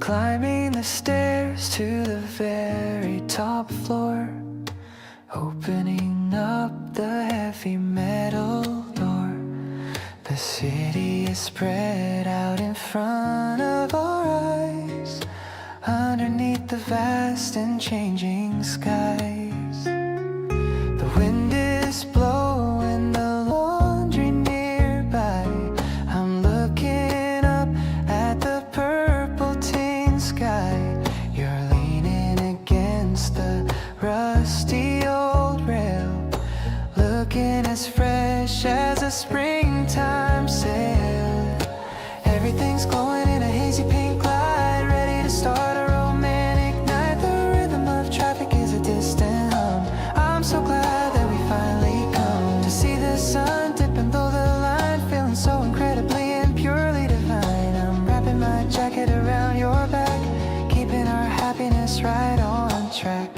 Climbing the stairs to the very top floor, opening up the heavy metal door. The city is spread out in front of our eyes, underneath the vast and changing skies. The wind is blowing the laundry nearby. I'm looking up at the purple teen sky. You're leaning against the rusty old rail, looking as fresh as a springtime sail. Everything's glowing in a hazy pink light, ready to start a romantic night. The rhythm of traffic is a distant hum. I'm so glad that we finally come to see the sun dip and blow the line, feeling so incredibly and purely divine. I'm wrapping my jacket around your back, keeping our happiness right on track.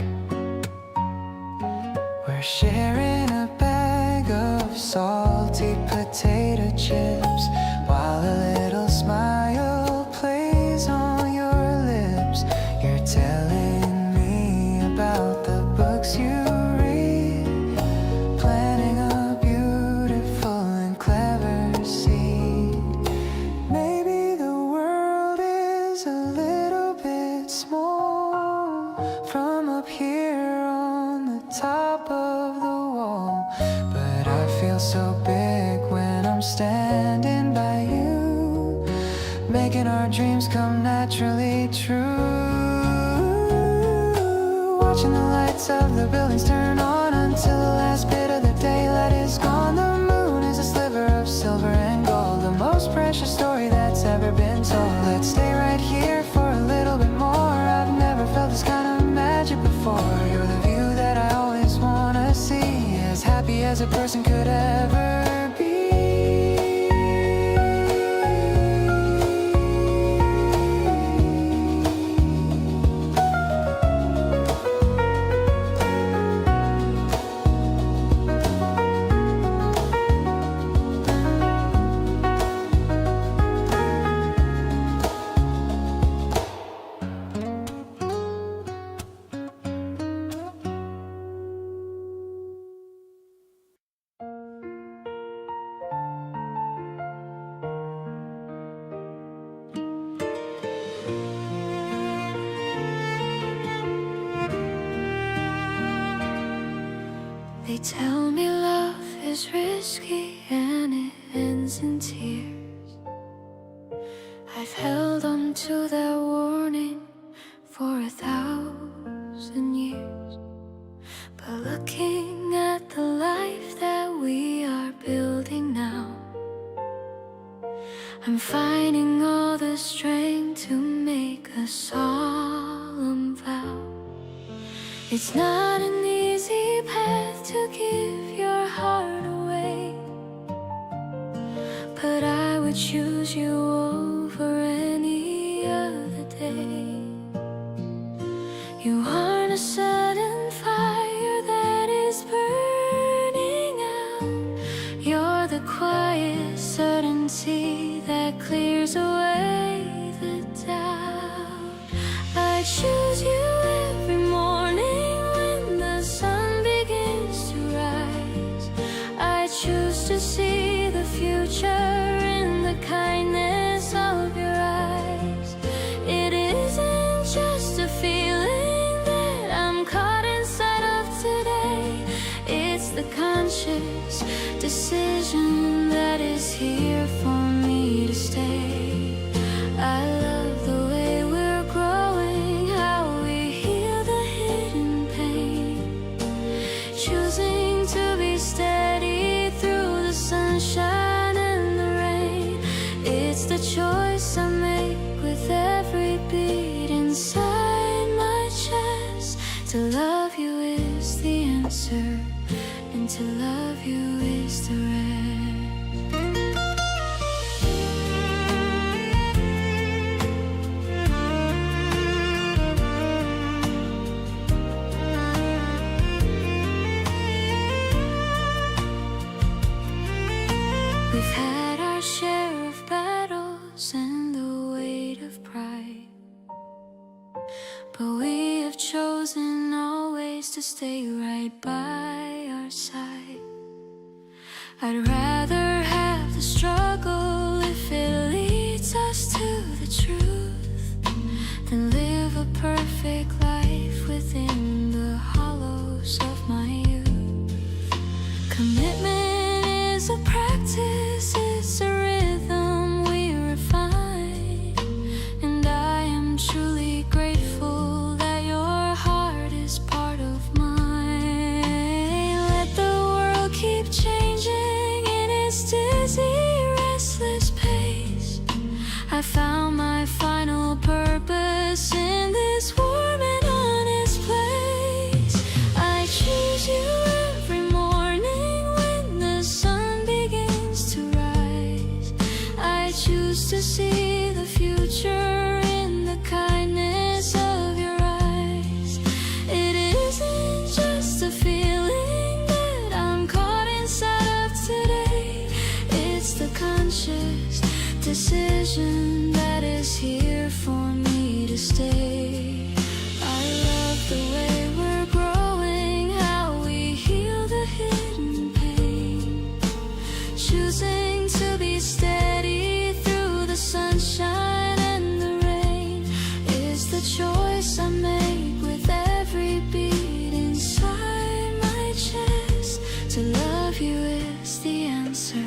We're sharing a bag of salty potato chips, while a little smile plays on your lips. You're telling me about the books you read, planting a beautiful and clever seed. Maybe the world is a little bit small from up here on the top of the wall, but I feel so big when I'm standing by you, making our dreams come naturally true. Watching the lights of the buildings turn on until the last bit of the daylight is gone. The moon is a sliver of silver and gold, the most precious story that's ever been told. Let's stay right here for a little bit more. I've never felt this kind of magic before. You're the view that I always wanna see, as happy as a person could ever be. They tell me love is risky and it ends in tears. I've held on to that warning for 1,000 years. But looking at the life that we are building now, I'm finding all the strength to make a solemn vow. It's not an easy path to give your heart away, but I would choose you over any other day. You aren't a sudden fire that is burning out. You're the quiet certainty that clears away the doubt. I choose you every morning when the sun begins to rise. I choose to see the future in the kindness of your eyes. It isn't just a feeling that I'm caught inside of today. It's the conscious decision that is here for me to stay. I love the way we're growing, how we heal the hidden pain, choosing to be steady through the sunshine and the rain. It's the choice I make with every beat inside my chest. To love you is the answer, and to love you is the rest. promise to stay right by our side. I'd rather have the struggle if it leads us to the truth than live a perfect life within the hollows of my youth. Commitment is a practice, it's a rhythm we refine, and I am truly grateful that your heart is part of mine. Let the world keep changing in its dizzy, restless pace. I found my final purpose in this warm and honest place. I choose you every morning when the sun begins to rise. I choose to see the future in the kindness of your eyes. It isn't just a feeling that I'm caught inside of today. It's the conscious decision that is here for me to stay. I love the way we're growing, how we heal the hidden pain, choosing to be steady through the sunshine and the rain. Is the choice I make with every beat inside my chest. To love you is the answer,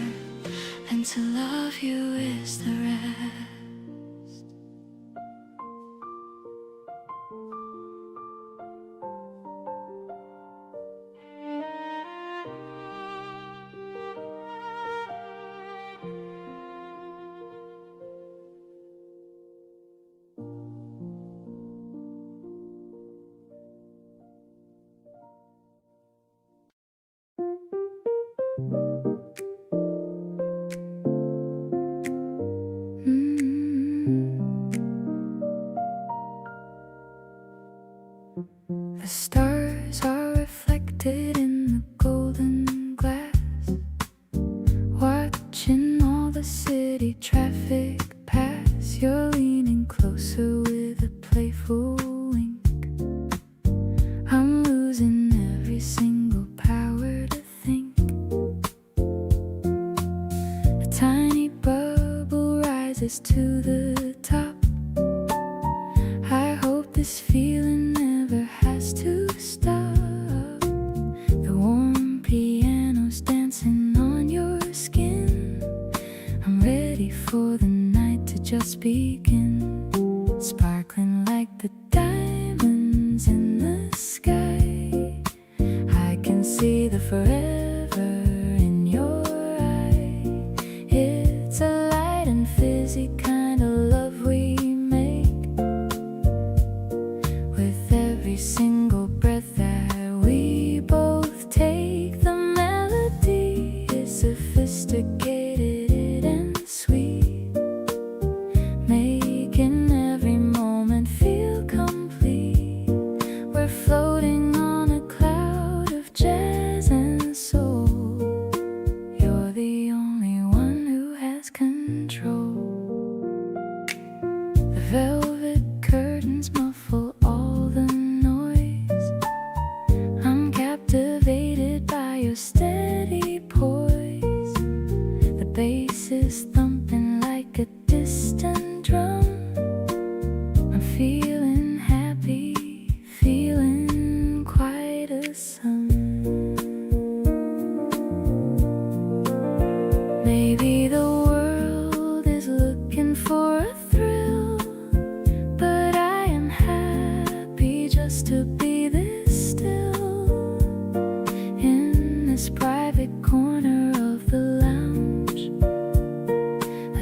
and to love you is the rest. The stars are reflected in the golden glass, watching all the city traffic pass. You're leaning closer with a playful wink. I'm losing every single power to think. A tiny bubble rises to the top. I hope this feeling never has to stop. The warm piano's dancing on your skin. I'm ready for the night to just begin, sparkling like the diamonds in the sky. I can see the forever in your eye. It's a light and fizzy kind of love we make. With every single breath that we both take, the melody is sophisticated and sweet, making every moment feel complete. We're floating on a cloud of jazz and soul. You're the only one who has control. The velvet curtains muffle all the noise. I'm captivated by your steady poise. The bass is thumping like a distant drum. I'm feeling happy, feeling quite a sum. Maybe the world is looking for a thrill, but I am happy just to be this still, in this private corner of the lounge.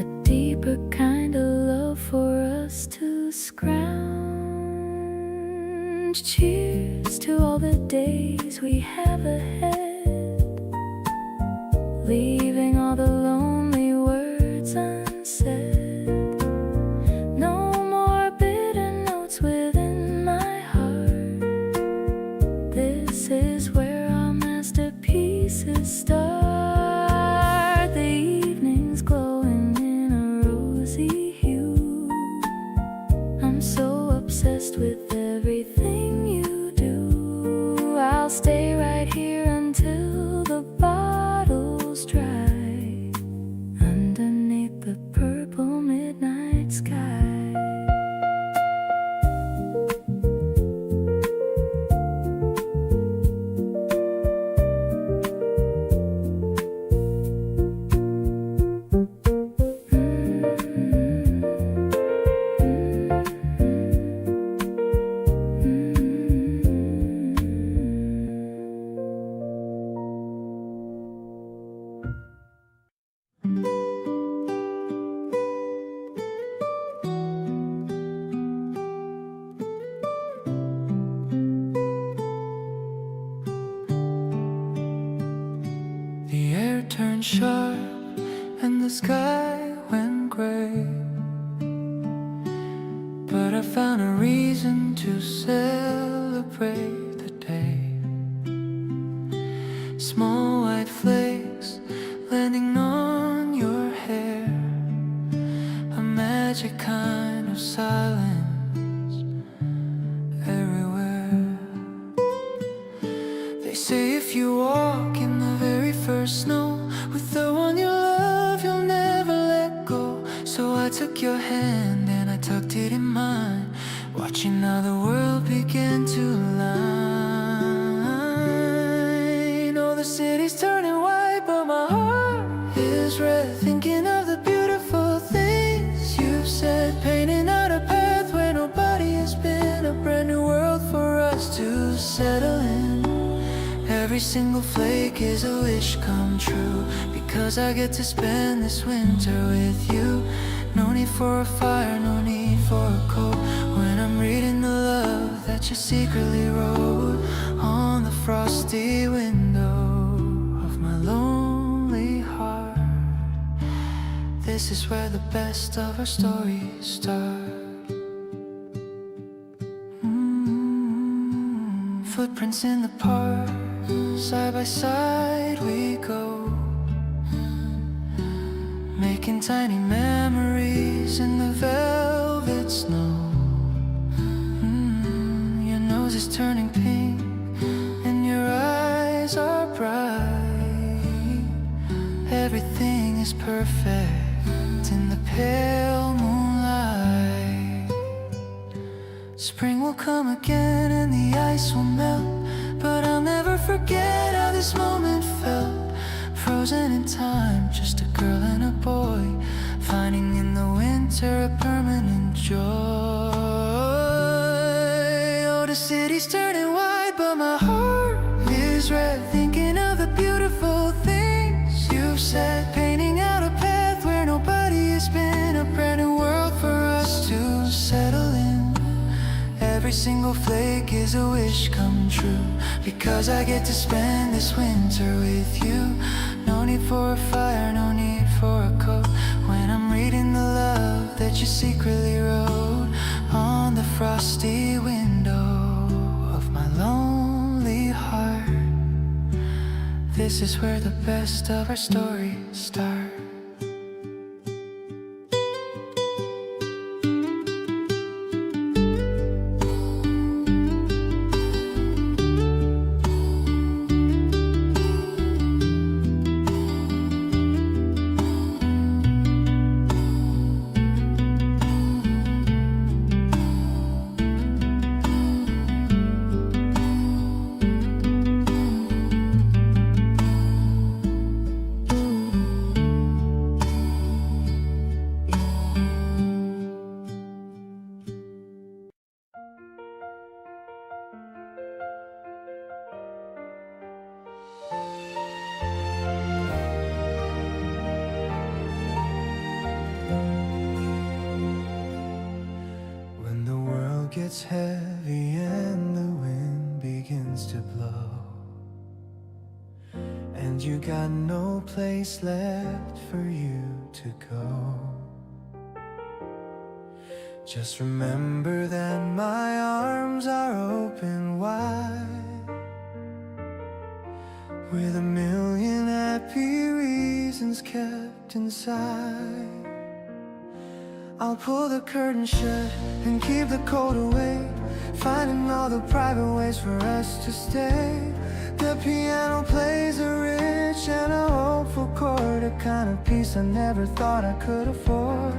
A deeper kind of love for us to scrounge. Cheers to all the days we have ahead, leaving all the lonely words unsaid. No more bitter notes within my heart. This is where our masterpieces start. The evening's glowing in a rosy hue. I'm so obsessed with everything you do. turned sharp and the sky went gray, but I found a reason to celebrate the day. Small white flakes landing on your hair, a magic kind of silence everywhere. They say if you walk in the very first snow with the one you love, you'll never let go. So I took your hand and I tucked it in mine, watching how the world began to align. Oh, the city's turning white, but my heart is red, thinking of the beautiful things you've said, painting out a path where nobody has been, a brand new world for us to settle in. Every single flake is a wish come true, because I get to spend this winter with you. No need for a fire, no need for a coat, when I'm reading the love that you secretly wrote on the frosty window of my lonely heart. This is where the best of our stories start. Footprints in the park, side by side we go, making tiny memories in the velvet snow. Your nose is turning pink and your eyes are bright. Everything is perfect in the pale moonlight. Spring will come again and the ice will melt, but I'll never forget how this moment felt. Frozen in time, just a girl and a boy, finding in the winter a permanent joy. Oh, the city's turning white, but my heart is red, thinking of the beautiful things you've said, painting out a path where nobody has been, a brand new world for us to settle in. Every single flake is a wish come true, because I get to spend this winter with you. No need for a fire, no need for a coat, when I'm reading the love that you secretly wrote on the frosty window of my lonely heart. This is where the best of our stories start. Gets heavy and the wind begins to blow, and you got no place left for you to go. Just remember that my arms are open wide, with a million happy reasons kept inside. I'll pull the curtain shut and keep the cold away, finding all the private ways for us to stay. The piano plays a rich and a hopeful chord, a kind of peace I never thought I could afford.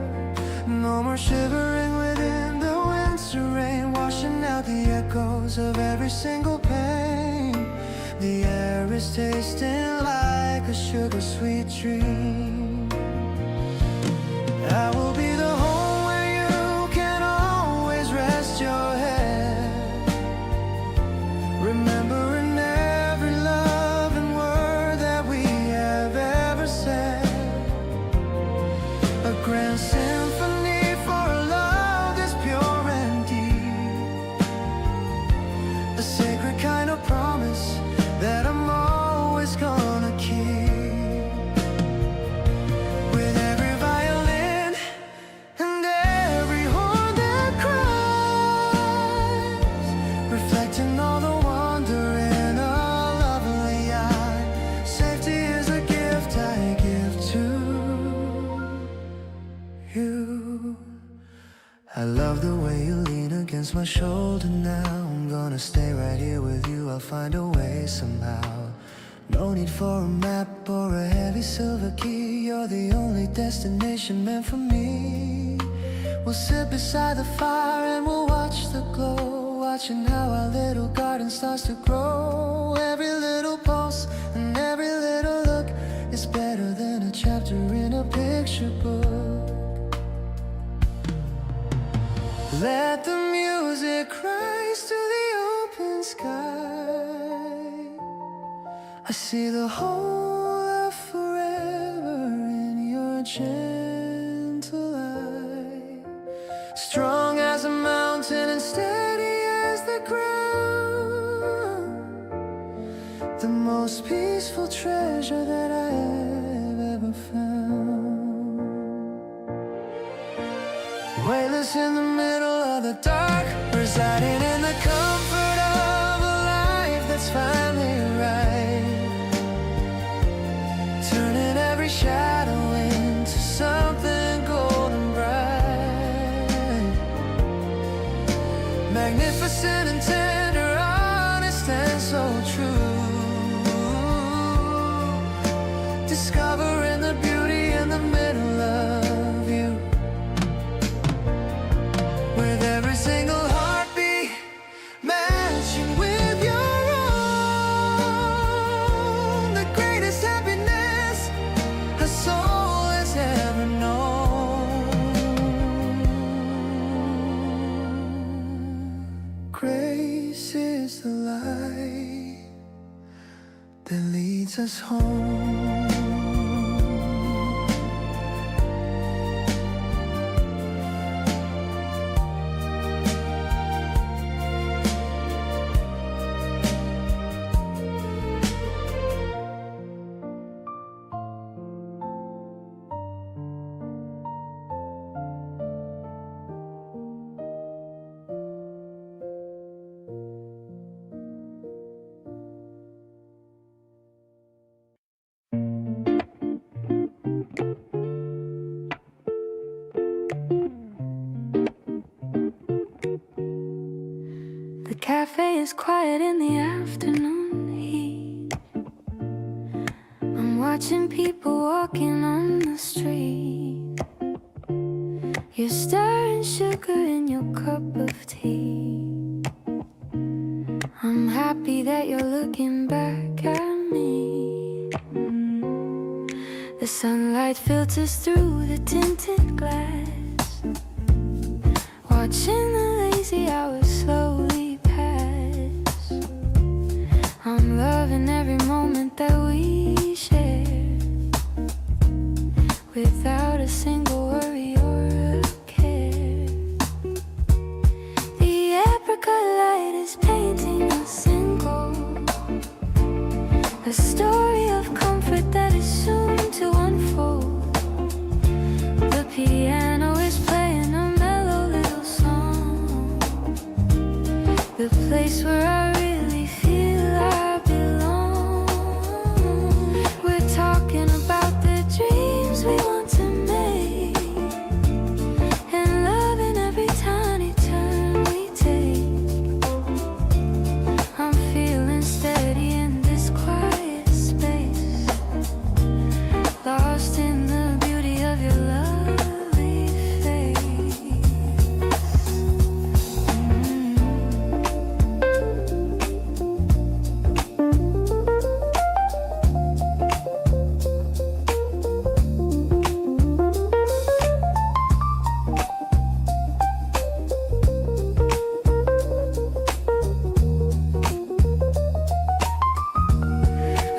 No more shivering within the winter rain, washing out the echoes of every single pain. The air is tasting like a sugar-sweet dream. I will be the home where you can always rest your head, remembering every loving word that we have ever said. A grand symphony for a love that's pure and deep, a sacred kind of promise that I'm always gonna keep. against my shoulder now. I'm gonna stay right here with you, I'll find a way somehow. No need for a map or a heavy silver key. You're the only destination meant for me. We'll sit beside the fire and we'll watch the glow, watching how our little garden starts to grow. Every little pulse and every little look is better than a chapter in a picture book. Let the music rise to the open sky. I see the whole of forever in your gentle eye. Strong as a mountain and steady as the ground. The most peaceful treasure that I've ever found. Weightless in the middle of the dark, residing in the comfort of a life that's finally right. Turning every shadow into something golden bright. Magnificent and tender, honest and so true. Discovering the beauty in the middle of you. With every single heartbeat matching with your own. The greatest happiness a soul has ever known. Grace is the light that leads us home. The cafe is quiet in the afternoon heat. I'm watching people walking on the street. You're stirring sugar in your cup of tea. I'm happy that you're looking back at me. The sunlight filters through the tinted glass, watching the lazy hours slowly pass. I'm loving every moment that we share, without a single worry or a care. The apricot light is painting us in gold, a story of comfort that is soon to unfold. The piano is playing a mellow little song, the place where I really feel I belong. We're talking about the dreams we want to make, and loving every tiny turn we take. I'm feeling steady in this quiet space, lost in the beauty of your lovely face.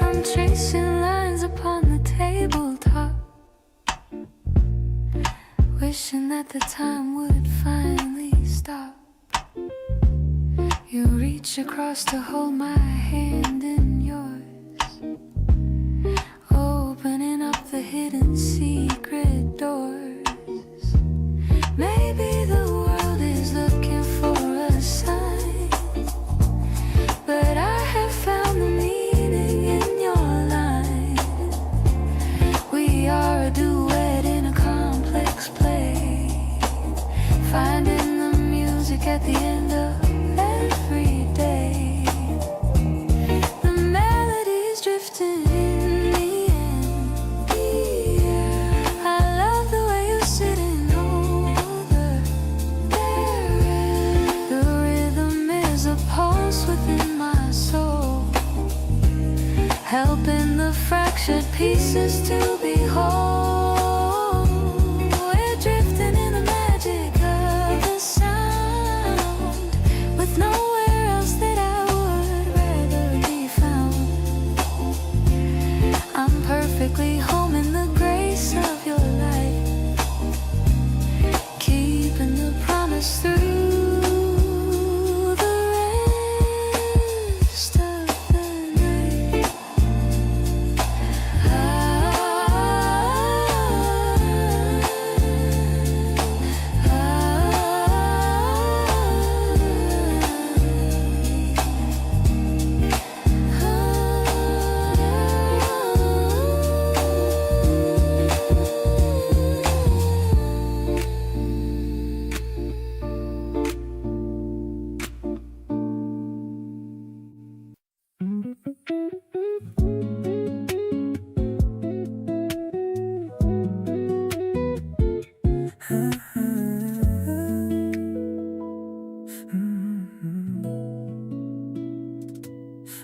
I'm tracing lines upon the tabletop, wishing that the time would finally stop. You reach across to hold my hand in yours, opening up the hidden secret doors. Maybe the world is looking for a sign, but I have found the meaning in your line. We are a duet in a complex play, finding the music at the end of every day. The melody's drifting in the air. I love the way you're sitting over there. The rhythm is a pulse within my soul, helping the fractured pieces to be whole. We're drifting in the magic of the sound, with nowhere else that I would rather be found. I'm perfectly home in the grace of your light, keeping the promise through the rest of the night.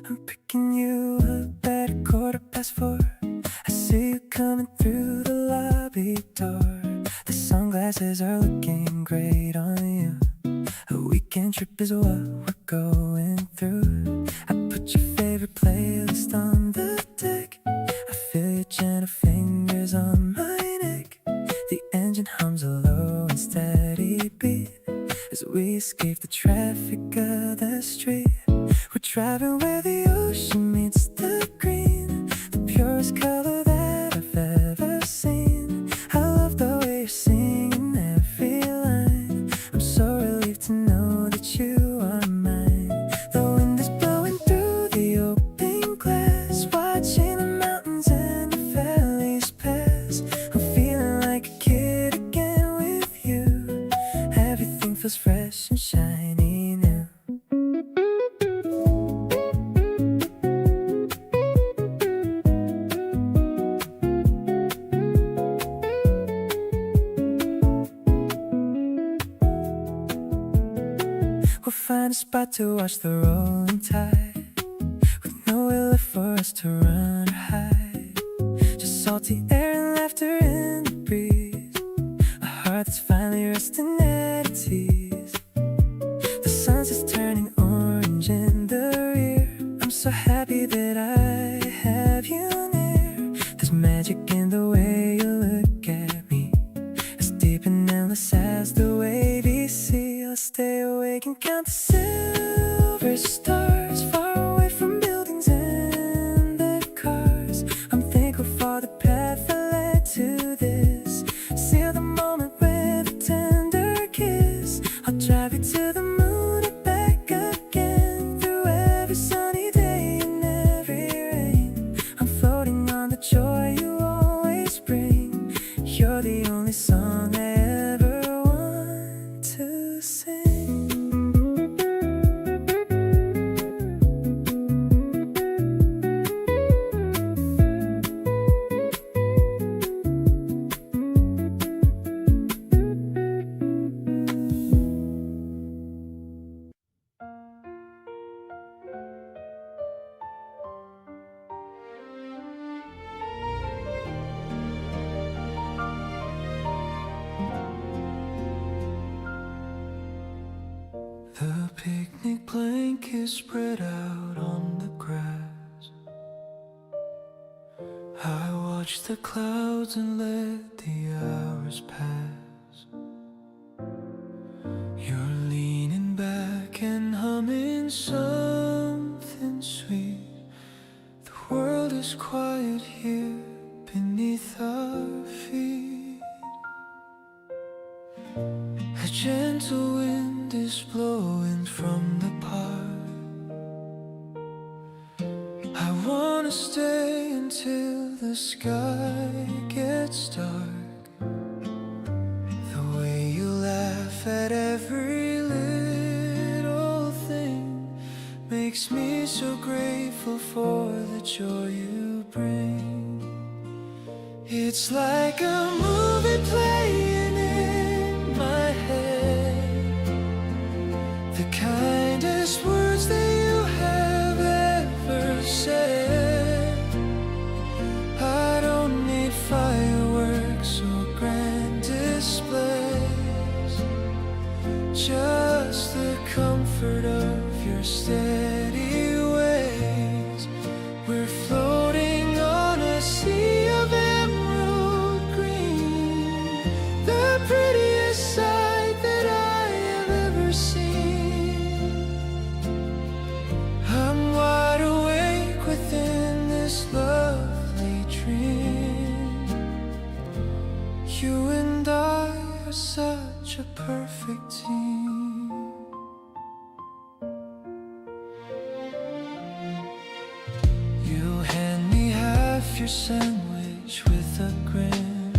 I'm picking you up at 4:15. I see you coming through the lobby door. The sunglasses are looking great on you. A weekend trip is what we're going through. I put your favorite playlist on the deck. I feel your gentle fingers on my neck. The engine hums a low and steady beat as we escape the traffic of the street. We're driving where the ocean meets the green, the purest color that I've ever seen. I love the way you're singing every line. I'm so relieved to know that you are mine. The wind is blowing through the open glass, watching the mountains and the valleys pass. I'm feeling like a kid again with you. Everything feels fresh and shiny new. We'll find a spot to watch the rolling tide, with nowhere left for us to run or hide. Just salty air and laughter in the breeze, a heart that's finally resting at its ease. The sun's just turning orange in the rear. I'm so happy that I have you near. There's magic in the way you look at me, as deep and endless as the wavy sea. Let's stay awake and count the silver stars, far away from buildings and the cars. I'm thankful for the path that led to this. Seal the moment with a tender kiss. I'll drive you to the moon and back again, through every sunny day and every rain. I'm floating on the joy you always bring. You're the only song I ever want to sing. The picnic blanket spread out on the grass. I watch the clouds and let the hours pass. You're leaning back and humming something sweet. The world is quiet here beneath our feet. A gentle wind is blowing from the park. I wanna stay until the sky gets dark. The way you laugh at every little grateful for the joy you bring. It's like a movie playing in my head, the kindest words that you have ever said. I don't need fireworks or grand displays, just the comfort of your steady ways. We're floating on a sea of emerald green, the prettiest sight that I have ever seen. I'm wide awake within this lovely dream. You and I are such a perfect team. You hand me half your sandwich with a grin.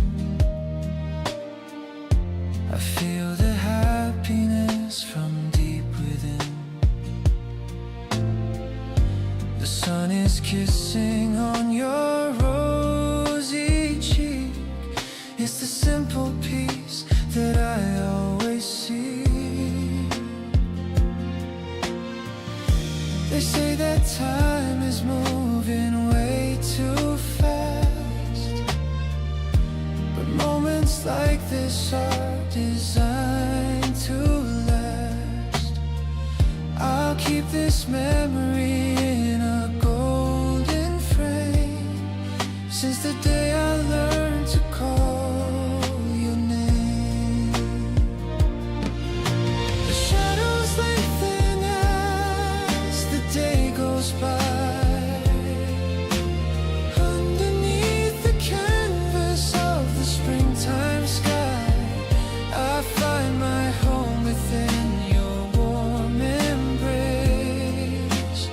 I feel the happiness from deep within. The sun is kissing on your rosy cheek. It's the simple peace that I always see. They say that time is moving way too fast, but moments like this are designed to last. I'll keep this memory in a golden frame, since the day I learned to call your name. The shadows lengthen as the day goes by. Underneath the canvas of the springtime sky, I find my home within your warm embrace.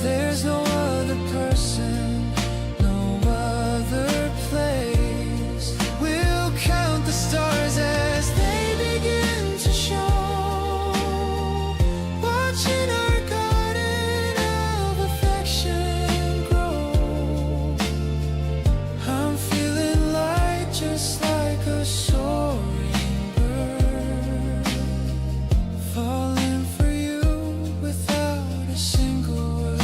There's no other person, no other place. We'll count the stars as they begin to show, watching our garden of affection grow. I'm feeling light, just like a soaring bird, falling for you without a single word.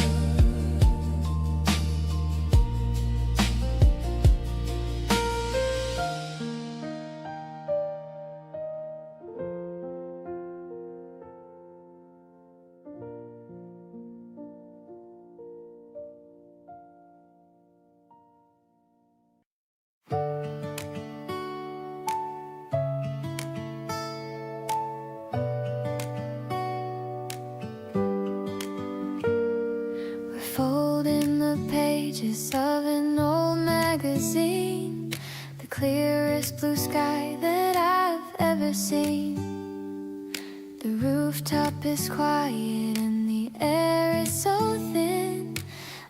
We're folding the pages of an old magazine, the clearest blue sky that I've ever seen. The rooftop is quiet and the air is so thin,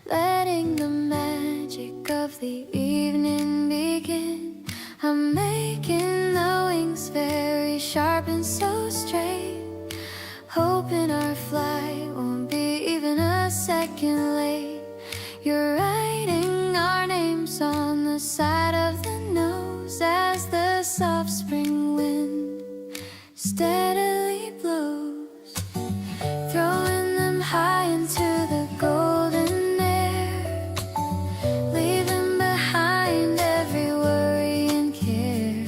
letting the magic of the evening begin. I'm making the wings very sharp and so straight, hoping our flight won't be even a second late. You're writing our names on the side of the nose as the soft spring wind steadily blows, throwing them high into the golden air, leaving behind every worry and care.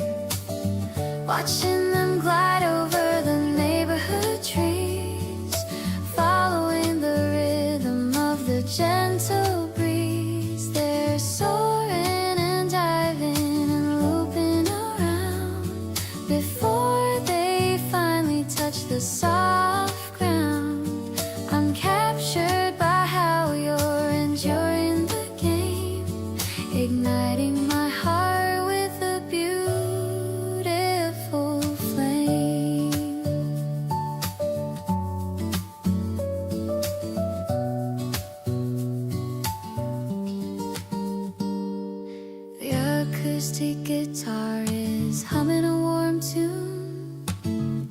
Watching them glide over the neighborhood trees, following the rhythm of the gentle breeze. They're soaring and diving and looping around before they finally touch the soft ground. I'm captured by how you're enjoying the game, igniting my heart with a beautiful flame. The acoustic guitar is humming a warm tune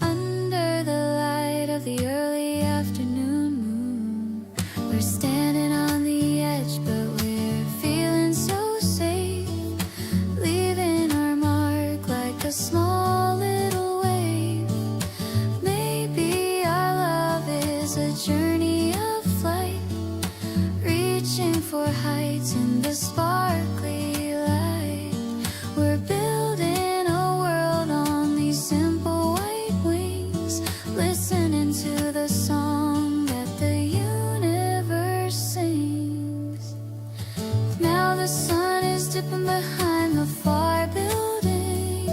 under the light of the early afternoon moon. We're standing on the And behind the far building,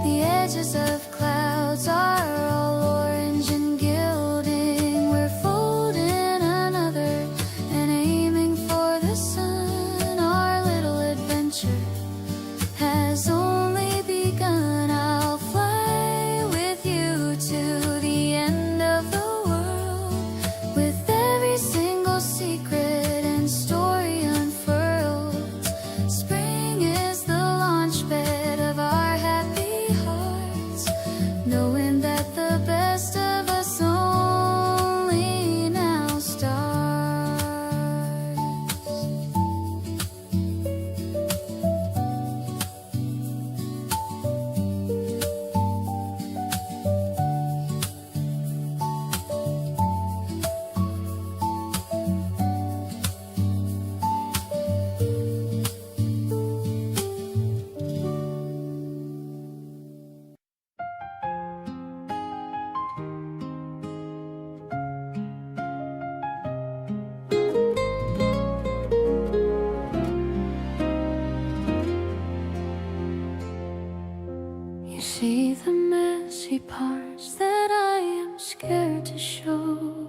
the edges of clouds are all orange and gilding. We're folding another and aiming for the sun. Our little adventure has only begun. I'll fly with you to the end of the world, with every single secret and story unfurled. Spring is the launch bed of our happy hearts, knowing that the best of us only now starts. You see the messy parts that I am scared to show,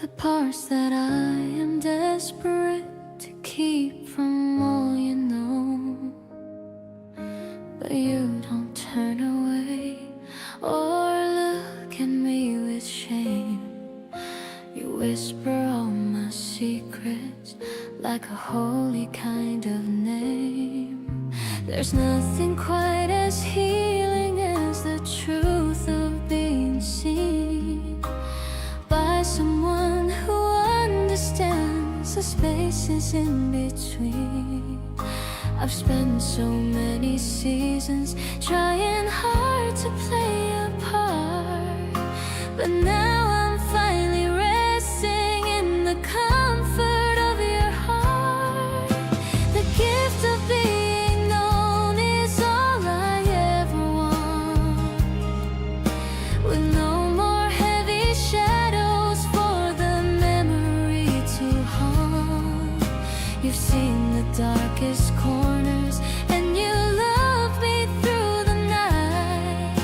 the parts that I am desperate to keep from all you know. But you don't turn away or look at me with shame. You whisper all my secrets like a holy kind of name. There's nothing quite as healing as the truth of being seen by someone who understands the spaces in between. I've spent so many seasons trying hard to play a part, but now I'm finally resting in the comfort of your heart. The gift of being known is all I ever want, with no more heavy shadows for the memory to haunt. You've seen the darkest corners and you loved me through the night,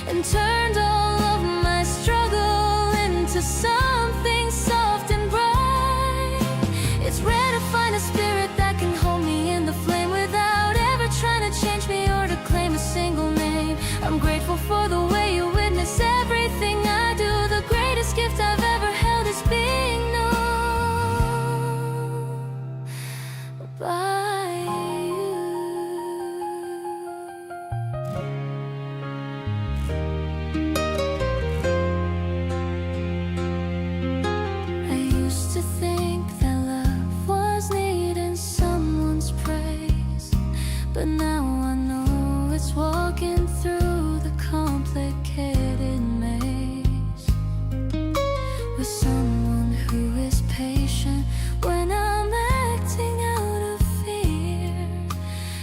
and turned all of my struggle into something soft and bright. It's rare to find a spirit that can hold me in the flame without ever trying to change me or to claim a single name. I'm grateful for the way you witness everything I do. The greatest gift I've ever held is being known by you. I used to think that love was needing someone's praise, but now I know it's walking through the complicated maze with someone who is patient when I'm acting out of fear,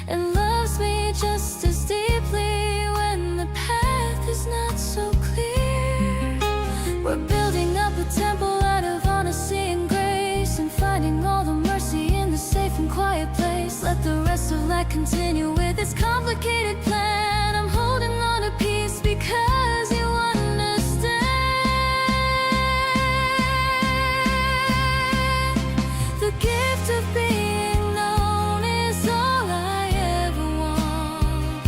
and loves me just as deeply when the path is not so clear. We're building up a temple out of honesty and grace, and finding all the mercy in the safe and quiet place. Let the rest of life continue with its complicated plan. I'm holding on to peace because you understand. The gift of being known is all I ever want,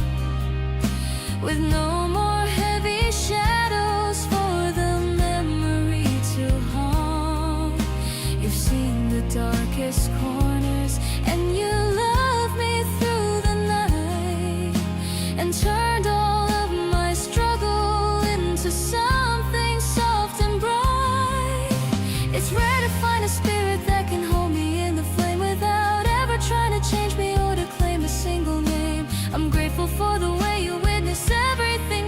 with no more heavy shadows for the memory to haunt. You've seen the darkest corners and you love me through the night, and turned all of my struggle into something soft and bright. It's rare to find a spirit that can hold me in the flame without ever trying to change me or to claim a single name. I'm grateful for the way you witness everything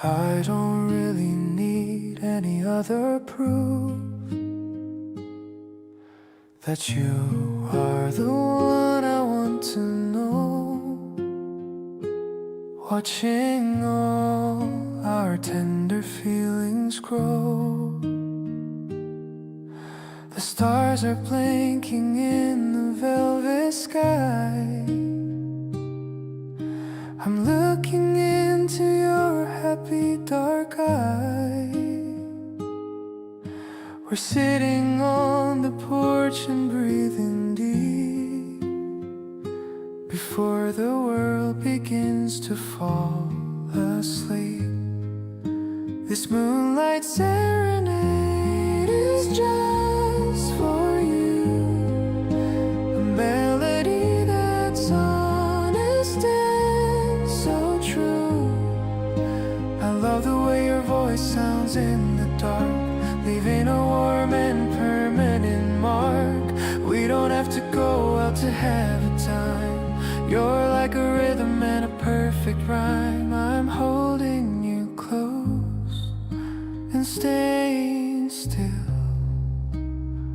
I don't really need any other proof that you are the one I want to know. Watching all our tender feelings grow. The stars are blinking in the velvet sky. I'm looking into your happy dark eye. We're sitting on the porch and breathing deep before the world begins to fall asleep. This moonlight serenade is just for you, a melody that's honest and so true. I love the way your voice sounds in the dark, leaving a warm and permanent mark. We don't have to go out to have a time. You're like a rhythm and a perfect rhyme. I'm holding you close and staying still,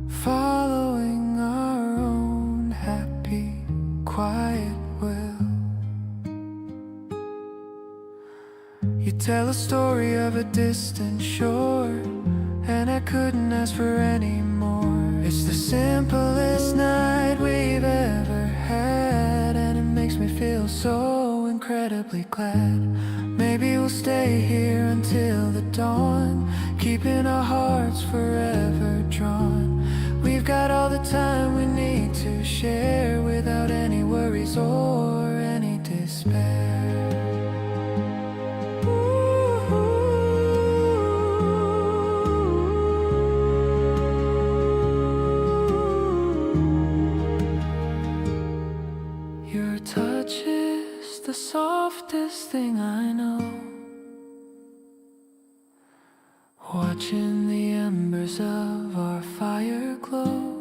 following our own happy, quiet will. You tell a story of a distant shore, and I couldn't ask for any more. It's the simplest night we've ever had, and it makes me feel so incredibly glad. Maybe we'll stay here until the dawn, keeping our hearts forever drawn. We've got all the time we need to share, without any worries or any despair. Your touch is the softest thing I know. Watching the embers of our fire glow,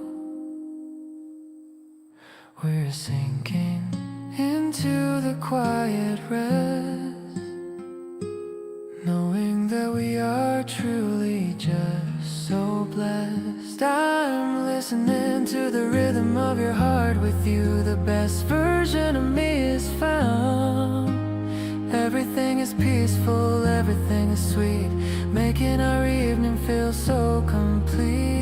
we're sinking into the quiet rest, knowing that we are truly just so blessed. I'm listening to the rhythm of your heart with you. The best version of me is found. Everything is peaceful, everything is sweet, making our evening feel so complete.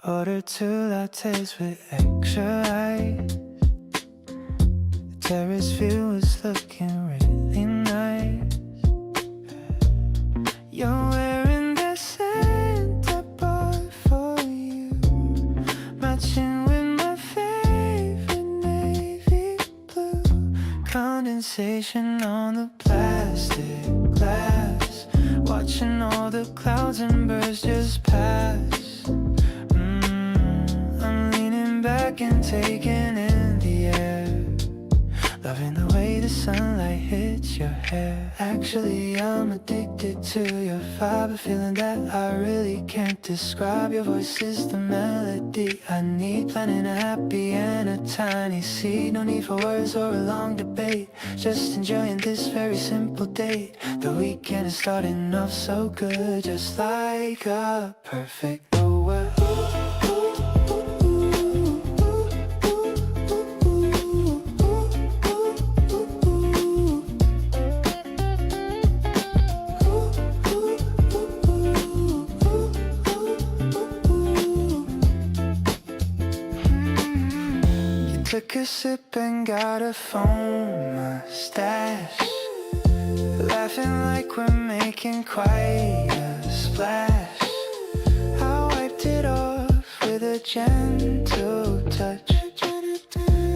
Order 2 lattes with extra ice. The terrace view is looking really nice. You're wearing the scent I bought for you, matching with my favorite navy blue. Condensation on the plastic glass, watching all the clouds and birds just pass. Back and taking in the air, loving the way the sunlight hits your hair. Actually, I'm addicted to your vibe, a feeling that I really can't describe. Your voice is the melody I need, planting a happy and a tiny seed. No need for words or a long debate, just enjoying this very simple date. The weekend is starting off so good, just like a perfect over. Took a sip and got a foam mustache, laughing like we're making quite a splash. I wiped it off with a gentle touch.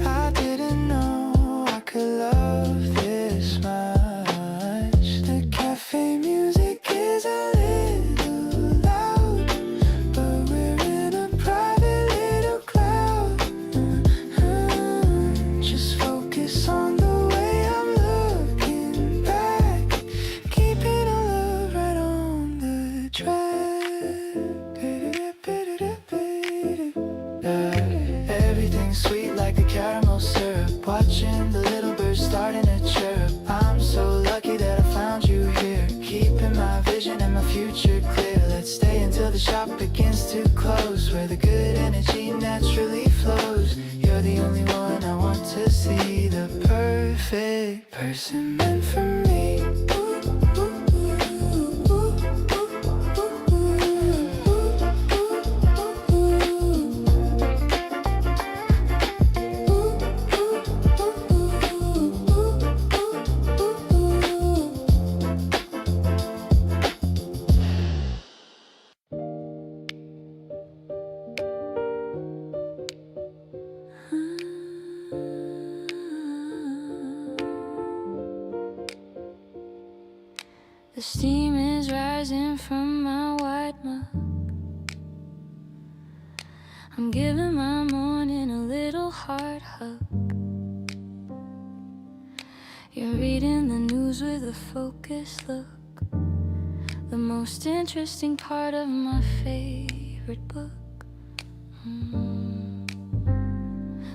I didn't know I could love this much. The cafe music is a little loud, but we're in a private little club. the good energy naturally flows. You're the only one I want to see, the perfect person meant for me. The steam is rising from my white mug. I'm giving my morning a little heart hug. You're reading the news with a focused look, the most interesting part of my favorite book.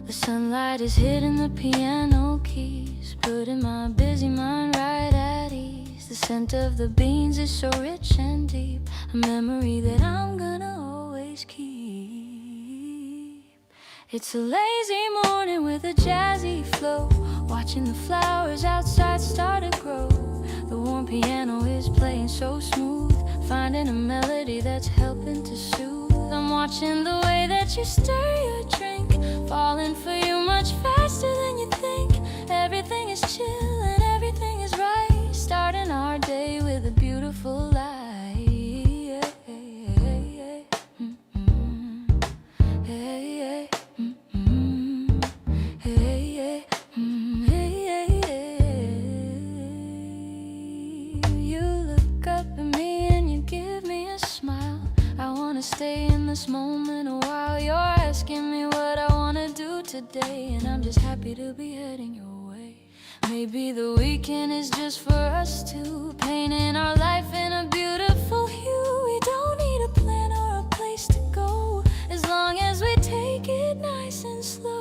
The sunlight is hitting the piano keys, putting my busy mind right at ease. The scent of the beans is so rich and deep, a memory that I'm gonna always keep. It's a lazy morning with a jazzy flow, watching the flowers outside start to grow. The warm piano is playing so smooth, finding a melody that's helping to soothe. I'm watching the way that you stir your drink, falling for you much faster than you think. Everything is chill and everything is right, starting our day with a beautiful light. You look up at me and you give me a smile. I wanna stay in this moment a while. You're asking me what I wanna do today, and I'm just happy to be heading your way. Maybe the weekend is just for us two, painting our life in a beautiful hue. We don't need a plan or a place to go, as long as we take it nice and slow.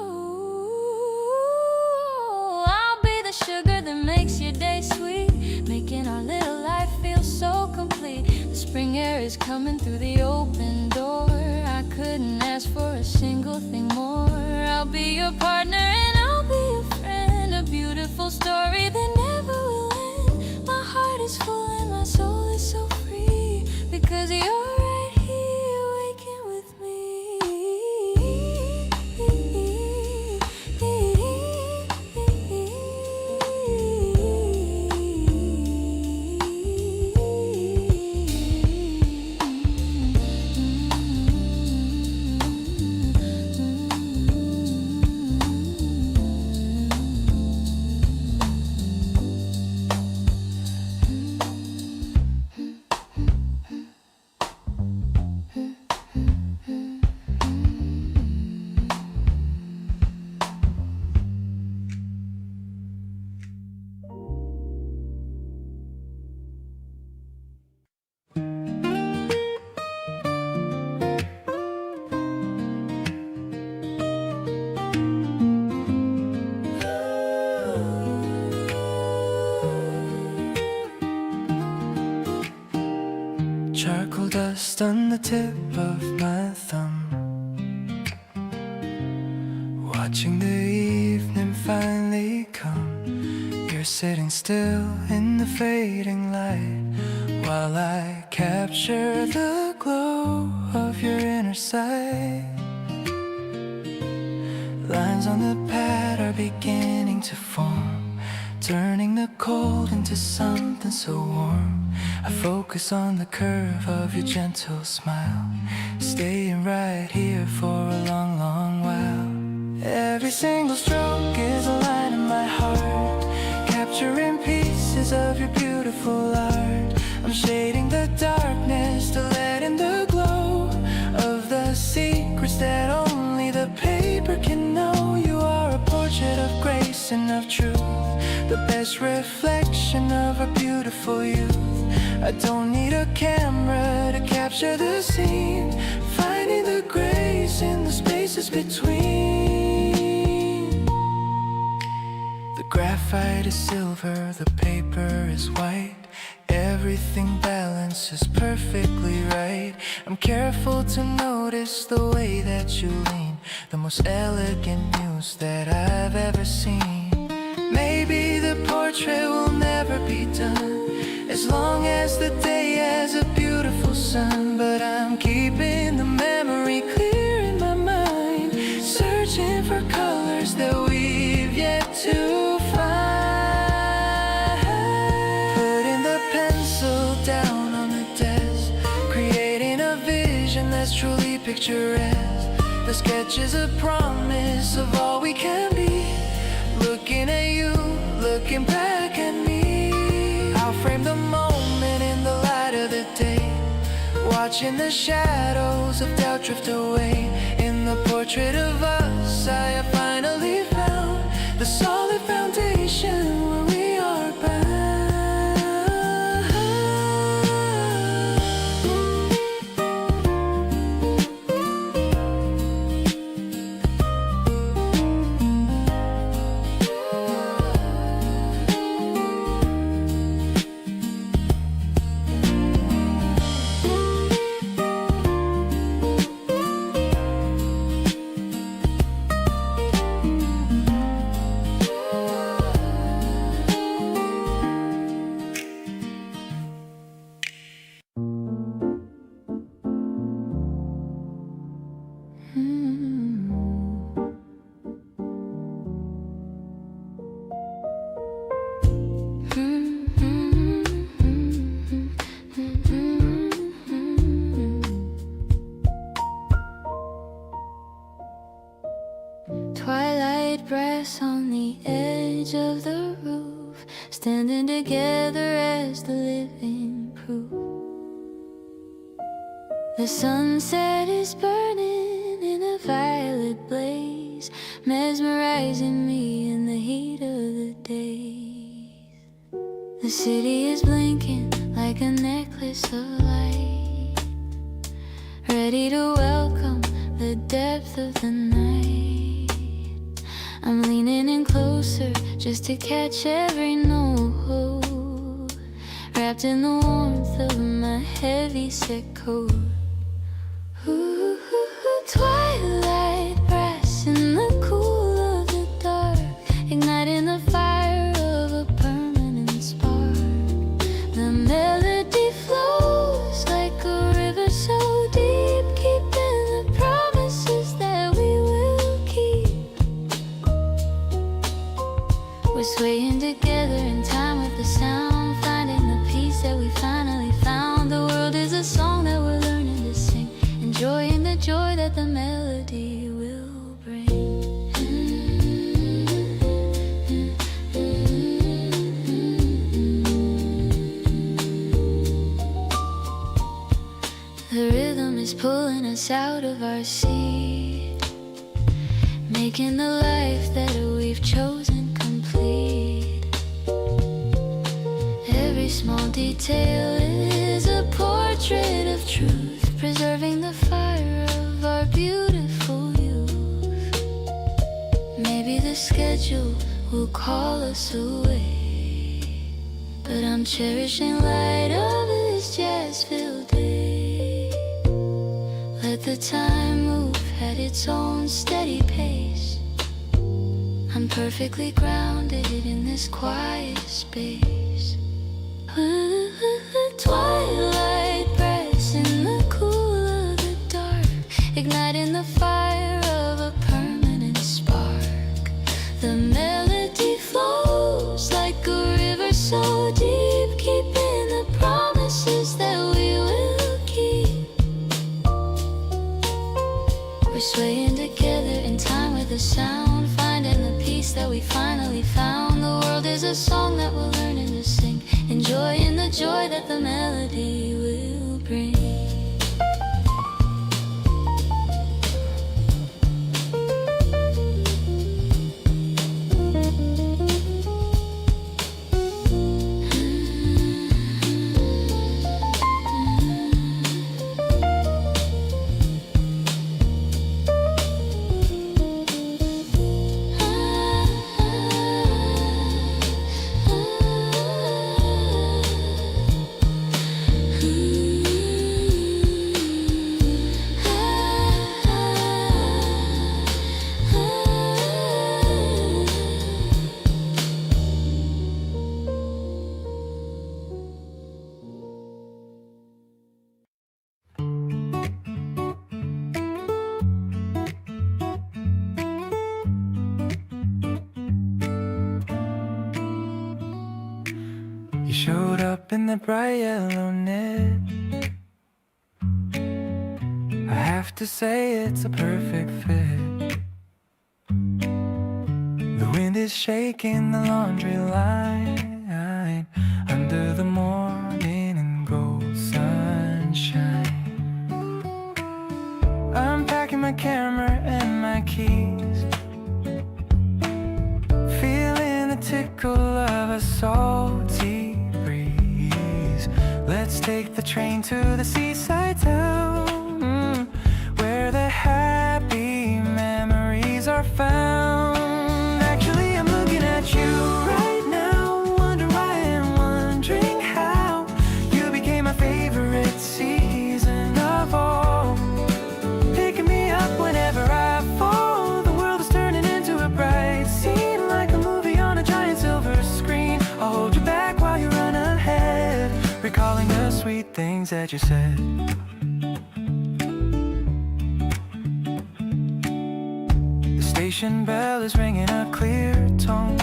I'll be the sugar that makes your day sweet, making our little life feel so complete. The spring air is coming through the open door, I couldn't ask for a single thing more. I'll be your partner and I'll be your friend, a beautiful story that never will end. My heart is full and my soul is so free, because you're right here waking with me. Charcoal dust on the tip of my thumb, watching the evening finally come. You're sitting still in the fading light, while I capture the glow of your inner sight. Lines on the pad are beginning to form, turning the cold into something so warm. I focus on the curve of your gentle smile, staying right here for a long, long while. Every single stroke is a line in my heart, capturing pieces of your beautiful art. I'm shading the darkness to let in the glow of the secrets that only the paper can know. You are a portrait of grace and of truth, the best reflection of our beautiful youth. I don't need a camera to capture the scene, finding the grace in the spaces between. The graphite is silver, the paper is white, everything balanced balance is perfectly right. I'm careful to notice the way that you lean, the most elegant muse that I've ever seen. Maybe the portrait will never be done, as long as the day has a beautiful sun. But I'm keeping the memory clear in my mind, searching for colors that we've yet to find. Putting the pencil down on the desk, creating a vision that's truly picturesque. The sketch is a promise of all we can be, looking at you, looking back at me. I'll frame the moment in the light of the day, watching the shadows of doubt drift away. In the portrait of us, I have finally found the solid foundation where we are bound. Twilight brass on the edge of the roof, standing together as the living proof. The sunset is burning in a violet blaze, mesmerizing me in the heat of the days. The city is blinking like a necklace of light, ready to welcome the depth of the night. I'm leaning in closer just to catch every note, wrapped in the warmth of my heavy set coat. Ooh, twilight brass in the cool of the dark, igniting the fire of a permanent spark. The melody flows like a river so deep, keeping the promises that we will keep. We're swaying together in time with the sound, finding the peace that we finally found. The world is a song that we're learning to sing, enjoying the joy that the melody will bring. The rhythm is pulling us out of our seat, making the life that we've chosen complete. Every small detail is a portrait of truth, preserving the fire of our beautiful youth. Maybe the schedule will call us away, but I'm cherishing light of this jazz-filled day. Let the time move at its own steady pace. I'm perfectly grounded in this quiet space. Twilight brass in the cool of the dark, igniting the fire of a permanent spark. The melody flows like a river so deep, keeping the promises that we will keep. We're swaying together in time with the sound, finding the peace that we finally found. The world is a song that we're learning to sing, enjoying the joy that the melody will bring. Ooh. up in the bright yellow net. I have to say it's a perfect fit. The wind is shaking the laundry line under the morning and gold sunshine. I'm packing my camera and my keys, feeling the tickle of a salty breeze. Let's take the train to the seaside town, where the happy memories are found. Actually, I'm looking at you right now, wondering why and wondering how you became my favorite season of all. Picking me up whenever I fall. The world is turning into a bright scene, like a movie on a giant silver screen. I'll hold you back while you run ahead, recalling the sweet things that you said. The station bell is ringing a clear tone.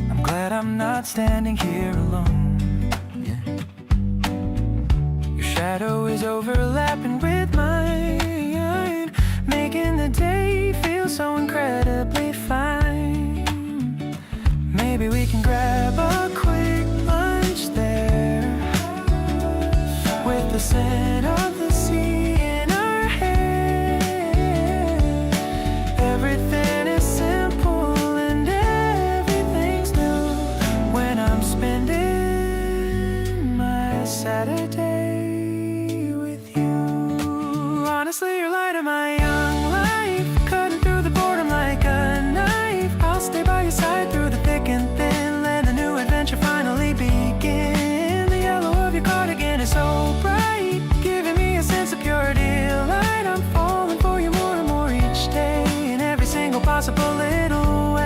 I'm glad I'm not standing here alone. Yeah. Your shadow is overlapping with mine, making the day feel so incredibly fine. Maybe we can grab a quick lunch there, with the scent of the sea in our hair. Everything is simple and everything's new when I'm spending my Saturday with you. Honestly, you're light of my young life, cutting through the boredom like a knife. I'll stay by your side through the thick and thin, let the new adventure finally begin. The yellow of your cardigan is so bright, giving me a sense of pure delight. I'm falling for you more and more each day, in every single possible little way.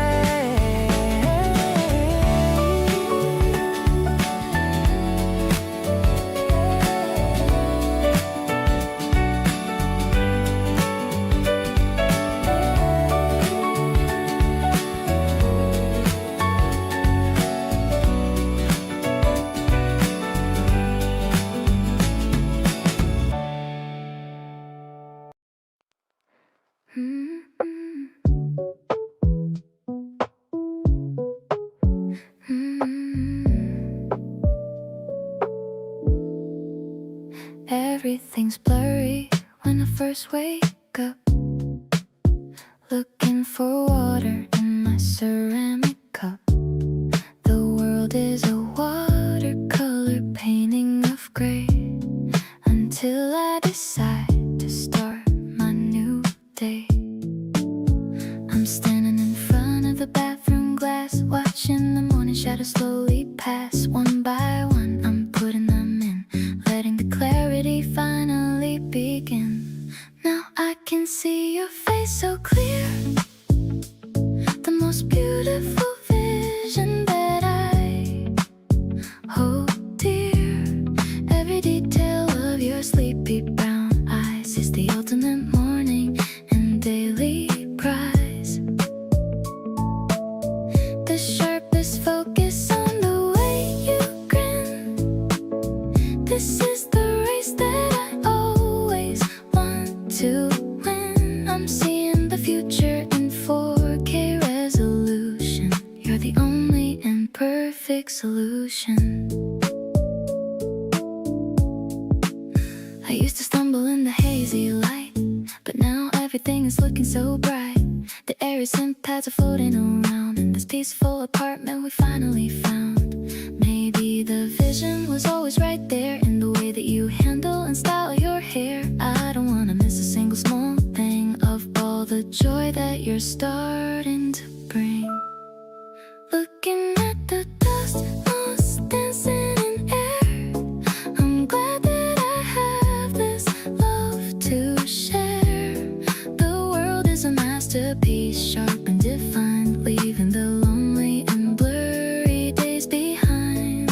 Everything's blurry when I first wake up, looking for water in my ceramic cup. The world is a watercolor painting of gray, until I decide to start my new day. I'm standing in front of the bathroom glass, watching the morning shadows slowly pass. One by one, I'm putting them in, letting the clarity finally begin. Now I can see your face so clear, the most beautiful vision that I hold dear. Every detail of your sleepy brown eyes is the ultimate morning and daily prize. The sharpest focus on the way you grin. This is the race that I always want to win. I'm seeing the future in 4K resolution. You're the only imperfect solution. I used to stumble in the hazy light, but now everything is looking so bright. The airy scent pads are floating around in this peaceful apartment we finally found. Maybe the vision was always right there, in the way that you handle and style your hair. I don't wanna miss a single small thing of all the joy that you're starting to bring. Looking at the dust moths dancing in air, I'm glad that I have this love to share. The world is a masterpiece, sharp and defined, leaving the lonely and blurry days behind.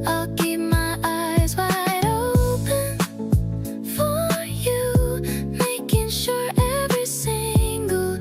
I'll keep my eyes wide open for you, making sure every single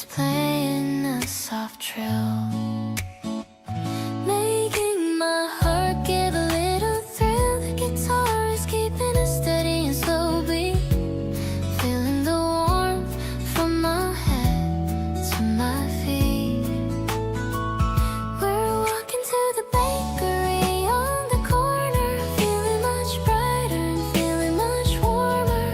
is playing a soft trill, making my heart give a little thrill. The guitar is keeping a steady and slow beat, feeling the warmth from my head to my feet. We're walking to the bakery on the corner, feeling much brighter and feeling much warmer.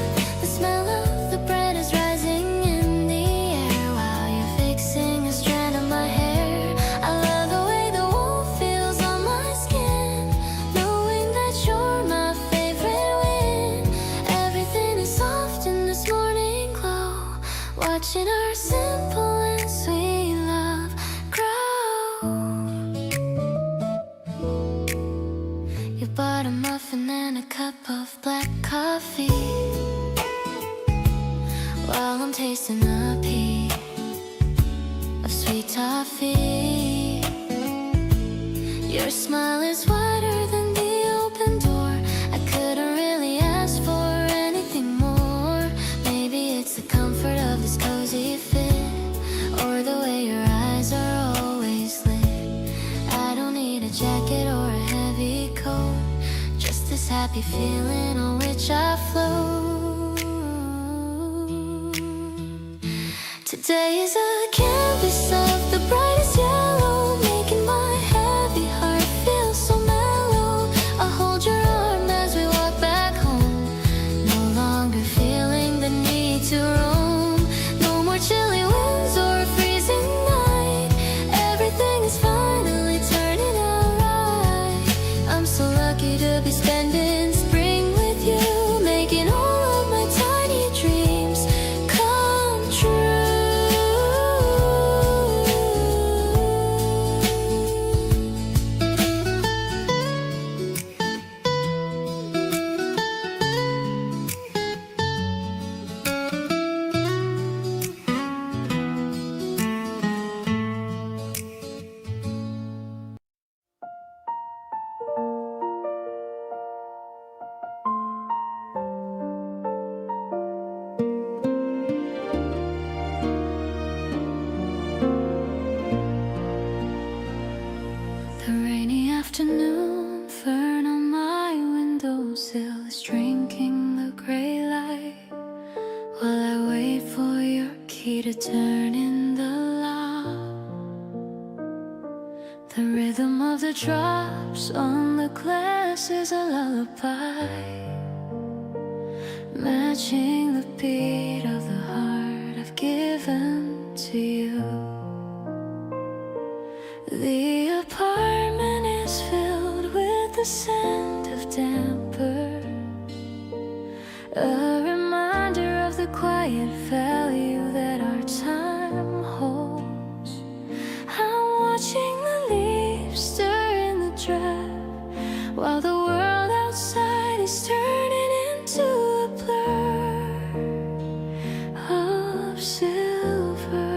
The smell of the bread is rising in the air while you're fixing a strand of my hair. I love the way the wool feels on my skin, knowing that you're my favorite wind. Everything is soft in this morning glow, watching our simple and sweet love grow. You bought a muffin and a cup of black coffee while I'm tasting a piece of sweet toffee. Your smile is wider than the open door. I couldn't really ask for anything more. Maybe it's the comfort of this cozy fit, or the way your eyes are always lit. I don't need a jacket or a heavy coat, just this happy feeling on which I float. Today is a canvas of the brightest yellow, making my heavy heart feel so mellow. I'll hold your arm as we walk back home, no longer feeling the need to roam. No more chilly winds or a freezing night. Everything is finally turning out right. I'm so lucky to be spending spring with you, making all of my tiny dreams come true. The rainy afternoon, fern on my windowsill is drinking the gray light, while I wait for your key to turn in the lock. The rhythm of the drops on the glass is a lullaby, matching the beat of the heart I've given to you. The apartment is filled with the scent of damper, a reminder of the quiet value that our time holds. I'm watching the leaves stir in the draft, while the world outside is turning into a blur of silver.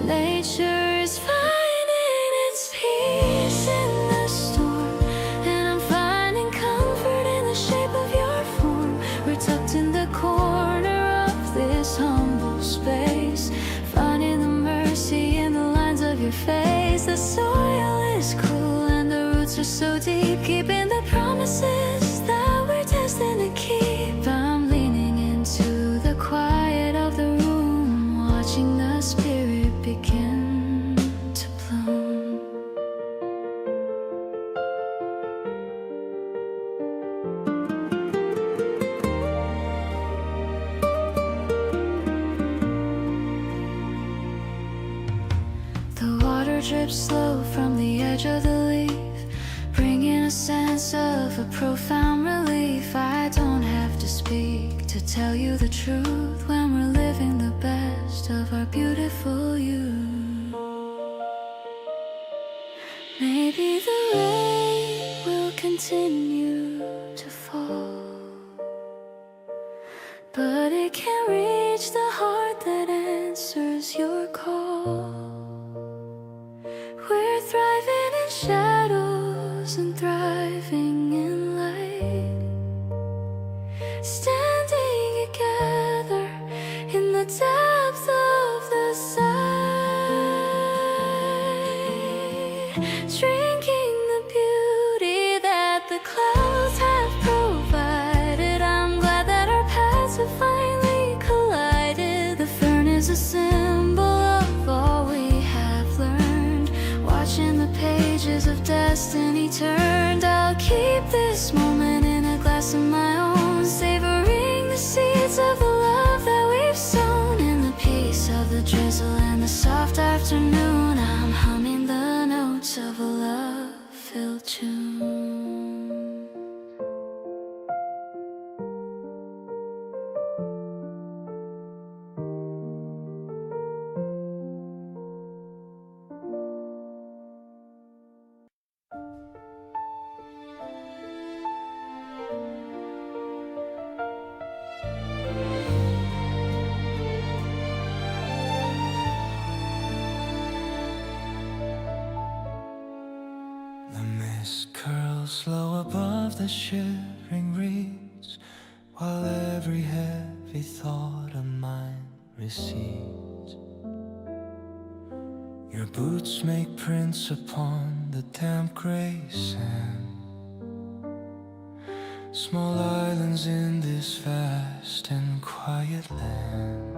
Nature is finding its peace in the storm, and I'm finding comfort in the shape of your form. We're tucked in the corner of this humble space, finding the mercy in the lines of your face. The soil is cool and the roots are so deep, keeping the promises that we're destined to keep. I'm leaning into the quiet of the room, watching the spirit begin to bloom. The water drips slow from the edge of the leaf, bringing a sense of a profound relief. I don't have to speak to tell you the truth when we're living the best of our beautiful youth. Maybe the rain will continue to fall, but it can't reach the heart that answers your call. We're thriving in shadows and thriving in light, standing together in the depth of the sky, drinking the beauty that the clouds have provided. I'm glad that our paths have finally collided. The fern is a symbol of all we have learned, watching the pages of destiny turned. I'll keep this moment in a glass of my own, savoring the seeds of the love that we've sown. In the peace of the drizzle and the soft afternoon, I'm humming the notes of a love-filled tune. The mist curls low above the shivering reeds, while every heavy thought of mine recedes. Your boots make prints upon the damp gray sand, small islands in this vast and quiet land.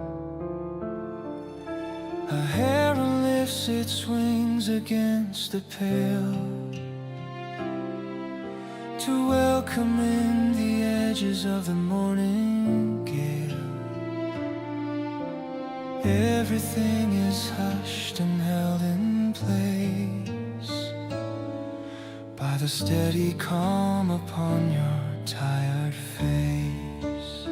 A heron lifts its wings against the pale to welcome in the edges of the morning gale. Everything is hushed and held in place by the steady calm upon your tired face.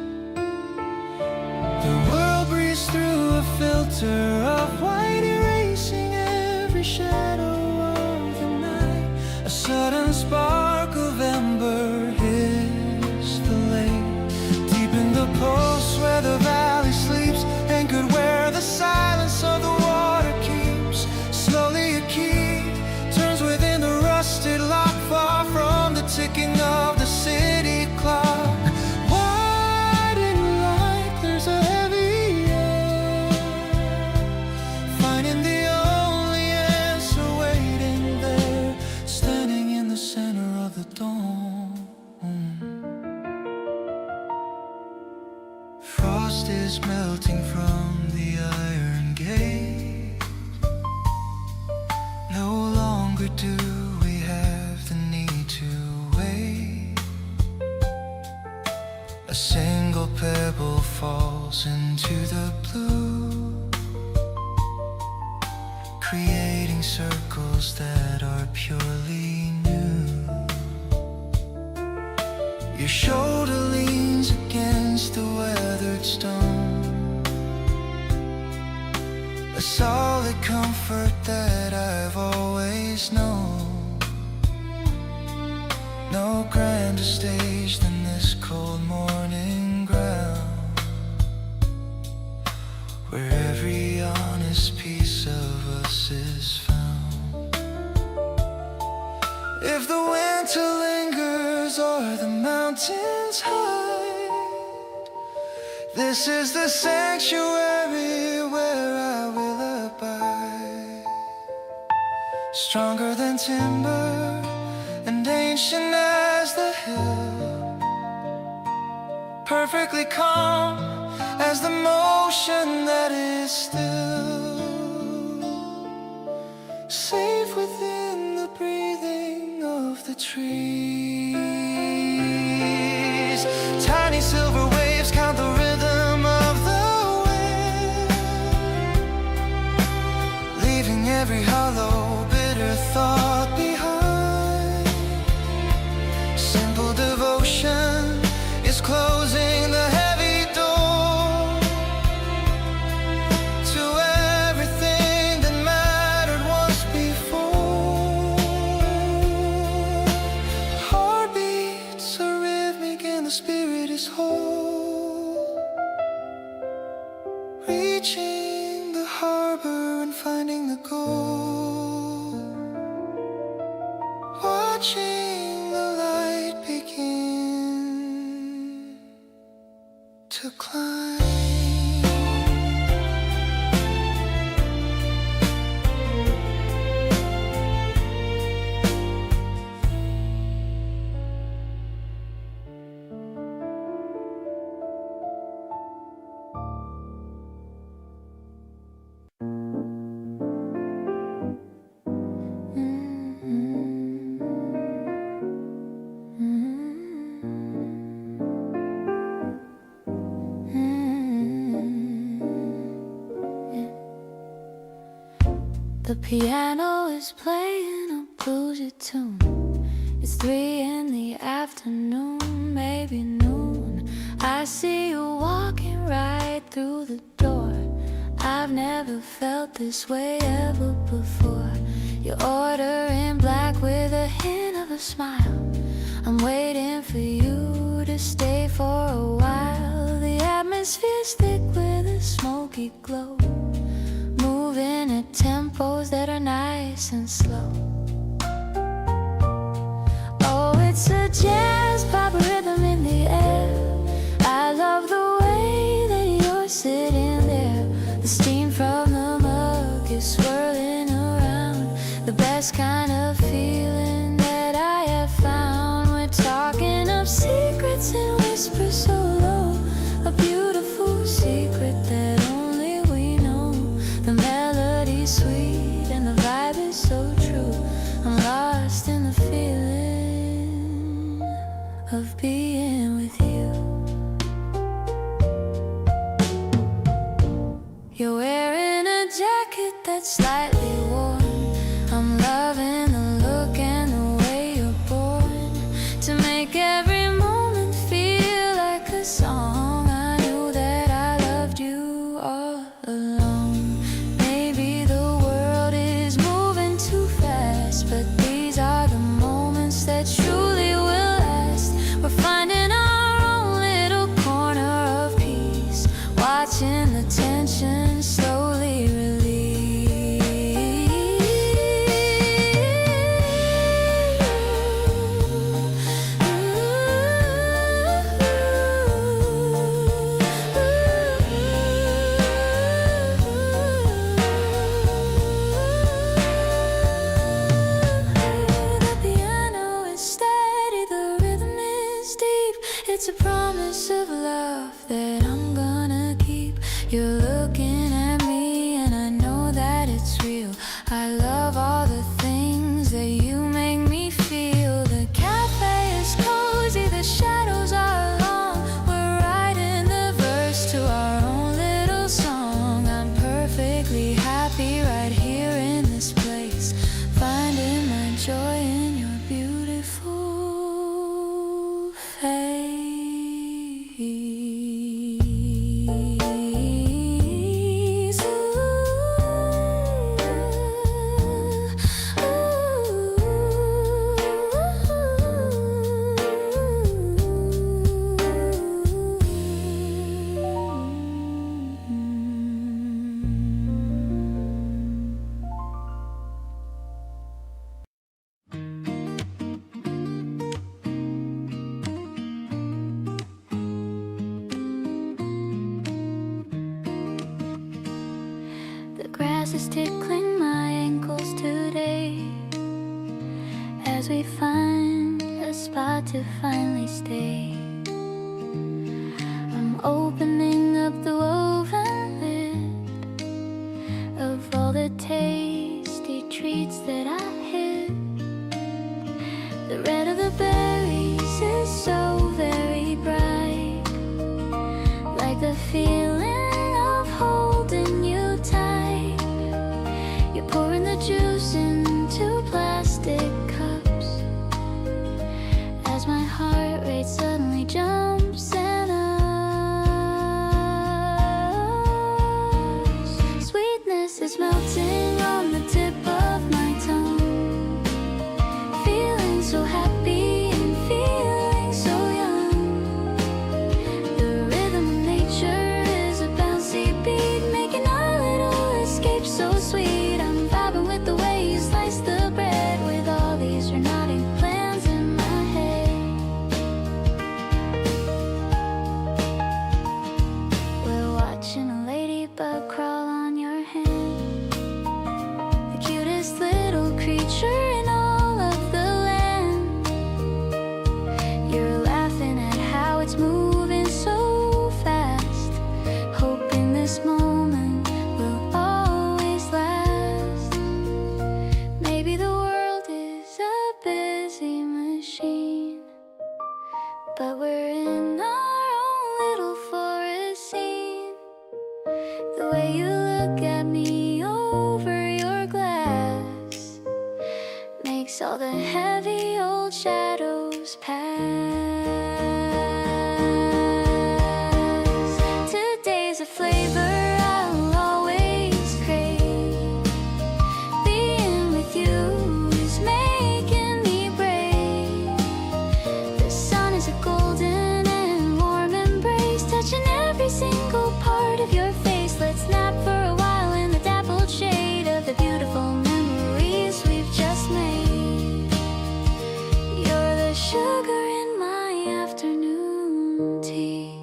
The world breathes through a filter of white, erasing every shadow of the night. A sudden spark of ember hits the lake, deep in the pulse where the valley sleeps, anchored where the silence of the water keeps. Slowly a key turns within the rusted lock, far from the ticking of the city clock. Wide in light, there's a heavy air, finding the only answer waiting there, standing in the center of the dawn. Frost is melting from the iron gate. No longer do we have the need to wait. A single pebble falls into the blue, creating circles that are purely new. Your shoulder leans against the weathered stone, a solid comfort that I've always known. No grander stage than this cold morning ground, where every honest piece of us is found. If the winter lingers or the mountains hide, this is the sanctuary where I will abide. Stronger than timber and ancient as the hill, perfectly calm as the motion that is still, safe within the breathing of the trees. Tiny silver waves count the rhythm of the wind, leaving every hollow bitter thought behind. Simple devotion is closing the heavy door to everything that mattered once before. Heartbeats are rhythmic and the spirit is whole, reaching the harbor and finding the goal, watching the light begin to climb. The piano is playing a bluesy tune. It's 3 in the afternoon, maybe noon. I see you walking right through the door. I've never felt this way ever before. You order in black with a hint of a smile. I'm waiting for you to stay for a while. The atmosphere's thick with a smoky glow, moving at tempos that are nice and slow. Oh, it's a jazz pop rhythm in the air. I love the way that you're sitting there. The steam from the mug is swirling around. The best kind of feeling that I have found. We're talking of secrets and whispers so low. A beautiful secret that only we know. The melody's sweet and the vibe is so true. I'm lost in the feeling of being with you. You're wearing a jacket that's slightly worn. I'm loving the look and the way you're born to make every moment feel like a song. I knew that I loved you all along. Maybe the world is moving too fast, but these are the moments that truly will last. We're finding our own little corner of peace, watching the tension slowly release. The piano is steady, the rhythm is deep. It's a promise of love that I'm gonna keep. You're looking at me and I know that it's real. I love all the things that you make me feel. The cafe is cozy, the shadows are long. We're writing the verse to our own little song. I'm perfectly happy right here in this place, finding my joy in your beautiful face. The grass is tickling my ankles today as we find a spot to finally stay. I'm opening up the woven lid of all the tasty treats that I hid. The red of the berries is so very bright, like the feeling of holding you tight. You're pouring the juice into plastic cups as my heart rate suddenly jumps and ups. Sweetness is melting on the tip of my tongue, feeling so happy and feeling so young. The rhythm of nature is a bouncy beat, making our little escape so sweet. I'm vibing with the way you slice the bread, with all these dramatic plans in my head. We're watching a ladybug crawl on your hand, the cutest little creature in all of the land. You're laughing at how it's moving so fast, hoping this moment will always last. Maybe the world is a busy machine, but we're in our own little forest scene. The way you look at me over your glass all the heavy old shadows pass. Today's a flavor I'll always crave. Being with you is making me brave. The sun is a golden and warm embrace, touching every single part of your face. Let's nap for a while in the dappled shade of the beautiful memories we've just made. You're the sugar in my afternoon tea,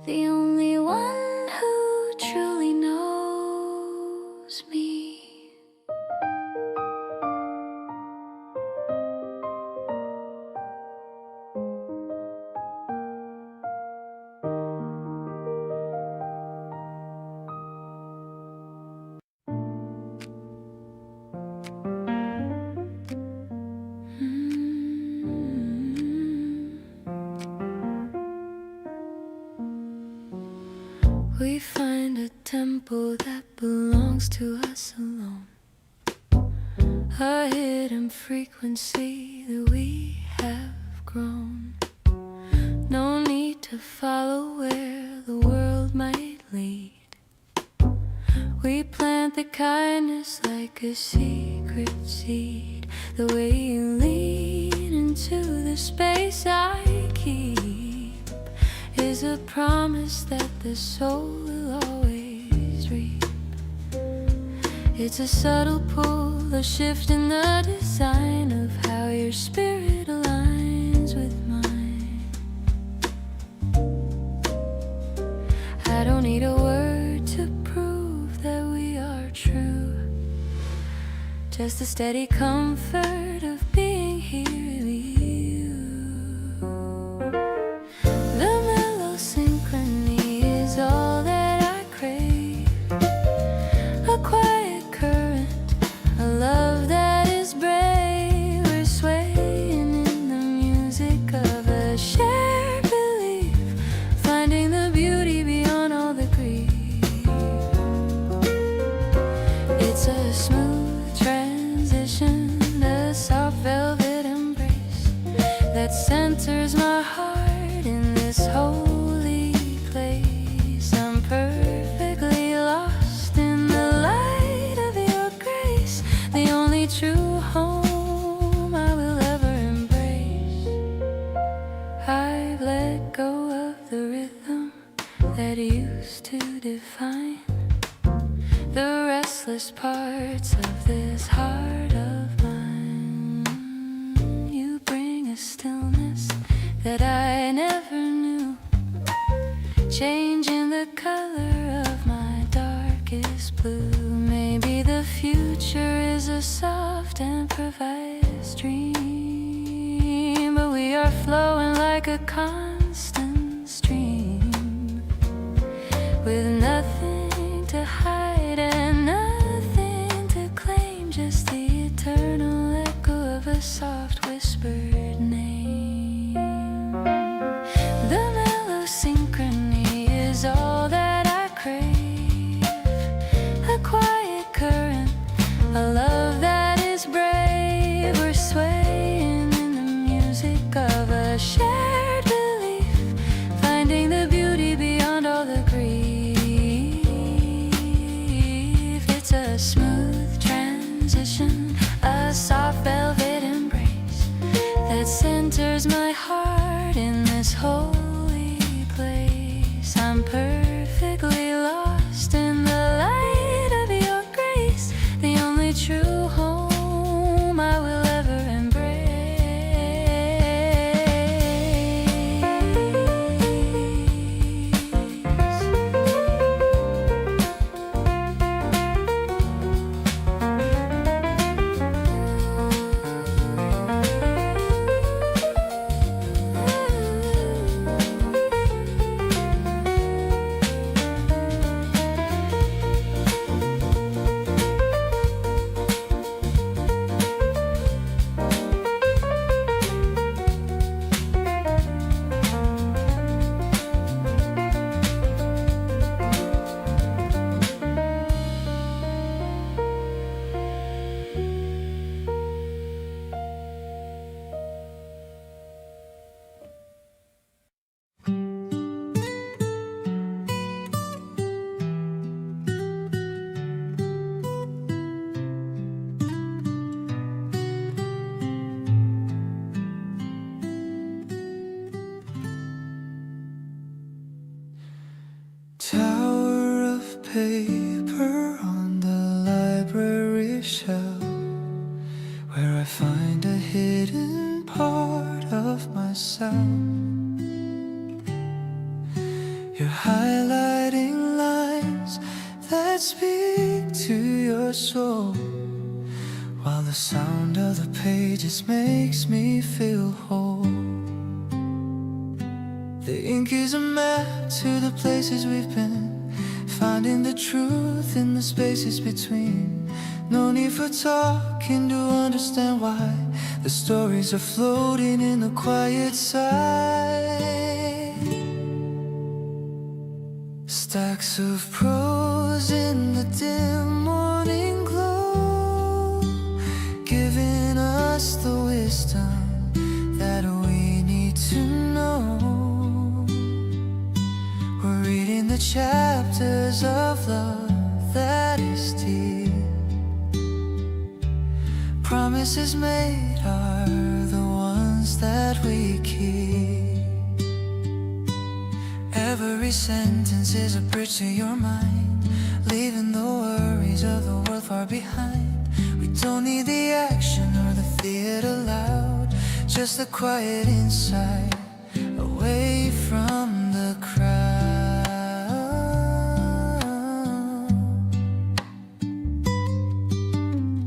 the only one who truly knows me. We find a tempo that belongs to us alone, a hidden frequency that we have grown. No need to follow where the world might lead. We plant the kindness like a secret seed. The way you lean into the space I keep is a promise that the soul will always reap. It's a subtle pull, a shift in the design of how your spirit aligns with mine. I don't need a word to prove that we are true, just the steady comfort of being here with you. The mellow synchrony is all that I crave, a quiet current, a love that is brave. We're swaying in the music of a shared belief, finding the beauty beyond all the grief. It's a smooth transition, a soft velvet embrace that centers my heart in this holy place. I'm perfectly lost in the light of your grace, the only true home I will ever embrace. I've let go of the rhythm that used to define the restless parts of this heart of mine. You bring a stillness that I never knew, changing the color of my darkest blue. Maybe the future is a soft improvised dream, but we are flowing like a constant stream, with nothing to hide and nothing to claim, just the eternal echo of a soft whispered name. The mellow synchrony is all that I crave, a quiet current, a love that is brave. We're swaying in the music of a shared belief, finding the beauty beyond all the grief. It's a smooth transition, a soft velvet embrace that centers my heart in this holy place. I'm perfectly lost in the light of your grace, the only true home I will ever embrace. paper on the library shelf, where I find a hidden part of myself. You're highlighting lines that speak to your soul, while the sound of the pages makes me feel whole. The ink is a map to the places we've been, finding the truth in the spaces between. No need for talking to understand why the stories are floating in the quiet side. Stacks of prose in the dim morning glow, giving us the wisdom that we need to know. We're reading the chapters of love that is deep. Promises made are the ones that we keep. Every sentence is a bridge to your mind, leaving the worries of the world far behind. We don't need the action or the theater loud, just the quiet inside, away from the crowd.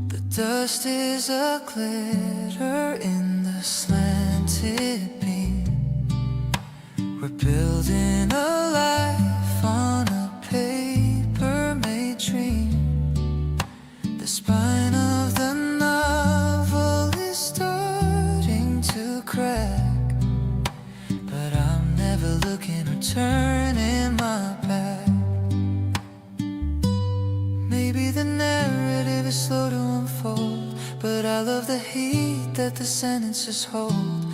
The dust is a glitter in the slanted beam. We're building a life on a paper-made dream. The spine of the novel is starting to crack, but I'm never looking or turning my back. Maybe the narrative is slow to unfold, but I love the heat that the sentences hold.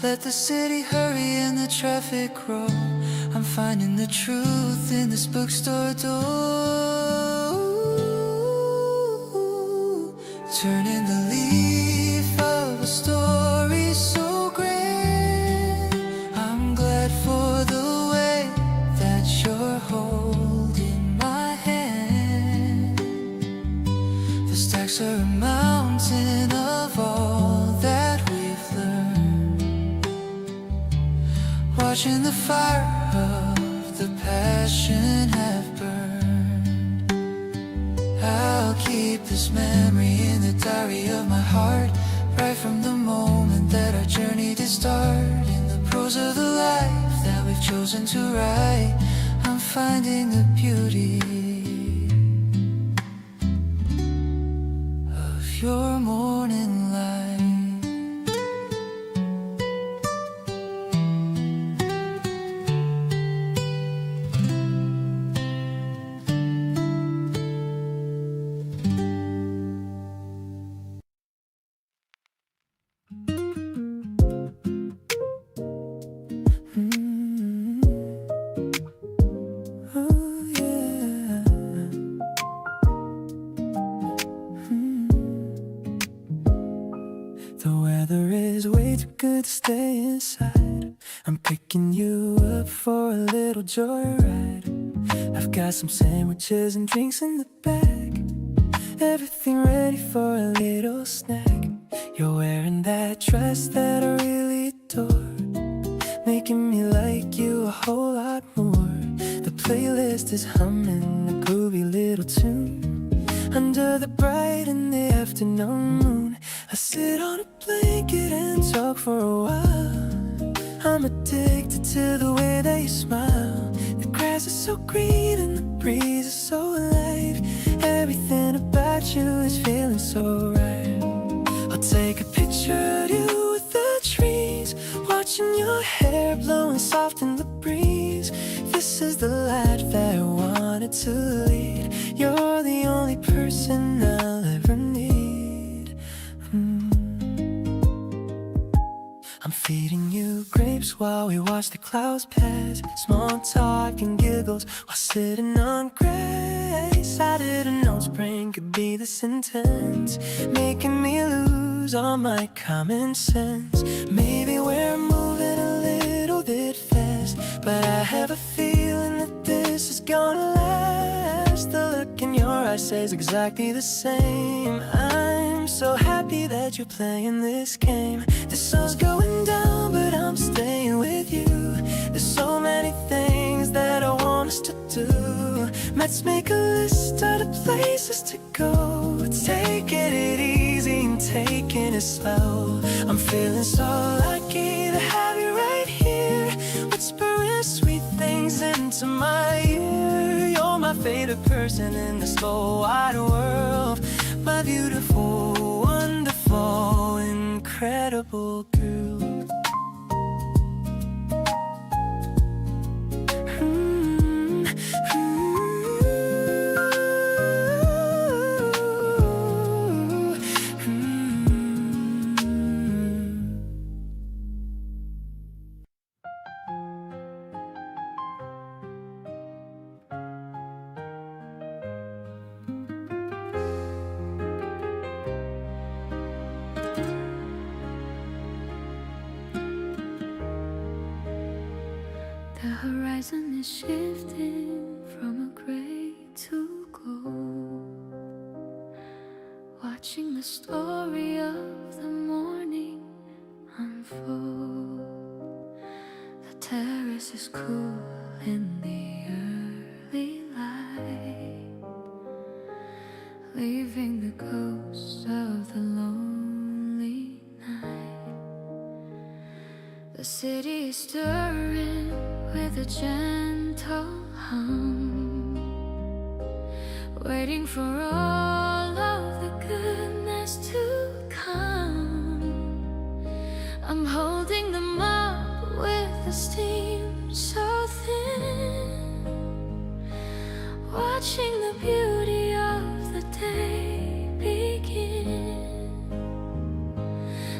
Let the city hurry and the traffic roll. I'm finding the truth in this bookstore door. Turning the leaf of a story so grand. I'm glad for the way that you're holding my hand. The stacks are a mountain of all that we've learned, watching the fire of the passion have burned. I'll keep this memory in the diary of my heart, right from the moment that our journey did start. In the prose of the life that we've chosen to write, I'm finding the beauty of your morning light. The weather is way too good to stay inside. I'm picking you up for a little joyride. I've got some sandwiches and drinks in the bag, everything ready for a little snack. You're wearing that dress that I really adore, making me like you a whole lot more. The playlist is humming a groovy little tune. Under the bright in the afternoon moon, I sit on a blanket and talk for a while. I'm addicted to the way that you smile. The grass is so green and the breeze is so alive. Everything about you is feeling so right. I'll take a picture of you with the trees, watching your hair blowing soft in the breeze. This is the life that I wanted to lead. You're the only person I'll ever need. I'm feeding you grapes while we watch the clouds pass. Small talk and giggles while sitting on grace. I didn't know spring could be this intense, making me lose all my common sense. Maybe we're moving a little bit fast, but I have a feeling that this is gonna last. light stays exactly the same. I'm so happy that you're playing this game. The sun's going down, but I'm staying with you. There's so many things that I want us to do. Let's make a list of the places to go. Taking it easy and taking it slow. I'm feeling so lucky to have you right here, whispering sweet things into my ear. You're my favorite person in this whole wide world. My beautiful, wonderful, incredible girl. The horizon is shifting from a gray to gold, watching the story of the morning unfold. The terrace is cool in the early light, leaving the ghosts of the lonely night. The city is stirring with a gentle hum, waiting for all of the goodness to come. I'm holding them up with the steam so thin, watching the beauty of the day begin.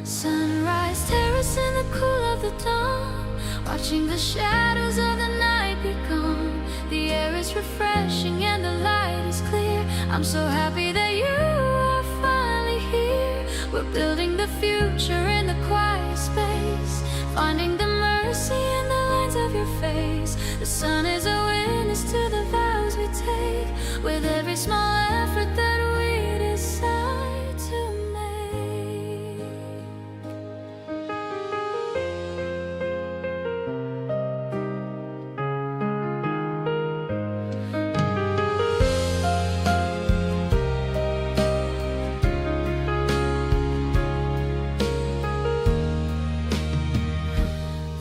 Sunrise terrace in the cool of the dawn, watching the shadows of the night be gone. The air is refreshing and the light is clear. I'm so happy that you are finally here. We're building the future in the quiet space, finding the mercy in the lines of your face. The sun is a witness to the vows we take, with every small effort that we decide to make.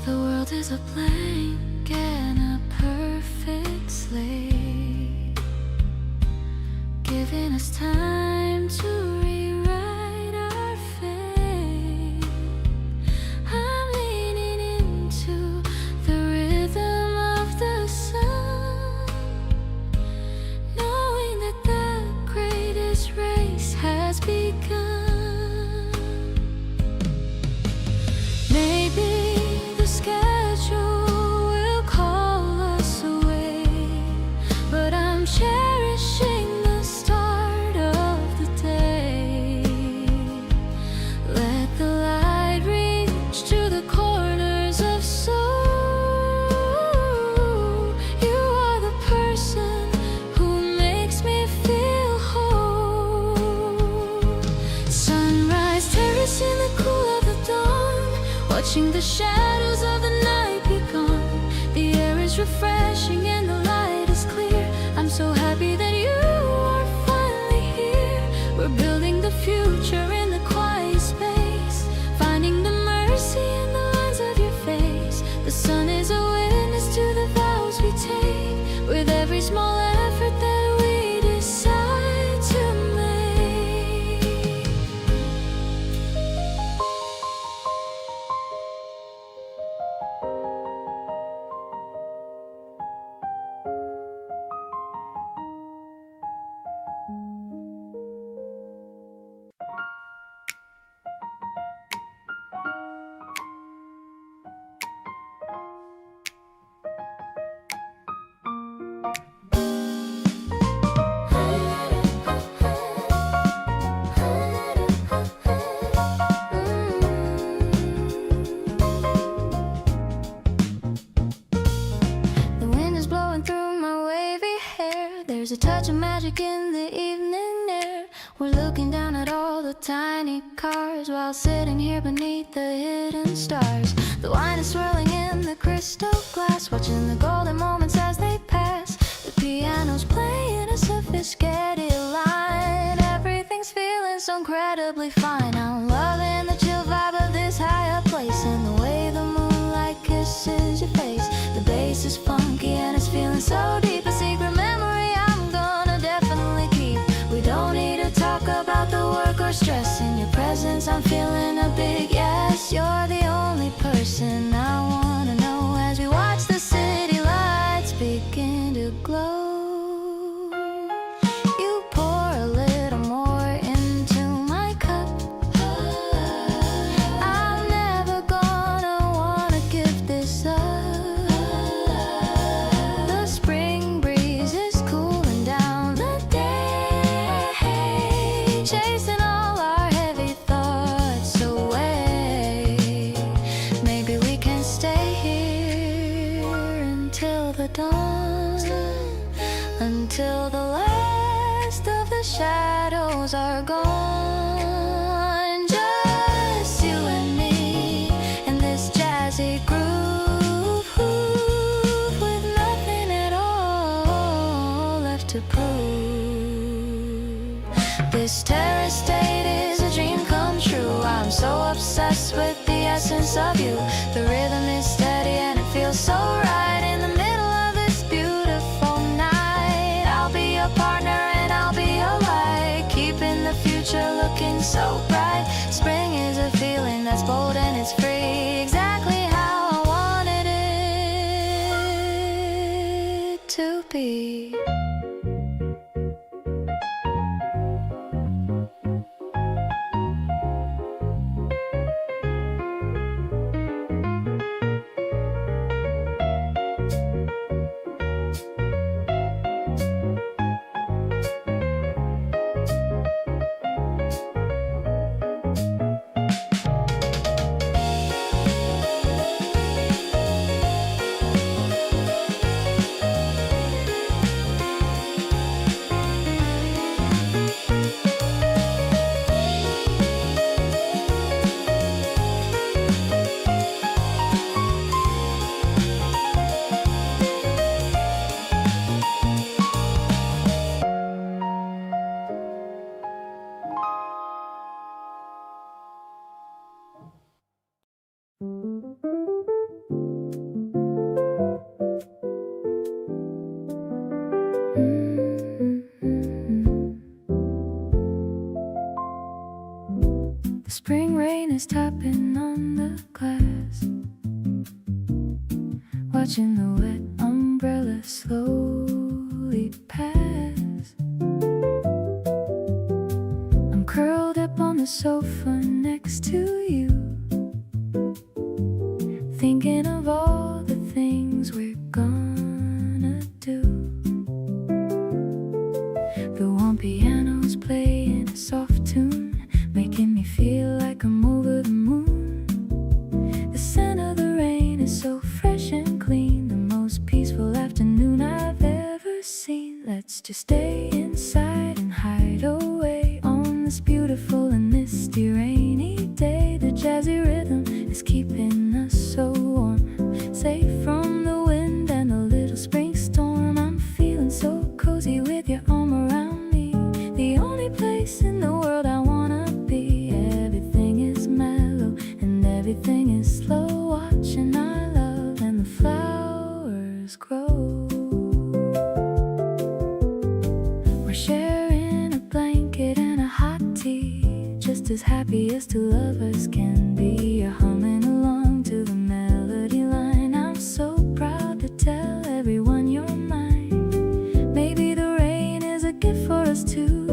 The world is a blank and a perfect slate, giving us time to rewrite our fate. I'm leaning into the rhythm of the sun, knowing that the greatest race has begun. Maybe the schedule will call us away, but I'm cherishing the start of the day. Let the light reach to the corners of soul. You are the person who makes me feel whole. Sunrise terrace in the cool of the dawn, watching the shadows of the night be gone. The air is refreshing and the light is clear. I'm so happy that you are finally here. We're building the future in the quiet space, finding the mercy in the lines of your face. The sun is a witness to the vows we take, with every small effort that we decide to make. a touch of magic in the evening air. We're looking down at all the tiny cars while sitting here beneath the hidden stars. The wine is swirling in the crystal glass, watching the golden moments as they pass. The piano's playing a sophisticated line. Everything's feeling so incredibly fine. I'm loving the chill vibe of this higher place, and the way the moonlight kisses your face. The bass is funky and it's feeling so deep. A secret memory I'm gonna definitely keep. We don't need to talk about the work or stress. In your presence I'm feeling a big yes. You're the only person I wanna know as we watch the city lights begin to glow. You pour a little more into my cup. I'm never gonna wanna give this up. The spring breeze is cooling down the day, chasing all our heavy thoughts away. Maybe we can stay here until the dawn, until the last of the shadows are gone. Just you and me in this jazzy groove, with nothing at all left to prove. This terrace state is a dream come true. I'm so obsessed with the essence of you. The rhythm is steady and it feels so right in the middle of this beautiful night. I'll be your partner and I'll be your light, keeping the future looking so bright. Spring is a feeling that's bold and it's free, exactly how I wanted it to be. The spring rain is tapping on the glass, watching the wet umbrella slowly pass. I'm curled up on the sofa next to you, thinking of all the things we're gonna do. The warm piano's playing a soft tune, making me feel like I'm over the moon. The scent of the rain is so fresh and clean, the most peaceful afternoon I've ever seen. Let's just stay inside and hide away on this beautiful and misty rainy day. The jazzy rhythm is keeping us so warm, safe from the wind and a little spring storm. I'm feeling so cozy with your arm around me, the only place in the world I wanna be. Everything is mellow and everything is slow, watching our love and the flowers grow. We're sharing a blanket and a hot tea, just as happy as two lovers can be. You're humming along to the melody line. I'm so proud to tell everyone you're mine. Maybe the rain is a gift for us too,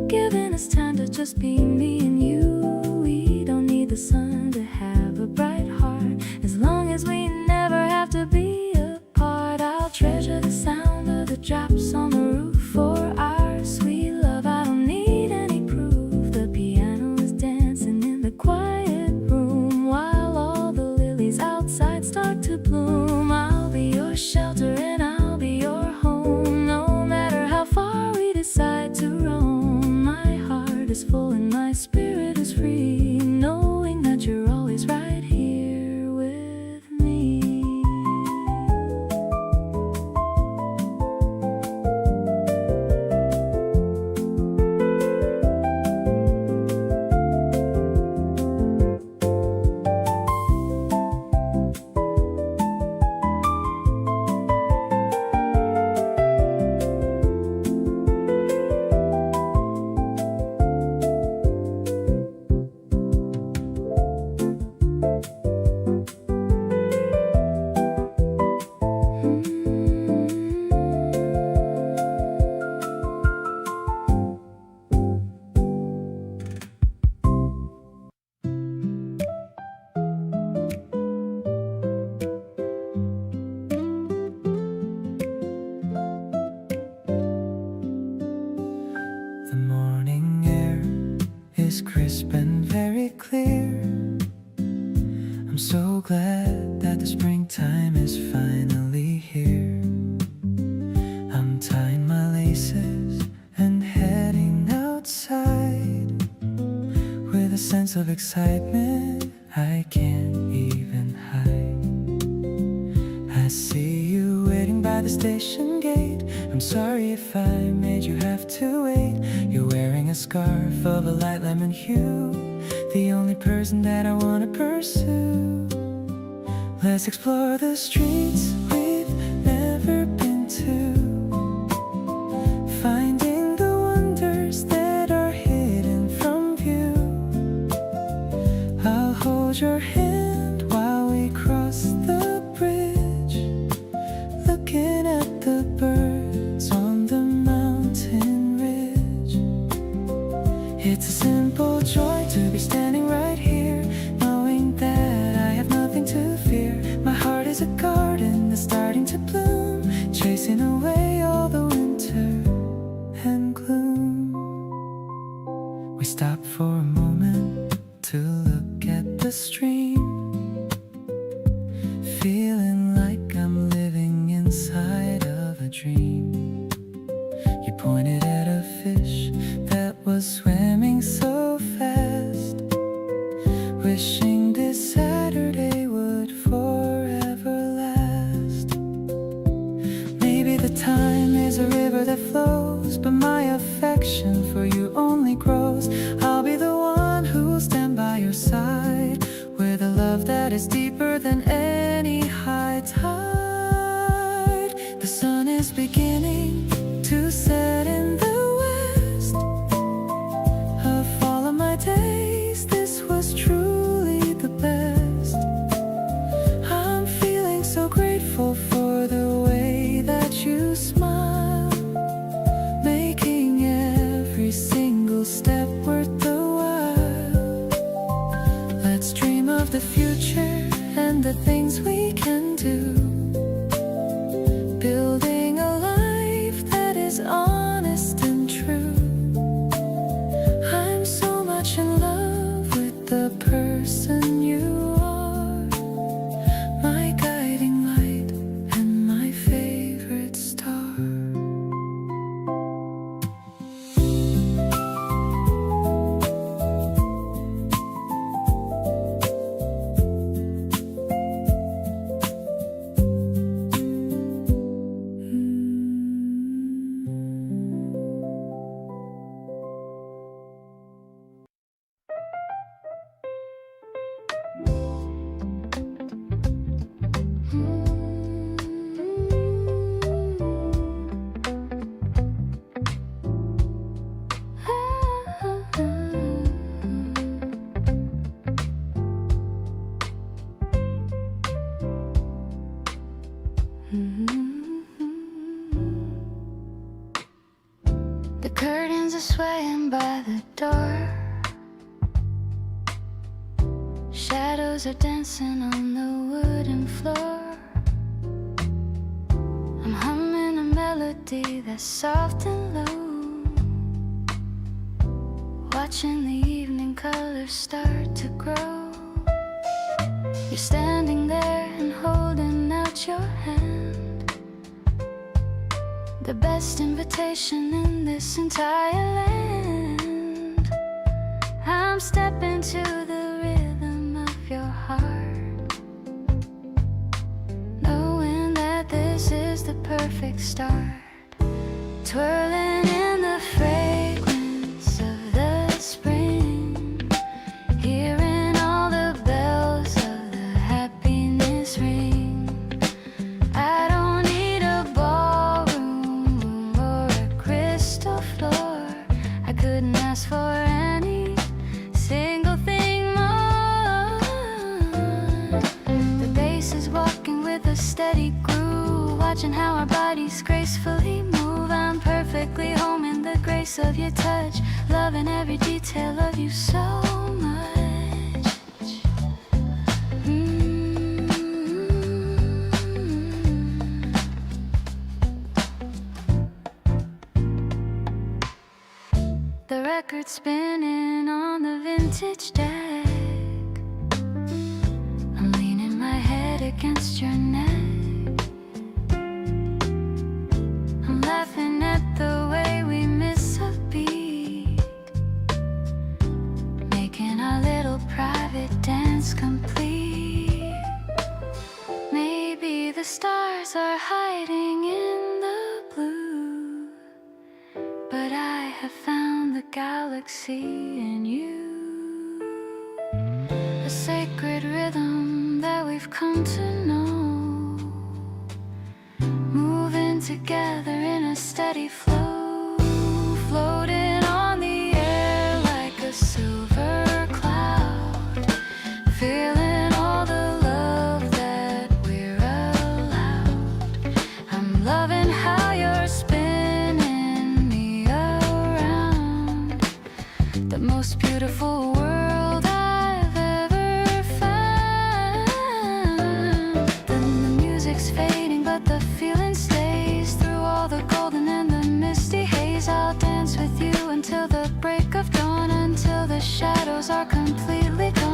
giving us time to just be me and you. We don't need the sun to have a bright heart, as long as we never have to be apart. I'll treasure the sound of the drops on the roof for our sweet love. I don't need any proof. The piano is dancing in the quiet room while all the lilies outside start to bloom. I'll be your shelter and I'll be your home, no matter how is crisp and very clear. I'm so glad that the springtime is finally here. I'm tying my laces and heading outside with a sense of excitement I can't even hide. I see you waiting by the station gate. I'm sorry if I made you have to wait. You're wearing a scarf of a light lemon hue, the only person that I wanna pursue. Let's explore the streets we've never been to, finding the wonders that are hidden from view. I'll hold your hand while we cross the bridge, looking at the birds on the mountain ridge. It's a simple joy to be standing right here, knowing that I have nothing to fear. My heart is a garden that's starting to bloom, chasing away all the winter and gloom. We stop for a moment to look at the stream, feeling like I'm living inside of a dream. You pointed at a fish that was swimming so fast, wishing this Saturday would forever last. Maybe the time is a river that flows, but my affection for you only grows. I'll be the one who'll stand by your side with a love that is deeper than any high tide. The sun is beginning to set in the west. Of all of my days, this was truly the best. I'm feeling so grateful for the way that you smile, making every single step worth the while. Let's dream of the future and the things we can do, building a life that is honest and true. I'm so much in love with the person you are, my guiding light and my favorite star. The curtains are swaying by the door, shadows are dancing on the wooden floor. I'm humming a melody that's soft and low, watching the evening colors start to grow. You're standing there and holding out your hand, the best invitation in this entire land. I'm stepping to the rhythm of your heart, knowing that this is the perfect start. Twirling in the fragrance of the spring, hearing all the bells of the happiness ring. I don't need a ballroom or a crystal floor, I couldn't ask for any single thing more. The bass is walking with a steady groove, watching how our bodies gracefully move. I'm perfectly home in the grace of your touch, loving every detail of you so much. the record spinning on the vintage deck. I'm leaning my head against your neck. I'm laughing at the way we miss a beat, making our little private dance complete. Maybe the stars are hiding in the blue, but I have found the galaxy in you. A sacred rhythm that we've come to know, moving together in a steady flow, floating on the air like a silver cloud, feeling all the love that we're allowed. I'm loving how you're spinning me around, the most beautiful world I've ever found. Then the music's fading, but the feeling stays through all the golden and the misty haze. I'll dance with you until the break of dawn, until the shadows are completely gone.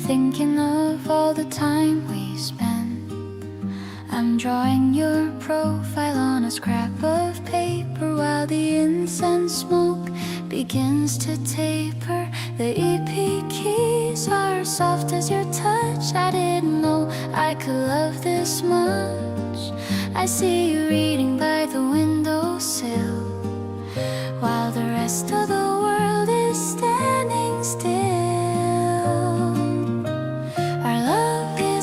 Thinking of all the time we spent. I'm drawing your profile on a scrap of paper while the incense smoke begins to taper. The EP keys are soft as your touch. I didn't know I could love this much. I see you reading by the windowsill while the rest of the world is standing still.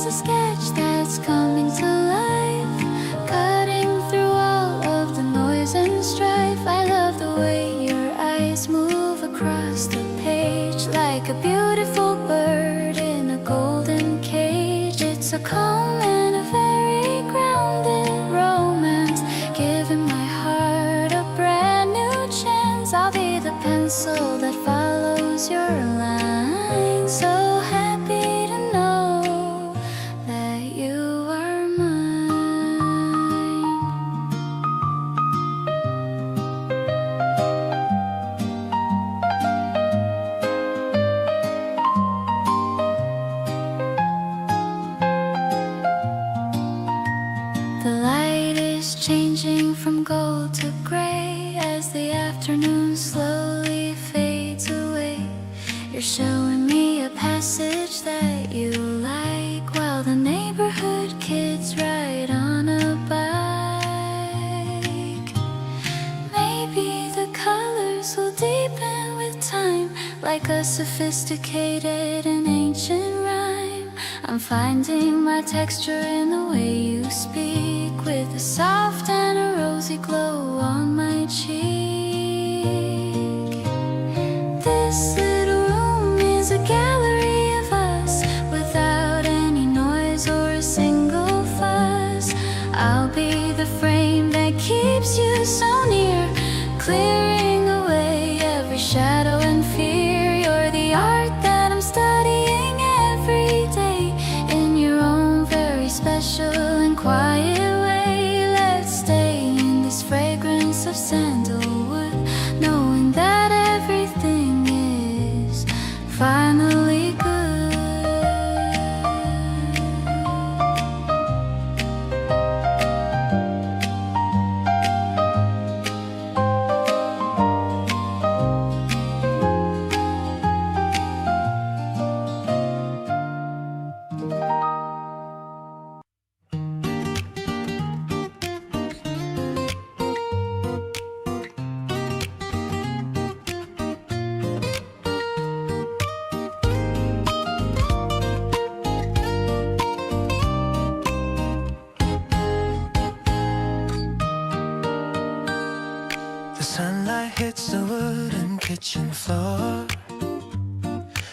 A sketch that's coming to life, cutting through all of the noise and strife. I love the way your eyes move across the page like a beautiful bird in a golden cage. It's a calm and a very grounded romance, giving my heart a brand new chance. I'll be the pencil that follows your line. So happy to know that you are mine. The light is changing from gold to gray as the afternoon slowly fades away. You're showing me a passage that you like while the neighborhood kids ride on a bike. Maybe the colors will deepen with time like a sophisticated and ancient rhyme. I'm finding my texture in the way you speak, with a soft and a rosy glow on my cheek. This little room is a gallery of us, without any noise or a single fuss. I'll be the frame that keeps you so near, clearing away every shadow and fear. You're the art that I'm studying every day, in your own very special and quiet way. Let's stay in this fragrance sunlight hits the wooden kitchen floor.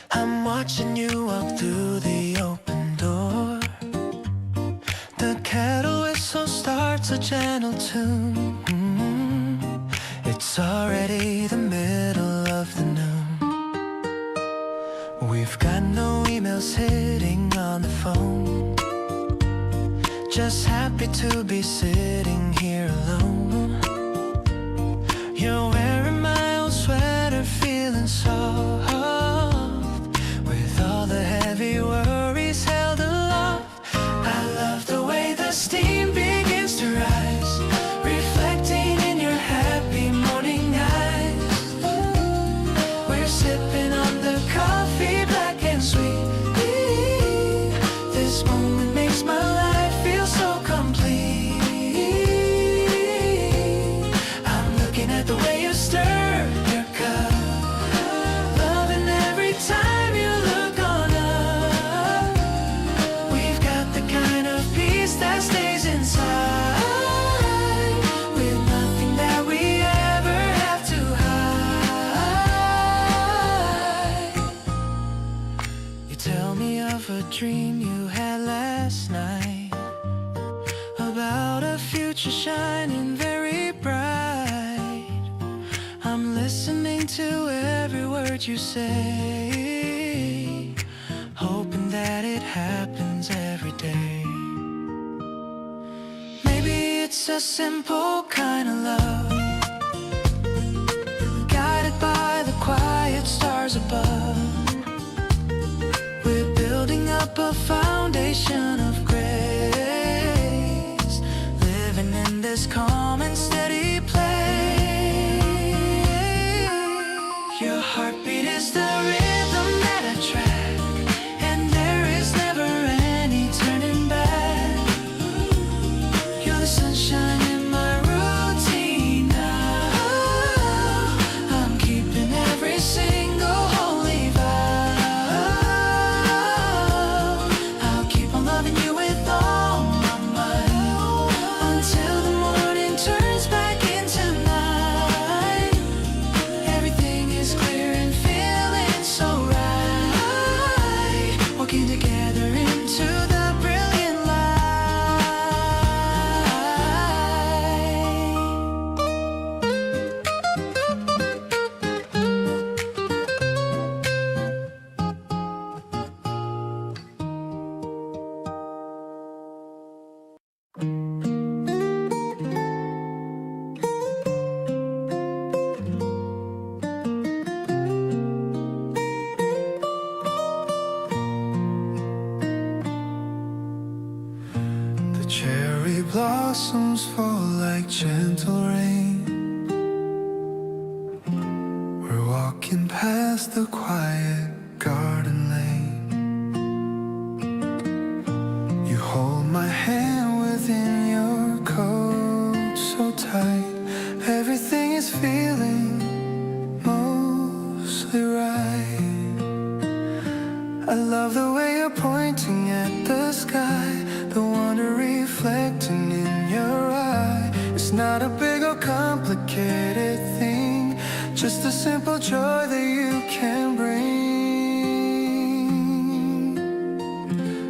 I'm watching you walk through the open door. The kettle whistle starts a gentle tune. It's already the middle of the noon. We've got no emails hitting on the phone. Just happy to be sitting here alone. You're wearing my old sweater, feeling soft, with all the heavy worries held aloft. I love the way the steam begins to rise, reflecting in your happy morning eyes. We're sipping on the coffee, black and sweet. This moment makes my life feel so complete. I'm looking at the way you stir your cup, loving every time you look on up. We've got the kind of peace that stays inside, with nothing that we ever have to hide. You tell me of a dream you had last night, about a future shining very bright. I'm listening to every word you say, hoping that it happens every day. Maybe it's a simple kind of love, guided by the quiet stars above. We're building up a foundation of grace, living in this calm and steady place. Your heartbeat is the rhythm that I track, and there is never any turning back. You're the sunshine in my routine now. I'm keeping every single holy vow. I'll keep on loving you with all my might, until the morning turns back into night. Everything is clear and feeling so right, walking together into the brilliant light. The cherry blossoms fall like gentle rain. We're walking past the quiet garden lane. You hold my hand within your coat so tight. Everything is feeling mostly right. I love the way you're pointing at the sky, the wonder reflecting in your eye. It's not a big or complicated thing, just a simple joy that you can bring.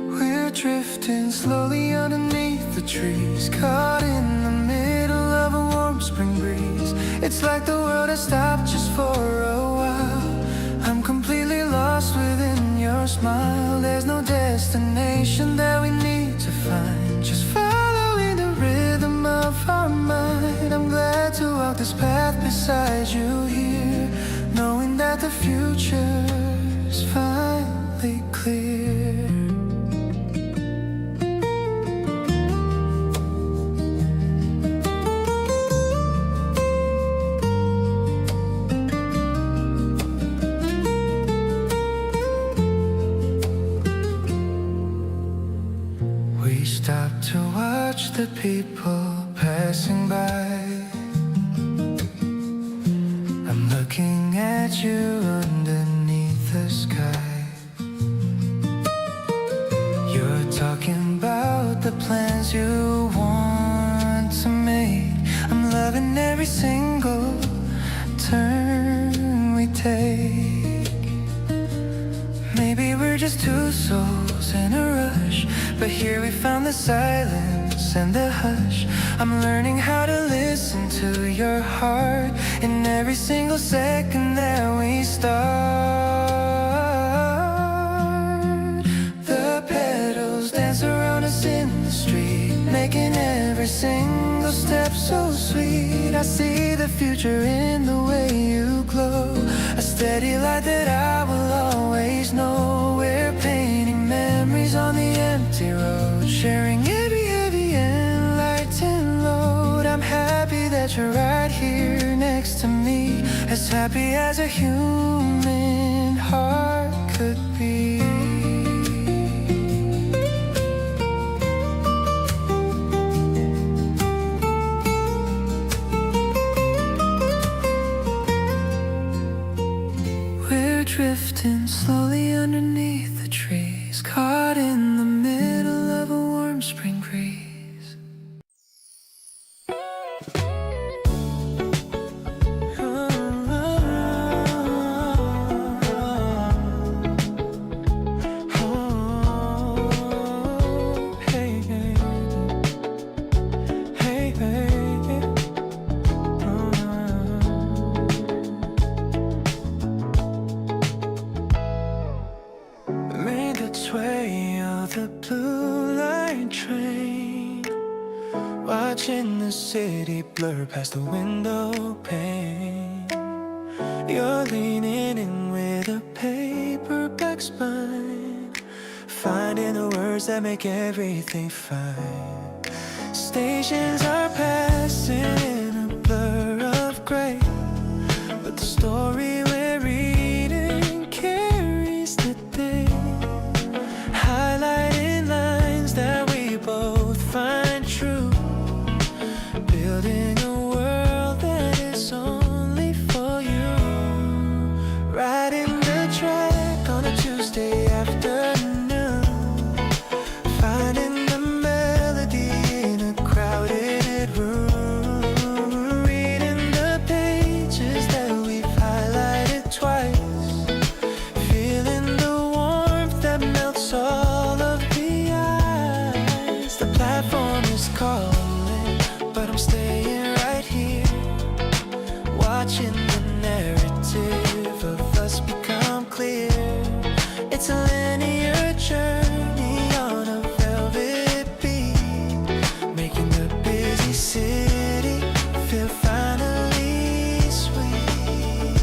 We're drifting slowly underneath the trees, caught in the middle of a warm spring breeze. It's like the world has stopped just for a while. I'm completely lost within your smile. There's no destination that we need to find, just following the rhythm of our mind. I'm glad to walk this path beside you here, knowing that the future's finally clear. We stopped to watch the people passing by. I'm looking at you underneath the sky. You're talking about the plans you want to make. I'm loving every single two souls in a rush, but here we found the silence and the hush. I'm learning how to listen to your heart in every single second that we start. The petals dance around us in the street, making every single step so sweet. I see the future in the way you glow, a steady light that I will always know. We're painting memories on the empty road, sharing every heavy and light and load. I'm happy that you're right here next to me, as happy as a human heart could be. Drifting slowly underneath the trees, caught in the middle of a warm spring breeze. Hey, hey, hey, hey. The blue light train, watching the city blur past the window pane. You're leaning in with a paperback spine, finding the words that make everything fine. Stations are passing in a blur of gray, but the story we're reading carries the day. Highlighting lines that we both find true, building a world that is only for you. Riding the track on a Tuesday afternoon, finding the melody in a crowded room. Reading the pages that we've highlighted twice, feeling the warmth that melts all of the ice. The platform is calling, but I'm staying right here, watching the narrative of us become clear. It's a linear journey on a velvet beat, making the busy city feel finally sweet.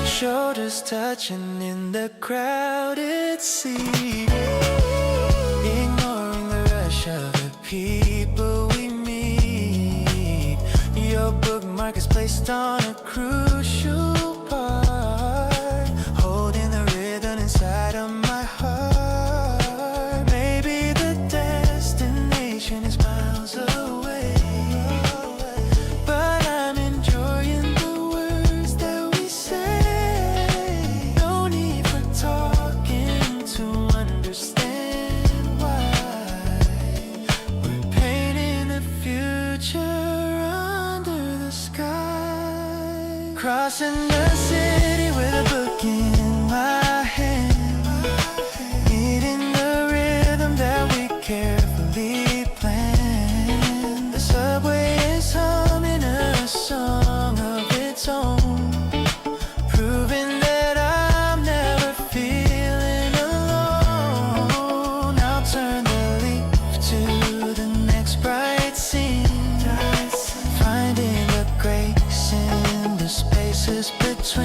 Shoulders touching in the crowded seat, ignoring the rush of the people we meet. Your bookmark is placed on a crucial part, holding the rhythm inside of my heart. Maybe the destination is miles away, but I'm enjoying the words that we say. No need for talking to understand why. We're painting a future under the sky, crossing the city with a book in my hand, eating the rhythm that we carefully planned. The subway is humming a song of its own, proving that I'm never feeling alone. I'll turn the leaf to the next bright scene, finding the grace in the spaces between.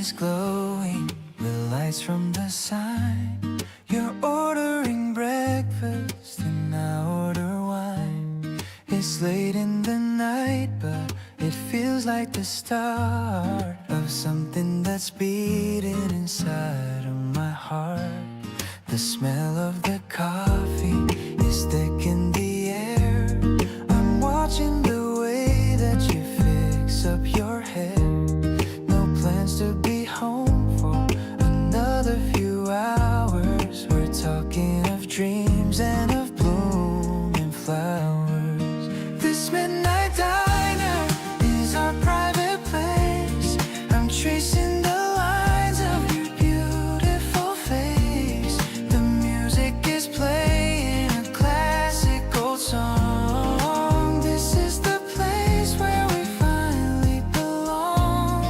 is glowing with lights from the sign. You're ordering breakfast and I order wine. It's late in the night, but it feels like the start of something that's beating inside of my heart. The smell of the coffee is thick in the air. I'm watching the way that you fix up your hair. No plans to be home for another few hours. We're talking of dreams and of blooming flowers. This midnight diner is our private place. I'm tracing the lines of your beautiful face. The music is playing a classic old song. This is the place where we finally belong.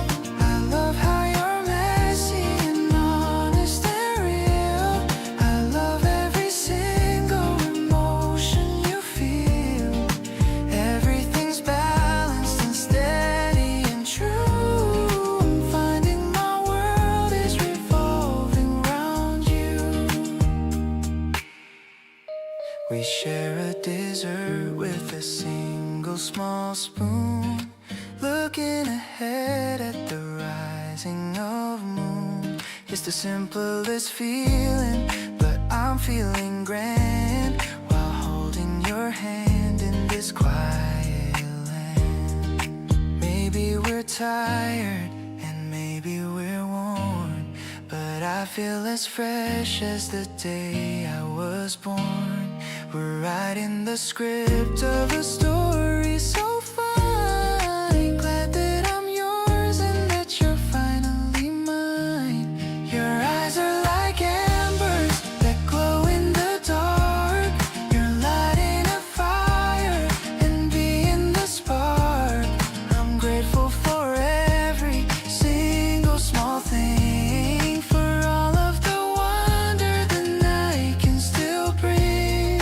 I love how you're messy and honest and real. I love every single emotion you feel. Everything's balanced and steady and true. I'm finding my world is revolving around you. We share a dessert with a single small spoon. Looking ahead at the rising of moon. It's the simplest feeling, but I'm feeling grand while holding your hand in this quiet land. Maybe we're tired and maybe we're worn, but I feel as fresh as the day I was born. We're writing the script of a story so fine. Glad that I'm yours and that you're finally mine. Your eyes are like embers that glow in the dark. You're lighting a fire and being the spark. I'm grateful for every single small thing, for all of the wonder the night can still bring.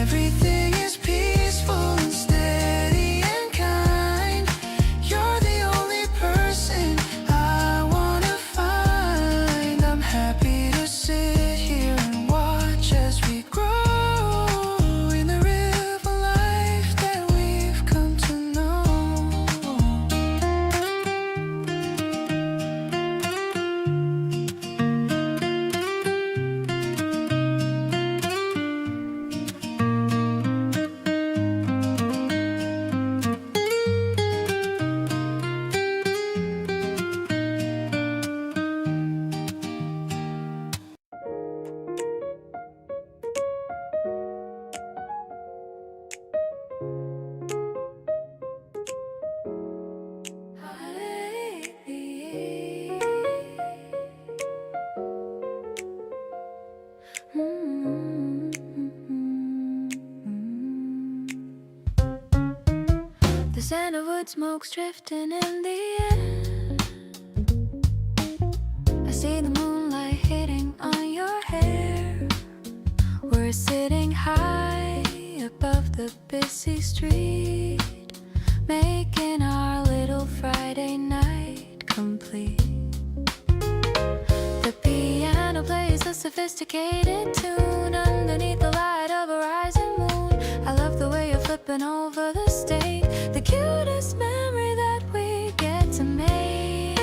Everything is peaceful and steady and kind. You're the only person I wanna find. I'm happy to sit here and watch as we grow in the river life that we've come to know. The sandalwood smoke's drifting in the air. I see the moonlight hitting on your hair. We're sitting high above the busy street, making our little Friday night complete. The piano plays a sophisticated tune underneath the light of a rising moon. I love the way you're flipping over the stage, the cutest memory that we get to make.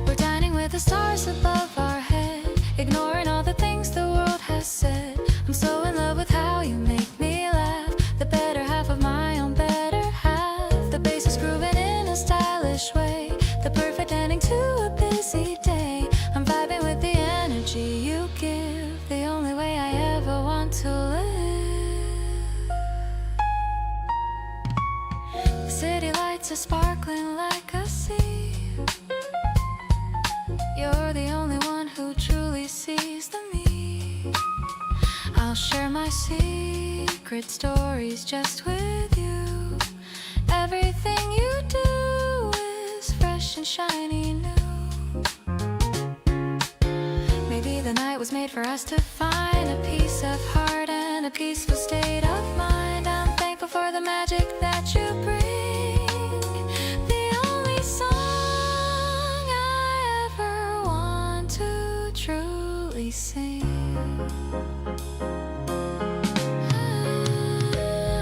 We're dining with the stars above our head, ignoring all the things the world has said. I'm so in love with how you make me laugh, the better half of my own better half. The bass is grooving in a stylish way, the perfect ending to a busy day. I'm vibing with the energy you give, the only way I ever want to live. The city lights are sparkling like a sea. You're the only one who truly sees the me. I'll share my secret stories just with you. Everything you do is fresh and shiny new. Maybe the night was made for us to find a piece of heart and a peaceful state of mind. I'm thankful for the magic that you bring. The only song I ever want to truly sing.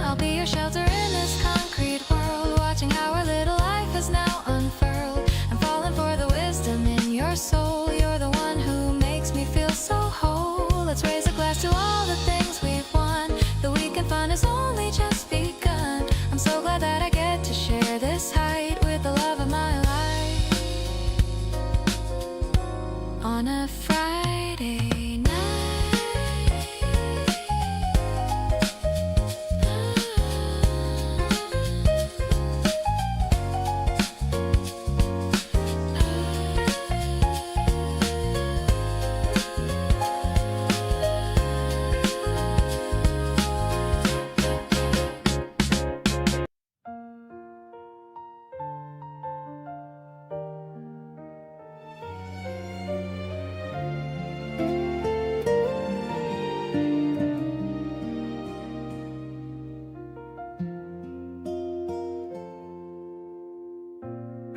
I'll be your shelter in this concrete world, watching how our little life is now unfurled. I'm falling for the wisdom in your soul. You're the one who makes me feel so whole. Let's raise a glass to all the things we've won. The weekend fun has only just begun. I'm so glad that I get to share this height with the love of my life on a Friday night.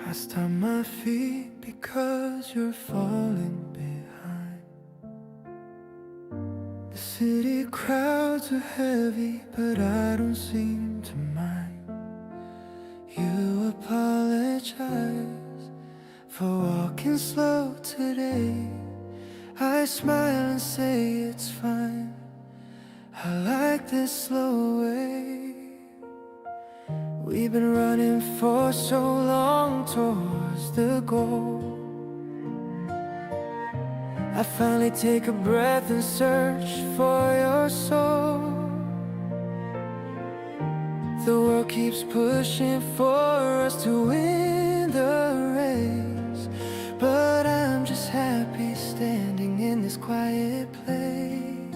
I stop my feet because you're falling behind. The city crowds are heavy, but I don't seem to mind. You apologize for walking slow today. I smile and say it's fine. I like this slow way. We've been running for so long towards the goal. I finally take a breath and search for your soul. The world keeps pushing for us to win the race, but I'm just happy standing in this quiet place.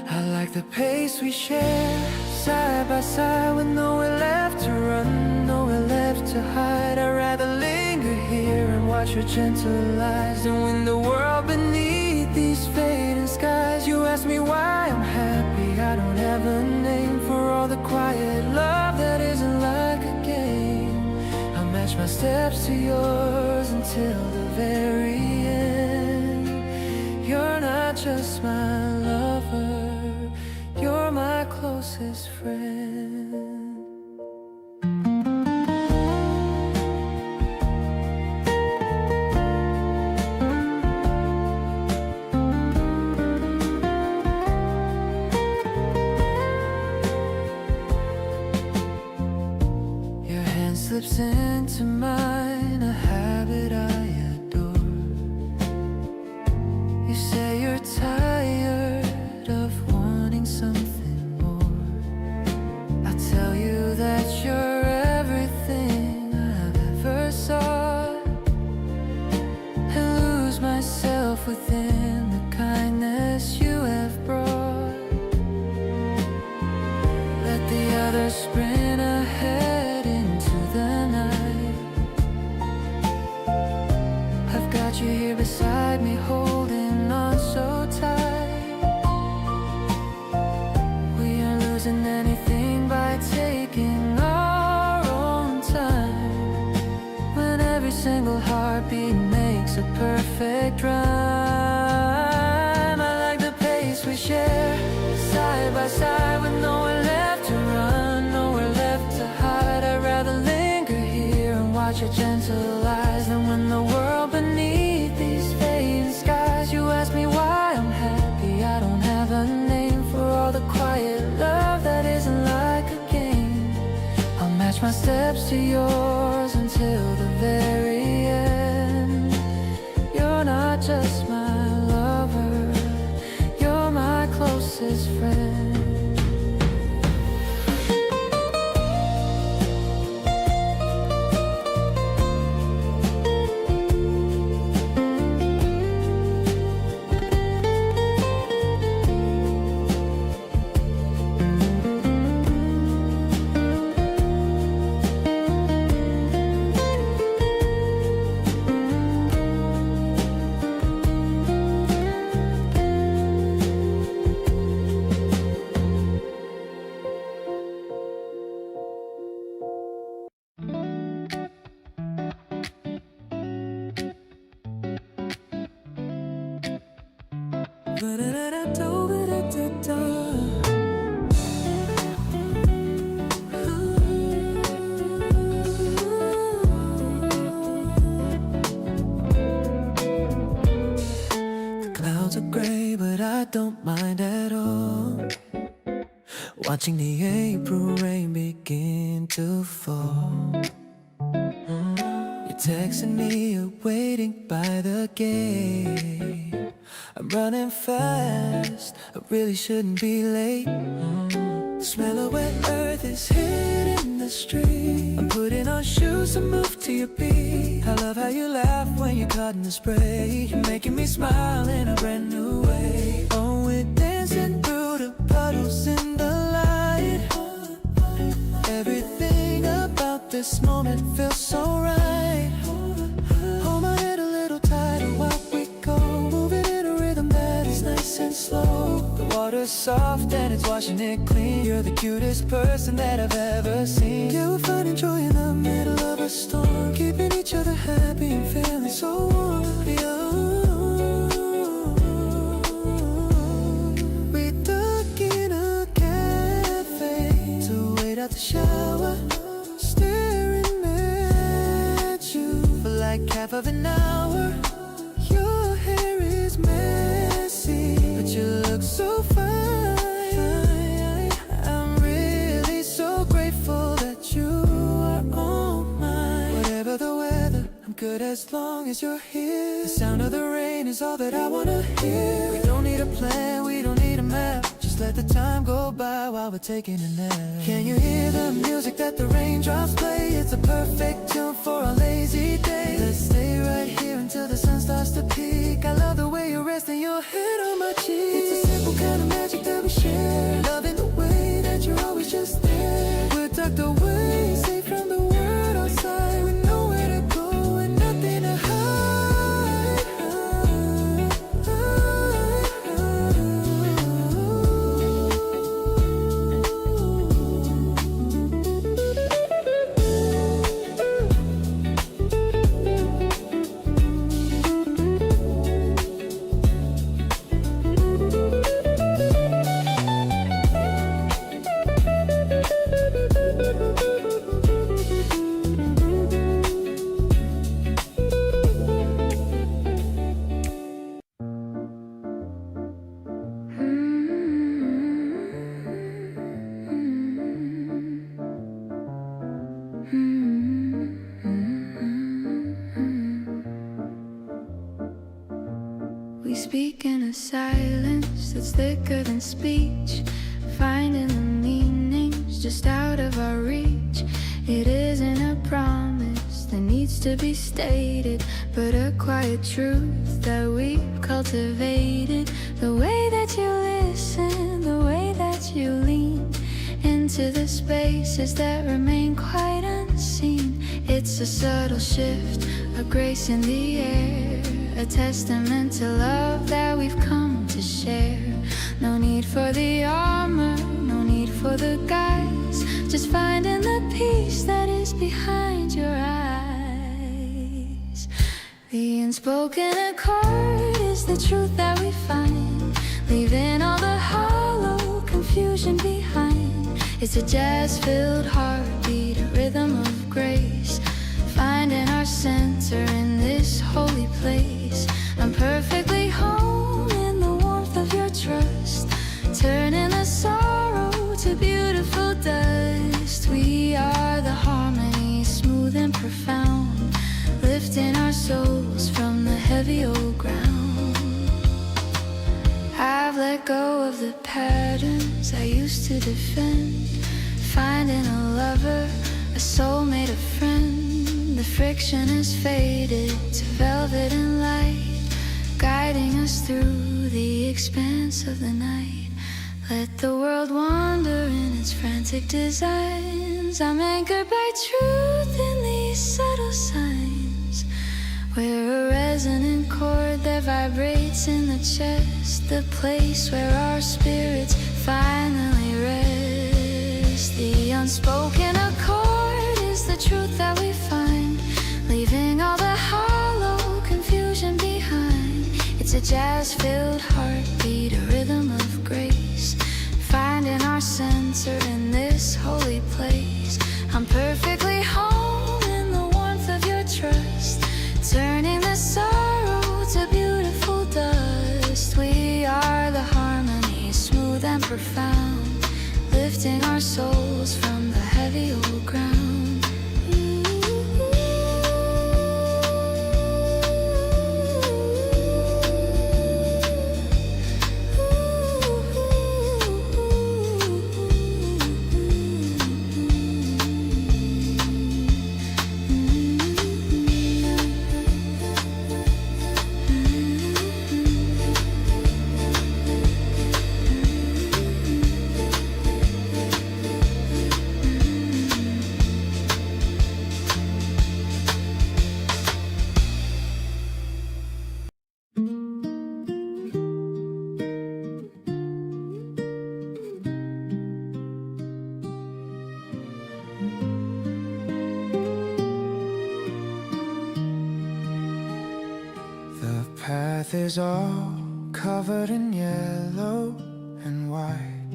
I like the pace we share, side by side, with nowhere left to run, nowhere left to hide. I'd rather linger here and watch your gentle eyes than win the world beneath these fading skies. You ask me why I'm happy, I don't have a name for all the quiet love that isn't like a game. I'll match my steps to yours until the very end. You're not just my lover, you're my closest friend. Your hand slips into mine, a habit I adore. You say you're tired of wanting something more. I tell you that you're everything I've ever sought, and lose myself within the kindness you have brought. Let the others sprint ahead into the night. I've got you here beside me, holding on so tight. We aren't losing anything by taking our own time, when every single heartbeat makes a perfect rhyme. I like the pace we share, side by side, with nowhere left to run, nowhere left to hide. I'd rather linger here and watch your gentle eyes than win the world beneath these fading skies. You ask me why I'm happy, I don't have a name for all the quiet love that isn't like a game. I'll match my steps to yours until the very end. You're not just Clouds are gray, but I don't mind at all. Watching the April rain begin to fall. You're texting me, you're waiting by the gate. I'm running fast, I really shouldn't be late. The smell of wet earth is hitting the street. I'm putting on shoes to move to your beat. I love how you laugh when you're caught in the spray. You're making me smile in a brand new way. Oh, we're dancing through the puddles in the light. Everything about this moment feels so right. Hold my head a little tighter while we go, moving in a rhythm that is nice and slow. The water's soft and it's washing it clean. You're the cutest person that I've ever seen. Yeah, we're finding joy in the middle of a storm, keeping each other happy and feeling so warm. We dug in a cafe to wait out the shower, staring at you for like half of an hour. Your hair is messy, but you look so fine. I'm really so grateful that you are on mine. Whatever the weather, I'm good as long as you're here. The sound of the rain is all that I wanna hear. We don't need a plan, we don't need a map. Just let the time go by while we're taking a nap. Can you hear the music that the raindrops play? It's a perfect tune for a lazy day. Let's stay right here until the sun starts to peak. I love the way you're resting your head on my cheek. It's a simple kind of magic that we share, loving the way that you're always just there. We're tucked away, safe from the world outside, with nowhere to go and nothing to hide. We speak in a silence that's thicker than speech, finding the meanings just out of our reach. It isn't a promise that needs to be stated, but a quiet truth that we've cultivated. The way that you listen, the way that you lean into the spaces that remain quite unseen. It's a subtle shift, a grace in the air, a testament to love that we've come to share. No need for the armor, no need for the guise, just finding the peace that is behind your eyes. The unspoken accord is the truth that we find, leaving all the hollow confusion behind. It's a jazz-filled heartbeat, a rhythm of grace, finding our center in this holy place. I'm perfectly home in the warmth of your trust, turning the sorrow to beautiful dust. We are the harmony, smooth and profound, lifting our souls from the heavy old ground. I've let go of the patterns I used to defend, finding a lover, a soulmate, a friend. The friction has faded to velvet and light, guiding us through the expanse of the night. Let the world wander in its frantic designs. I'm anchored by truth in these subtle signs. We're a resonant chord that vibrates in the chest, the place where our spirits finally rest. The unspoken accord is the truth that we find, leaving all the hollow confusion behind. It's It's a jazz-filled heartbeat, a rhythm of grace, finding our center in this holy place. I'm perfectly home in the warmth of your trust, turning the sorrow to beautiful dust. We are the harmony, smooth and profound, lifting our souls from the heavy old ground. Path is all covered in yellow and white,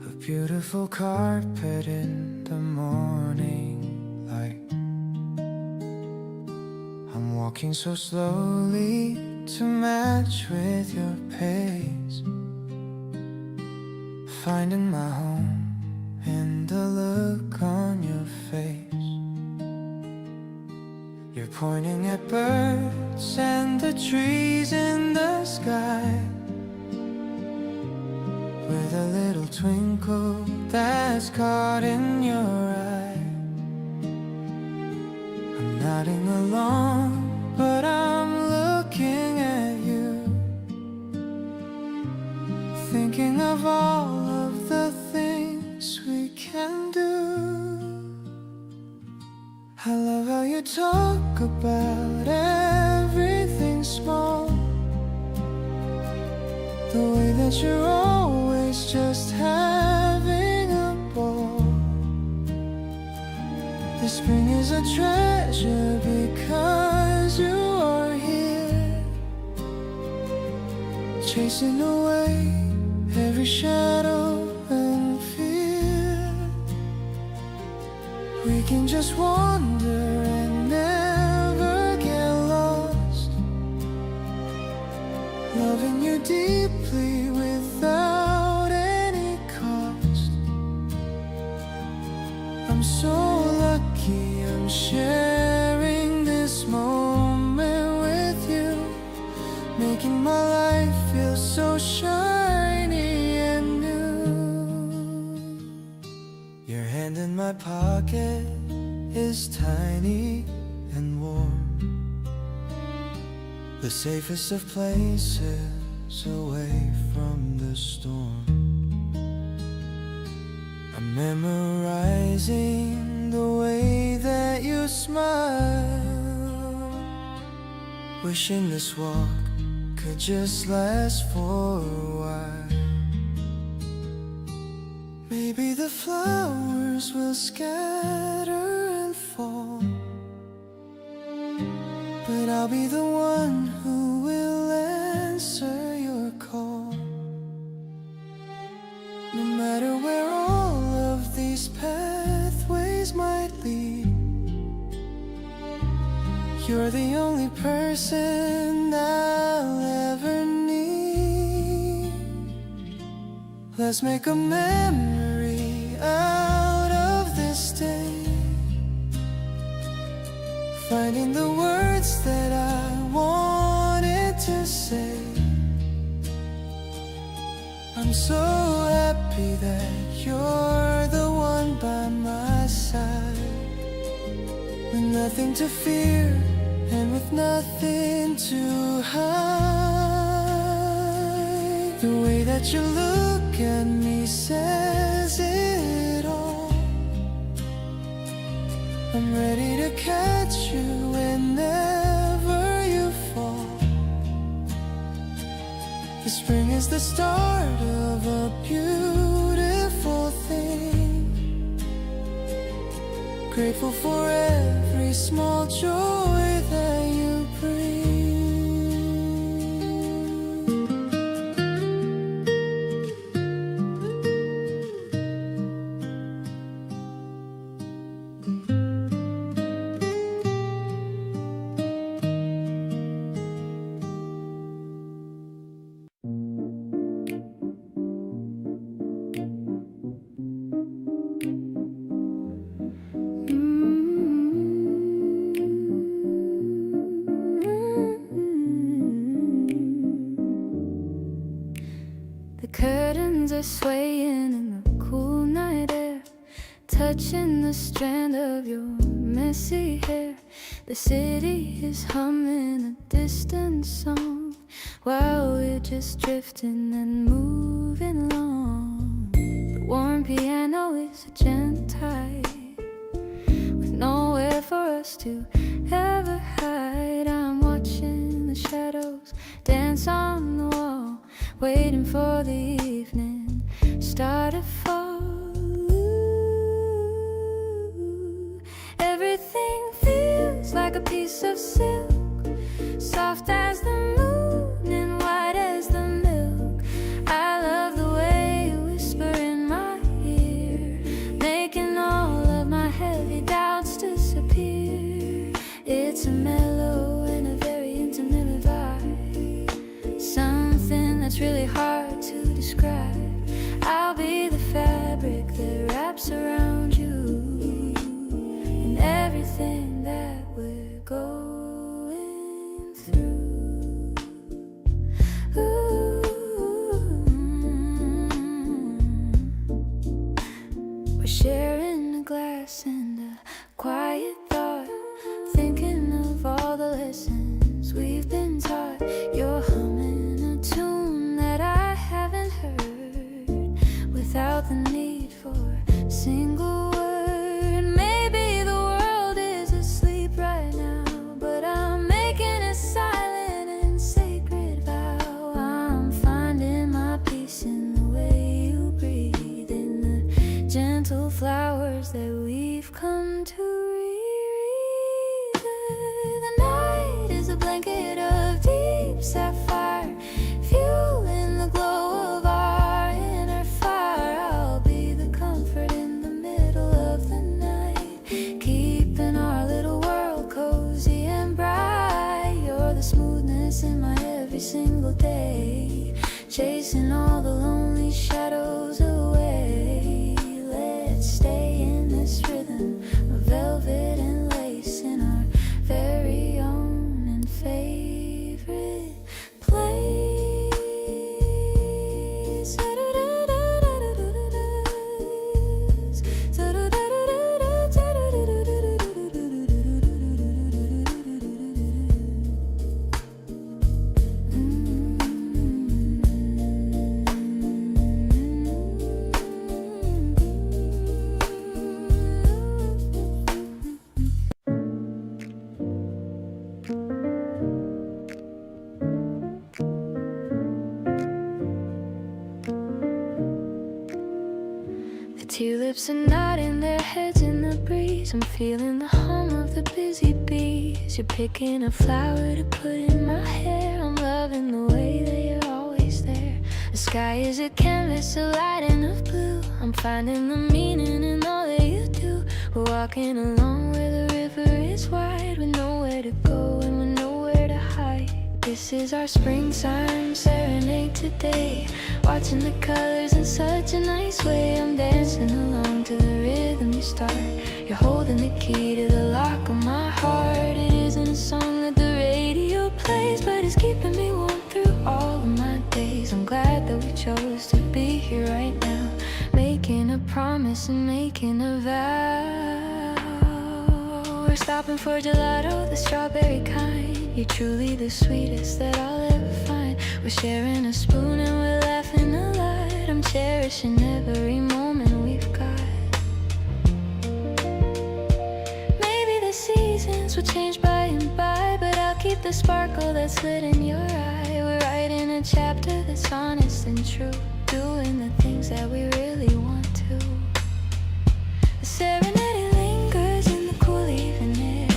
a beautiful carpet in the morning light. I'm walking so slowly to match with your pace, finding my home in the look on your face. You're pointing at birds and the trees in the sky, with a little twinkle that's caught in your eye. I'm nodding along, but I'm looking at you, thinking of all of the things we can do. I love how you talk about everything small, the way that you're always just having a ball. The spring is a treasure because you are here, chasing away every shadow and fear. We can just wander and never get lost, loving you deeply without any cost. I'm so lucky I'm sharing this moment with you, making my life feel so shiny and new. Your hand in my pocket is tiny and warm, the safest of places away from the storm. I'm memorizing the way that you smile, wishing this walk could just last for a while. Maybe the flowers will scatter and fall, but I'll be the one who will answer your call. No matter where all of these pathways might lead, you're the only person I'll ever need. Let's make a memory out of this day, finding the words that I wanted to say. I'm so happy that you're the one by my side, with nothing to fear and with nothing to hide. The way that you look at me says it all. I'm ready to catch you whenever you fall. The spring is the start of a beautiful thing, grateful for every small joy that you bring. hands are swaying in the cool night air, touching the strand of your messy hair. The city is humming a distant song while we're just drifting and moving along. The warm piano is a gem tide with nowhere for us to ever hide. I'm watching the shadows dance on the wall, waiting for the evening star to fall. Everything feels like a piece of silk, soft as the moon and white as the milk. I love the way you whisper in my ear, making all of my heavy doubts disappear. It's a mellow and a very intimate vibe, something that's really hard to describe. I'll be the fabric that wraps around you and everything that we're going through. Ooh. We're sharing a glass and a quiet thought, thinking of all the lessons we've been taught. You're humming a tune that I haven't heard without the need for a single word. Maybe the world is asleep right now, but I'm making a silent and sacred vow. I'm finding my peace in the way you breathe, in the gentle flowers that we've come to reread. The night is a blanket of deep sapphire, fueling the glow of our inner fire. I'll be the comfort in the middle of the night, keeping our little world cozy and bright. You're the smoothness in my every single day, chasing all the lonely shadows away. Let's stay in this rhythm of velvet and lace in our very own and favorite place. Tulips are nodding their heads in the breeze. I'm feeling the hum of the busy bees. You're picking a flower to put in my hair. I'm loving the way that you're always there. The sky is a canvas, a lighting of blue. I'm finding the meaning in all that you do. We're walking along where the river is wide, with nowhere to go and with nowhere to hide. This is our springtime serenade today, watching the colors in such a nice way. I'm dancing along to the rhythm you start. You're holding the key to the lock of my heart. It isn't a song that the radio plays, but it's keeping me warm through all of my days. I'm glad that we chose to be here right now, making a promise and making a vow. We're stopping for gelato, the strawberry kind. You're truly the sweetest that I'll ever find. We're sharing a spoon and we're laughing a lot. I'm cherishing every moment we've got. Maybe the seasons will change by and by, but I'll keep the sparkle that's lit in your eye. We're writing a chapter that's honest and true, doing the things that we really want to. The serenade lingers in the cool evening air.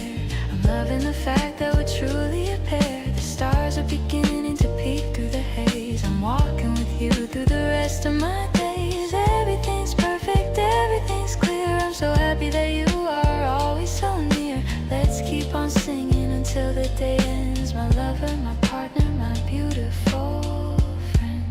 I'm loving the fact that we're truly a pair. The stars are beginning to peek through the haze. I'm walking with you through the rest of my days. Everything's perfect, everything's clear. I'm so happy that you are always so near. Let's keep on singing until the day ends. My lover, my partner, my beautiful friend.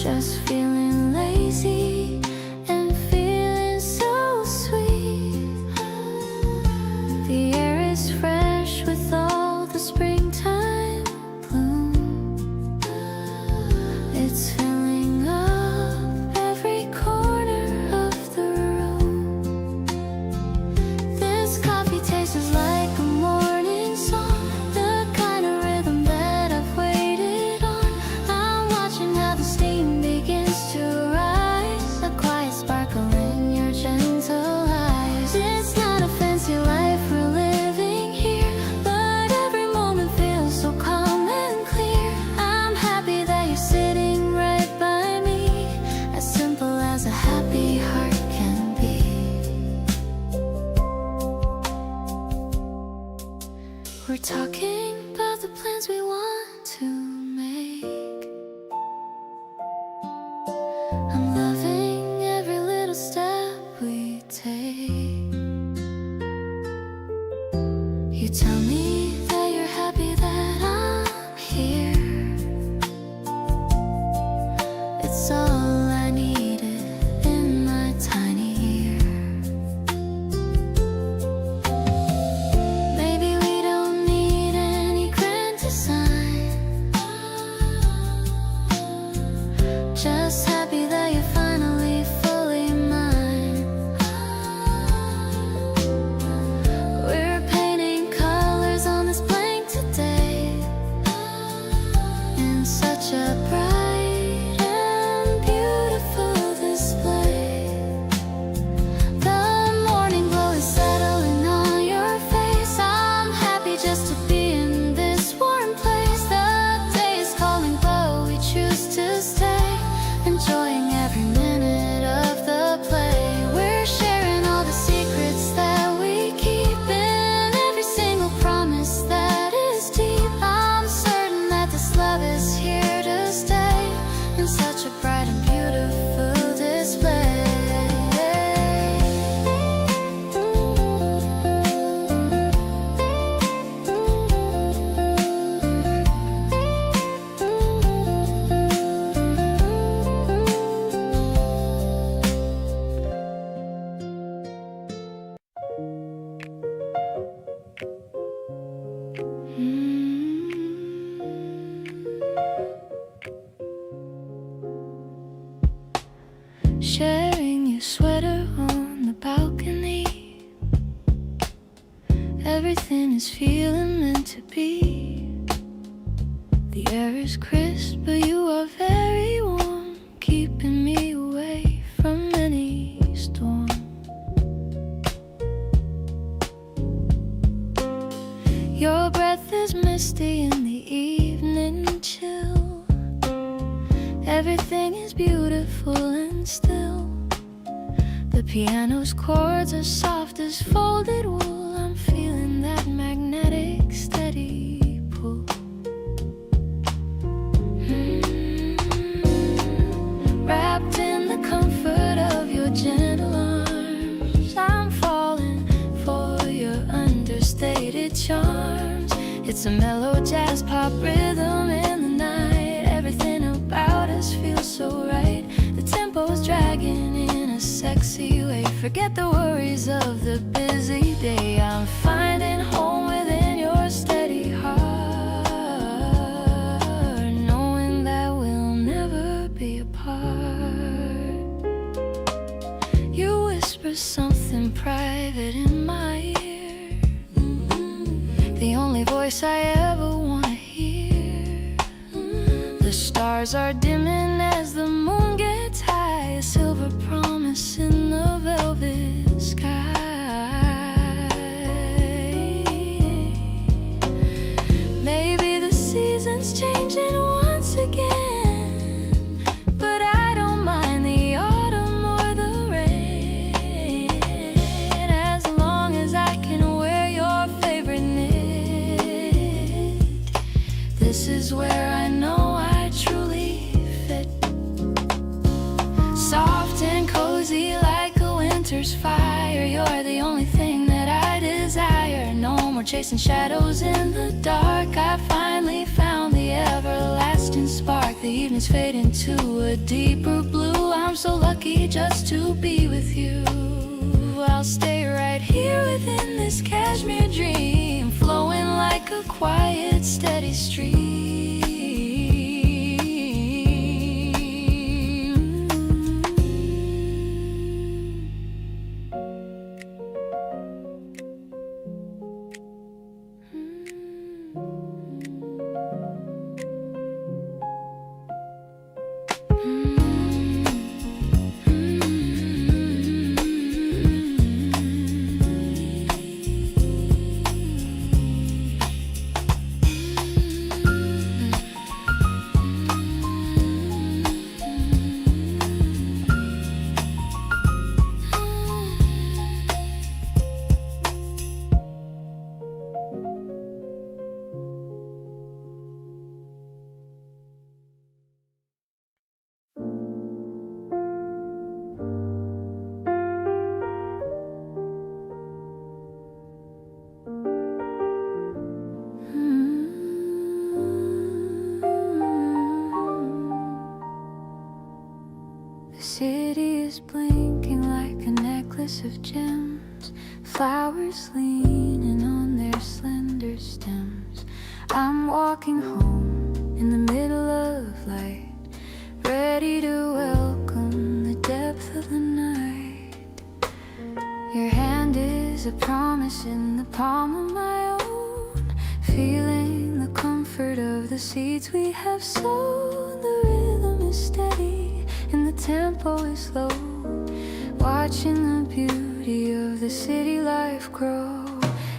just feeling lazy and feeling so sweet. The air is fresh with all the springtime bloom. It's filling up every corner of the room. This coffee tastes like a morning song, the kind of rhythm that I've waited on. I'm watching how the steam begins to rise, a quiet sparkle in your gentle eyes. It's not a fancy life we're living here, but every moment feels so calm and clear. I'm happy that you're sitting right by me, as simple as a happy heart can be. We're talking about the plans we want to make. I'm loving every little step we take. You tell me that you're happy that I'm here. It's all I needed in my tiny ear. Maybe we don't need any grand design, just happy that you're finally fully mine. We're painting colors on this blank today, in such a bright and beautiful display. The morning glow is settling on your face. I'm happy just to be in this warm place. The day is calling, but we choose to stay, enjoying every minute of the play. We're sharing all the secrets that we keep, in every single promise that is deep. I'm certain that this love is here to stay, in such a bright and beautiful display. Sharing your sweater on the balcony, everything is feeling meant to be. The air is crisp, but you are very warm, keeping me away from any storm. Your breath is misty in the evening chill. Everything is beautiful and still. The piano's chords are soft as folded wool. I'm feeling that magnetic steady pull. Wrapped in the comfort of your gentle arms, I'm falling for your understated charms. It's a mellow jazz pop rhythm in the night. Everything about us feels so right. The tempo's dragging in a sexy way. Forget the worries of the busy day. I'm finding home within your steady heart, knowing that we'll never be apart. You whisper something private in my ear, the only voice I ever want to hear. The stars are dimming as the moon gets high, a silver promise in the velvet sky. Maybe the seasons changing once again, but I don't mind the autumn or the rain, as long as I can wear your favorite knit. This is where I know I truly fit. Soft and cozy like a winter's fire, you're the only thing that I desire. No more chasing shadows in the dark, I finally found the everlasting spark. The evenings fade into a deeper blue. I'm so lucky just to be with you. I'll stay right here within this cashmere dream, flowing like a quiet, steady stream. The city is blinking like a necklace of gems, flowers leaning on their slender stems. I'm walking home in the middle of light, ready to welcome the depth of the night. Your hand is a promise in the palm of my own, feeling the comfort of the seeds we have sown. The rhythm is steady and the tempo is low, watching the beauty of the city life grow.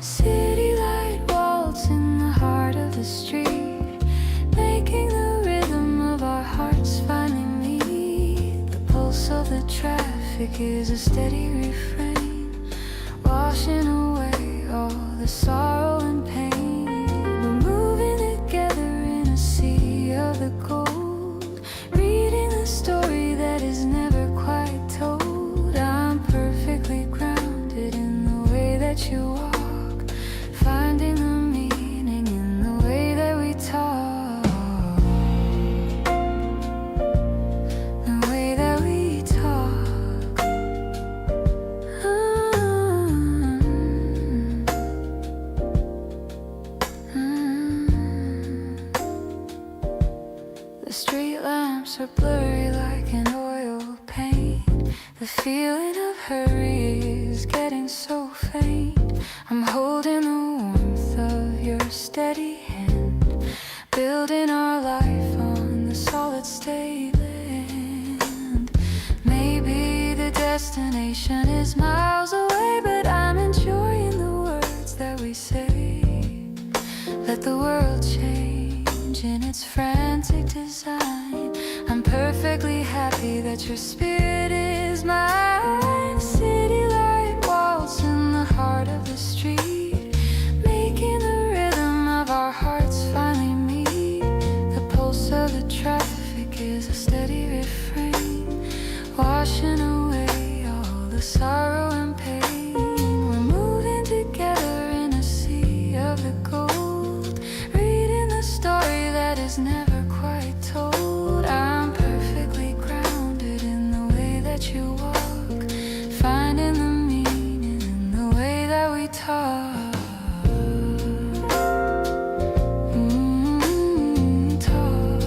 City light waltz in the heart of the street, making the rhythm of our hearts finally meet. The pulse of the traffic is a steady refrain, washing away all the sorrow and pain. We're moving together in a sea of the gold, reading the story that is never quite told. I'm perfectly grounded in the way that you walk, finding the meaning in the way that we talk. The way that we talk. The street lamps are blurry like an oil paint. The feeling of hurry is getting so faint. I'm holding the warmth of your steady hand, building our life on the solid state land. Maybe the destination is miles away, but I'm enjoying the words that we say. Let the world change in its frantic design. I'm perfectly happy that your spirit is mine. City light waltz in the heart of the street, making the rhythm of our hearts finally meet. The pulse of the traffic is a steady refrain, washing away all the sorrow and pain. We're moving together in a sea of the gold, reading the story that is never quite told. I'm perfectly grounded in the way that you walk, finding the meaning in the way that we talk. Talk.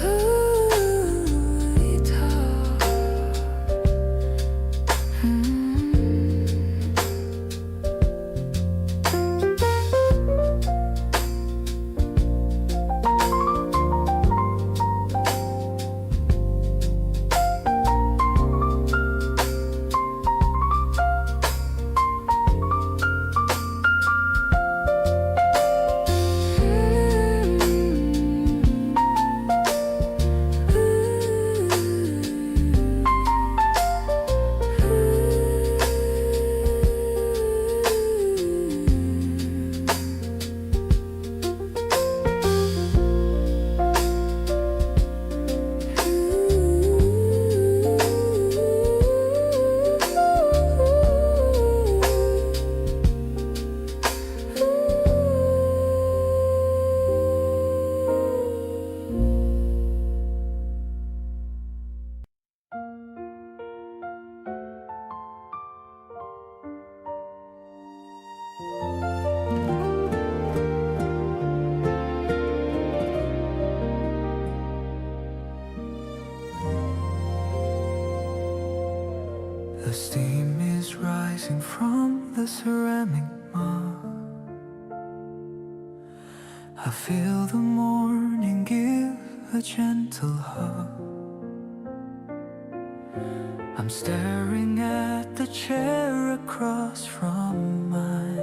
Ooh, we talk. The steam is rising from the ceramic mug. I feel the morning give a gentle hug. I'm staring at the chair across from mine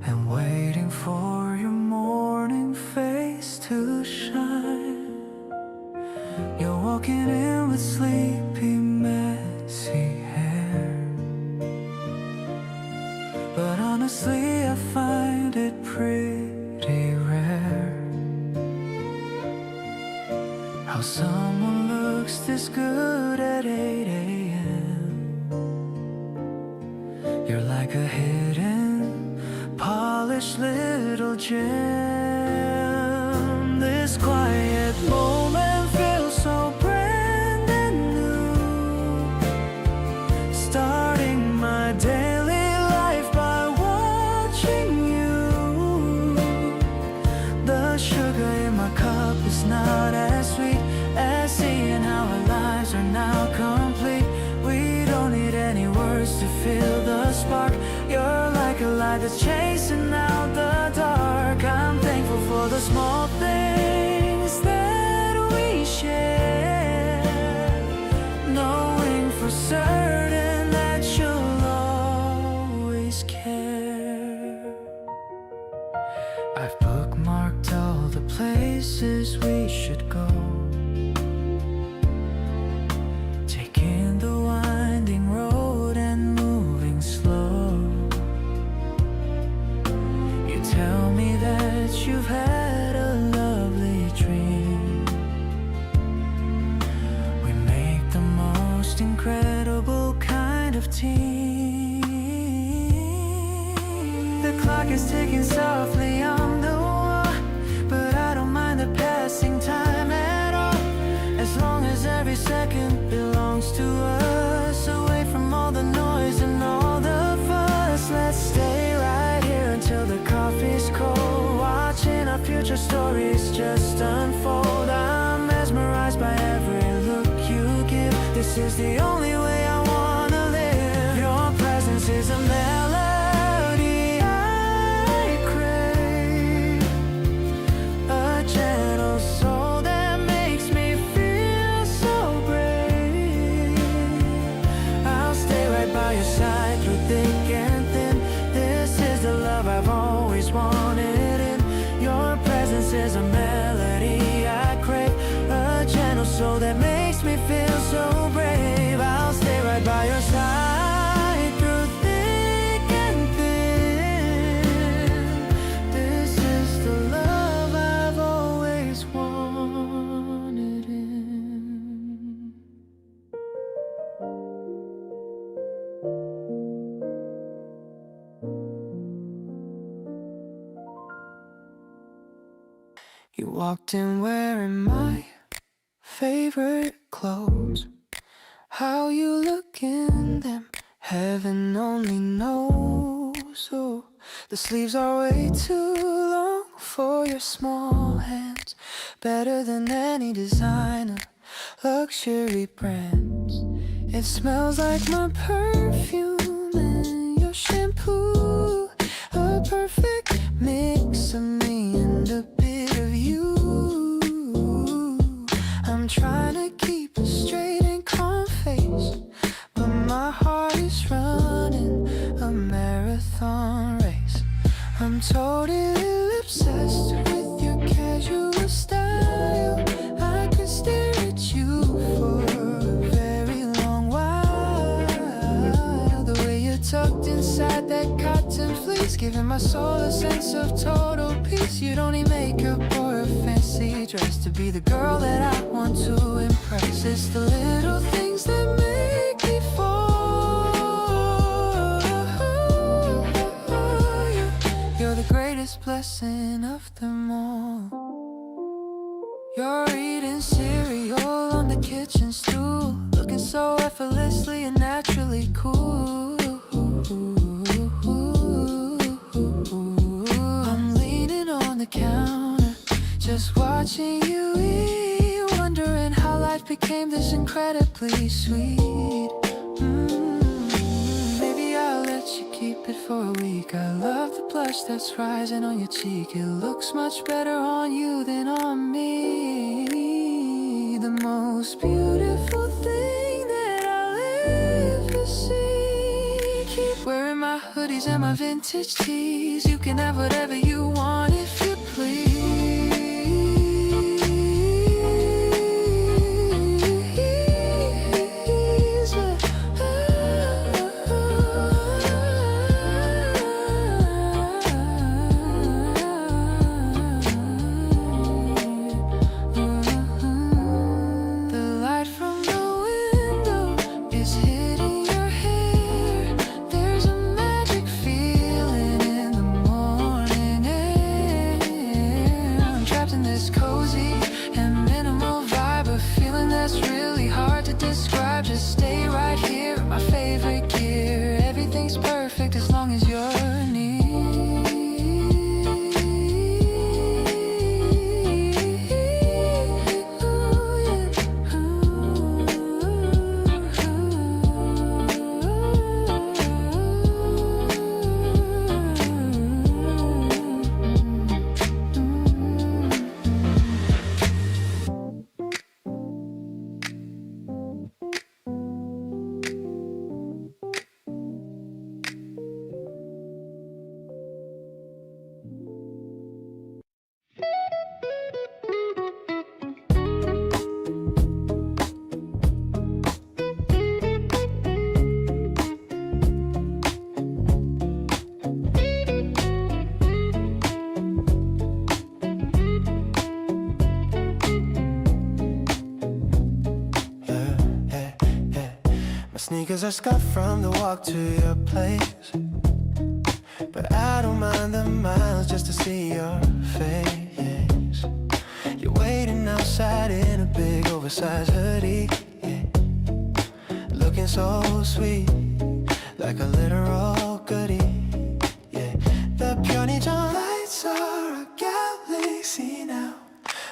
and waiting for your morning face to shine. You're walking in with sleepy, messy hair, but honestly I find it pretty rare how someone looks this good at 8 a.m. You're like a hidden, polished little gem. This quiet moment feels so brand new, starting my daily life by watching you. The sugar in my cup is not as sweet as seeing how our lives are now complete. We don't need any words to feel the spark. You're like a light that's chasing out the dark. I'm thankful for the small things that we share, knowing for certain that you'll always care. I've bookmarked all the places we should go, taking the winding road and moving slow. You tell me that you've had a lovely dream. We make the most incredible kind of team. The clock is ticking softly on the wall, but I don't mind the passing time at all, as long as every second belongs to us. Away from all the noise and all the fuss, let's stay right here until the coffee's cold, watching our future stories just unfold. I'm mesmerized by every look you give. This is the only way I wanna live. Your presence is a melody I crave, a gentle soul that makes me feel so brave. I'll stay right by your side through thick and thin. This is the love I've always wanted in. Your presence is a melody I crave, a gentle soul that makes me feel so brave. I'll stay right by your side through thick and thin. This is the love I've always wanted in. You walked in wearing my favorite clothes. How you look in them, heaven only knows. Oh, the sleeves are way too long for your small hands, better than any designer, luxury brands. It smells like my perfume and your shampoo, a perfect mix of me and a bit of you. I'm trying to keep a straight and calm face, but my heart is running a marathon race. I'm totally obsessed with your casual style. I could stare at you for a very long while. The way you're tucked inside that cotton fleece, giving my soul a sense of total peace. You don't need makeup or a fancy dress to be the girl that I want to impress. It's the little things that make me fall. You're the greatest blessing of them all. You're eating cereal on the kitchen stool, looking so effortlessly and naturally cool. I'm leaning on the counter, just watching you eat, wondering how life life became this incredibly sweet. Maybe I'll let you keep it for a week. I love the blush that's rising on your cheek. It looks much better on you than on me. The most beautiful thing that I'll ever see. Keep wearing my hoodies and my vintage tees. You can have whatever you want if you please. Just stay right here, my favorite gear. Everything's perfect as long as you're near. Sneakers are scuffed from the walk to your place, but I don't mind the miles just to see your face. You're waiting outside in a big oversized hoodie, yeah. Looking so sweet, like a literal goodie, yeah. The pure neon lights are a galaxy now.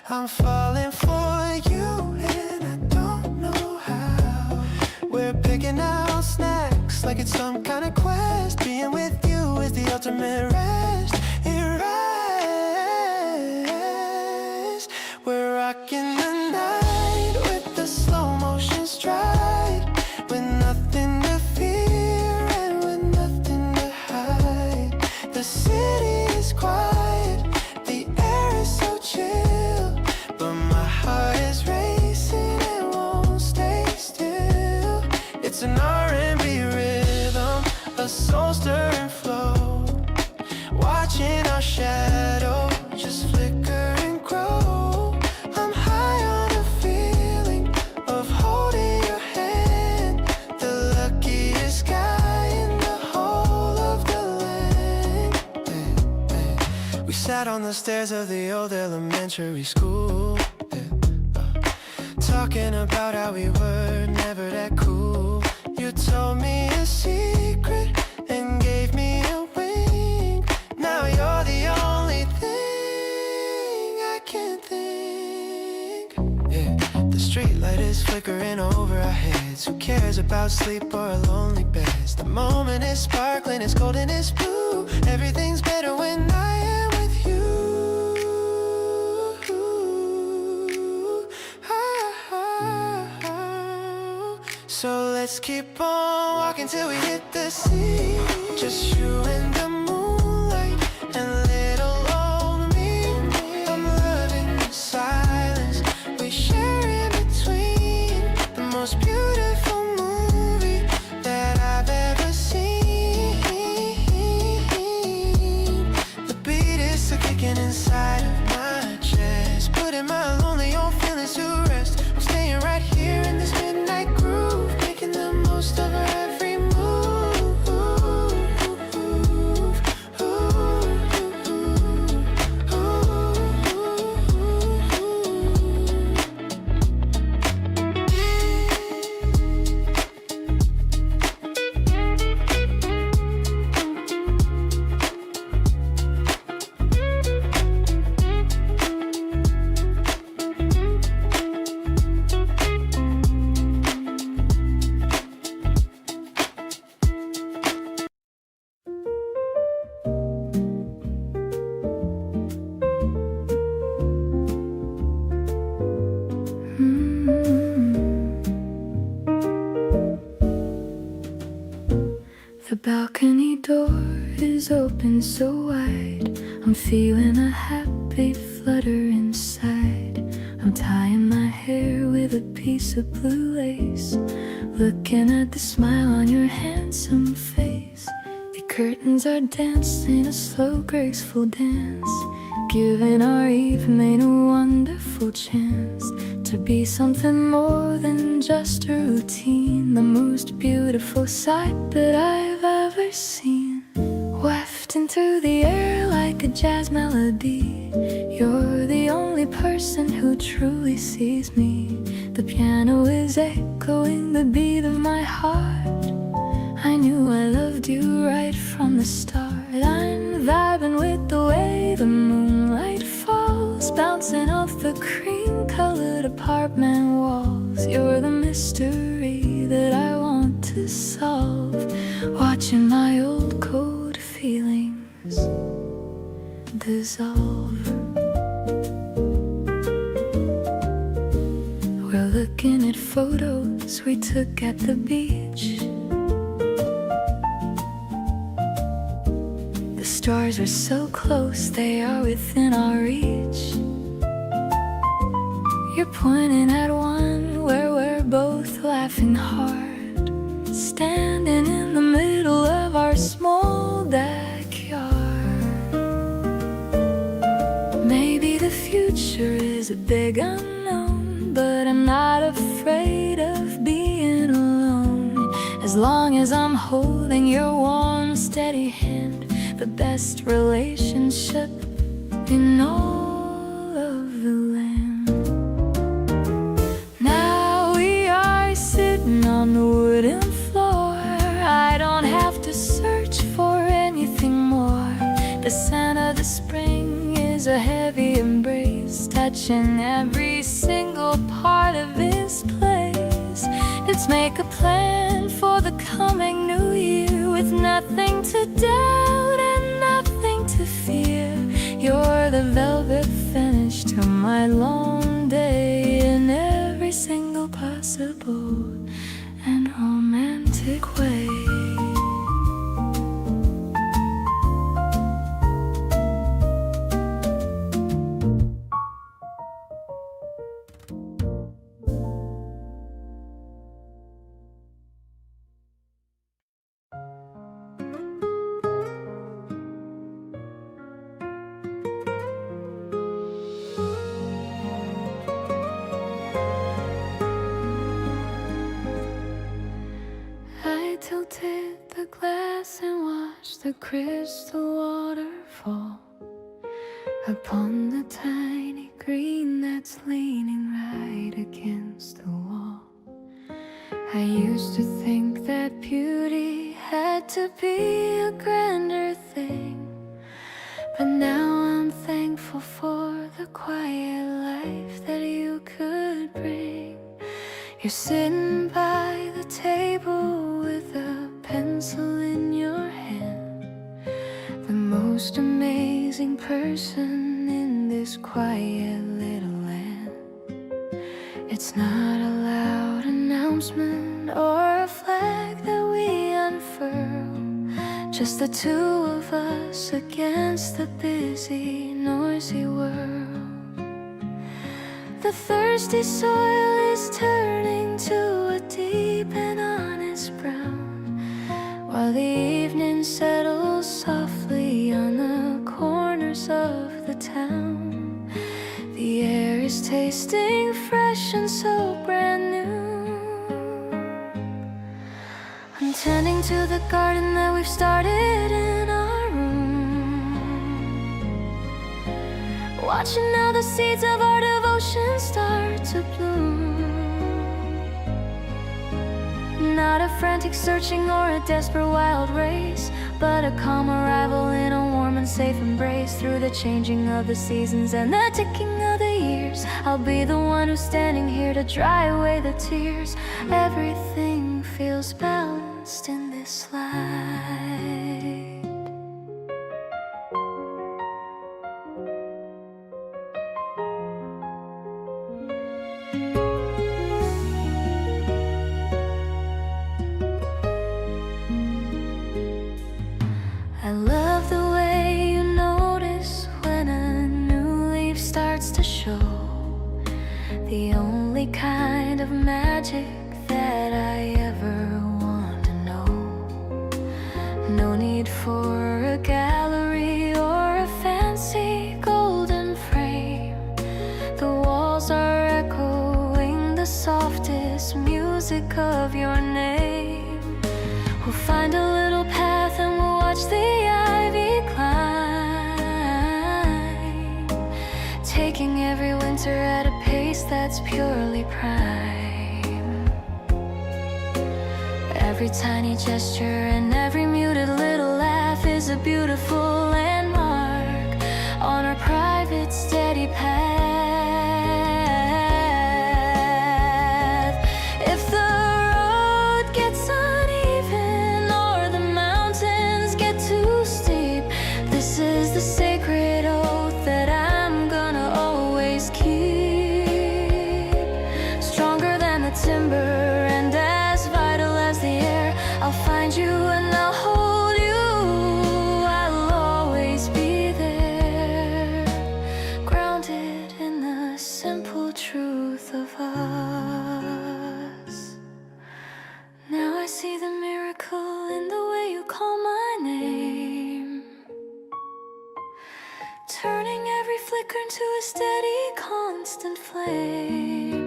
I'm falling for you and I don't know how. We're picking out snacks like it's some kind of quest. Being with you is the ultimate rest. Rest. We're rocking the night with the slow motion stride, with nothing to fear and with nothing to hide. The city is quiet, the air is so chill, but my heart is racing and won't stay still. It's an R&B rhythm, a soul-stirring flow, watching our shadow just flicker and grow. I'm high on the feeling of holding your hand, the luckiest guy in the whole of the land. We sat on the stairs of the old elementary school, talking about how we were never that cool. You told me a secret and gave me a wink. Now you're the only thing I can think. Yeah, the street light is flickering over our heads. Who cares about sleep or a lonely bed? The moment is sparkling, it's golden, it's blue. Everything's better when I am with you. So let's keep on walking till we hit the sea. Just you and the moonlight and little old me. I'm loving the silence we share in between. The most beautiful movie that I've ever seen. The beat is still kicking inside of my chest, putting my lonely old feelings to rest. I'm staying right here in this midnight groove, making the most of every move. door is open so wide. I'm feeling a happy flutter inside. I'm tying my hair with a piece of blue lace, looking at the smile on your handsome face. The curtains are dancing a slow, graceful dance, giving our evening a wonderful chance to be something more than just a routine. The most beautiful sight that I've ever seen, wafting through the air like a jazz melody. You're the only person who truly sees me. The piano is echoing the beat of my heart. I knew I loved you right from the start. I'm vibing with the way the moonlight falls, bouncing off the cream-colored apartment walls. You're the mystery that I want to solve, watching my old cold feelings dissolve. We're looking at photos we took at the beach. The stars are so close, they are within our reach. You're pointing at one where we're both laughing hard, standing in the middle of our small backyard. Maybe the future is a big unknown, but I'm not afraid of being alone. As long as I'm holding your warm, steady hand, the best relationship in all of the land. Now we are sitting on the wooden floor. I don't have to search for anything more. The scent of the spring is a heavy embrace, touching every single part of this place. Let's make a plan for the coming new year, with nothing to doubt and nothing to fear. You're the velvet finish to my long day, in every single possible and romantic way. I tilted the glass and watched the crystal water fall upon the tiny green that's leaning right against the wall. I used to think that beauty had to be a grander thing, but now I'm thankful for the quiet life that you could bring. You're sitting by the table with a pencil in your hand, the most amazing person in this quiet little land. It's not a loud announcement or a flag that we unfurl, just the two of us against the busy, noisy world. The thirsty soil is turning to a deep and honest brown, while the evening settles softly on the corners of the town. The air is tasting fresh and so brand new. I'm tending to the garden that we've started in our room, watching now the seeds of our devotion start to bloom. Not a frantic searching or a desperate wild race, but a calm arrival in a warm and safe embrace. Through the changing of the seasons and the ticking of the years, I'll be the one who's standing here to dry away the tears. Everything feels balanced in this light. the only kind of magic that I ever want to know. No need for a gallery or a fancy golden frame. The walls are echoing the softest music of your name. We'll find a little path and we'll watch the ivy climb, taking every winter at a pace that's purely prime. Every tiny gesture and every muted little laugh is a beautiful landmark on our private steady path. If the road gets uneven or the mountains get too steep, this is the sacred oath that I'm gonna always keep. Stronger than the timber and as vital as the air, I'll find you and I'll hold you. I'll always be there, grounded in the simple truth of us. Now I see the miracle in the way you call my name, turning every flicker into a steady, constant flame.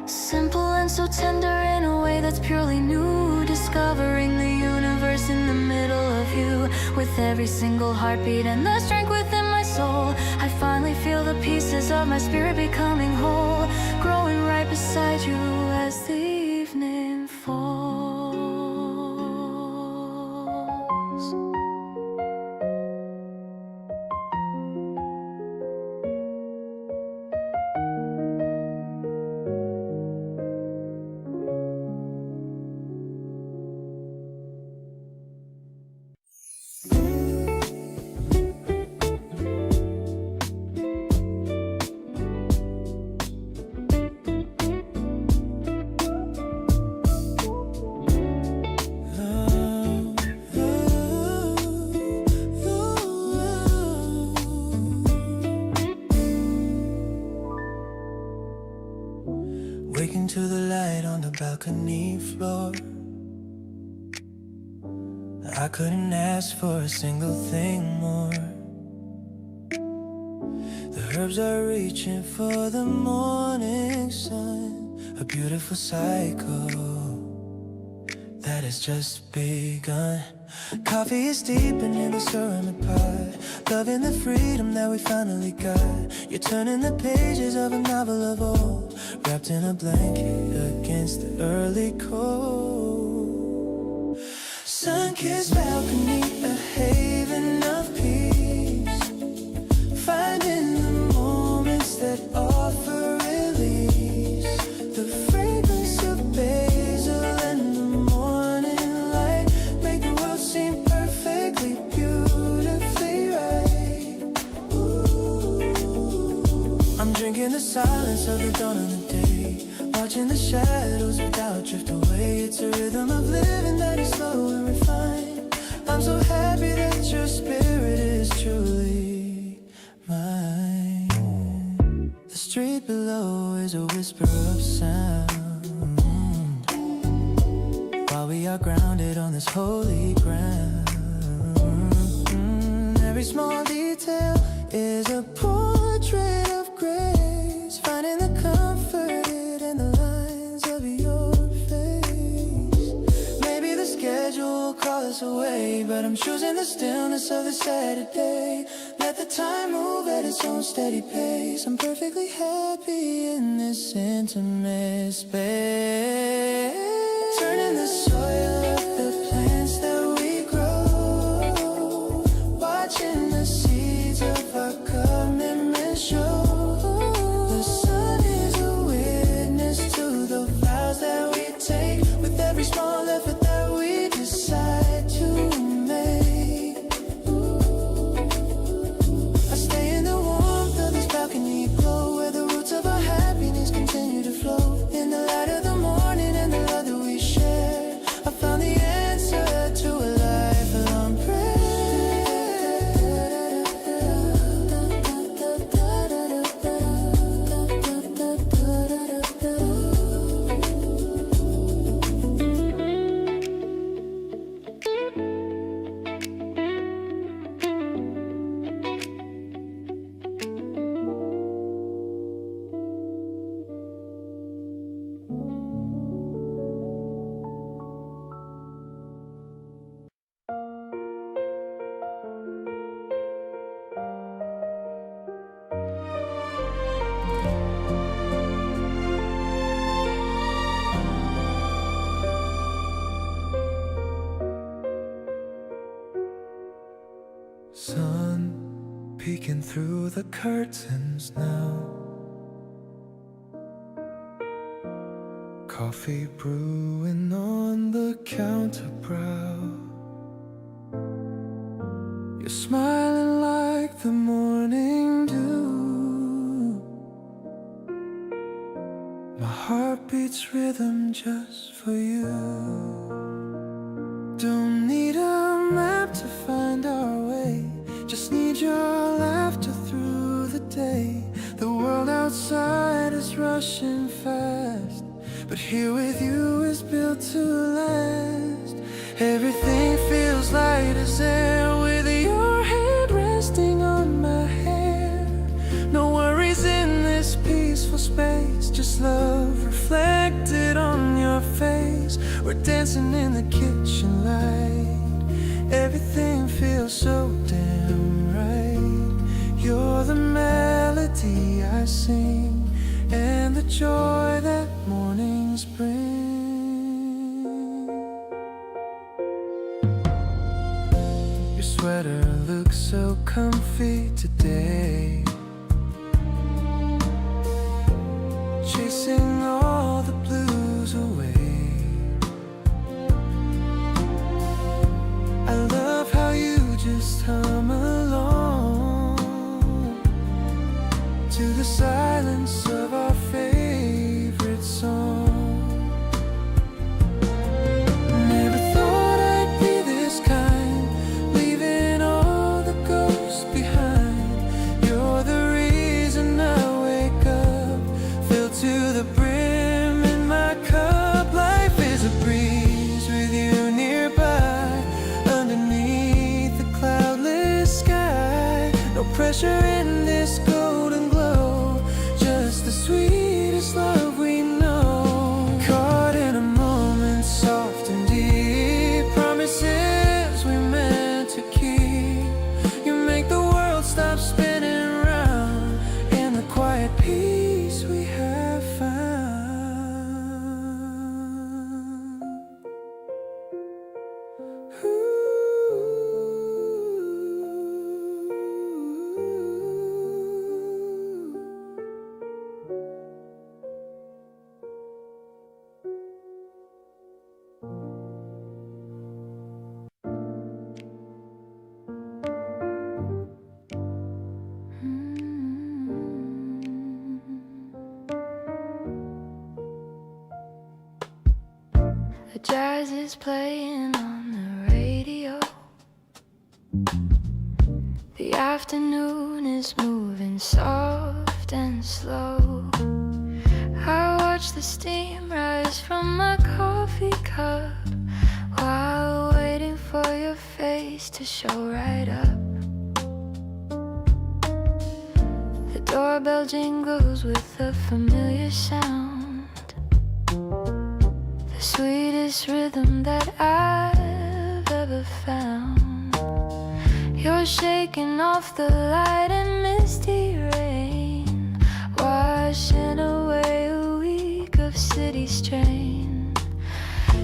Simple and so tender in a way that's purely new, discovering the universe in the middle of you. With every single heartbeat and the strength within my soul, I finally feel the pieces of my spirit becoming whole, growing right beside you as the evening falls. Waking to the light on the balcony floor, I couldn't ask for a single thing more. The herbs are reaching for the morning sun, a beautiful cycle that has just begun. Coffee is steeping in the ceramic pot, loving the freedom that we finally got. You're turning the pages of a novel of old, wrapped in a blanket against the early cold. Sun-kissed balcony, a haven of peace, finding the moments that offer release. The fragrance of basil and the morning light make the world seem perfectly, beautifully right. Ooh. I'm drinking the silence of the dawn of the day, watching the shadows of doubt drift away. It's a rhythm of living that is slow and refined. I'm so happy that your spirit is truly mine. The street below is a whisper of sound, while we are grounded on this holy ground. Every small detail is a portrait of grace, finding the comfort in the lines of your face. Maybe the schedule will call us away, but I'm choosing the stillness of the Saturday. Let the time move at its own steady pace. I'm perfectly happy in this intimate space. Turning the soil of the plants that we grow, watching the seeds of our commitment show. The sun is a witness to the vows that we take, with every small effort that we decide to make. I stay in the warmth of this balcony glow, where the roots of our happiness continue to flow, in the light of the morning and the love that we through the curtains now. Coffee brewing on the counter brow. You're smiling like the morning dew. My heart beats rhythm just for you. Don't need a map to find our way, just need your laughter through the day. The world outside is rushing fast, but here with you is built to last. Everything feels light as air with your hand resting on my hair. No worries in this peaceful space, just love reflected on your face. We're dancing in the kitchen light. Everything feels so damn right. You're the melody I sing and the joy that mornings bring. Your sweater looks so comfy today, chasing all the blues away. I love how you just hum along to the silence of our favorite song. Never thought I'd be this kind, leaving all the ghosts behind. You're the reason I wake up, filled to the brim in my cup. Life is a breeze with you nearby, underneath the cloudless sky. No pressure in this golden glow, just the sweetest love we know. Caught in a moment soft and deep, promises we meant to keep. You make the world stop spinning round in the quiet peace we have found. The jazz is playing on the radio. The afternoon is moving soft and slow. I watch the steam rise from my coffee cup while waiting for your face to show right up. The doorbell jingles with a familiar sound, the sweetest rhythm that I've ever found. You're shaking off the light and misty rain, washing away a week of city strain.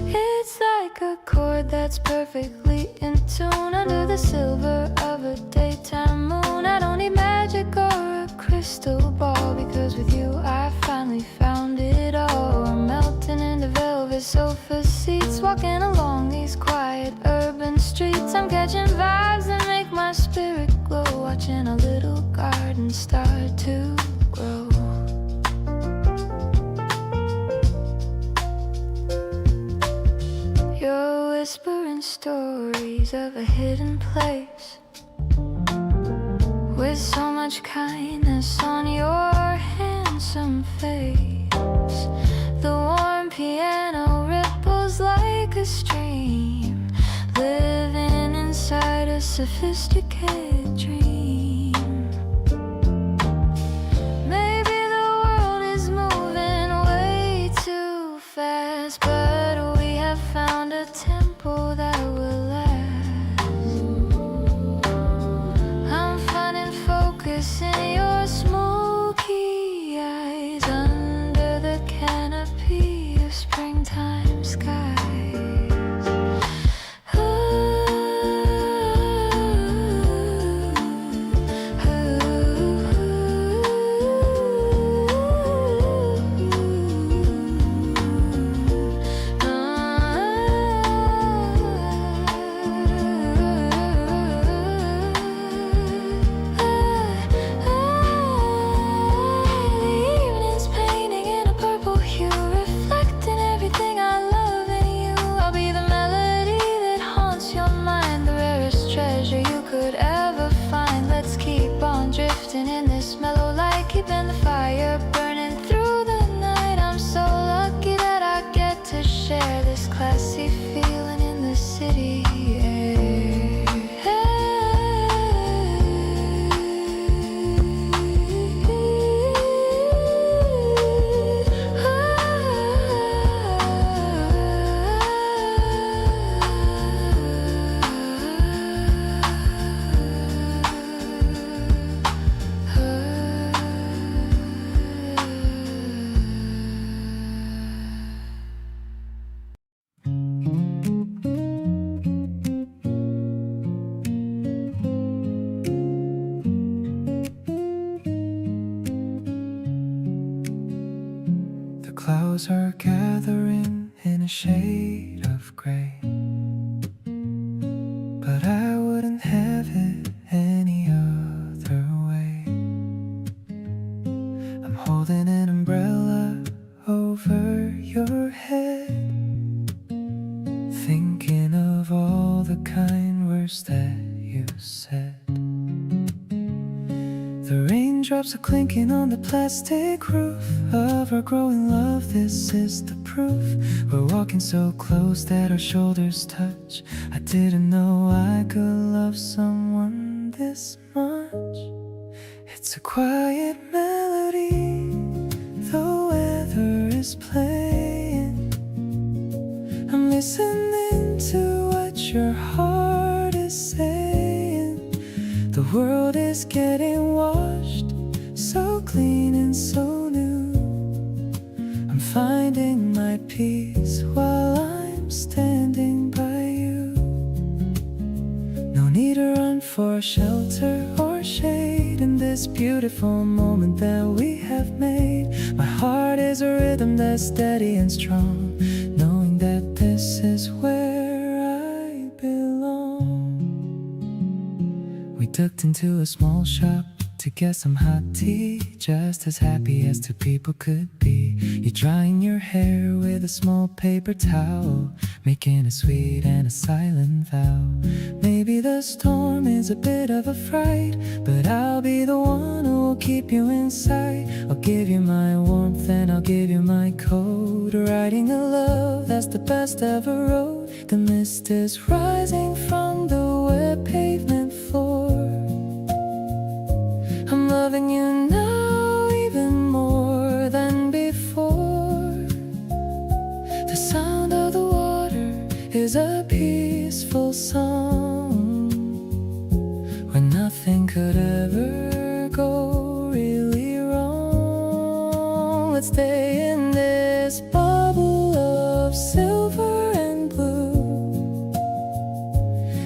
It's like a chord that's perfectly in tune under the silver of a daytime moon. I don't need magic or a crystal ball, because with you I finally found it all. We're melting into velvet sofa seats, walking along these quiet urban streets. I'm catching vibes that make my spirit glow, watching a little garden start to grow. You're whispering stories of a hidden place, with so much kindness on your handsome face. The warm piano ripples like a stream, living inside a sophisticated dream. Maybe the world is moving way too fast, but we have found a tempo that will last. I'm finding focus in your smoky eyes, under the canopy of springtime skies. Ooh. fire burning through the night. I'm so lucky that I get to share this classy feeling in the city air. The clouds are gathering in a shade of gray, but I wouldn't have it any other way. I'm holding an umbrella over your head, thinking of all the kind words that you said. The raindrops are clinking on the plastic roof of our growing love. This is the proof. We're walking so close that our shoulders touch. I didn't know I could love someone this much. It's a quiet melody, the weather is playing. I'm listening to what your heart is saying. The world is getting washed, so clean and so new. I'm finding my peace while I'm standing by you. No need to run for shelter or shade in this beautiful moment that we have made. My heart is a rhythm that's steady and strong, knowing that this is where I belong. We ducked into a small shop to get some hot tea, just as happy as two people could be. You're drying your hair with a small paper towel, making a sweet and a silent vow. Maybe the storm is a bit of a fright, but I'll be the one who will keep you inside. I'll give you my warmth and I'll give you my coat, writing a love that's the best ever wrote. The mist is rising from the wet pavement floor. I'm loving you now even more than before. The sound of the water is a peaceful song, where nothing could ever go really wrong. Let's stay in this bubble of silver and blue,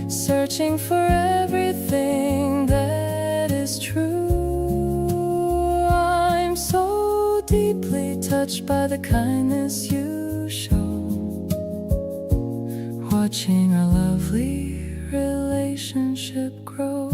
searching for everything that is true. I'm so deeply touched by the kindness you show, watching our lovely relationship grow.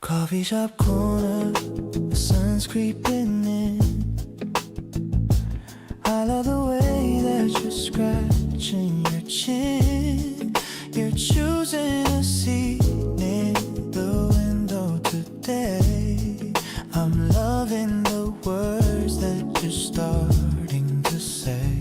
Coffee shop corner, the sun's creeping in. I love the way that you're scratching your chin. You're choosing a seat near the window today. I'm loving the words that you're starting to say.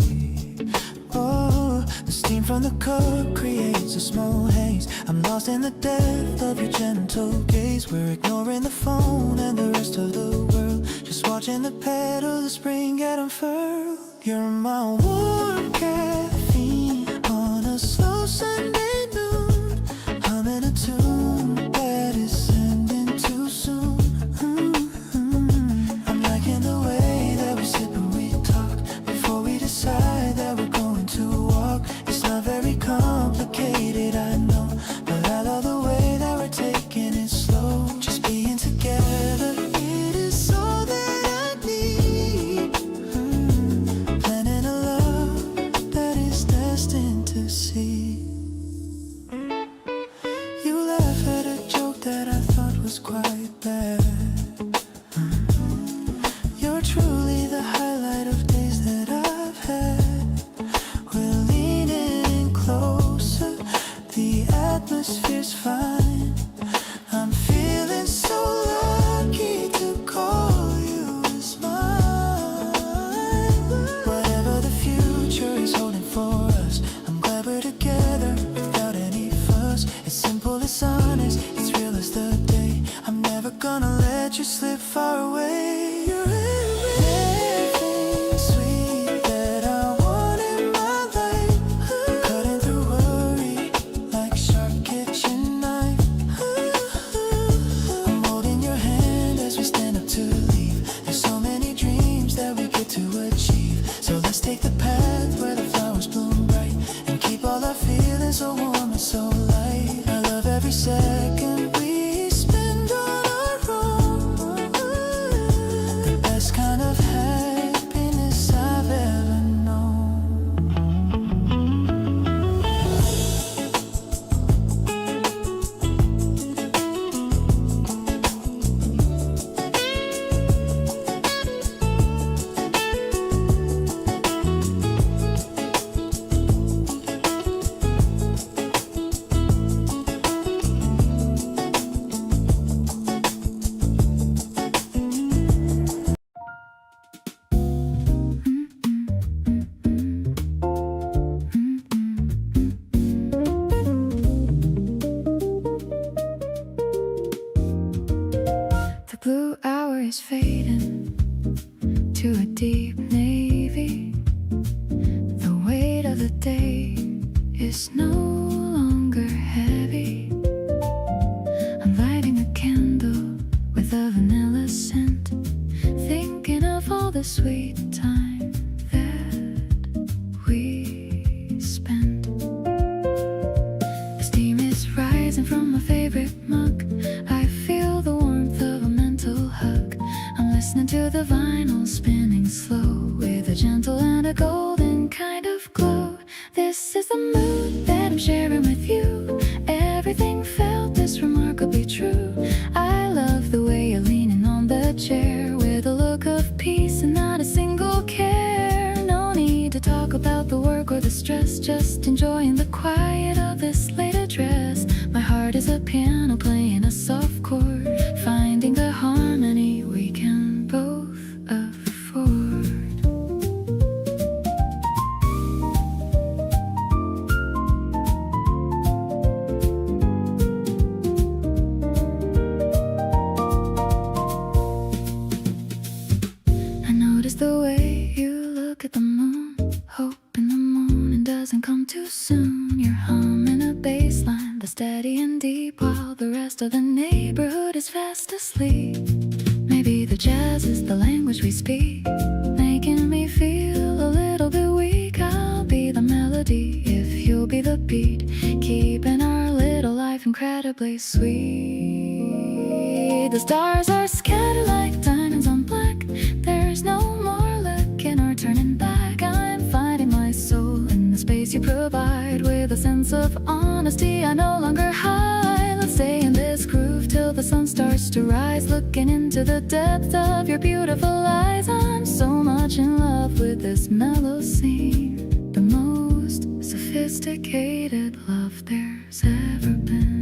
Oh, the steam from the cup creates a small haze. I'm lost in the depth of your gentle gaze. We're ignoring the phone and the rest of the world, just watching the petals of spring get unfurled. You're my warm caffeine on a slow Sunday noon. I'm in a tune that is ending too soon. I'm liking the way that we sit when we talk, before we decide that we're going to walk. It's not very complicated, I know, but I love the way that we're taking it slow. Just being together, it is all that I need. Planning a love bed. You're truly the highlight of days that I've had. We're leaning closer, the atmosphere's fine. I'm feeling so lucky to call you as mine. Whatever the future is holding for us, I'm glad we're together without any fuss. It's simple, it's honest, it's real as the day. I'm never gonna let you slip far away. You're everything sweet that I want in my life. Cutting through worry like sharp kitchen knife. I'm holding your hand as we stand up to leave. There's so many dreams that we get to achieve. So let's take the path where the flowers bloom bright and keep all our feelings so warm and so light. I love every second we spend on our own. The best kind of happiness I've ever known. The blue hour is fading to a deep navy. The weight of the day is no longer heavy. I'm lighting a candle with a vanilla scent, thinking of all the sweet time that we spent. The steam is rising from my favorite mug. I feel the warmth of a mental hug. I'm listening to the vinyl spinning slow, with a gentle and a golden kind of glow. This is the mood that I'm sharing with you. Everything felt this remarkably true. I love the way you're leaning on the chair, with a look of peace and not a single care. No need to talk about the work or the stress, just enjoying the quiet of this late address. My heart is a piano playing a soft chord, finding the harmony we can both afford. I notice the way you look at the moon, hoping the morning doesn't come too soon. You're humming a bass line that's steady and deep, while the rest of the neighborhood is fast asleep. Maybe the jazz is the language we speak, making me feel a little bit weak. I'll be the melody if you'll be the beat, keeping our little life incredibly sweet. The stars are scattered like diamonds on black. There's no more looking or turning back. I'm finding my soul in the space you provide, with a sense of honesty I no longer hide. Let's stay in this groove till the sun starts to rise, looking into the depth of your beautiful eyes. I'm so much in love with this mellow scene, the most sophisticated love there's ever been.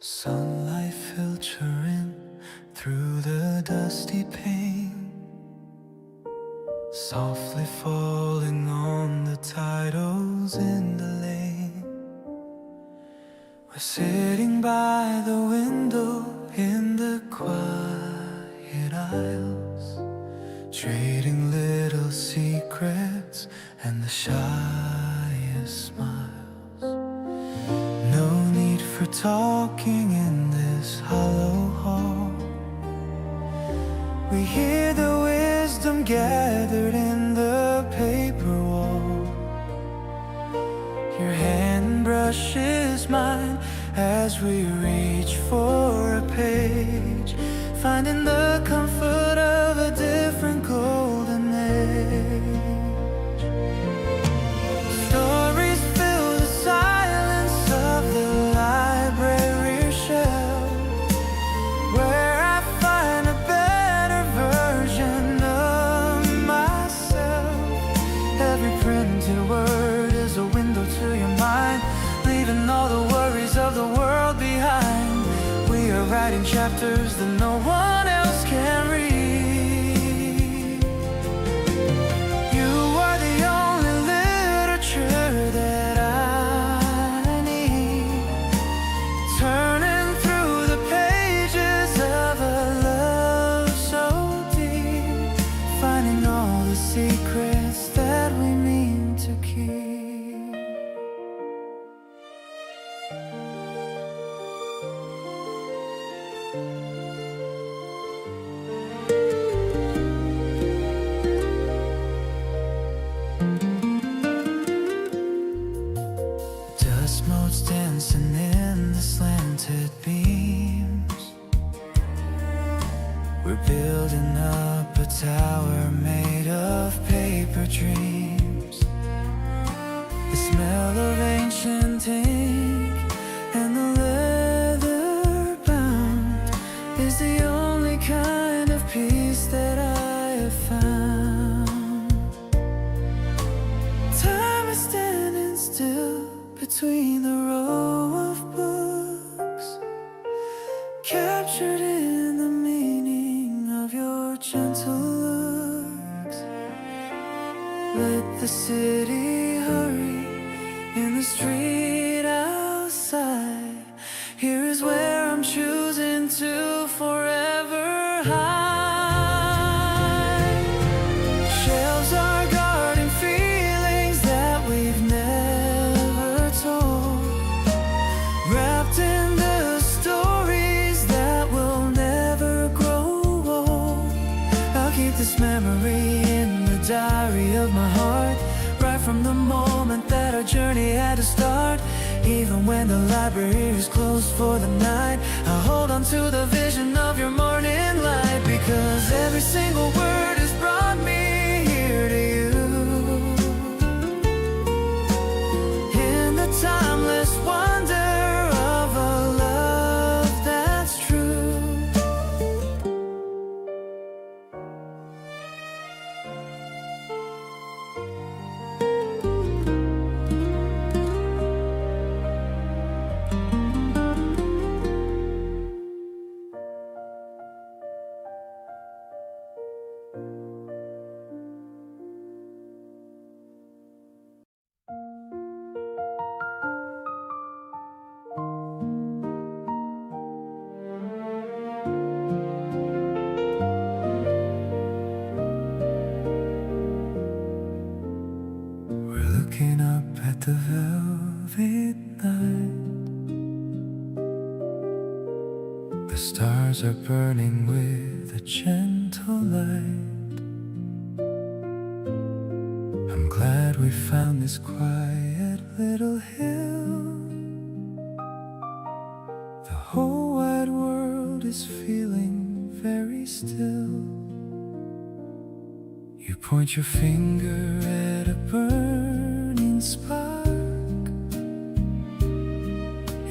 Sunlight filtering through the dusty pane, softly falling on the titles in the lane. We're sitting by the window in the quiet, miles, trading little secrets and the shyest smiles. No need for talking in this hollow hall. We hear the wisdom gathered in the paper wall. Your hand brushes mine as we reach for a page, finding the comfort of a different golden age. Stories fill the silence of the library shelf, where I find a better version of myself. Every printed word is a window to your mind, leaving all the worries of the world behind. We are writing chapters that no one else can read. You are the only literature that I need, turning through the pages of a love so deep, finding all the secrets that we mean to keep. Dust motes dancing in the slanted beams. We're building up a tower made of paper dreams. The smell of ancient ink and the leather bound is the only kind of peace that I have found. Time is standing still between the row of books, captured in the meaning of your gentle looks. Let the city hurry in the street outside. Here is where I'm choosing to forever hide. Shelves are guarding feelings that we've never told, wrapped in the stories that will never grow old. I'll keep this memory in the diary of my heart, right from the moment that our journey had to start. Even when the library is closed for the night, I hold on to the vision of your morning light, because every single word has brought me here to you. In the timeless wonder of a love that's true. We're looking up at the velvet night. The stars are burning with a gentle light. I'm glad we found this quiet little hill. The whole wide world is feeling very still. You point your finger at a burning spark.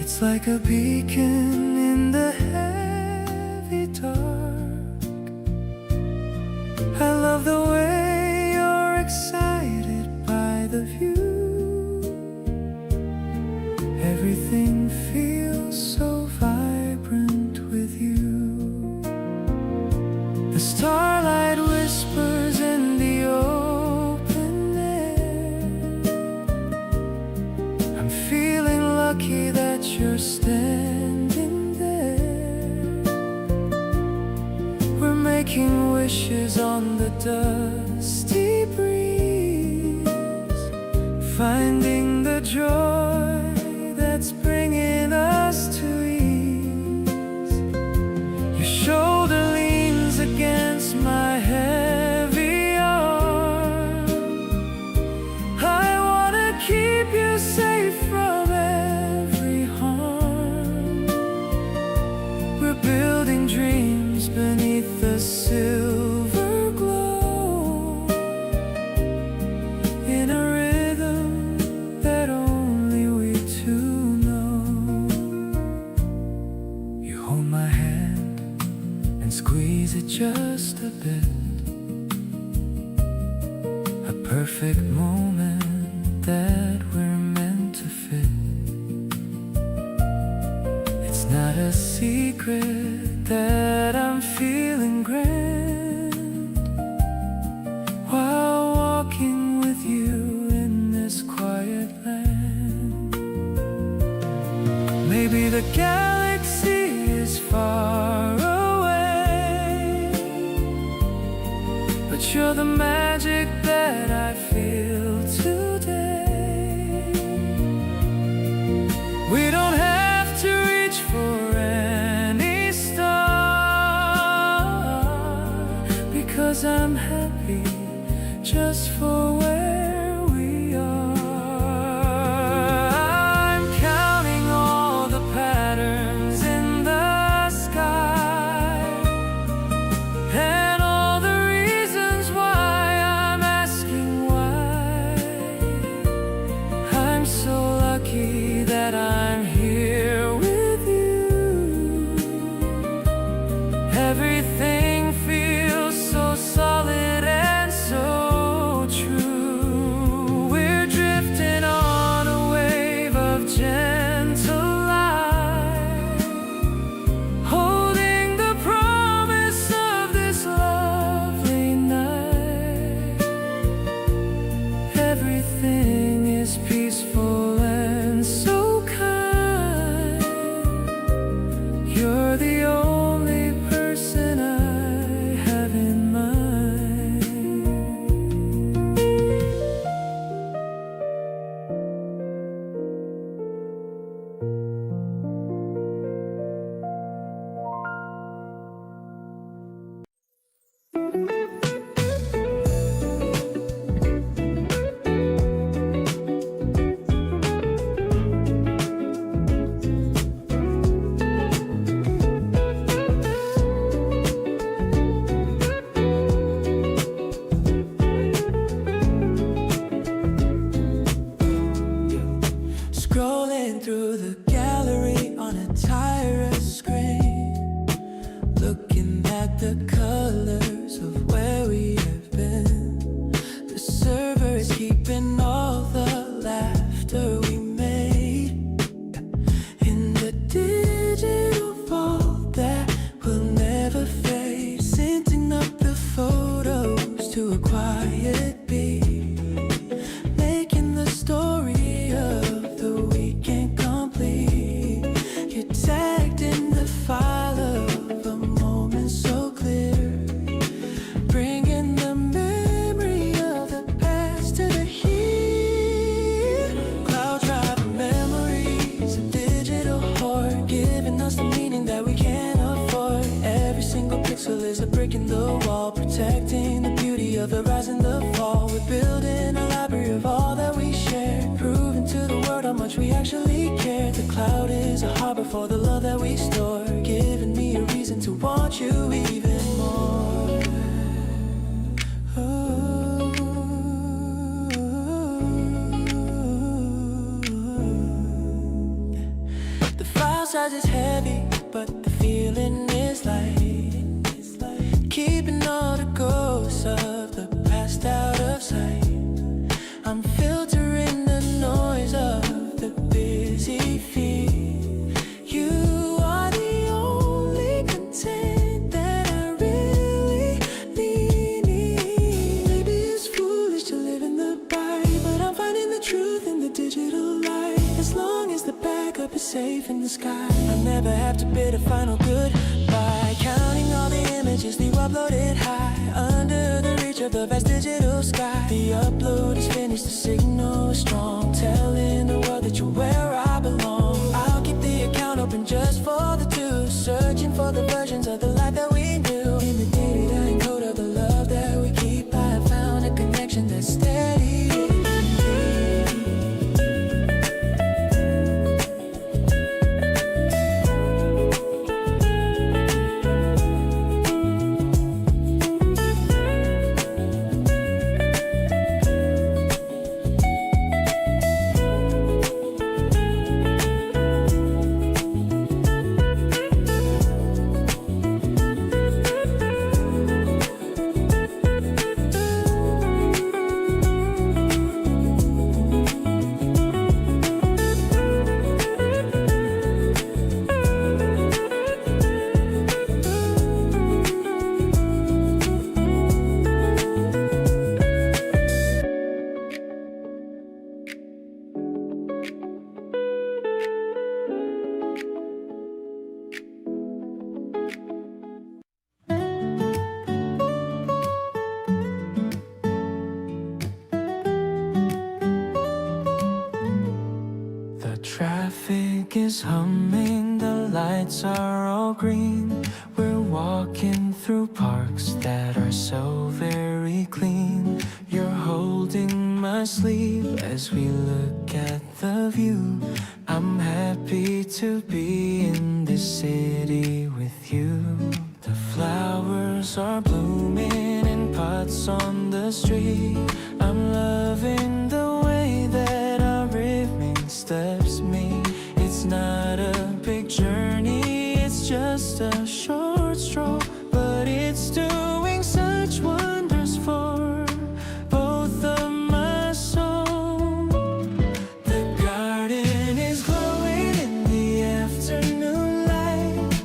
It's like a beacon in the heavy dark. I love the way you're excited by the view. Everything feels so vibrant with you. The starlight whispers in the open air. I'm feeling lucky that you're standing there. We're making making wishes on the dusty breeze, finding the joy that's bringing us to ease. Your shoulder leans against my heavy arm. I wanna keep you safe from every harm. We're building dreams beneath the silver glow, in a rhythm that only we two know. You hold my hand and squeeze it just a bit, a perfect moment that we're meant to fit. It's not a secret that I'm feeling grand while walking with you in this quiet land. Maybe the galaxy is far away, but you're the magic that I feel today. We don't have to reach for any star, because I'm happy just for where we are. I'm counting all the patterns in the sky, and all the reasons why I'm asking why. I'm so lucky that I'm here with you. Everything feels so solid and so true. We're drifting on a wave of gentle light, holding the promise of this lovely night. Everything is peaceful and so kind. You're the only person I have in mind. Scrolling through the gallery on a tireless screen, looking at the colors of where we have been. The server is keeping all the laughter we made in the digital vault that will never fade, syncing up the photos to a quiet beat, making the story of the weekend complete. You're tagged in the file of a moment so clear, bringing the memory of the past to the here. Cloud driving memories, a digital hoard, giving us the meaning that we can't afford. Every single pixel is a brick in the wall, protecting the beauty of the rise and the fall. We're building a library of all that we share, proving to the world how much we actually care. The cloud is a harbor for the love that we store, giving me a reason to want you even more. Ooh. The file size is heavy, but the feeling is light. Keeping all the ghosts of the past out of sight. I'm filtering the noise of the busy feed. You are the only content that I really need. Maybe it's foolish to live in the bright, but I'm finding the truth in the digital light. As long as the backup is safe in the sky, I'll never have to bid a final goodbye. floated high under the reach of the vast digital sky. The upload is finished, the signal is strong, telling the world that you're where I belong. I'll keep the account open just for the two, searching for the versions of the life that we knew. In the data encode of the love that we keep, I have found a connection that's steady. Traffic is humming, the lights are all green. We're walking through parks that are so very clean. You're holding my sleeve as we look at the view. I'm happy to be in this city with you. The flowers are blooming in pots on the street. I'm loving the way that our rhythm steps me. It's not a big journey, it's just a short stroll, but it's doing such wonders for both of my soul. The garden is glowing in the afternoon light.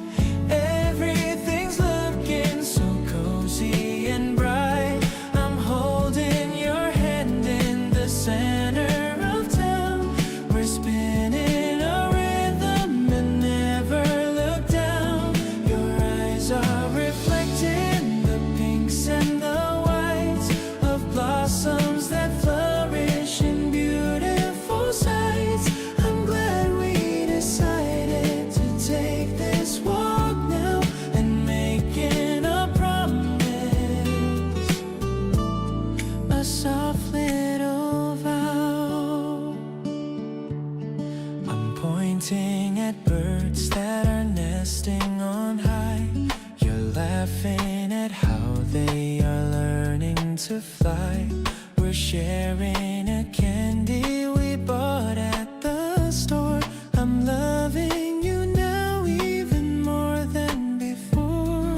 Everything's looking so cozy and bright. I'm holding your hand in the center of town. We're spinning a rhythm and never look down. Your eyes are reflecting the pinks and the whites of blossoms that flourish in beautiful sights. I'm glad we decided to take this walk now and making a promise, a soft little vow. I'm pointing at birds that are nesting on high. You're laughing at how they are learning to fly. We're sharing a candy we bought at the store. I'm loving you now even more than before.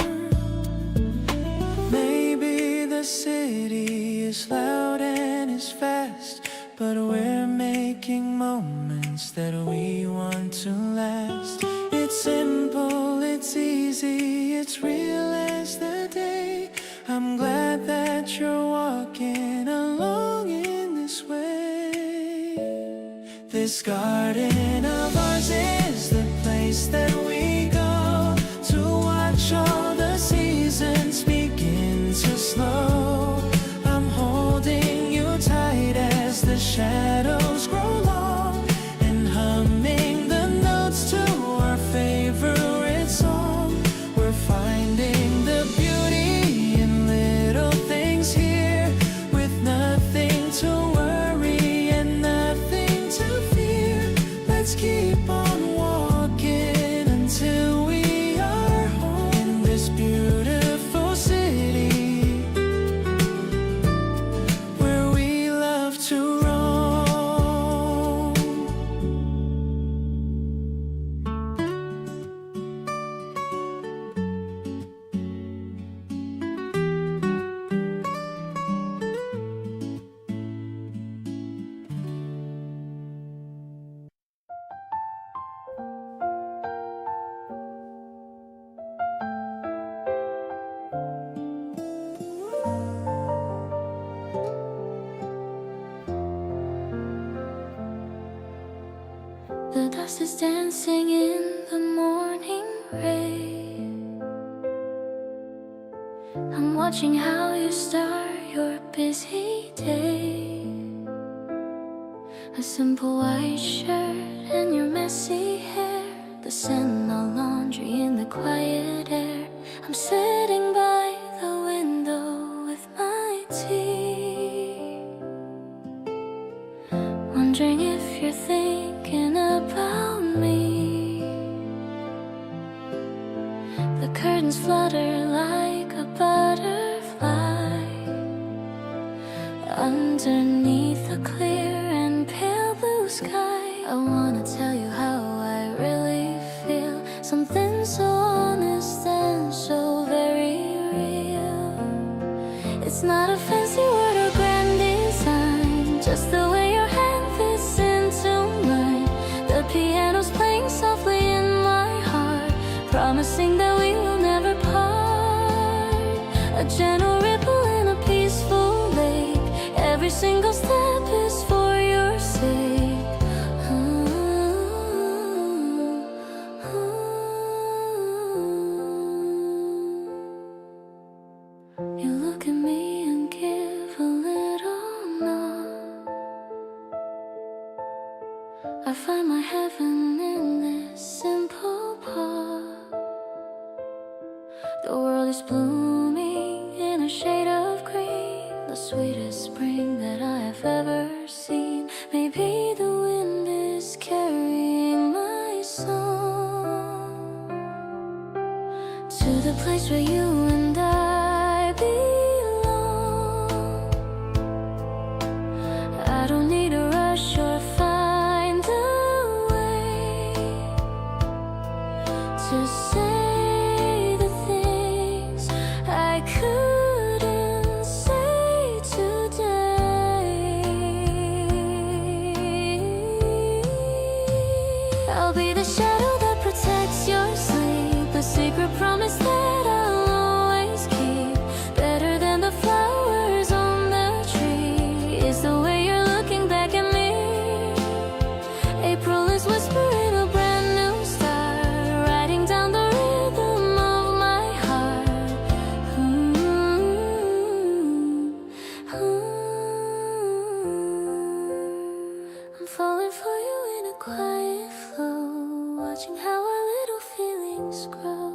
Maybe the city is loud and is fast, but we're making moments that we want to last. It's simple, it's easy, it's real as the day. I'm glad that you're walking along in this way. This garden of ours is the place that we go to watch all the seasons begin to slow. I'm holding you tight as the shadows grow long and humming the notes to our favorite song. We're finding the beauty in little things here, with nothing to worry and nothing to fear. Let's keep on walking until we are home in this beautiful city where we love to roam. The dust is dancing in the morning rain. I'm watching how you start your busy day. A simple white shirt and your messy hair, the scent of laundry in the quiet air. I'm sitting by the window with my tea, wondering if you're thinking about me. The curtains flutter like a butterfly underneath the clear and pale blue sky. I wanna tell you how I really feel, something so honest and so very real. It's not a fancy word or grand design, just the way your hand fits into mine. The piano's playing softly in my heart, promising that we will never part. A gentle ripple in a peaceful lake, every single step is for your sake. You look at me and give a little nod. I find my heaven in this simple part. The world is blooming in a shade of green, the sweetest spring that I have ever seen. Maybe the wind is carrying my song to the place where you and I belong. I don't need to rush or find a way to say the things I couldn't say today. I'll be the shadow that protects your sleep, a secret promise that I'll always keep. Better than the flowers on the tree is the way you're looking back at me. April is whispering a brand new start, writing down the rhythm of my heart. I'm falling for you in a quiet flow, watching how our little feelings grow.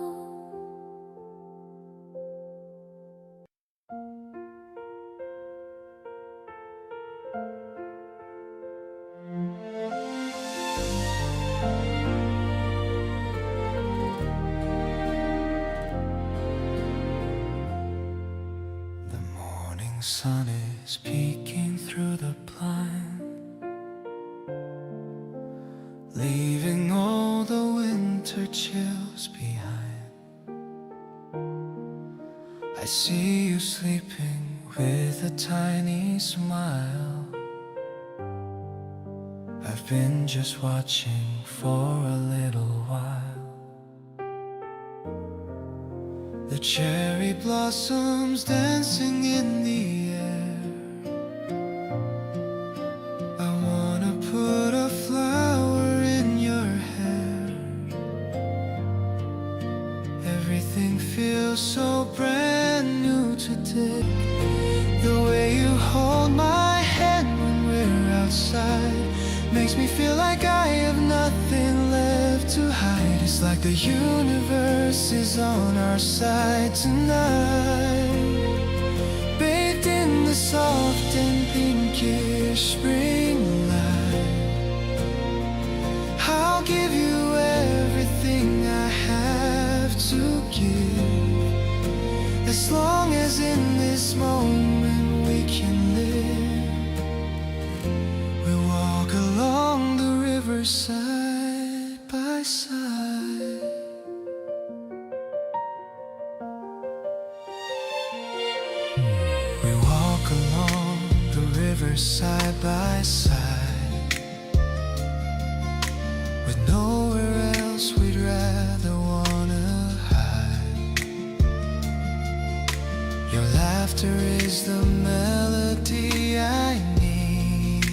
The morning sun is peeking through the blind, leaving all the winter chills behind. I see you sleeping with a tiny smile. I've been just watching for a little while. The cherry blossoms dancing in the air. I wanna put a flower in your hair. Everything feels so brand new today. The way you hold my hand when we're outside makes me feel like I have nothing left to hide. It's like the universe is on our side tonight, bathed in the soft and pinkish spring light. I'll give you everything I have to give, as long as in this moment we can live. We'll walk along the river side by side. We walk along the river side by side, with nowhere else we'd rather wanna hide. Your laughter is the melody I need,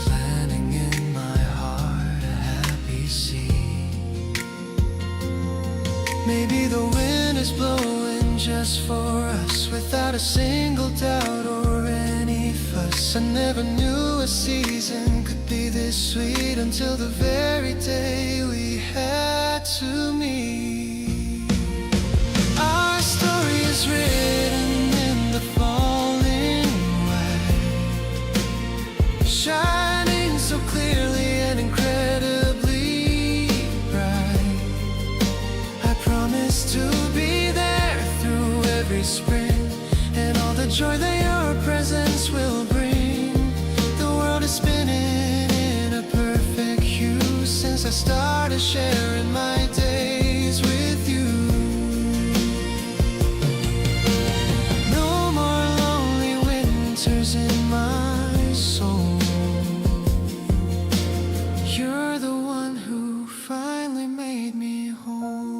planting in my heart a happy seed. Maybe the wind is blowing just for us, without a single doubt or any fuss. I never knew a season could be this sweet until the very day we had to meet. Our story is written in the falling light, shining so clearly and incredibly bright. I promise to be there through every spring, and all the joy that your presence will bring. The world is spinning in a perfect hue since I started sharing my days with you. No more lonely winters in my soul. You're the one who finally made me whole.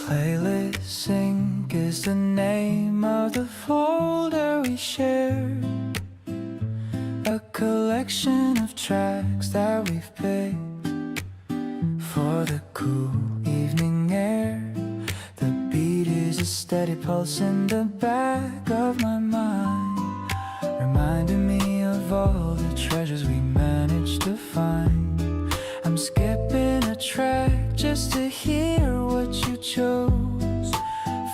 Playlist Sync is the name of the folder we share. A collection of tracks that we've picked for the cool evening air. The beat is a steady pulse in the back of my mind, reminding me of all the treasures we managed to find. I'm skipping a track just to hear what you chose,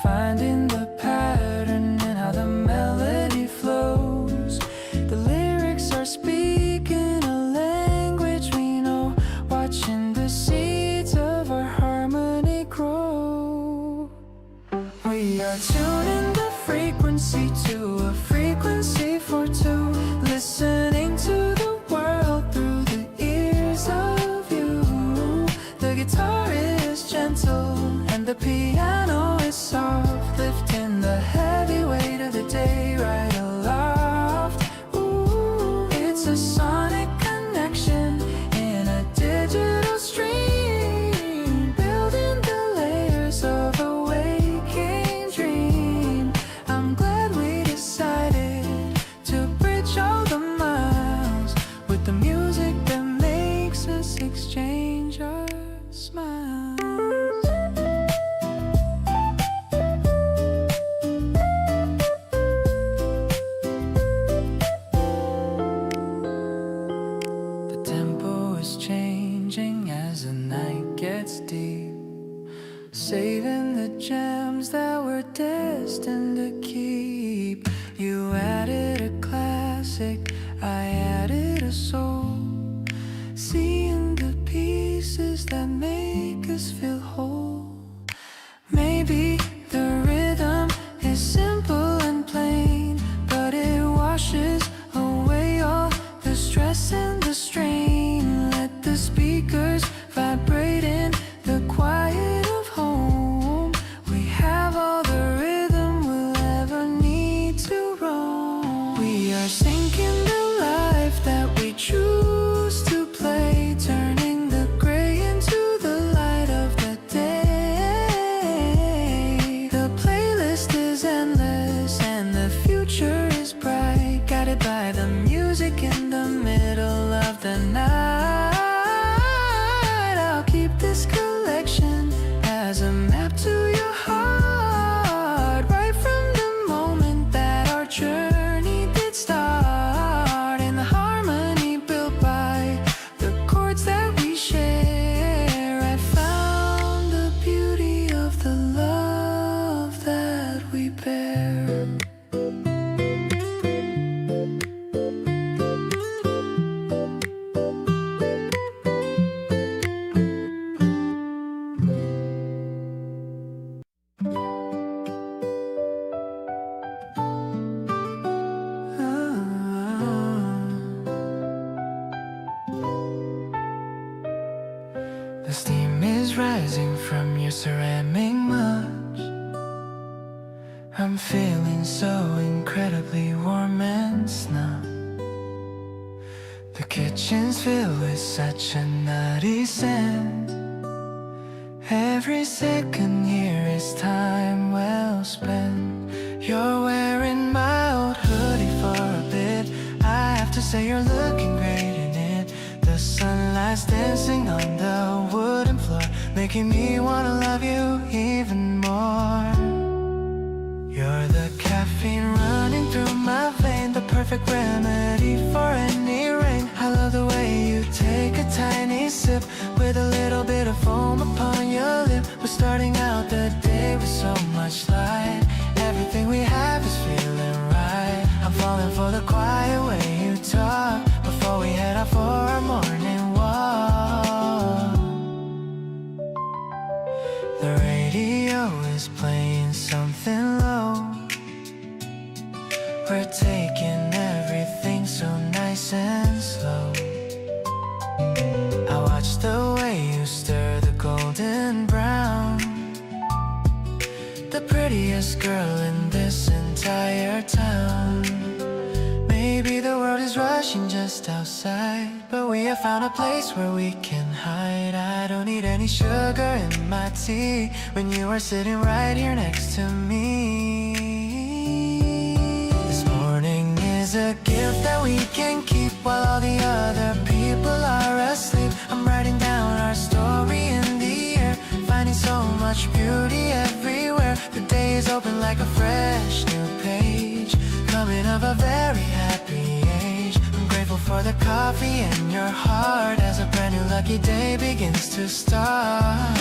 finding the pattern in how the melody flows. The lyrics are speaking a language we know, watching the seeds of our harmony grow. We are tuning the frequency to a frequency for two, listening to the world through the ears of you. The guitar is gentle and the piano is soft, lifting the heavy weight of the day right aloft. Ooh, it's a sonic connection in a digital stream, building the layers of a waking dream. I'm glad we decided to bridge all the miles with the music that makes us exchange our smiles. The tempo is changing as the night gets deep, saving the gems that we're destined to keep. You added a classic, I added a soul, seeing the pieces that make us feel whole. Maybe the rhythm is simple and plain, but it washes away all the stress and the strain. Let the speakers vibrate in the quiet of home. We have all the rhythm we'll ever need to roam. We are sinking the life that we choose to play, turning the gray into the light of the day. The playlist is endless and the future is bright, guided by the music in the middle of the night. I'll keep this collection as a map to your heart, right from the moment that our journey did start. In the harmony built by the chords that we share, I found the beauty of the love that we bear. The steam is rising from your ceramic much. I'm feeling so incredibly warm and snug. The kitchen's filled with such a nutty scent, Every second here is time well spent. You're wearing my old hoodie for a bit. I have to say you're looking great in it. The sunlight's dancing on the wooden floor, making me wanna love you even more. You're the caffeine running through my vein, the perfect remedy for any rain. I love the way you take a tiny sip with a little bit of foam upon your lip. We're starting out the day with so much light. Everything we have is feeling right. I'm falling for the quiet way you talk before we head out for our morning walk. The radio is playing something low. We're taking everything so nice and slow. I watch the way you stir the golden brown. The prettiest girl in this entire town. Maybe the world is rushing just outside, but we have found a place where we can hide. I don't need any sugar in my tea when you are sitting right here next to me. This morning is a gift that we can keep while all the other people are asleep. I'm writing down our story in the air, finding so much beauty everywhere. The day is open like a fresh new page, coming of a very happy age. I'm grateful for the coffee in your heart as a brand new lucky day begins to start.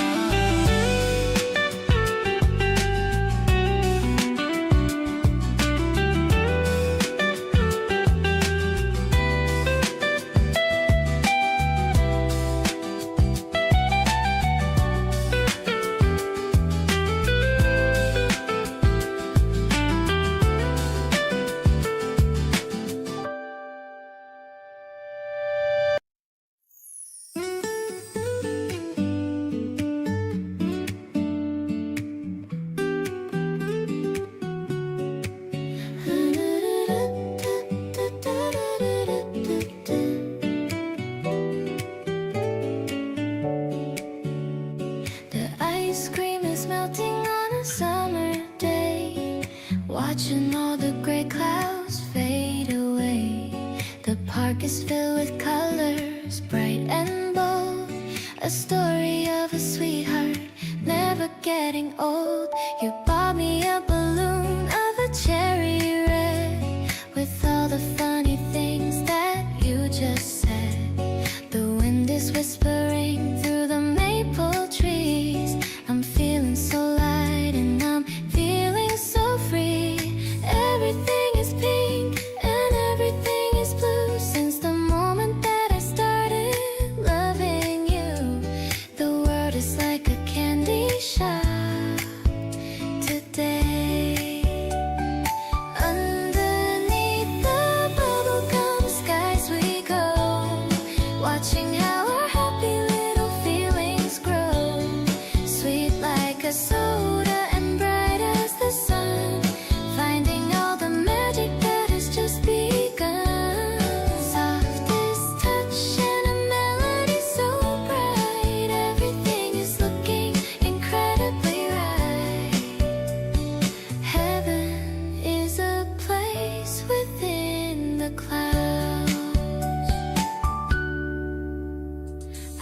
Watching all the gray clouds fade away. The park is filled with colors, bright and bold. A story of a sweetheart, never getting old. You bought me a balloon of a cherry red, with all the funny things that you just said. The wind is whispering through the maple trees. I'm feeling so light and I'm feeling so free. Everything is pink and everything is blue since the moment that I started loving you. The world is like a candy shop today. Underneath the bubblegum skies we go, watching how our happy little feelings grow. Sweet like a soda and bright as the sun, finding all the magic that has just begun. Softest touch and a melody so bright. Everything is looking incredibly right. Heaven is a place within the clouds.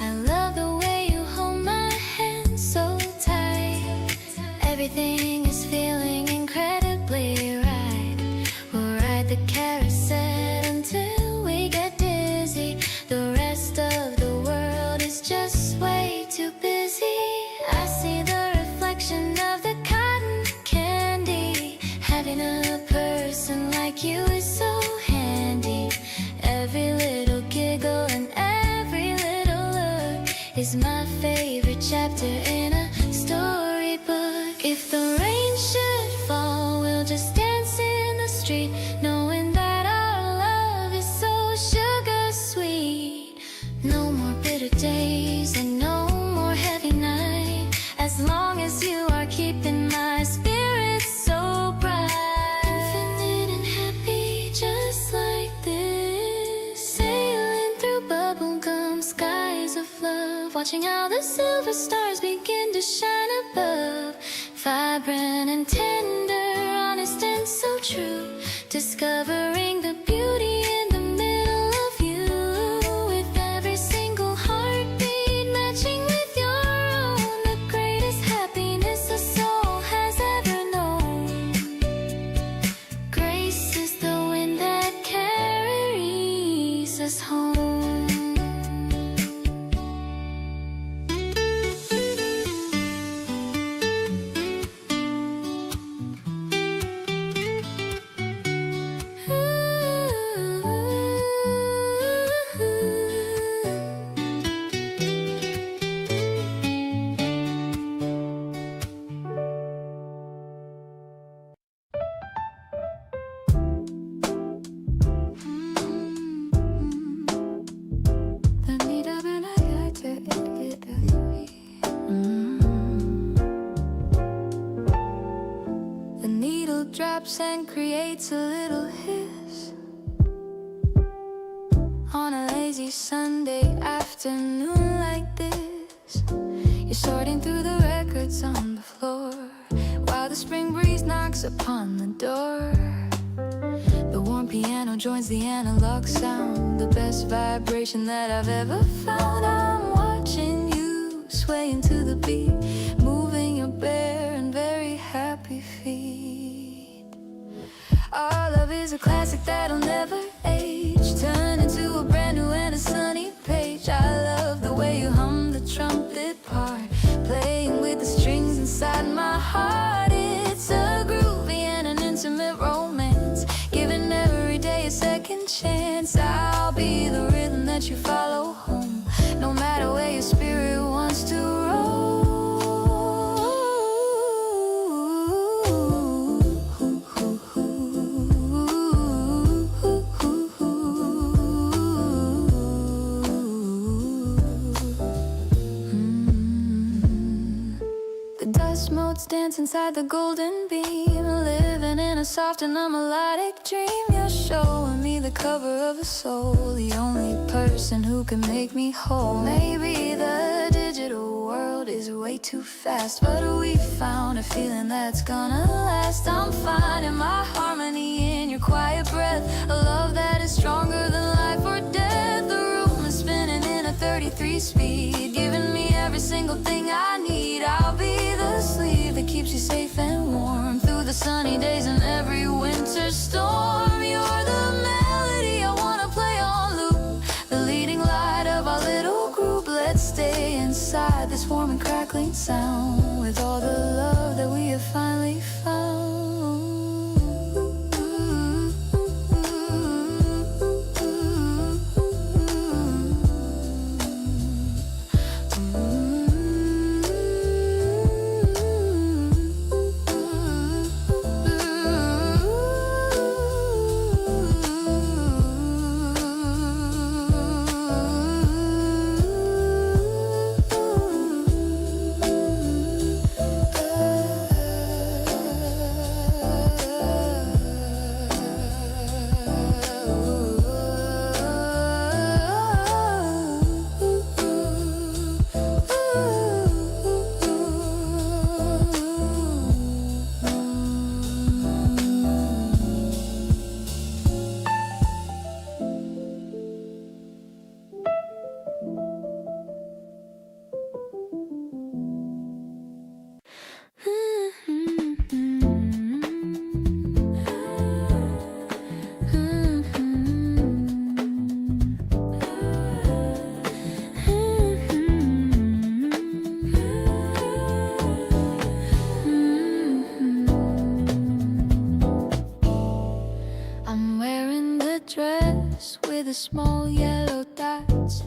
I love the way you hold my hand so tight. Everything is feeling incredibly right. We'll ride the carousel until we get dizzy. The rest of the world is just way too busy. I see the reflection of the cotton candy. Having a person like you is so handy. Every little giggle and every little look is my favorite chapter in a storybook. If the rain should fall, we'll just dance in the street, knowing that our love is so sugar sweet. No more bitter days and no more heavy night, as long as you are keeping my spirits so bright. Infinite and happy just like this, sailing through bubblegum skies of love, watching how the silver stars begin to shine above. Vibrant and tender, honest and so true. Discovering the beauty in the middle of you. With every single heartbeat matching with your own. The greatest happiness a soul has ever known. Grace is the wind that carries us home. The needle drops and creates a little hiss on a lazy Sunday afternoon like this. You're sorting through the records on the floor while the spring breeze knocks upon the door. The warm piano joins the analog sound, the best vibration that I've ever found. I'm watching you swaying to the beat, moving your bare and very happy feet. Our love is a classic that'll never age, turn into a brand new and a sunny page. I love the way you hum the trumpet part, playing with the strings inside my heart. It's a groovy and an intimate romance, giving every day a second chance. I'll be the rhythm that you follow home, no matter where your spirit wants to roll. The dust motes dance inside the golden beam, living in a soft and a melodic dream. You're showing me the cover of a soul, the only person who can make me whole. Maybe the digital world is way too fast, but we found a feeling that's gonna last. I'm finding my harmony in your quiet breath, a love that is stronger than life or death. The room is spinning in a 33 speed, giving me every single thing I need. I'll be the sleeve that keeps you safe and warm through the sunny days and every winter storm. You're the melody I wanna play on loop, the leading light of our little group. Let's stay inside this warm and crackling sound, with all the love that we have finally found. With the small yellow dots,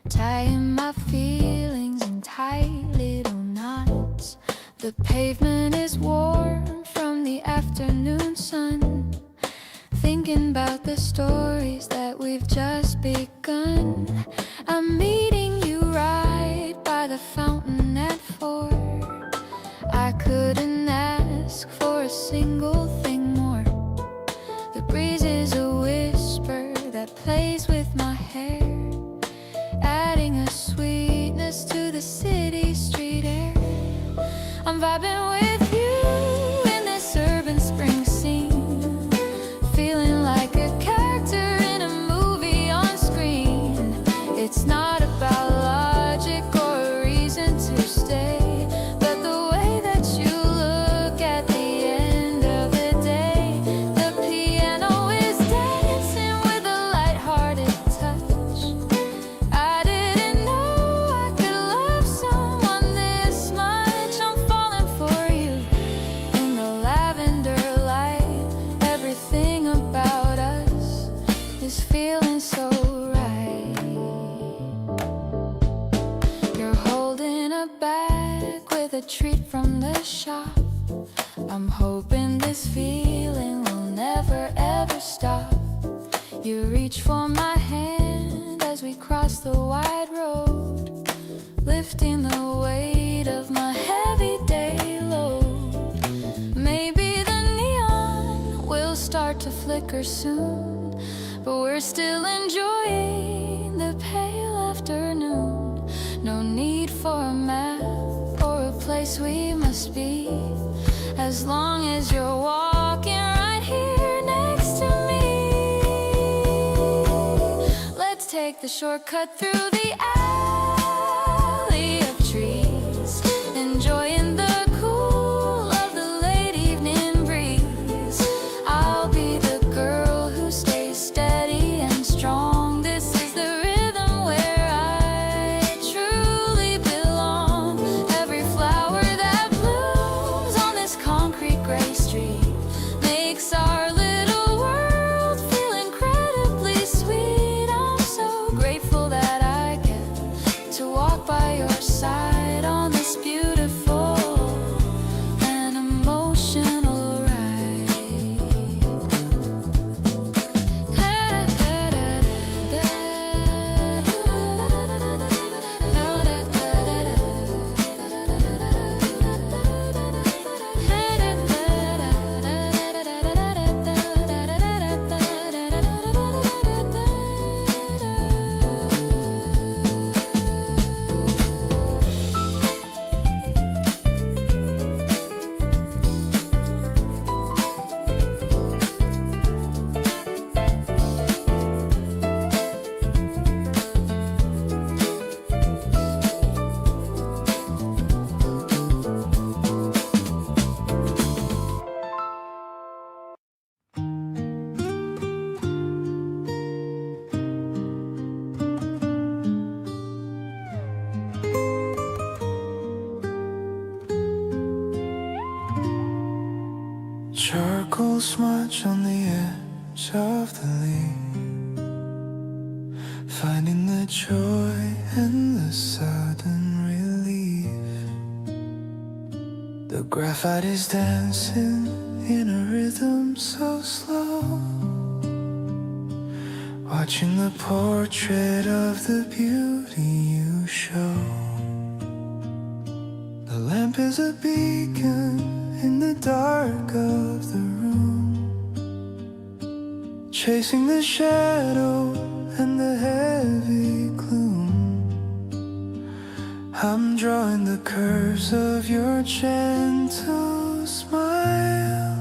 tying my feelings in tight little knots. The pavement is warm from the afternoon sun, thinking about the stories that we've just begun. I'm meeting you right by the fountain at 4. I couldn't ask for a single thing more. The breeze is a whisper that plays with my hair, adding a sweetness to the city street I'm vibing with you in this urban spring scene, feeling like a character in a movie on screen. It's not about logic or a reason to stay, but the way that you look at the end of the day. The piano is dancing with a lighthearted touch. I didn't know I could love someone this much. I'm falling for you in the lavender light. Everything about us is feeling so right. You're holding a bag with a treat from the shop. I'm hoping this feeling will never ever stop. You reach for my hand as we cross the wide road, lifting the weight of my heavy day load. Maybe the neon will start to flicker soon, but we're still enjoying the pale afternoon. No need for a map or a place we must be, as long as you're walking right here next to me. Let's take the shortcut through the alley of trees, enjoying the cool of the late evening breeze. I'll be the girl who stays steady and strong. This is the rhythm where I truly belong. Every flower that blooms on this concrete gray street makes our little world feel incredibly sweet. I'm so grateful that I get to walk by your side on this beautiful and emotional ride. Charcoal smudge on the edge of the leaf, finding the joy and the sudden relief. The graphite is dancing in a rhythm so slow, watching the portrait of the beauty you show. The lamp is a beacon in the dark of the room, chasing the shadow and the heavy gloom. I'm drawing the curves of your gentle smile,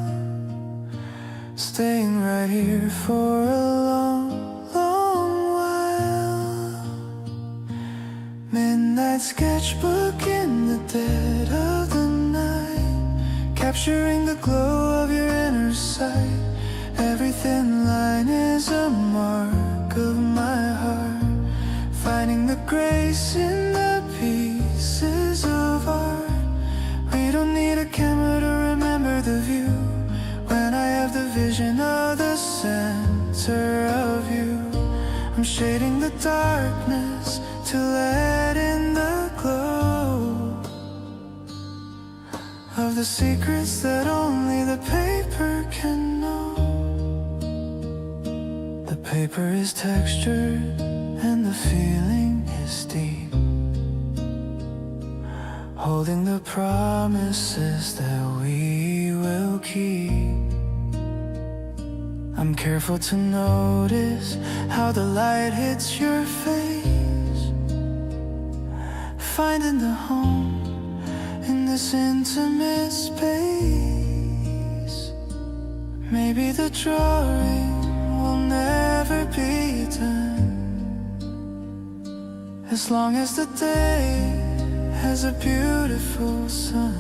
staying right here for a long, long while. Midnight sketchbook in the dead of the night, capturing the glow of your inner sight. Every thin line is a mark of my heart, finding the grace in the pieces of art. We don't need a camera to remember the view, when I have the vision of the center of you. I'm shading the darkness to let in the glow of the secrets that only the paper can know. The paper is textured and the feeling is deep, holding the promises that we will keep. I'm careful to notice how the light hits your face, finding the home in the this intimate space. Maybe the drawing will never be done, as long as the day has a beautiful sun.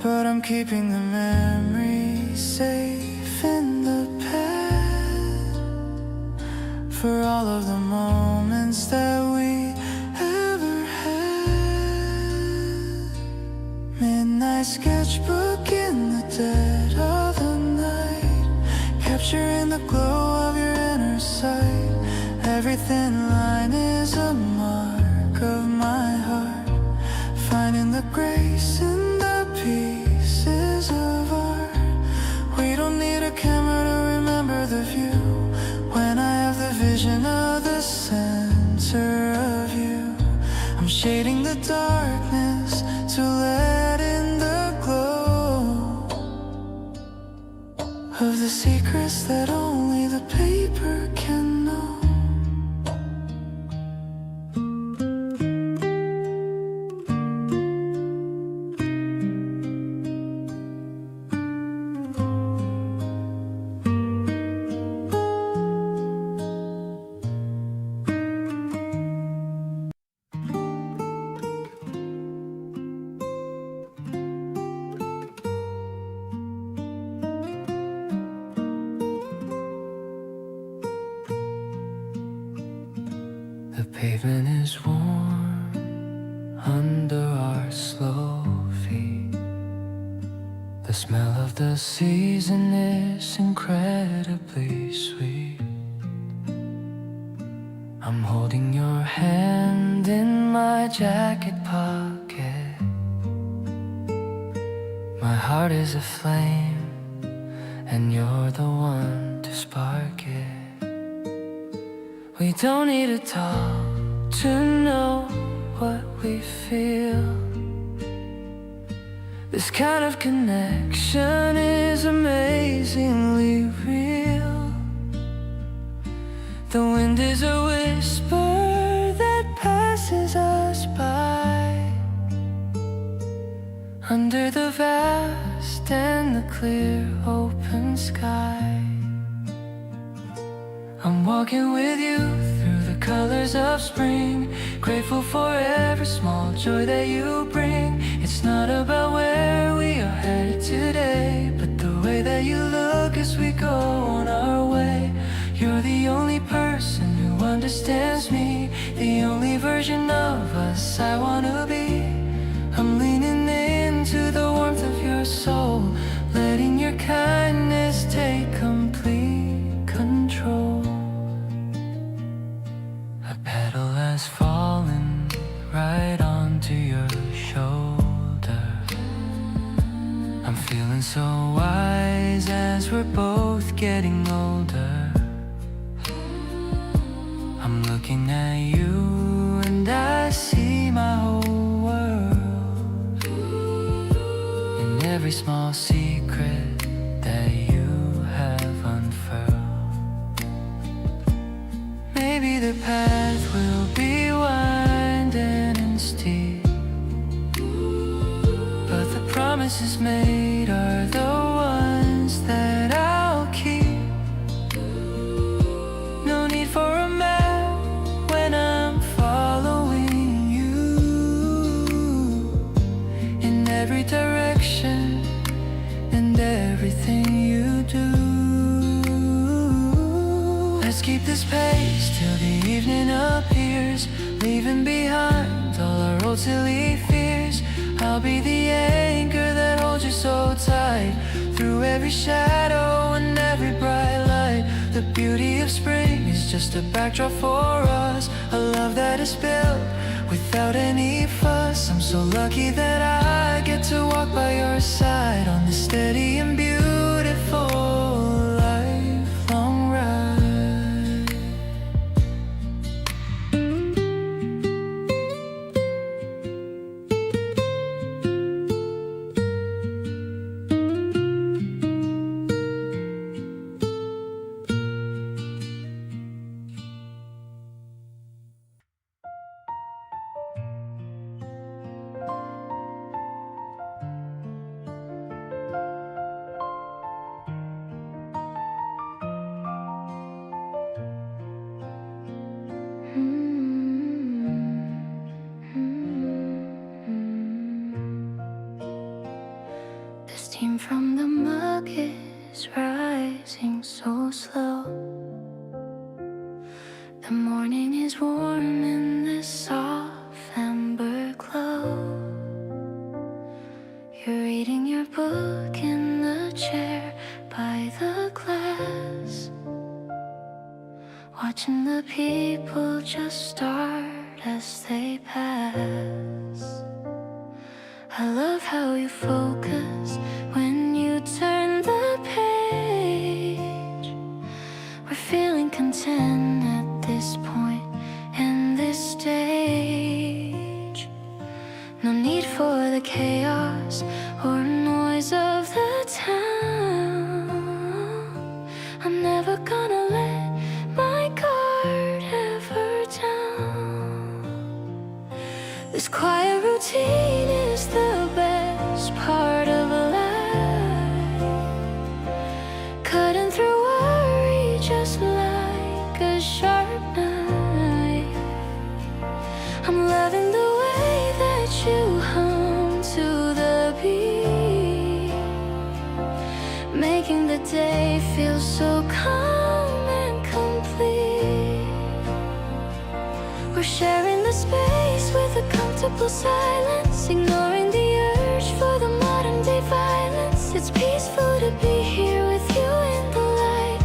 But I'm keeping the memories safe in the past, for all of the moments that we ever had. Midnight sketchbook in the dead of the night, capturing the glow of your inner sight. Every thin line is a mark of my heart, finding the grace in the pieces of art. We don't need a camera to remember the view, when I have the vision of the center of you. I'm shading the darkness to let in the glow of the secrets that only the paper can know. The pavement is warm under our slow feet. The smell of the season is incredibly sweet. I'm holding your hand in my jacket pocket. My heart is a flame, and you're the one to spark it. We don't need to talk to know what we feel. This kind of connection is amazingly real. The wind is a whisper that passes us by, under the vast and the clear open sky. I'm walking with you through the colors of spring, grateful for every small joy that you bring. It's not about where we are headed today, but the way that you look as we go on our way. You're the only person who understands me, the only version of us I wanna be. I'm leaning into the warmth of your soul, letting your kindness take complete control. A petal has fallen right onto your shoulder. I'm feeling so wise as we're both getting older. I'm looking at you and I see my whole world, in every small secret that you have unfurled. Maybe the path will be winding and steep, but the promises made are the ones that I'll keep. No need for a map when I'm following you, in every direction and everything you do. Let's keep this pace till the evening appears, leaving behind all our old silly fears. I'll be the anchor that holds you so tight, through every shadow and every bright light. The beauty of spring is just a backdrop for us, a love that is built without any fuss. I'm so lucky that I get to walk by your side on this steady and beautiful lifelong ride. Steam from the mug is rising so slow. The morning is warm in this soft amber glow. You're reading your book in the chair by the glass, watching the people just start as they pass. I love how you focus when you turn the page. We're feeling content at this point in this stage. No need for the chaos or noise of the town. I'm never gonna let my guard ever down. This quiet routine is the best part of life, cutting through worry just like a sharp knife. I'm loving the way that you hum to the beat, making the day feel so calm and complete. We're sharing the space with a comfortable silence, ignoring the urge for the modern day violence. It's peaceful to be here with you in the light.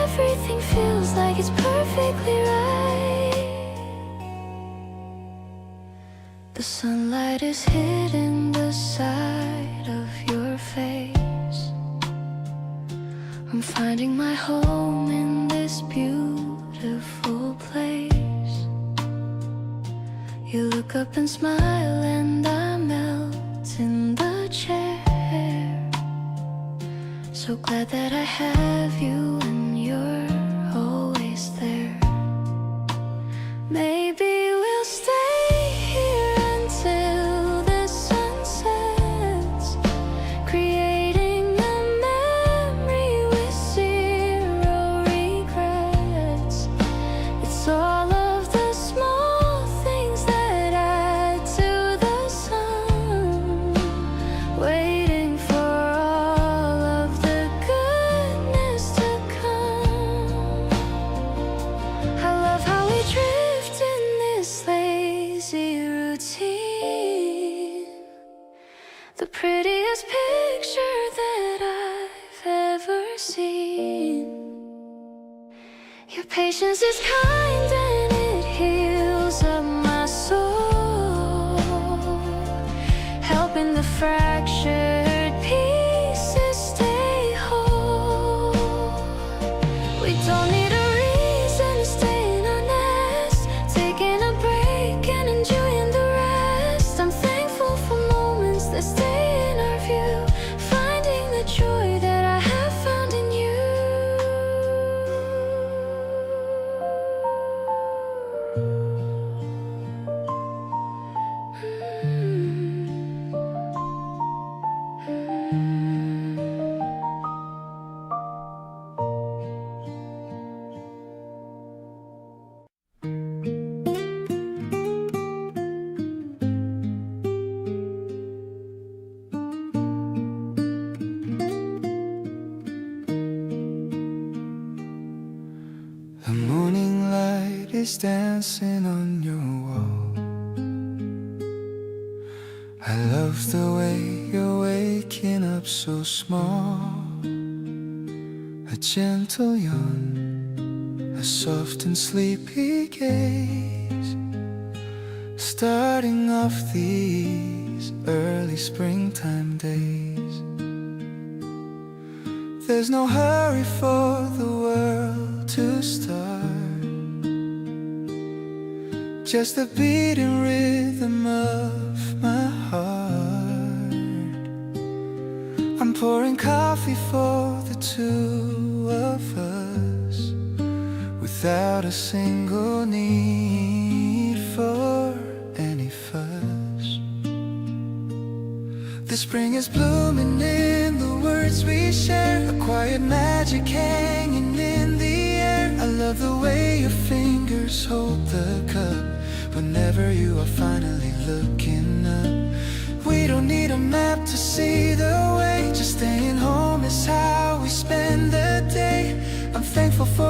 Everything feels like it's perfectly right. The sunlight is hitting the side of your face. I'm finding my home in this beautiful place. You look up and smile and I melt in the chair. So glad that I have you and you're always there. Maybe we'll stay here until the sun sets, creating a memory with zero regrets. It's all of the small things that add to the sun, waiting for all of the goodness to come. I love how we drift in this lazy routine, the prettiest picture that I've ever seen. Your patience is kind and it heals up my soul, helping the fractured pieces stay whole. We don't need a reason to stay in our nest, taking a break and enjoying the rest. I'm thankful for moments that stay in our view, finding the joy that I have found in you. The morning light is dancing on your wall. I love the way you're waking up so small. A gentle yawn, a soft and sleepy gaze, starting off these early springtime days. There's no hurry for the world to start, just the beating rhythm of my heart. I'm pouring coffee for the two of us, without a single need for any fuss. The spring is blooming in the words we share, a quiet magic hanging in the air. I love the way your fingers hold the cup whenever you are finally looking up. We don't need a map to see the way, just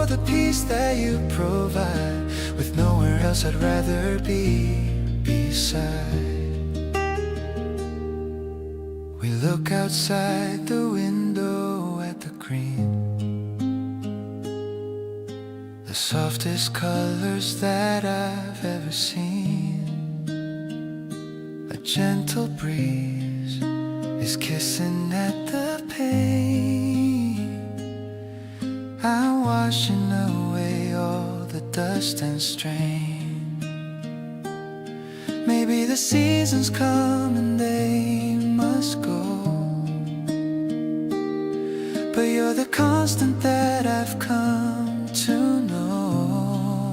the peace that you provide. With nowhere else I'd rather be beside. We look outside the window at the green, the softest colors that I've ever seen. A gentle breeze is kissing at the pane. I'm washing away all the dust and strain. Maybe the seasons come and they must go, but you're the constant that I've come to know.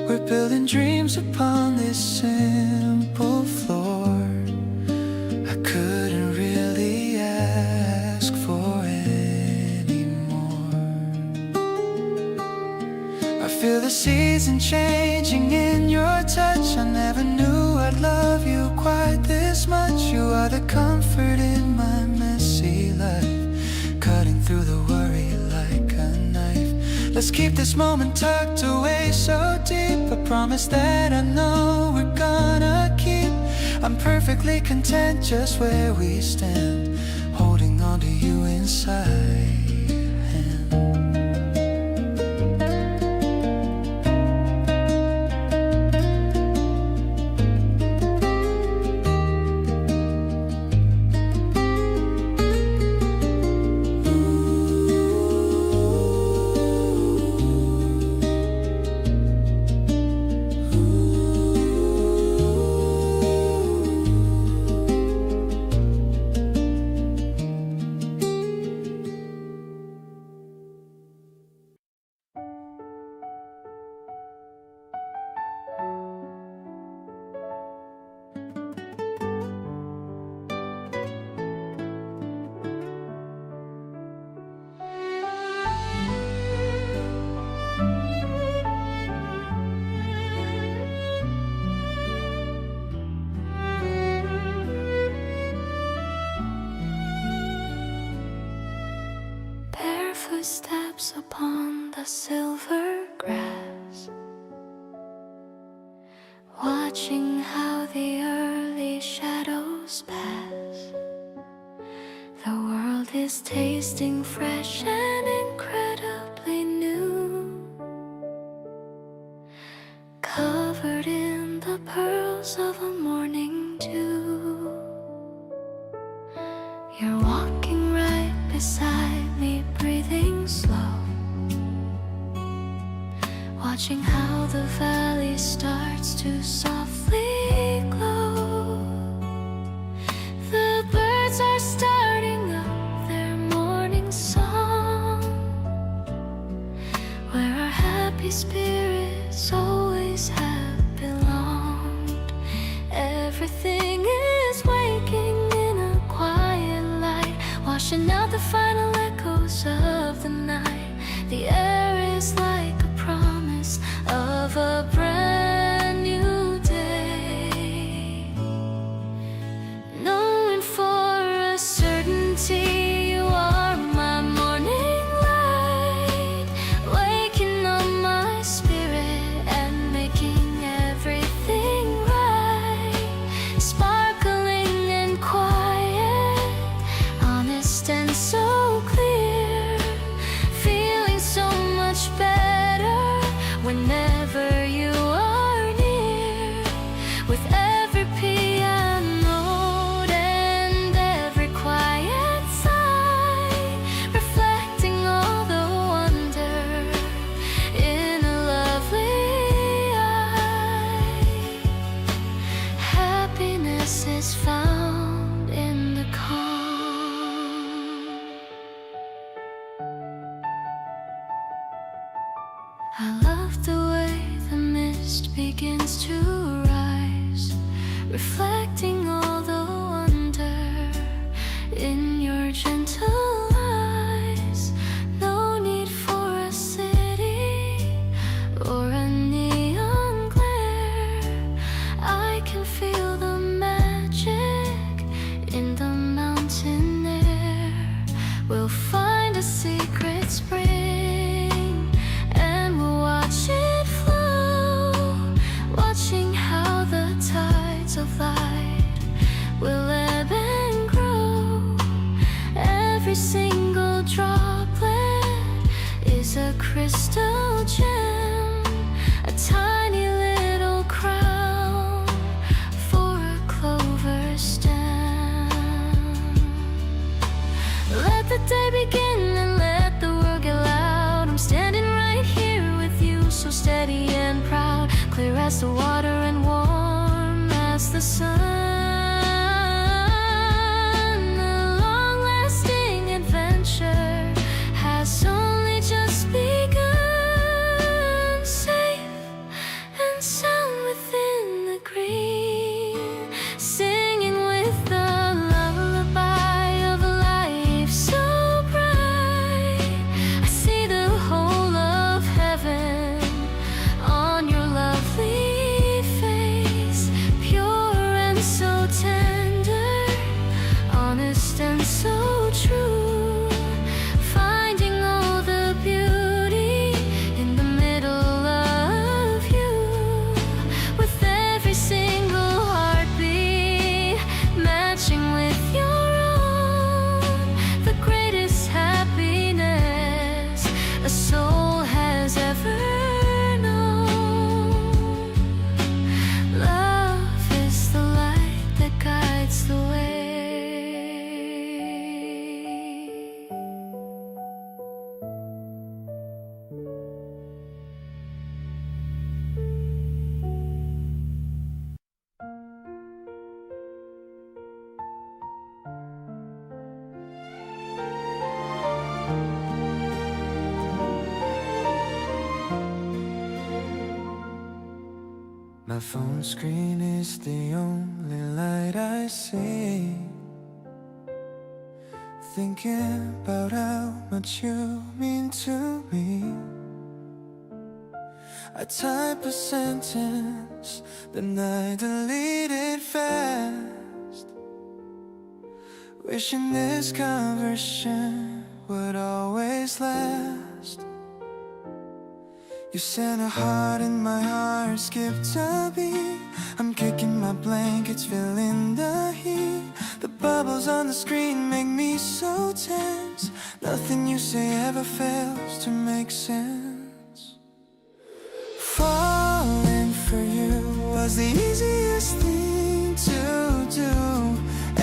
We're building dreams upon this simple floor. I couldn't really ask for any more. I feel the season changing in your touch. I never knew I'd love you quite this much. You are the comfort in my messy life, cutting through the worry like a knife. Let's keep this moment tucked away so deep. I promise that I know we're gonna keep. I'm perfectly content just where we stand, holding on to you inside. Footsteps upon the silver grass, watching how the early shadows pass. The world is tasting fresh and incredibly new, covered in the pearls of a morning dew. You're walking right beside me, breathing slow, watching how the valley starts to softly glow. The birds are starting up their morning song, where our happy spirits always have belonged. Everything is waking in a quiet light, washing out the final echoes of the night. The air is like a promise of a brand new day, knowing for a certainty you are my morning light, waking up my spirit and making everything right, sparkling and quiet, honest and so clear, feeling so much better whenever you are near. With every piano note and every quiet sigh, reflecting all the wonder in a lovely eye. Happiness is found in the calm. I love the way the mist begins to rise, reflecting all the wonder in your gentle eyes. No need for a city or a neon glare. I can feel the magic in the mountain air. We'll find a secret spring sun. A long-lasting adventure has only just begun. Safe and sound within the green, singing with the lullaby of life so bright. I see the whole of heaven on your lovely face, pure and so tender, honest and so true, finding all the beauty in the middle of you, with every single heartbeat matching with your own, the greatest happiness a soul has ever known. Love is the light that guides the way. My phone screen is the only light I see. Thinking about how much you mean to me. I type a sentence, then I delete it fast, wishing this conversation would always last. You sent a heart and my heart skipped a beat. I'm kicking my blankets, feeling the heat. The bubbles on the screen make me so tense. Nothing you say ever fails to make sense. Falling for you was the easiest thing to do.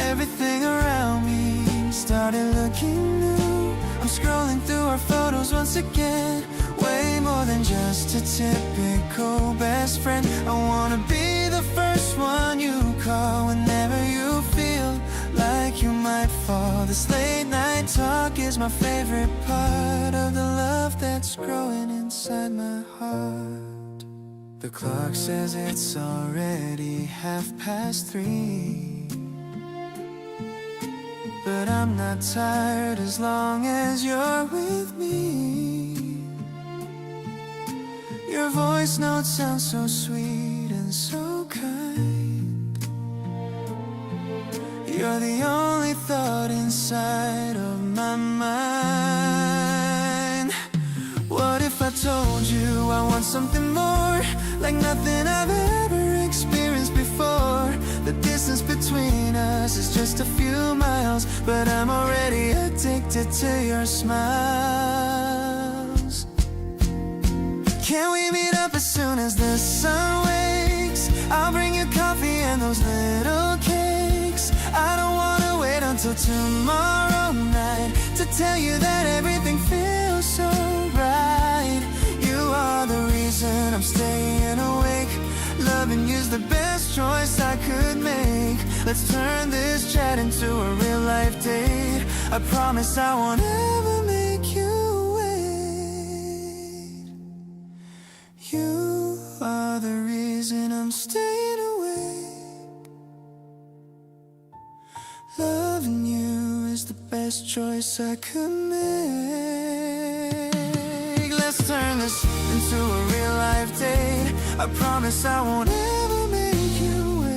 Everything around me started looking new. I'm scrolling through our photos once again. Way more than just a typical best friend. I wanna be the first one you call whenever you feel like you might fall. This late night talk is my favorite part of the love that's growing inside my heart. The clock says it's already 3:30, but I'm not tired as long as you're with me. Your voice notes sound so sweet and so kind. You're the only thought inside of my mind. What if I told you I want something more, like nothing I've ever experienced before? The distance between us is just a few miles, but I'm already addicted to your smiles. Can we meet up as soon as the sun wakes? I'll bring you coffee and those little cakes. I don't wanna wait until tomorrow night to tell you that everything feels so right. You are the reason I'm staying awake. Loving you's the best choice I could make. Let's turn this chat into a real life date. I promise I won't ever make you wait. You are the reason I'm staying awake. Loving you is the best choice I could make. Let's turn this into a real life date. I promise I won't ever make you wait.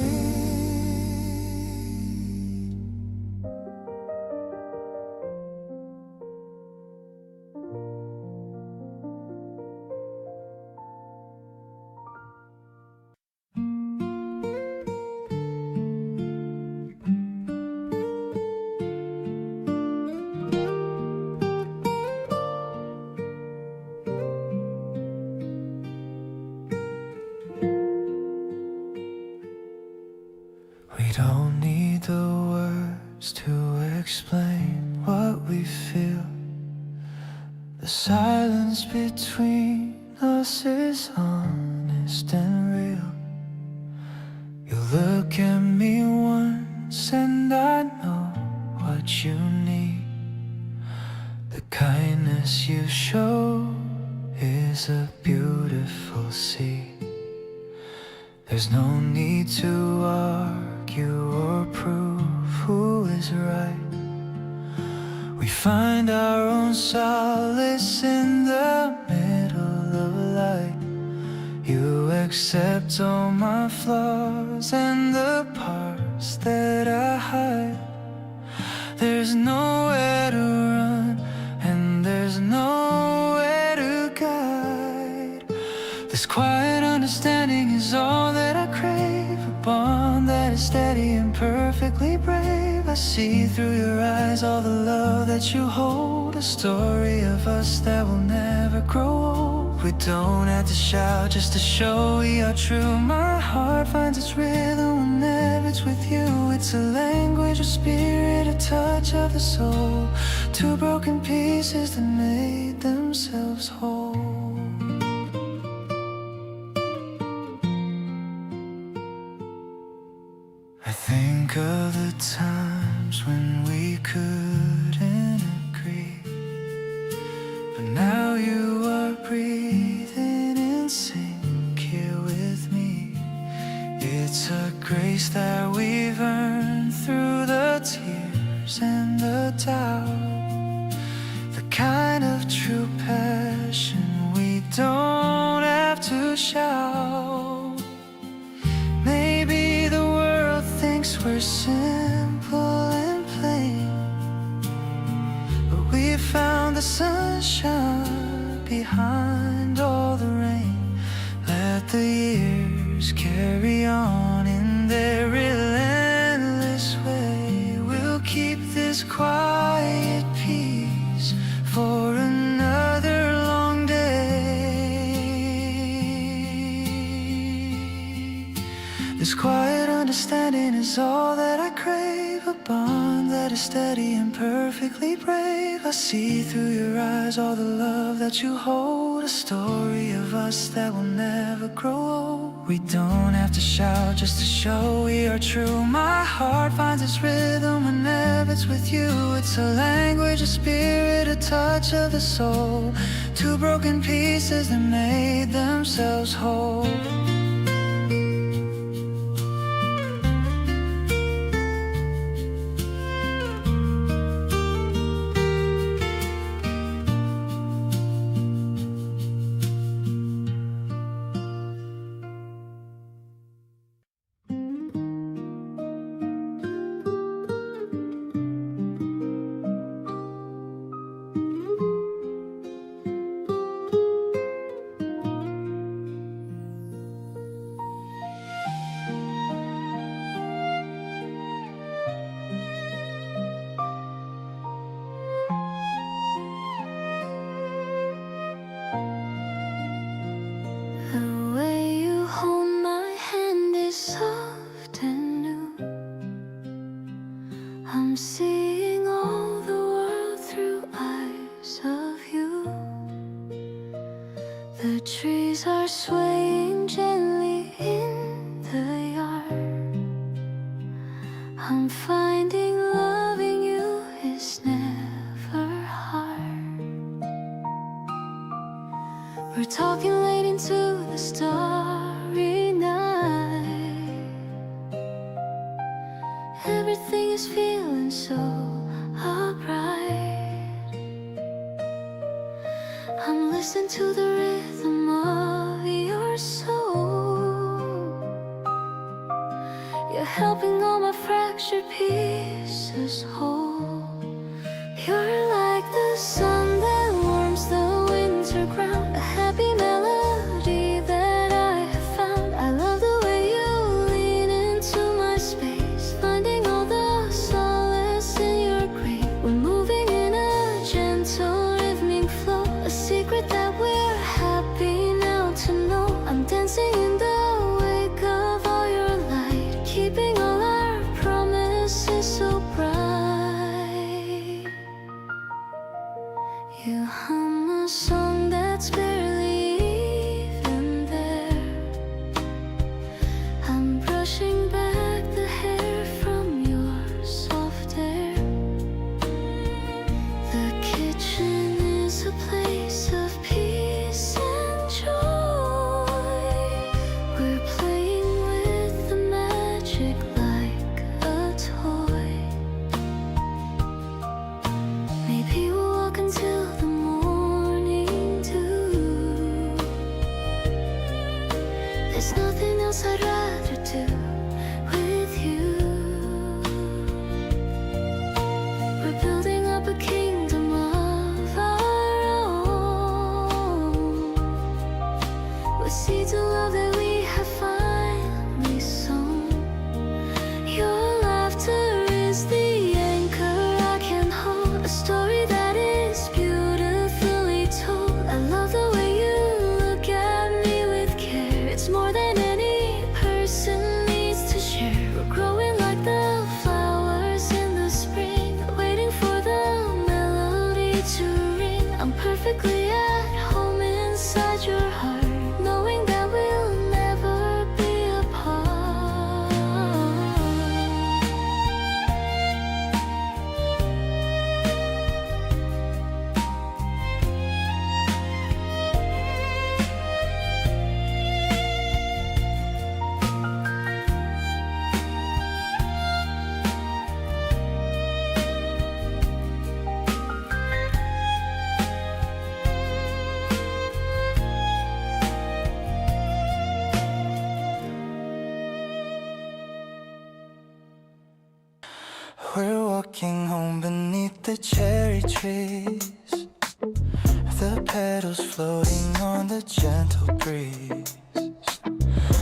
We don't need the words to explain what we feel. The silence between us is honest and real. You look at me once and I know what you need. The kindness you show is a beautiful seed. There's no need to argue or prove who is right. We find our own solace in the middle of light. You accept all my flaws and the parts that I hide. There's nowhere to run and there's nowhere to guide. This quiet understanding is all that I crave. A bond that is steady and perfectly brave. I see through your eyes all the love that you hold. A story of us that will never grow old. We don't have to shout just to show we are true. My heart finds its rhythm whenever it's with you. It's a language of spirit, a touch of the soul. Two broken pieces that made themselves whole. I think of the times when we couldn't agree, but now you are breathing in sync here with me. It's a grace that we've earned through the tears and the doubt, the kind of true passion we don't have to shout. Maybe the world thinks we're simple and plain, but we found the sunshine behind all the rain. Let the years carry on in their relentless way. We'll keep this quiet peace for another long day. This quiet understanding is all that I crave. A bond that is steady and perfectly brave. I see through your eyes all the love that you hold. A story of us that will never grow old. We don't have to shout just to show we are true. My heart finds its rhythm whenever it's with you. It's a language of spirit, a touch of the soul. Two broken pieces that made themselves whole. I'm seeing all the world through eyes of you. The trees are swaying gently in the yard. I'm finding loving you is never hard. We're talking late into the starry night. Everything is feeling so upright. I'm listening to the rhythm of your soul. You're helping all my fractured pieces hold. You're like the sun that warms the winter ground, a happy melody that I have found. I love the way you lean into my space, finding all the solace in your grace. We're moving in a gentle rhythmic flow, a secret that we're happy now to know. I'm dancing in the wake of all your light, keeping all our promises so bright. perfectly at home inside your heart, knowing that we'll never be apart. We're walking home beneath the cherry trees, the petals floating on the gentle breeze.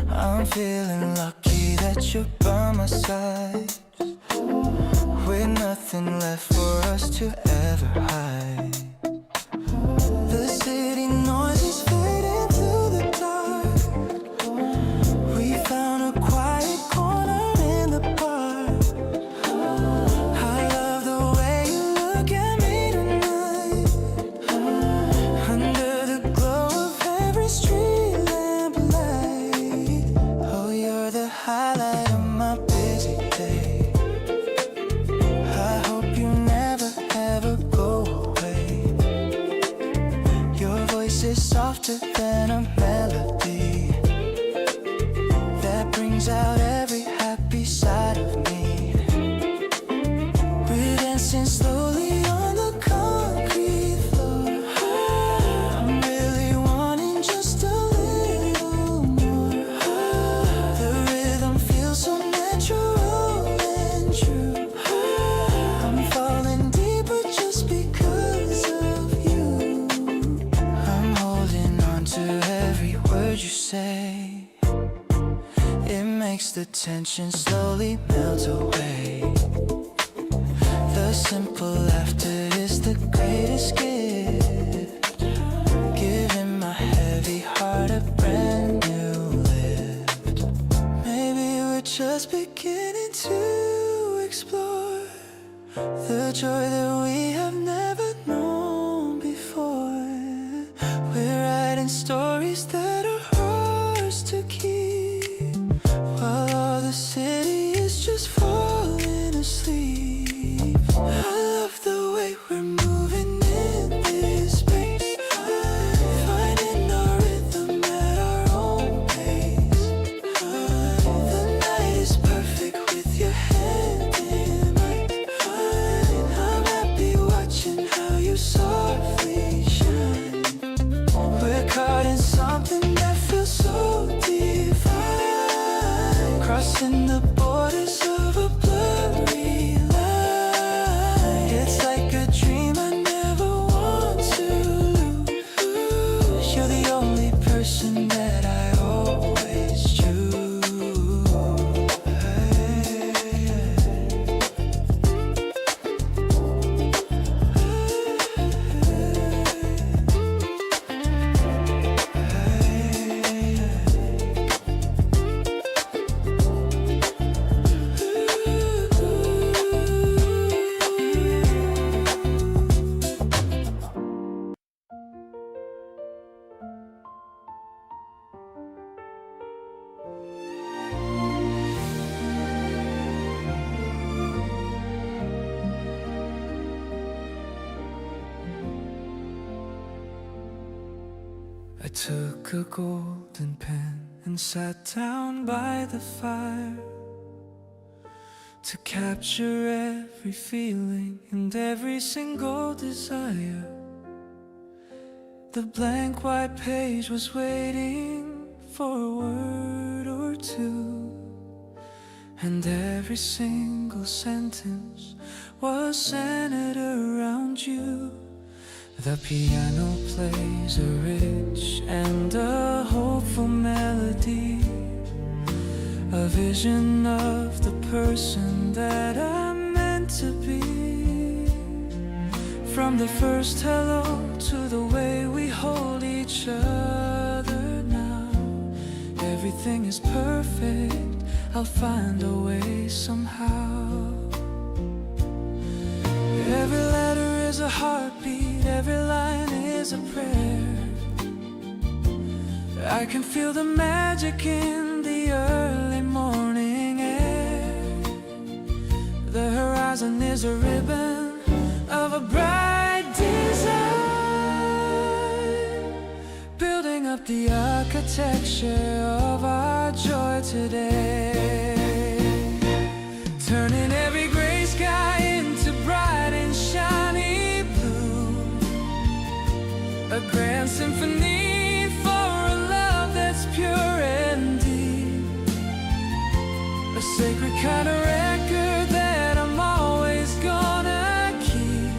I'm feeling lucky that you're by my side, with nothing left for us to ever hide. The city noise is fading to the dark. We found a quiet corner in the park. I love the way you look at me tonight, under the glow of every street lamp light. Oh, you're the highlight of my busy day. I hope you never ever go away. Your voice is softer than a melody that brings out every happy side of me. We're dancing slowly on the concrete floor. I'm really wanting just a little more. The rhythm feels so natural and true. I'm falling deeper just because of you. I'm holding on to every word you say. It makes the tension slowly melt away. The simple laughter is the greatest gift, giving my heavy heart a brand new lift. Maybe we're just beginning to explore the joy that we have never known before. We're writing stories that are ours to keep, while all the city is just falling asleep. I love the way we're moving in this space, finding our rhythm at our own pace. The night is perfect with your hand in mine. I'm happy watching how you softly shine. We're caught in something that feels so divine, crossing the borders of a blurry line. It's like a dream I never want to lose. You're the only person that I always choose. I took a golden pen and sat down by the fire to capture every feeling and every single desire. The blank white page was waiting for a word or two, and every single sentence was centered around you. The piano plays a rich and a hopeful melody, a vision of the person that I'm meant to be. From the first hello to the way we hold each other now, everything is perfect. I'll find a way somehow. Every letter is a heartbeat, every line is is a prayer. I can feel the magic in the early morning air. The horizon is a ribbon of a bright design, building up the architecture of our joy today, turning every gray sky into bright and shiny blue, a grand symphony for a love that's pure and deep, a sacred kind of record that I'm always gonna keep,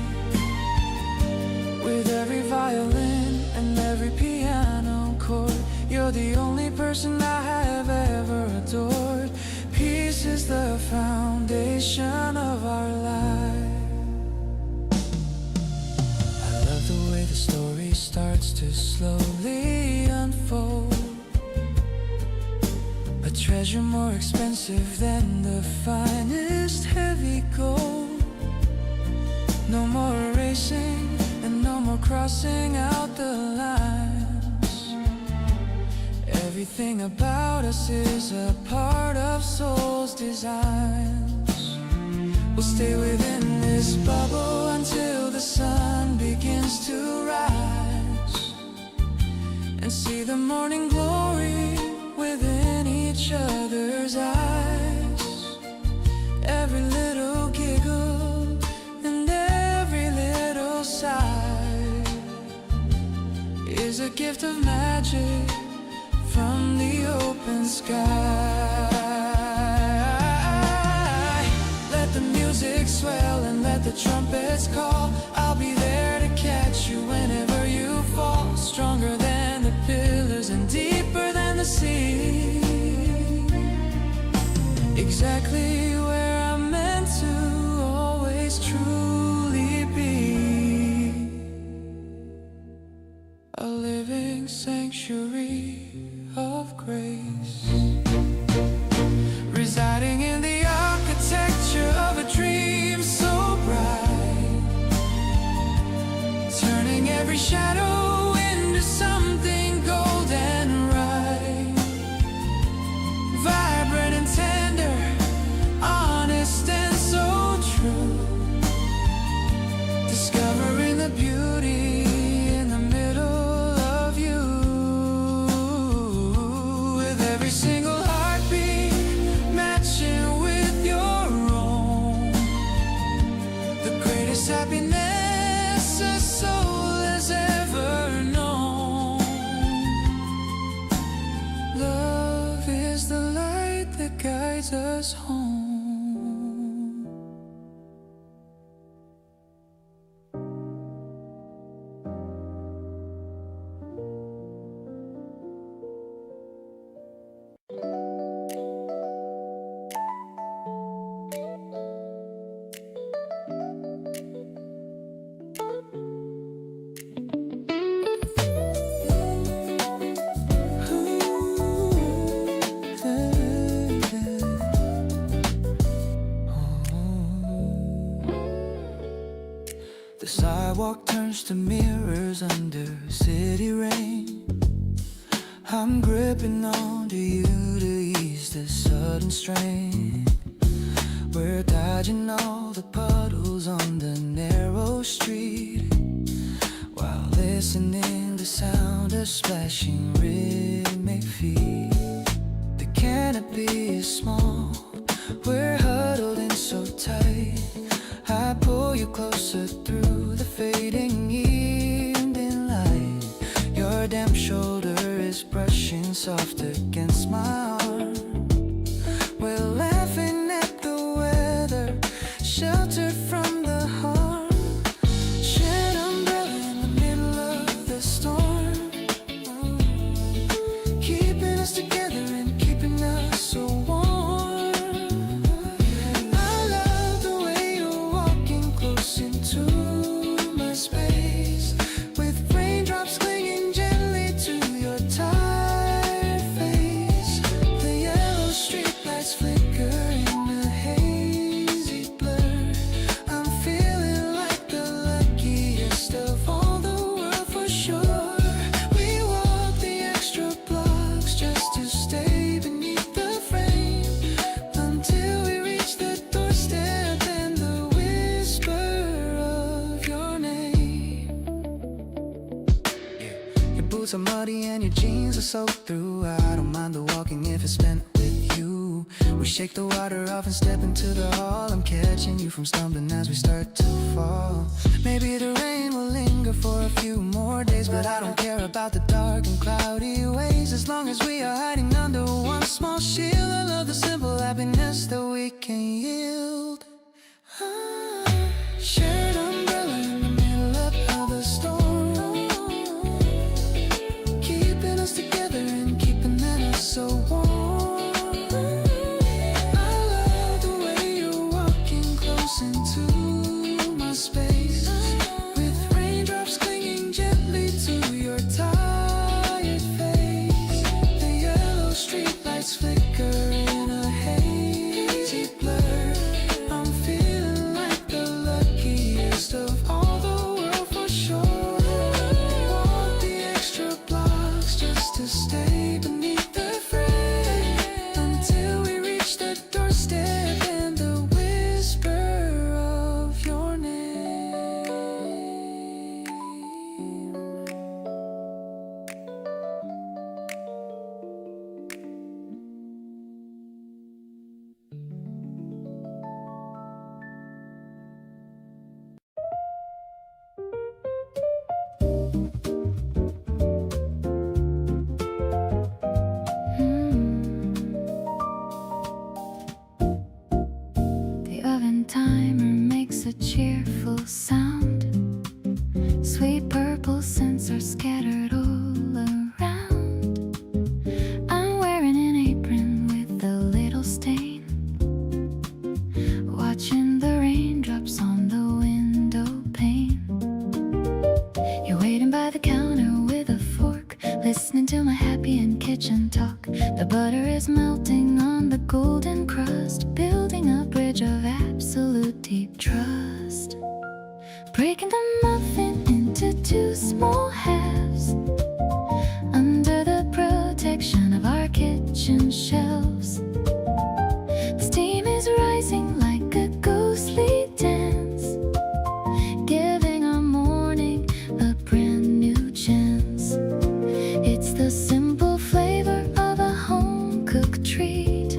with every violin and every piano chord. You're the only person I have ever adored. Peace is the foundation of our life. I love the way the story starts to slowly unfold, a treasure more expensive than the finest heavy gold. No more erasing and no more crossing out the lines. Everything about us is a part of soul's designs. We'll stay within this bubble until the sun begins to rise, and see the morning glory within each other's eyes. Every little giggle and every little sigh is a gift of magic from the open sky. Let the music swell and let the trumpets call. I'll be there to catch you whenever you fall. Stronger than the pillars and deeper than the sea, exactly where I'm meant to always truly be, a living sanctuary of grace, residing in the architecture of a dream so bright, turning every shadow into something golden right, vibrant and tender, honest and so true, discovering the beauty in the middle of you. Every single heartbeat matching with your own, the greatest happiness a soul has ever known. Love is the light that guides us home. The sidewalk turns to mirrors under city rain. I'm gripping onto you to ease the sudden strain. We're dodging all the puddles on the narrow street, while listening to sound of splashing rhythmic feet. The canopy is small, we're huddled in so tight. I pull you closer through the fading evening light. Your damp shoulder is brushing soft against my arm. We're laughing at the weather, sheltered from the harm. Shared umbrella in the middle of the storm, keeping us together and keeping us so warm. so muddy and your jeans are soaked through. I don't mind the walking if it's spent with you. We shake the water off and step into the hall. I'm catching you from stumbling as we start to fall. Maybe the rain will linger for a few more days, but I don't care about the dark and cloudy ways. As long as we are hiding under one small shield, I love the simple happiness that we can yield. Shared umbrella in the middle of a storm, keeping us together and keeping that us so warm. I love the way you're walking close into my space, with raindrops clinging gently to your tired face. The yellow streetlights flicker in a hazy blur. I'm feeling like the luckiest of all the world for sure. Walk the extra blocks just to stay beneath the frame, until we reach the doorstep and the whisper of your name. The oven timer makes a cheerful sound. Sweet purple scents are scattered all around. I'm wearing an apron with a little stain, watching the raindrops on the window pane. You're waiting by the counter with a fork, listening to my happy and kitchen talk. The butter is melting on the golden crust, building a bridge of absolute deep trust. Breaking the muffin into two small halves, under the protection of our kitchen shelves. The steam is rising like a ghostly dance, giving our morning a brand new chance. It's the simple flavor of a home-cooked treat,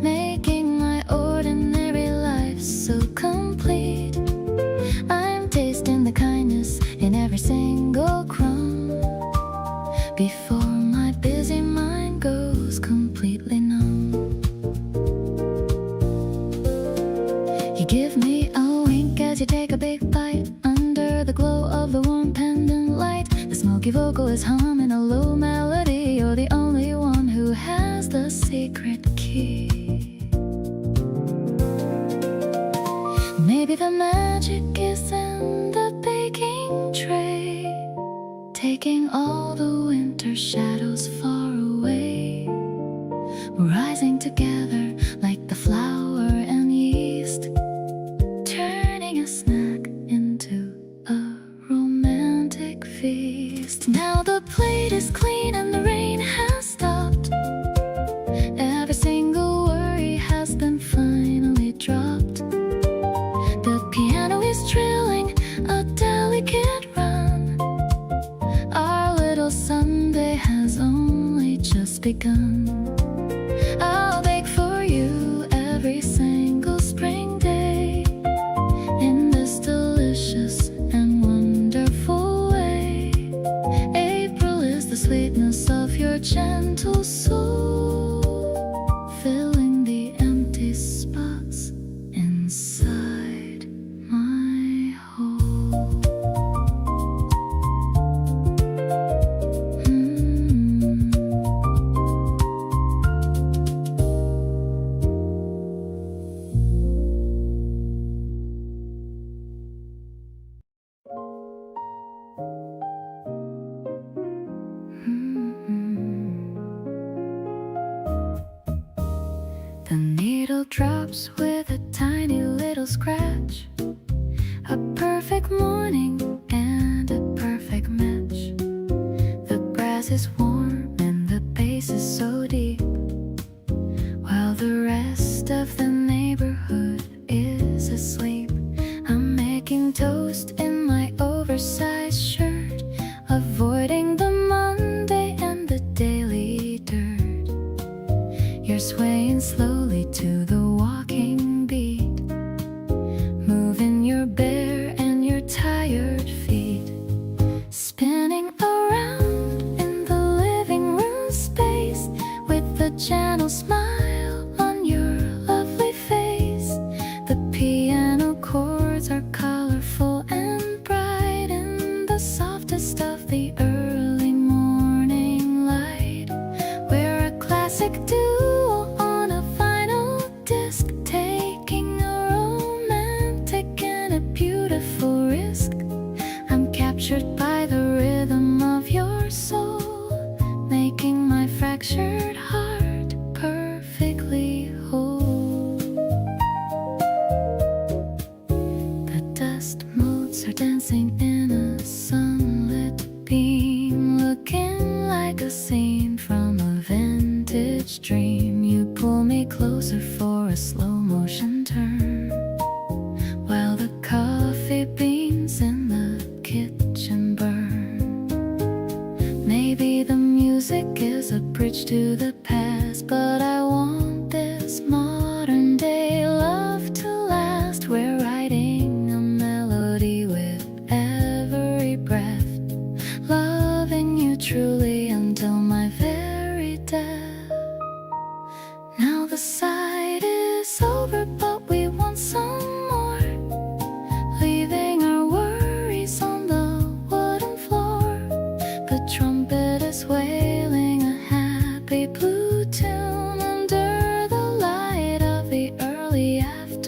making my ordinary life so complete. I'm tasting the kindness in every single crumb, before my busy mind goes completely numb. You give me a wink as you take a big bite, under the glow of the warm pendant light. The smoky vocal is humming a low melody. You're the only one who has the secret key. Maybe the magic is in the baking tray, taking all the winter shadows far away. We're rising together like the flour and yeast, turning a snack into a romantic feast. Now the plate is clean and the rain has stopped. Every single worry has been finally dropped. The piano is trilling a delicate run. Our little Sunday has only just begun. I'll bake for you every single spring day, in this delicious and wonderful way. April is the sweetness of your gentle soul, filling the empty spots inside my hole. The needle drops with a tiny little scratch. A perfect morning and a perfect match. The grass is warm and the bass is so deep, while the rest of the neighborhood is asleep. I'm making toast in my oversized shirt, avoiding the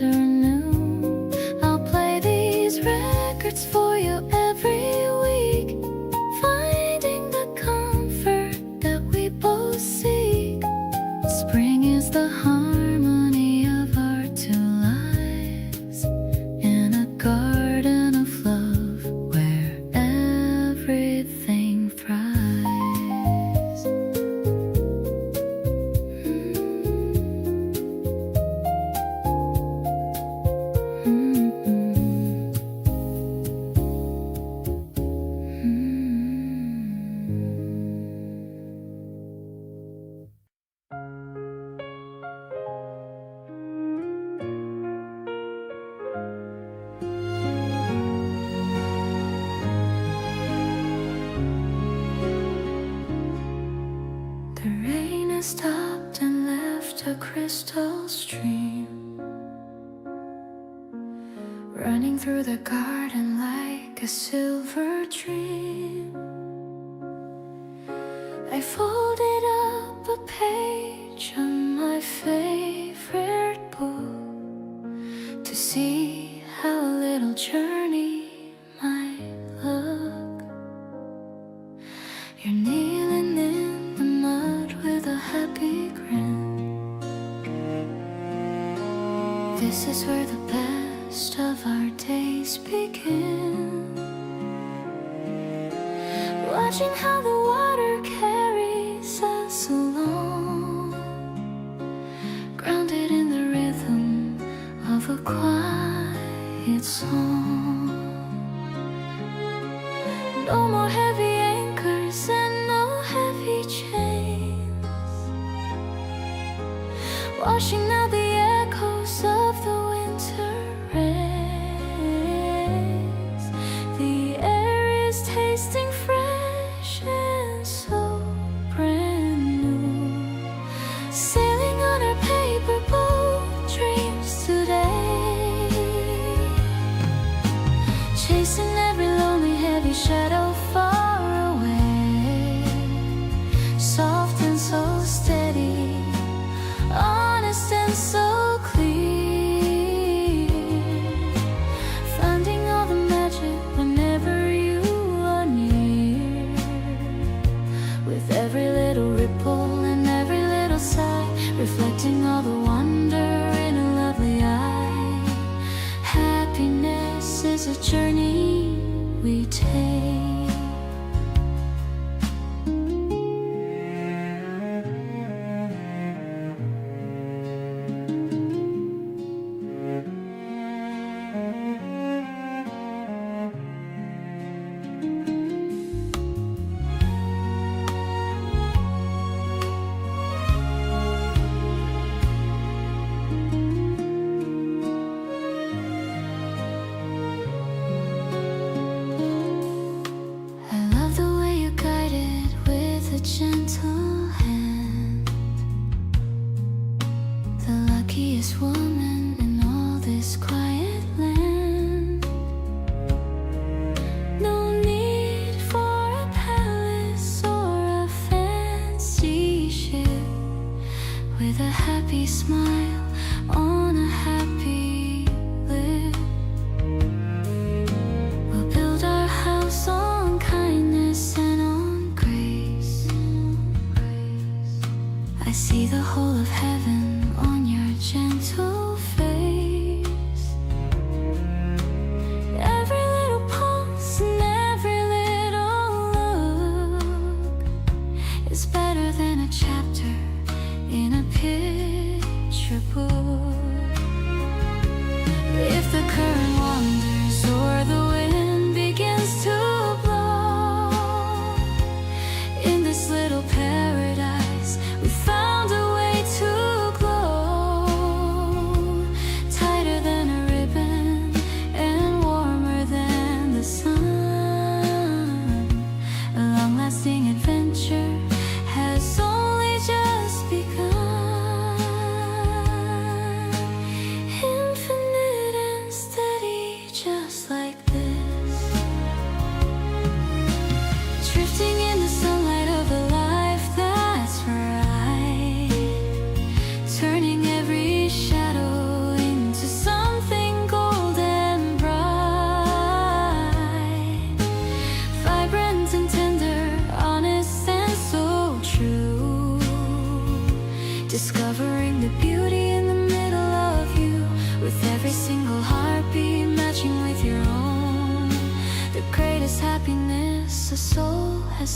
afternoon. I'll play these records for you every week, finding the comfort that we both seek. Spring is the harmony of our two lives, in a garden of love where everything thrives. The rain has stopped and left a crystal stream running through the garden like a silver dream. I folded up a page of my favorite book to see how a little journey might look. You're kneeling in the mud with a happy grin. This is where the best of our days begin. Watching how the water carries us along, grounded in the rhythm of a quiet song. No more heavy anchors and no heavy chains, washing out the echoes of the winter rains. The air is tasting fresh and so brand new, sailing on our paper boat dreams today, chasing every lonely heavy shadow far away, soft and so steady, honest and so clear, finding all the magic whenever you are near, with every little ripple and every little sigh, reflecting all the wonder in a lovely eye. Happiness is a journey we take. I love the way you guide it with a gentle hand. The luckiest woman in all this quiet land. No need for a palace or a fancy ship, with a happy smile on a happy lip. We'll build our house on kindness and on grace. I see the whole of heaven on your gentle face. Every little pulse and every little look is better than a chapter in a picture book. If the current wanders or the wind begins to blow, in this little paradise we found a way to glow, tighter than a ribbon and warmer than the sun. A long-lasting adventure has only just begun, infinite and steady.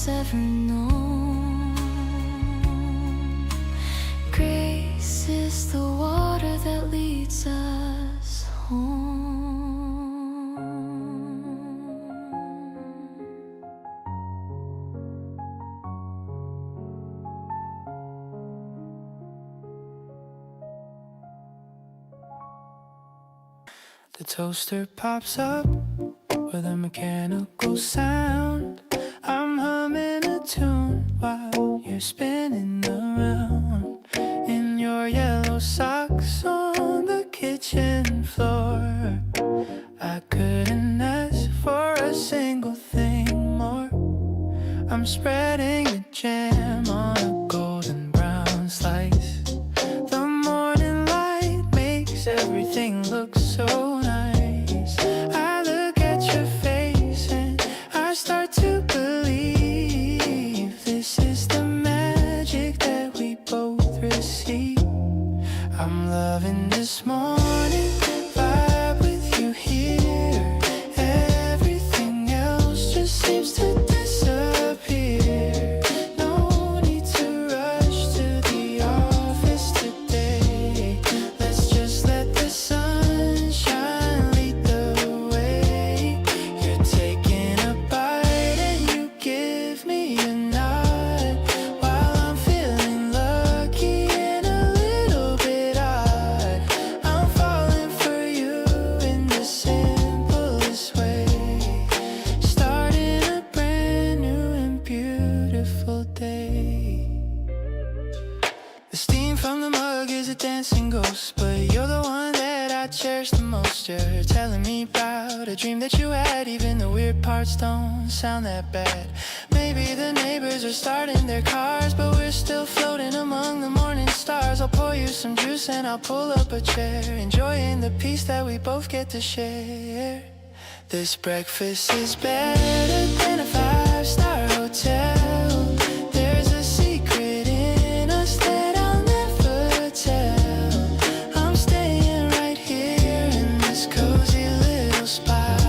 has ever known. Grace is the water that leads us home. The toaster pops up with a mechanical sound. I'm humming a tune while you're spinning around in your yellow socks on the kitchen floor. I couldn't ask for a single thing more. I'm spreading the jam on a golden brown slice. The morning light makes everything look so nice. I look at your face and I start to believe this is the magic that we both receive. I'm loving this morning vibe with you here. Everything else just seems to disappear. No need to rush to the office today. Let's just let the sunshine lead the way. You're taking a bite and you give me a nod while I'm feeling lucky and a little bit odd. I'm falling for you in the simplest way. Starting a brand new and beautiful day. The steam from the mug is a dancing ghost, but you're the one that I cherish the most. You're telling me about a dream that you had, even the weird parts don't sound that bad. Maybe the neighbors are starting their cars, but we're still floating among the morning stars. I'll pour you some juice and I'll pull up a chair, enjoying the peace that we both get to share. This breakfast is better than a five-star hotel. There's a secret in us that I'll never tell. I'm staying right here in this cozy little spot,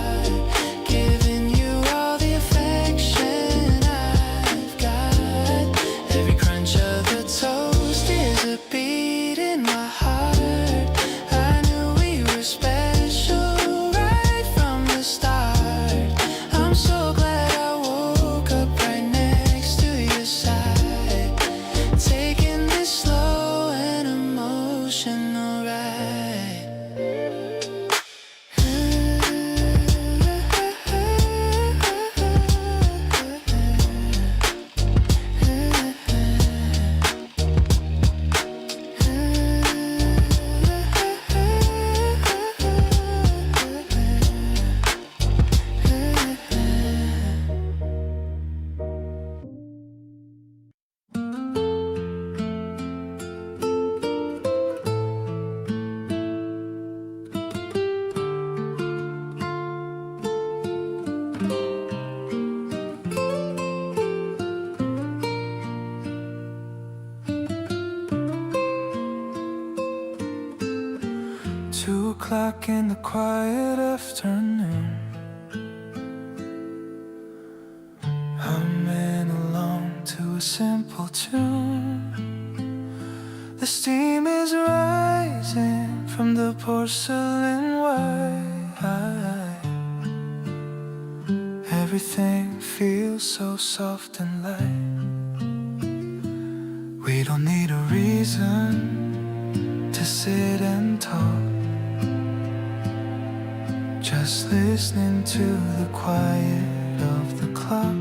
giving you all the affection I've got. Every crunch of the toast is a beat in my heart. I knew we were special right from the start. I'm so glad I woke up right next to your side, taking this slow and emotional ride. Two o'clock in the quiet afternoon, humming along to a simple tune. The steam is rising from the porcelain wine. Everything feels so soft and light. We don't need a reason to sit and talk, just listening to the quiet of the clock.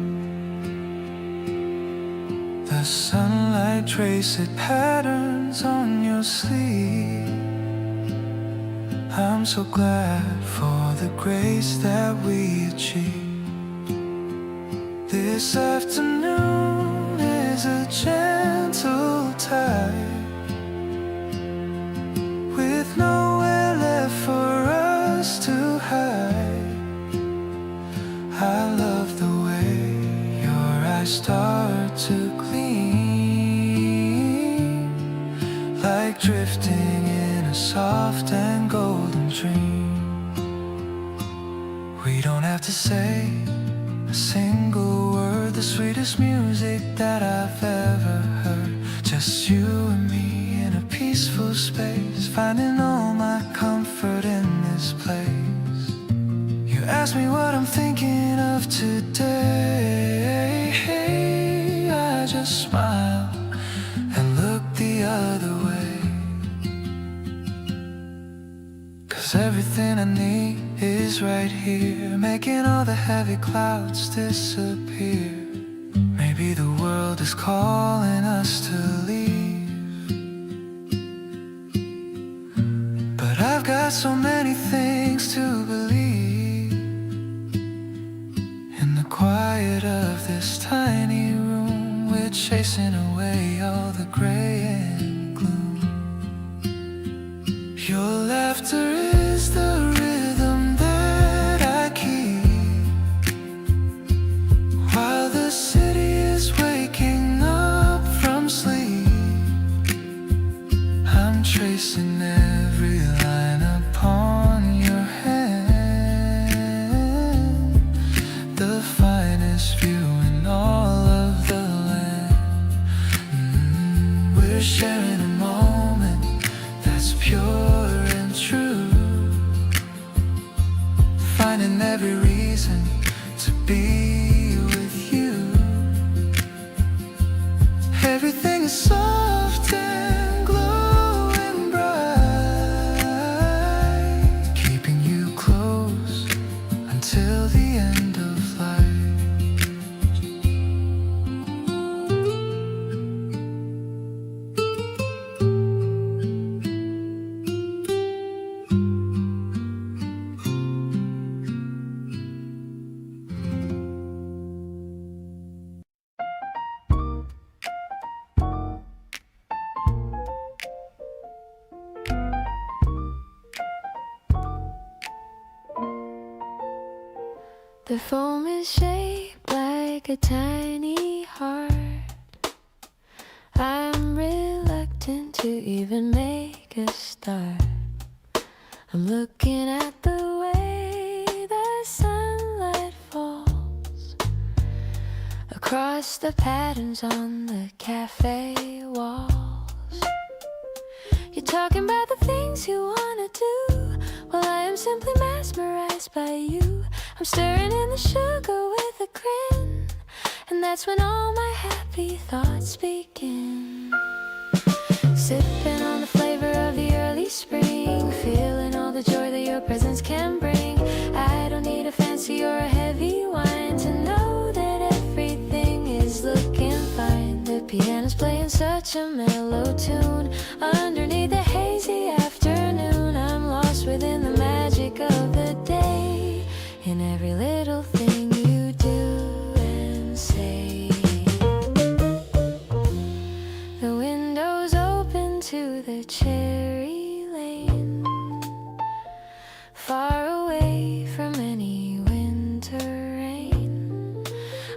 The sunlight traces patterns on your sleeve. I'm so glad for the grace that we achieve. This afternoon is a gentle tide, with nowhere left for us to hide. I love the way your eyes start to gleam, like drifting in a soft and golden dream. We don't have to say a single word the the sweetest music that I've ever heard. Just you and me in a peaceful space, finding all my comfort in this place. You ask me what I'm thinking of today. I just smile and look the other way. 'Cause everything I need is right here, making all the heavy clouds disappear. Maybe the world is calling us to leave, but I've got so many things to believe. In the quiet of this tiny room, we're chasing away all the gray and gloom. Your laughter is the rhythm that I keep while the city is waking up from sleep. I'm tracing every line upon your hand, the finest view in all of the land. We're sharing a moment that's pure and true, finding every reason to be with you. Everything is soft and glowing bright, keeping you close until the end of life. The foam is shaped like a tiny heart. I'm reluctant to even make a start. I'm looking at the way the sunlight falls across the patterns on the cafe walls. You're talking about the things you wanna do, while I am simply mesmerized by you. I'm stirring in the sugar with a grin, and that's when all my happy thoughts begin. Sipping on the flavor of the early spring, feeling all the joy that your presence can bring. I don't need a fancy or a heavy wine to know that everything is looking fine. The piano's playing such a mellow tune underneath the hazy afternoon. I'm lost within the magic of the day, in every little thing you do and say. The window's open to the cherry lane, far away from any winter rain.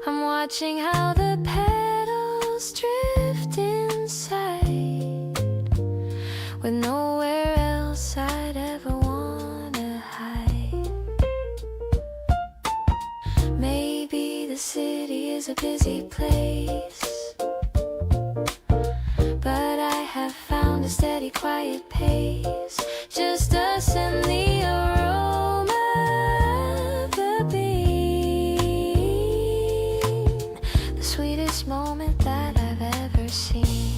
I'm watching how the petals drift inside, with nowhere else I'd ever wanna hide. Maybe the city is a busy place, but I have found a steady, quiet pace. Just us and the aroma of the bean, the sweetest moment that I've ever seen.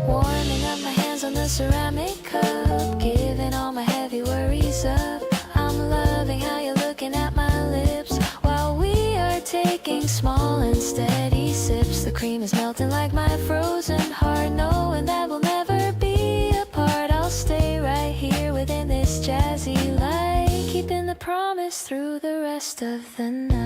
Warming up my hands on the ceramic cup, giving all my heavy worries up. I'm loving how you're looking at my lips while we are taking small and steady sips. The cream is melting like my frozen heart, knowing that we'll never be apart. I'll stay right here within this jazzy light, keeping the promise through the rest of the night.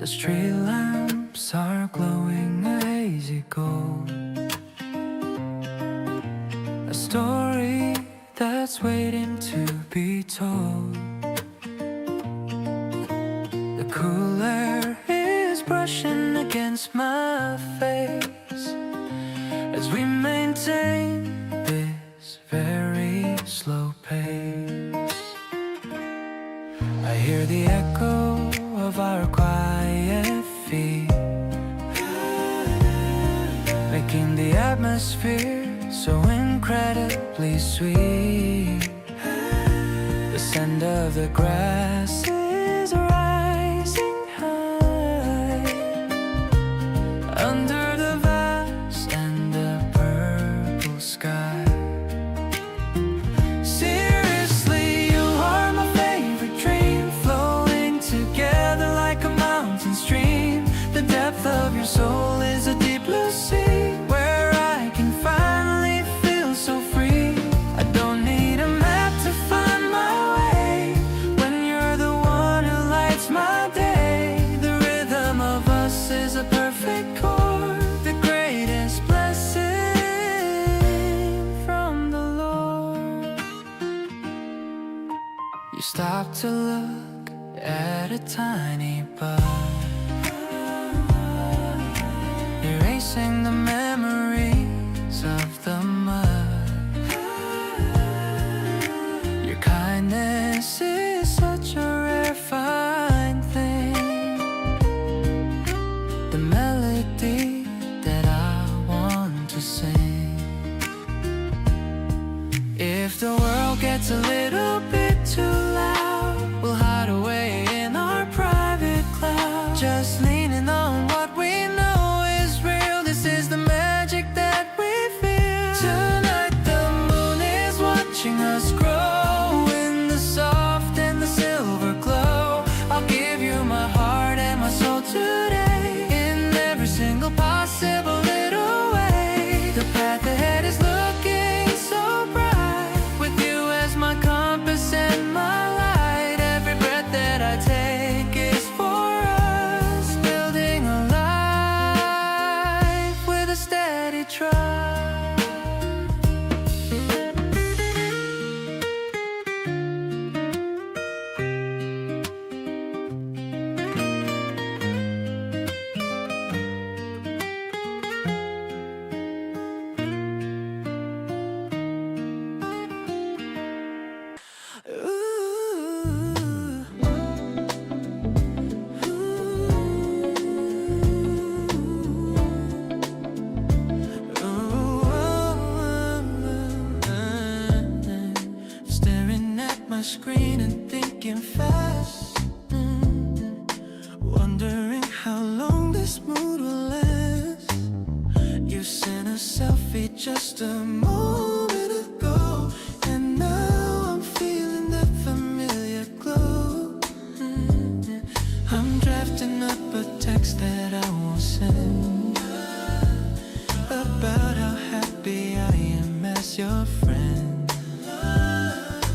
The street lamps are glowing a hazy gold, a story that's waiting to be told. The cool air is brushing against my face as we maintain this very slow pace. I hear the echo of our quiet feet, making the atmosphere so incredibly sweet. The scent of the grass is rising high under the vast and the purple sky. Seriously, you are my favorite dream, flowing together like a mountain stream. The depth of your soul is a deep blue sea, where I can finally feel so free. I don't need a map to find my way when you're the one who lights my day. The rhythm of us is a perfect chord, the greatest blessing from the Lord. You stop to look at a tiny bud, erasing the memories of the mud. Your kindness is such a rare fine thing, the melody that I want to sing. If the world gets a little bit too loud, we'll hide away in our private cloud, just leaning on what we know is real. This is the magic that we feel. Tonight the moon is watching us grow in the soft and the silver glow. I'll give you my heart and my soul today, in every single possible little way. The path ahead is looking so bright, with you as my compass and my light. Every breath that I take is for us, building a life with a steady trust. Staring at my screen and thinking fast, wondering how long this mood will last. You sent a selfie just a moment ago, and now I'm feeling that familiar glow. I'm drafting up a text that I won't send, about how happy I am as your friend.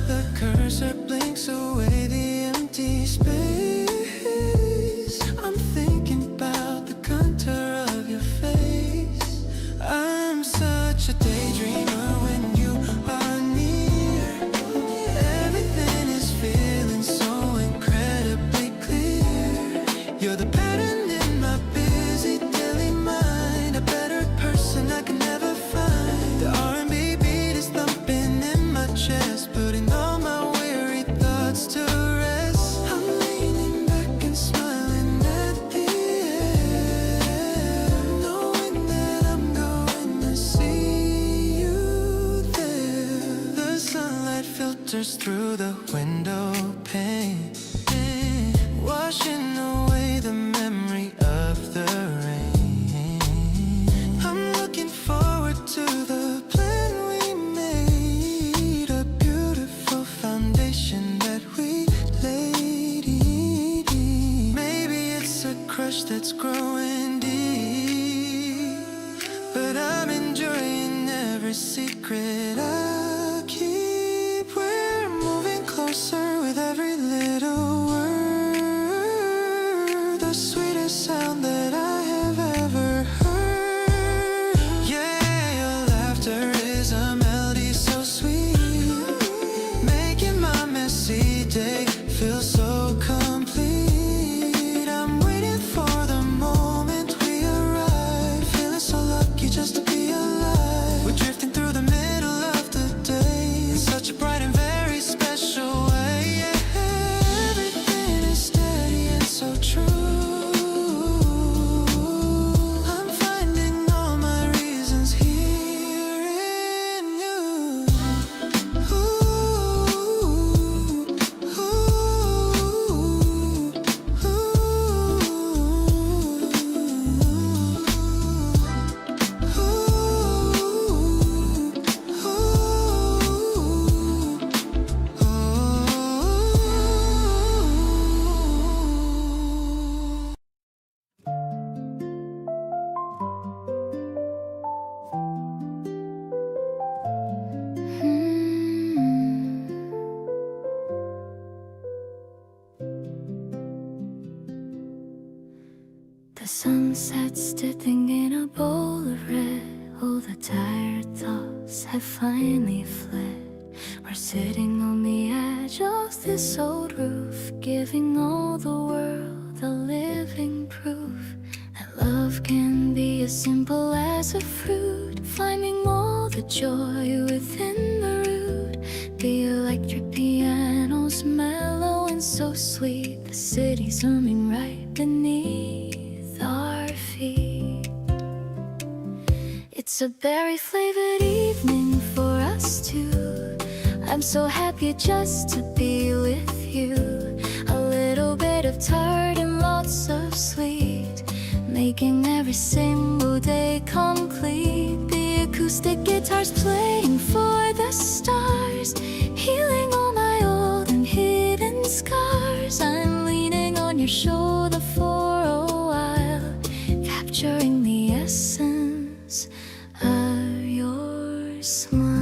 The cursor blinks away the empty space. I'm thinking about the contour of your face. I'm such a daydreamer when you are near. Everything is feeling so incredibly clear. You're the pattern in my busy daily mind, a better person I can never find. The R&B beat is thumping in my chest, putting all my weary thoughts to rest. I'm leaning back and smiling at the air, knowing that I'm going to see you there. The sunlight filters through the window pane, washing away the memory of the rain. I'm looking forward to the plan we made, a beautiful foundation that we laid. Maybe it's a crush that's growing deep, but I'm enjoying every secret I keep. We're moving closer with every little word, the sweetest The sunset's dipping in a bowl of red. All the tired thoughts have finally fled. We're sitting on the edge of this old roof, giving all the world a living proof that love can be as simple as a fruit, finding all the joy within the root. The electric piano's mellow and so sweet, the city's zooming right beneath our feet. It's a berry-flavored evening for us two. I'm so happy just to be with you. A little bit of tart and lots of sweet, making every single day complete. The acoustic guitar's playing for the stars, healing all my old and hidden scars. I'm leaning on your shoulder for a while, capturing the essence of your smile.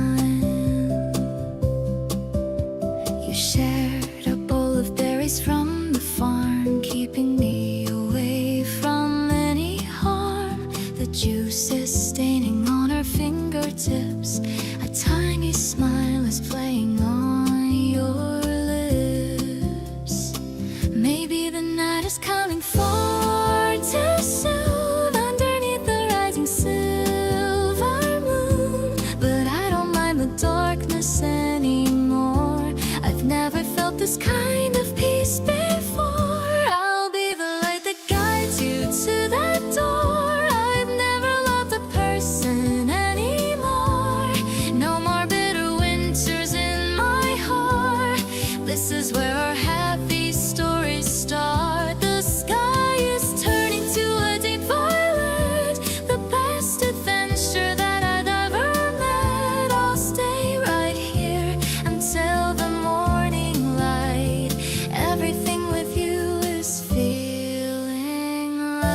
You shared a bowl of berries from the farm, keeping me away from any harm. The juice is staining on our fingertips, a tiny smile is playing on your lips. Maybe the night is coming far too soon, underneath the rising silver moon, but I don't mind the darkness anymore. I've never felt this kind of peace before. I'll be the light that guides you to that door. I've never loved a person anymore. No more bitter winters in my heart. This is where our happy stories start. The sky is turning to a deep violet, the best adventure that I'd ever met. I'll stay right here until the morning light. Everything with you is feeling right.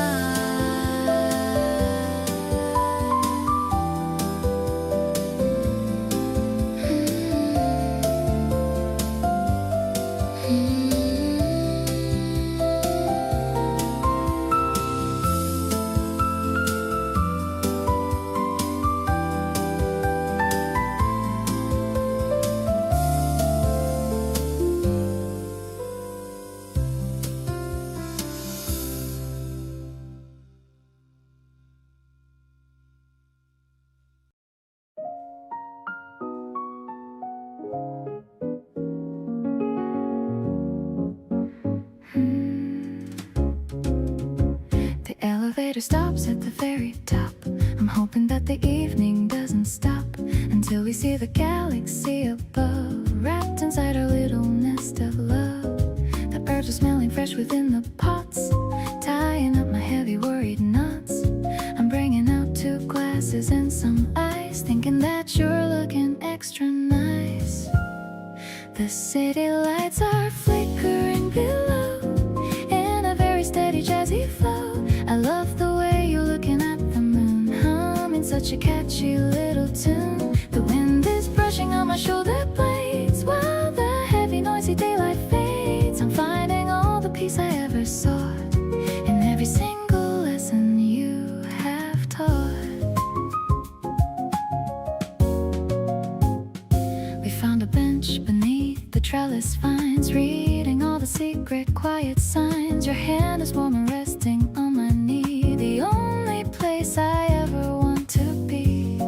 The elevator stops at the very top. I'm hoping that the evening doesn't stop until we see the galaxy above, wrapped inside our little nest of love. The herbs are smelling fresh within the pots, tying up my heavy worried knots. I'm bringing out 2 glasses and some ice, thinking that you're looking extra nice. The city lights are flickering below in a very steady jazzy flow. I love the way you're looking at the moon, humming such a catchy little tune. The wind is brushing on my shoulder blades while the heavy noisy daylight fades. I'm finding all the peace I ever sought in every single lesson you have taught. We found a bench beneath the trellis vines, reading all the secret quiet signs. Your hand is warm and resting on my knee, the only place I ever want to be.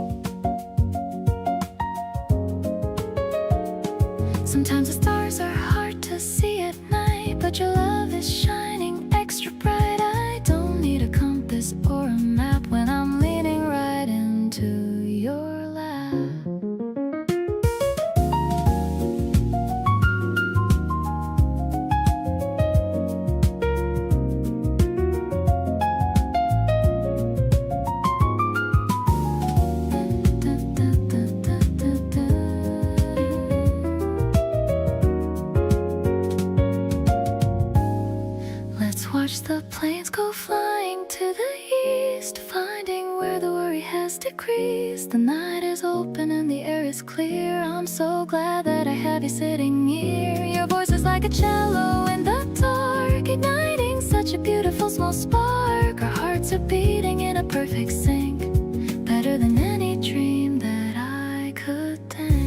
Sometimes the stars are hard to see at night, but your love is shining extra bright. I don't need a compass or a map when I'm leaning right into your lap. Watch the planes go flying to the east, finding where the worry has decreased. The night is open and the air is clear. I'm so glad that I have you sitting here. Your voice is like a cello in the dark, igniting such a beautiful small spark. Our hearts are beating in a perfect sync, better than any dream that I could think.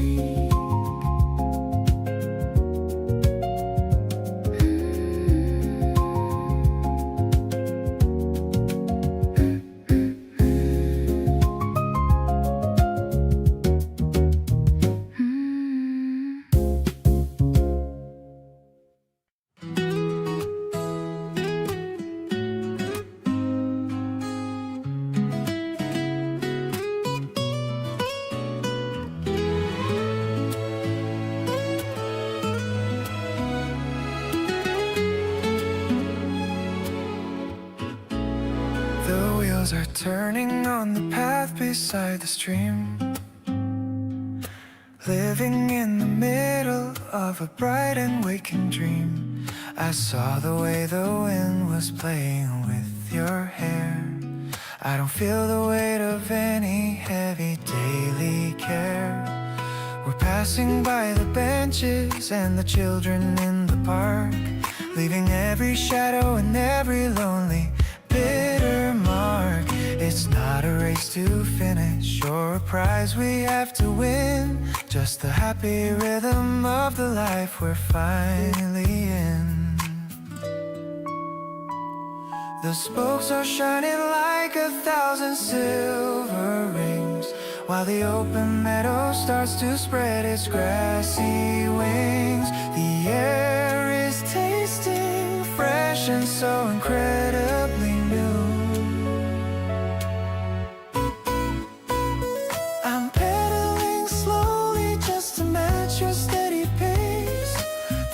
The wheels are turning on the path beside the stream, living in the middle of a bright and waking dream. I saw the way the wind was playing with your hair. I don't feel the weight of any heavy daily care. We're passing by the benches and the children in the park, leaving every shadow and every lonely bitter mark. It's not a race to finish or a prize we have to win, just the happy rhythm of the life we're finally in. The spokes are shining like 1,000 silver rings, while the open meadow starts to spread its grassy wings. The air is tasting fresh and so incredibly new. I'm pedaling slowly just to match your steady pace,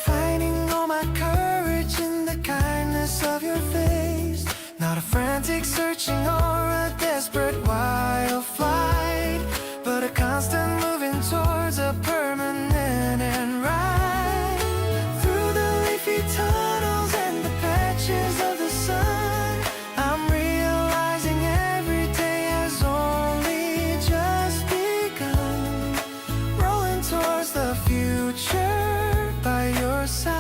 finding all my courage in the kindness of your face. Not a frantic searching or a desperate wild flight, but a constant moving towards a permanent end right. Through the leafy tunnels and the patches of the sun, I'm realizing every day has only just begun. Rolling towards the future by your side.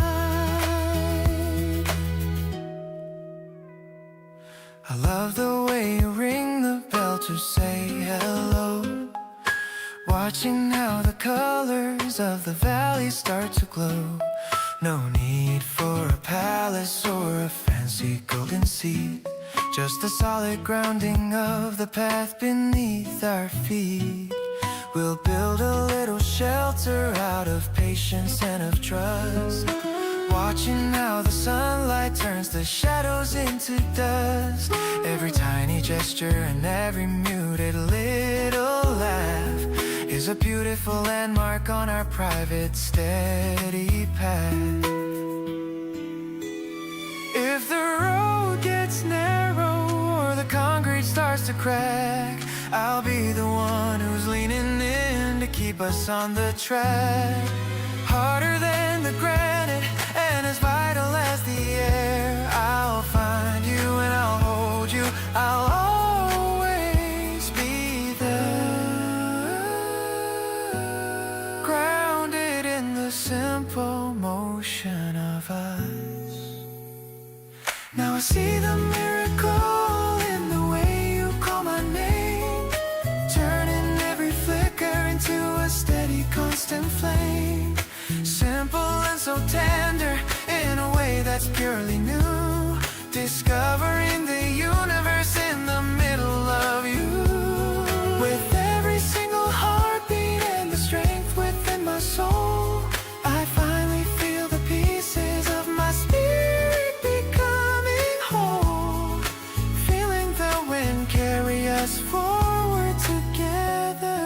I love the way you ring the bell to say hello, watching how the colors of the valley start to glow. No need for a palace or a fancy golden seat, just the solid grounding of the path beneath our feet. We'll build a little shelter out of patience and of trust, watching how the sunlight turns the shadows into dust. Every tiny gesture and every muted little laugh is a beautiful landmark on our private steady path. If the road gets narrow or the concrete starts to crack, I'll be the one who's leaning in to keep us on the track. Harder than the granite and as vital as the air, I'll find you and I'll hold you. I'll always be there, grounded in the simple motion of us. Now I see the miracle in the way you call my name, turning every flicker into a steady, constant flame. Simple and so tender in a way that's purely new, discovering the universe in the middle of you. With every single heartbeat and the strength within my soul, I finally feel the pieces of my spirit becoming whole, feeling the wind carry us forward together.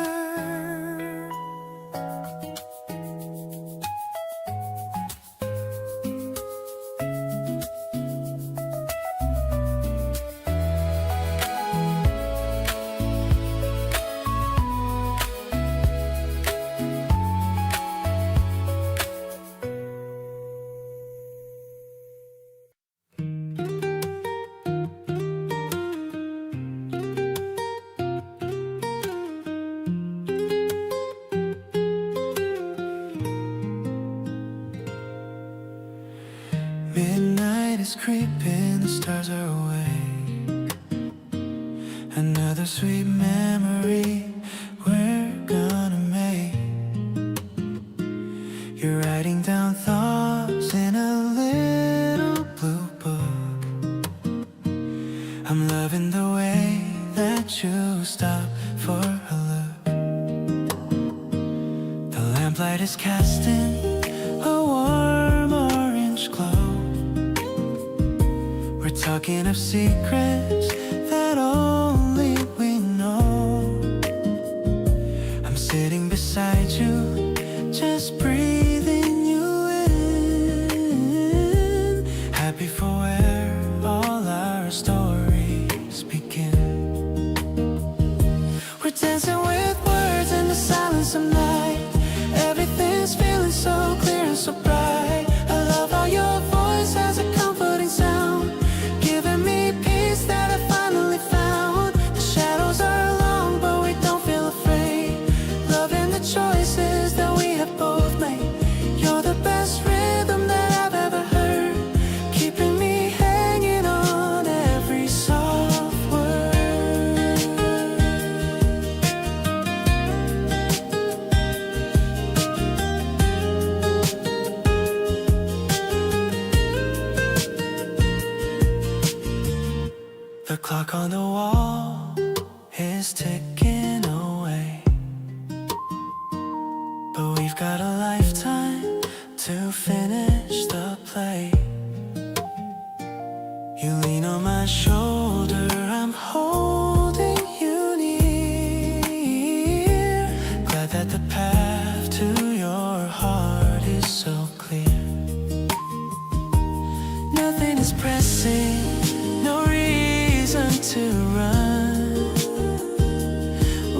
Midnight is creeping, the stars are awake. bittersweet memory we're gonna make. You're writing down thoughts in a little blue book. I'm loving the way that you stop for a look. The lamplight is casting a warm orange glow. We're talking of secrets that only we know. I'm sitting beside you, just breathing you in. Happy for where all our stories begin. We're dancing with words in the silence of night. Everything's feeling so clear and so bright. I love how your voice has a comforting sound, giving me peace that I finally found. The shadows are long, but we don't feel afraid. Loving the choices that we have both made. You're the best rhythm that I've ever heard, keeping me hanging on every soft word. The clock on the wall is ticking away, but we've got a lifetime to finish the play. You lean on my shoulder, I'm holding you near. Glad that the path to your heart is so clear. Nothing is pressing, no reason to run.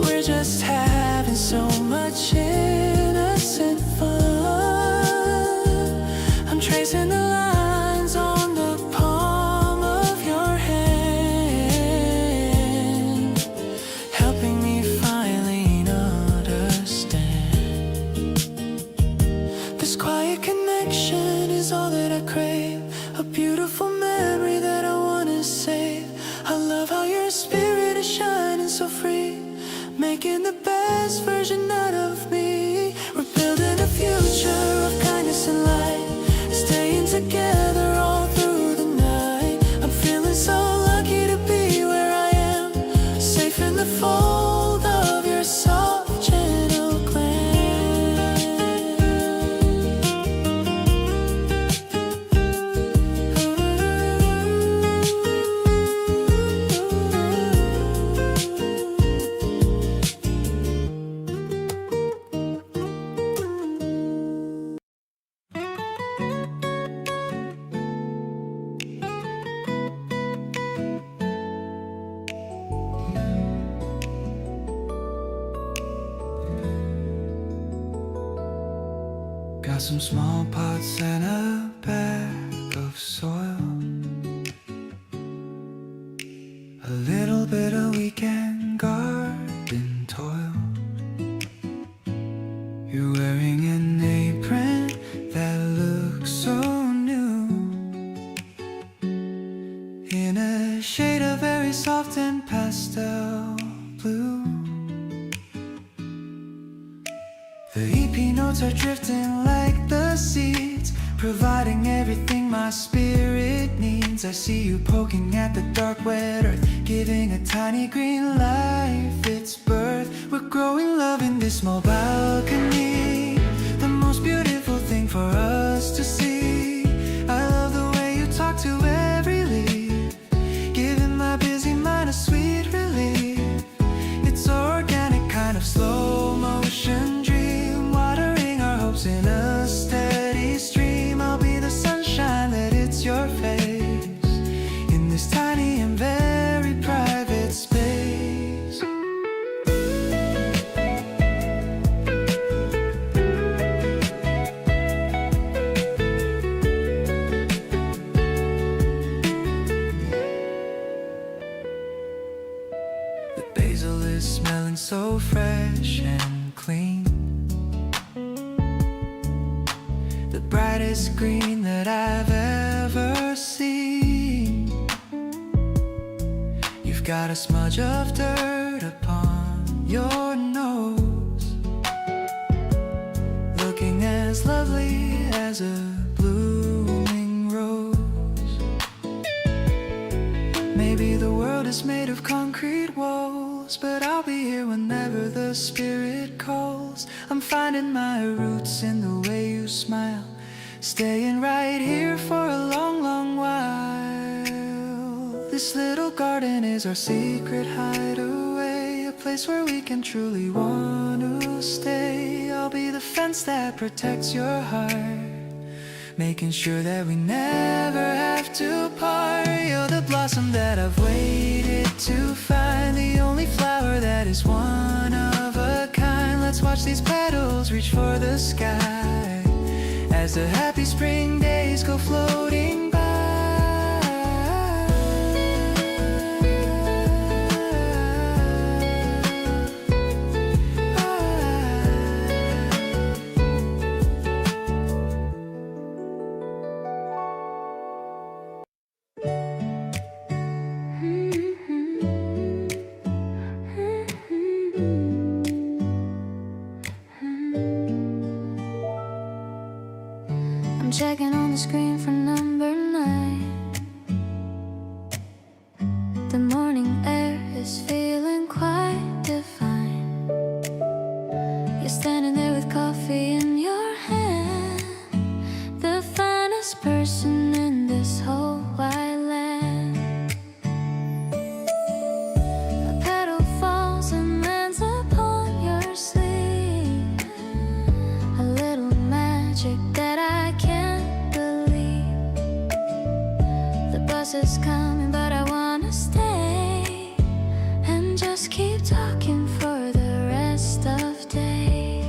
We're just having so much innocent fun. I'm tracing the lines on the palm of your hand, helping me finally understand. This quiet connection is all that I crave, a beautiful memory that I wanna save. I love how your spirit is shining so free, making the best version out of me. We're building a future of kindness and light, staying together all through the night. I'm feeling so lucky to be where I am, safe in the fold of your soft, gentle Got some small pots and a bag of soil, a little bit of weekend garden toil. You're wearing an apron that looks so new, in a shade of very soft and pastel blue. The EP notes are drifting like the seeds, providing everything my spirit needs. I see you poking at the dark wet earth, giving a tiny green life its birth. We're growing love in this small balcony, the most beautiful thing for us to see. I love the way you talk to every leaf, giving my busy mind a sweet relief. It's so organic, kind of slow motion dream, watering our hopes in a steady stream. I'll be the sunshine that hits your face in this tiny and very private space. The basil is smelling so fresh and clean, the brightest green that I've ever seen. You've You've got a smudge of dirt upon your nose, looking as lovely as a blooming rose. Maybe the world is made of concrete walls, but I'll be here whenever the spirit calls. I'm finding my roots in the way you smile, staying right here for a long, long while. This little garden is our secret hideaway, a place where we can truly want to stay. I'll be the fence that protects your heart, making sure that we never have to part. You're the blossom that I've waited to find, the only flower that is one of a kind. Let's watch these petals reach for the sky as the happy spring days go floating by. I'm checking on the screen for number 9. The morning air is feeling quite divine. You're standing there with coffee in your hand, the finest person in this whole wide land. A petal falls and lands upon your sleeve, a little magic that I can't believe. The bus is coming, but I wanna stay and just keep talking for the rest of day.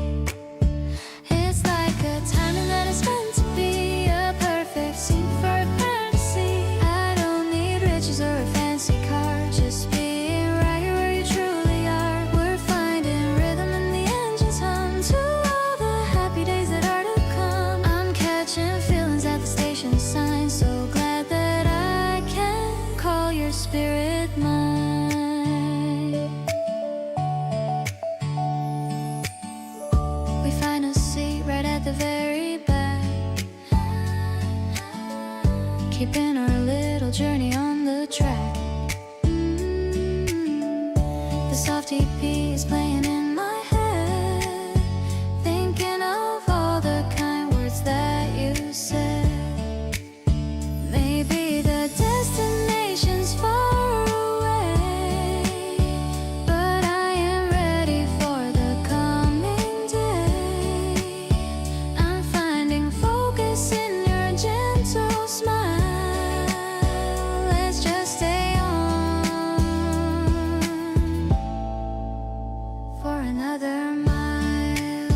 It's like a timing that is meant to be a perfect scene for a fantasy. I don't need riches or a fancy car, just being right here where you truly are. We're finding rhythm in the engine's hum to all the happy days that are to come. I'm catching feelings at the station sign, so glad that I can call your spirit mine. We find a seat right at the very back, keeping our little journey on the track. The soft EP is playing in my head, thinking of all the kind words that you said. Maybe the destination's far away, but I am ready for the coming day. I'm finding focus in your gentle smile. Let's just stay on for another mile.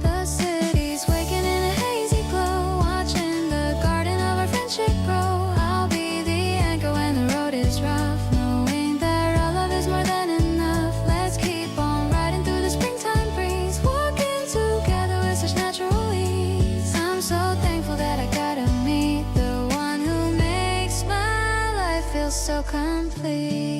The city's waking in a hazy glow, watching the garden of our friendship grow. I'll be the anchor when the road is rough, knowing that our love is more than enough. Let's keep on riding through the springtime breeze, walking together with such natural ease. I'm so thankful that I got to meet the one who makes my life feel so complete.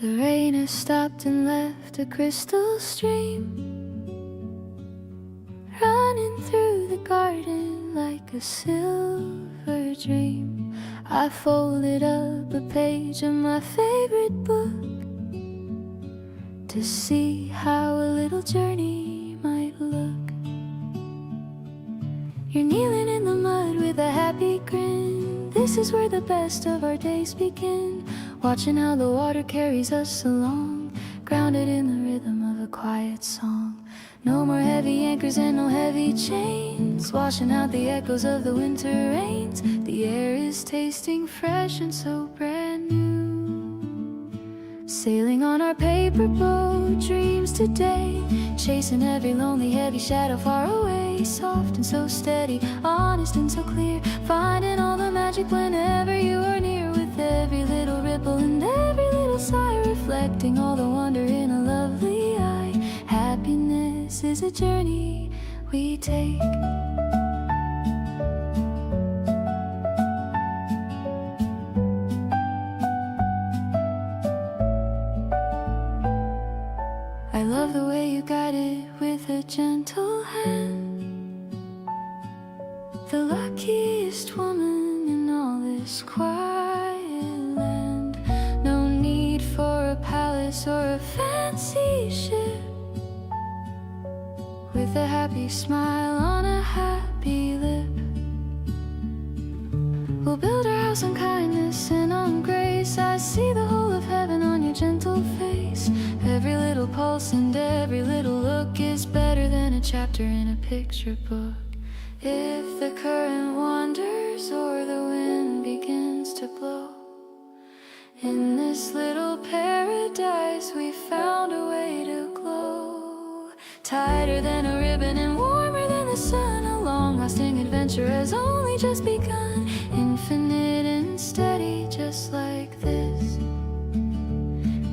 The rain has stopped and left a crystal stream running through the garden like a silver dream. I folded up a page of my favorite book to see how a little journey might look. You're kneeling in the mud with a happy grin. This is where the best of our days begin. Watching how the water carries us along, grounded in the rhythm of a quiet song. No more heavy anchors and no heavy chains, washing out the echoes of the winter rains. The air is tasting fresh and so brand new. Sailing on our paper boat, dreams today, chasing every lonely heavy shadow far away. Soft and so steady, honest and so clear, finding all the magic whenever you are near. With every little ripple and every little sigh, reflecting all the wonder in a lovely eye. Happiness is a journey we take. I love the way you guide it with a gentle hand. The luckiest woman in all this quiet land. No need for a palace or a fancy ship, with a happy smile on a happy lip. We'll build our house on kindness and on grace. I see the whole of heaven on your gentle face. Every little pulse and every little look is better than a chapter in a picture book. If the current wanders or the wind begins to blow, in this little paradise we found a way to glow. Tighter than a ribbon and warmer than the sun, a long-lasting adventure has only just begun. Infinite and steady, just like this,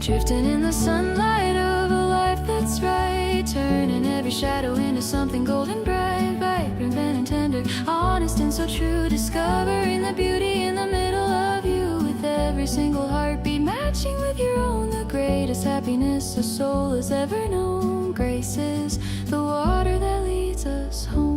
drifting in the sunlight of a life that's right, turning every shadow into something golden bright, vibrant and tender, honest and so true, discovering the beauty in the middle of you. With every single heartbeat matching with your own, the greatest happiness a soul has ever known. Grace is the water that leads us home.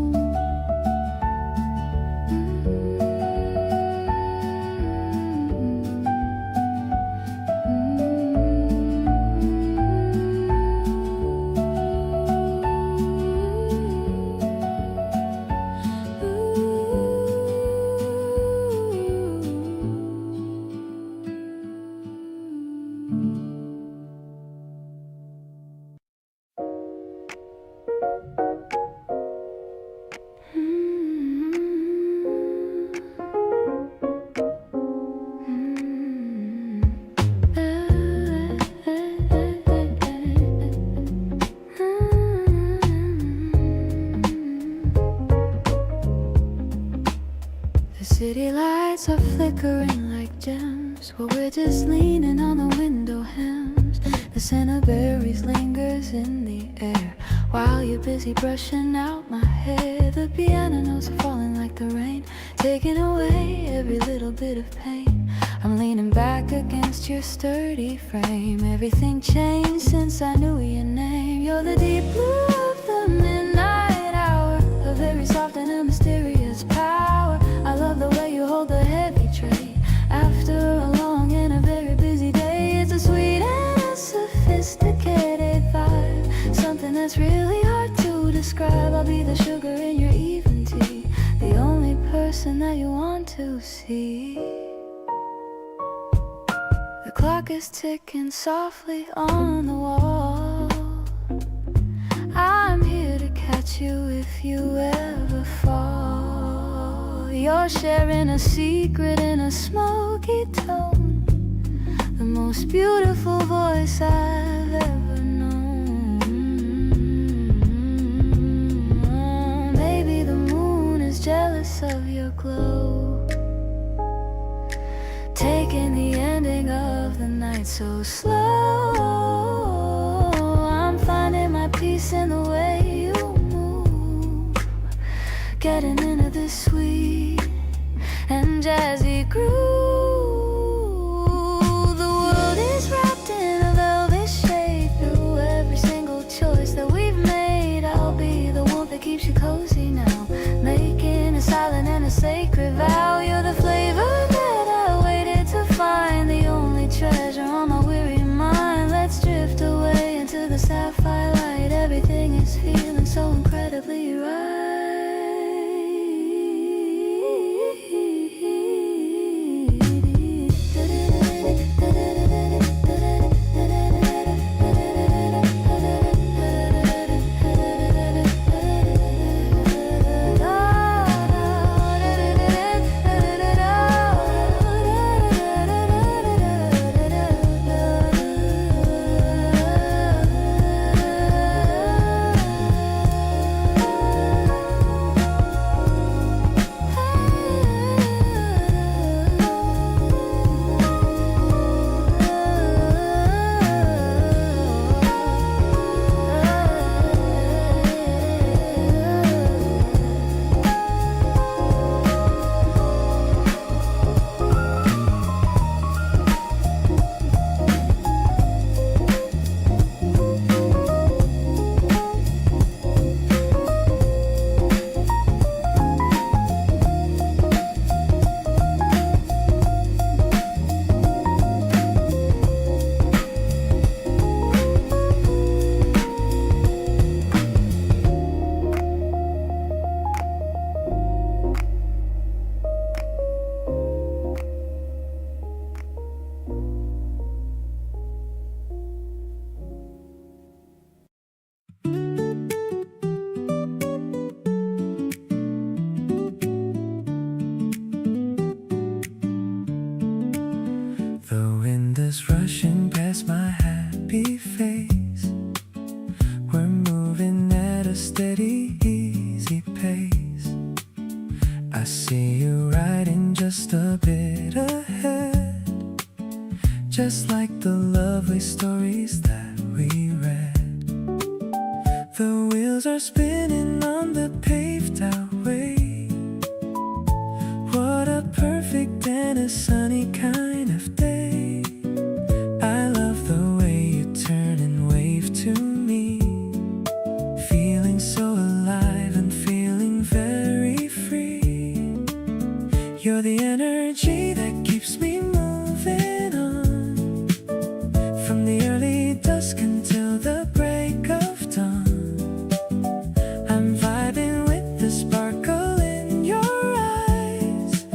City lights are flickering like gems, while we're just leaning on the window hems. The scent of berries lingers in the air, while you're busy brushing out my hair. The piano notes are falling like the rain, taking away every little bit of pain. I'm leaning back against your sturdy frame. Everything changed since I knew your name. You're the deep blue of the midnight hour, a very soft and a mysterious power. I love the way you hold the heavy tray after a long and a very busy day. It's a sweet and a sophisticated vibe, something that's really hard to describe. I'll be the sugar in your even tea, the only person that you want to see. The clock is ticking softly on the wall. I'm here to catch you if you ever fall. You're sharing a secret in a smoky tone, the most beautiful voice I've ever known. Maybe the moon is jealous of your glow, taking the ending of the night so slow. I'm finding my peace in the way you move, getting into this sweet and jazzy groove. The world is wrapped in a velvet shade. Through every single choice that we've made, I'll be the warmth that keeps you cozy now, making a silent and a sacred vow. You're the flavor that I waited to find, the only treasure on my weary mind. Let's drift away into the sapphire light. Everything is feeling so incredibly right. just a bit ahead, just like the lovely stories that we read. The wheels are spinning on the paved out way. What a perfect and a sunny kind of day. I love the way you turn and wave to me, feeling so alive and feeling very free. You're the energy that keeps me moving on, from the early dusk until the break of dawn. I'm vibing with the sparkle in your eyes,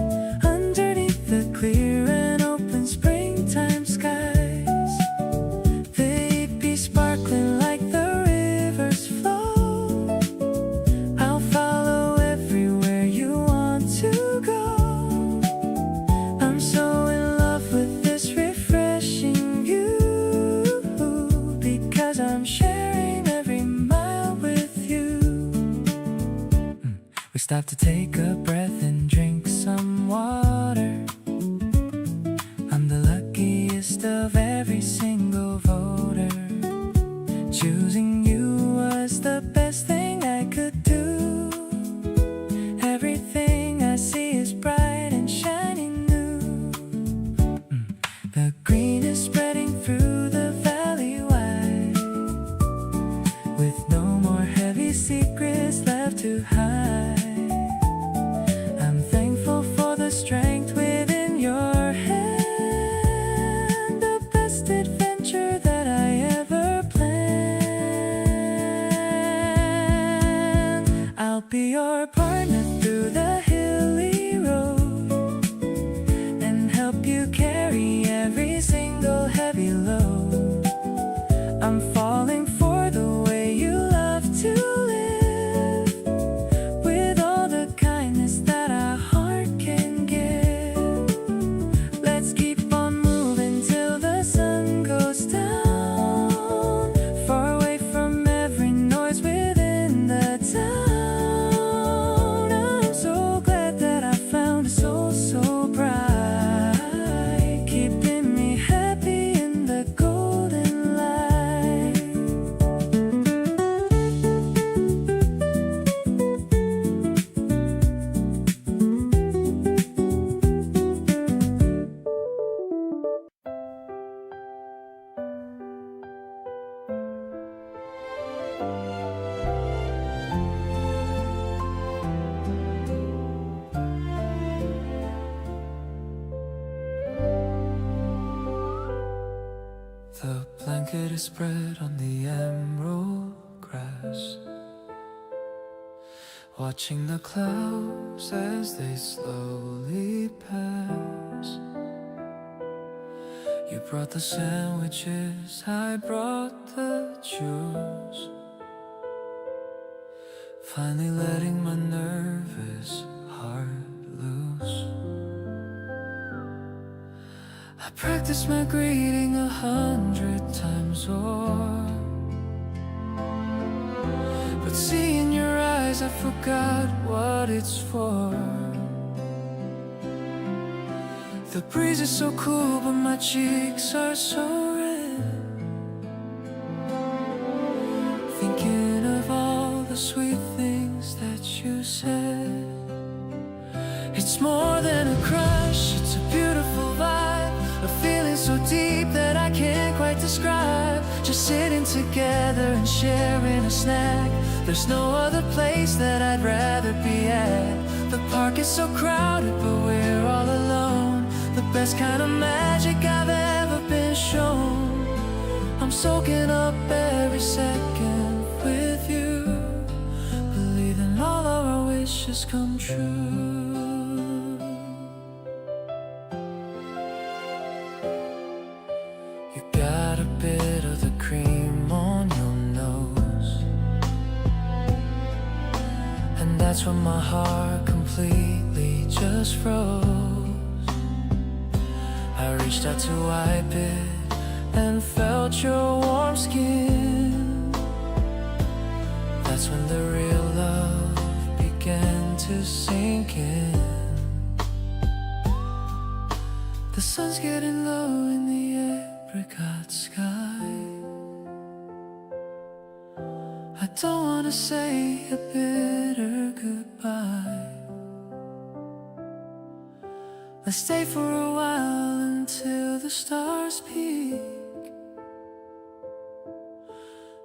underneath the clear and open springtime skies. They be sparkling like the rivers flow. I'll follow everywhere you want to go. I'm so in love with this refreshing view, because I'm sharing every mile with you. We stop to take a breath and drink some water. I'm the luckiest of every single voter. Choosing you was the best thing I could do. Everything I see is bright and shiny new. The green is spreading through the valley wide, with no more heavy secrets left to hide. I'm thankful for the strength within your hand, the best adventure that I ever planned. I'll be your partner through the hilly road, and help you carry every single heavy load. I'm falling for the way you love to live, with all the kindness that our heart can give. Let's keep on moving till the sun goes down, far away from every noise within the town. I'm so glad that I found a soul so bright, keeping me happy in the golden light. The blanket is spread on the emerald grass, watching the clouds as they slowly pass. You brought the sandwiches, I brought the juice, finally letting my nervous heart loose. I practiced my greeting 100 times or, but seeing your eyes I forgot what it's for. The breeze is so cool but my cheeks are so red, thinking of all the sweet things that you said. It's more than a crush, it's a beautiful vibe, a feeling so deep that I can't quite describe. Just sitting together and sharing a snack, there's no other place that I'd rather be at. The park is so crowded but we're all alone, the best kind of magic I've ever been shown. I'm soaking up every second with you, believing all of our wishes come true. You got a bit of the cream on your nose, and that's when my heart completely just froze. I reached out to wipe it and felt your warm skin. That's when the real love began to sink in. The sun's getting low in the apricot sky. I don't wanna say a bitter goodbye. Let's stay for a while until the stars peak.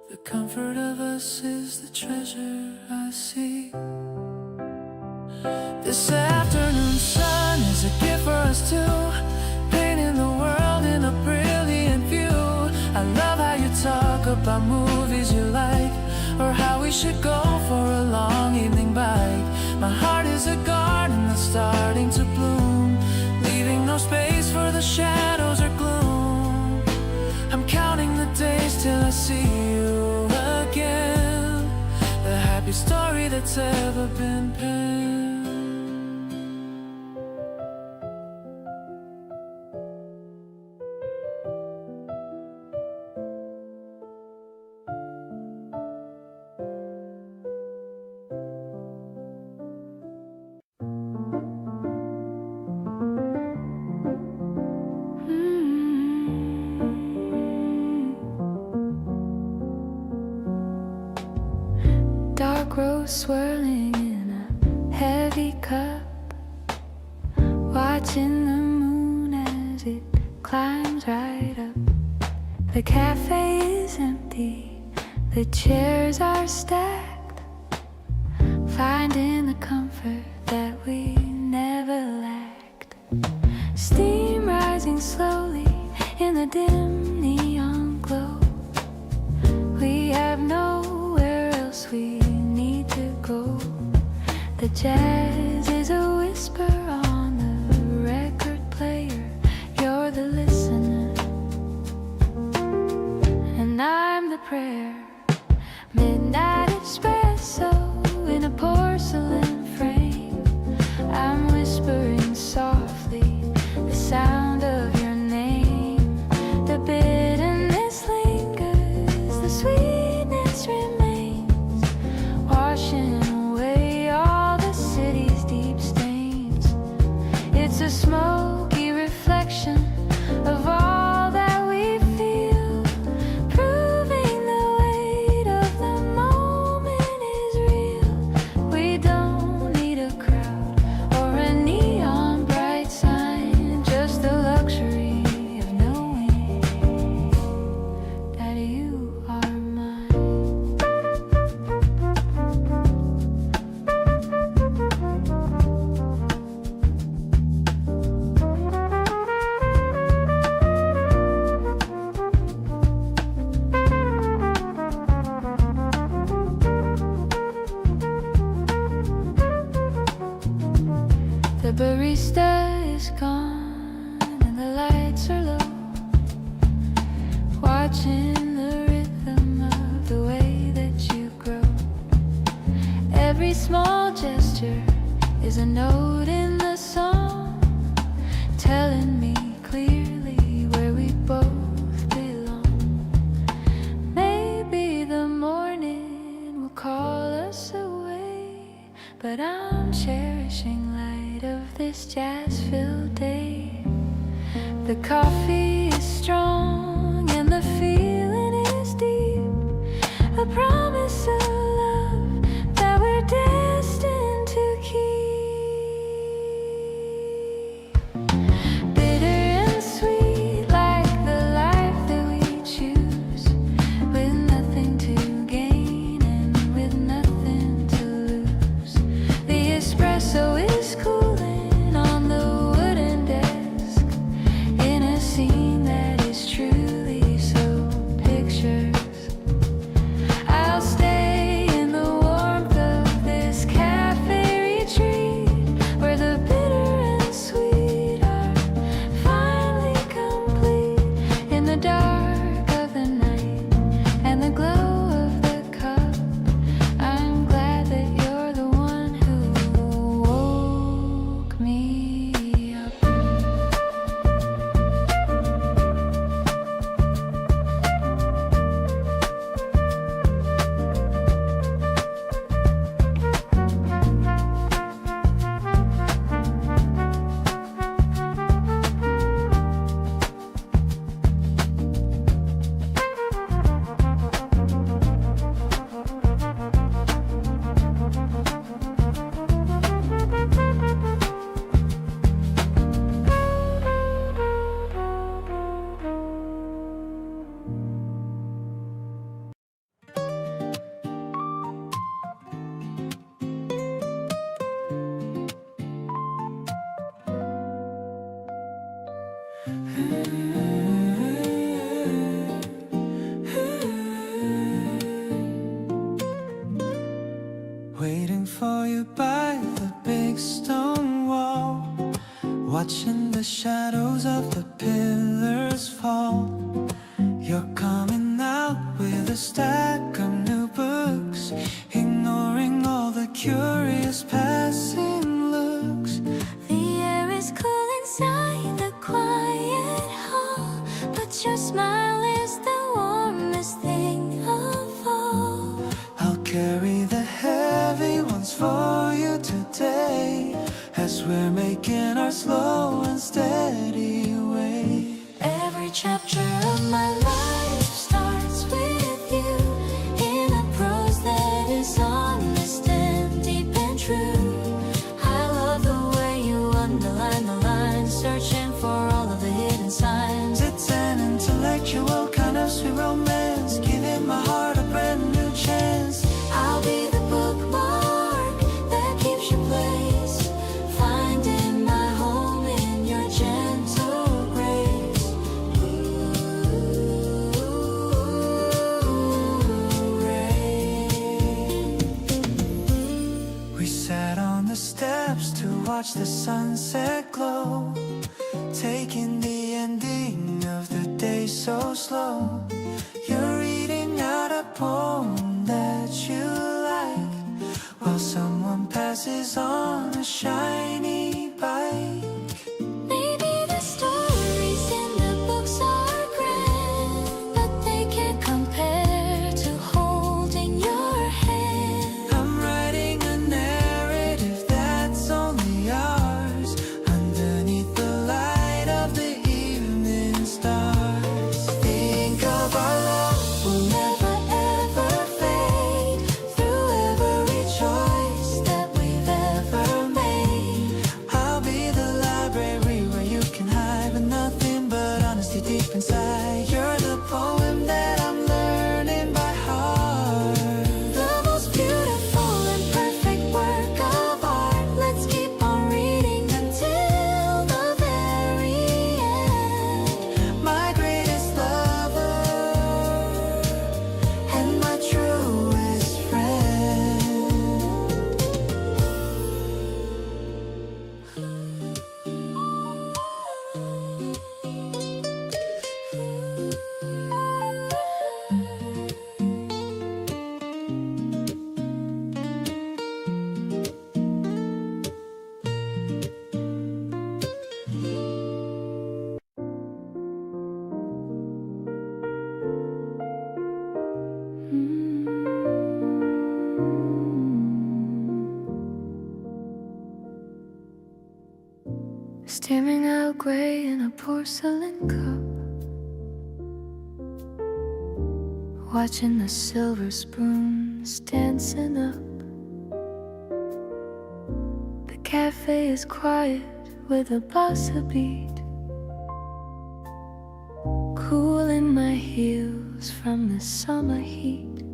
The comfort of us is the treasure I seek. This afternoon sun is a gift for us two, painting the world in a brilliant view. I love how you talk about movies you like, or how we should go for a long evening bike. My heart is a garden that's starting to bloom, leaving no space for the shadows or gloom. I'm counting the days till I see you again, the happiest story that's ever been penned. Dark rose swirling in a heavy cup, watching the moon as it climbs right up. The cafe is empty, the chairs are stacked, finding the comfort that we never lacked. Steam rising slowly in the dim neon glow. We have nowhere else we need to go. The jazz is a whisper on the record player. You're the listener, and I'm the prayer. Midnight espresso in a porcelain frame. I'm whispering softly the sound of your name. The bitterness lingers, the sweetness remains, washing away all the city's deep stains. It's a smoky reflection of all that we feel, proving the weight of the moment is real. We don't need a crowd or a neon bright sign, just the luxury of knowing that you are mine. The barista is gone and the lights are low, watching the rhythm of the way that you grow. Every small gesture is a note in the song, telling me clearly where we both belong. Maybe the morning will call us away, but I'm cherishing light of this jazz-filled day. The coffee is strong and the feeling is deep, a promise of love that we're destined to keep. Bitter and sweet like the life that we choose, with nothing to gain and with nothing to lose. The espresso is cooling on the wooden desk, in a scene that is truly so pictures. I'll stay Waiting for you by the big stone wall, watching the shadows of the pillars fall. You're coming out with a stack of new books, ignoring all the curious passing looks. The air is cool inside the quiet hall, but your smile is the warmest thing of all. I'll carry the heavy ones for you today, as we're making our slow and steady way. Every chapter of my life starts with you, in a prose that is honest and deep and true. I love the way you underline the lines, searching for all of the hidden signs. It's an intellectual kind of sweet romance, giving my heart a brand new chance. I'll be the bookmark that keeps your place, finding my home in your gentle grace. Rain. We sat on the steps to watch the sunset glow, taking the ending of the day so slow. You're reading out a poem that you like, while someone passes on a shiny bike. Maybe the stories in the books are grand, but they can't compare to holding your hand. I'm writing a narrative that's only ours, underneath the light of the evening stars. Think of our love will never ever fade, through every choice that we've ever made. I'll be the library where you can hide, but nothing but honesty deep inside. You're the poem that I'm learning by heart. The most beautiful and perfect work of art. Let's keep on reading until the very end. My greatest lover and my truest friend. Staring out gray in a porcelain cup, watching the silver spoons dancing up. The cafe is quiet with a bossa beat, cooling my heels from the summer heat.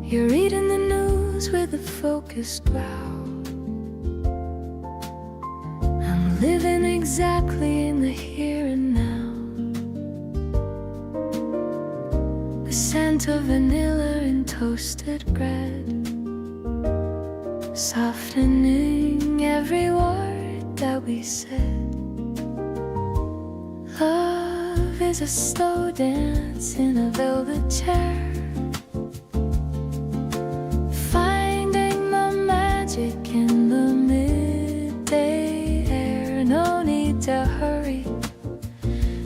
You're reading the news with a focused brow, living exactly in the here and now. The scent of vanilla in toasted bread, softening every word that we said. Love is a slow dance in a velvet chair, finding the magic in the midday air. No need to hurry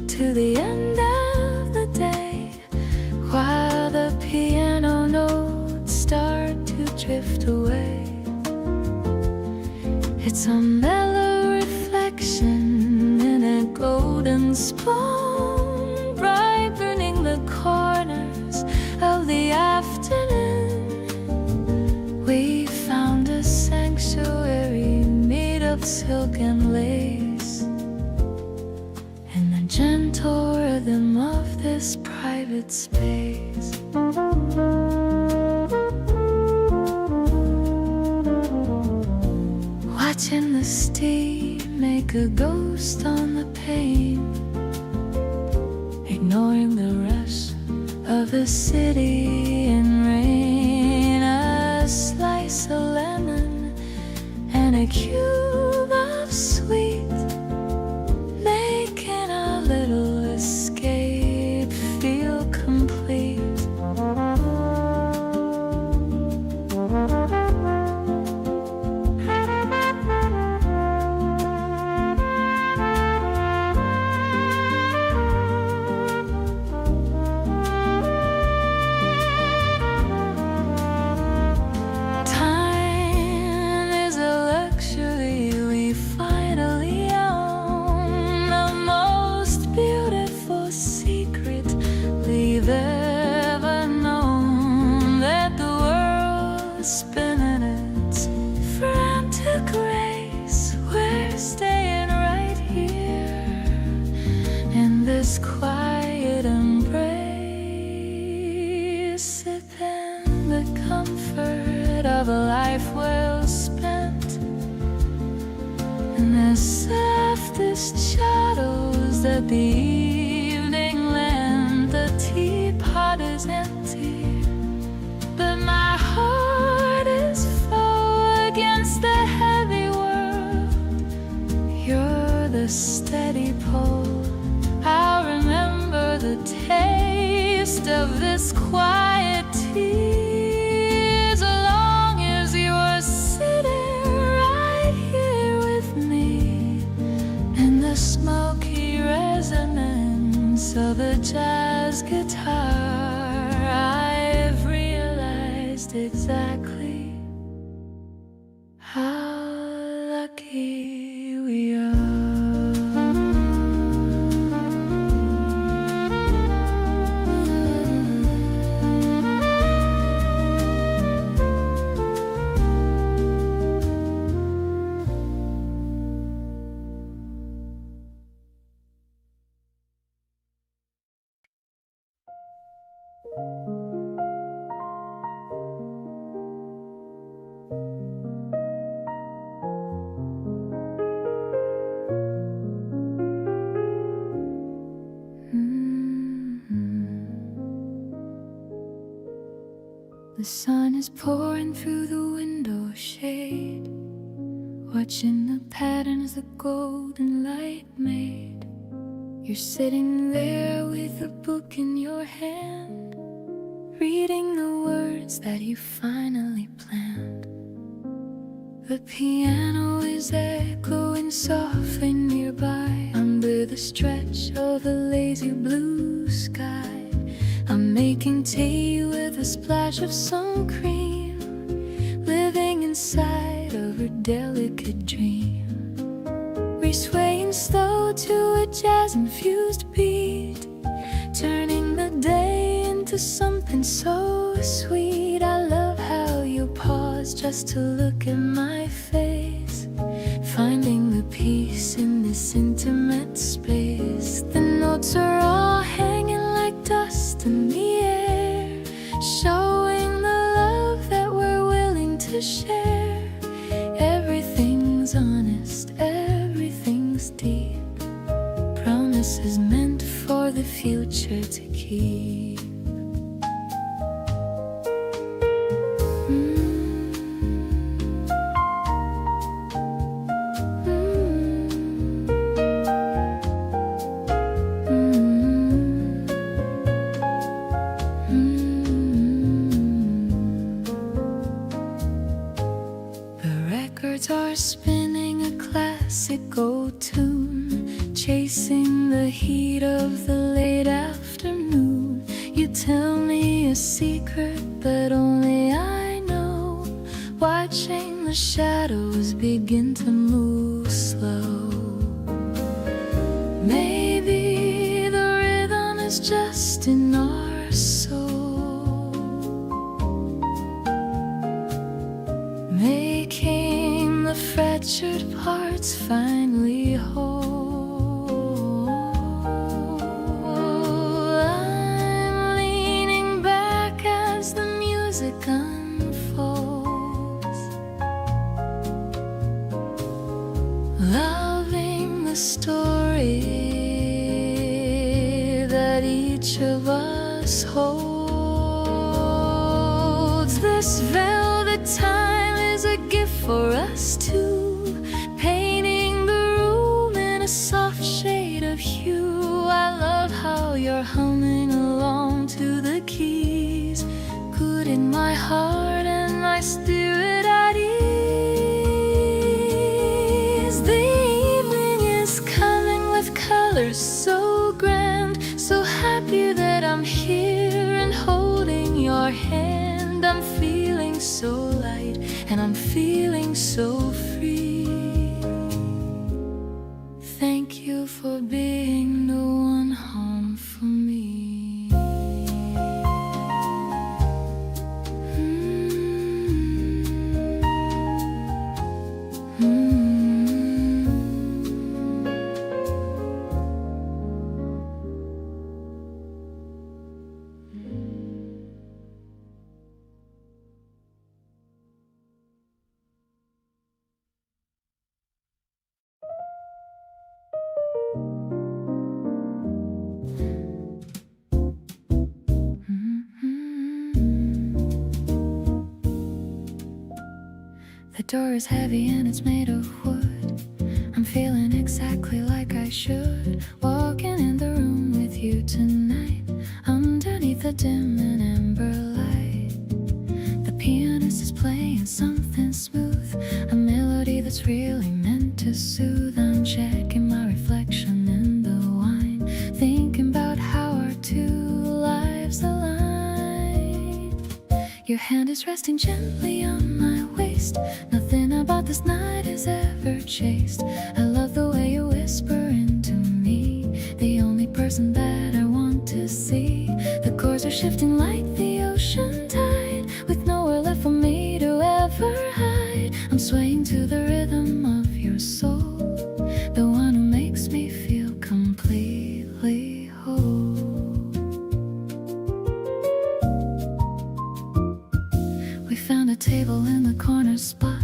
to the end of the day, while the piano notes start to drift away. It's a mellow reflection in a golden spoon, brightening the corners of the afternoon. We found a sanctuary made of silk and lace, in the gentle rhythm of this private space. Watching the steam like a ghost on the pane, ignoring the rest of the city and rain. A slice of lemon and a cube of sweet, making a little escape feel complete. Time is a luxury we finally own, the most beautiful secret we've ever known. Let the world spin in its frantic race, we're staying right here in this quiet embrace, sipping the comfort of a life well spent in the softest shadows that the evening lent. The teapot is empty, but my heart is full against the heavy world. You're the steady pull. I'll remember the taste of this quiet tea as long as you're sitting right here with me in the smoky resonance of a jazz guitar. I've realized exactly how lucky we are. The sun is pouring through the window shade, watching the patterns the golden light made. You're sitting there with a book in your hand, reading the words that you finally planned. The piano is echoing softly nearby, under the stretch of a lazy blue sky. I'm making tea with a splash of sun cream, living inside of her delicate dream. We're swaying slow to a jazz-infused beat, turning the day into something so sweet. I love how you pause just to look at my face, finding the peace in this intimate space. The notes are all hanging like dust in the air, showing the love that we're willing to share. Everything's honest, everything's deep, promises meant for the future to keep. Are spinning a classic old tune, chasing the heat of the late afternoon. You tell me a secret, but only I know, watching the shadows begin to move slow. Maybe the rhythm is just in our soul, making the fractured parts finally whole. I'm leaning back as the music unfolds, loving each of us holds. This velvet tile is a gift for us two, painting the room in a soft shade of hue. I love how you're humming along to the keys, good in my heart and my spirit at ease. The evening is coming with colors so grand, so happy that I'm here and holding your hand. I'm feeling so light and I'm feeling so free. Thank you for being the one home for me. The door is heavy and it's made of wood. I'm feeling exactly like I should, walking in the room with you tonight, underneath the dim and amber light. The pianist is playing something smooth, a melody that's really meant to soothe. I'm checking my reflection in the wine, thinking about how our two lives align. Your hand is resting gently on my waist. Nothing about this night is ever chased. I love the way you whisper into me, the only person that I want to see. The chords are shifting like the ocean tide, with nowhere left for me to ever hide. I'm swaying to the rhythm of your soul, the one who makes me feel completely whole. We found a table in the corner spot,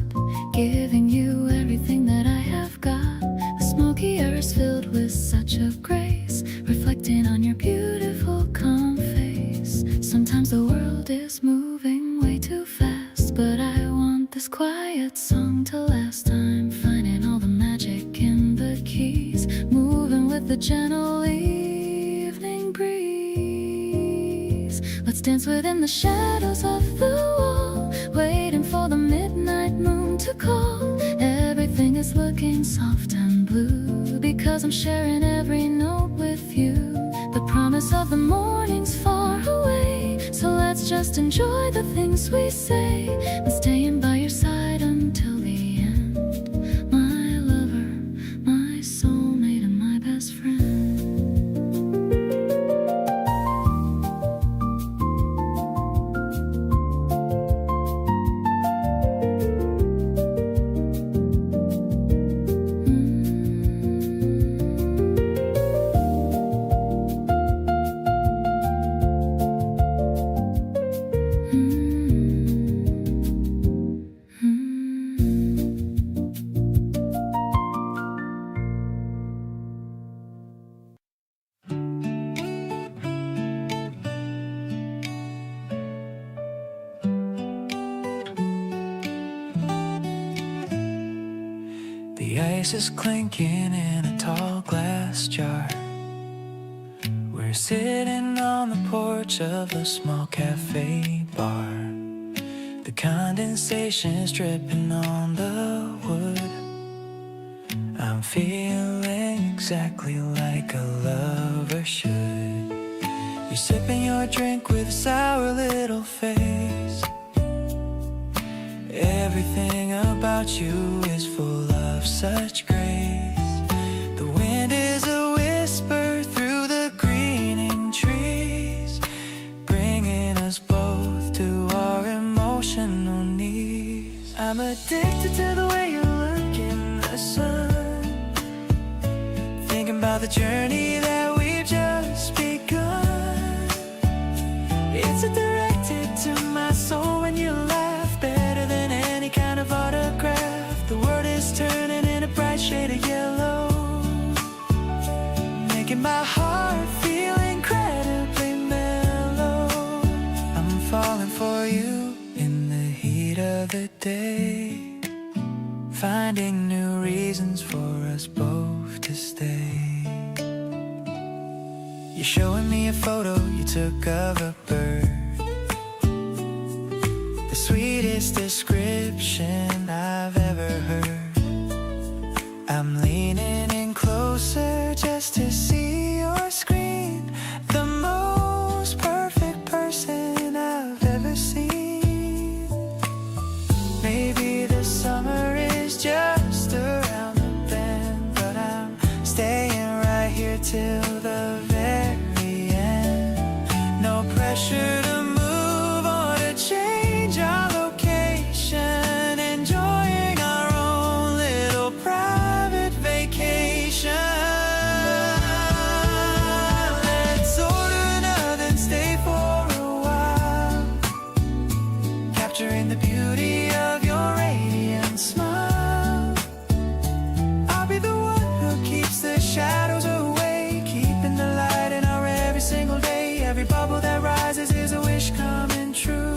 giving you everything that I have got. The smoky air is filled with such a grace, reflecting on your beautiful calm face. Sometimes the world is moving way too fast, but I want this quiet song to last. I'm finding all the magic in the keys, moving with the gentle evening breeze. Let's dance within the shadows of the wall, waiting for the midnight moon to call. Everything is looking soft and blue, because I'm sharing every note with you. The promise of the morning's far away, so let's just enjoy the things we say. I'm staying by your side until the end, my lover, my soulmate, and my best friend. The ice is clinking in a tall glass jar. We're sitting on the porch of a small cafe bar. The condensation is dripping on the wood. I'm feeling exactly like a lover should. You're sipping your drink with a sour little face. Everything about you is full of such grace. The wind is a whisper through the greening trees, bringing us both to our emotional knees. I'm addicted to the way you look in the sun, thinking about the journey that we've just begun. It's a directed to my soul when you laugh, better than any kind of autograph. The world is turning in a bright shade of yellow, making my heart feel incredibly for you in the heat of the day, finding new reasons for us both to stay. You're showing me a photo you took of a bird, the sweetest description I've ever heard. I'm leaning in closer just to see your screen, the most perfect person I've ever seen. Maybe the summer is just around the bend, but I'm staying right here till the very end. No pressure to move or to change our location, enjoying our own little private vacation. Let's order nothing, stay for a while, capturing the beauty of your radiant smile. I'll be the one who keeps the shadows away, keeping the light in our every single day. Every bubble that rises is a wish coming true,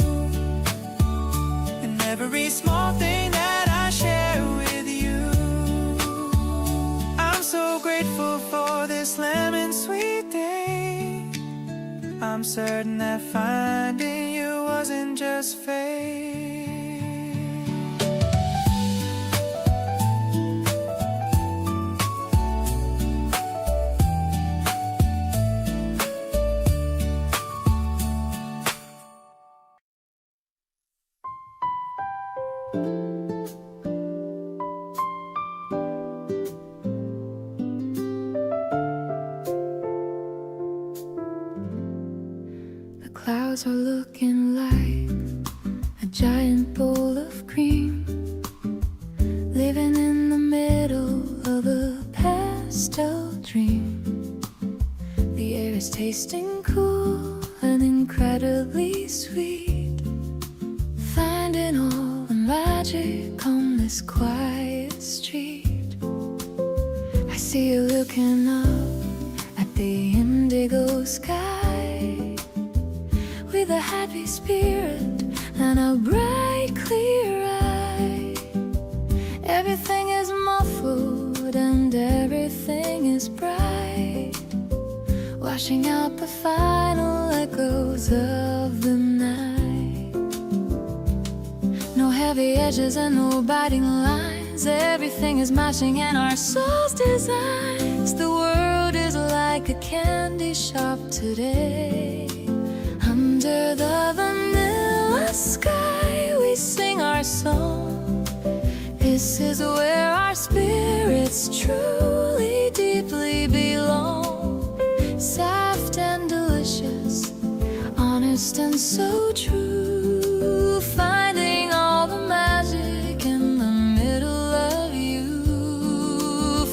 and every small thing that I share with you. I'm so grateful for this lemon sweet day. I'm certain that finding you wasn't just fate. The clouds are looking like a giant bowl of cream, living in the middle of a pastel dream. The air is tasting cool and incredibly sweet, finding all the magic on this quiet street. I see you looking up at the indigo sky, with a happy spirit and a bright clear eye. Everything is muffled and everything is bright, washing out the final echoes of the night. No heavy edges and no biting lines, everything is matching in our soul's designs. The world is like a candy shop today. Under the vanilla sky we sing our song. This is where our spirits truly, deeply belong. Soft and delicious, honest and so true, finding all the magic in the middle of you.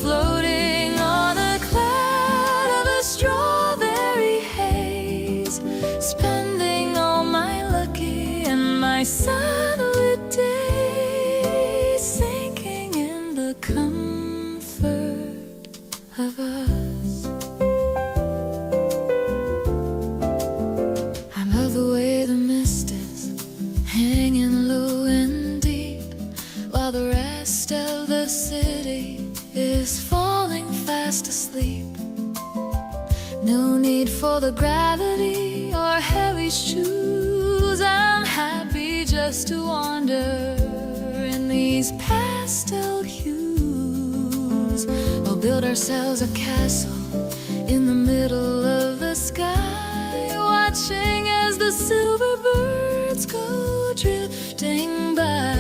Floating on a cloud of a strawberry haze, spending all my lucky and my sunlit days, sinking in the comfort of us. I love the way the mist is hanging low and deep, while the rest of the city is falling fast asleep. No need for the gravity or heavy shoes. I'm happy just to wander in these pastel hues. We'll build ourselves a castle in the middle of the sky, watching as the silver birds go drifting by.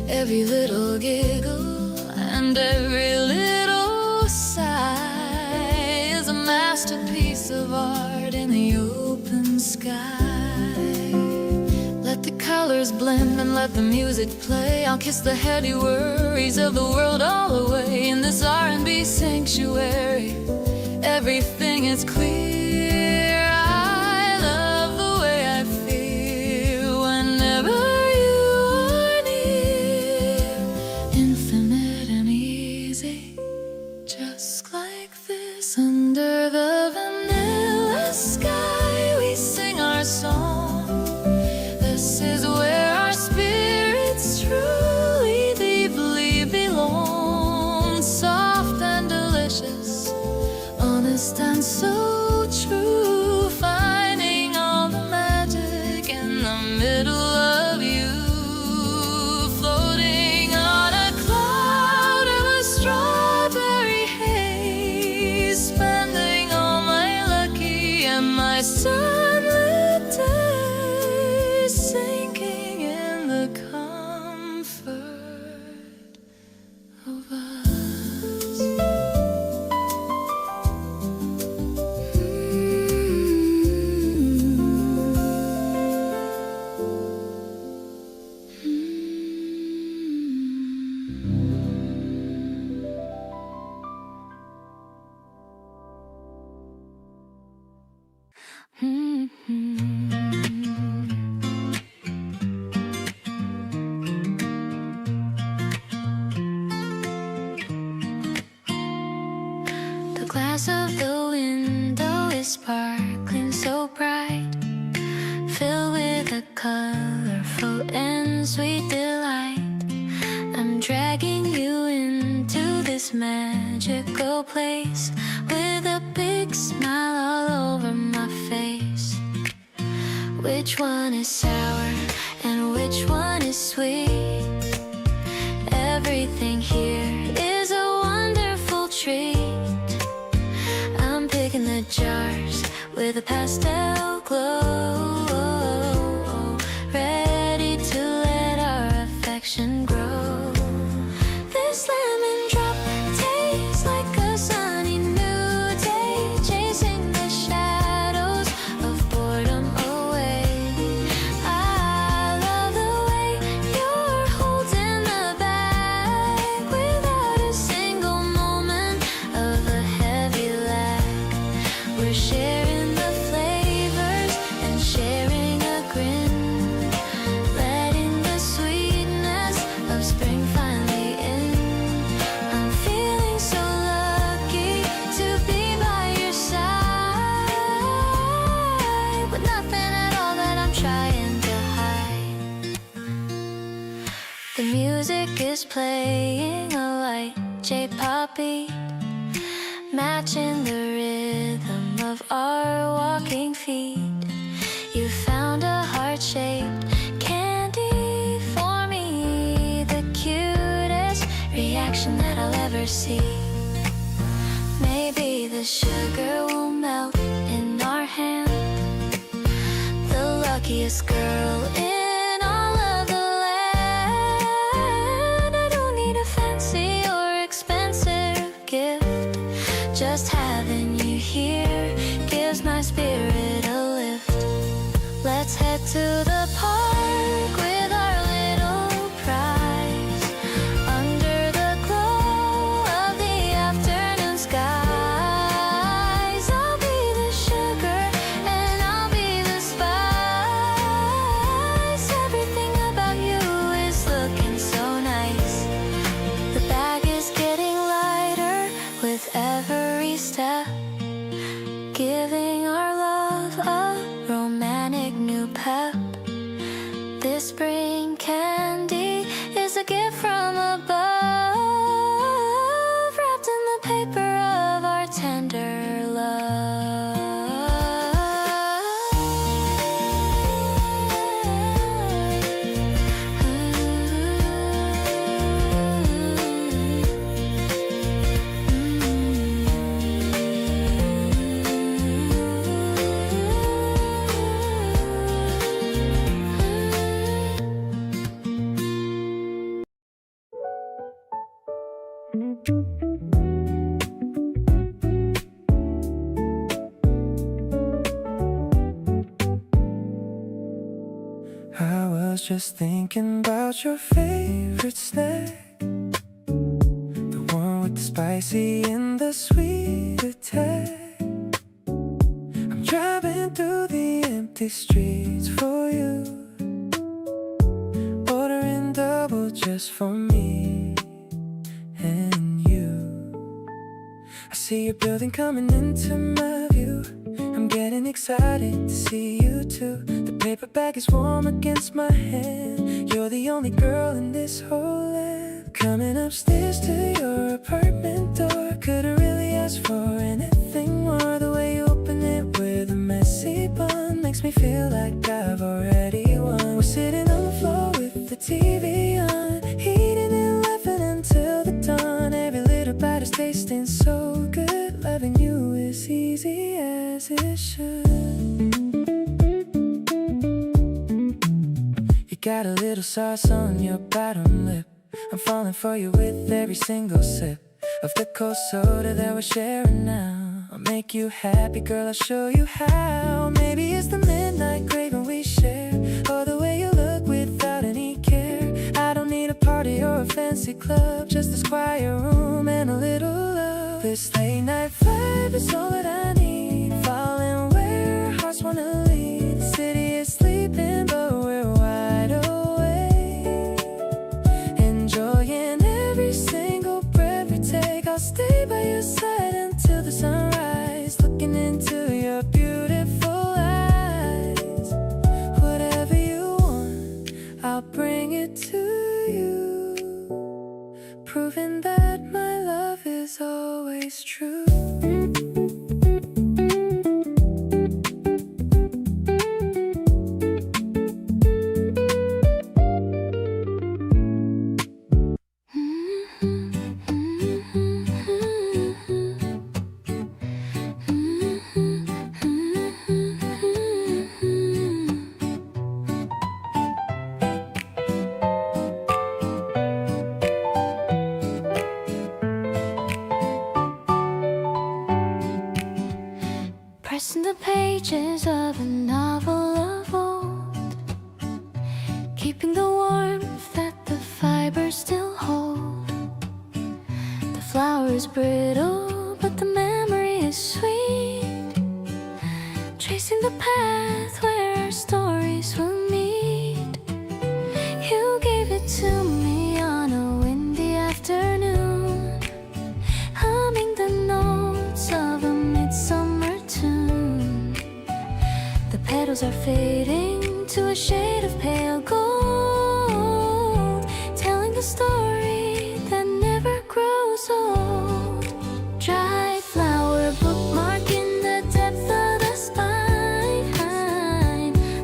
Every little giggle and every little sigh is a masterpiece of art in the open sky. Let the colors blend and let the music play. I'll kiss the heady worries of the world all away. In this R&B sanctuary, everything is clear. I love the way I feel whenever you are near. Infinite and easy, just like this. Under the vanilla sky we sing our song. middle of you, floating on a cloud of a strawberry haze, spending all my lucky and my sunlit days, sinking in the comfort of us. The glass of the window is sparkling so bright, filled with a colorful and sweet delight. I'm dragging you into this magical place with a big smile all over my face. Which one is sour and which one is sweet? Everything here is a wonderful treat. I'm picking the jars with a pastel glow, ready to let our affection grow. This lemon drop tastes like a sunny new day, chasing the shadows of boredom away. I love the way you're holding the bag without a single moment of a heavy lag. We're sharing the flavors and sharing a grin, letting the sweetness of spring finally in. I'm feeling so lucky to be by your side, with nothing at all that I'm trying to hide. The music is playing a light J-pop beat, matching the rhythm of our walking feet. You found a heart-shaped candy for me, the cutest reaction that I'll ever see. Maybe the sugar will melt in our hand, the luckiest girl in all of the land. I don't need a fancy or expensive gift, just having you here gives my spirit a lift. Let's head to the park with our little prize, under the glow of the afternoon skies. I'll be the sugar and I'll be the spice. Everything about you is looking so nice. The bag is getting lighter with every step, giving our love a romantic new pep. This spring candy is a gift from above, wrapped in the paper of our tender love. I was just thinking about your favorite snack, the one with the spicy and the sweet attack. I'm driving through the empty streets for you, ordering double just for me and you. I see your building coming into my view, I'm getting excited to see you too. The paper bag is warm against my hand, you're the only girl in this whole land. Coming upstairs to your apartment door, couldn't really ask for anything more. The way you open it with a messy bun makes me feel like I've already won. got a little sauce on your bottom lip. I'm falling for you with every single sip of the cold soda that we're sharing now. I'll make you happy, girl, I'll show you how. Maybe it's the midnight craving we share, or the way you look without any care. I don't need a party or a fancy club, just this quiet room and a little love. This late night vibe is all that I need, falling where our hearts wanna lead. The city is sleeping but we're wide awake, enjoying every single breath we take. I'll stay by your side until the sunrise, looking into your beautiful eyes. Whatever you want, I'll bring it to you, proving that my love is always true. Pressing the pages of a novel of old, keeping the warmth that the fibers still hold. The flower is brittle, but the memory is sweet, tracing the path where our stories will meet. You gave it to me on a windy afternoon, humming the notes of a midsummer tune. The petals are fading to a shade of pale gold, telling the story that never grows old. Dried flower bookmarking the depth of the spine.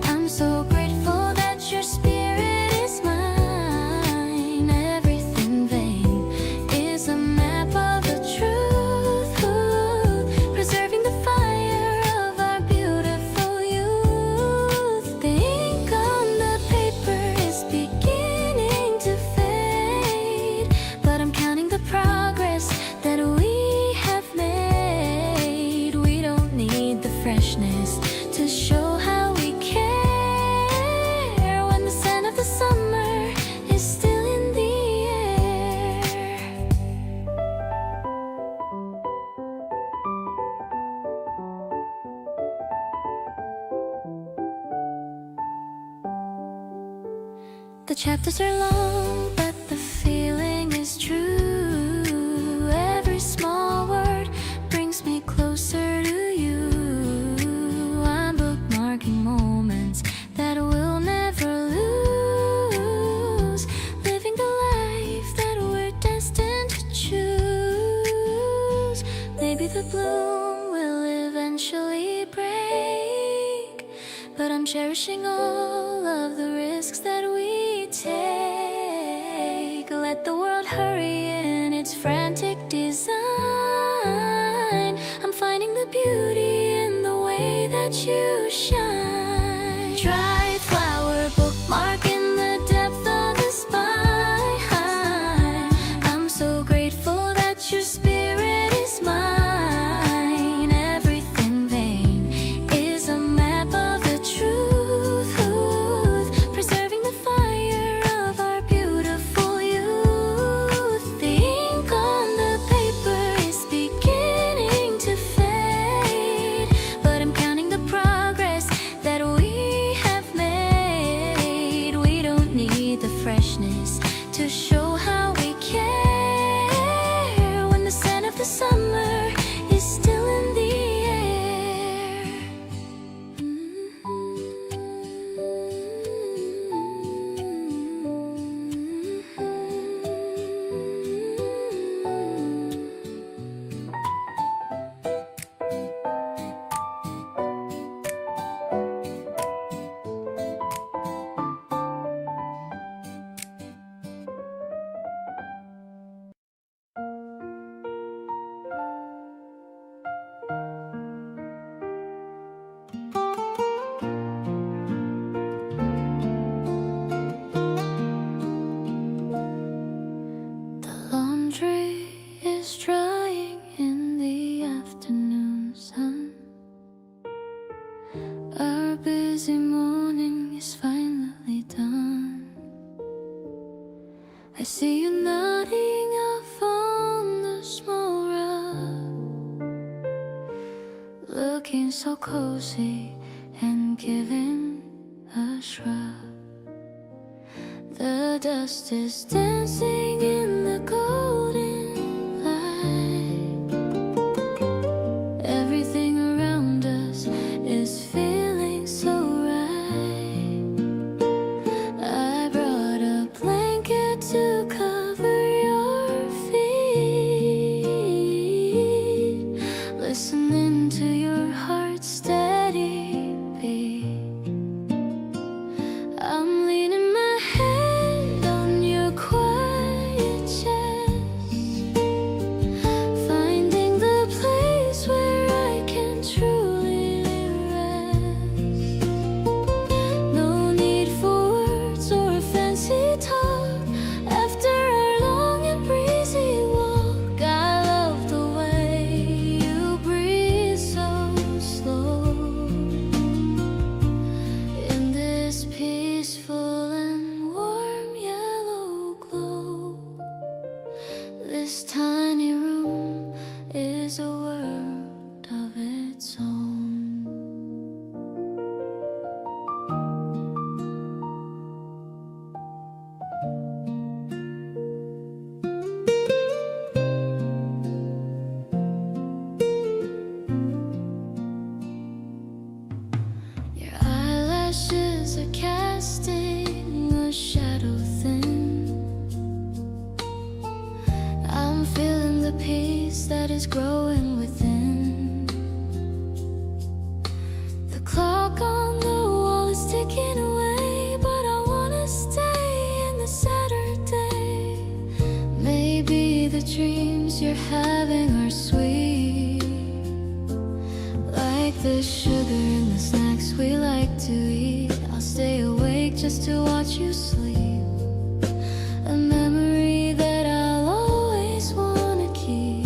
I'm so grateful that your spirit is mine. Everything vain is a map of the truth, preserving the fire of our beautiful youth. The ink on the paper is beginning to fade, but I'm counting the progress that we have made. We don't need the freshness to show how we care, when the scent of the summer is still in the air. The chapters are long, but the feeling is true. Every small word brings me closer to you. I'm bookmarking moments that we'll never lose, living the life that we're destined to choose. Maybe the bloom will eventually break, but I'm cherishing all of the risks that we take. Let the world hurry in its frantic design. I'm finding the beauty in the way that you shine. Dry flower bookmark in the depth of the spine. I'm so grateful that your spirit is mine. Everything vain is a map of the truth, preserving the fire of our beautiful youth. The ink on the paper is beginning to fade, but I'm counting the progress that I see you nodding off on the small rug, looking so cozy and giving a shrug. The dust is dancing in the golden light. Everything around us is feeling so right. I brought a blanket to cover your feet, listening to your heart's steady beat. I'm leaning my head on your quiet chest, finding the place where I can truly rest. No need for words or a fancy talk after our long and breezy walk. I love the way you breathe so slow in this peaceful and warm yellow glow. This tiny room is a world of its own. Your eyelashes are casting a shadow thin. I'm feeling the peace that is growing within. The clock on the wall is ticking away, but I wanna stay in the Saturday. Maybe the dreams you're having are sweet, like the sugar in the snacks we like to eat. I'll stay awake just to watch you sleep, a memory that I'll always wanna keep.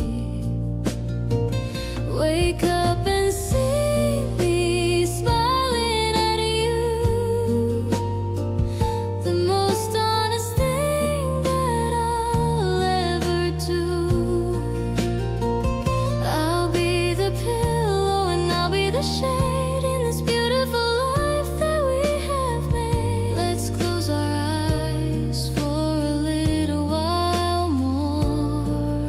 Wake up and see me smiling at you, the most honest thing that I'll ever do. I'll be the pillow and I'll be the shade in this beautiful life that we have made. Let's close our eyes for a little while more,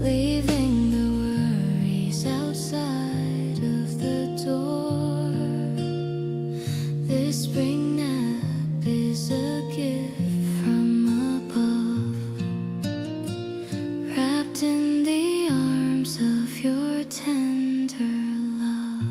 leaving the worries outside of the door. This spring nap is a gift from above, wrapped in the arms of your tender love.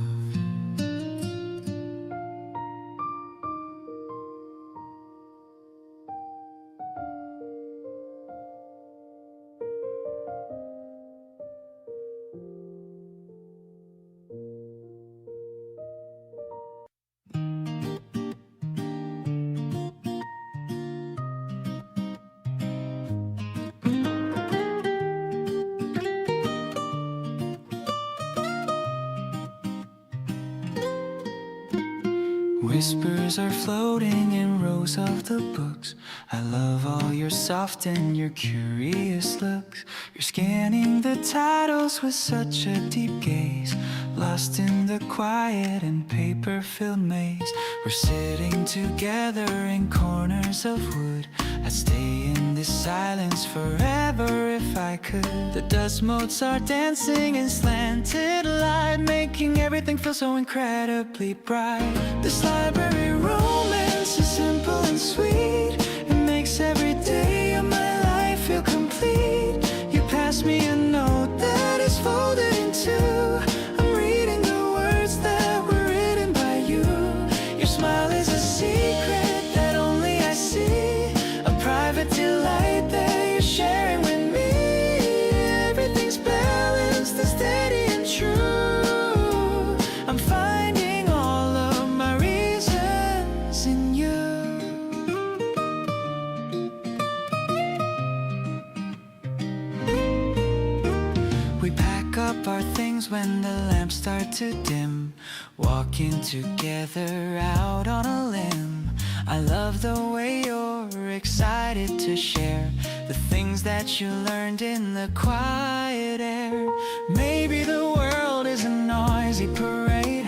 Whispers are floating in rows of the books. I love all your soft and your curious looks. You're scanning the titles with such a deep gaze, lost in the quiet and paper-filled maze. We're sitting together in corners of wood. I'd stay in this silence forever if I could. The dust motes are dancing in slanted light, making everything feel so incredibly bright. This library romance is simple and sweet. It makes every day of my life feel complete. You pass me a note that is folded in two. I'm reading the words that were written by you. Your smile is a secret that only I see, a private delight that you're sharing with me. Everything's balanced and steady and true. I'm finding all of my reasons in you. We pack up our things when the lamps start to dim, walking together out on a limb. I love the way you're excited excited to share the things that you learned in the quiet air. Maybe the world is a noisy parade,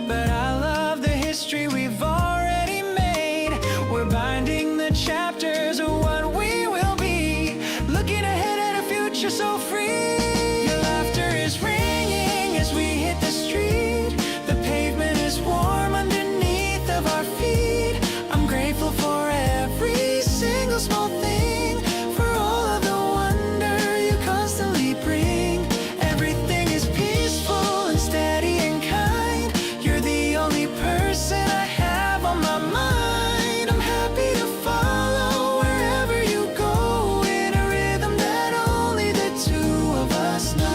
but I love the history we've already made. We're binding the chapters of what we will be, looking ahead at a future so free. Your laughter is ringing as we hit the street. The pavement is warm underneath of our feet. I'm grateful for every single small thing, for all of the wonder you constantly bring. Everything is peaceful and steady and kind. You're the only person I have on my mind. I'm happy to follow wherever you go, in a rhythm that only the two of us know.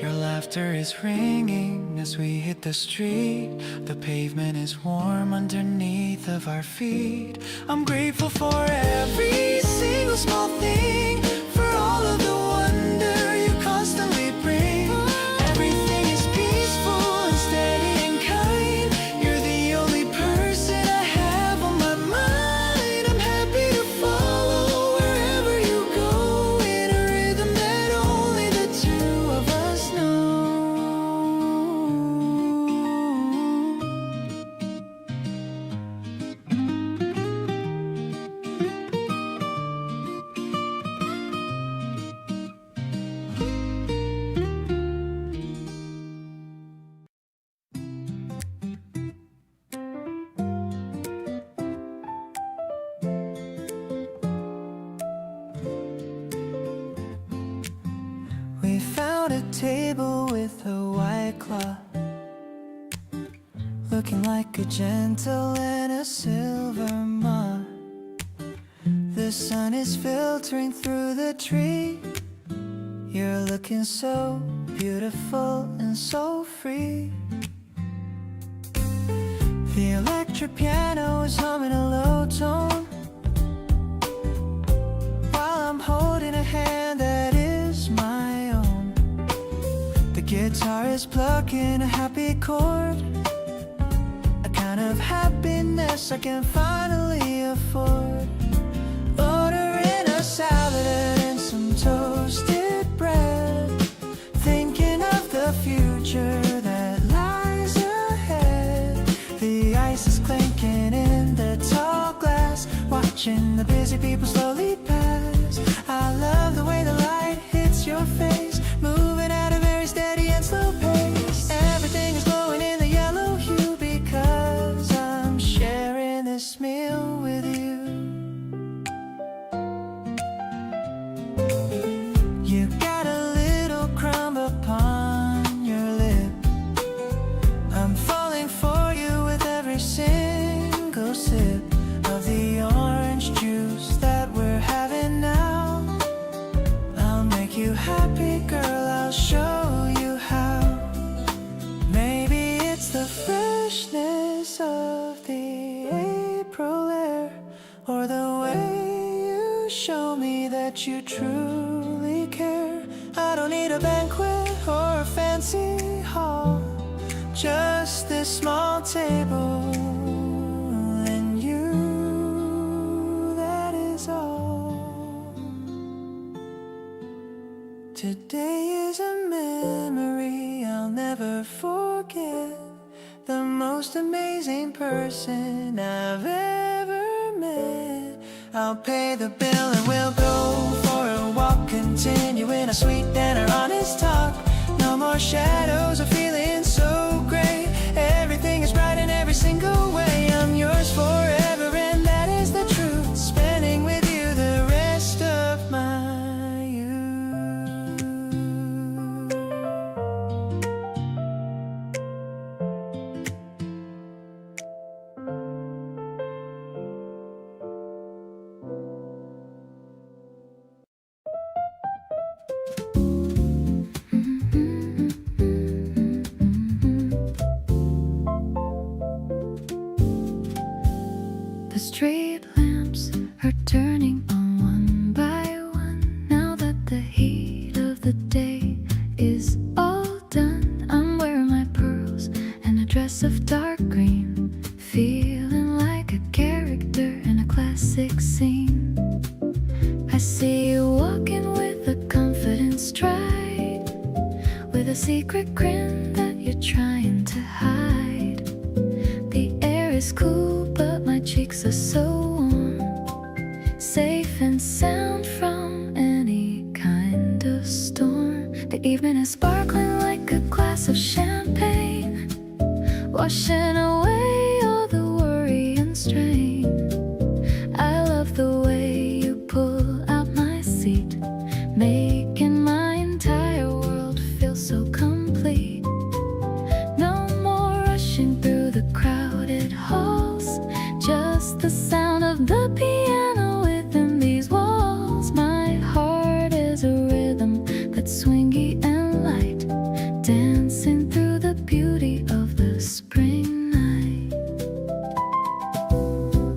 Your laughter is ringing as we hit the street. The pavement is warm underneath of our feet. I'm grateful for every single small thing, for all of the wonder you constantly bring. Everything is peaceful and steady and kind. You're the only person I have on my mind. I'm happy to follow wherever you go, in a rhythm that only the two of us know. We found a table with a white cloth, looking like a gentle and a silver moth. The sun is filtering through the tree. You're looking so beautiful and so free. The electric piano is humming a low tone, while I'm holding a hand that is my own. The guitar is plucking a happy chord, a kind of happiness I can finally afford. Ordering a salad and some toasted bread, thinking of the future that lies ahead. The ice is clinking in the tall glass, watching the busy people slowly pass. I love the way the light hits your face, moving at a very steady and slow pace. Everything is glowing in the yellow hue, because I'm sharing this meal with you. You got a little crumb upon your lip. I'm falling for you with every single sip of the orange juice that we're having now. I'll make you happy, girl, I'll show you how. Maybe it's the freshness of the April air, or the way you show me that you truly care. I don't need a banquet or a fancy hall, just this small table and you, that is all. Today is a memory I'll never forget, the most amazing person I've ever met. I'll pay the bill and we'll go for a walk, continuing our sweet and our honest talk. No more shadows of feeling so great. Everything is bright in every single way. I'm yours forever, and that is the truth. Spending with you the rest of my youth. The street lamps are turning secret grin that you're trying to hide. The air is cool, but my cheeks are so warm, safe and sound from any kind of storm. The evening is sparkling like a glass of champagne, washing away all the worry and strain. I love the way you pull out my seat, making my entire world feel so complete. No more rushing through the crowded halls, just the sound of the piano within these walls. My heart is a rhythm that's swingy and light, dancing through the beauty of the spring night.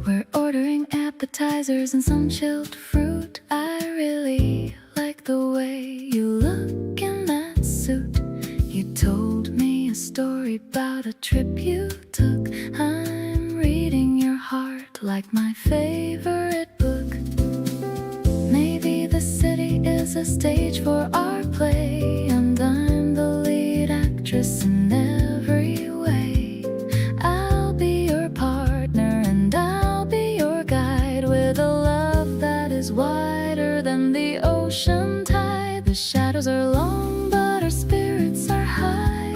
We're ordering appetizers and some chilled fruit. I really like the way you look in that suit. You told me a story about a trip you took. I'm reading your heart like my favorite book. Maybe the city is a stage for our play, and I'm the lead actress in every way. I'll be your partner and I'll be your guide, with a love that is wider than the ocean tide. The shadows are long, but our spirits are high,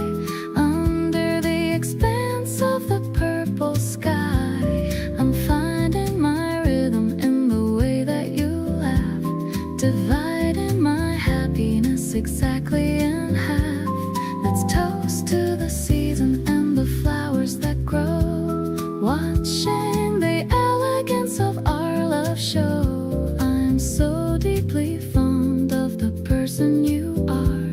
under the expanse of the purple sky. I'm finding my rhythm in the way that you laugh, dividing my happiness exactly in half. Let's toast to the season and the flowers that grow, watching the elegance of our love show. I'm so deeply fond of the person you are,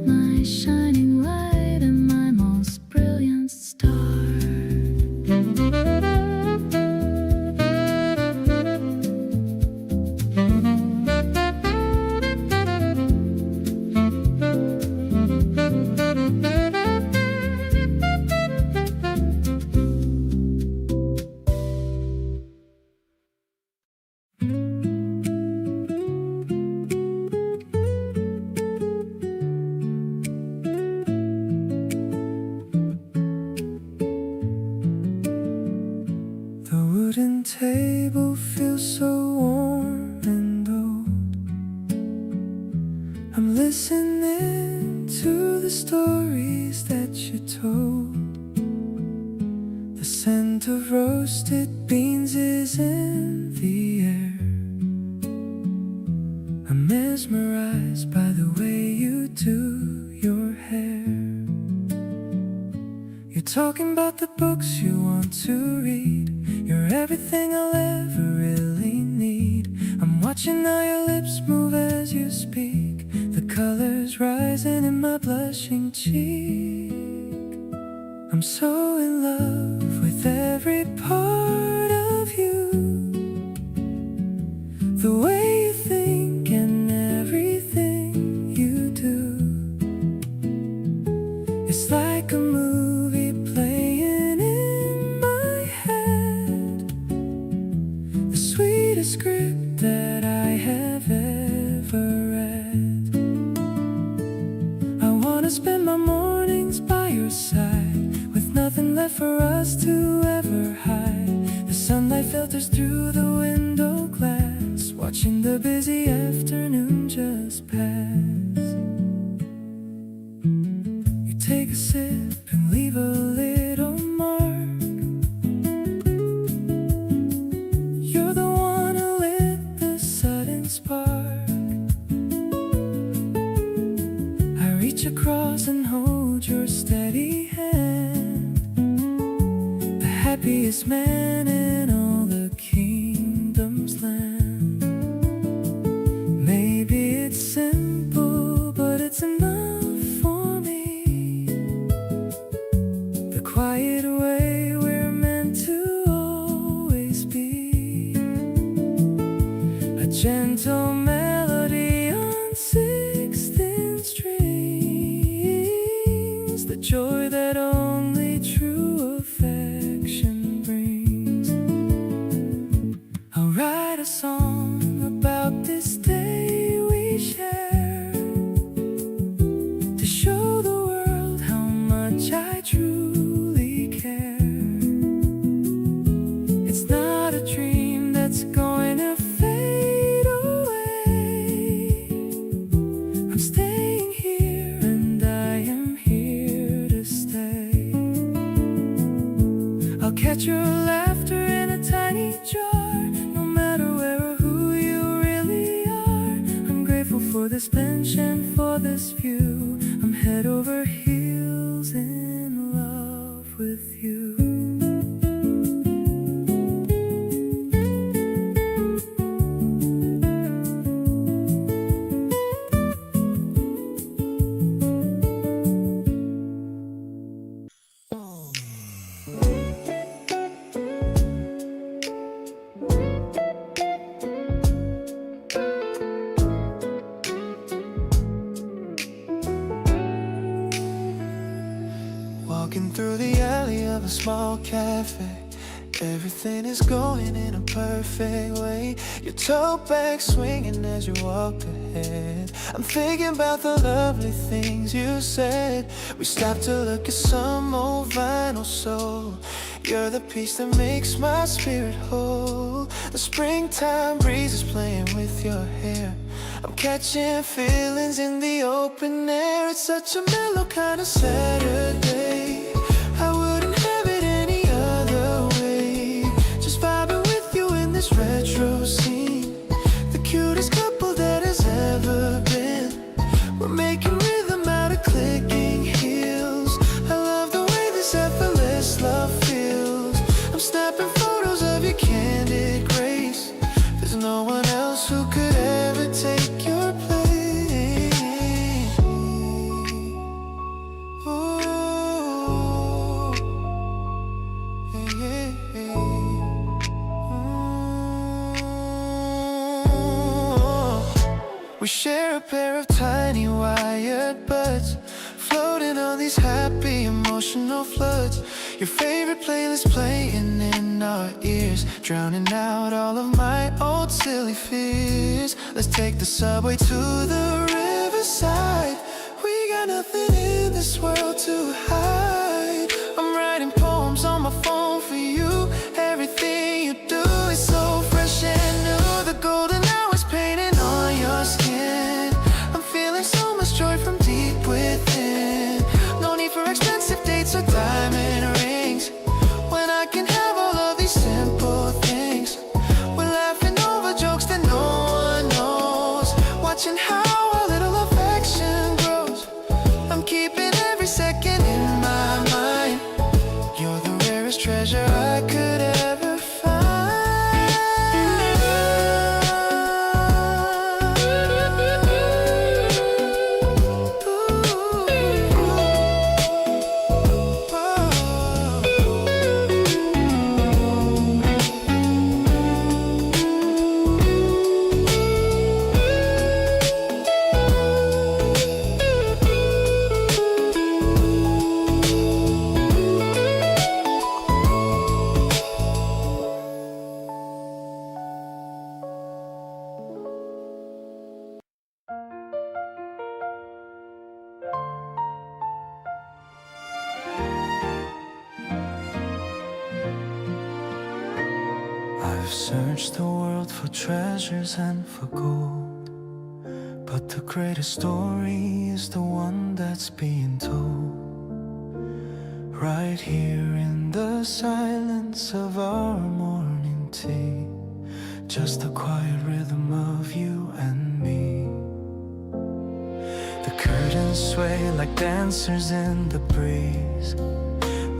my shining light and my most brilliant star. The wooden table feels so warm and old. I'm listening to the stories that you told. The scent of roasted beans is in the air. I'm mesmerized by the way you do your hair. You're talking about the books you want to read. You're everything I'll ever really need. I'm watching how your lips move as you speak, the colors rising in my blushing cheek. I'm so in love with every part of you, the way you think and everything you do. It's like a movie playing in my head, the sweetest script that I have ever read. I wanna spend my mornings by your side, with nothing left for us to ever hide. The sunlight filters through the window glass, watching the busy afternoon just pass. You take a sip and leave a little mark. You're the one who lit the sudden spark. I reach across and hold your steady hand, the happiest man in all the kingdom's land. Maybe it's simple, but it's enough for me. The quiet way we're meant to always be, a gentle melody on 16 strings, the joy that only true affection brings. I'll write a song about this day we share, to show the world For this bench and for this view, I'm head over heels in love with you. Walking through the alley of a small cafe, everything is going in a perfect way. Your tote bag swinging as you walk ahead. I'm thinking about the lovely things you said. We stopped to look at some old vinyl soul. You're the piece that makes my spirit whole. The springtime breeze is playing with your hair. I'm catching feelings in the open air. It's such a mellow kind of Saturday. I wouldn't have it any other way. Just vibing with you in this retro scene. The cutest couple that has ever been. We're making rhythm out of clicking heels. I love the way this effortless love feels. I'm snapping photos of your candid grace. There's no one else who could ever take your place. Ooh, yeah, yeah. Ooh. We share a pair of tiny wired buds, floating on these happy emotional floods. Your favorite playlist playing in our ears, drowning out all of my old silly fears. Let's take the subway to the riverside. We got nothing in this world to hide. I'm writing poems on my phone for you. Everything you do is so fresh and new. The golden hours painted on your skin. I'm feeling so much joy from deep within. No need for expensive dates or diamond rings, when I can have all of these simple things. We're laughing over jokes that no one knows, watching how our little affection grows. I'm keeping every second in my mind. You're the rarest treasure I could ever find. I've searched the world for treasures and for gold, but the greatest story is the one that's being told right here in the silence of our morning tea. Just the quiet rhythm of you and me. The curtains sway like dancers in the breeze,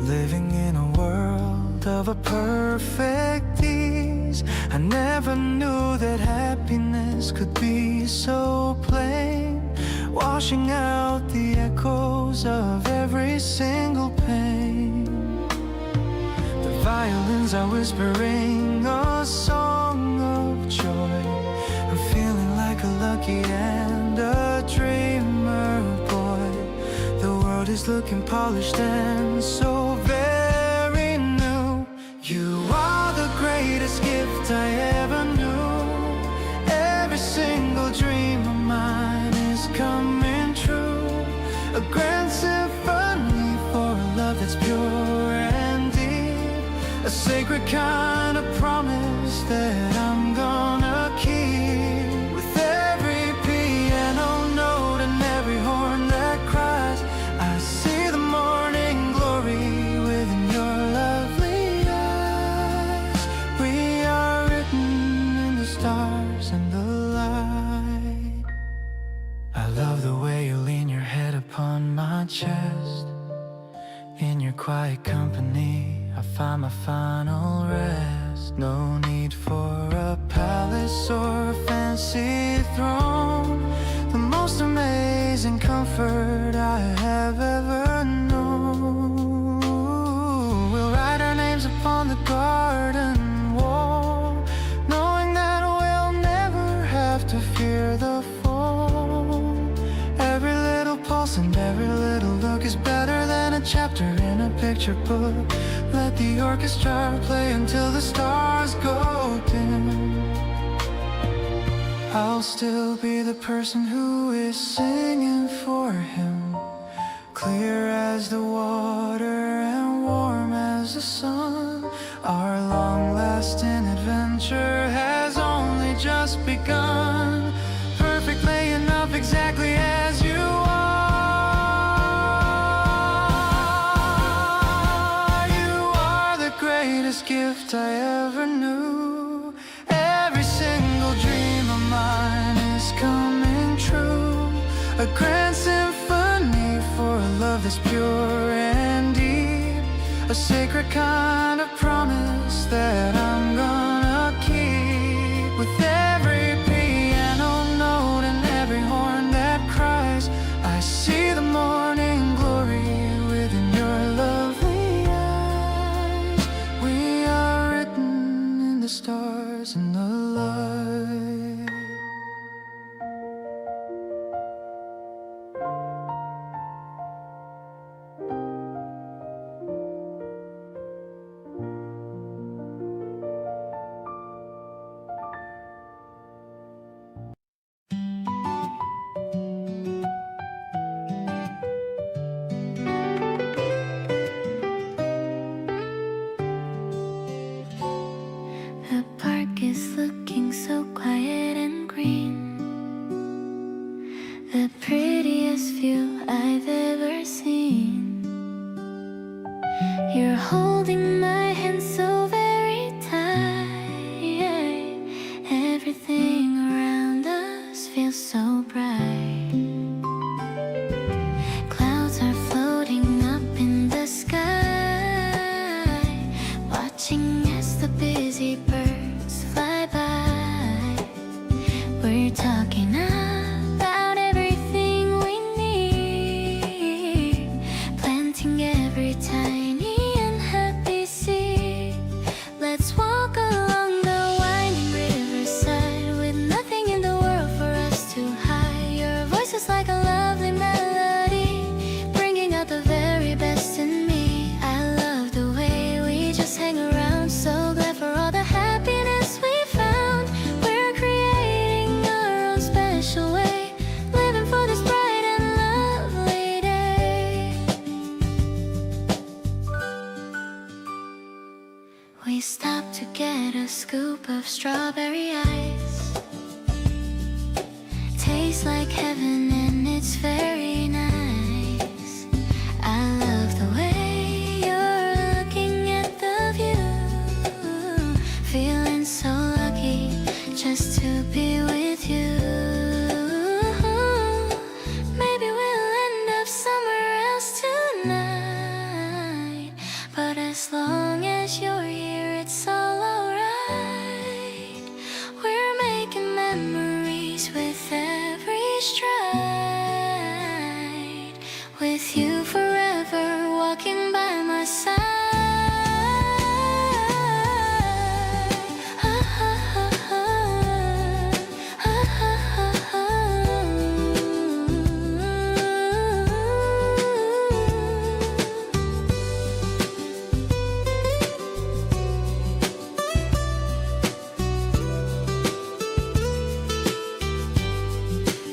living in a world of a perfect ease. I never knew that happiness could be so plain, washing out the echoes of every single pain. The violins are whispering a song of joy. I'm feeling like a lucky and a dreamer boy. The world is looking polished and so very new. You are the greatest gift I ever knew. Every single dream of mine is coming true. A grand symphony for a love that's pure and deep. A sacred kind of promise that I'm gonna keep. With every piano note and every horn that cries, I see the morning glory within your lovely eyes. We are written in the stars and the light. No need for a palace or a fancy throne. The most amazing comfort I have ever known. We'll write our names upon the garden wall, knowing that we'll never have to fear the fall. Every little pulse and every little look is better than a chapter in a picture book. Let the orchestra play until the stars go dim. I'll still be the person who is singing for him, clear as the water and warm as the sun. Our long-lasting adventure has only just begun. Perfectly enough, exactly as you are. You are the greatest gift I ever knew. Every single dream of mine is coming true. A grand symphony for a love that's pure and deep. A sacred kind of promise that I'm gonna keep. With every piano note and every horn that cries, I see the morning glory within your lovely eyes. We are written in the stars and the light. The park is looking so quiet and green, the prettiest view I've ever seen. You're holding my hand so very tight. Everything around us feels so bright. Clouds are floating up in the sky, watching as the busy birds fly by. We're talking about everything we need, planting every tiny and happy seed. Let's walk along the winding riverside, with nothing in the world for us to hide. Your voice is like a lovely melody, bringing out the very best in me. I love the way we just hang around, so glad for all the happiness we found. We're creating our own special way, living for this bright and lovely day. We stopped to get a scoop of strawberry ice. Tastes like heaven and it's very nice. I love the way you're looking at the view, feeling so lucky just to be with you. Maybe we'll end up somewhere else tonight, but as long as you're here, it's all alright. We're making memories with every stride, with you forever walking by my side.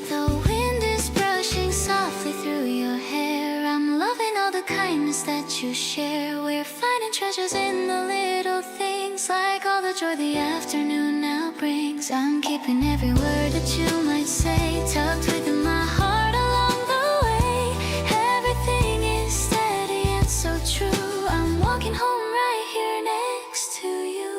The wind is brushing softly through your hair. I'm loving all the kindness that you share. We're finding treasures in the little things, like all the joy the afternoon now brings. I'm keeping every word that you might say, tucked within my heart along the way. Everything is steady and so true. I'm walking home right here next to you.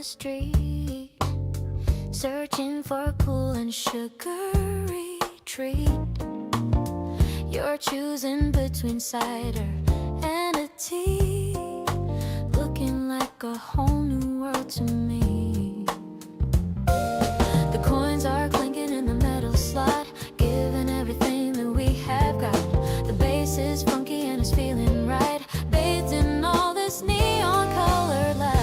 street, searching for a cool and sugary treat. You're choosing between cider and a tea, looking like a whole new world to me. The coins are clinking in the metal slot, giving everything that we have got. The bass is funky and it's feeling right, bathed in all this neon colored light.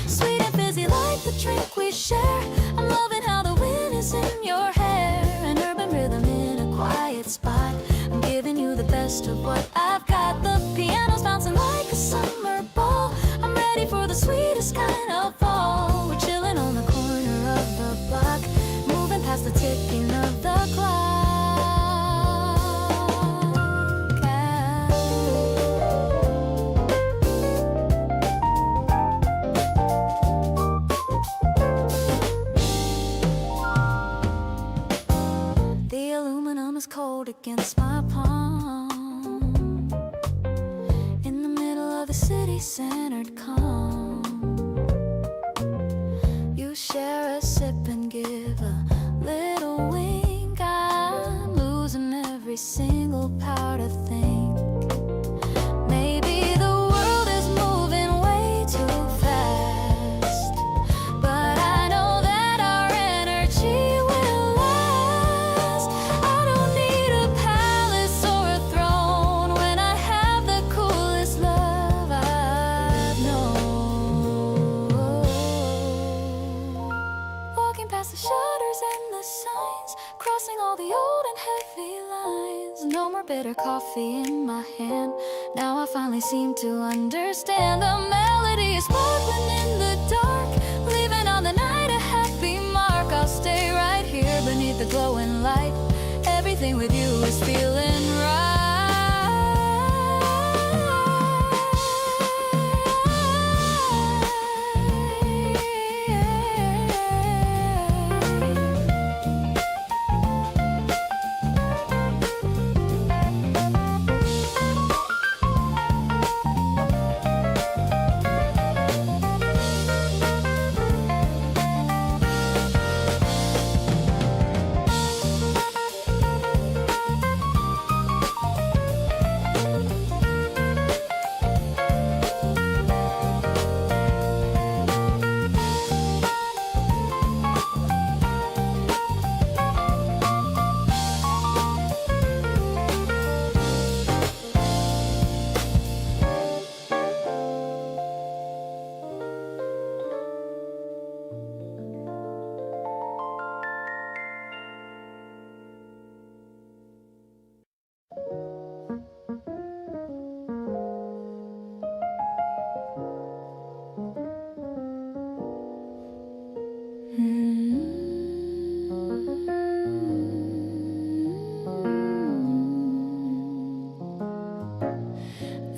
Sweet and fizzy like the drink we share. I'm loving how the wind is in your hair, an urban rhythm in a quiet spot. I'm giving you the best of what I've got. The piano's bouncing like a summer ball. I'm ready for the sweetest kind of fall. We're chilling on the corner of the block, moving past the ticking of the clock. The aluminum is cold against my palm, in the middle of the city-centered calm. You share a sip and give a little wink. I'm losing every single power to think. Maybe the world is moving way too fast, but I know that our energy will last. I don't need a palace or a throne when I have the coolest love I've known. Walking past the shutters and the signs, crossing all the old and heavy lines. No more bitter coffee in my hand. Now I finally seem to understand. The melody is sparkling in the dark, leaving on the night a happy mark. I'll stay right here beneath the glowing light. Everything with you is feeling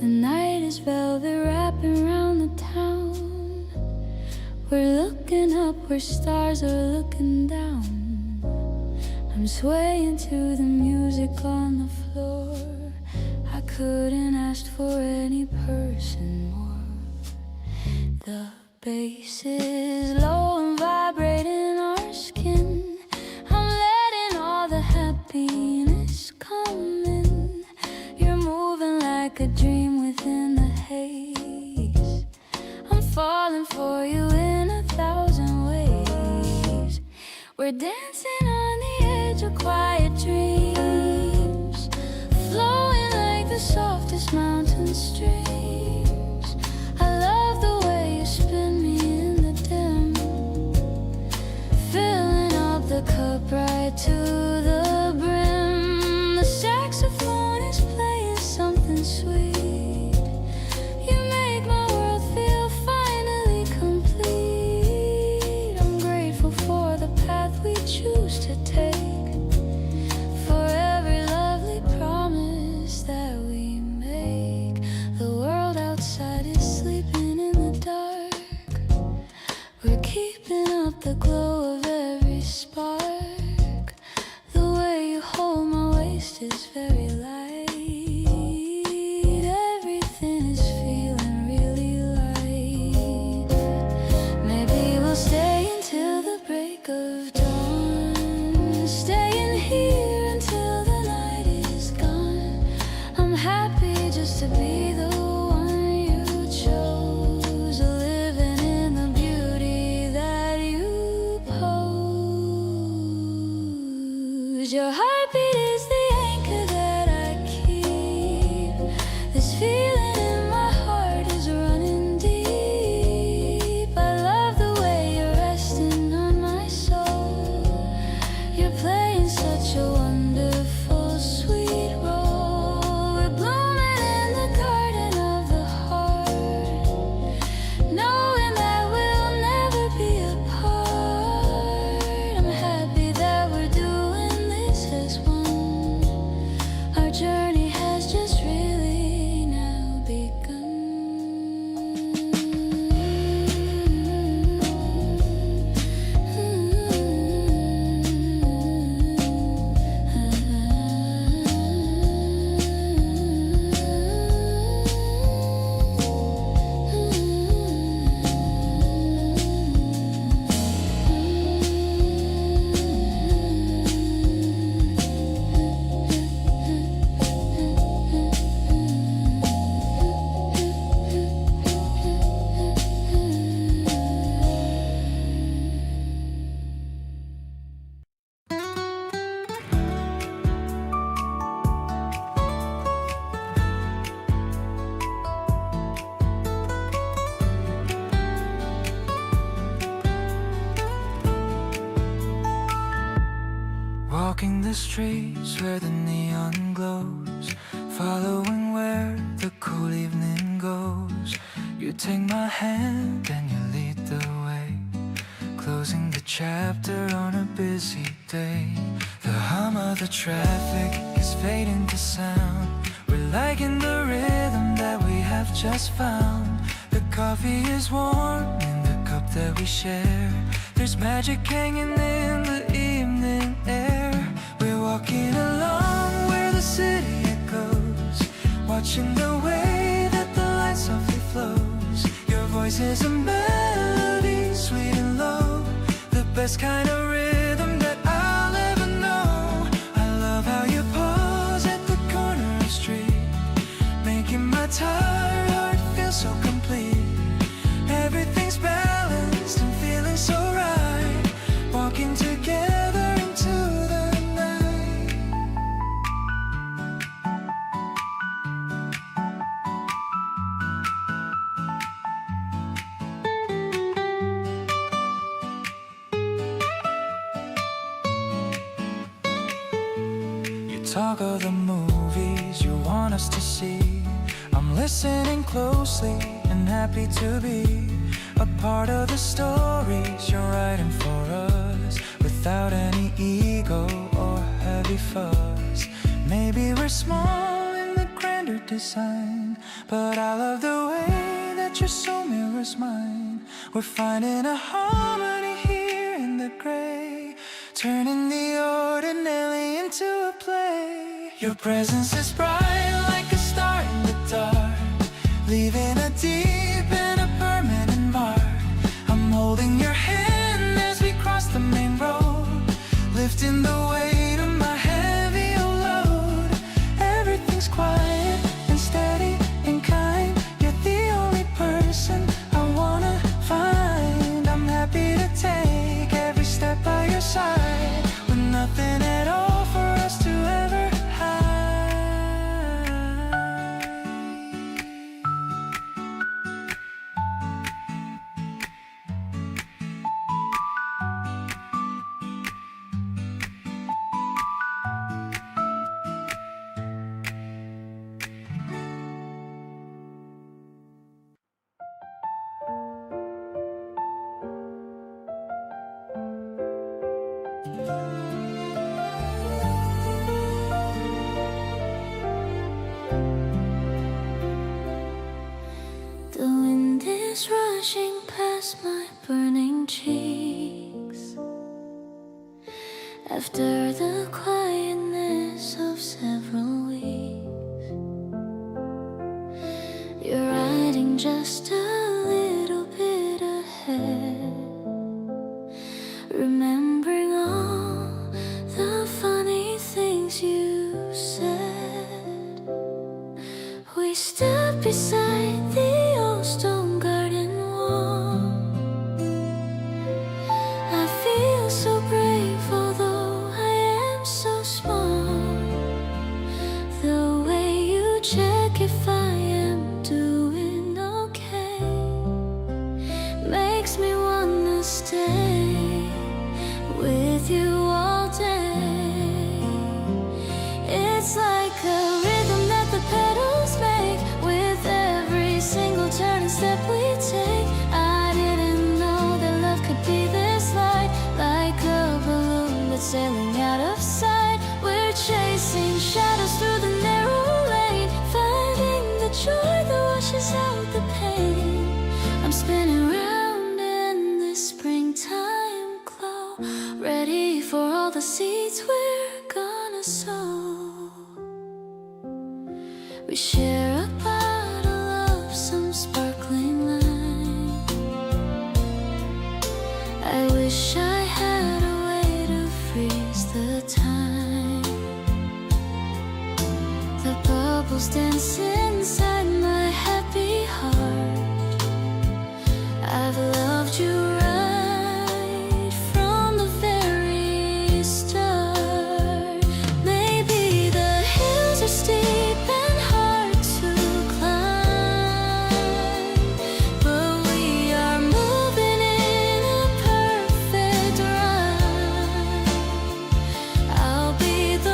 The night is velvet wrapping around the town. We're looking up where stars are looking down. I'm swaying to the music on the floor. I couldn't ask for any person more. The bass is low and vibrating our skin. I'm letting all the happiness come in. You're moving like a dream within the haze. I'm falling for you in 1,000 ways. We're dancing on the edge of quiet dreams, flowing like the softest mountain streams. I love the way you spin me in the dim, filling up the cup right to the brim. The saxophone is playing something sweet. You make my world feel finally complete. I'm grateful for the path we choose. streets where the neon glows, following where the cool evening goes. You take my hand and you lead the way, closing the chapter on a busy day. The hum of the traffic is fading to sound. We're liking the rhythm that we have just found. The coffee is warm in the cup that we share. There's magic hanging in the evening air. We're walking along where the city echoes, watching the way that the light softly flows. Your voice is a melody, sweet and low, the best kind of rhythm that I'll ever know. I love how you pause at the corner of the street, making my tired heart feel so complete. Everything's balanced and feeling so right, walking together into the night. You talk of the movies you want us to see. I'm listening closely and happy to be a part of the stories you're writing for us, without any ego or heavy fuss. Maybe we're small in the grander design, but I love the way that your soul mirrors mine. We're finding a harmony here in the gray, turning the ordinary into a play. Your presence is bright like a star in the dark, leaving a deep and a permanent mark. I'm holding your hand as we cross the main road, lifting the weight of my heavy load. Everything's quiet and steady and kind. You're the only person I wanna find. I'm happy to take every step by your side, with nothing at all for us to ever The wind is rushing past my burning cheeks after the quietness of several weeks. You're riding just a little bit ahead, remembering all the funny things you said. We stood beside the old stone garden wall. I feel so brave, although I am so small. The way you check if I am doing okay makes me wanna stay with you all day. It's like a rhythm that the pedals make with every single turn and step we take. I didn't know that love could be this light, like a balloon that's sailing out of sight. We're chasing shadows through the narrow lane, finding the joy that washes out the pain. I'm spinning round in this springtime glow, ready for all the seeds we're gonna sow. We share a bottle of some sparkling wine. I wish I had a way to freeze the time. The bubbles dance inside my happy heart. I've loved you right from the very start. Maybe the hills are steep and hard to climb, but we are moving in a perfect rhyme. I'll be the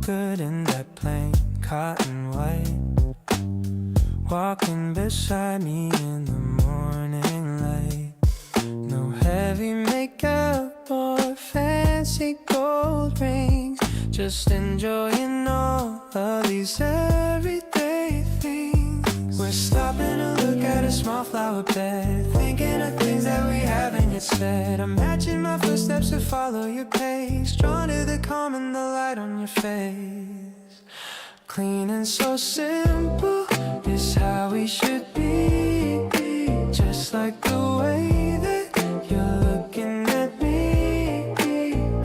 good in that plain cotton white, walking beside me in the morning light. No heavy makeup or fancy gold rings, just enjoying all of these everyday things. We're stopping to look at a small flower bed, thinking of things that we haven't yet said. I'm matching my footsteps to follow your pace, drawn to the calm and the light on your face. Clean and so simple is how we should be, just like the way that you're looking at me.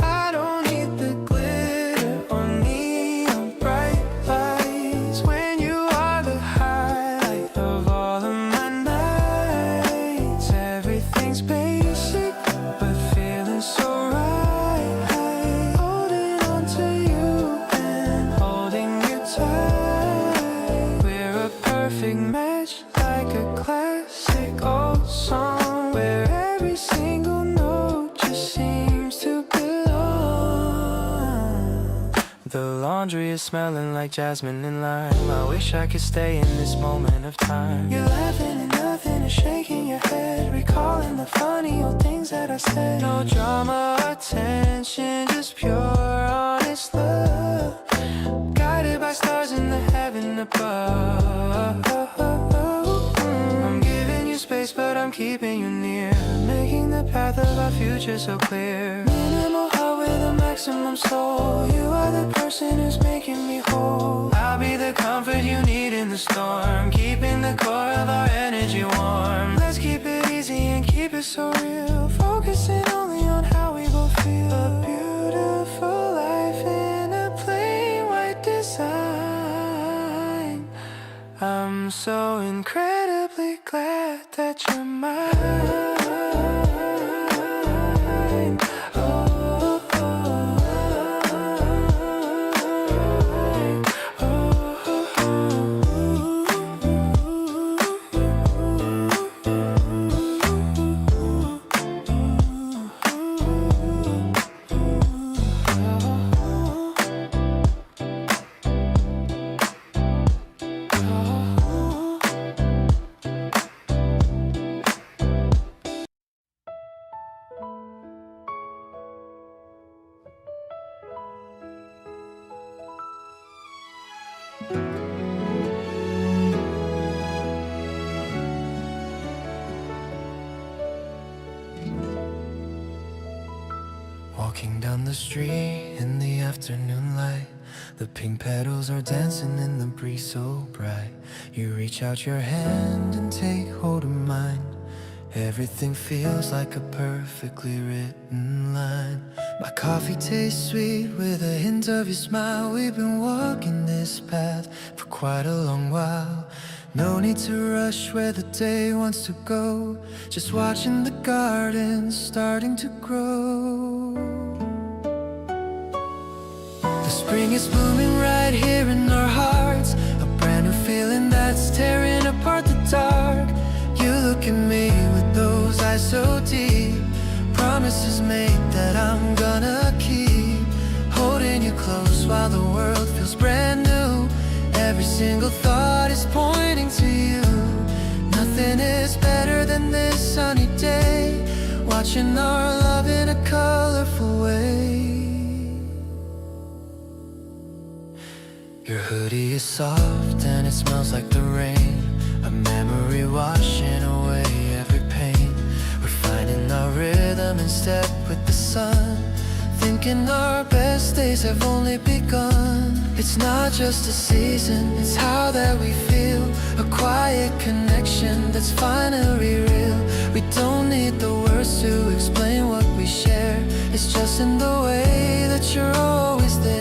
I don't need the glitter or neon bright lights when you are the highlight of all of my nights. Everything's basic but feeling so right, holding on to you and holding you tight. We're a perfect match, like a classic old song where every single note just seems to belong. The laundry is smelling like jasmine and lime. I wish I could stay in this moment of time. You're laughing and nothing is shaking your head, recalling the funny old things that I said. No drama or tension, just pure honest love, guided by stars in the heaven above. I'm giving you space but I'm keeping you near, making the path of our future so clear. Minimal heart with a maximum soul, you are the person who's making me whole. I'll be the comfort you need in the storm, keeping the core of our energy warm. Let's keep it easy and keep it so real, focusing only on how we both feel. A beautiful life in a plain white design. I'm so incredibly glad that you're mine. Walking down the street in the afternoon light, the pink petals are dancing in the breeze so bright. You reach out your hand and take hold of mine. Everything feels like a perfectly written line. My coffee tastes sweet with a hint of your smile. We've been walking this path for quite a long while. No need to rush where the day wants to go, just watching the garden starting to grow. The spring is blooming right here in our hearts, a brand new feeling that's tearing apart the dark. You look at me with those eyes so deep, promises made that I'm gonna keep, holding you close while the world feels brand new. Every single thought is pointing to you. Nothing is better than this sunny day, watching our love in a colorful way. Your hoodie is soft and it smells like the rain, a memory washing away every pain. We're finding our rhythm in step with the sun, thinking our best days have only begun. It's not just a season, it's how that we feel, a quiet connection that's finally real. We don't need the words to explain what we share, it's just in the way that you're always there.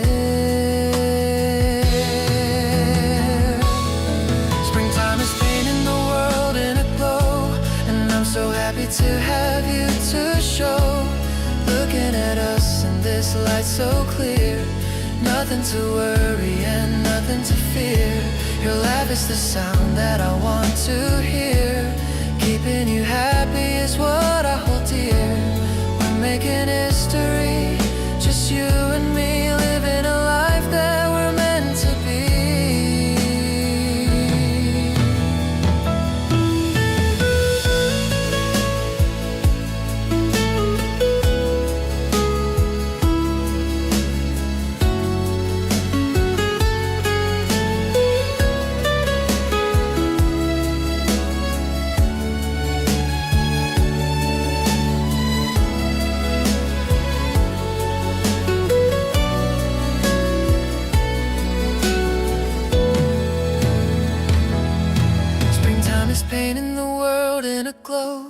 Springtime is painting the world in a glow, and I'm so happy to have you to show. Looking at us in this light so clear, nothing to worry and nothing to fear. Your laugh is the sound that I want to hear. Keeping you happy is what I hold dear. We're making history, just you and me, living a life that we're painting the world in a glow.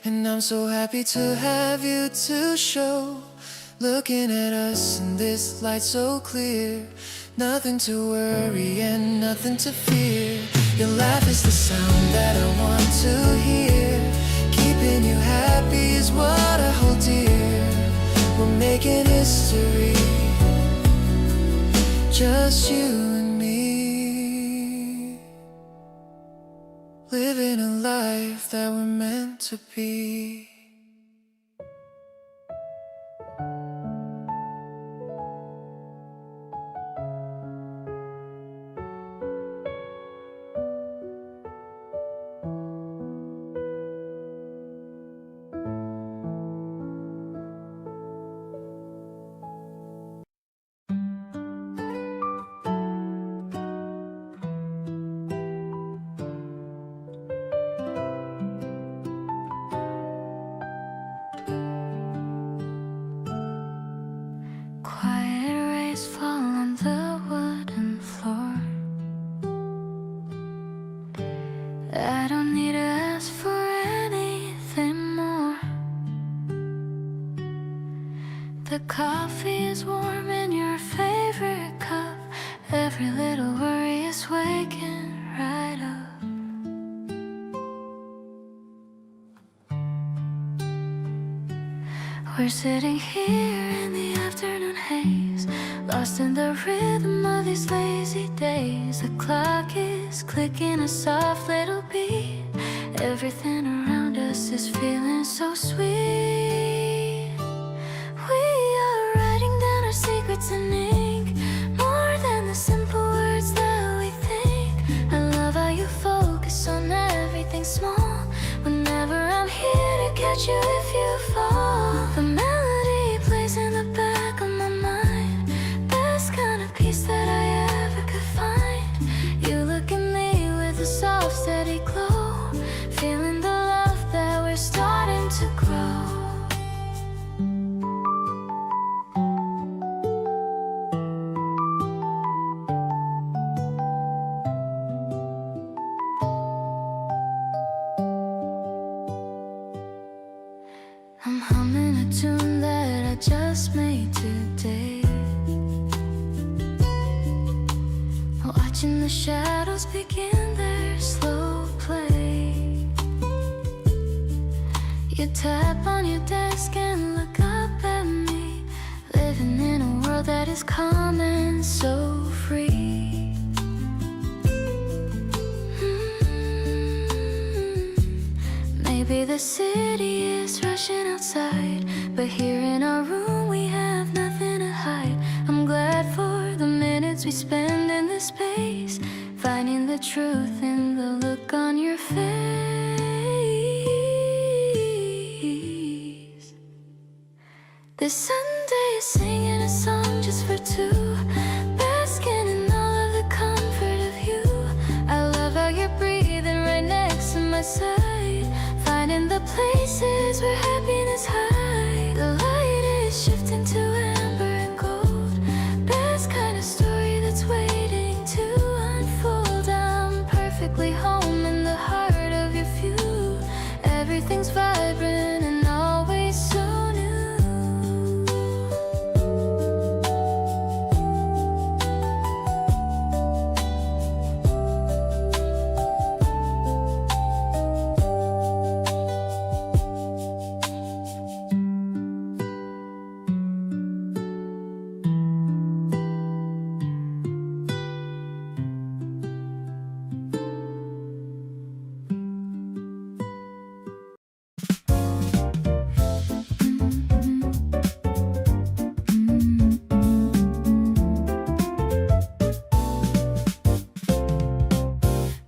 And I'm so happy to have you to show. Looking at us in this light so clear. Nothing to worry and nothing to fear. Your laugh is the sound that I want to hear. Keeping you happy is what I hold dear. We're making history, just you and me. Living a life that we're meant to be. Quiet rays fall on the wooden floor. I don't need to ask for anything more. The coffee is warm in your favorite cup. Every little worry is waking right up. We're sitting here in the afternoon haze, lost in the rhythm of these lazy days. The clock is clicking a soft little beat. Everything around us is feeling so sweet. We are writing down our secrets in ink, more than the simple words that we think. I love how you focus on everything small. Whenever I'm here to catch you if you fall. The melody plays in the back of my mind, best kind of peace that I ever could find. You look at me with a soft, steady glow, feeling the love that we're starting to grow. I'm humming a tune that I just made today, watching the shadows begin their slow play. You tap on your desk and look up at me, living in a world that is calm and so free. Maybe the city is rushing outside, but here in our room we have nothing to hide. I'm glad for the minutes we spend in this space, finding the truth in the look on your face. This Sunday is singing a song just for two, basking in all of the comfort of you. I love how you're breathing right next to my side, finding the places where happiness hides. The light is shifting to amber and gold, best kind of story that's waiting to unfold. I'm perfectly home in the heart of your view. Everything's vibrant and always so new.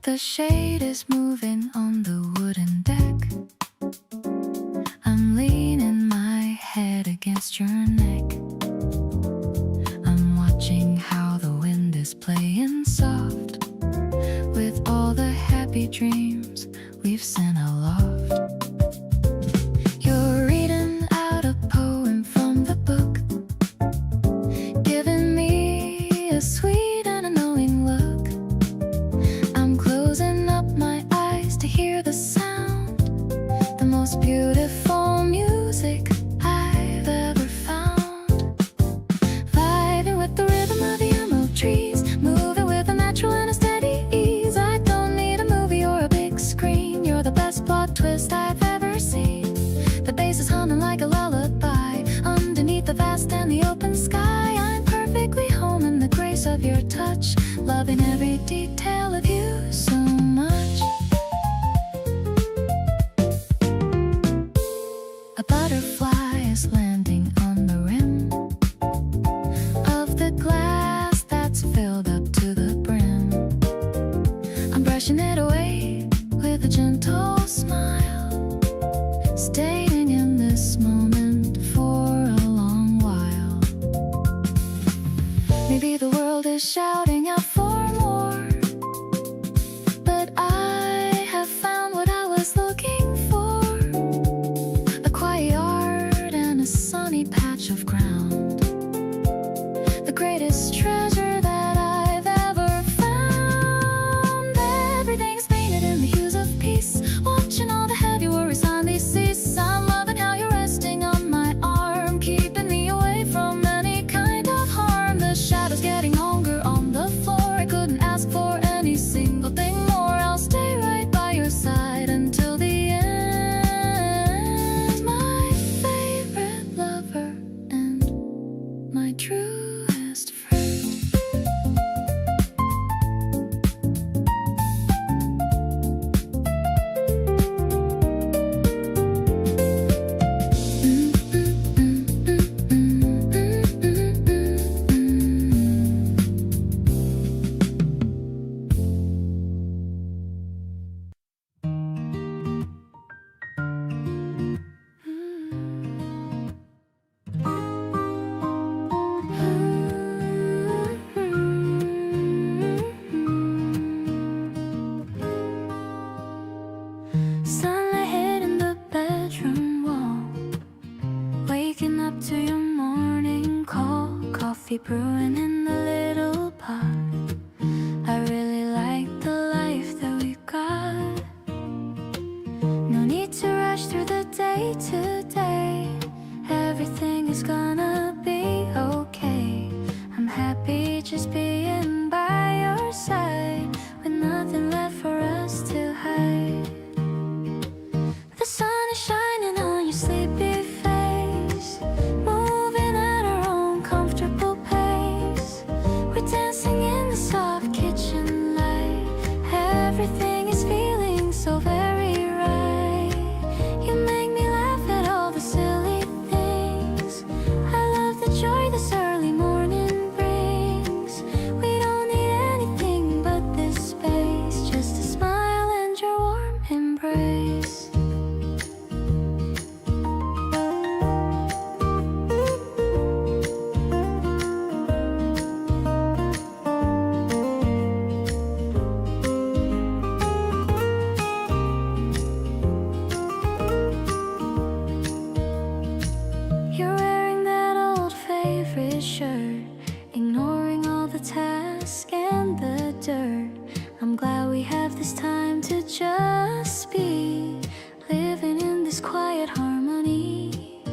The shade is moving on the wooden deck. I'm leaning my head against your neck. I'm watching how the wind is playing soft with all the happy dreams we've sent aloft. You're reading out a poem from the book, giving me a sweet and a knowing look. I'm closing up my eyes to hear of your touch, loving every detail of you so much. A butterfly is landing on the rim of the glass that's filled up to the brim. I'm brushing it away with a gentle smile, staying in this moment for a long while. Maybe the world is shouting out for more, but I have found what I was looking for: a quiet yard and a sunny patch of ground, the greatest treasure that I've ever found. Everything's painted in the hues of peace, watching all the heavy worries finally cease. I'm loving how you're resting on my arm, keeping me away from any kind of harm. The shadows getting longer on the floor, I couldn't ask for any single thing more. I'll stay right by your side until the end. My favorite lover and my truest friend. Sunlight hitting the bedroom wall, waking up to your morning call, coffee brewing in the little pot. I really like the life that we've got. No need to rush through the day today, everything is gonna be okay. I'm happy just being by your side, with nothing left for us to hide. The sun is shining on your sleepy face, moving at our own comfortable pace. We're dancing in the soft kitchen light, everything is feeling so very right. You make me laugh at all the silly things, I love the joy this early morning brings. We don't need anything but this space, just a smile and your warm embrace. You're wearing that old favorite shirt, ignoring all the tasks and the dirt. I'm glad we have this time to just be, living in this quiet harmony.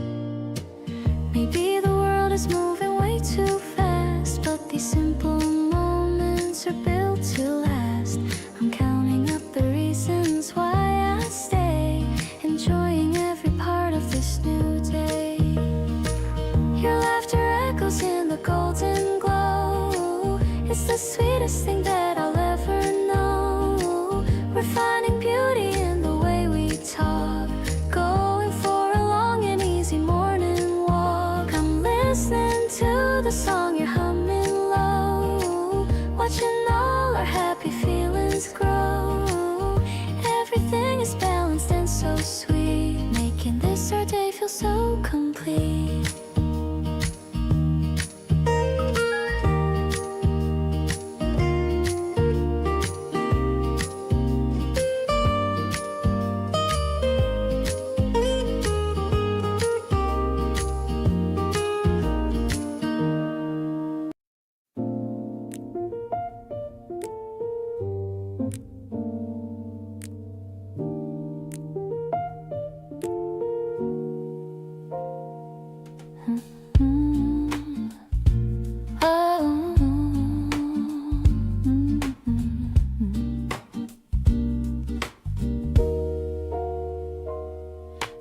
Maybe the world is moving way too fast, but these simple moments are built to last. I'm counting up the reasons why I stay, enjoying every part of this new day. Your laughter echoes in the golden glow, it's the sweetest thing that I'll ever know. We're finding beauty in the way we talk, going for a long and easy morning walk. I'm listening to the song you're humming low, watching all our happy feelings grow. Everything is balanced and so sweet, making this our day feel so complete.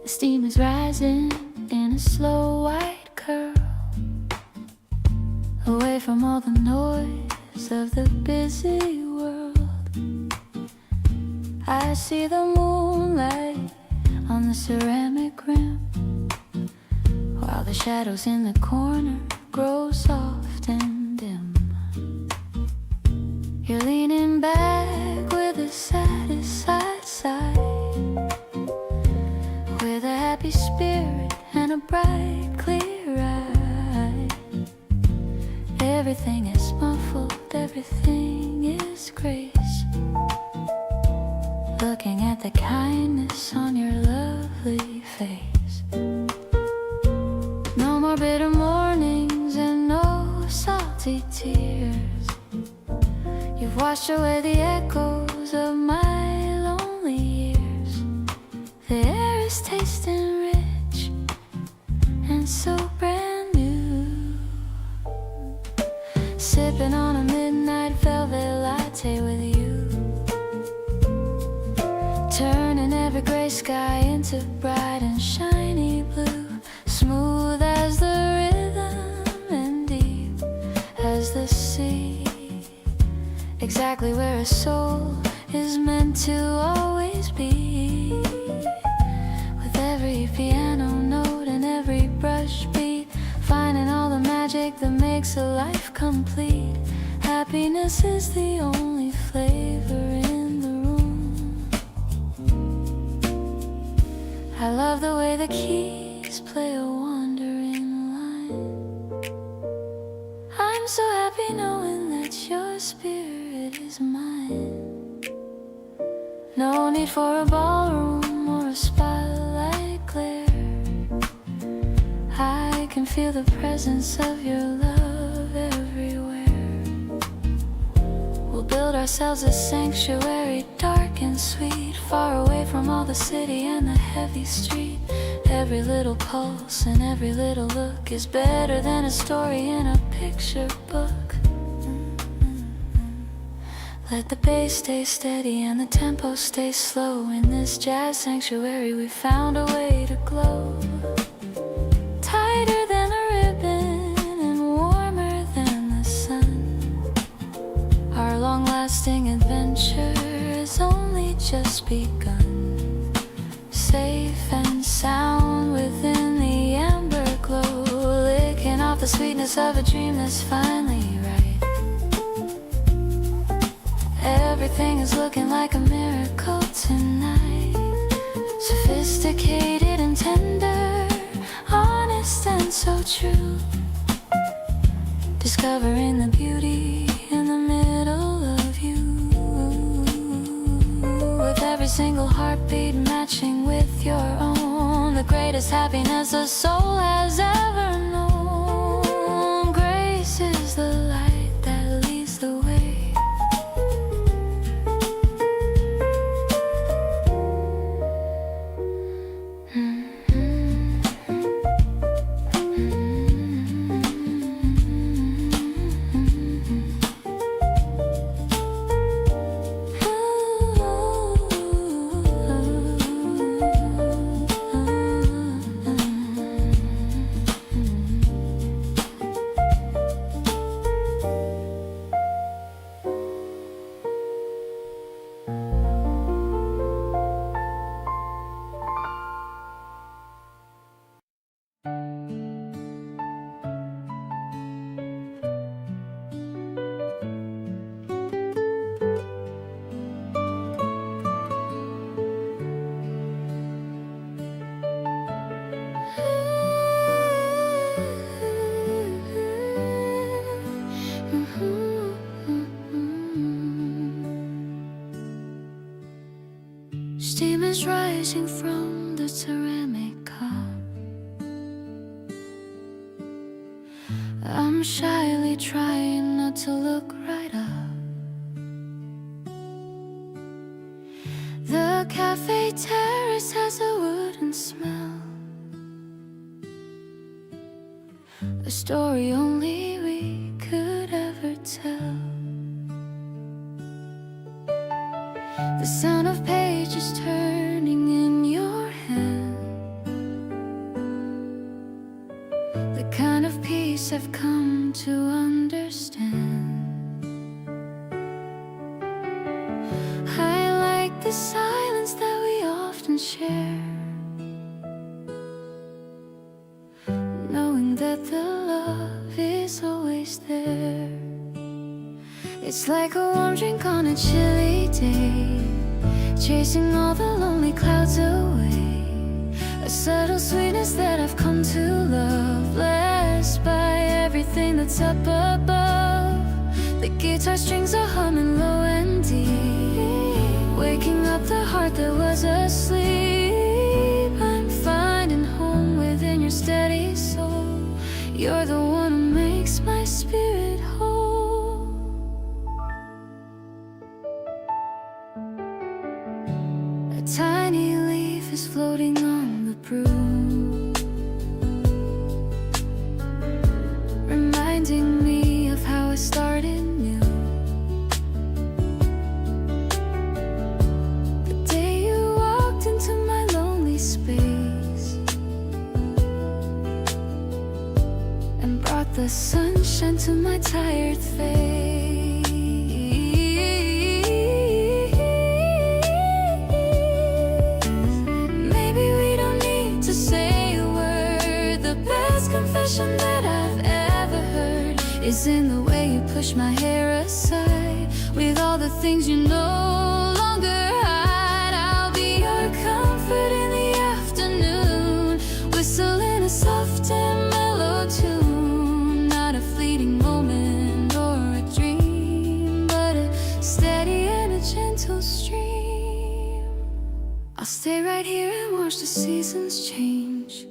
The steam is rising in a slow white curl, away from all the noise shadows of the busy world. I see the moonlight on the ceramic rim, while the shadows in the corner grow soft and dim. You're leaning back with a satisfied sigh, with a happy spirit and a bright, clear eye. Everything is muffled, everything is grace. Looking at the kindness on your lovely face. No more bitter mornings and no salty tears. You've washed away the echoes of my lonely years. The air is tasting rich and so brand new. Sipping on a midnight velvet latte with you, turning every gray sky into bright and shiny blue. Smooth as the rhythm and deep as the sea. Exactly where a soul is meant to always be. With every piano note and every brush beat, finding all the magic that makes a life complete. Happiness is the only flavor in the room. I love the way the keys play a wandering line. I'm so happy knowing that your spirit is mine. No need for a ballroom or a spotlight glare. I can feel the presence of your love everywhere. We'll build ourselves a sanctuary, dark and sweet, far away from all the city and the heavy street. Every little pulse and every little look is better than a story in a picture book. Let the bass stay steady and the tempo stay slow. In this jazz sanctuary we found a way to glow. Tighter than a ribbon and warmer than the sun. Our long-lasting adventure has only just begun. Safe and sound within the amber glow, licking off the sweetness of a dream that's finally right. Everything is looking like a miracle tonight. Sophisticated and tender, honest and so true. Discovering the beauty in the middle of you. With every single heartbeat matching with your own. The greatest happiness a soul has ever known. Grace is the light that leads the way. Steam is rising from the ceramic cup. I'm shyly trying not to look right up. The cafe terrace has a wooden smell, a story only we could ever tell. The sound of pages turning in your hand, the kind of peace I've come to understand. the silence that we often share, knowing that the love is always there. It's like a warm drink on a chilly day, chasing all the lonely clouds away. A subtle sweetness that I've come to love, blessed by everything that's up above. The guitar strings are humming low and deep, waking up the heart that was asleep. I'm finding home within your steady soul. You're the one who makes my spirit whole. A tiny leaf is floating on the broom, reminding me of how I started new. The day you walked into my lonely space and brought the sunshine to my tired face. Maybe we don't need to say a word. The best confession that I've ever heard is in the way you push my hair aside. With all the things you no longer hide, I'll be your comfort in the afternoon, whistling a soft and mellow tune. Not a fleeting moment or a dream, but a steady and a gentle stream. I'll stay right here and watch the seasons change.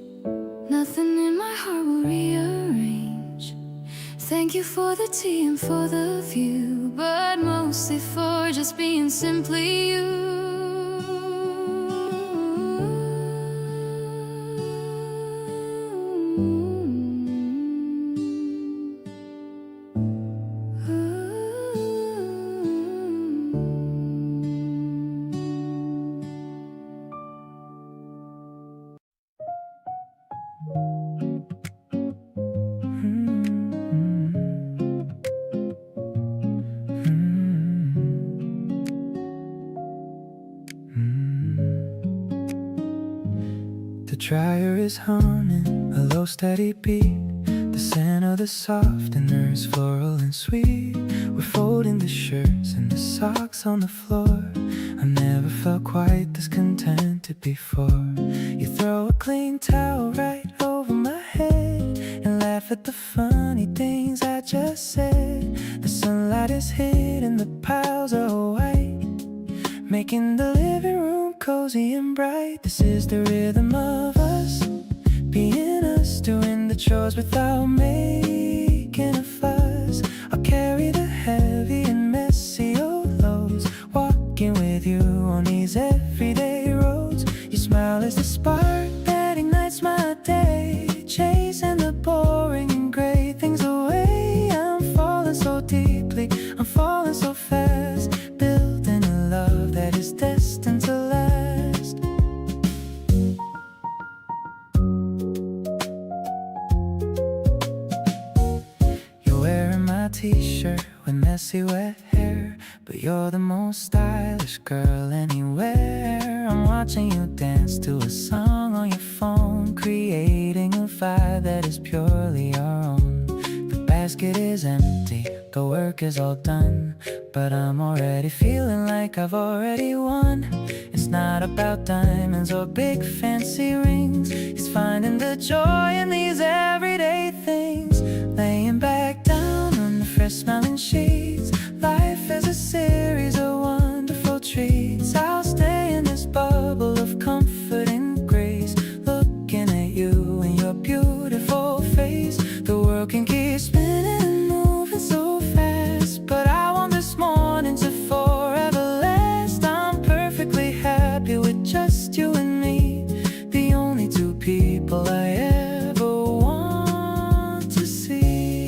Nothing in my heart will rearrange. Thank you for the tea and for the view, but mostly for just being simply you. The dryer is humming a low steady beat. The scent of the softeners, floral and sweet. We're folding the shirts and the socks on the floor. I've never felt quite this contented before. You throw a clean towel right over my head and laugh at the funny things I just said. The sunlight is hitting the piles of white, making the living room cozy and bright. This is the rhythm of us, being us, doing the chores without making a fuss. I'll carry the heavy and messy old loads, walking with you on these everyday roads. Your smile is the spark that ignites my day, chasing the boring and gray things away. I'm falling so deeply, I'm falling so fast, building a love that is destined to last. You're wearing my t-shirt with messy wet hair, but you're the most stylish girl anywhere. I'm watching you dance to a song on your phone, creating a vibe that is purely our own. The basket is empty, the work is all done, but I'm already feeling like I've already won. It's not about diamonds or big fancy rings, it's finding the joy in these everyday things. Laying back down on the fresh smelling sheets, life is a series of wonderful treats. I'll stay in this bubble of comfort and grace, looking at you and your beautiful face. The world can keep spinning and moving so fast, but I want this morning to forever last. I'm perfectly happy with just you and me, the only two people I ever want to see.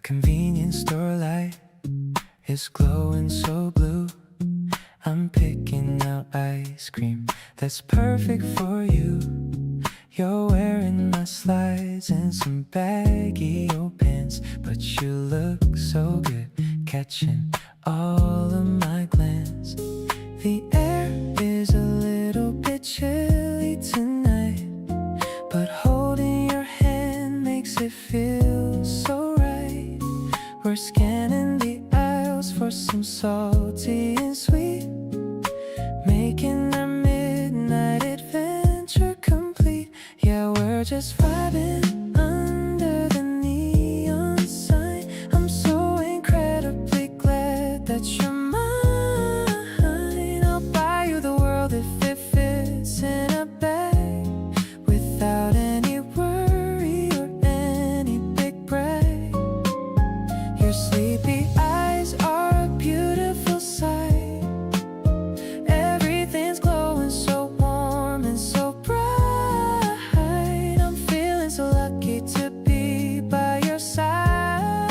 convenience store light is glowing so blue. I'm picking out ice cream that's perfect for you. You're wearing my slides and some baggy old pants, but you look so good, catching all of my glance. The air is a little bit chilly tonight, but holding your hand makes it feel so right. We're scanning the aisles for some salty and sweet, making our midnight adventure complete. Yeah, we're just vibing under the neon sign. I'm so incredibly glad that you're mine. I'll buy you the world if it fits in a bag, without any worry or any big brag. Your sleepy eyes are a beautiful sight. Everything's glowing so warm and so bright. I'm feeling so lucky to be by your side,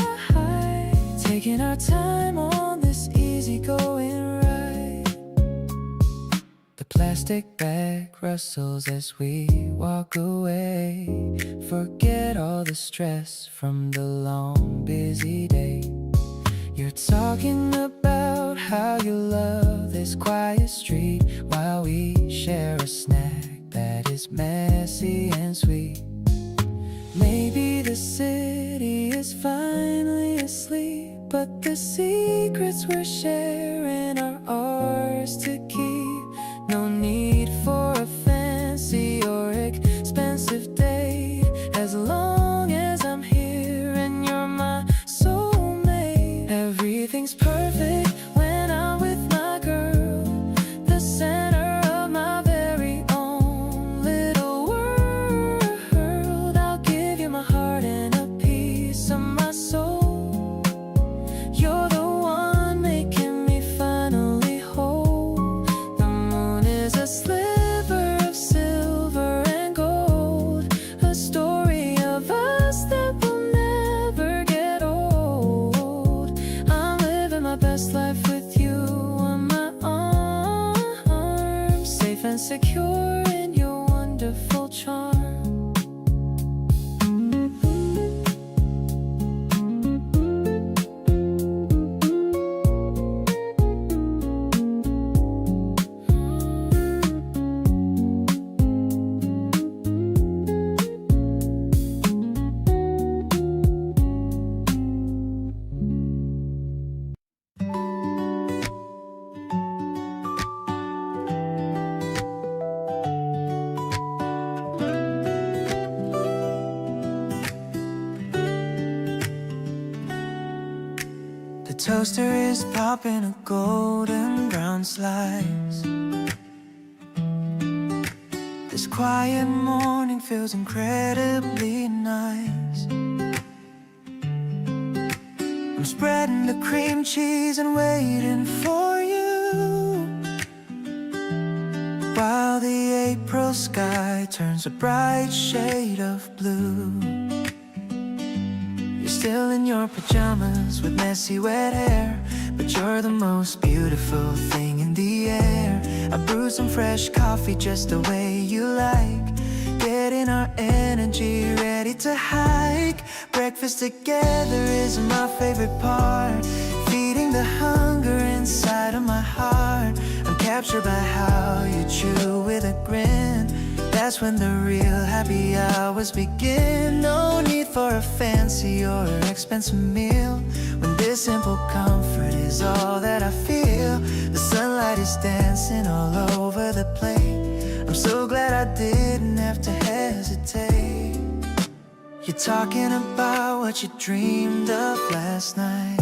taking our time on this easygoing ride. The plastic bag rustles as we walk away. Forget all the stress from the long busy day. You're talking about how you love this quiet street, while we share a snack that is messy and sweet. Maybe the city is finally asleep, but the secrets we're sharing are ours to keep. No need for a fancy or expensive date, as long as I'm here and you're my soulmate. Everything's perfect when I'm with my girl, the center of my very own little world. I'll give you my heart and a piece of my soul. You're the one making me finally whole. The moon is a sliver of silver and gold, a story of us that will never get old. I'm living my best life with you on my arm, safe and secure in your wonderful charm. The toaster is popping a golden brown slice. This quiet morning feels incredibly nice. I'm spreading the cream cheese and waiting for you, while the April sky turns a bright shade of blue. You're still in your pajamas with messy wet hair, but you're the most beautiful thing in the air. I brewed some fresh coffee just the way you like, getting our energy ready to hike. Breakfast together is my favorite part, feeding the hunger inside of my heart. I'm captured by how you chew with a grin. That's when the real happy hours begin. No need for a fancy or expensive meal, when this simple comfort is all that I feel. The sunlight is dancing all over the plate. I'm so glad I didn't have to hesitate. You're talking about what you dreamed of last night.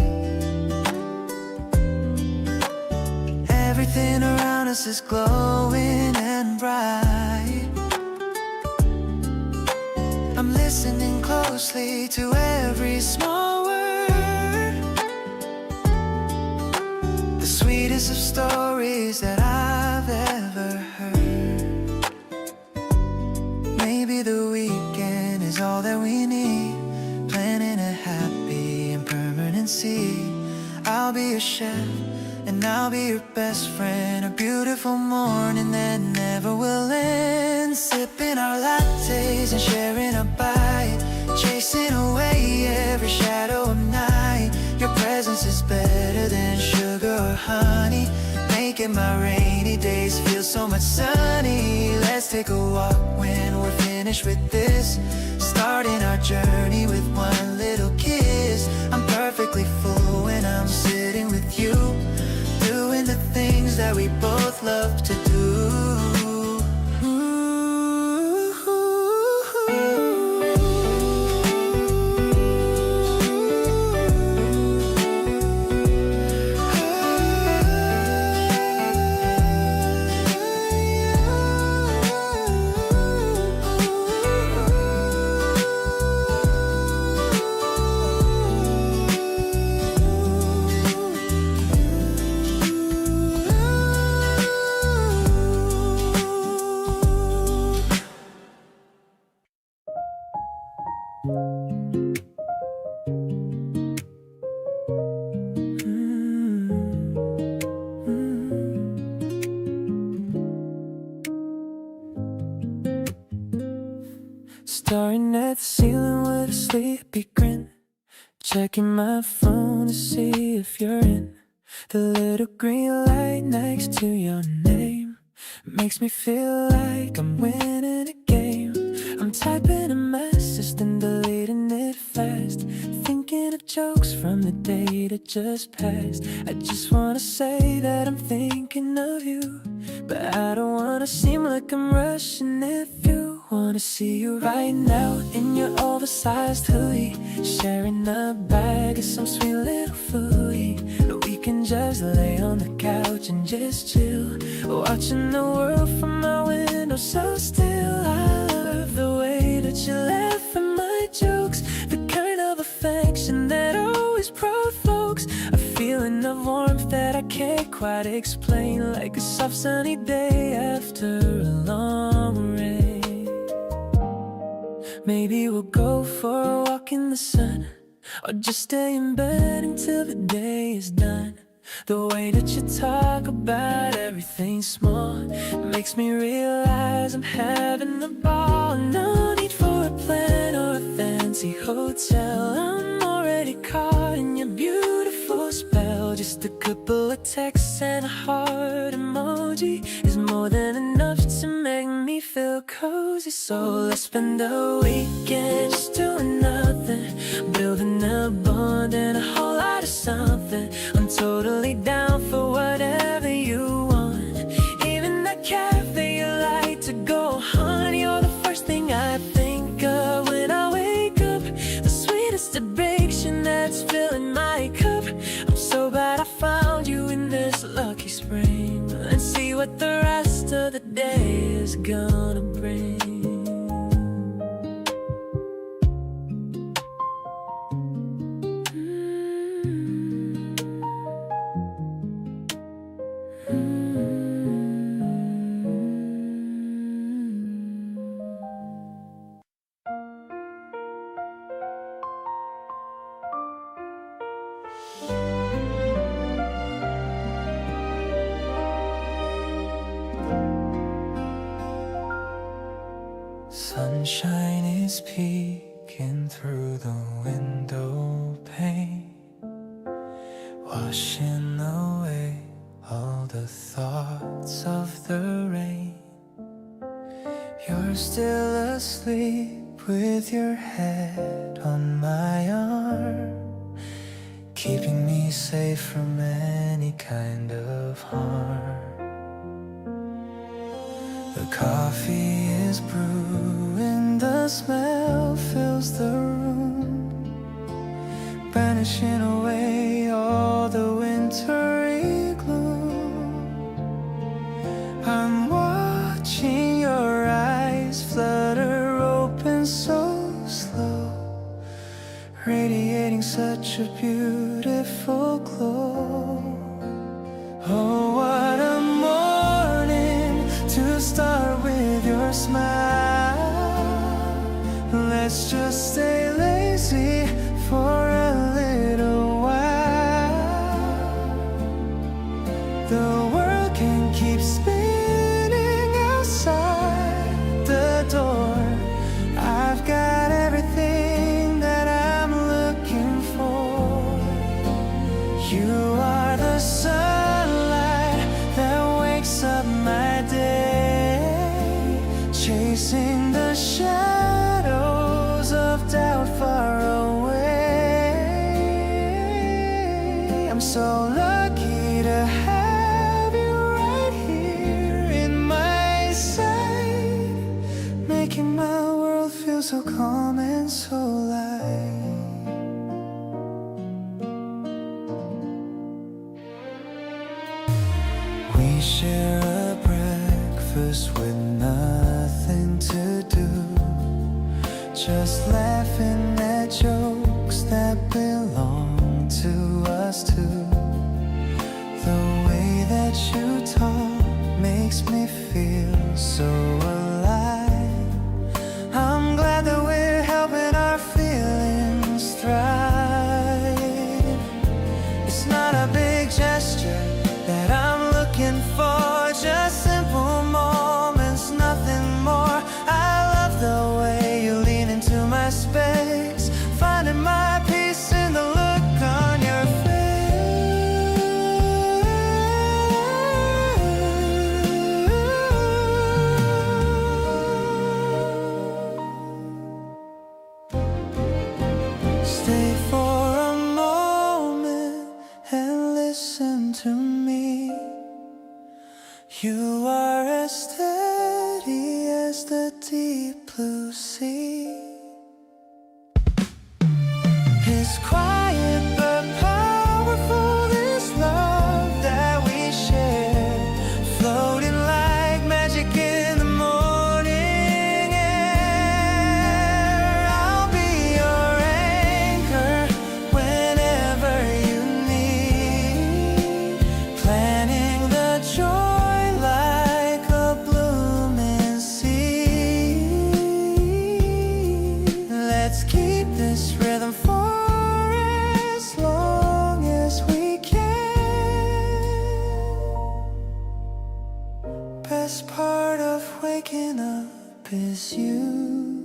Everything around us is glowing and bright. I'm listening closely to every small word, the sweetest of stories that I've ever heard. Maybe the weekend is all that we need, planning a happy and your best friend. A beautiful morning that never will end. Sipping our lattes and sharing a bite, chasing away every shadow of night. Your presence is better than sugar or honey, making my rainy days feel so much sunny. Let's take a walk when we're finished with this, starting our journey with one little kiss. I'm perfectly full when I'm sitting with you, doing the things that we both love to do. Staring at the ceiling with a sleepy grin, checking my phone to see if you're in. The little green light next to your name makes me feel like I'm winning a game. I'm typing a message then deleting it fast, thinking of jokes from the day that just passed. I just wanna say that I'm thinking of you, but I don't wanna seem like I'm rushing. If you wanna see you right now in your oversized hoodie, sharing a bag of some sweet little foodie. We can just lay on the couch and just chill, watching the world from my window so still. I love the way that you laugh at my jokes, the kind of affection that always provokes a feeling of warmth that I can't quite explain, like a soft sunny day after a long rain. Maybe we'll go for a walk in the sun, or just stay in bed until the day is done. The way that you talk about everything small makes me realize I'm having a ball. No need for a plan or a fancy hotel, I'm already caught in your beautiful spell. Just a couple of texts and a heart emoji is more than enough to make me feel cozy. So let's spend a weekend just doing nothing, building a bond and a whole lot of something. I'm totally down for whatever you want, even that cafe you like to go, honey. You're the first thing I think of when I wake up, the sweetest addiction that's filling my cup. I'm so glad I found you in this lucky spring. Let's see what the rest of the day is gonna bring. Sunshine is peeking through the window pane, washing away all the thoughts of the rain. You're still asleep with your head on my arm, keeping me safe from any kind of harm. The coffee is brewing, the smell fills the room, banishing away all the wintry gloom. I'm watching your eyes flutter open so slow, radiating such a beautiful glow. Oh, what a morning to start with your smile. Let's just stay lazy for a little while. The chasing the shadows of doubt far away. I'm so lucky to have you right here in my sight, making my world feel so calm and so light. We share a breakfast with nothing to do, just laughing at jokes that belong to us two. The way that you talk makes me feel so alive. I'm glad that we're helping our feelings thrive. It's not a big gesture that I'm looking for, just simple moments, nothing more. I love the way you lean into my space, finding my peace in the look on your face. Stay for a moment and listen to me. You are as steady as the deep blue sea. It's quiet but powerful, this love that we share, floating like magic in the morning air. I'll be your anchor whenever you need, planting the joy like a blooming seed. Let's keep this rhythm for as long as we can. Best part of waking up is you,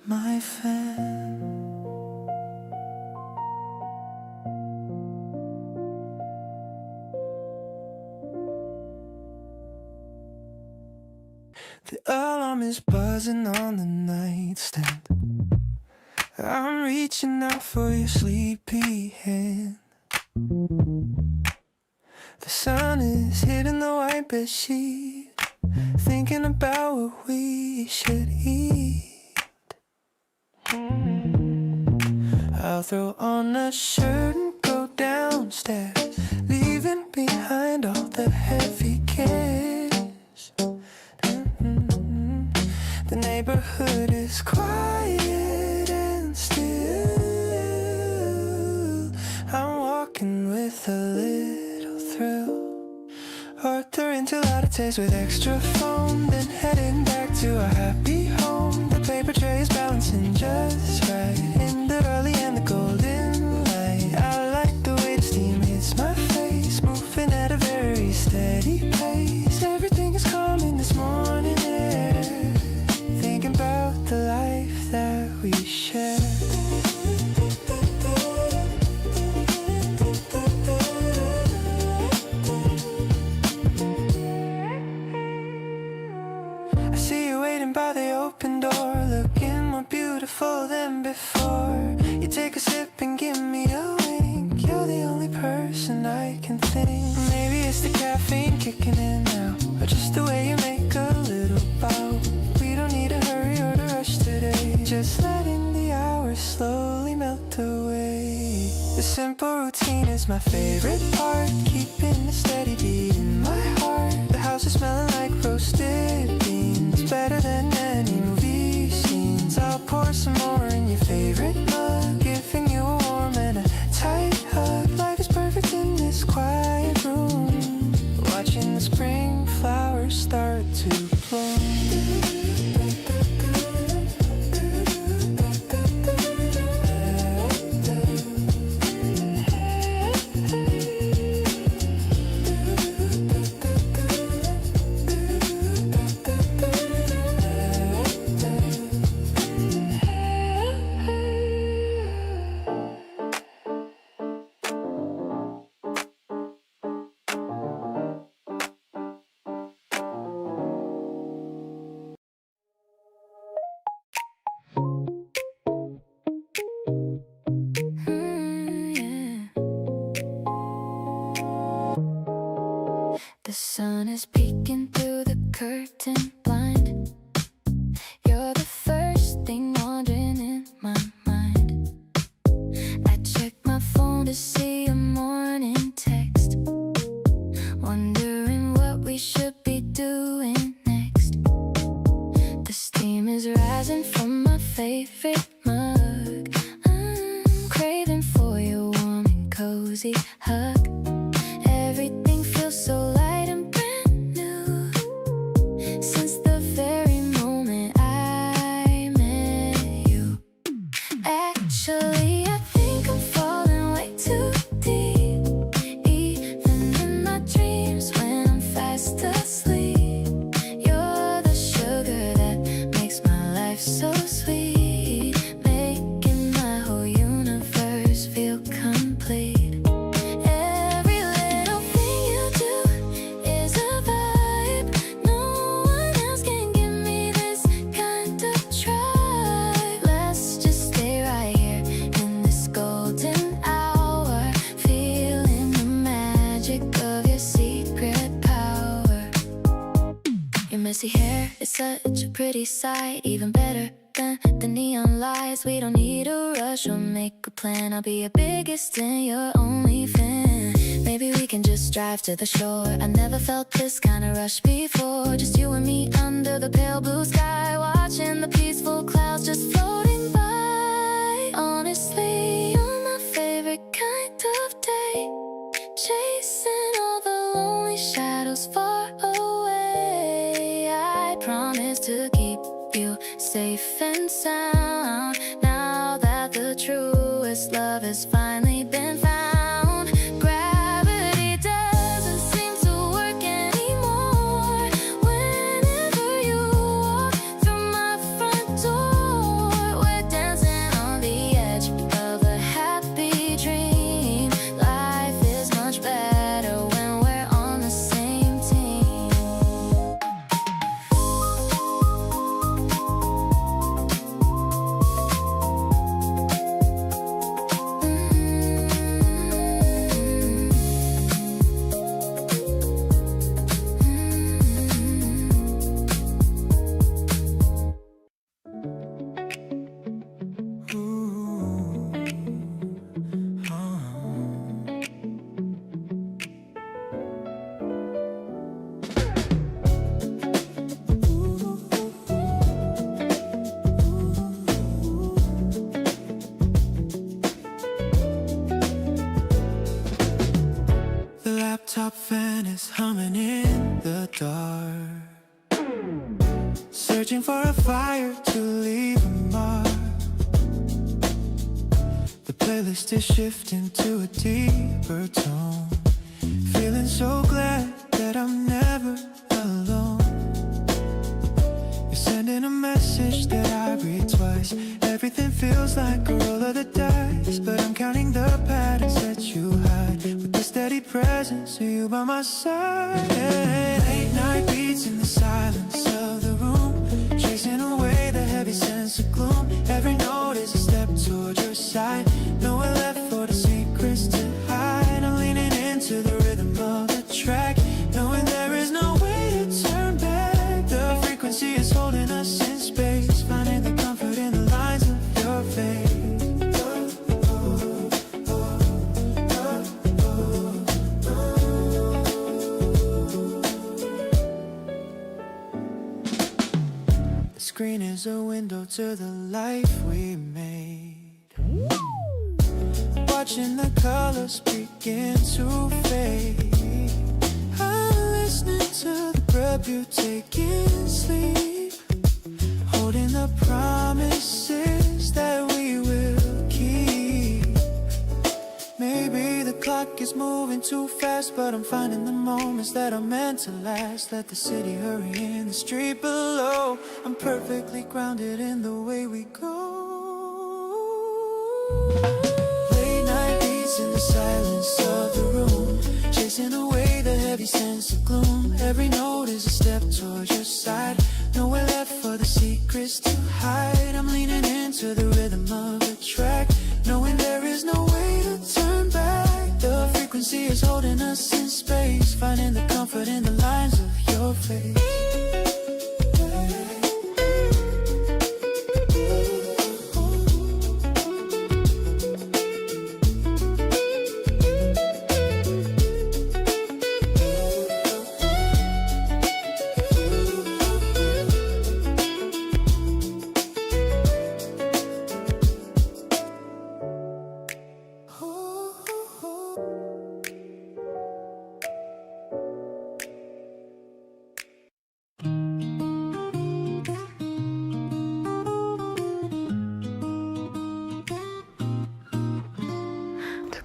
my fan. The alarm is buzzing on the nightstand. I'm reaching out for your sleepy hand. The sun is hitting the white bed sheet, thinking about what we should eat. I'll throw on a shirt and go downstairs, leaving behind all the heavy cares. The neighborhood is quiet and still. I'm walking with a little thrill. Arthur into lattes with extra foam, then heading back to our happy home. The paper tray is balancing just right in the early and the golden light. I like the way the steam hits my face, moving at a very steady pace. Everything is calm in this morning air, thinking about the life that we share. I see you waiting by the open door, looking more beautiful than before. You take a sip and give me a wink. You're the only person I can think. Maybe it's the caffeine kicking in now, or just the way you make a little bow. We don't need to hurry or to rush today, just letting the hours slowly melt away. The simple routine is my favorite part, keeping a steady beat in my heart. The house is smelling like roasted beans, better than any movie scenes. I'll pour some more in your favorite mug, giving you a warm and a tight hug. Life is perfect in this quiet room, watching the spring flowers start to bloom. peeking through the curtain blind. You're the first thing wandering in my mind. I check my phone to see a morning text, wondering what we should be doing next. The steam is rising from my favorite mug. I'm craving for your warm and cozy hug. Everything feels so light and brand new since the very moment I met you. Actually, I think I'm falling way too deep, even in my dreams when I'm fast asleep. You're the sugar that makes my life so sweet, making my whole universe feel complete. Every little thing you do is a vibe. No one else can give me this kind of drive. Let's just stay right here in this golden hour, feeling the magic of your secret power. Your messy hair is such a pretty sight, even better than the neon lights. We don't need a rush or make a plan. I'll be your biggest and your only fan. Maybe we can just drive to the shore. I never felt this kind of rush before. Just you and me under the pale blue sky, watching the peaceful clouds just floating by. Honestly, you're my favorite kind of day, chasing all the lonely shadows far away. I promise to keep you safe and sound, now that the truest love has finally been found. Gravity doesn't seem to work anymore whenever you walk through my front door. We're dancing on the edge of a happy dream. Life is much better when we're on the same team. The laptop fan is humming in the dark, searching for a fire to leave a mark. The playlist is shifting to a deeper tone, feeling so glad that I'm never alone. You're sending a message that I read twice. Everything feels like a roll of the dice, but I'm counting the patterns that you hide with the steady presence of you by my side. Late night beats in the silence of the room, chasing away the heavy sense of gloom. Every note is a step toward your side, nowhere left for the secrets to hide. I'm leaning into the rhythm of the track, knowing there is no way to turn back. The frequency is holding us in space, finding the comfort in the lines of your face. The screen is a window to the life we made, watching the colors begin to fade. I'm listening to the breath you take in sleep, holding the promises that we will keep. Maybe the clock is moving too fast, but I'm finding the moments that are meant to last. Let the city hurry in the street below. I'm perfectly grounded in the way we go. Late night beats in the silence of the room, chasing away the heavy sense of gloom. Every note is a step towards your side, nowhere left for the secrets to hide. I'm leaning into the rhythm of the track, knowing there is no way to turn back. The frequency is holding us in space, finding the comfort in the lines of your face. place.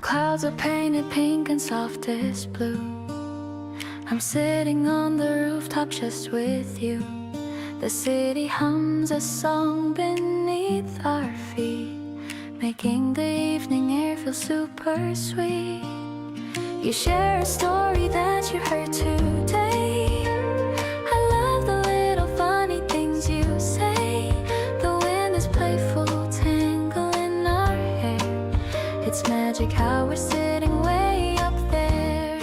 Clouds are painted pink and softest blue. I'm sitting on the rooftop just with you. The city hums a song beneath our feet, making the evening air feel super sweet. You share a story that you heard today. I love the little funny things you say. The wind is playful, tangling our hair. It's magic how we're sitting way up there.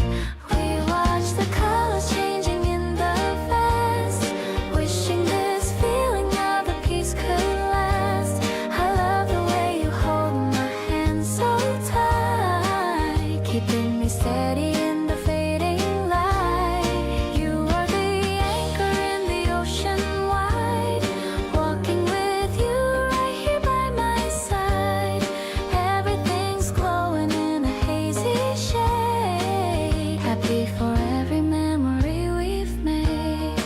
We watch the colors changing in the vast, wishing this feeling of a peace could last. I love the way you hold my hand so tight, keeping me steady in the fading light. You are the anchor in the ocean wide, walking with you right here by my side. Everything's glowing in a hazy shade, happy for every memory we've made.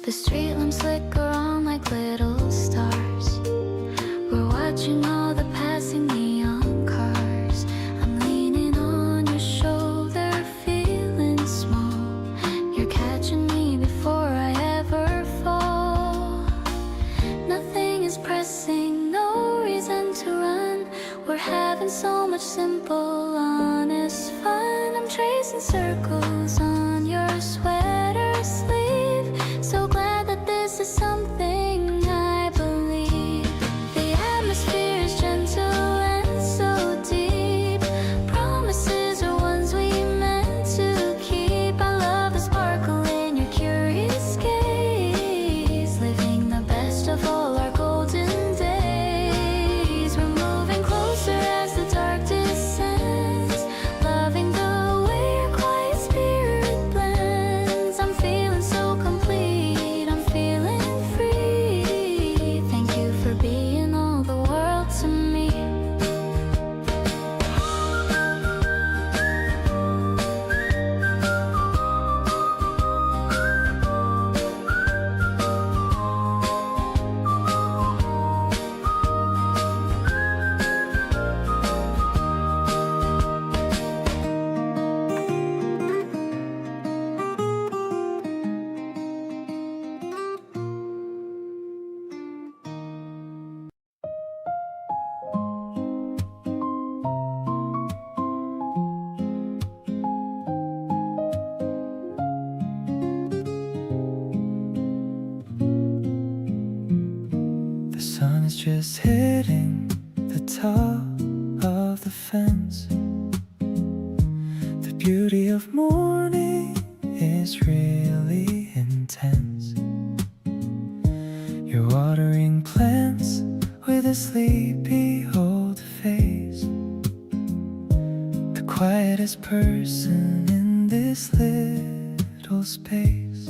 The street lamps flicker on like little stars. We're watching all the passing neon cars. I'm leaning on your shoulder, feeling small. You're catching me before I ever fall. Nothing is pressing, no reason to run. We're having so much simple, honest fun. I'm tracing circles on your sweater sleeve. So glad that this is something I believe. The atmosphere is gentle and so deep. Promises are ones we meant to keep. I love the sparkle in your curious gaze, living the best of all our golden days. We're moving closer as the dark descends, loving the way your quiet spirit blends. I'm feeling so complete, I'm feeling free. Thank you for being all the world to me. The sun is just hitting the top of the fence. The beauty of morning is really intense. You're watering plants with a sleepy old face, the quietest person in this little space.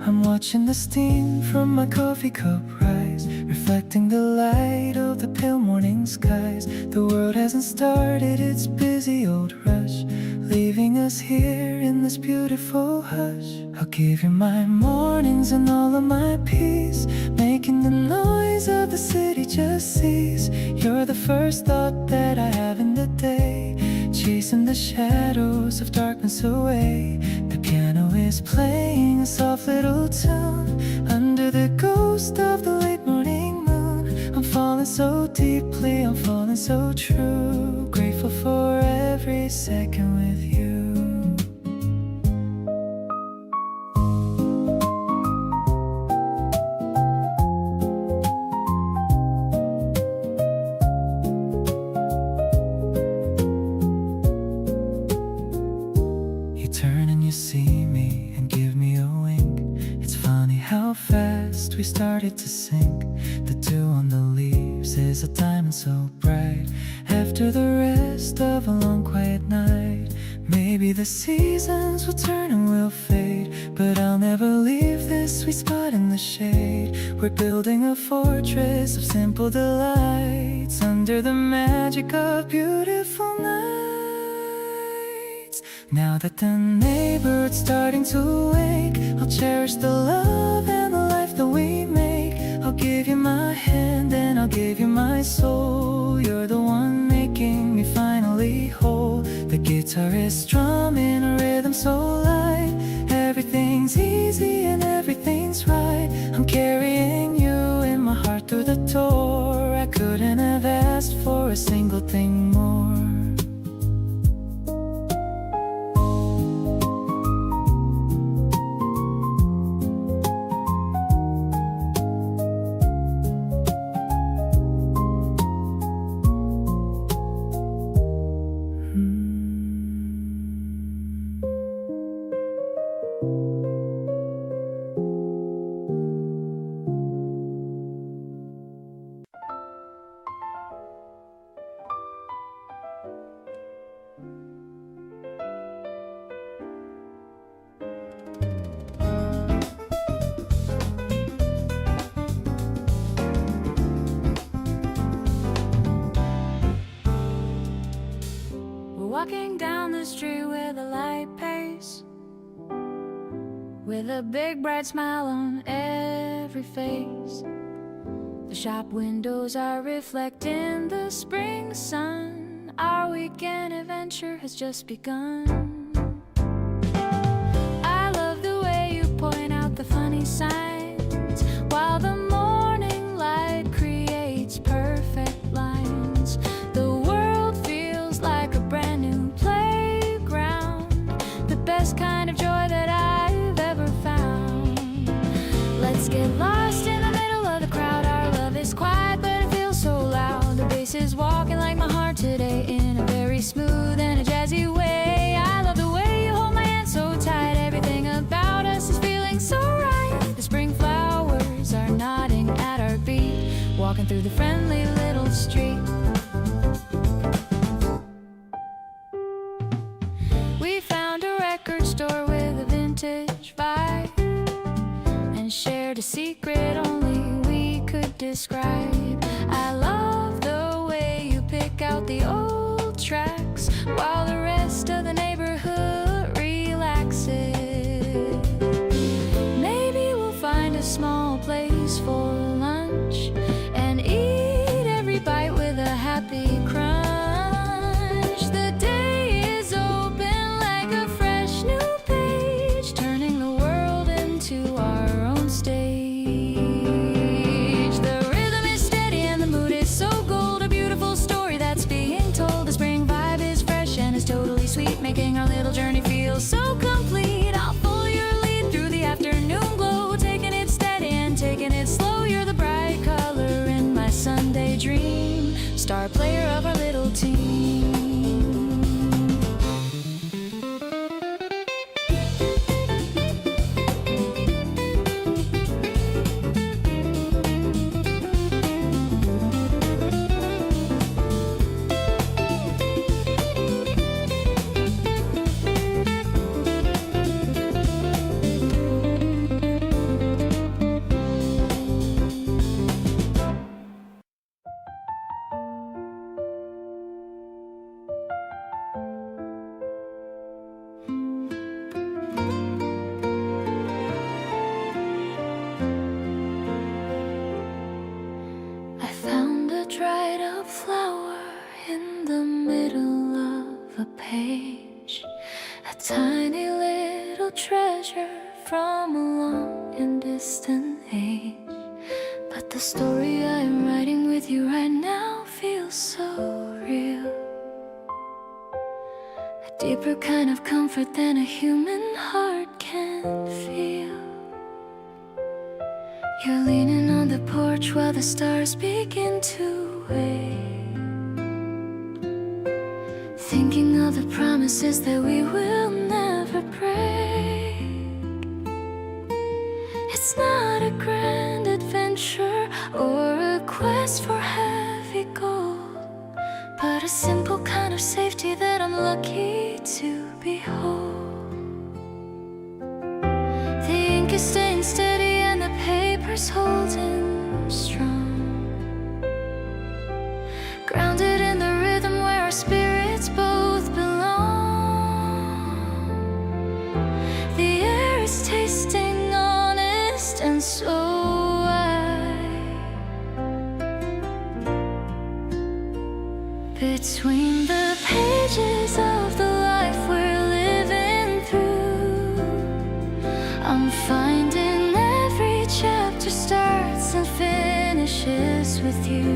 I'm watching the steam from my coffee cup rise, reflecting the light of the pale morning skies. The world hasn't started its busy old rush, leaving us here in this beautiful hush. I'll give you my mornings and all of my peace, making the noise of the city just cease. You're the first thought that I have in the day, chasing the shadows of darkness away. The piano is playing a soft little tune under the ghost of the late morning moon. I'm falling so deeply, I'm falling so true, grateful for every second with you. started to sink. The dew on the leaves is a diamond so bright. After the rest of a long quiet night, maybe the seasons will turn and we'll fade, but I'll never leave this sweet spot in the shade. We're building a fortress of simple delights under the magic of beautiful nights. Now that the neighborhood's starting to wake, I'll cherish the love and the life that we make. I'll give you my hand and I'll give you my soul. You're the one making me finally whole. The guitar is strumming a rhythm so light. Everything's easy and everything's right. I'm carrying you in my heart through the door. I couldn't have asked for a single thing more. Walking down the street with a light pace, with a big bright smile on every face. The shop windows are reflecting the spring sun. Our weekend adventure has just begun. I love the way you point out the funny signs, while the morning light creates perfect lines. The world feels like a brand new playground, the best kind of joy that I've ever found. Let's get lost in the middle of the crowd. Our love is quiet but it feels so loud. The bass is walking like my heart today in a very smooth and a jazzy way. I love the way you hold my hand so tight. Everything about us is feeling so right. The spring flowers are nodding at our beat, walking through the friendly little street. We found a record store with a vintage vibe and shared a secret only we could describe. I love the way you pick out the old tracks while the rest of the neighborhood relaxes. Maybe we'll find a small place for lunch and eat every bite with a happy crunch. The day is open like a fresh new page, turning the world into our own stage. The rhythm is steady and the mood is so gold, a beautiful story that's being told. The spring vibe is fresh and it's totally sweet, making our little journey feel so complete. I'll follow your lead through the afternoon glow, taking it steady and taking it slow. You're the bright color in my Sunday dream, star player of our little team. I found a dried up flower in the middle of a page, a tiny little treasure from a long and distant age. But the story I'm writing with you right now feels so real, a deeper kind of comfort than a human heart can feel. You're leaning on the porch while the stars begin to wake, thinking of the promises that we will never break. It's not a grand adventure but a simple kind of safety that I'm lucky to behold. The ink is staying steady and the paper's holding strong, grounded in the rhythm where our spirits both belong. The air is tasting honest and so between the pages of the life we're living through, I'm finding every chapter starts and finishes with you.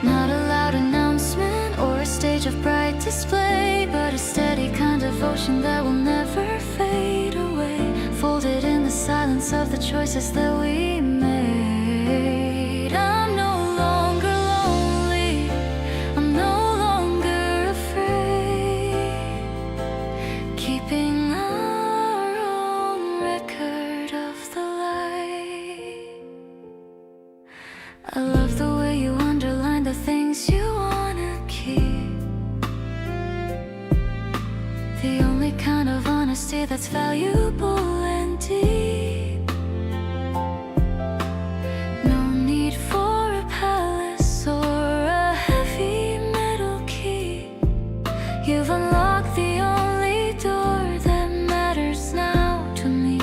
Not a loud announcement or a stage of bright display, but a steady kind of ocean that will never fade away, folded in the silence of the choices that we made. I'm no longer lonely, I'm no longer afraid, keeping our own record of the light. I love the way you underline the things you wanna keep, the only kind of honesty that's valuable and deep. No need for a palace or a heavy metal key. You've unlocked the only door that matters now to me.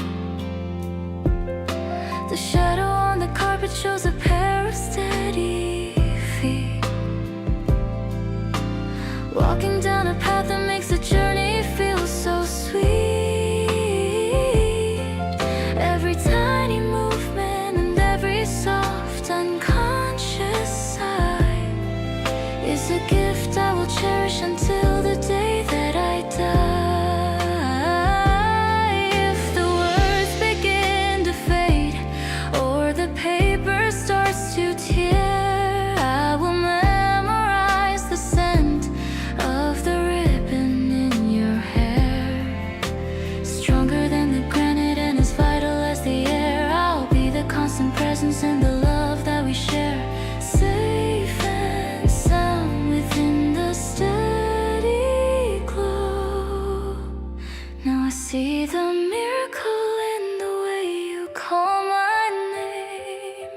The shadow on the carpet shows a pair of steady feet, walking down a path that makes the journey feel so sweet. Every tiny movement and every soft unconscious sigh is a gift I will cherish until the day that I die. If the words begin to fade or the paper starts to tear, I will memorize the scent of the ribbon in your hair. Stronger than the granite and as vital as the air, I'll be the constant presence in the love that we share. Safe and sound within the steady glow. Now I see the miracle in the way you call my name,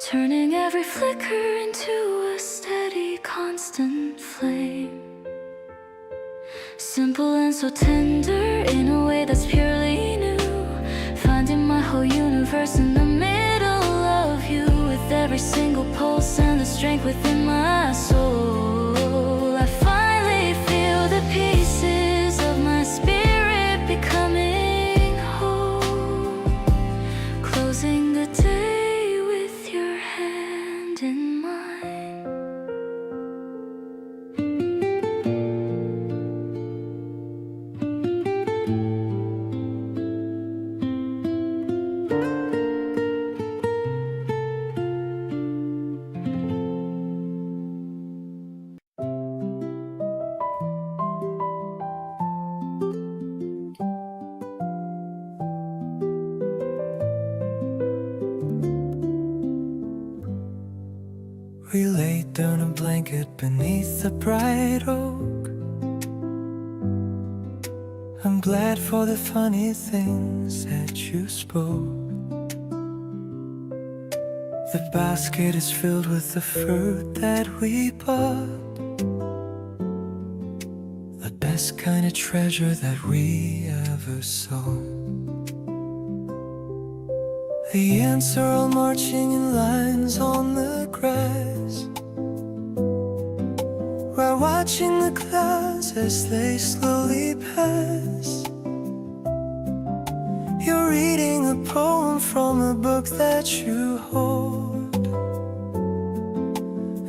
turning every flicker into a steady, constant flame. Simple and so tender in a way that's purely new, finding my whole universe in the middle of you, with every single pulse and the strength within my soul. I finally feel the pieces of my spirit becoming whole, closing the day with your hand in mine. We laid down a blanket beneath the bright oak. I'm glad for the funny things that you spoke. The basket is filled with the fruit that we bought, the best kind of treasure that we ever saw. The ants are all marching in lines on the grass. We're watching the clouds as they slowly pass. You're reading a poem from a book that you hold,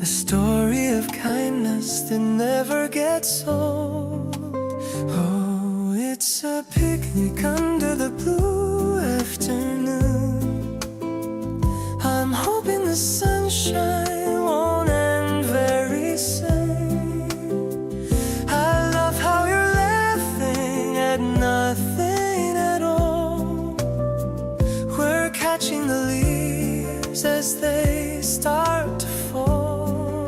a story of kindness that never gets old. Oh, it's a picnic under the blue afternoon. I'm hoping the sunshine won't end very soon. I love how you're laughing at nothing at all. We're catching the leaves as they start to fall.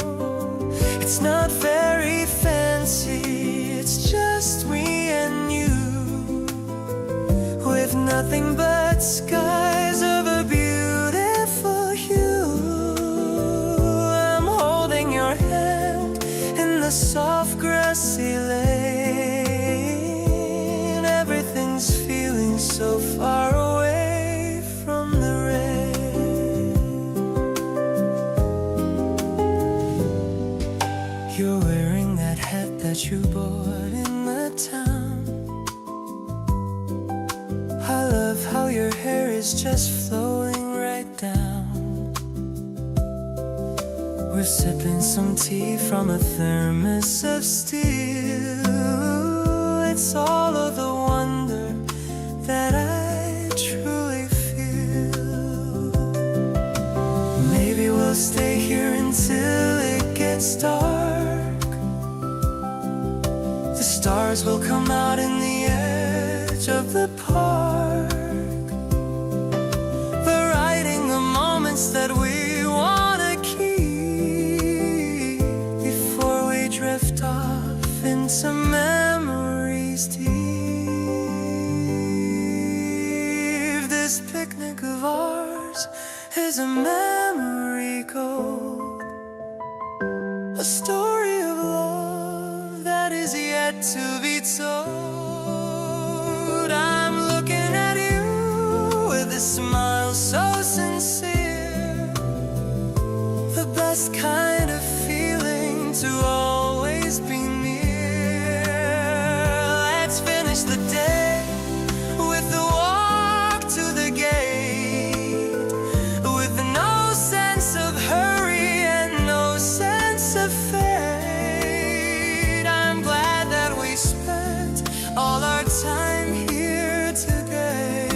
nothing but skies of a beautiful hue. I'm holding your hand in the soft grassy lane. Everything's feeling so far away from the rain. You're wearing that hat that you bought in the town. I love how your hair is just flowing right down. We're sipping some tea from a thermos of steel. It's all of the wonder that I truly feel. Maybe we'll stay here until it gets dark. The stars will come out in the edge of the park. We're writing the moments that we wanna keep before we drift off into memories deep. This picnic of ours is a memory gold, a story of love that is yet to be told. I'm looking at you with a smile so sincere, the best kind of feeling to always be near. Let's finish the day with a walk to the gate, with no sense of hurry and no sense of fate. I'm glad that we spent all our time here today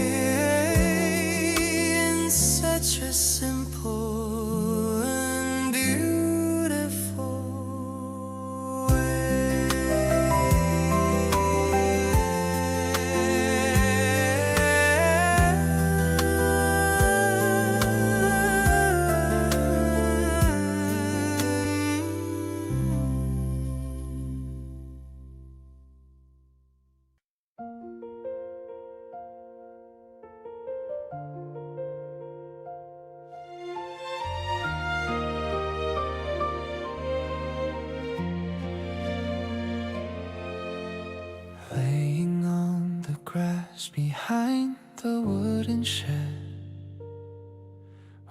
in such a simple and beautiful way. Laying on the grass behind the wooden shed,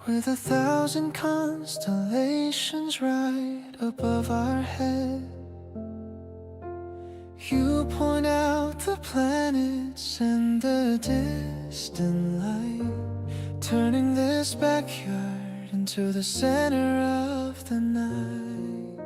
with 1,000 constellations right above our head. You point out the planets and the distant light, turning this backyard into the center of the night.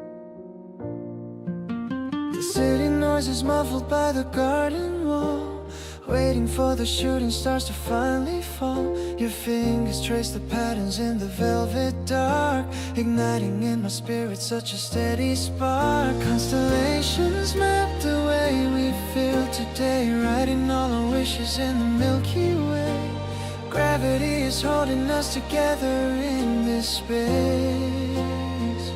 The city noise is muffled by the garden wall, waiting for the shooting stars to finally fall. Your fingers trace the patterns in the velvet dark, igniting in my spirit such a steady spark. Constellations map the way we feel today, writing all our wishes in the Milky Way. Gravity is holding us together in this space,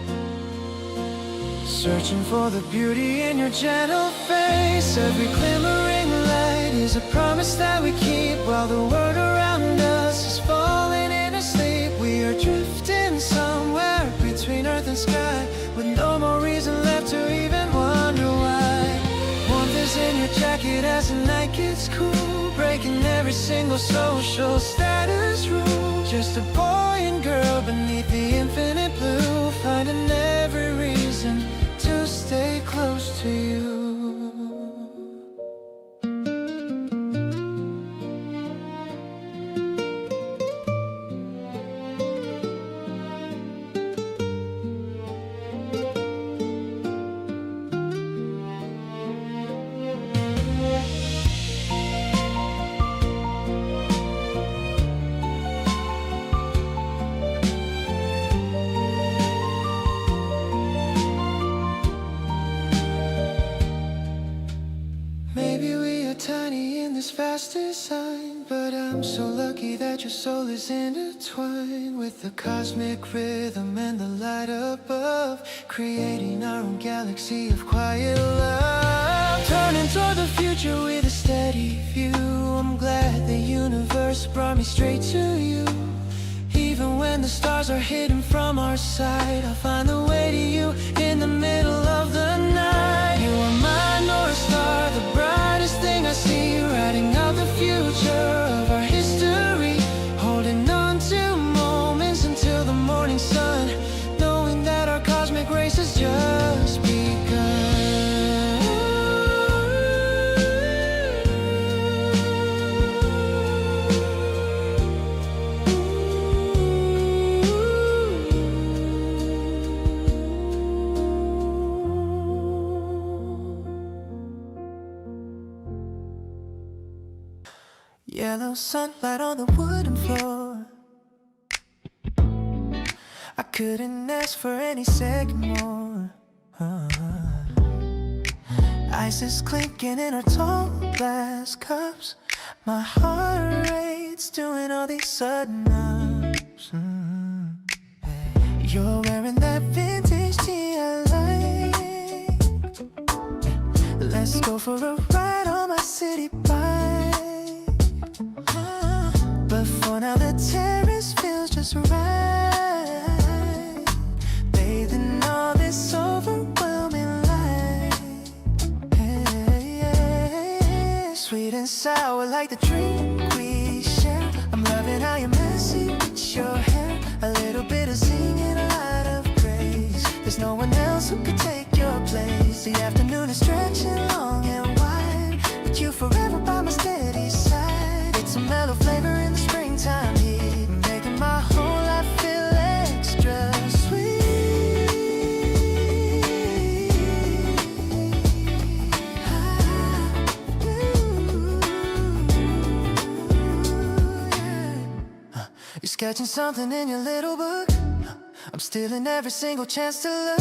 searching for the beauty in your gentle face. Every glimmering light is a promise that we keep, while the world around us is falling into sleep. We are drifting somewhere between earth and sky, with no more reason left to even wonder why. Warmth is in your jacket as the night gets cool, breaking every single social status rule. Just a boy and girl beneath the infinite blue, finding every reason to stay close to you. Fast design, but I'm so lucky that your soul is intertwined with the cosmic rhythm and the light above, creating our own galaxy of quiet love. Turning toward the future with a steady view. I'm glad the universe brought me straight to you. Even when the stars are hidden from our sight, I'll find the way to you in the middle of the night. You are my North Star, the brightest thing I see, writing out the future of our history, holding on to moments until the morning sun, knowing that our cosmic race has just begun. Yellow sunlight on the wooden floor. I couldn't ask for any second more. Ice is clinking in our tall glass cups. My heart rate's doing all these sudden ups. You're wearing that vintage tee I like. Let's go for a ride on my city bike. But for now the terrace feels just right, bathed in all this overwhelming light. Hey, sweet and sour like the drink we share. I'm loving how you're messy with your hair. A little bit of singing, a lot of praise. There's no one else who could take your place. The afternoon is stretching long and wide, with you forever by my steady side. It's a mellow flavor in the springtime heat, making my whole life feel extra sweet. You're sketching something in your little book. I'm stealing every single chance to look.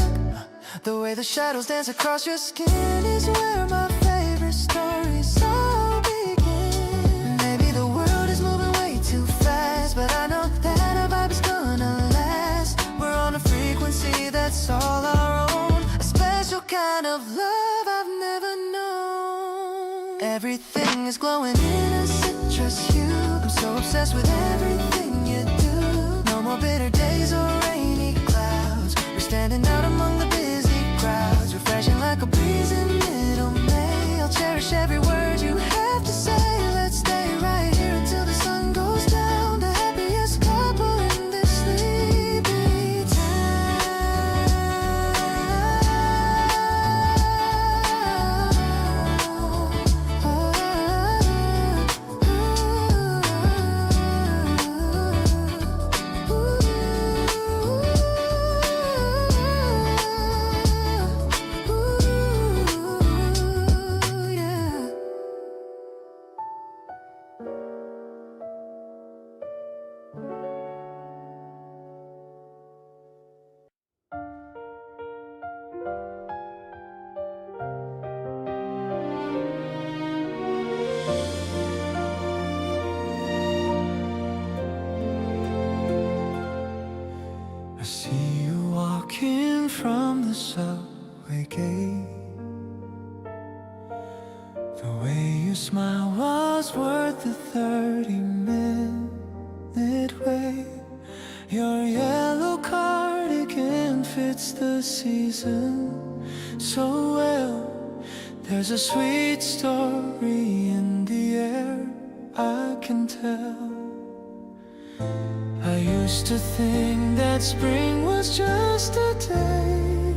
The way the shadows dance across your skin is where my favorite stories all begin. Maybe the world is moving way too fast, but I know that our vibe is gonna last. We're on a frequency that's all our own, a special kind of love I've never known. Everything is glowing in a citrus hue. I'm so obsessed with everything you do. No more bitter days or rainy clouds. We're standing out among the busy crowds, refreshing like a breeze in middle May. I'll cherish every word you have to say. Let's stay right here until the sun goes down. The happiest couple in this sleepy I see you walking from the subway gate. The way you smile was worth the 30-minute wait. Your yellow cardigan fits the season so well. There's a sweet story in the air, I can tell. I used to think that spring was just a day,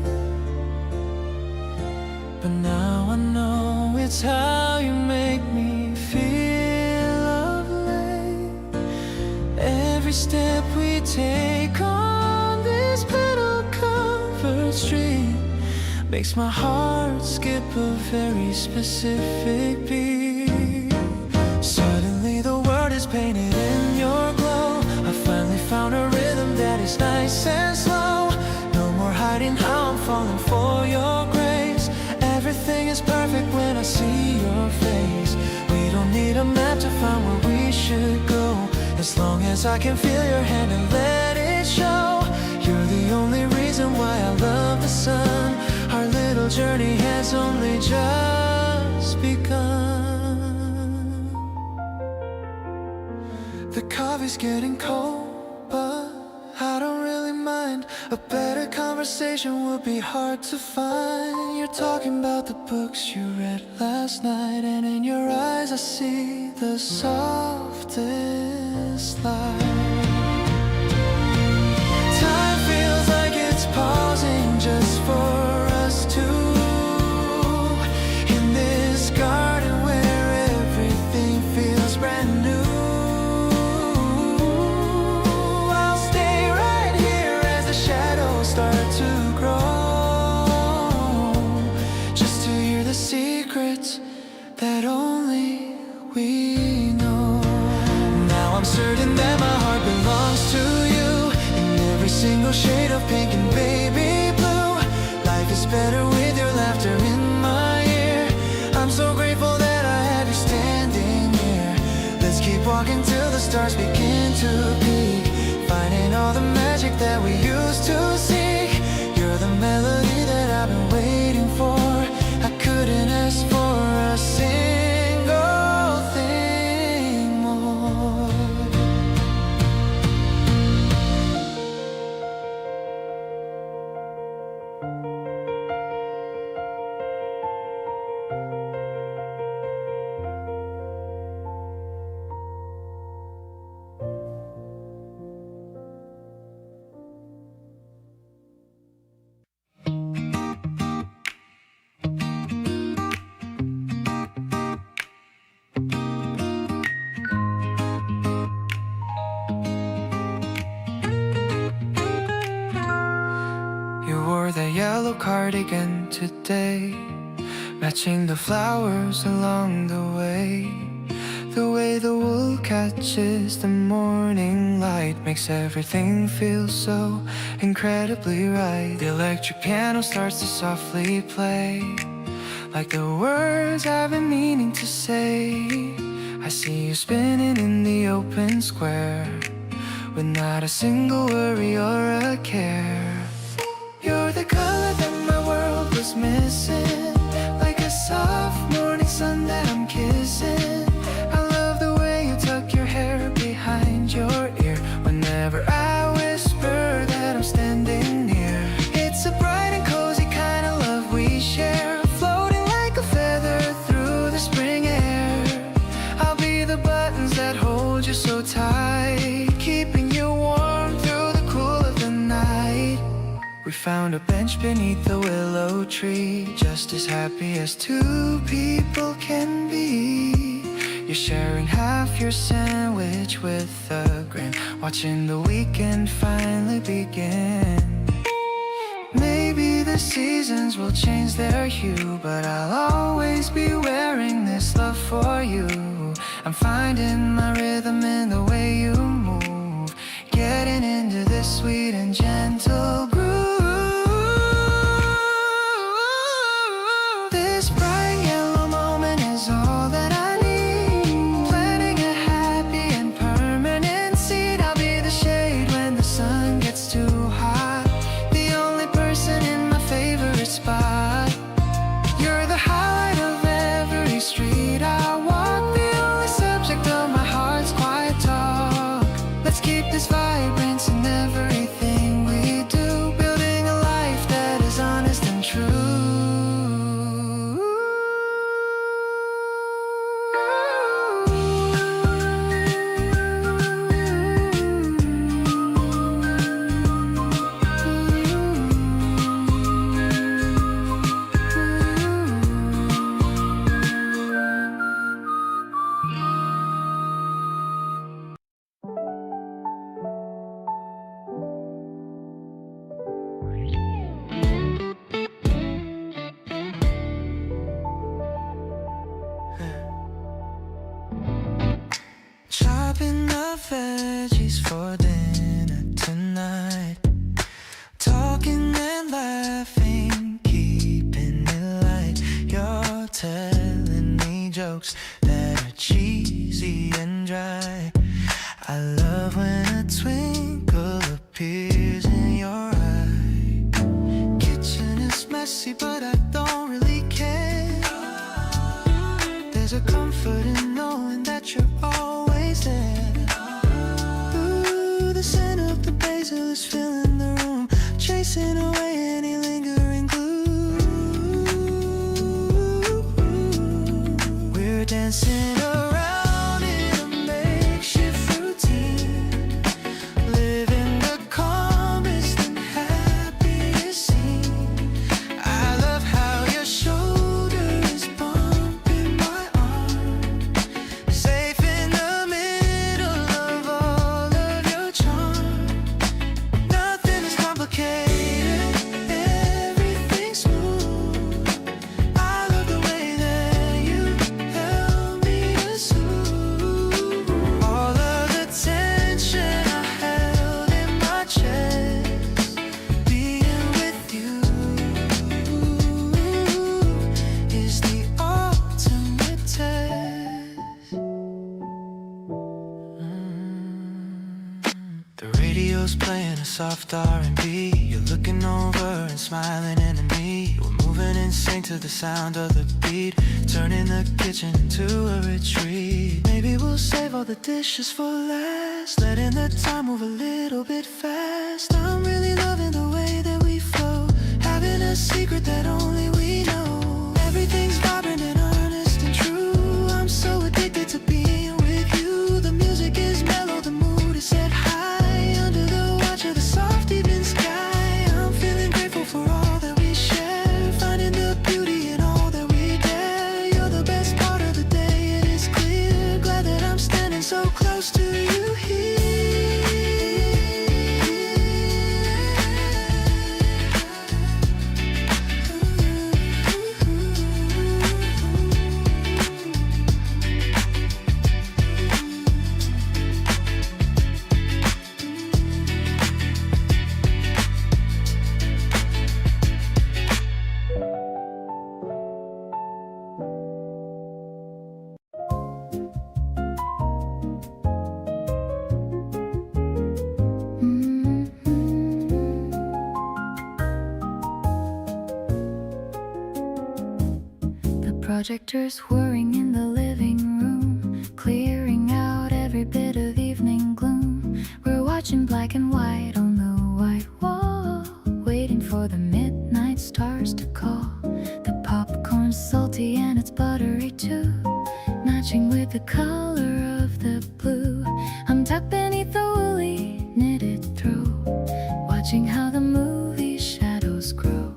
but now I know it's how you make me feel of late. Every step we take on this petal-covered street makes my heart skip a very specific beat. Suddenly the world is painted in your glow. I finally found a rhythm that is nice and slow. No more hiding how I'm falling for your grace. Everything is perfect when I see your face. We don't need a map to find where we should go, as long as I can feel your hand and let it show. You're the only reason why I love the sun. Our little journey has only just is getting cold, but I don't really mind. A better conversation would be hard to find. You're talking about the books you read last night, and in your eyes I see the softest light. Time feels like it's pausing just for us two, in this garden where everything feels brand new. I'll stay right here as the shadows start to grow, just to hear the secrets that only we know. Now I'm certain that my heart belongs to you, in every single shade of pink and baby blue. Life is better with your laughter in my ear. I'm so grateful that I have you standing here. Let's keep walking till the stars begin to peak, finding all the magic that we used to seek. You're the melody that I've been waiting for. I couldn't ask for a single thing more. You wore that yellow cardigan today, matching the flowers along the way. The way the wool catches the morning light makes everything feel so incredibly right. The electric piano starts to softly play, like the words I've been meaning to say. I see you spinning in the open square, with not a single worry or a care. You're the color that my world was missing, like a soft morning sun that I'm kissing. I love the way you tuck your hair behind your ear whenever I whisper that I'm standing near. It's a bright and cozy kind of love we share, floating like a feather through the spring air. I'll be the buttons that hold you so tight, keeping you warm through the cool of the night. We found a bench beneath the willow tree, just as happy as two people can be. You're sharing half your sandwich with a grin, watching the weekend finally begin. Maybe the seasons will change their hue, but I'll always be wearing this love for you. I'm finding my rhythm in the way you move, getting into this sweet and gentle groove. This bright yellow moment is all that I need, planting a happy and permanent seed. I'll be the shade when the sun gets too hot, the only person in my favorite spot. You're the highlight of every street I walk, the only subject of my heart's quiet talk. Let's keep this vibrance in everything we do, building a life that is honest and true. Chopping up veggies for dinner tonight, talking and laughing, keeping it light. You're telling me jokes that are cheesy and dry. I love when a twinkle appears in your eye. Kitchen is messy, but I don't really care. There's a comfort in knowing that you're always there. away any lingering glue. We're dancing around in a makeshift routine, living the calmest and happiest scene. I love how your shoulder is bumping my arm, safe in the middle of all of your charm. Nothing is complicated, everything's smooth. I love the way that you help me to soothe all of the tension I held in my chest. Being with you is the ultimate test. The radio's playing a soft R&B. You're looking over and smiling into me. We're moving in sync to the sound of the beat, turning the kitchen into a retreat. Maybe we'll save all the dishes for last, letting the time move a little bit fast. I'm really loving the way that we flow, having a secret that only we know. Everything's vibrant and honest and true. I'm so addicted to being with you. The music is mellow, the mood is set high, under the watch of the soft evening sky. I'm feeling grateful for all that we share, finding the beauty in all that we dare. You're the best part of the day, it is clear. Glad that I'm standing so close to you here. The projector's whirring in the living room, clearing out every bit of evening gloom. We're watching black and white on the white wall, waiting for the midnight stars to call. The popcorn's salty and it's buttery too, matching with the color of the blue. I'm tucked beneath the woolly knitted throw, watching how the movie shadows grow.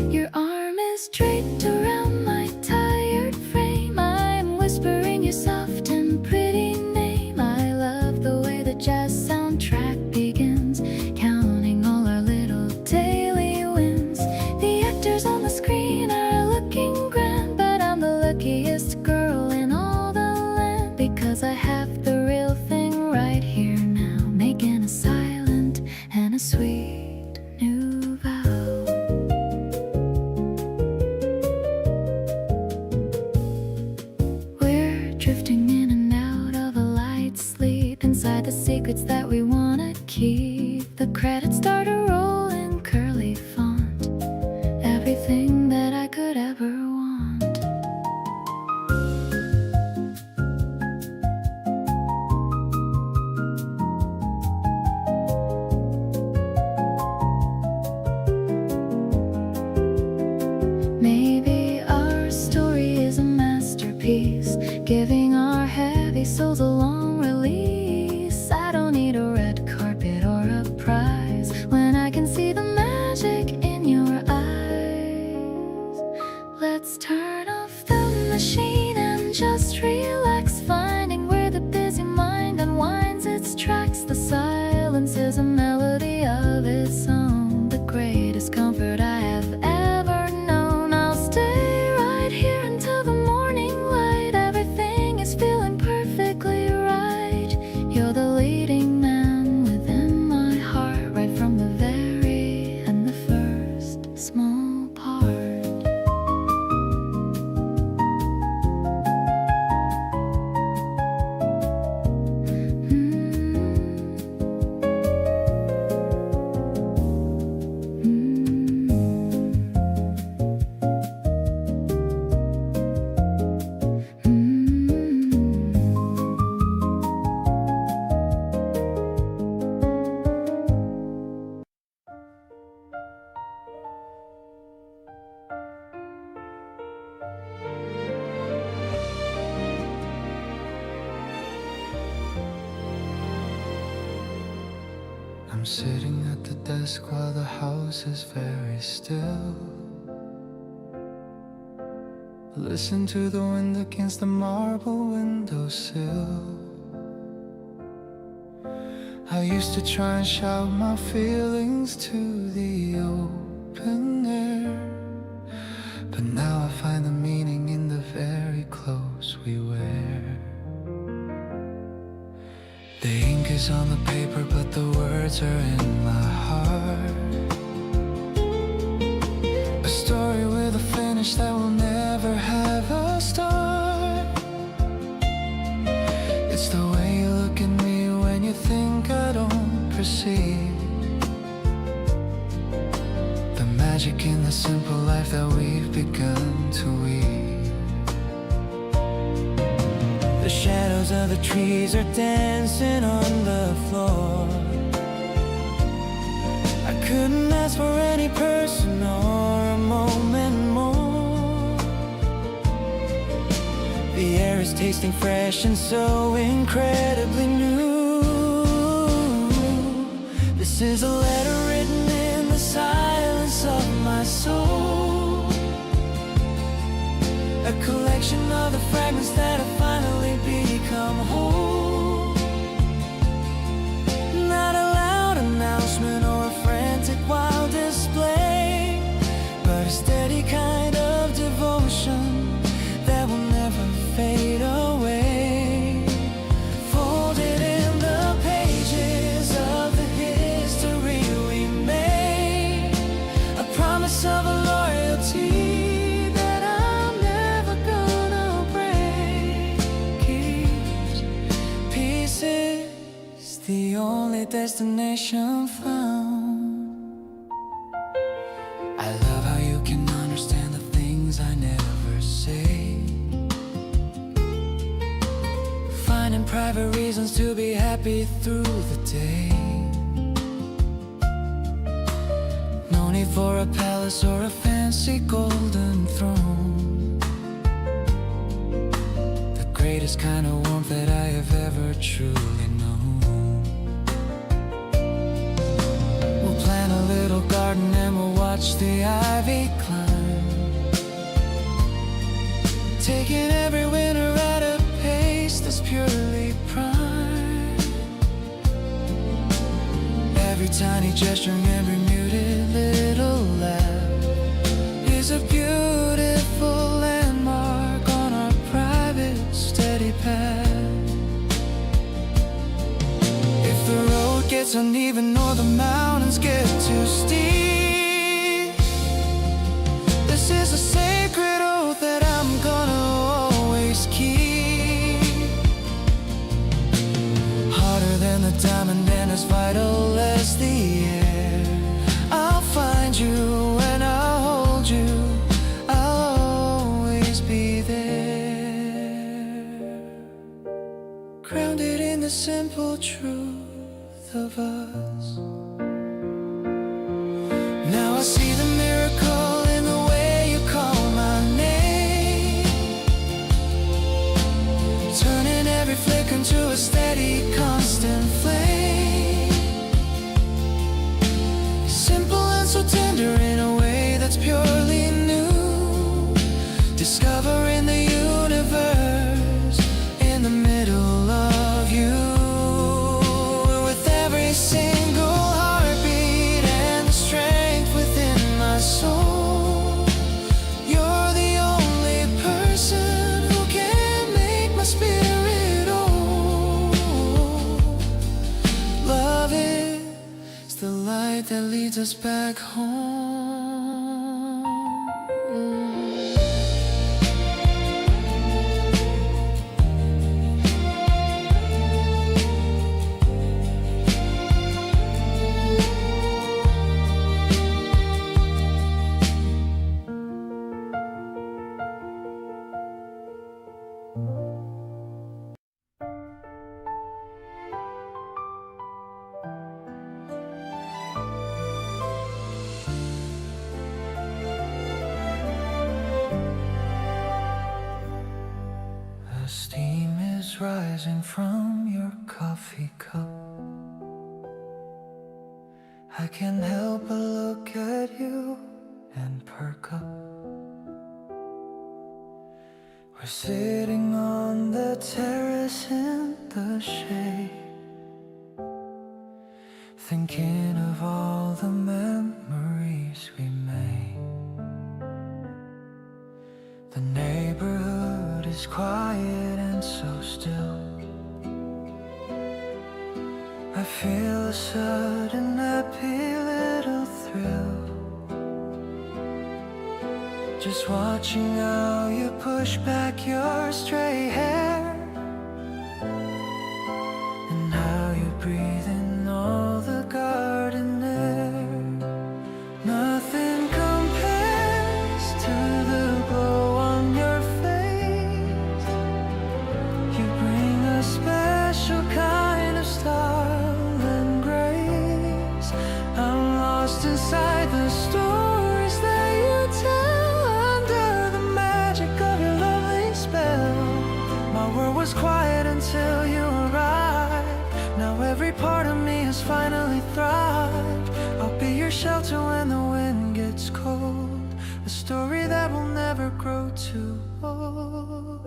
Your arm is draped around my tired frame. I'm whispering your soft and pretty name. I love the way the jazz soundtrack begins, counting all our little daily wins. The actors on the screen are looking grand, but I'm the luckiest girl in all the land, because I have I'm sitting at the desk while the house is very still. Listen to the wind against the marble windowsill. I used to try and shout my feelings to the open air, but now I find the meaning in the very clothes we wear. The ink is on the paper, but the words are in my heart. A story with a finish that will never have a start. It's the way you look at me when you think I don't perceive the magic in the simple life that we've begun to weave. The shadows of the trees are dancing on the floor. I couldn't ask for any person or a moment more. The air is tasting fresh and so incredibly new. This is a letter written in the silence of my soul, a collection of the fragments that have finally become whole. Not a loud announcement or a frantic wild display, but a steady kind of devotion that will never fade away. Folded in the pages of the history we made, a promise of a loyalty that I'm never gonna break. Each piece is the only destination found. I love how you can understand the things I never say, finding private reasons to be happy through the day. No need for a palace or a fancy golden throne, the greatest kind of warmth that I have ever truly known. We'll plant a little garden and we'll watch the ivy climb, taking every winter at a pace that's purely prime. Every tiny gesture, every muted little laugh is a beautiful landmark on our private steady path. If the road gets uneven or the mountains get too steep, this is a sacred oath that I'm gonna always keep. Harder than the diamond and as vital as the air, I'll find you and I'll hold you, I'll always be there. Grounded in the simple truth of us. Now I see the miracle in the way you call my name, turning every flicker into a steady, constant flame. Simple and so tender in a way that's purely new, discovering the universe in the middle of you. With every single heartbeat and the strength within my soul, you're the only person who can make my spirit whole. Love is the light that leads us back home. The steam is rising from your coffee cup. I can't help but look at you and perk up. We're sitting on the terrace in the shade, thinking of all the memories we made. The neighborhood is quiet and so still. I feel a sudden happy little thrill, just watching how you push back your stray hair, and how you breathe in all the garden air. Nothing compares to the glow on your face. You bring a special kind of style and grace. I'm lost inside the stories that you tell, under the magic of your lovely spell. My world was quiet until you arrived. Now every part of me has finally thrived. I'll be your shelter when the wind gets cold, a story that will never grow too old.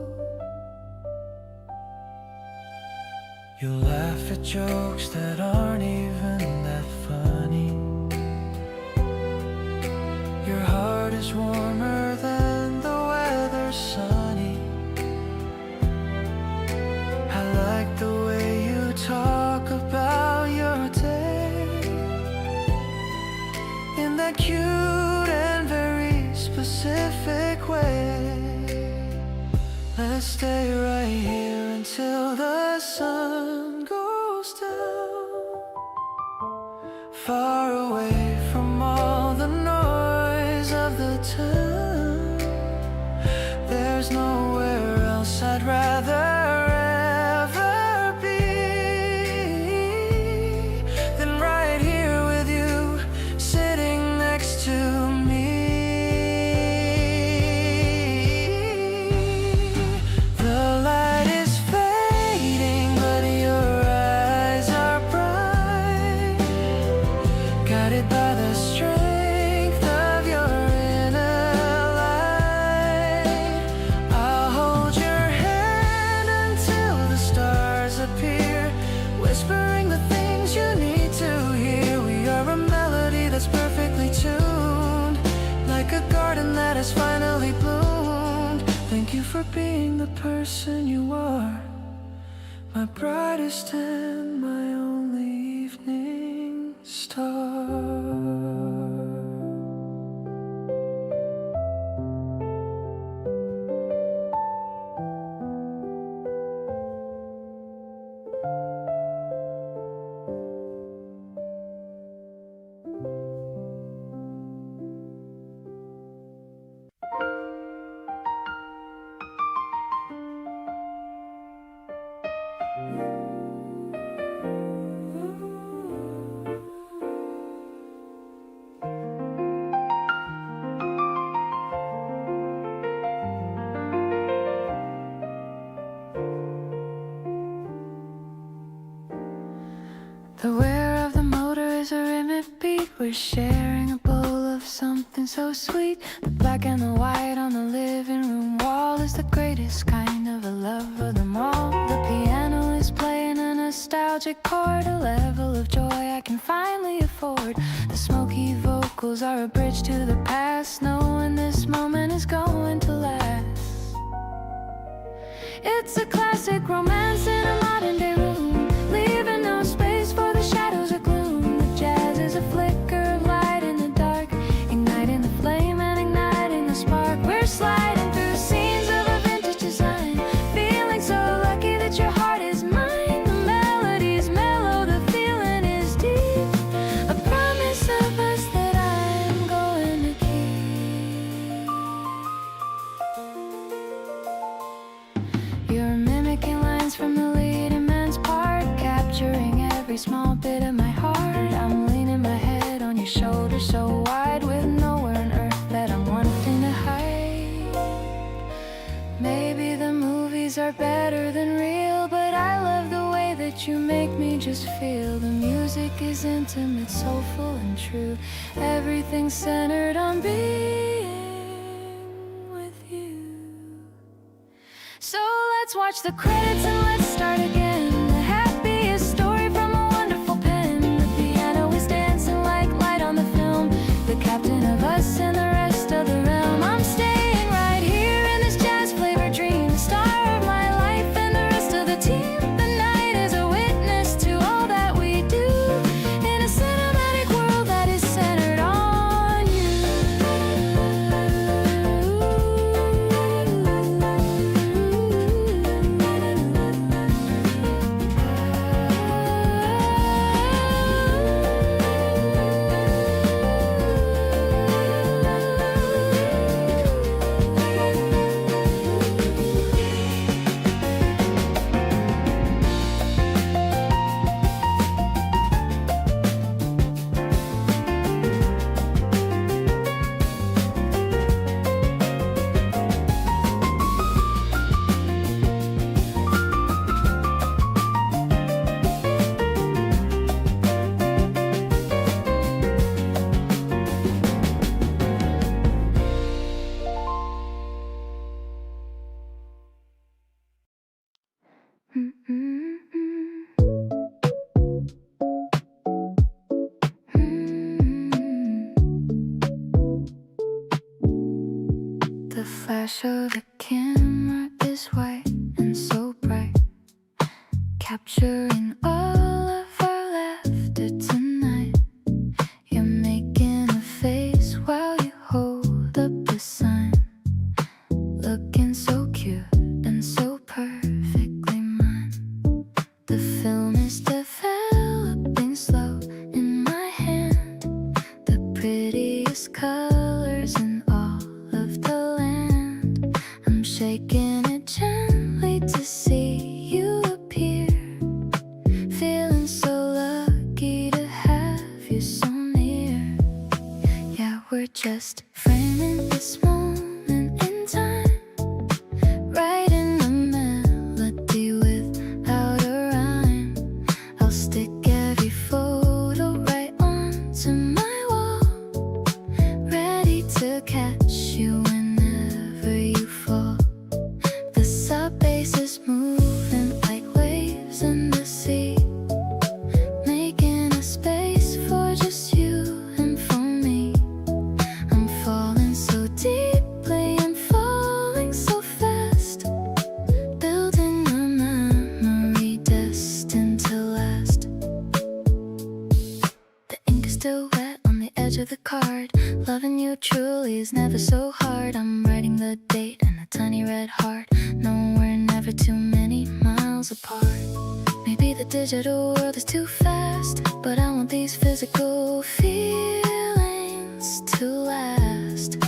You laugh at jokes that aren't even that funny. Your heart is warmer than the weather's sunny. I like the way you talk about your day in that cute and very specific way. Let's stay right here until the sun goes down, far away from all the noise of the town. There's nowhere else I'd rather ever be than right here with you, sitting next to me. The light is fading, but your eyes are bright, guided by the strength of your inner light. I'll hold your hand until the stars appear, whispering the things you need to hear. We are a melody that's perfectly tuned, like a garden that has finally bloomed. Thank you for being the person you are, my brightest and my only evening star. The whir of the motor is a rhythmic beat. We're sharing a bowl of something so sweet. The black and the white on the living room wall is the greatest kind of a love of them all. The piano is playing a nostalgic chord, a level of joy I can finally afford. The smoky vocals are a bridge to the past, knowing this moment is going to last. It's a classic romance in a modern day room, leaving no space for the shadows or gloom. The jazz is a flicker of light in the dark, igniting the flame and igniting the spark. We're sliding through scenes of a vintage design, feeling so lucky that your heart is mine. The melody's mellow, the feeling is deep, a promise of us that I'm going to keep. You're mimicking lines from the leading man's part, capturing every small bit of my heart. I'm leaning my head on your shoulder so wide, with nowhere on earth that I'm wanting to hide. Maybe the movies are better than real, but I love the way that that you make me just feel. The music is intimate, soulful and true. Everything's centered on being with you. So let's watch the credits and let's start again. The happiest story from a wonderful pen. The piano is dancing like light on the film. The captain of us and the rest of the realm. I'm staying right here in this jazz-flavored dream. The star of my life and the rest of the team. The night is a witness to all that we do in a cinematic world that is centered on you. The flash of the camera is white and so bright, capturing all of our laughter tonight. You're making a face while you hold up the sign, looking so cute and so perfectly mine. The film is developing slow in my hand, the prettiest colors in all of the land. I'm shaking it gently to see you appear, feeling so lucky to have you so near. Yeah, we're just framing this moment in time, writing a melody without a rhyme. I'll stick every photo right onto my wall, ready to catch you whenever you fall. The sub bass is moving like waves in the sea, making a space for just you and for me. I'm falling so deeply and falling so fast, building a memory destined to last. The ink is still wet on the edge of the card. Loving you truly is never so hard. I'm writing the date and a tiny red heart. No, we're never too many miles apart. Maybe the digital world is too fast, but I want these physical feelings to last.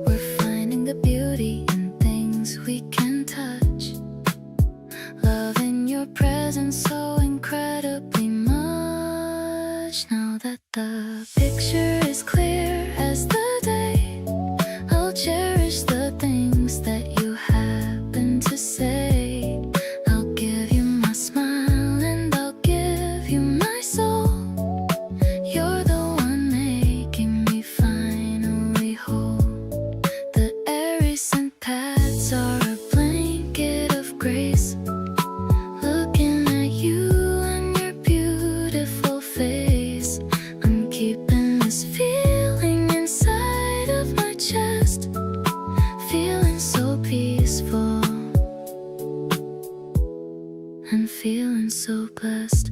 We're finding the beauty in things we can touch, loving your presence so incredibly much. Now that the picture is clear as the day, I'll cherish the things that you happen to say. I'll give you my smile and I'll give you my soul. You're the one making me finally whole. The airy scent pads are a blanket of grace, looking at you and your beautiful face. I'm keeping this feeling inside of my chest, feeling so peaceful and feeling so blessed.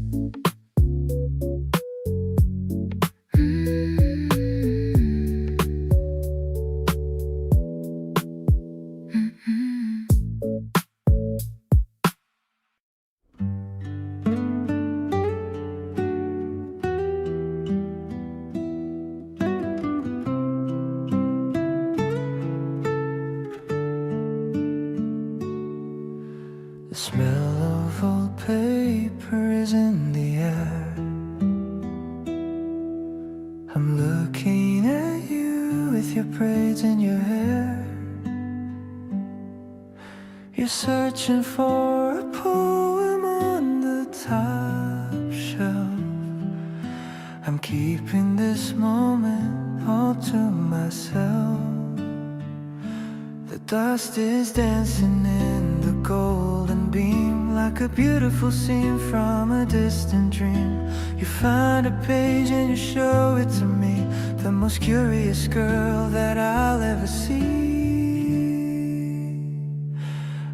The smell of old paper is in the air. I'm looking at you with your braids in your hair. You're searching for a poem on the top keeping this moment all to myself. The dust is dancing in the golden beam, like a beautiful scene from a distant dream. You find a page and you show it to me, the most curious girl that I'll ever see.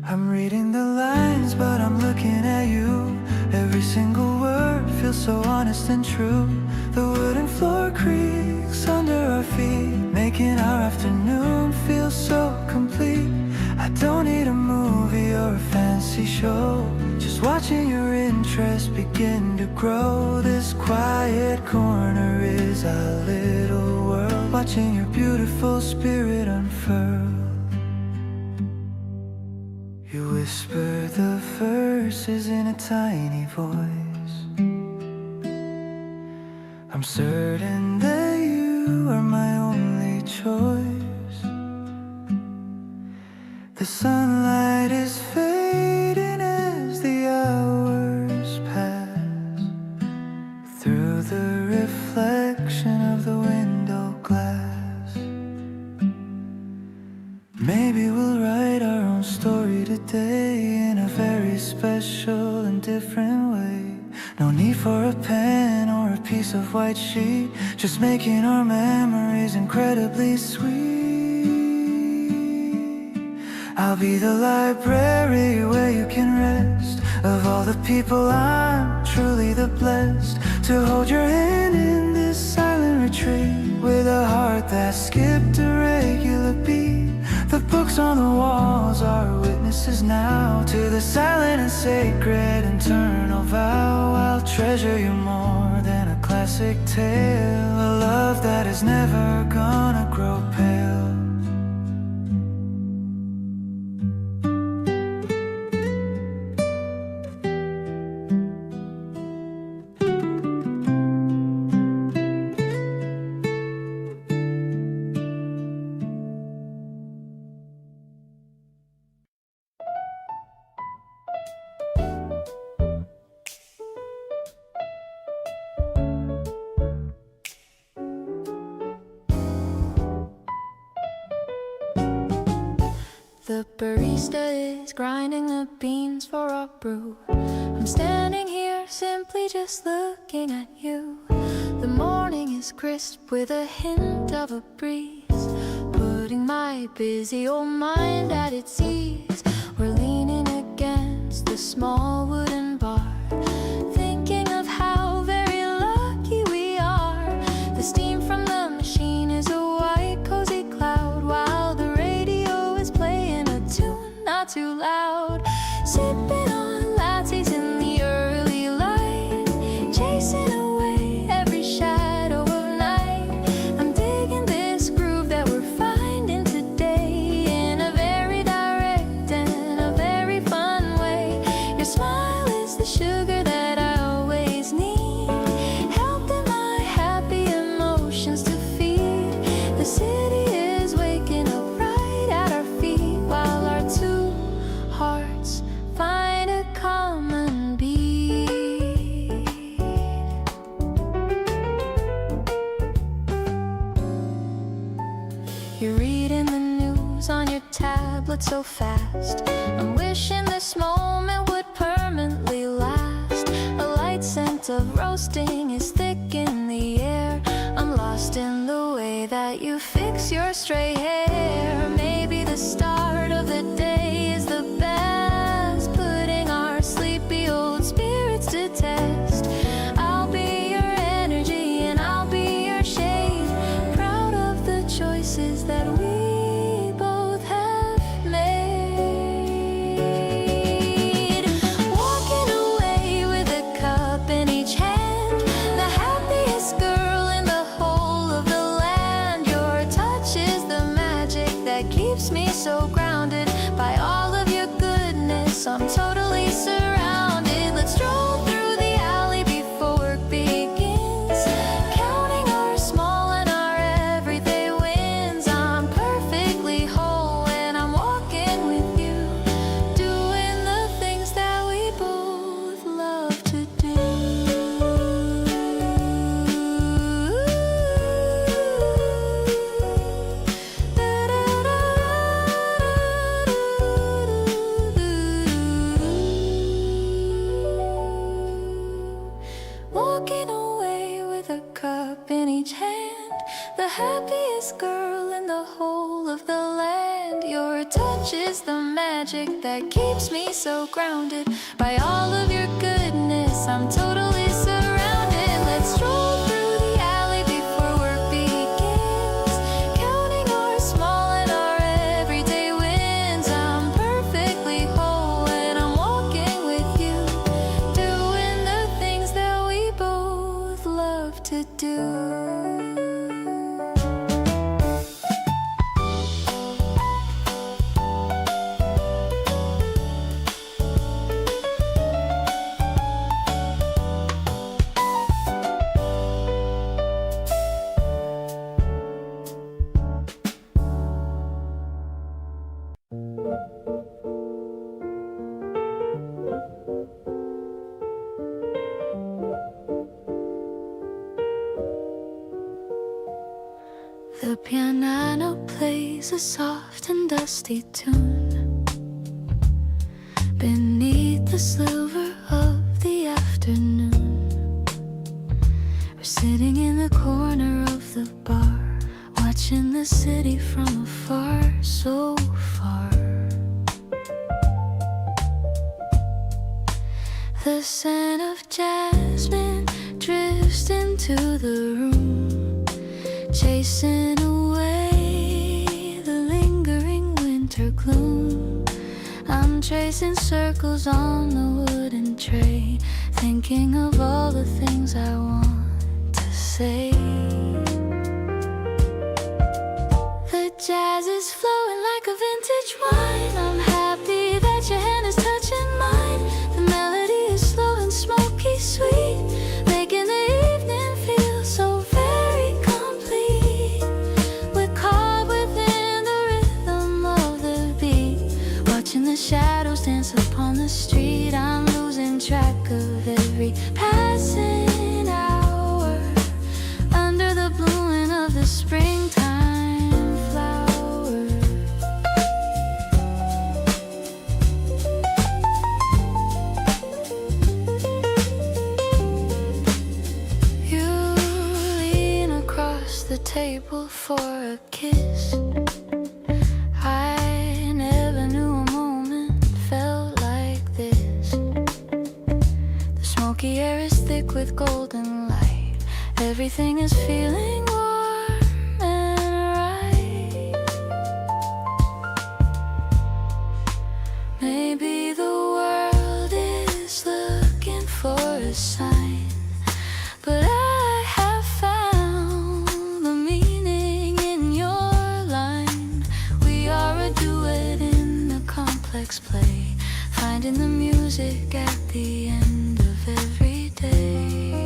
I'm reading the lines, but I'm looking at you. Every single word feels so honest and true. The wooden floor creaks under our feet, making our afternoon feel so complete. I don't need a movie or a fancy show, just watching your interest begin to grow. This quiet corner is our little world, watching your beautiful spirit unfurl. You whisper the verses in a tiny voice. I'm certain that you are my only choice. The sunlight is fading as the hours pass, through the reflection of the window glass. Maybe we'll write our own story today in a very special and different way. No need for a pen or a piece of white sheet, just making our memories incredibly sweet. I'll be the library where you can rest. Of all the people, I'm truly the blessed to hold your hand in this silent retreat, with a heart that skipped a regular beat. The books on the walls are witnesses now to the silent and sacred eternal vow. I'll treasure you more than a classic tale, a love that is never gonna grow pale. The barista is grinding the beans for our brew. I'm standing here simply just looking at you. The morning is crisp with a hint of a breeze, putting my busy old mind at its ease. We're leaning against the small wooden bar, thinking of how very lucky we are. The steam from the machine is a white cozy cloud, while the radio is playing a tune not too loud. Sipping on lattes in the early light, chasing away every shadow of night. I'm digging this groove that we're finding today, in a very direct and a very fun way. Your smile is the sugar that I always need, helping my happy emotions to feed. The city is waking up right at our feet, while our two hearts find a common beat. You're reading the news on your tablet so fast. I'm wishing this moment would permanently last. A light scent of roasting is thick in the air. I'm lost in the way that you fix your stray hair. Maybe the start of the day is the best, putting our sleepy old spirits to test. I'll be your energy and I'll be your shade, proud of the choices that we both have made. Walking away with a cup in each hand, the happiest girl in the whole of the land. Your touch is the magic that keeps me so grounded. By all of your goodness, I'm totally surrounded. Let's stroll through the alley before work begins, counting our small and our everyday wins. I'm perfectly whole when I'm walking with you, doing the things that we both love to do. girl in the whole of the land. Your touch is the magic that keeps me so grounded. By all of your goodness, I'm totally surrounded. Let's stroll through the alley before work begins, counting our small and our everyday wins. I'm perfectly whole when I'm walking with you, doing the things that we both love to do. The piano plays a soft and dusty tune beneath the silver of the afternoon. We're sitting in the corner of the bar, watching the city from afar, so far. The scent of jasmine drifts into the room, chasing away the lingering winter gloom. I'm tracing circles on the wooden tray, thinking of all the things I want to say. The jazz is flowing like a vintage wine. I'm happy that your hand is touching mine. The melody is slow and smoky sweet, making the evening feel so very complete. We're caught within the rhythm of the beat, watching the shadows dance upon the street. I'm losing track of every passing hour under the blooming of the springtime flowers. You lean across the table for a kiss. I never knew a moment felt like this. The smoky air is thick with golden light. Everything is feeling warm and right. Maybe the world is looking for a sign, but I have found the meaning in your line. We are a duet in a complex play, finding the music at the end of every day.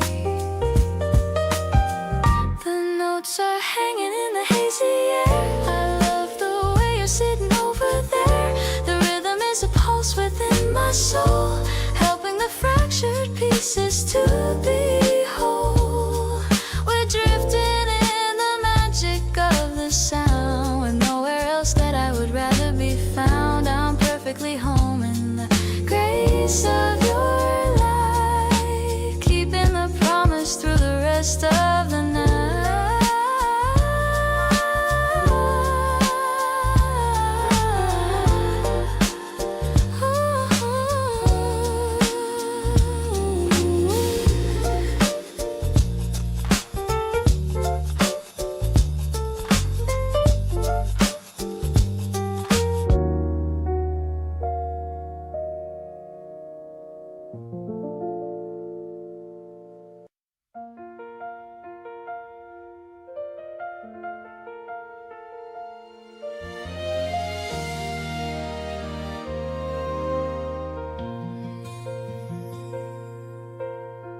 The notes are hanging in the hazy air. I love the way you're sitting over there. The rhythm is a pulse within my soul, helping the fractured pieces to be whole. We're drifting in the magic of the sound, with nowhere else that I would rather be found. I'm perfectly home in the grace of your light, keeping the promise through the rest of the night.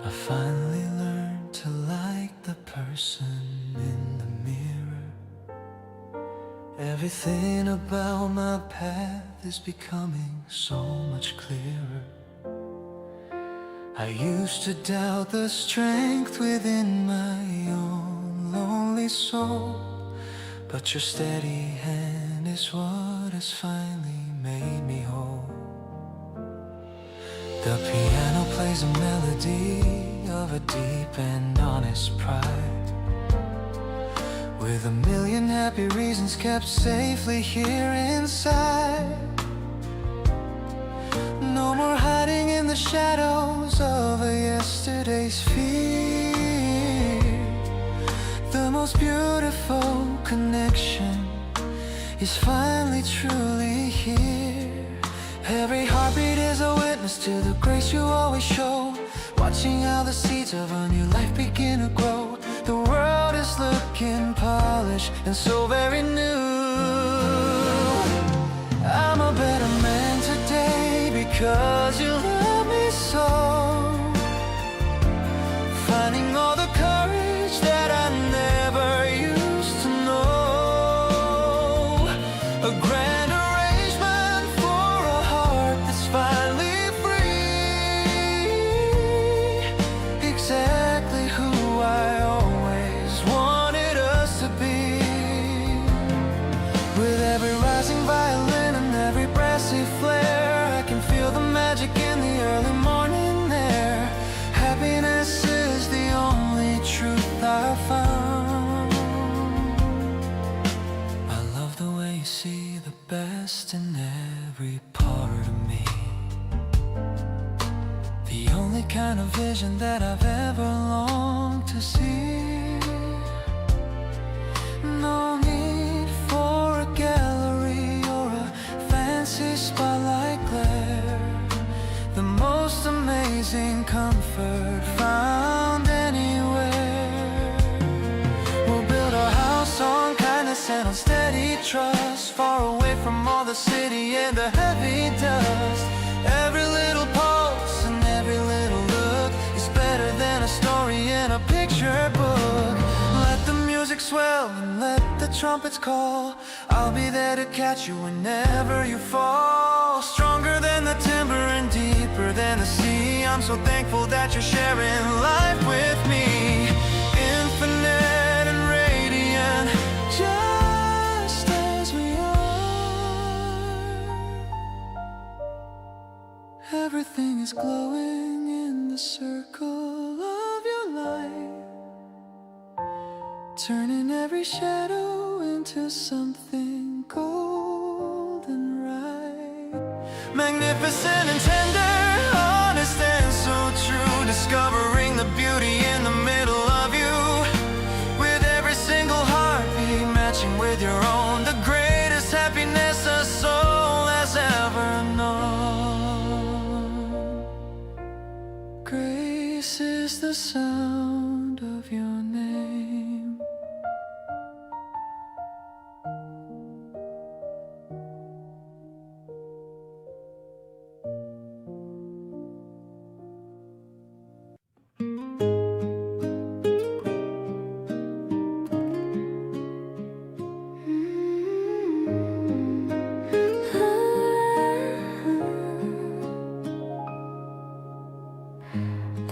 I finally learned to like the person in the mirror. Everything about my path is becoming so much clearer. I used to doubt the strength within my own lonely soul, but your steady hand is what has finally made me whole. The piano plays a melody of a deep and honest pride. with a million happy reasons kept safely here inside. No more hiding in the shadows of a yesterday's fear. The most beautiful connection is finally truly here. Every heartbeat is a witness to the grace you always show, watching how the seeds of a new life begin to grow. The world is looking polished and so very new. I'm a better man today because you love me so. Finding all the courage that I never used to know. A grand arrangement for a heart that's finally free. Exactly who I always wanted us to be. With every rising violin and every brassy flare, I can feel the magic in the early morning air. Happiness is the only truth I found. I love the way you see the best in every part of me. The only kind of vision that I've ever longed to see. No need for a gallery or a fancy spotlight glare. The most amazing comfort found anywhere. We'll build our house on kindness and on steady trust, far away from all the city and the heavy dust. Every little pulse and every little look is better than a story in a picture book. Let the music swell and let the trumpets call. I'll be there to catch you whenever you fall. Stronger than the timber and deeper than the sea. I'm so thankful that you're sharing life with me. Infinite and radiant, just as we are. Everything is glowing in the circle of your light, turning every shadow into something golden right. Magnificent and tender, honest and so true, discovering the beauty in the middle of you. With every single heartbeat matching with your own, the greatest happiness a soul has ever known. Grace is the sound of your name.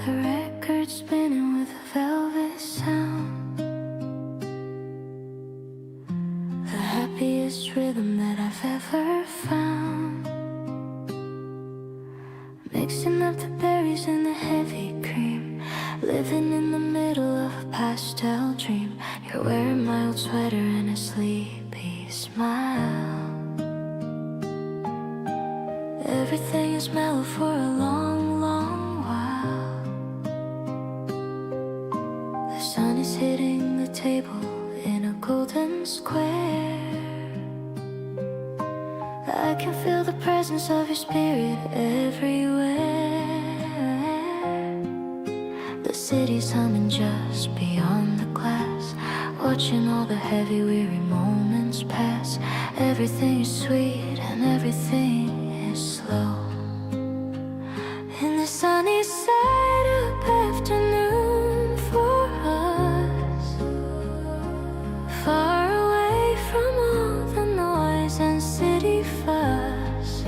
The record spinning with a velvet sound, the happiest rhythm that I've ever found. Mixing up the berries and the heavy cream, living in the middle of a pastel dream. You're wearing my old sweater and a sleepy smile. Everything is mellow for a long, long while. The sun is hitting the table in a golden square. I can feel the presence of your spirit everywhere. The city's humming just beyond the glass, watching all the heavy, weary moments pass. Everything is sweet and everything is slow. In the sunny side up afternoon for us, far away from all the noise and city fuss.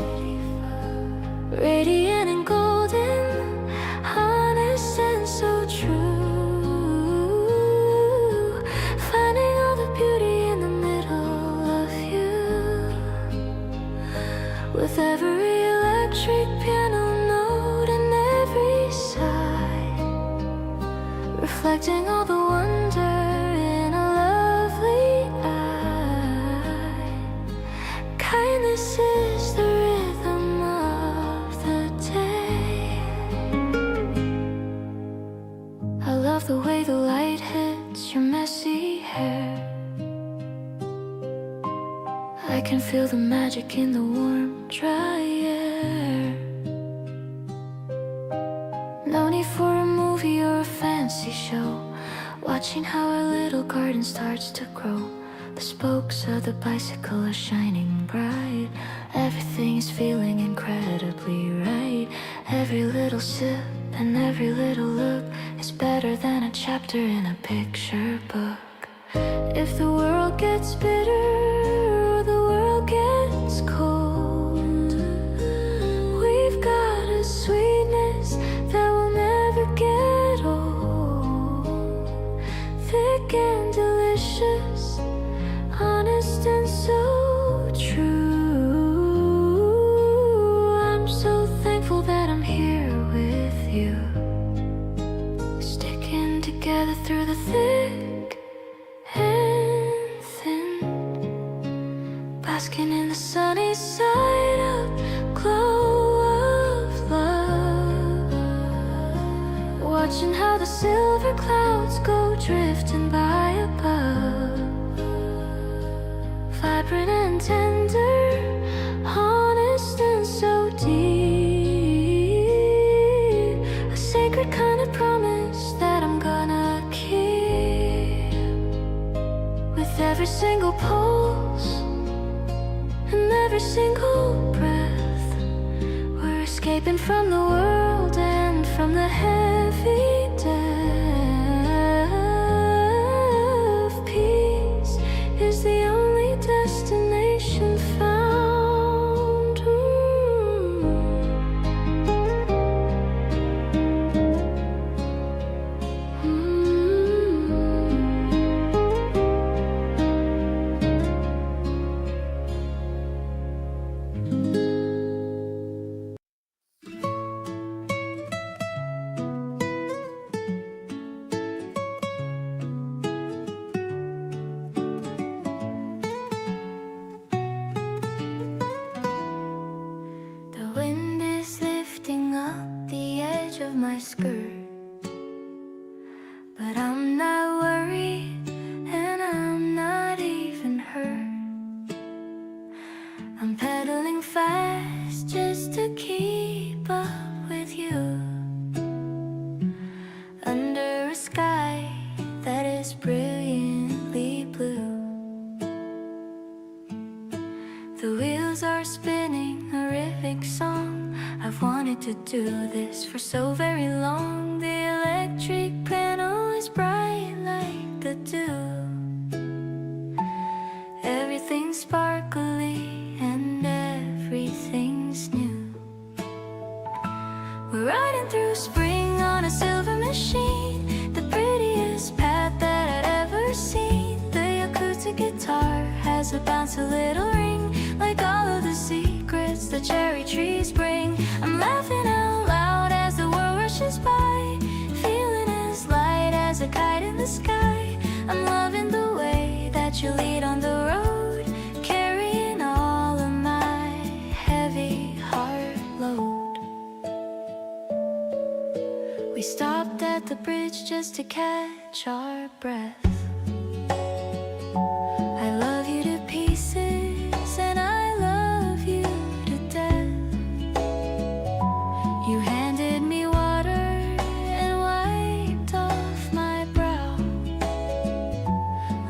Radiant and golden, honest and so true. Finding all the beauty in the middle of you. With every electric piano note and every sigh, reflecting all the wonder in a lovely This is the rhythm of the day. I love the way the light hits your messy hair. I can feel the magic in the warm, dry air. No need for a movie or a fancy show. Watching how our little garden starts to grow. The spokes of the bicycle are shining bright. Everything is feeling incredibly right. Every little sip and every little look is better than a chapter in a picture book. If the world gets bitter or the world gets cold, we've got a sweetness that will never get old. Thick and delicious, honest and so true. I'm so thankful that I'm here with you, sticking together through the thick and thin, basking in the sunny side up glow of love, watching how the silver clouds go drifting by above. Vibrant and tender, honest and so deep. A sacred kind of promise that I'm gonna keep. With every single pulse and every single breath, we're escaping from the world and from the heavy death. Peace is the only destination found. The wind is lifting up the edge of my skirt, but I'm not worried and I'm not even hurt. I'm pedaling fast just to keep up with you, under a sky that is brilliantly blue. The wheels are spinning a rhythmic song. I've wanted to do this for so very long. The electric panel is bright like the dew. Everything's sparkly and everything's new. We're riding through spring on a silver machine, the prettiest path that I'd ever seen. The acoustic guitar has a bouncy little ring, like all of the secrets the cherry trees bring. I'm laughing out loud as the world rushes by, feeling as light as a kite in the sky. I'm loving the way that you lead on the road, carrying all of my heavy heart load. We stopped at the bridge just to catch our breath. I love you to pieces and I love you to death. You handed me water and wiped off my brow.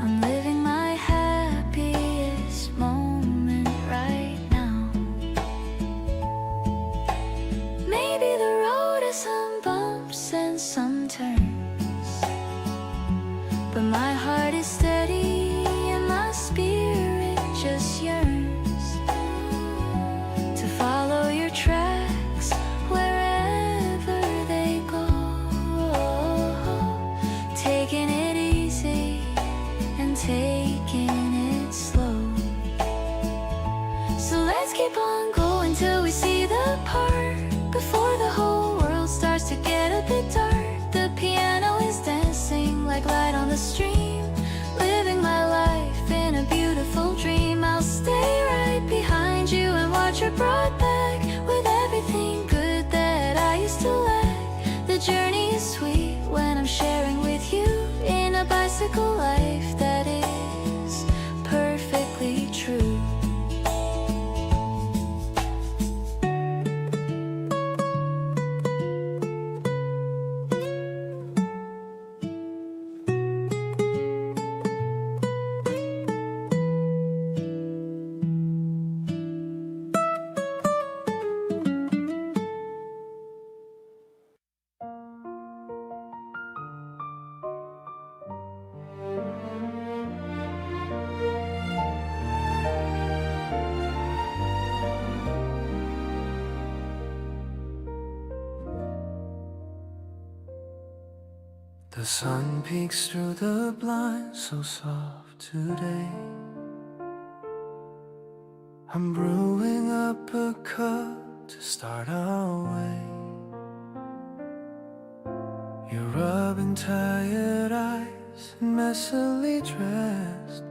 I'm living my happiest moment right now. Maybe the road has some bumps and some turns, but my heart is steady and my spirit just yearns to follow your tracks wherever they go. Taking it easy and taking it slow. So let's keep on going till we see the park, before the whole world starts to get a bit dark. The piano is dancing like light on the stream, living my life in a beautiful dream. I'll stay right behind you sharing with you in a bicycle life that is perfectly true. The sun peeks through the blinds so soft today. I'm brewing up a cup to start our way. You're rubbing tired eyes and messily dressed.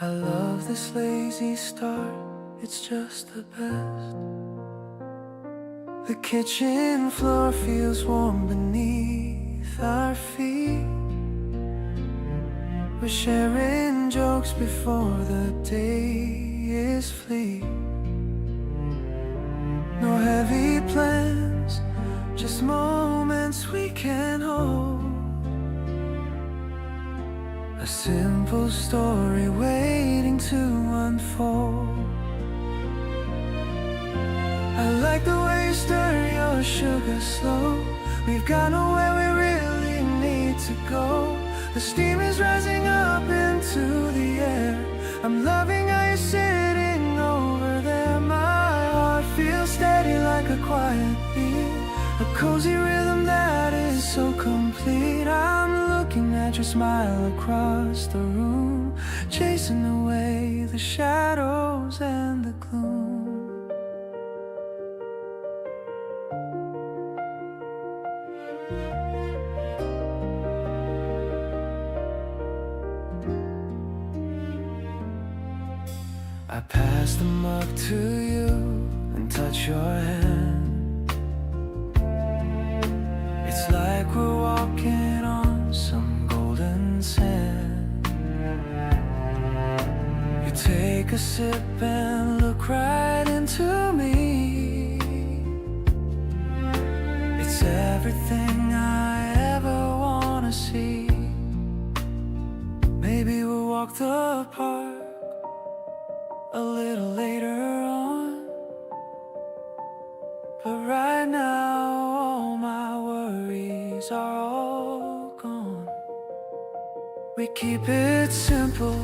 I love this lazy start, it's just the best. The kitchen floor feels warm beneath our feet. We're sharing jokes before the day is fleet. No heavy plans, just moments we can hold. A simple story waiting to unfold. I like the way you stir your sugar slow. We've got nowhere we really need to go. The steam is rising up into the air. I'm loving how you're sitting over there. My heart feels steady like a quiet beat. A cozy rhythm that is so complete. I'm looking at your smile across the room, chasing away the shadows and the gloom. I pass the mug to you and touch your hand. It's like we're walking on some golden sand. You take a sip and look right into me. It's everything I ever wanna see. Maybe we'll walk the park a little later on, but right now all my worries are all gone. We keep it simple,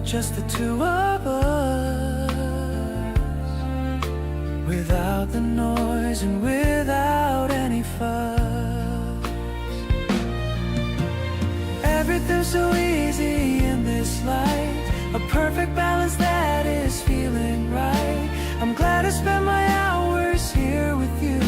just the two of us, without the noise and without any fuss. Everything's so easy in this life, a perfect balance that is feeling right. I'm glad I spent my hours here with you,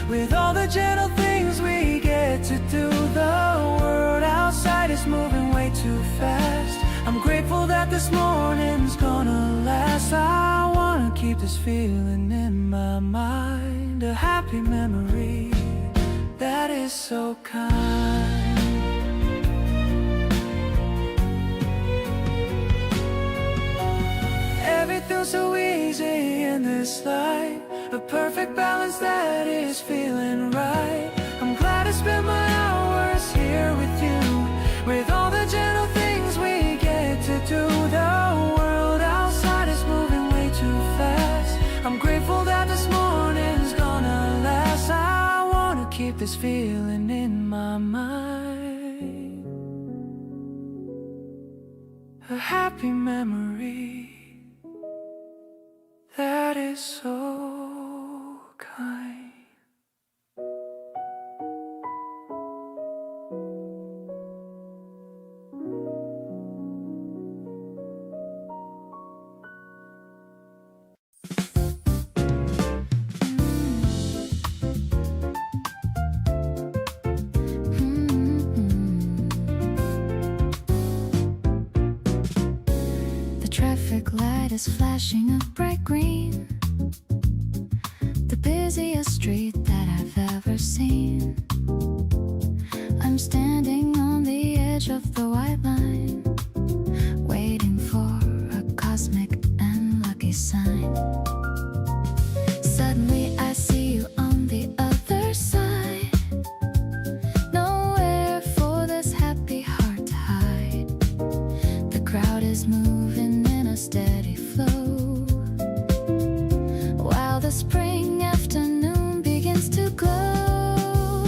with all the gentle things we get to do. The world outside is moving way too fast. I'm grateful that this morning's gonna last. I wanna keep this feeling in my mind, a happy memory that is so kind. Everything's so easy in this life, a perfect balance that is feeling right. I'm glad I spent my hours here with you, with all the gentle things we get to do. The world outside is moving way too fast. I'm grateful that this morning's gonna last. I wanna keep this feeling in my mind, a happy memory that is so kind. The traffic light is flashing a bright green. The busiest street that I've ever seen. I'm standing on the edge of the white line, waiting for a cosmic and lucky sign. Suddenly I see you on the other side. Nowhere for this happy heart to hide. The crowd is moving in a steady flow, while the spring afternoon begins to glow.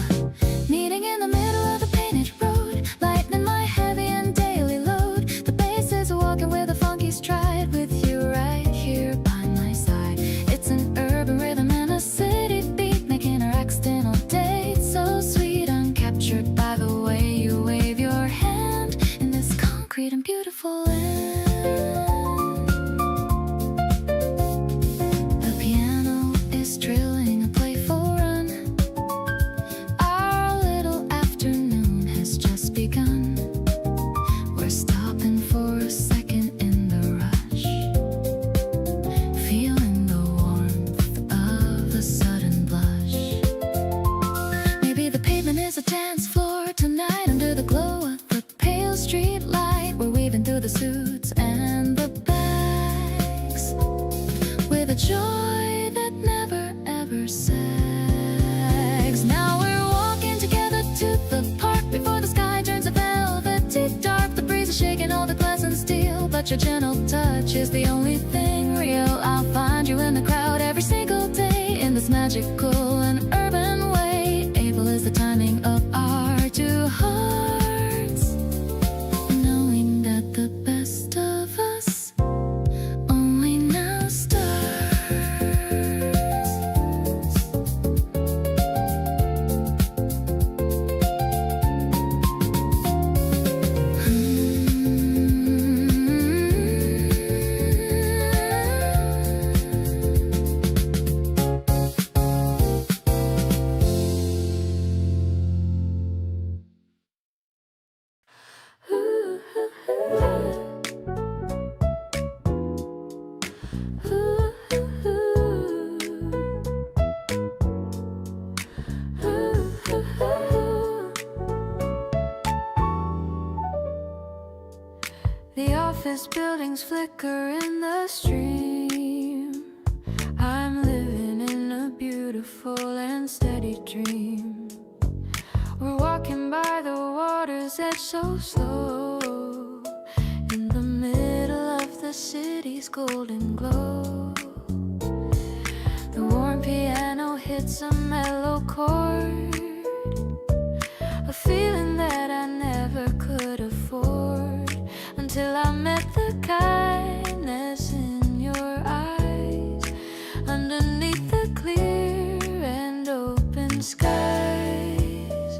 Meeting in the middle of the painted road, lightening my heavy and daily load. The bass is walking with a funky stride, with you right here by my side. It's an urban rhythm and a city beat, making our accidental date so sweet. I'm captured by the way you wave your hand in this concrete and beautiful land. The piano is trilling a playful run. Our little afternoon has just begun. We're stopping for a second in the rush, feeling the warmth of a sudden blush. Maybe the pavement is a dance floor tonight, under the glow of the pale street light. We're weaving through the suits and the bags, with a joy that never ever sags. Now we're walking together to the park, before the sky turns a velvety dark. The breeze is shaking all the glass and steel, but your gentle touch is the only thing real. I'll find you in the crowd every single day, in this magical and urban way. Able is the timing of our two hearts, knowing that the best of us only now starts. The office buildings flicker in the stream. I'm living in a beautiful and steady dream. We're walking by the water's edge so slow, in the middle of the city's golden glow. The warm piano hits a mellow chord, a feeling that I never could afford, until I met the kindness in your eyes, underneath the clear and open skies.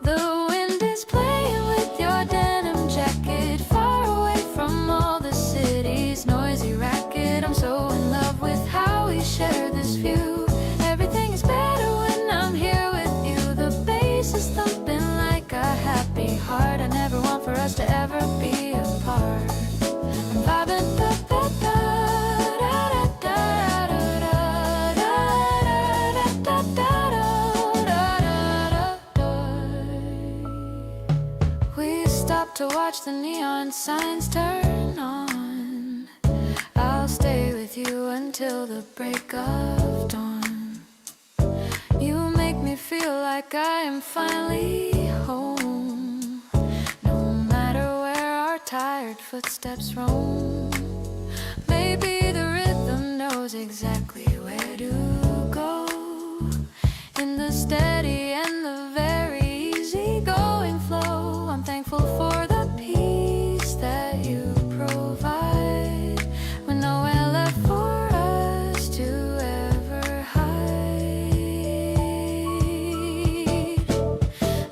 The wind is playing with your denim jacket, far away from all the city's noisy racket. I'm so in love with how we share this view. Everything is better when I'm here with you. The bass is thumping like a happy heart. I never want for us to ever be apart. I'm vibing, da da da da da da da da da da da. We stop to watch the neon signs turn on. I'll stay with you until the break of dawn. You make me feel like I am finally home, no matter where our tired footsteps roam. Maybe the rhythm knows exactly where to go, in the steady and the very easy going flow. I'm thankful for the peace that you provide, when nowhere left for us to ever hide.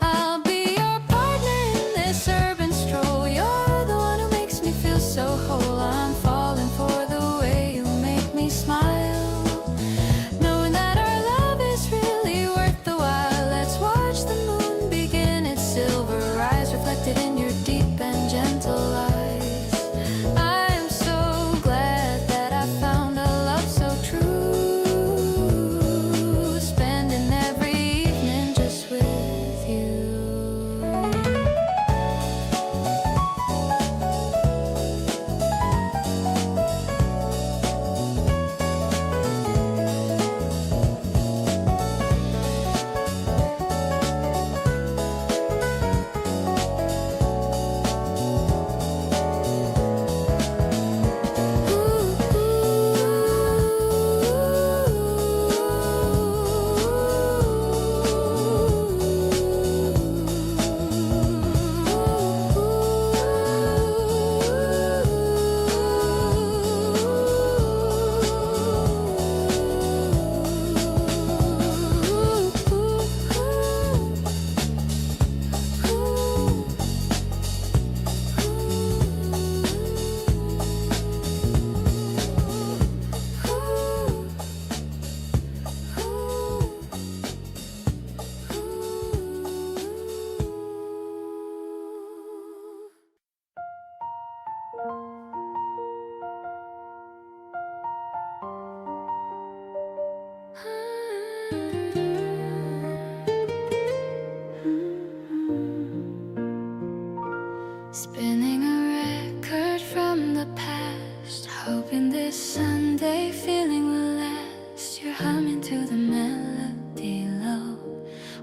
I'll be your partner in this urban stroll. You're the one who makes me feel so whole. I'm falling for the way you make me smile, knowing that our love is really worth the while. Spinning a record from the past, hoping this Sunday feeling will last. You're humming to the melody low,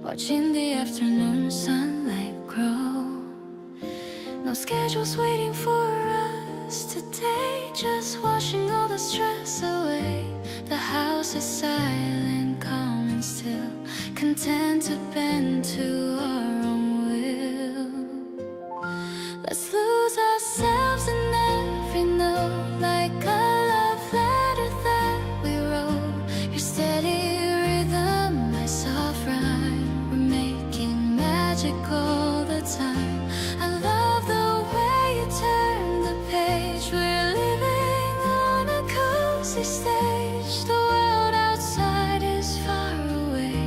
watching the afternoon sunlight grow. No schedules waiting for us today, just washing all the stress away. The house is silent, calm and still, content to bend to our own will. Let's lose ourselves in every note, like a love letter that we wrote. Your steady rhythm, my soft rhyme, we're making magic all the time. I love the way you turn the page, we're living on a cozy stage. The world outside is far away,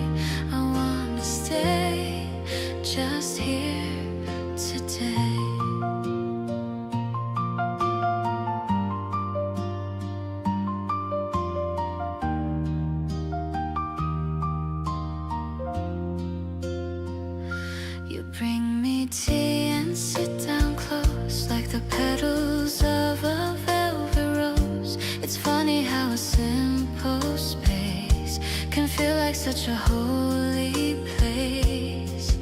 I wanna stay just here today. You bring me tea and sit down close, like the petals of a velvet rose. It's funny how a simple space can feel like such a holy place.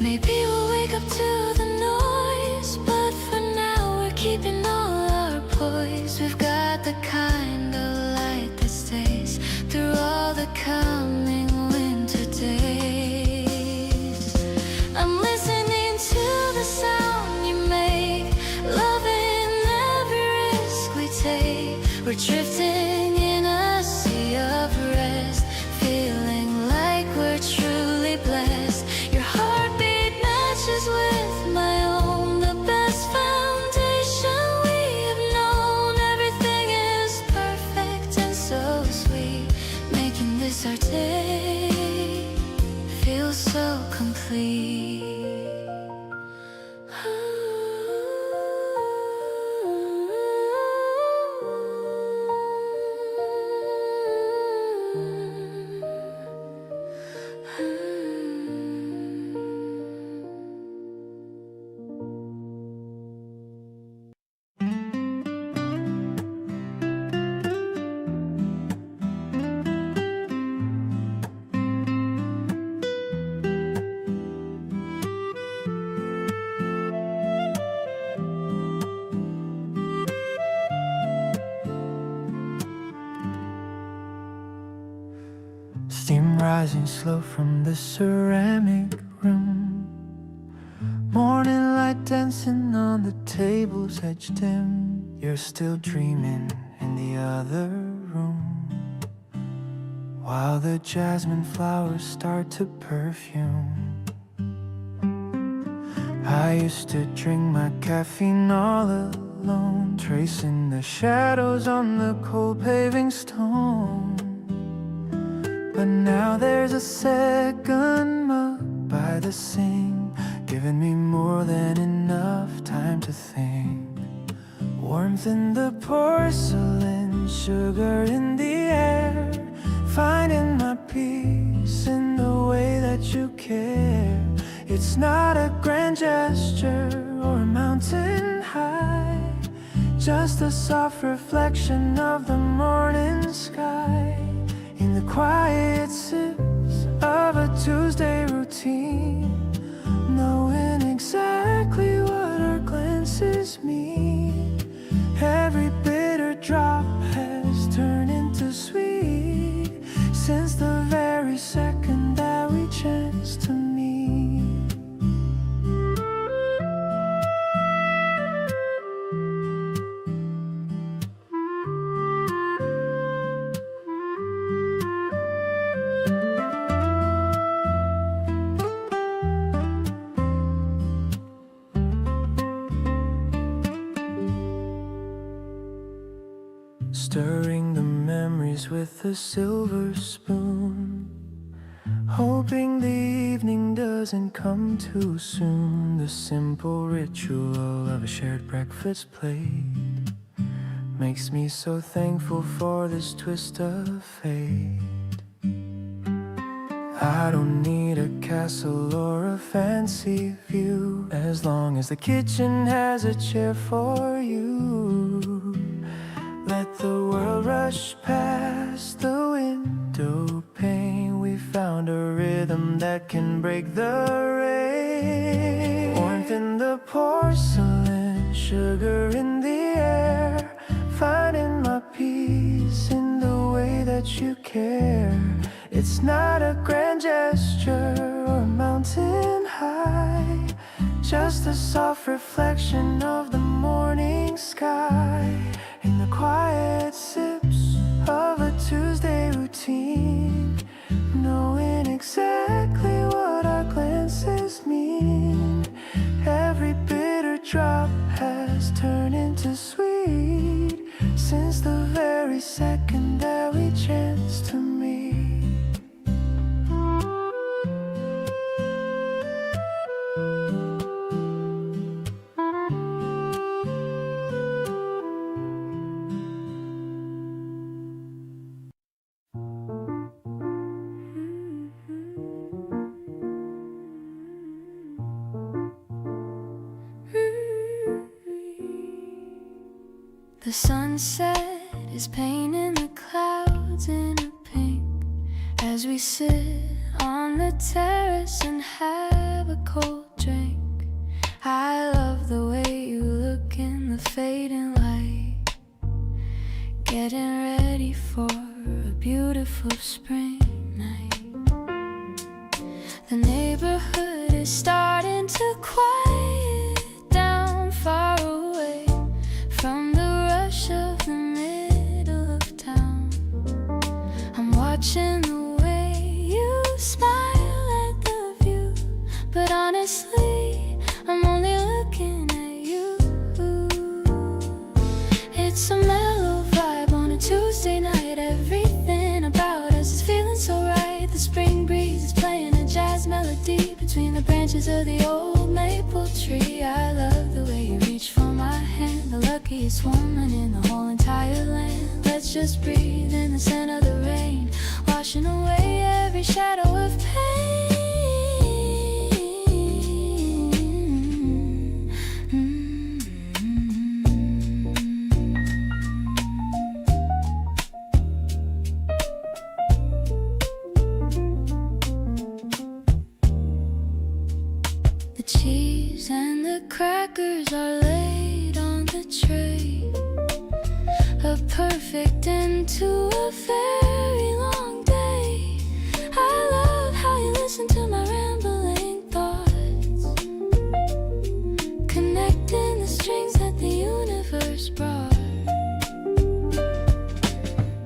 Maybe we'll wake up to the noise, but for now we're keeping all our poise. We've got the kind of light that stays through all the coming winter days. I'm listening to the sound you make, loving every risk we take. We're drifting in a sea of rest, feeling like we're truly blessed. Your heartbeat matches with my own, the best foundation we have known. Everything is perfect and so sweet, making this our day feel so complete. Steam rising slow from the ceramic room. Morning light dancing on the table's edge dim. You're still dreaming in the other room, while the jasmine flowers start to perfume. I used to drink my caffeine all alone, tracing the shadows on the cold paving stone. But now there's a second mug by the sink, giving me more than enough time to think. Warmth in the porcelain, sugar in the air, finding my peace in the way that you care. It's not a grand gesture or a mountain high, just a soft reflection of the morning sky. In the quiet sips of a Tuesday routine, knowing exactly what our glances mean. Every bitter drop has turned into sweet since the very second that we chanced to meet. Stirring the memories with a silver spoon, hoping the evening doesn't come too soon. The simple ritual of a shared breakfast plate makes me so thankful for this twist of fate. I don't need a castle or a fancy view, as long as the kitchen has a chair for you. Let the world rush past the window pane. We found a rhythm that can break the rain. Warmth in the porcelain, sugar in the air. Finding my peace in the way that you care. It's not a grand gesture or a mountain high, just a soft reflection of the morning sky. In the quiet sips of a Tuesday routine, knowing exactly what our glances mean. Every bitter drop has turned into sweet since the very second that we chanced to meet. The sunset is painting the clouds in a pink as we sit on the terrace and have a cold drink. I love the way you look in the fading light, getting ready for a beautiful spring night. The neighborhood is starting to quiet down, far away from the rush of the middle of town. I'm watching the way you smile at the view, but honestly, I'm only looking at you. It's a mellow vibe on a Tuesday night. Everything about us is feeling so right. The spring breeze is playing a jazz melody between the branches of the old maple tree. I love the way you reach for my hand, the luckiest woman in the whole entire land. Let's just breathe in the scent of the rain, washing away every shadow of pain. The cheese and the crackers are laid on the tray, a perfect end to a very long day. I love how you listen to my rambling thoughts, connecting the strings that the universe brought.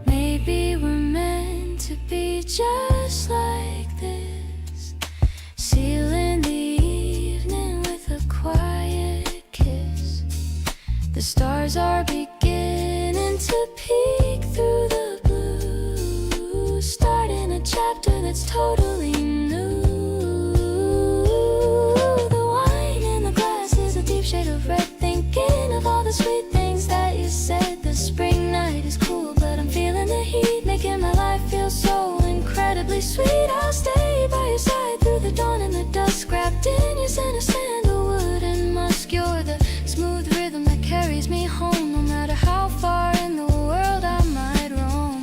Maybe we're meant to be just like this, sealing the evening with a quiet kiss. The stars are beginning to peek through the blue, starting a chapter that's totally new. The wine in the glass is a deep shade of red, thinking of all the sweet things that you said. The spring night is cool, but I'm feeling the heat, making my life feel so incredibly sweet. I'll stay by your side through the dawn and the dusk, wrapped in your scent of sandalwood and musk. You're the smooth rhythm that carries me home, no matter how far in the world I might roam.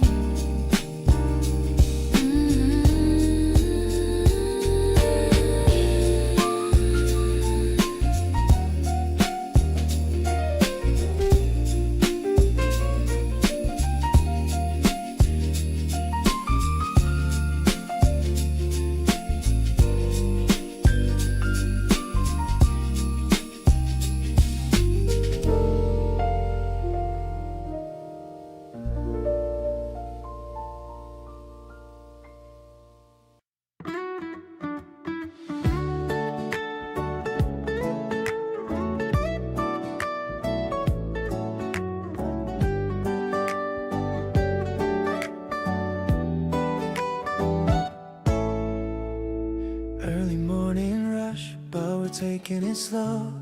Early morning rush, but we're taking it slow.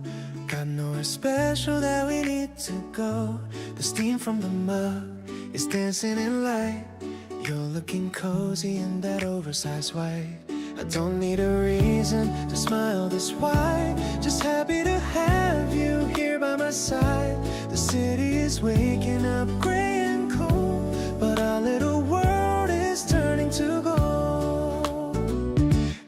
Got nowhere special that we need to go. The steam from the mug is dancing in light, You're looking cozy in that oversized white. I don't need a reason to smile this wide. Just happy to have you here by my side. The city is waking up gray and cold, but our little world is turning to gold.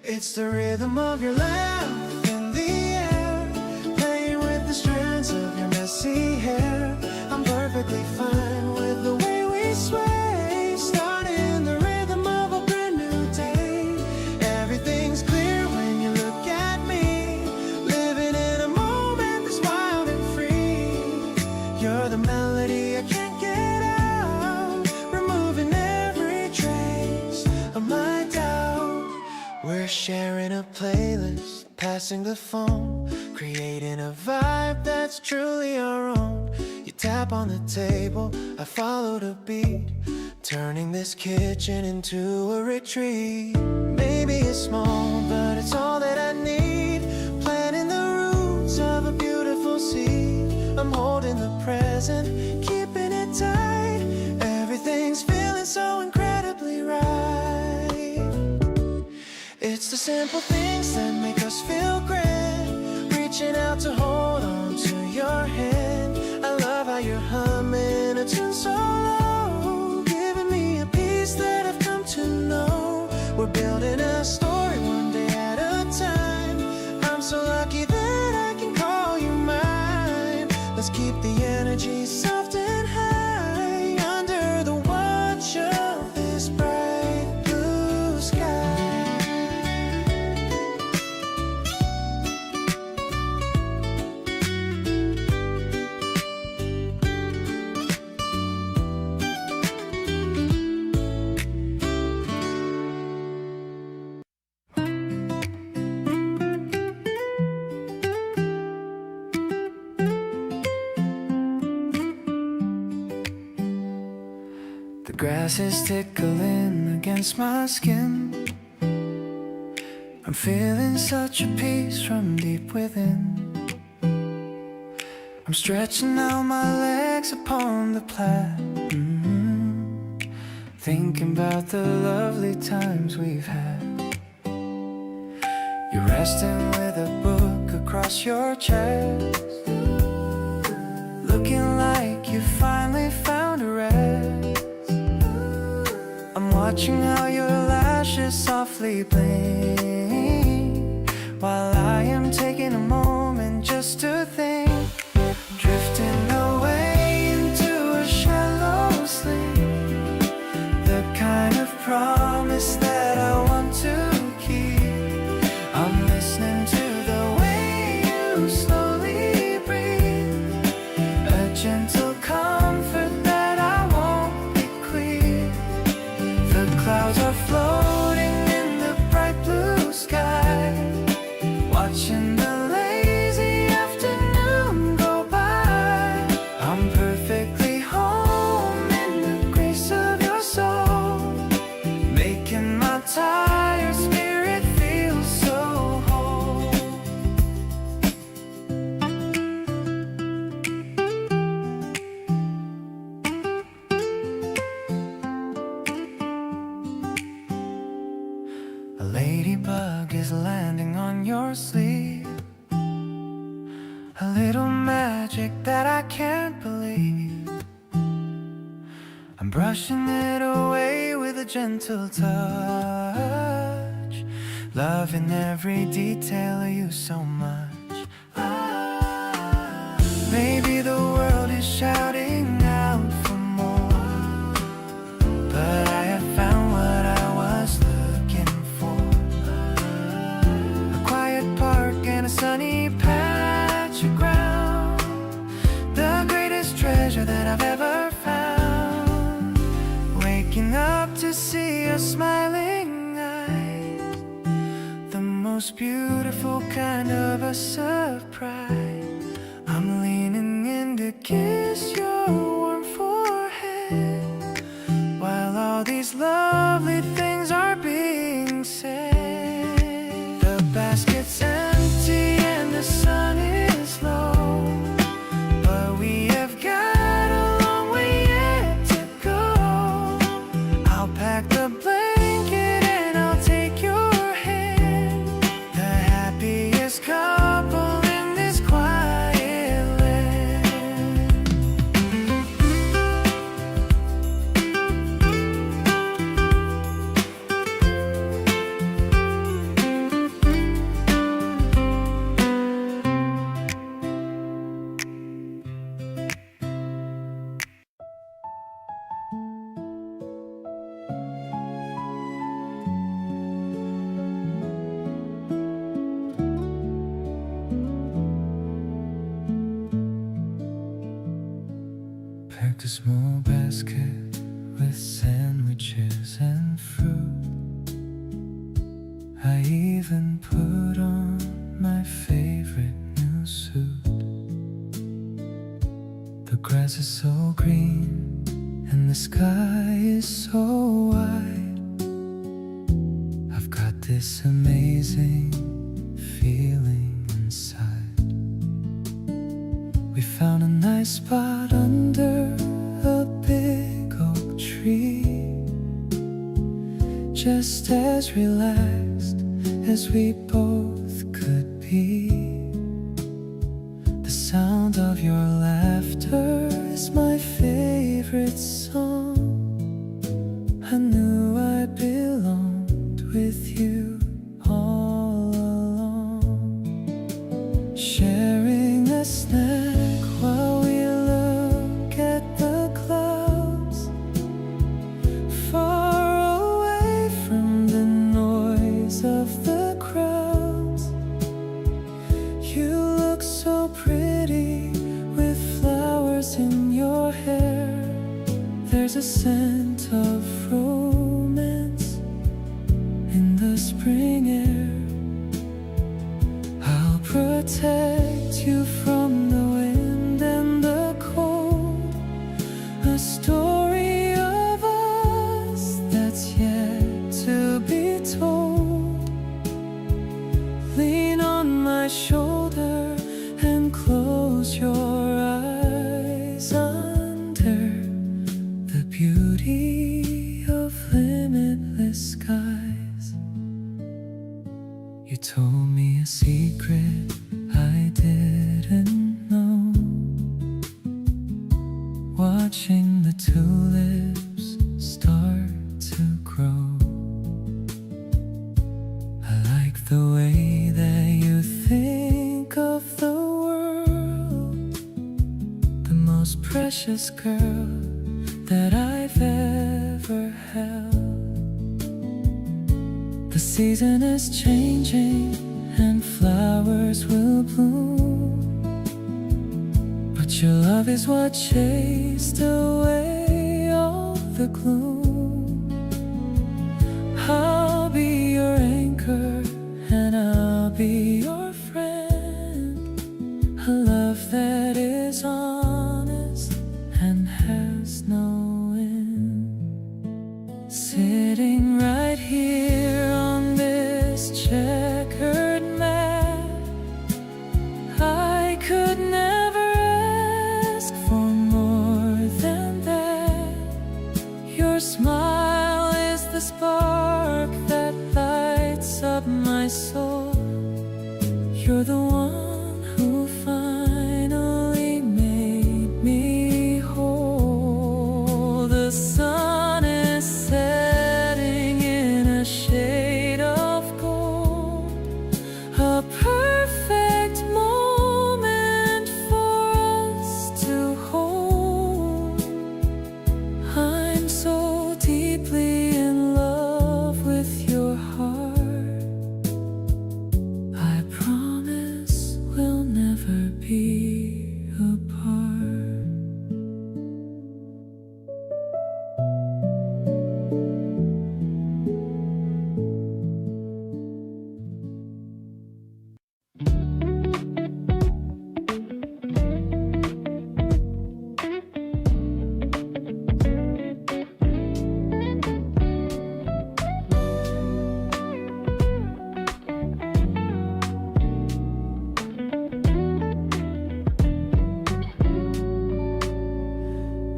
It's the rhythm of your laugh in the air, playing with the strands of your messy hair. I'm perfectly fine with the way we sway, starting the rhythm of a brand new day. Everything's clear when you look at me, living in a moment that's wild and free. You're the melody I can't get out, removing every trace of my doubt. We're sharing a playlist, passing the phone, creating a vibe that's truly our own. You tap on the table, I follow the beat, turning this kitchen into a retreat. Maybe it's small, but it's all that I need, planting the roots of a beautiful seed. I'm holding the present, keeping it tight. Everything's feeling so incredibly right. It's the simple things that make us feel grand, reaching out to hold on to your hand. I love how you're humming a tune so low, giving me a piece that I've come to know. We're building a story one day at a time. I'm so lucky that I can call you mine. Let's keep the energy soft and high, under the watch of this bright blue sky. The grass is tickling against my skin. I'm feeling such a peace from deep within. I'm stretching out my legs upon the plat, thinking about the lovely times we've had. You're resting with a book across your chest, looking like you finally found a rest. I'm watching how your lashes softly blink, while I am taking a moment just to think, drifting away into a shallow sleep, the kind of promise that I want to keep. I'm listening to the way you slowly breathe, a gentle comfort that I won't bequeath. The clouds are floating in the bright blue sky, watching the lazy afternoon go by. I'm perfectly home in the grace of your soul, making my tired spirit feel so whole. A ladybug is landing on your sleeve, a little magic that I can't believe. I'm brushing it away with a gentle touch, loving every detail of you so much. Maybe the world is shouting out for more, but I have found what I was looking for. A quiet park and a sunny patch of ground, the greatest treasure that I've ever found. Waking up to see your smiling eyes, the most beautiful kind of a surprise. I'm leaning in to kiss your warm forehead, while all these lovely things are being said. The basket's empty and the sun is low, but we have got a long way yet to go. I'll pass packed a small basket with sandwiches and fruit. I even put on my favorite new suit. The grass is so green and the sky is so wide. I've got this amazing feeling inside. We found a nice spot under a big oak tree, just as relaxed as we both could be. The sound of your laughter is my favorite song. I knew I belonged with you all along. Sharing a snack while we look at the clouds, far away from the noise of the crowds. You look so pretty with flowers in your hair. There's a scent of romance in the spring air. I'll protect you from the wind and the cold, a story of us that's yet to be told. Lean on my shoulder and close your eyes under the beauty of limitless skies. You told me a secret I didn't know. Watching the tulips start to grow. I like the way that you think of the world, the most precious girl that I've ever held. The season is changing and flowers will bloom, but your love is what chased away all the gloom. I'll be your anchor and I'll be your friend, a love that is honest and has no end. Sitting right here on this checkered mat, I could never ask for more than that. Your smile is the spark that lights up my soul. You're the one who finally made me whole. The sun is setting in a shade of gold, a perfect moment for us to hold. I'm so deeply in love with your heart. I promise we'll never be apart.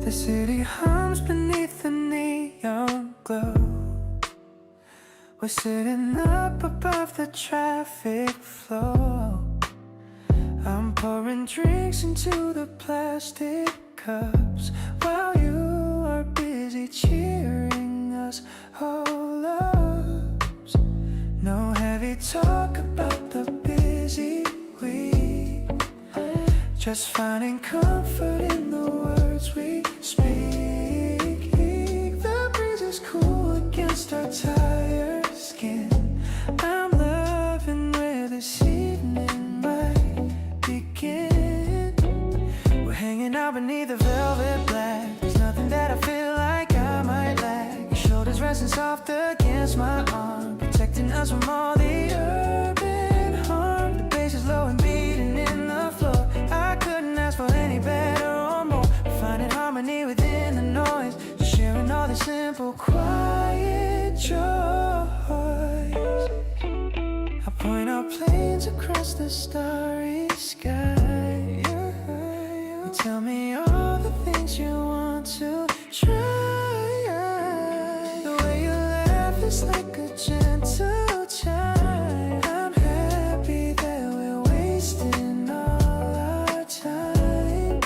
The city hums beneath the neon glow. We're sitting up above the traffic flow. I'm pouring drinks into the plastic cups while you are busy cheering us all up. No heavy talk about the busy week, just finding comfort in the words we speak. The breeze is cool against our tired skin. I'm loving where this evening might begin. We're hanging hiding out beneath the velvet black. There's nothing that I feel like I might lack. Your shoulders resting soft against my arm, protecting us from all the urban harm. The bass is low and beating in the floor. I couldn't ask for any better or more. Finding harmony within the noise, just sharing all the simple quiet joys. I point out planes across the starry sky. You tell me all the things you want to try. The way you laugh is like a gentle chime. I'm happy that we're wasting all our time.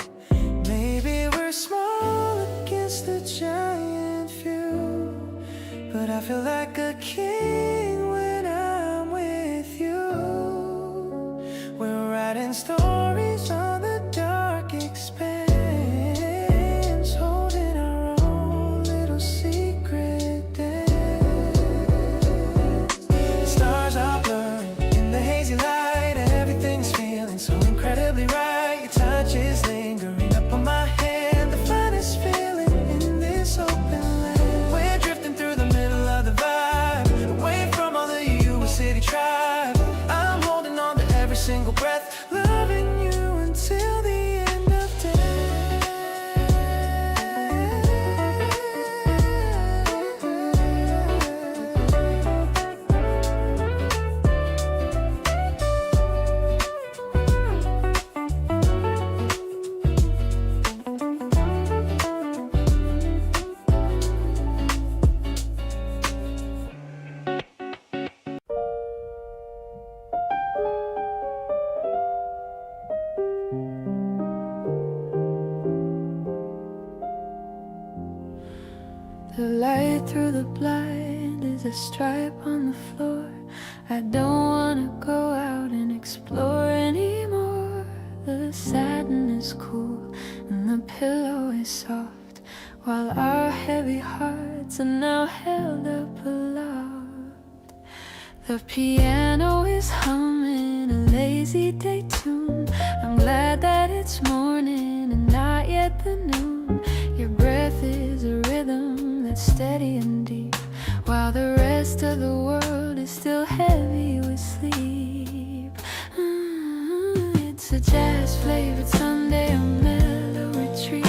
Maybe we're small against the giant view, but I feel like a king when I'm with you. We're writing stories on the dark expanse, holding our own little secret dance. Stars are blurring in the hazy light, everything's feeling so incredibly right. Your touch is lingering up on my hand, the finest feeling in this open land. We're drifting through the middle of the vibe, away from all the you city tribe. I'm holding on to every single breath, loving you until the end of The light through the blind is a stripe on the floor. I don't wanna go out and explore anymore. The satin is cool and the pillow is soft, while our heavy hearts are now held up aloft. The piano is humming a lazy day tune. I'm glad that it's morning and not yet the noon. Your breath is a rhythm that's steady and deep, while the rest of the world is still heavy with sleep. It's a jazz flavored Sunday, a mellow retreat.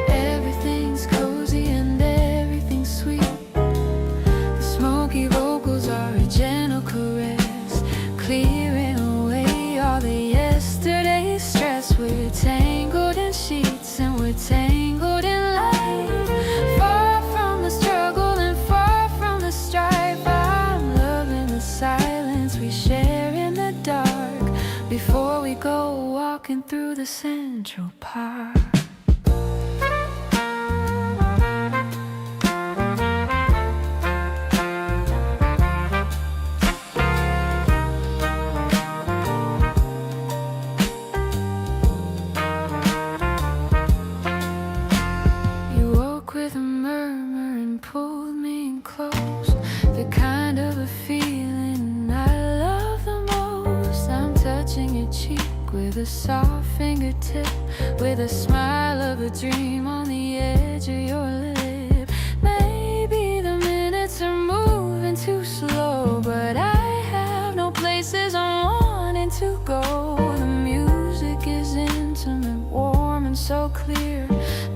Everything's cozy and everything's sweet. The smoky vocals are a gentle caress, clearing away all the yesterday's stress. We're tangled in sheets and we're tangled in light, far from the struggle and far from the strife. I'm loving the silence we share in the dark before we go walking through the Central Park. You woke with a murmur and pulled me in close, the kind of a feeling I love the most. I'm touching your cheek with a soft fingertip, with a smile of a dream on the edge of your lip. Maybe the minutes are moving too slow, but I have no places I'm wanting to go. The music is intimate, warm and so clear,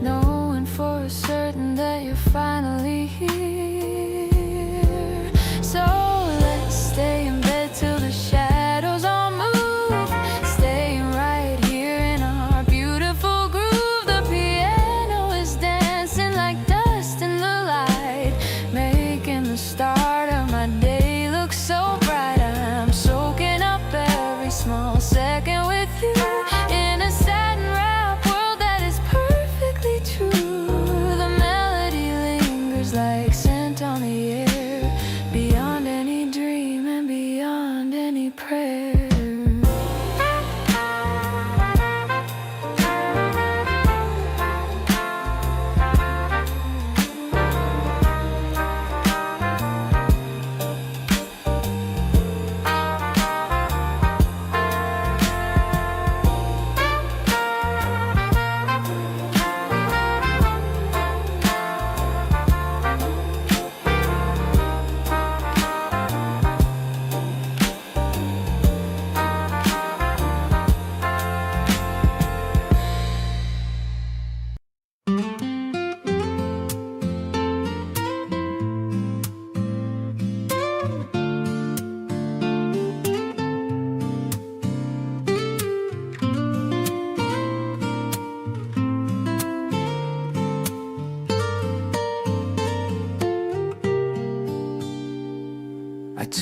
knowing for certain that you're finally here. So let's stay in bed till the shadows all move, staying right here in our beautiful groove. The piano is dancing like dust in the light, making the start of my day look so bright. I'm soaking up every small second with you in a satin wrap world that is perfectly true. The melody lingers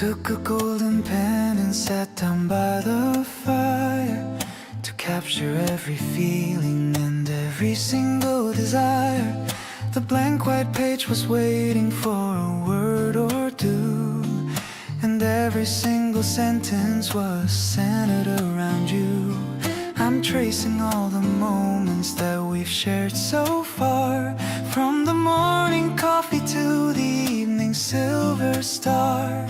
took a golden pen and sat down by the fire to capture every feeling and every single desire. The blank white page was waiting for a word or two, and every single sentence was centered around you. I'm tracing all the moments that we've shared so far, from the morning coffee to the evening silver star.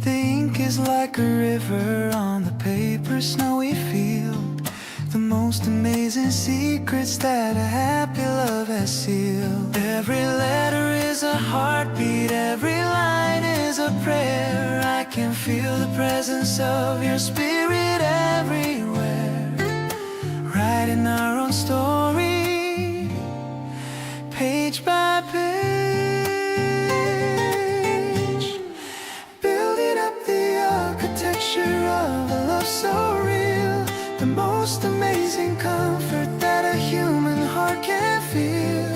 The ink is like a river on the paper snowy field, the most amazing secrets that a happy love has sealed. Every letter is a heartbeat, every line is a prayer. I can feel the presence of your spirit everywhere, writing our own story, page by page, building up the architecture of a love so real, the most amazing comfort that a human heart can feel,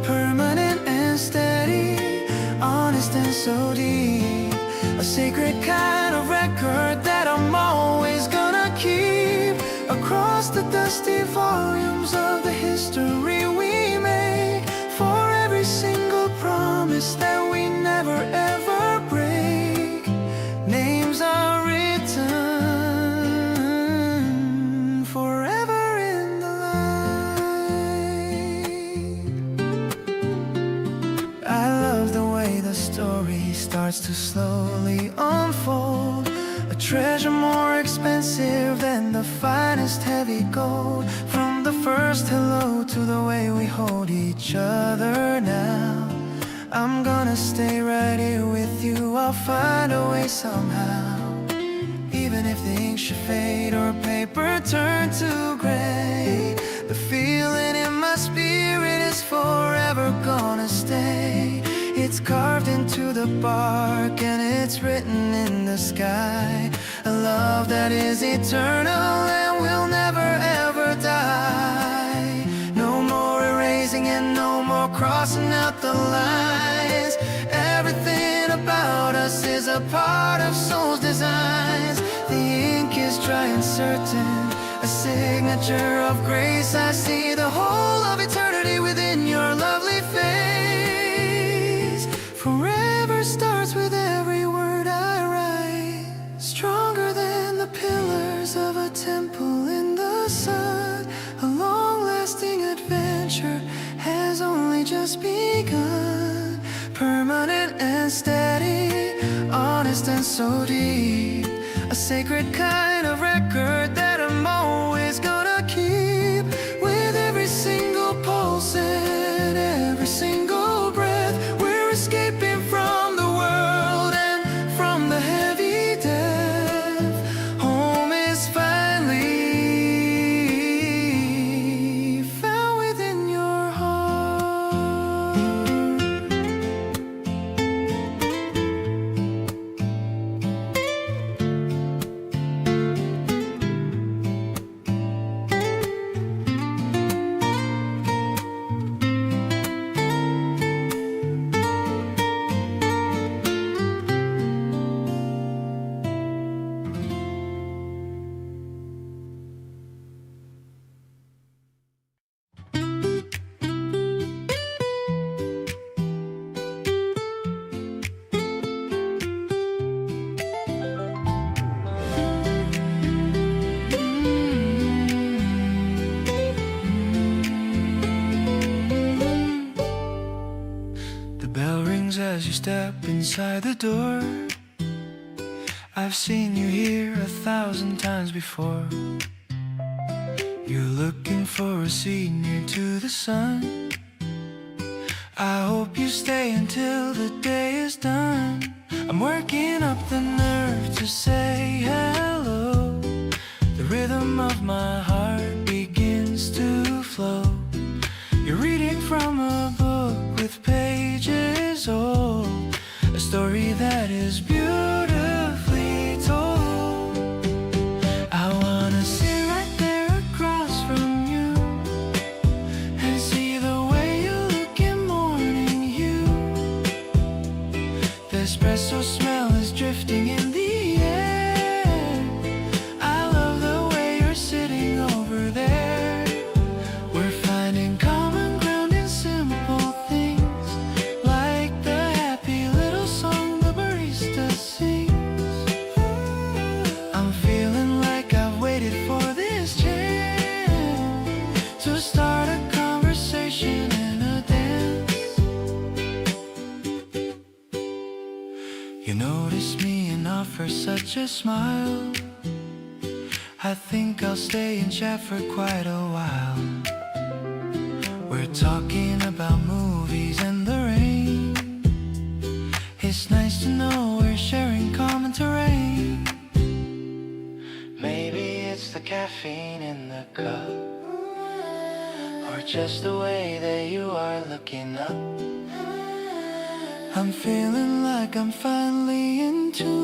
permanent and steady, honest and so deep, a sacred kind of record that I'm always gonna keep, across the dusty volumes of the history we make, for every single promise that we never ever break. Names are written forever in the light. I love the way the story starts to slowly unfold, a treasure more expensive than the finest heavy gold. From the first hello to the way we hold each other now, I'm gonna stay right here with you. I'll find a way somehow, even if the ink should fade or paper turn to gray. The feeling in my spirit is forever gonna stay. It's carved into the bark and it's written in the sky, a love that is eternal and will never ever die. No more erasing and no more crossing out the lines. Everything about us is a part of soul's designs. The ink is dry and certain, a signature of grace. I see the whole of eternity within your lovely face. Forever starts with every word I write, stronger than the pillars of a temple in the sun. A long-lasting adventure has only just begun, permanent and steady, honest and so deep, a sacred kind of record that I'm always gonna keep, with every single pulse and every single breath. We're escaping from the world and from the heavy death. Home is finally found within your heart. The bell rings as you step inside the door. I've seen you here 1,000 times before. You're looking for a seat near to the sun. I hope you stay until the day is done. I'm working up the nerve to say hello. The rhythm of my heart begins to flow. You're reading from a book with pages old, a story that is beautifully told. I wanna sit right there across from you and see the way you look in morning hue. The espresso smell is drifting to start a conversation and a dance. You notice me and offer such a smile. I think I'll stay and chat for quite a while. We're talking about movies and the rain. It's nice to know we're sharing common terrain. Maybe it's the caffeine in the cup, or just the way that you are looking up. I'm feeling like I'm finally in tune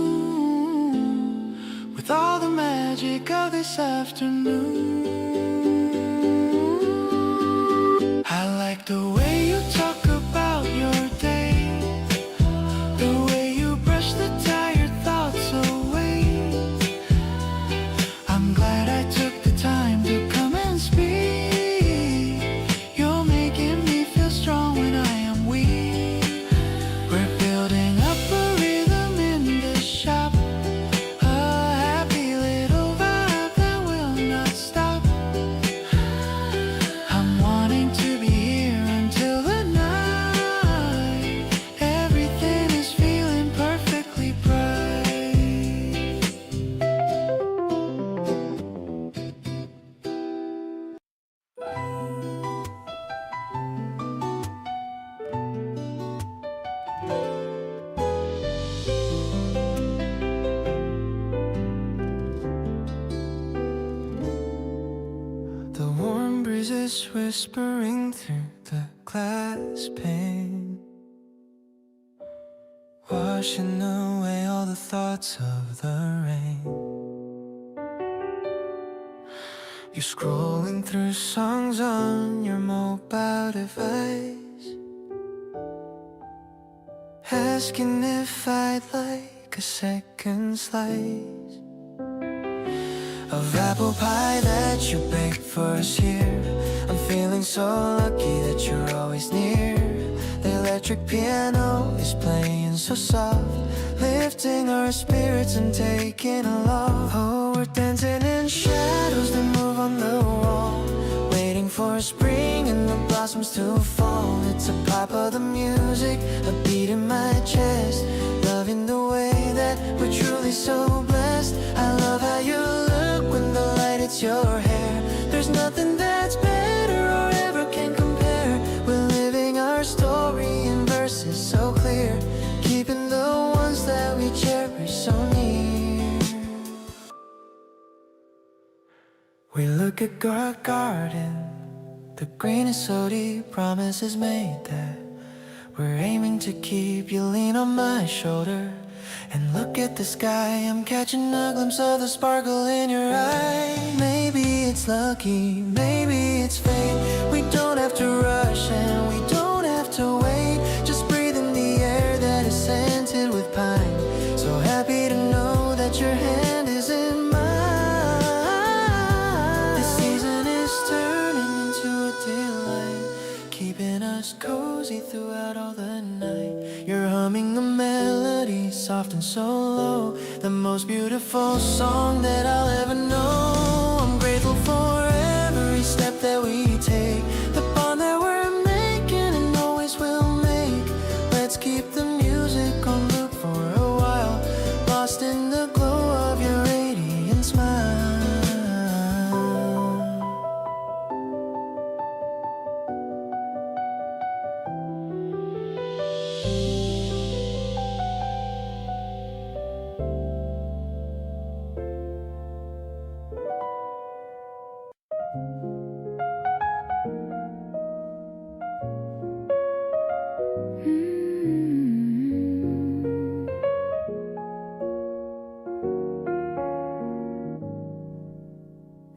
with all the magic of this afternoon. I like the way you talk about your day, the way you brush the tired thoughts away. I'm glad I took the time to come and speak. You're making me feel strong when I am weak. We're building up a rhythm in the shop, a happy little vibe that will not stop. I'm wanting to be here until the night. Everything is feeling perfectly bright. The warm breezes whispering through the glass pane, washing away all the thoughts of the rain. You're scrolling through songs on your mobile device, asking if I'd like a second slice of apple pie that you baked for us here. I'm feeling so lucky that you're always near. The electric piano is playing so soft, lifting our spirits and taking a loft. Oh, we're dancing in shadows that move on the wall, waiting for spring and the blossoms to fall. It's a pop of the music, a beat in my chest, loving the way that we're truly so blessed. I love how you look when the light hits your hair. There's nothing that's better or ever can compare. We're living our story in verses so clear, keeping the ones that we cherish so near. We look at our garden, the green is so deep, promises made that we're aiming to keep. You lean on my shoulder and look at the sky. I'm catching a glimpse of the sparkle in your eye. Maybe it's lucky, maybe it's fate. We don't have to rush and we don't have to wait. Just breathe in the air that is scented with pine. So happy to know that your hand is in mine. This season is turning into a delight, keeping us cozy throughout all the night. You're humming a melody, soft and so low, the most beautiful song that I'll ever know. I'm grateful for every step that we take, the bond that we're making and always will make. Let's keep the music on loop for a while, lost in the glow of your radiant smile.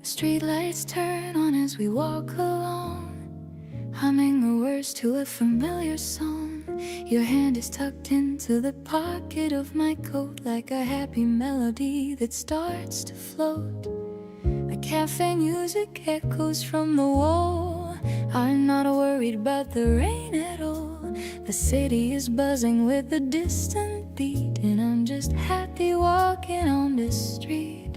Streetlights turn on as we walk along, humming the words to a familiar song. Your hand is tucked into the pocket of my coat, like a happy melody that starts to float. The cafe music echoes from the wall. I'm not worried about the rain at all. The city is buzzing with a distant beat, and I'm just happy walking on this street.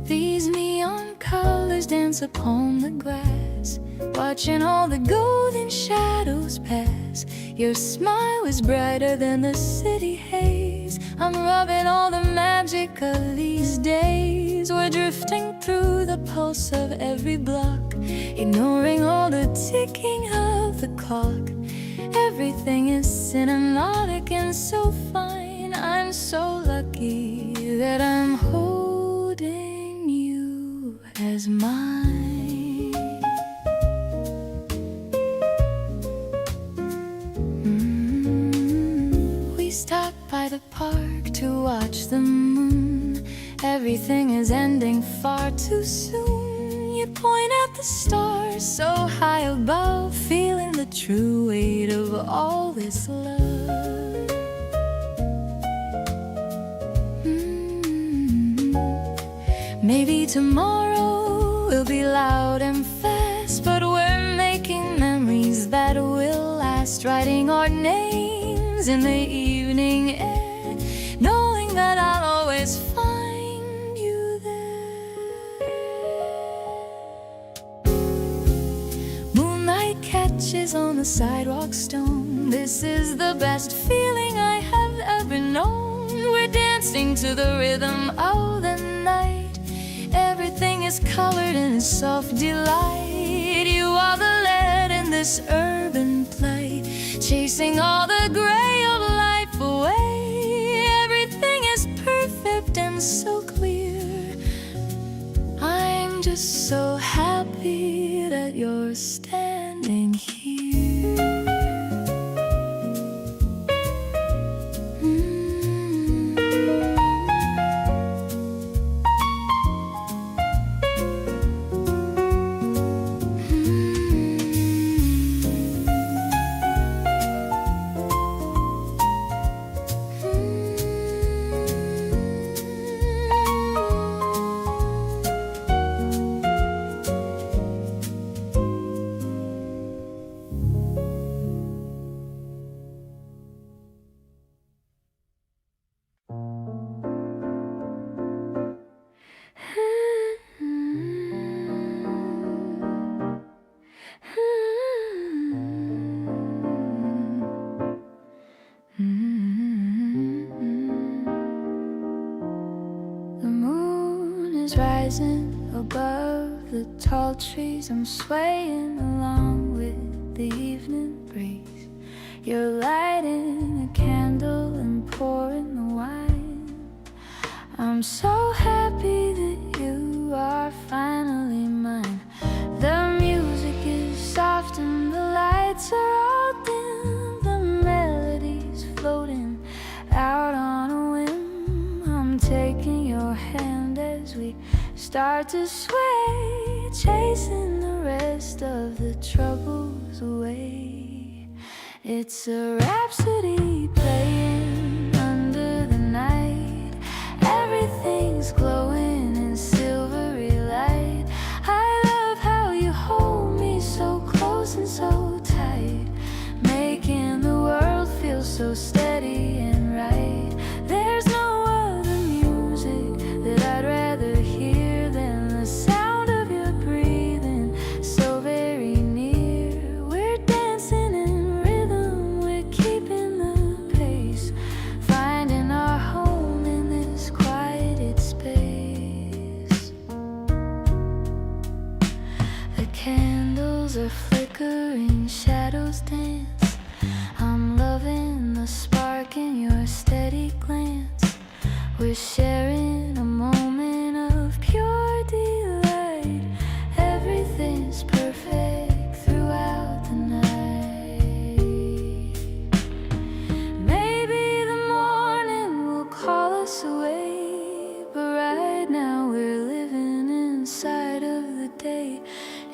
These neon colors dance upon the grass, watching all the golden shadows pass. Your smile is brighter than the city haze. I'm rubbing all the magic of these days. We're drifting through the pulse of every block, ignoring all the ticking of the clock. Everything is cinematic and so fine. I'm so lucky that I'm holding you as mine. We stopped by the park to watch the moon. Everything is ending far too soon. You point at the stars so high above, feeling the true weight of all this love. Maybe tomorrow will be loud and fast, but we're making memories that will last. Writing our names in the evening air, knowing that I'll always find you there. Moonlight catches on the sidewalk stone. This is the best feeling I have ever known. We're dancing to the rhythm of the night. Everything is colored in a soft delight. You are the lead in this urban play, chasing all the gray of life away. Everything is perfect and so clear. I'm just so happy that you're standing here. Rising above the tall trees, I'm swaying along with the evening breeze. You're lighting a candle and pouring the wine. I'm so happy that you are finally mine. The music is soft and the lights are all dim. The melody's floating out on a whim. I'm taking your hand as we start to sway, chasing the rest of the troubles away. It's a rhapsody playing under the night. Everything's glowing in silvery light. I love how you hold me so close and so tight, making the world feel so steady and right. There's no other music that I'd rather hear than the sound of your breathing, so very near. We're dancing in rhythm, we're keeping the pace, finding our home in this quieted space. The candles are flickering, shadows dance. I'm loving the spark in your steady glance. We're sharing a moment of pure delight. Everything's perfect throughout the night. Maybe the morning will call us away, but right now we're living inside of the day.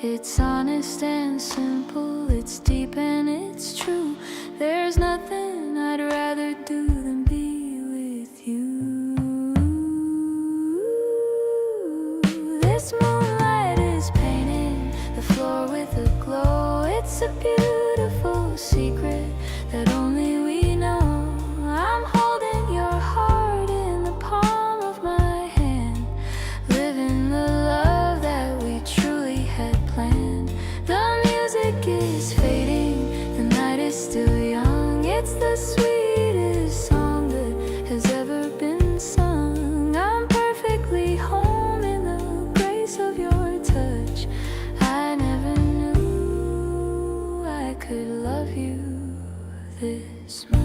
It's honest and simple, it's deep and it's true. There's nothing I'd rather do than be with you. This moonlight is painting the floor with a glow. It's a beautiful secret that only we know. I'm holding your heart in the palm of my hand, living the love that the sweetest song that has ever been sung. I'm perfectly home in the grace of your touch. I never knew I could love you this much.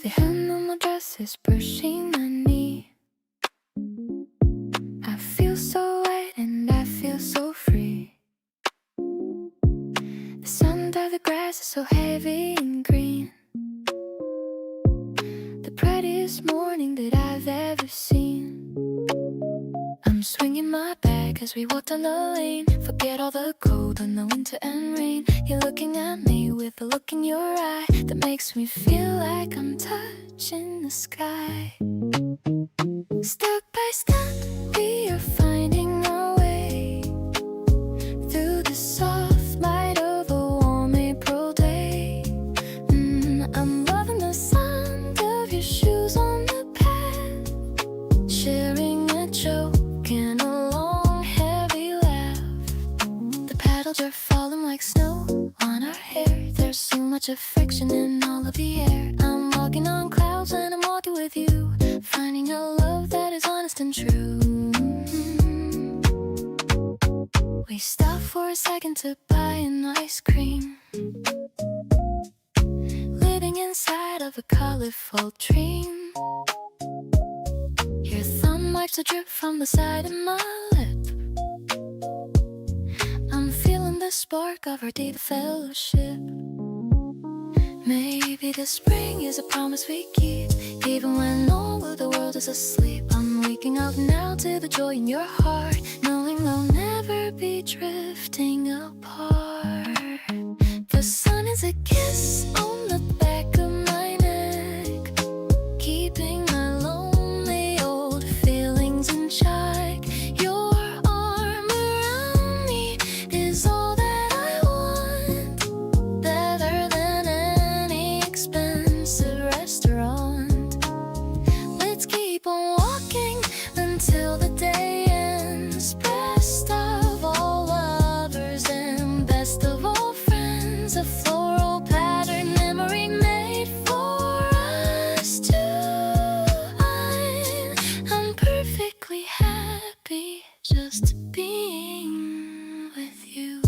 The hem of my dress is brushing my knee. I feel so wet and I feel so free. The sound of the grass is so heavy and green. The prettiest morning that I've ever seen. I'm swinging my bag as we walk down the lane. Forget all the cold and the winter and rain. You're looking at me with a look in your eye that makes me feel like I'm touching the sky. Step by step, we are finding our way through the soft light of a warm April day. I'm loving the sound of your shoes on the path, sharing a joke and a long heavy laugh. The paddles are falling like snow on our hair. There's so much affection in all of the air. I'm walking on clouds and I'm walking with you, finding a love that is honest and true. We stop for a second to buy an ice cream, living inside of a colorful dream. Your thumb wipes the drip from the side of my lip. I'm feeling the spark of our deep fellowship. Maybe the spring is a promise we keep, even when all of the world is asleep. I'm waking up now to the joy in your heart, knowing we'll never be drifting apart. The sun is a kiss on the back of my neck, keeping my lonely old feelings in check. Your arm around me is all that I want, better than any expensive restaurant. Let's keep on walking until the day ends. Best of all lovers and best of all friends, a floral pattern memory made for us two. I'm perfectly happy just being with you.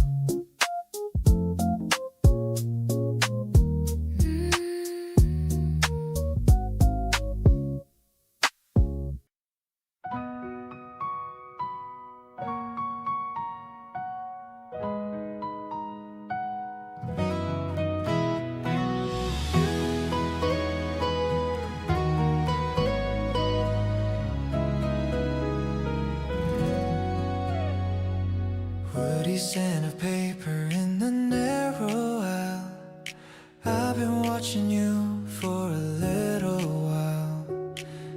Woody scent of paper in the narrow aisle. I've been watching you for a little while,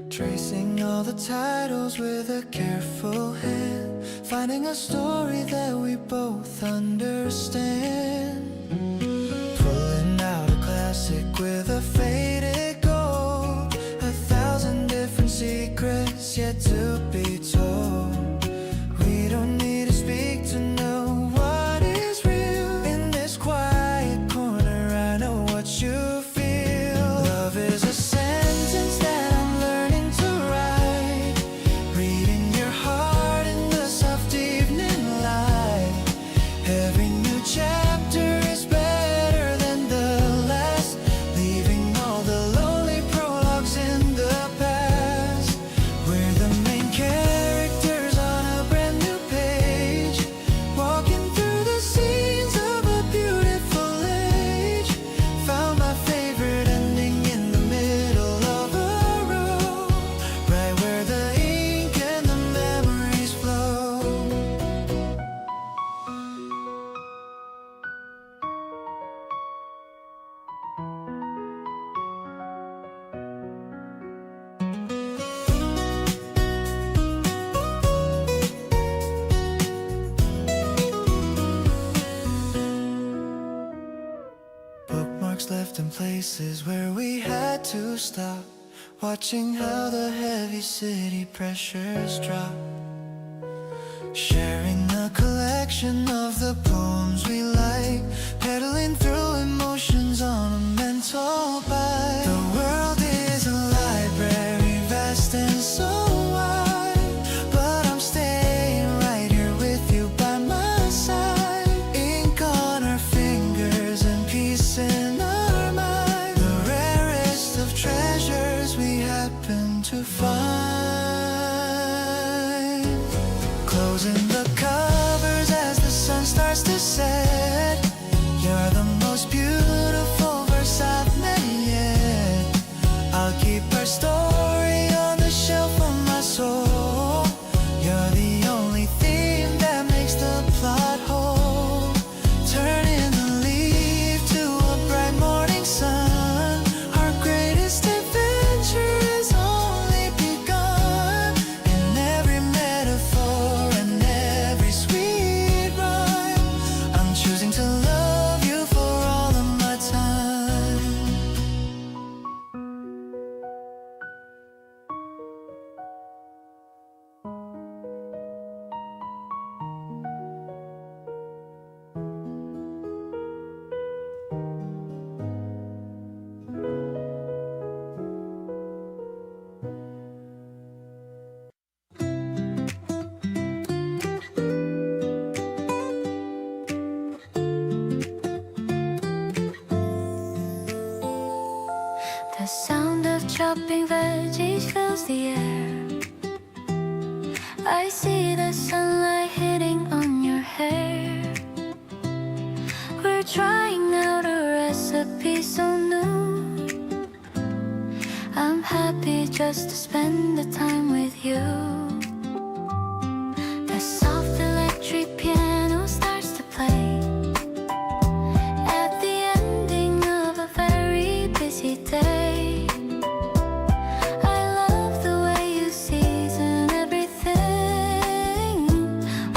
tracing all the titles with a careful hand, finding a story that we both understand. Pulling out a classic with a faded gold, 1,000 different secrets yet to be told. We don't need to speak to know what is real. marks left in places where we had to stop, watching how the heavy city pressures drop, sharing a collection of the poems we like, pedaling through emotions on a mental bike. The world is a library, vast and so wide, but I'm staying right here with you by my side. Ink on our fingers and peace in our mind, the rarest of treasures we happen to find. Closing the covers as the sun starts to set, you're the most beautiful verse I've met yet. I'll keep our story on the shelf of my soul. You're the only theme that makes the plot whole. Turning the leaf to a bright morning sun, our greatest adventure has only begun. In every metaphor and every sweet rhyme, I'm choosing to love you for all of my time. The sound of chopping veggies fills the air. I see the sunlight hitting on your hair. We're trying out a recipe so new. I'm happy just to spend the time with you. The soft electric piano starts to play at the ending of a very busy day. I love the way you season everything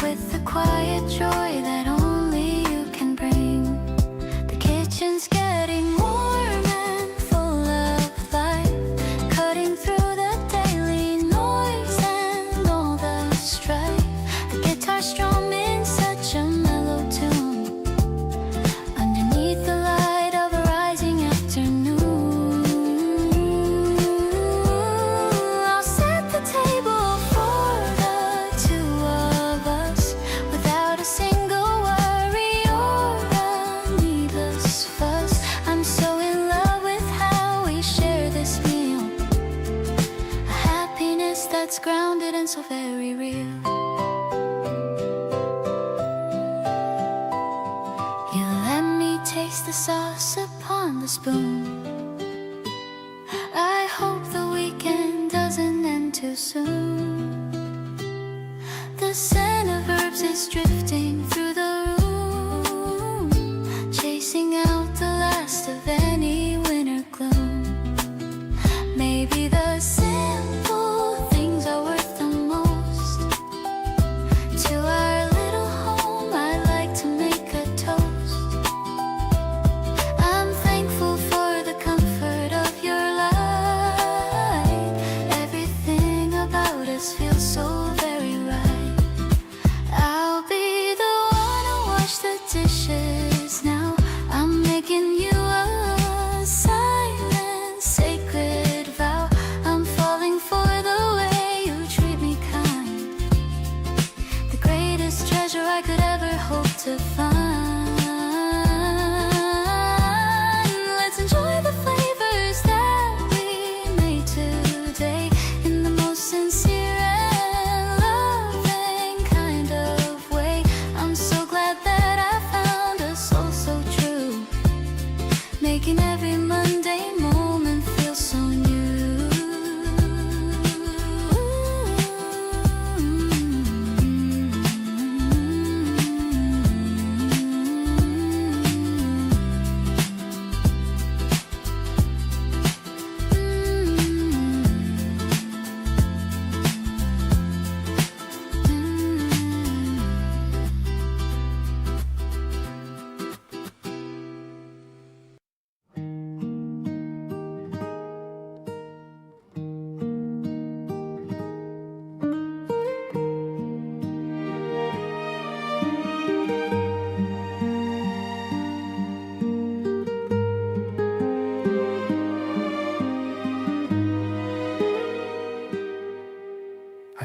with the quiet joy that only you can bring. The kitchen's getting warm and full of life, cutting through the daily noise and all the strife. The guitar strumming such a mellow tune underneath the light of a rising afternoon. I'll set the table for the two of us without a single worry or a needless fuss. I'm so in love with how we share this meal, a happiness that's grounded and so very real. You let me taste the sauce upon the spoon. I hope the weekend doesn't end too soon. The scent of herbs is drifting through the room, chasing out the last of any winter gloom. Maybe the simple things are worth the most. To our little home I'd like to make a toast. I'm thankful for the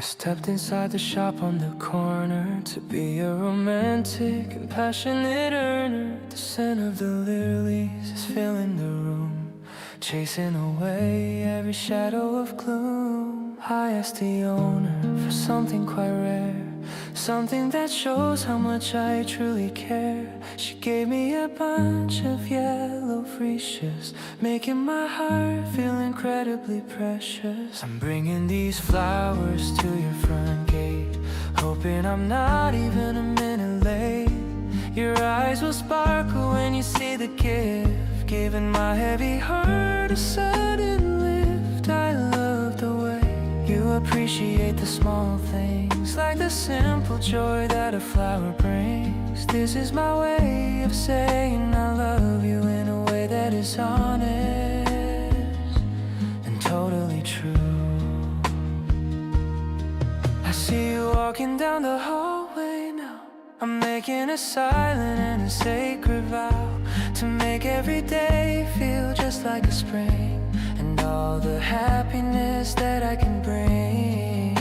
Stepped inside the shop on the corner to be a romantic and passionate earner. The scent of the lilies is filling the room, chasing away every shadow of gloom. I asked the owner for something quite rare, something that shows how much I truly care. She gave me a bunch of yellow freesias, making my heart feel incredibly precious. I'm bringing these flowers to your front gate, hoping I'm not even a minute late. Your eyes will sparkle when you see the gift, giving my heavy heart a sudden lift. I love the way you appreciate the small things, like the simple joy that a flower brings. This is my way of saying I love you in a way that is honest and totally true. I see you walking down the hallway now. I'm making a silent and a sacred vow to make every day feel just like a spring, and all the happiness that I can bring.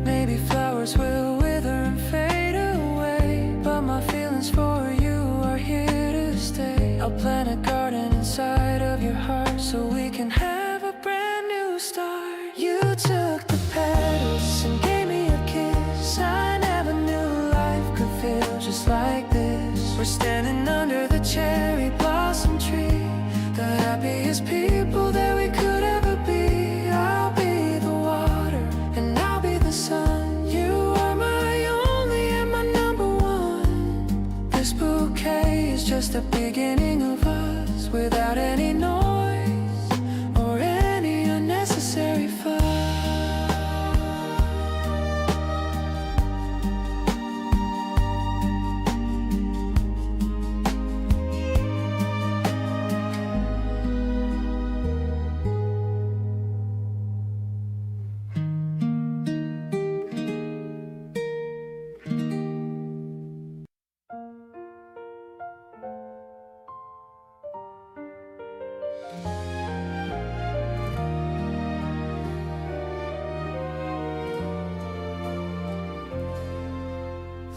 Maybe flowers will wither and fade away, but my feelings for you are here to stay. I'll plant a garden inside of your heart so we can have a brand new start. You took the petals and gave me a kiss. I never knew life could feel just like this. We're standing under the cherry blossom tree, the happiest people that we could ever be. I'll be the water and I'll be the sun. You are my only and my number one. This bouquet is just the beginning of us, without any noise or any unnecessary fuss.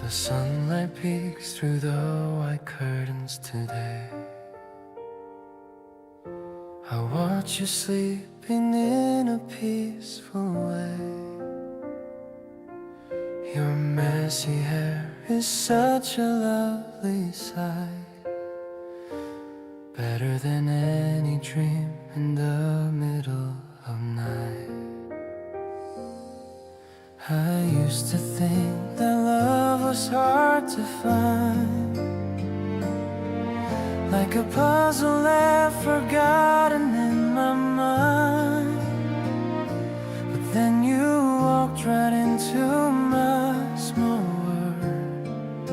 The sunlight peeks through the white curtains today. I watch you sleeping in a peaceful way. Your messy hair is such a lovely sight, better than any dream in the middle of night. I used to think that love was hard to find, like a puzzle left forgotten in my mind. But then you walked right into my small world,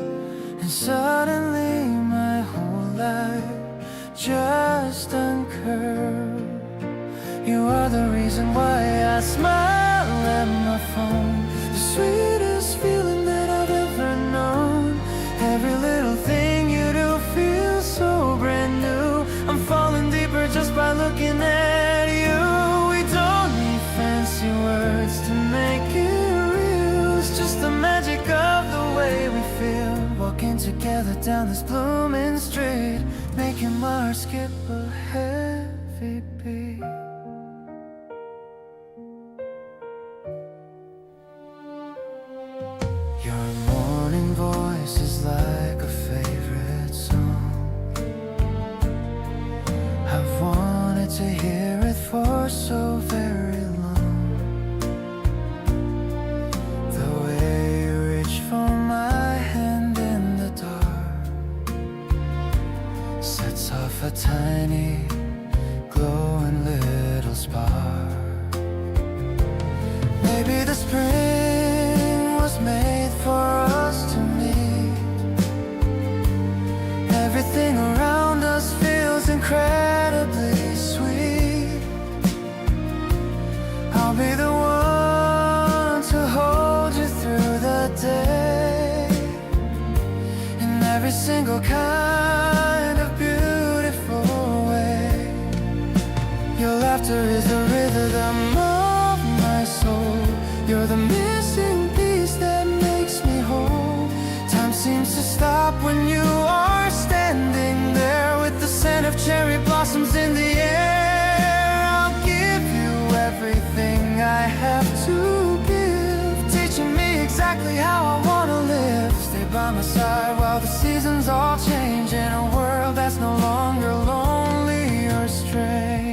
and suddenly my whole life just uncurled. You are the reason why I smile at my phone, the sweetest feeling that I've ever known. Every little thing you do feels so brand new. I'm falling deeper just by looking at you. We don't need fancy words to make it real. It's just the magic of the way we feel, walking together down this blooming street, making my heart skip a heavy beat. Your morning voice is like a favorite song. I've wanted to hear it for so very long. The way you reach for my hand in the dark sets off a tiny glowing little spark. Maybe the spring was made for us to meet. Everything around us feels incredibly sweet. I'll be the one to hold you through the day, in every single kind of beautiful way. Your laughter is the rhythm cherry blossoms in the air. I'll give you everything I have to give, teaching me exactly how I wanna live. Stay by my side while the seasons all change, in a world that's no longer lonely or strange.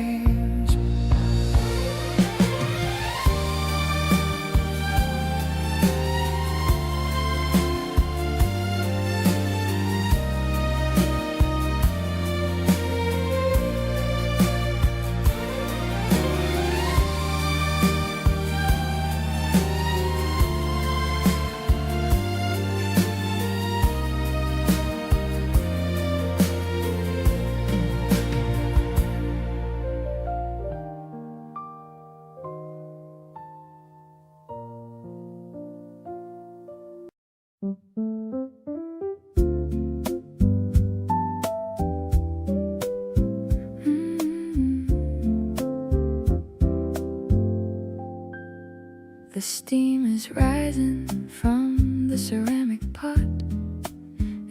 The steam is rising from the ceramic pot.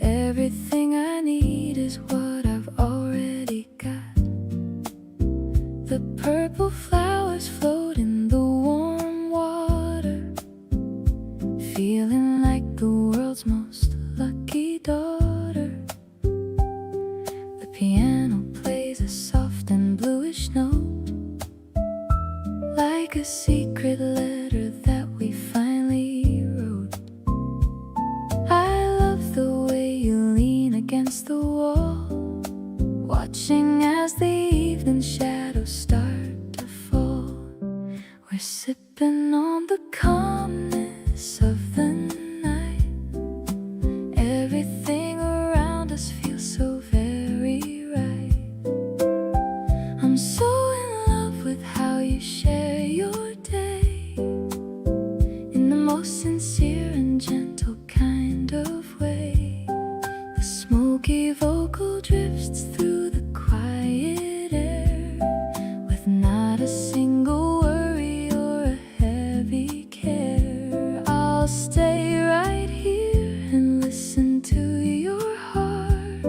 Everything I need is what I've already got. The purple flowers float in the warm water, feeling like the world's most lucky daughter. The piano plays a soft and bluish note, like a secret letter that we finally wrote. I love the way you lean against the wall, watching as the evening shadows start to fall. We're sipping on the calmness of the night. Everything around us feels so very right. I'm so in love with how you share your day, in the most sincere and gentle kind of way. The smoky vocal drifts through the quiet air, with not a single worry or a heavy care. I'll stay right here and listen to your heart.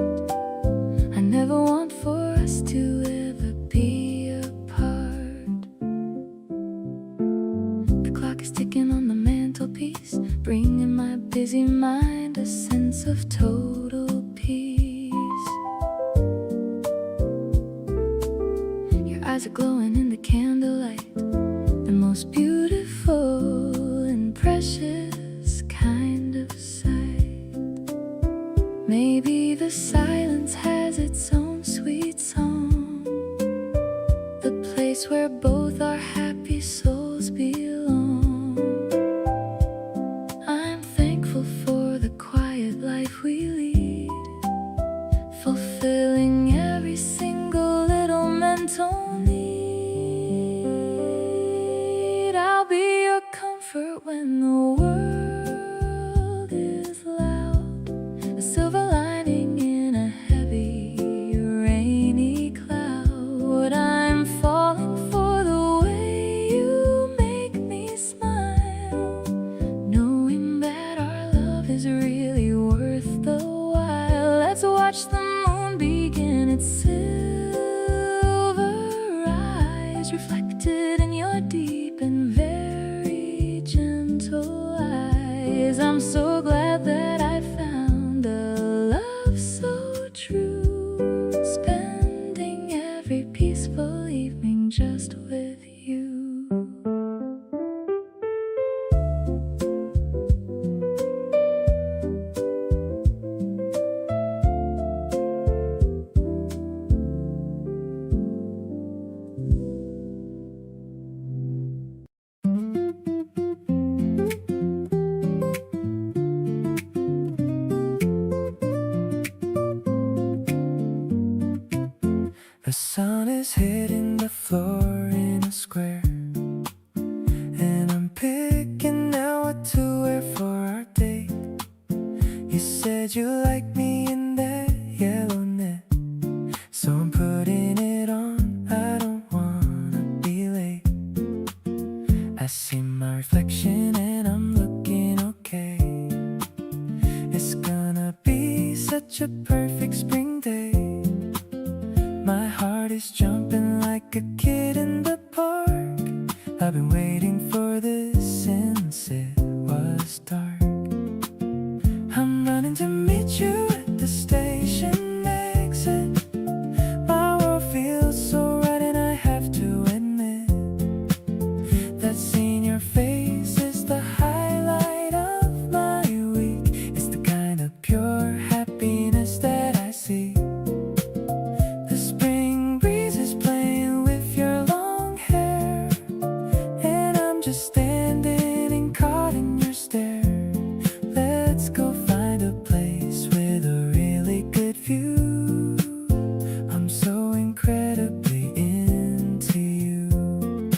I never want for us to ever be apart. The clock is ticking on the mantelpiece, bringing my busy mind a sense of total peace. Your eyes are glowing in the candlelight, the most beautiful and precious kind of sight. Maybe the silence has its own sweet song, the place where both our happy souls belong. I'm thankful for the quiet life we lead, fulfilling every single little mental need. I'll be your comfort when the world is loud, a silver lining in a heavy, rainy cloud. I'm falling for the way you make me smile, knowing that our love is really worth the while. Let's watch the moon begin its silver rise, reflected in your deep and very gentle eyes. I'm so glad that I found a love so true, spending every peaceful evening just with you. The sun is hitting the floor in a square, and I'm picking out what to wear for our date. You said you like me in that yellow net, so I'm putting it on. I don't wanna be late. I see my reflection and I'm looking okay. It's gonna be such a perfect spring day. heart is jumping like a kid in the park. I've been waiting for this since it was dark. I'm running to meet you at the station exit. My world feels so right and I have to admit that seeing your face is the highlight of my week. It's the kind of pure happiness that I see. The spring breeze is playing with your long hair, and I'm just standing and caught in your stare. Let's go find a place with a really good view. I'm so incredibly into you.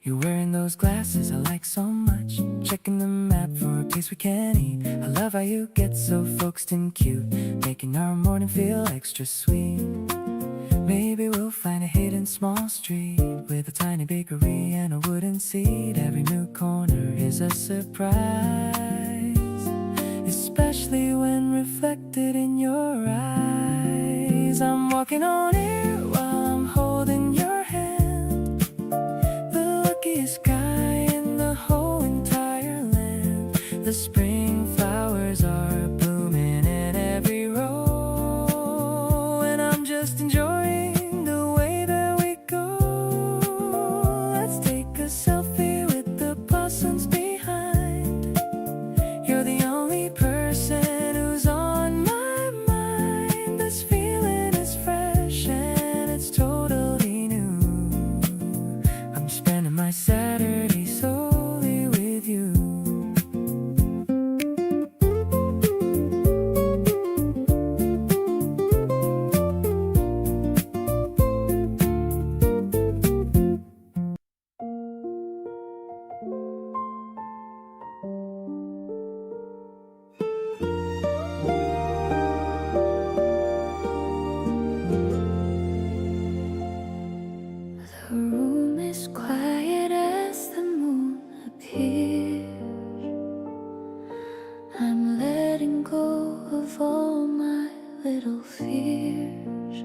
You're wearing those glasses I like so much. Checking the map for a place we can eat. I love how you get so focused and cute, making our morning feel extra sweet. Maybe we'll find a hidden small street with a tiny bakery and a wooden seat. Every new corner is a surprise, especially when reflected in your eyes. I'm walking on air while I'm holding your hand, the luckiest guy in the whole entire land. The spring flowers are blooming in every row, and I'm just enjoying the way that we go. Let's take a selfie with the blossoms behind. You're the only person who's on my mind. This feeling is fresh and it's totally new. I'm spending my Saturday solely with you. The room is quiet as the moon appears. I'm letting go of all my little fears.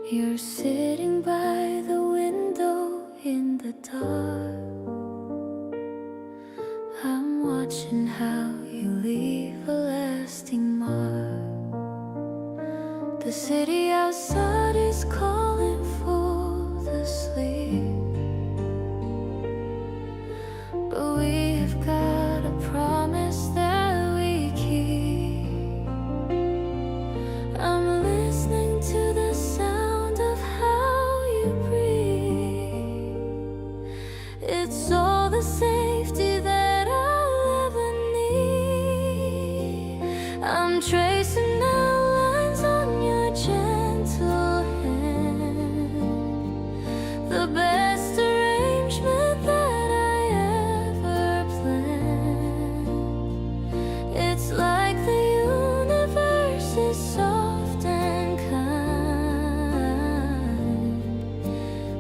You're sitting by the window in the dark. I'm watching how you leave a lasting mark. The city outside is calling for the sleep, but we have got a promise that we keep. I'm listening to the sound of how you breathe. It's all the safety that I'll ever need. I'm tracing outlines on your gentle hand, the best arrangement that I ever planned. It's like the universe is soft and kind.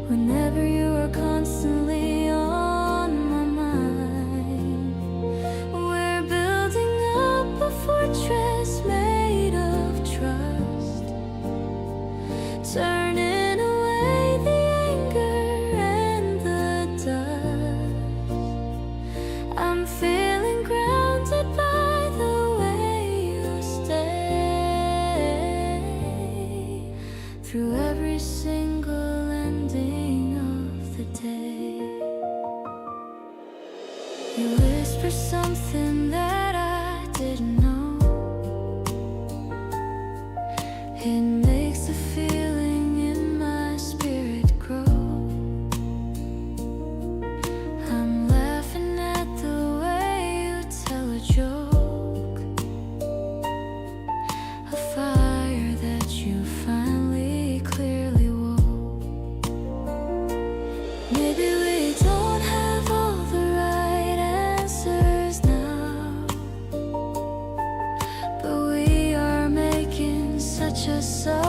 Whenever you are constantly on my mind, we're building up a fortress made of trust, turning away the anger and the dust. I'm feeling grounded by the way you stay through every single ending of the day. You whisper something that I didn't know. It makes the feeling in my spirit grow. I'm laughing at the way you tell a joke, a fire that you finally clearly woke. Maybe we don't have all the right answers now, but we are making such a solid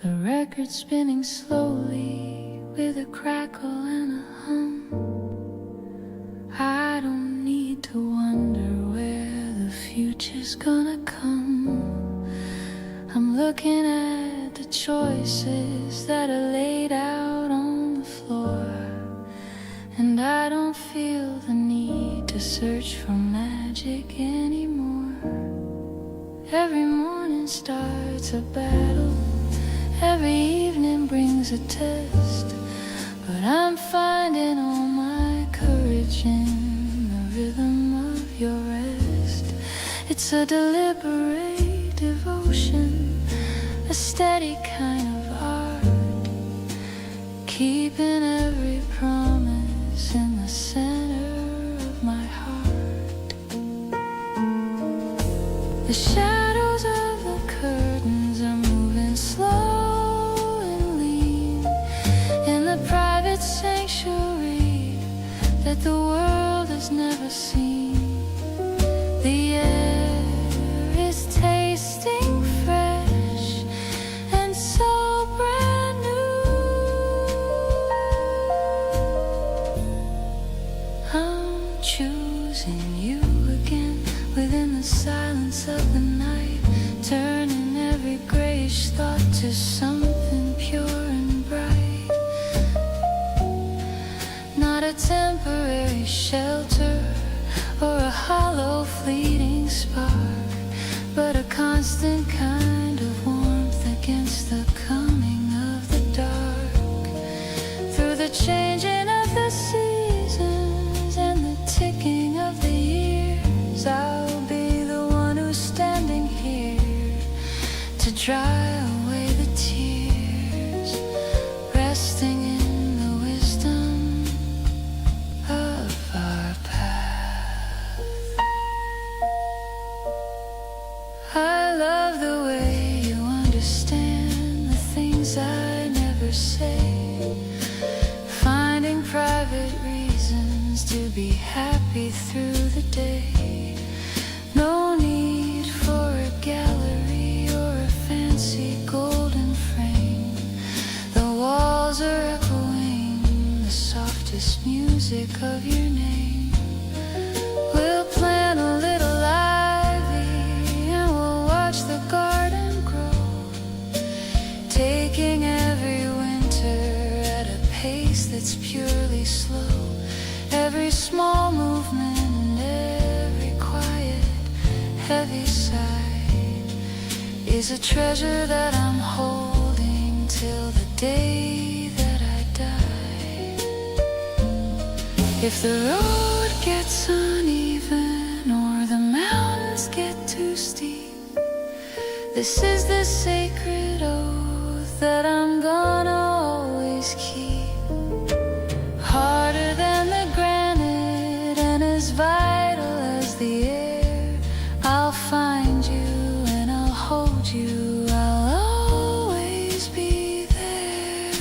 the record spinning slowly with a crackle and a hum. I don't need to wonder where the future's gonna come. I'm looking at the choices that are laid out on the floor, and I don't feel the need to search for magic anymore. Every morning starts a battle, every evening brings a test, but I'm finding all my courage in the rhythm of your rest. It's a deliberate devotion, a steady kind of art, keeping every promise in the center of my heart. The shadows of the curtains are moving slow and lean in the private sanctuary that the world has never seen. The air is tasting fresh and so brand new. I'm choosing you again within the silence of the night, turning every grayish thought to something pure and bright. Not a temporary shelter or a hollow fleeting spark, but a constant kind of warmth against the coming of the dark. Through the changing of the seasons and the ticking of the years, I'll be the one who's standing here to dry away the tears, resting in the wisdom of our path. I love the way you understand the things I never say, finding private reasons to be happy through the day. No need for a gallery or a fancy golden frame. The walls are echoing the softest music of your name. We'll plant a little ivy and we'll watch the garden grow, taking every winter at a pace that's purely slow. Every small movement and every quiet, heavy sigh is a treasure that I'm holding till the day that I die. If the road gets uneven or the mountains get too steep, this is the sacred oath that I'm gonna always keep. Harder than the granite and as vital as the air, I'll find you and I'll hold you. I'll always be there,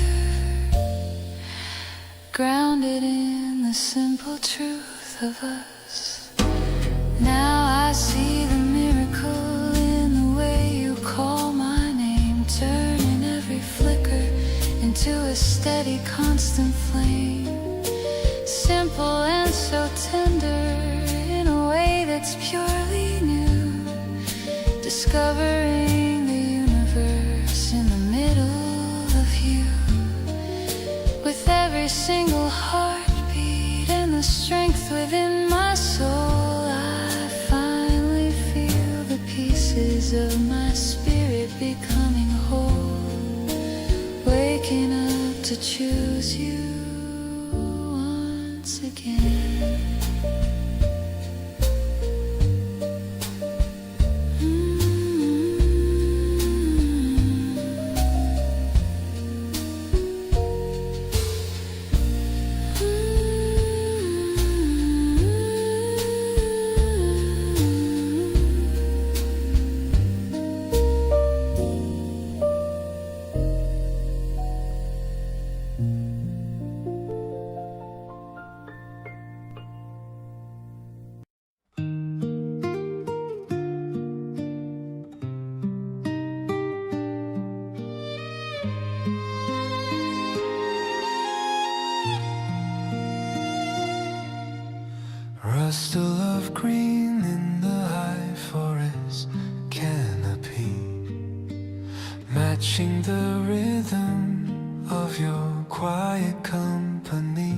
grounded in the simple truth of us. Now I see the miracle in the way you call my name, turning every flicker into a steady, constant flame. Simple and so tender in a way that's purely new, discovering the universe in the middle of you. With every single heartbeat and the strength within my soul, I finally feel the pieces of my spirit becoming whole, waking up to choose you once again. matching the rhythm of your quiet company.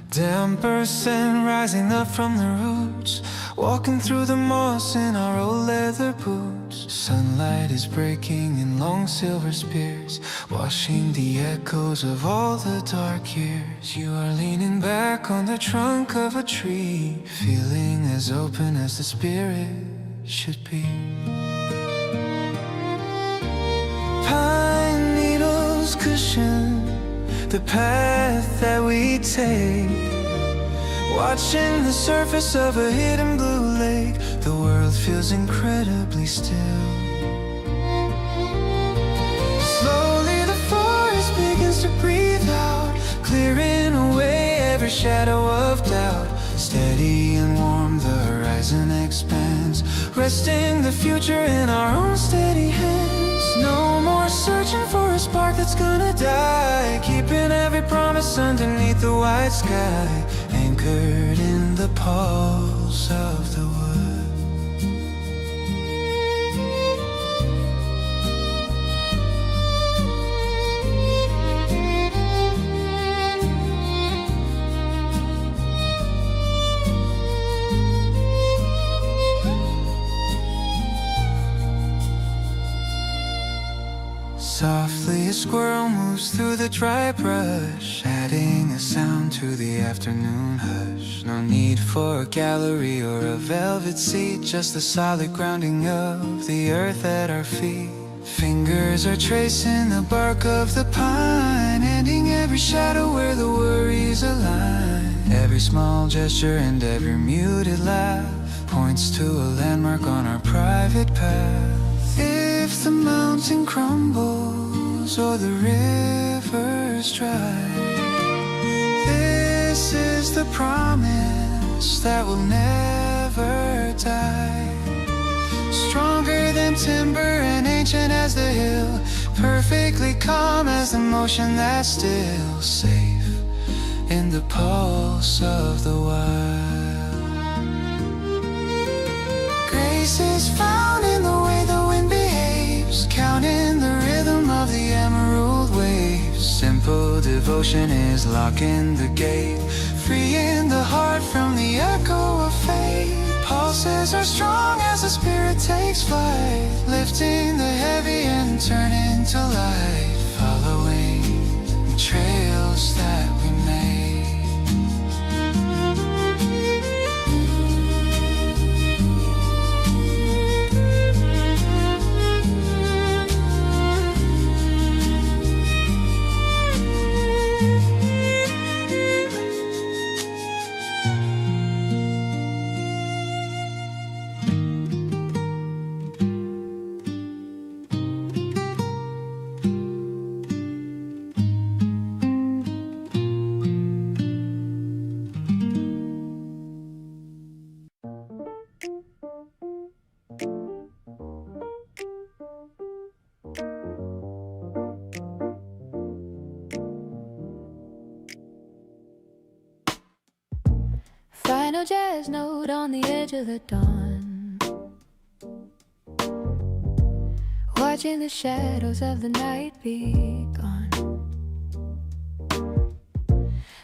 Damper scent rising up from the roots, walking through the moss in our old leather boots. Sunlight is breaking in long silver spears, washing the echoes of all the dark years. You are leaning back on the trunk of a tree, feeling as open as the spirit should be. Pine needles cushion the path that we take, watching the surface of a hidden blue lake. The world feels incredibly still. Slowly the forest begins to breathe out, clearing away every shadow of doubt. Steady and warm the horizon expands, resting the future in our own steady hands. No more searching for a spark that's gonna die, keeping every promise underneath the white sky, anchored in the pulse of the wood. Softly a squirrel moves through the dry brush, adding a sound to the afternoon hush. No need for a gallery or a velvet seat, just the solid grounding of the earth at our feet. Fingers are tracing the bark of the pine, ending every shadow where the worries align. Every small gesture and every muted laugh points to a landmark on our private path. If the mountain crumbles or the river's dry, this is the promise that will never die. Stronger than timber and ancient as the hill, perfectly calm as the motion that's still, safe in the pulse of the wild. Grace is found in the way the wind behaves, counting the rhythm of the emerald waves. Simple devotion is locking the gate, freeing the heart from the echo of fate. Pulses are strong as the spirit takes flight, lifting the heavy and turning to light, following the trails that we made. Final jazz note on the edge of the dawn, watching the shadows of the night be gone.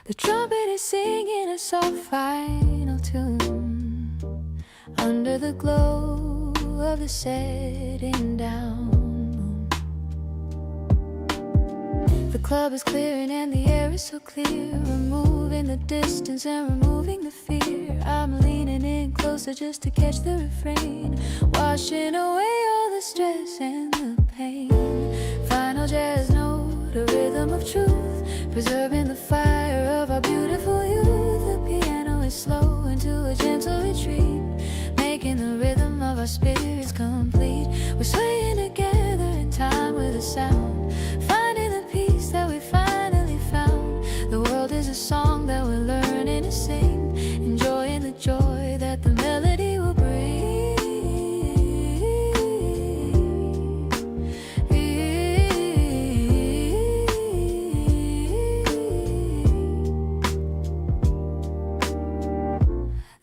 The trumpet is singing a soft final tune under the glow of the setting down moon. The club is clearing and the air is so clear, removing the distance and removing the fear. I'm leaning in closer just to catch the refrain, washing away all the stress and the pain. Final jazz note, a rhythm of truth, preserving the fire of our beautiful youth. The piano is slow into a gentle retreat, making the rhythm of our spirits complete. We're swaying together in time with a sound, finding the peace that we finally found. The world is a song that we're learning to sing, enjoying the joy that the melody will bring.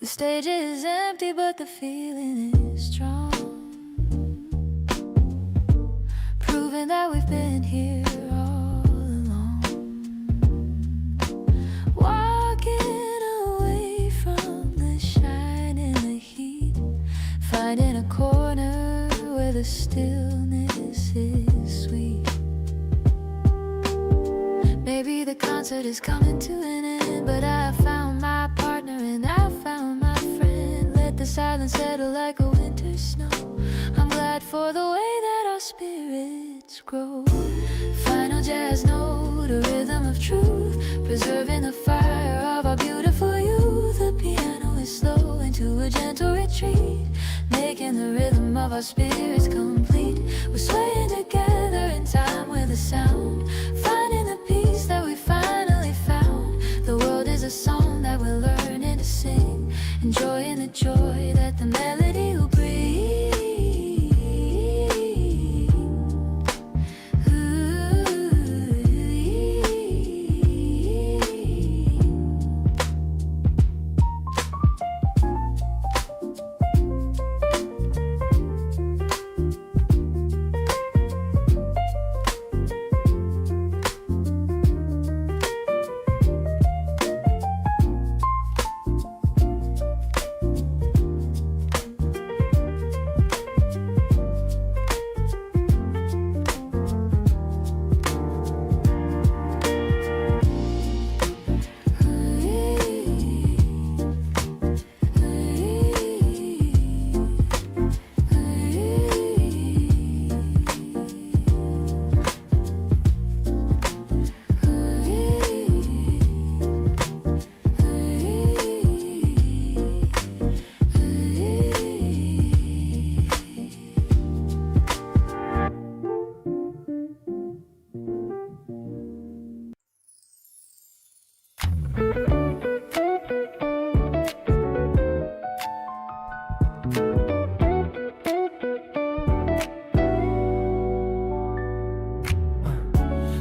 The stage is empty but the feeling is strong. knowing that we've been here all along, walking away from the shine and the heat, finding a corner where the stillness is sweet. Maybe the concert is coming to an end, but I found my partner and I found my friend. Let the silence settle like a winter snow. I'm glad for the way that our spirits grow. Final jazz note, a rhythm of truth, preserving the fire of our beautiful youth. The piano is slow into a gentle retreat, making the rhythm of our spirits complete. We're swaying together in time with the sound, finding the peace that we finally found. The world is a song that we're learning to sing, enjoying the joy that the melody will bring.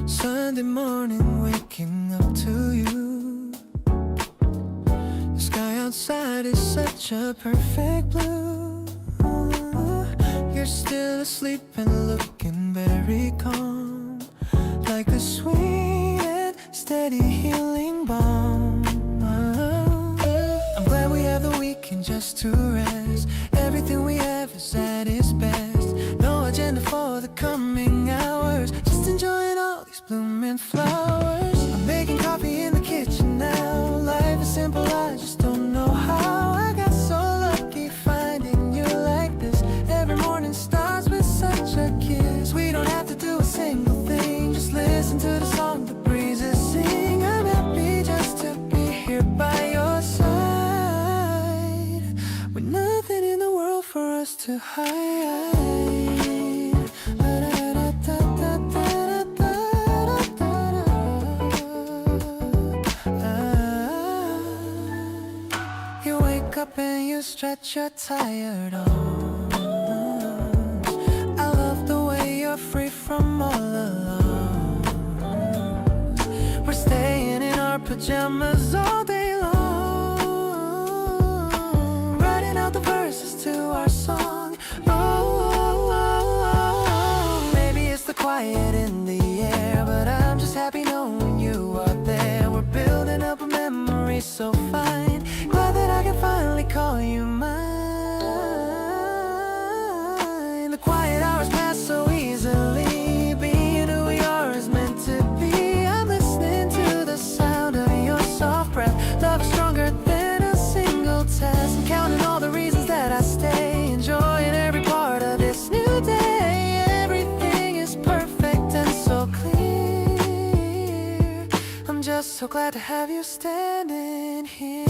Sunday morning, waking up to you. The sky outside is such a perfect blue. You're still asleep and looking very calm, like a sweet and steady healing balm. I'm glad we have the weekend just to rest. Everything we have is at its best. No agenda for the coming hours, just enjoying all these blooming flowers. I'm making coffee in the kitchen now. Life is simple, I just don't know how. I got so lucky finding you like this. Every morning starts with such a kiss. We don't have to do a single thing, just listen to the song the breezes sing. I'm happy just to be here by your side, with nothing in the world for us to hide. You wake up and you stretch your tired arms. I love the way you're free from all alarm. We're staying in our pajamas all day long, writing out the verses to our song. Oh, maybe it's the quiet in the air, but I'm just happy knowing you are there. We're building up a memory so fine, glad that I can finally call you mine. The quiet hours pass so easily, being who we are is meant to be. I'm listening to the sound of your soft breath. Love is stronger than a single test. I'm counting all the reasons that I stay, enjoying every part of this new day. Everything is perfect and so clear. I'm just so glad to have you standing here.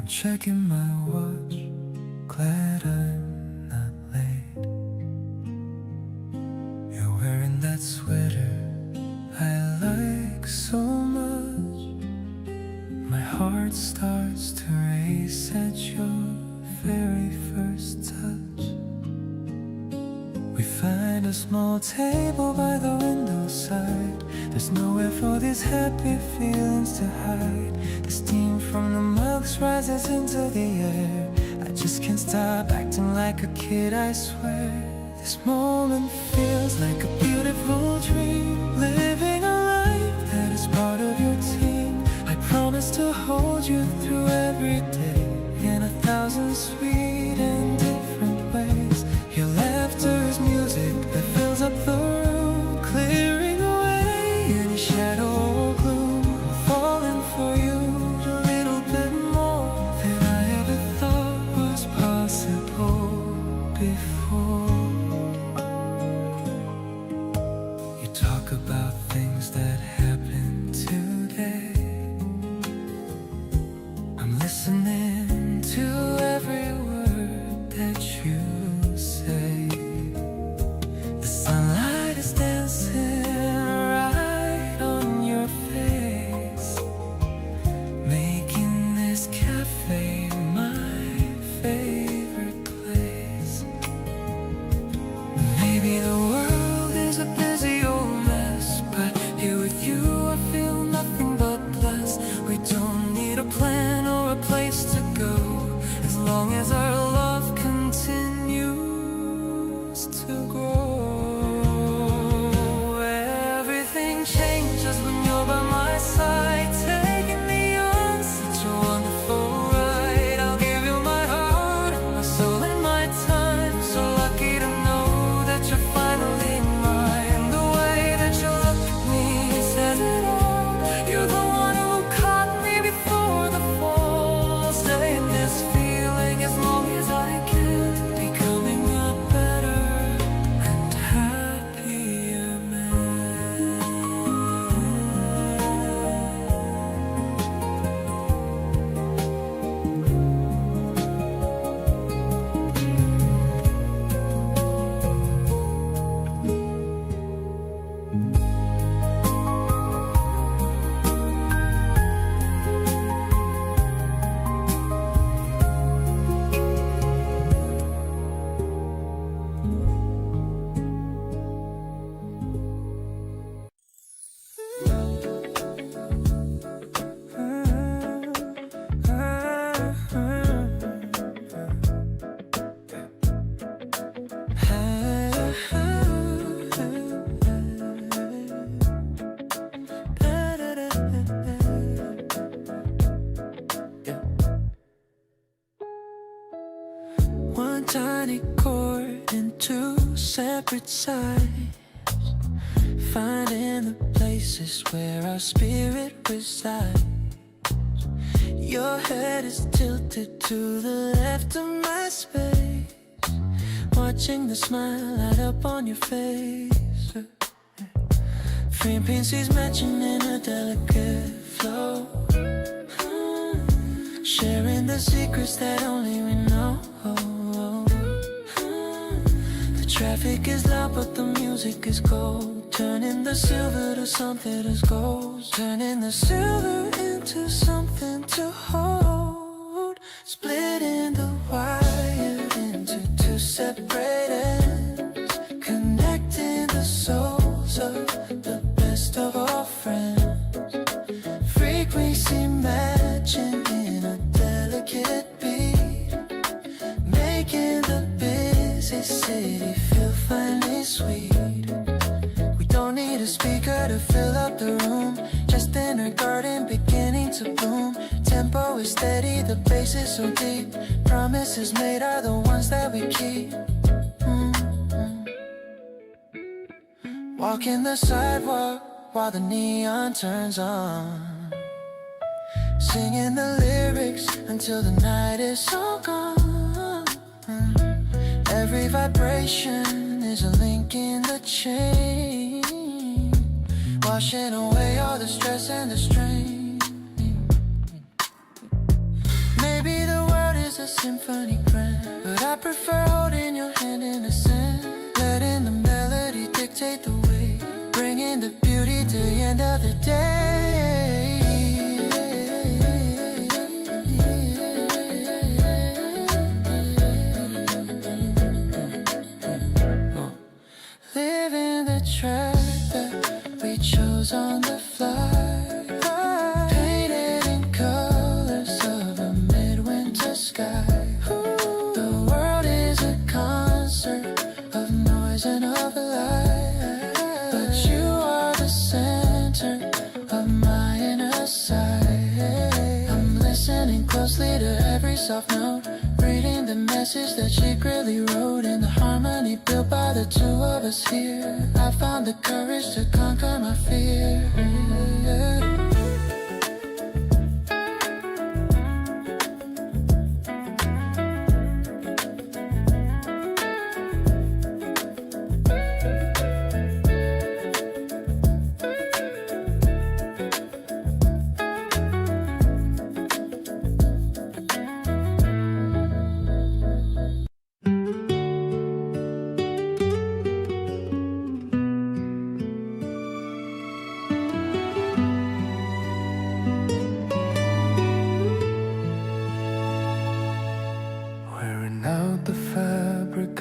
I'm checking my watch, glad I'm not late. You're wearing that sweater I like so much. My heart starts to race at your very first touch. We find a small table by the window side. There's nowhere for these happy feelings to hide. The steam from the mugs rises into the air. I just can't stop acting like a kid, I swear. This moment feels like a beautiful dream. Living a life that is part of your team. I promise to hold you through every day in 1,000 sweet and different ways. Your laughter is music that fills up the room, clearing away any shadow or gloom. I'm falling for you a little bit more than I ever thought was possible before. You talk about things that happened today. I'm listening to every word that you say. The sunlight is dancing right on your face, making this cafe my favorite place. Maybe the world is a busy old mess, but here with you I feel nothing but blessed. We don't need a plan or a place to go, as long as our love continues to grow. Everything changes when you're by my side, taking me on such a wonderful ride. I'll give you my heart and my soul and my time. So lucky to know that you're finally mine. The way that you look at me says it all. You're the one who caught me before the fall. Stay in this feeling as long as I can, becoming a better and happier man. One tiny chord in two separate sides, finding the places where our spirit resides. Your head is tilted to the left of my space, watching the smile light up on your face. Frame pencils matching in a delicate flow, sharing the secrets that only we know. The traffic is loud but the music is cold, turning the silver to something that's gold, turning the silver into something to hold, splitting the wire into two separate ends, connecting the souls of the best of our friends. Frequency matching in a delicate beat, making the busy city feel finely sweet. We don't need a speaker to fill up the room, just in her garden beginning to bloom. Tempo is steady, the bass is so deep, promises made are the ones that we keep. Walking the sidewalk while the neon turns on, singing the lyrics until the night is all gone. Every vibration is a link in the chain, washing away all the stress and the strain. Maybe symphony grand, but I prefer holding your hand in the sand, letting the melody dictate the way, bringing the beauty to the end of the day. Living the track that we chose on the fly, painted in colors of a midwinter sky. The world is a concert of noise and of light, but you are the center of my inner sight. I'm listening closely to every soft note, reading the message that secretly wrote in the harmony built by the two of us here. I found the courage to conquer my fear.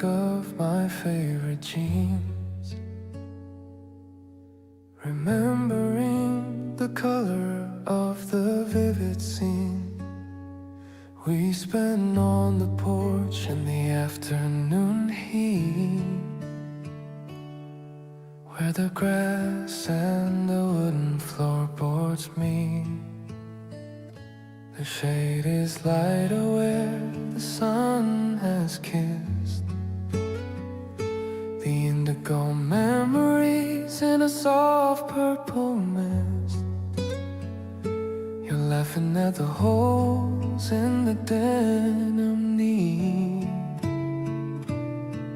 Of my favorite jeans, remembering the color of the vivid scene we spent on the porch in the afternoon heat, where the grass and the wooden floorboards meet. The shade is lighter where the sun has kissed the indigo memories in a soft purple mist. You're laughing at the holes in the denim knee,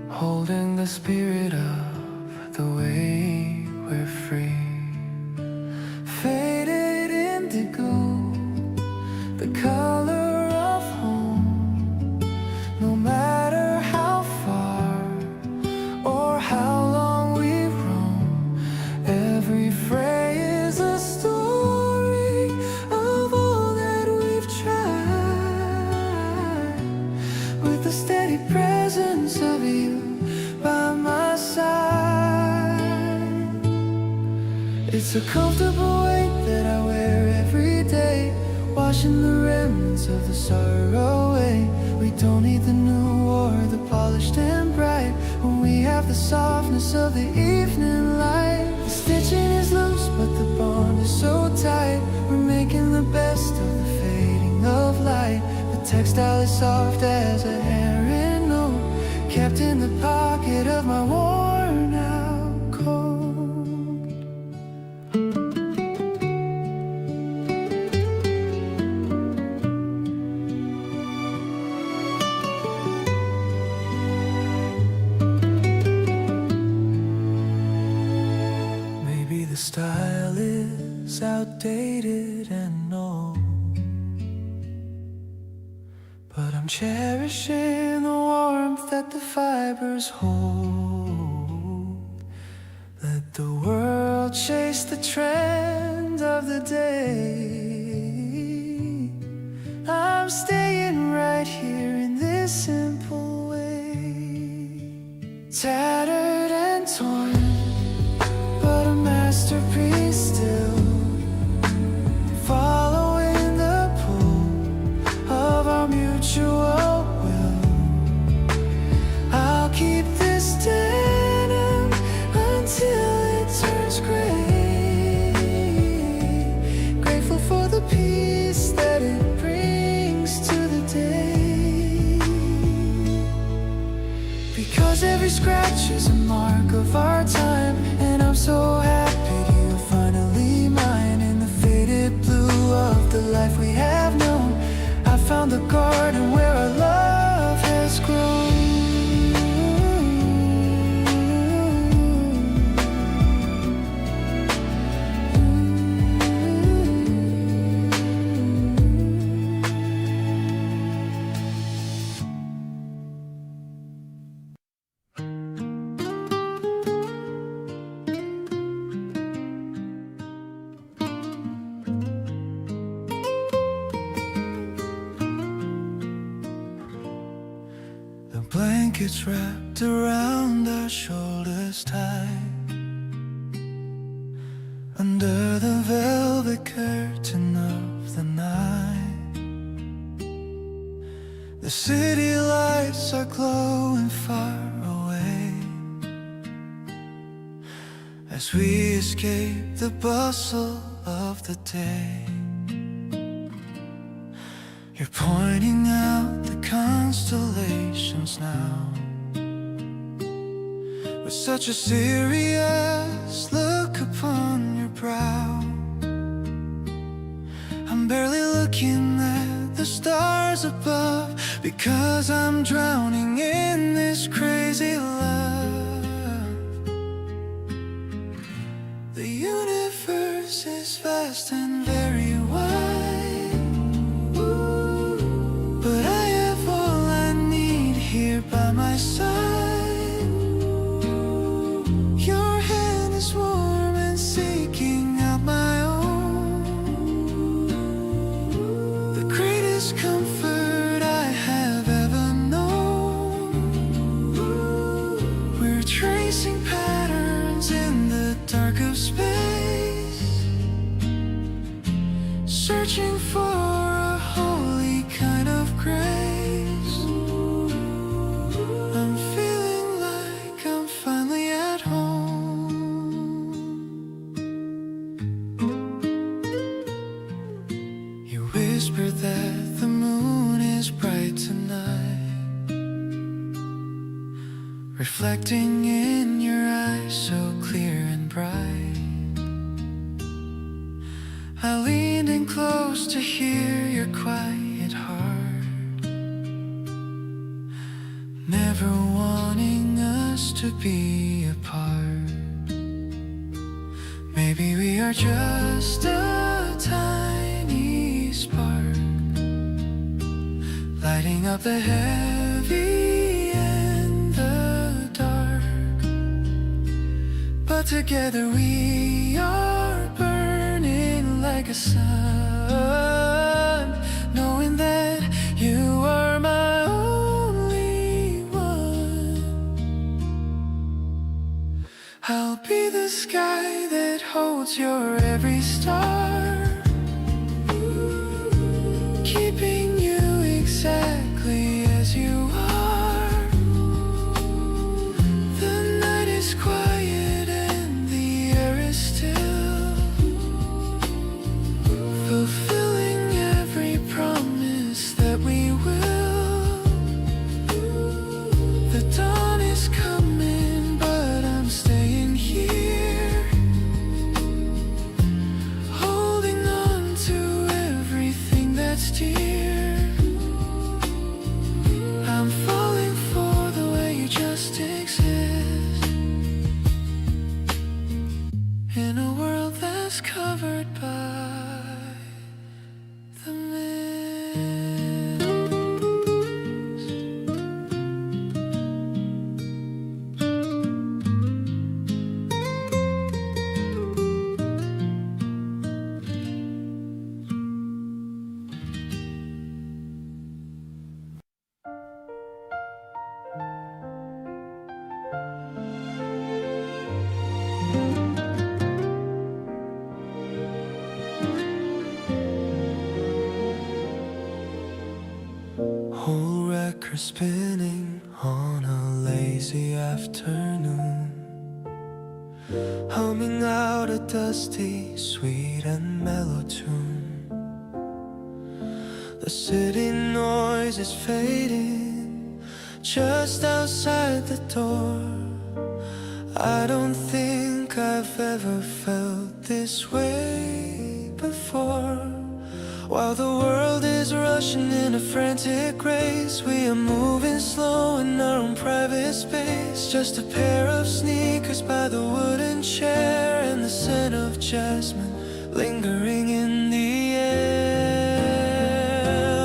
holding the spirit of the way we're free. Faded indigo, the color of home, no matter how far or how long we roam. Every fray is a story of all that we've tried, with the steady presence of you by my side. It's a comfortable weight that I wear every day, washing the remnants of the sorrow away. We don't need the new or the polished and bright, when we have the softness of the evening light. The stitching is loose, but the bond is so tight. We're making the best of the fading of light. The textile is soft as a handwritten note, kept in the pocket of my worn out coat. The style is outdated and old, but I'm cherishing the warmth that the fibers hold. Let the world chase the trend of the day. I'm staying right here in this simple way. Tattered and torn, but a masterpiece still, following the pull of our mutual will. I'll keep this denim until it turns gray, grateful for the peace that it brings to the day. Because every scratch is a mark of our time, and I'm so happy you're finally mine. In the faded blue of the life we have known, I found the garden where our love has grown. blankets wrapped around our shoulders tight, under the velvet curtain of the night. The city lights are glowing far away as we escape the bustle of the day. You're pointing out the constellations now with such a serious look upon your brow. I'm barely looking at the stars above because I'm drowning in this crazy love. The universe is vast and very wide, but I have all I need here by my side. Your hand is warm and seeking out my own. The greatest comfort I have ever known. We're tracing patterns in the dark of space, searching for a holy kind of grace. I'm feeling like I'm finally at home. You whisper that the moon is bright tonight, reflecting in your eyes so clear and bright. I leaned in close to hear your quiet heart, never wanting us to be apart. Maybe we are just a tiny spark, lighting up the heavy and the dark. But together we are burning like a sun, knowing that you are my only one. I'll be the sky that holds your every star, keeping you exactly as you are. The night is quiet and the air is still, fulfilling every promise that we will. The dawn is coming, but I'm staying here, holding on to everything that's dear. I'm falling for the way you just exist, in a world that's covered by the mist. Whole record spinning on a lazy afternoon, humming out a dusty, sweet and mellow tune. The city noise is fading just outside the door. I don't think I've ever felt this way before. While the world is rushing in a frantic race, we are moving slow in our own private space. Just a pair of sneakers by the wooden chair, and the scent of jasmine lingering in the air.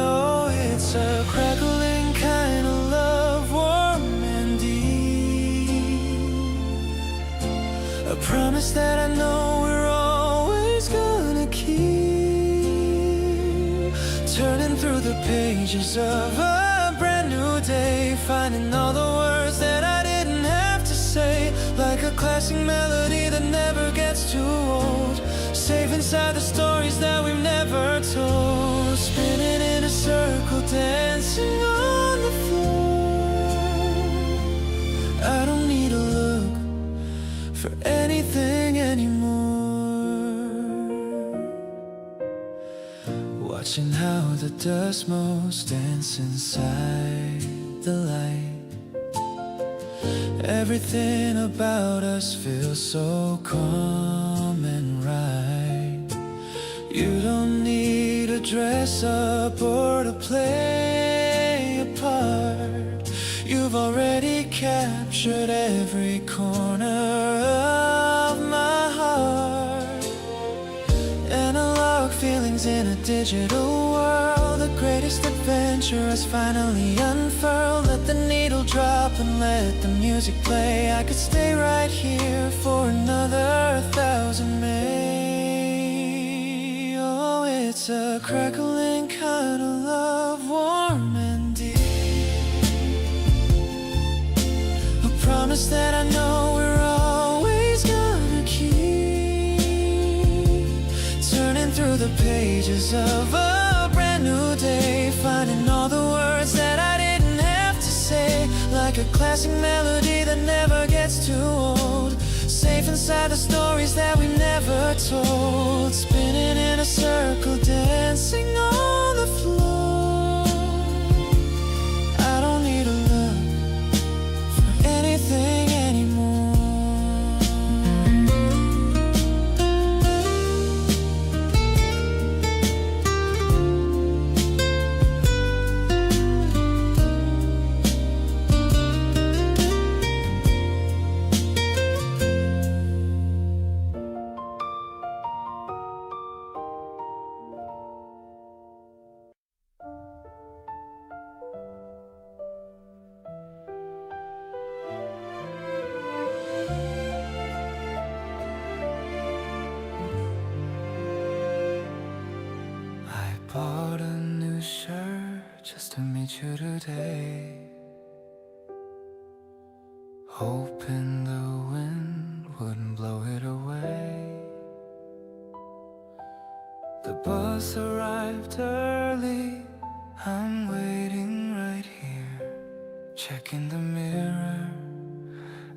Oh, it's a crackling kind of love, warm and deep, a promise that I know we're always gonna keep, turning through the pages of a a brand new day, finding all the words that I didn't have to say, like a classic melody that never gets too old, safe inside the stories that we've never told, spinning in a circle, dancing on the floor. I don't need to look for anything anymore. Watching how the dust motes dance inside the light. Everything about us feels so calm and right. You don't need to dress up or to play a part. You've already captured every corner of my heart. Analog feelings in a digital world. The greatest adventure has finally unfurled. Let the needle drop and let the music play. I could stay right here for another 1,000 May. Oh, it's a crackling kind of love, warm and deep. A promise that I know we're always gonna keep. Turning through the pages of a brand new day, finding all the words that I didn't have to say, like a classic melody that never gets too old, safe inside the stories that we never told, spinning in a circle, dancing on the floor. I don't need to look for anything anymore. Bought a new shirt just to meet you today, hoping the wind wouldn't blow it away. The bus arrived early, I'm waiting right here, checking the mirror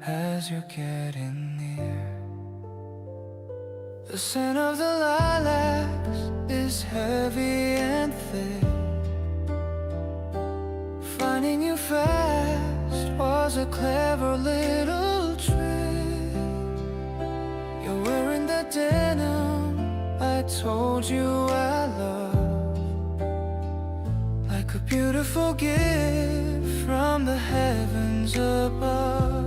as you're getting near. The scent of the lilacs is heavy and thick. Finding you fast was a clever little trick. You're wearing the denim I told you I love, like a beautiful gift from the heavens above.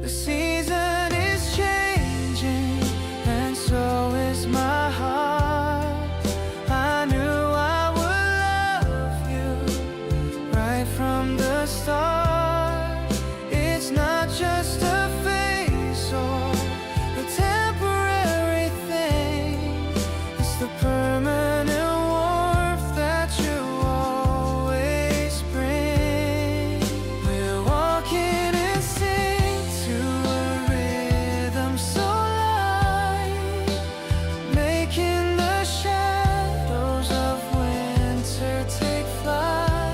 The season is changing, and so is my heart. I knew I would love you right from the start. It's not just a phase or a temporary thing, it's the permanent warmth that you always bring. We're walking in sync to a rhythm so light, making the shadows of winter take flight.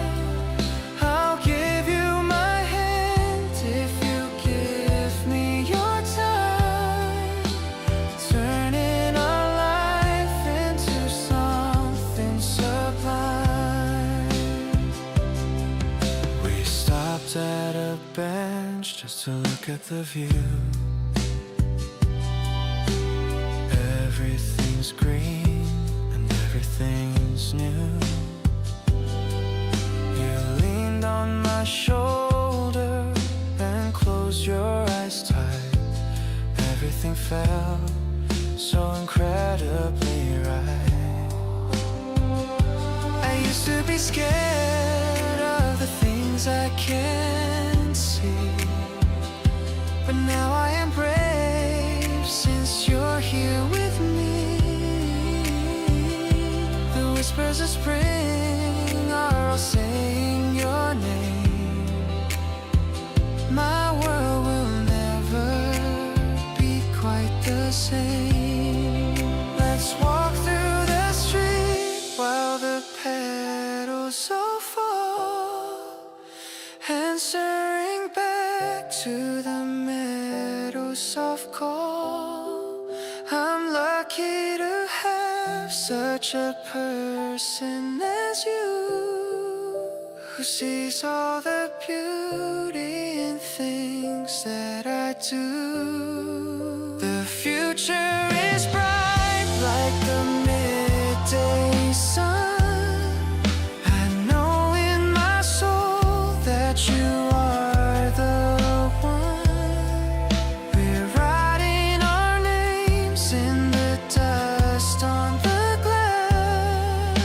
I'll give you my hand if you give me your time, turning our life into something sublime. We stopped at a bench just to look at the view. Everything's green and everything's new. You leaned on my shoulder and closed your eyes tight. Everything felt so incredibly right. I used to be scared of the things I can't see, but now I am brave since you're here with me. The whispers of spring are all saying to the meadows of gold. I'm lucky to have such a person as you, who sees all the beauty in things that I do. The future is bright like the midday sun. I know in my soul that you are the one. We're writing our names in the dust on the glass,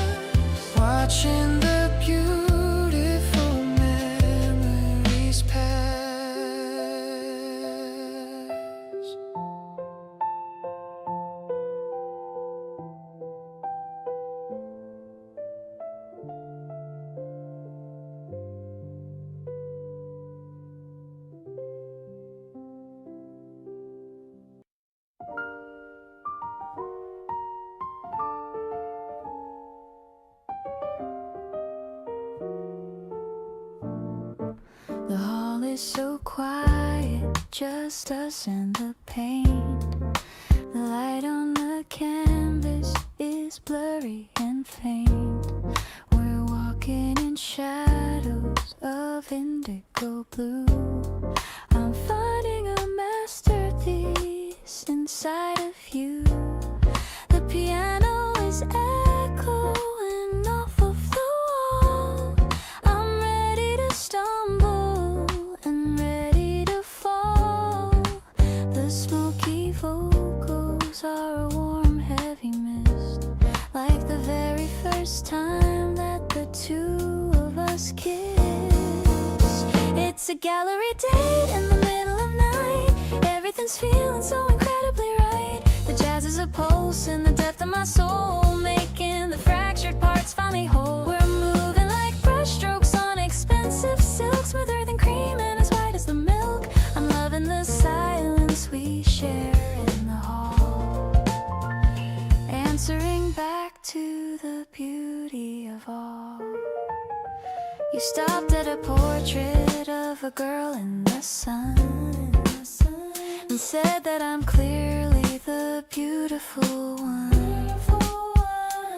watching the beautiful memories pass. The hall is so quiet, just us and the paint. The light on the canvas is blurry and faint. We're walking in shadows of indigo blue. I'm finding a masterpiece inside of you. The piano is echoing off of the wall. I'm ready to stumble and ready to fall. The smoky vocals are a warm, heavy mist, like the very first time that the two of us kiss. It's a gallery date in the middle of night. Everything's feeling so incredibly right. The jazz is a pulse in the depth of my soul, making the fractured parts finally whole. We're moving like brushstrokes on expensive silk, smoother than cream and as white as the milk. I'm loving the silence we share in the hall, answering back to the beauty of all. You stopped at a portrait of a girl in the sun and said that I'm clearly the beautiful one.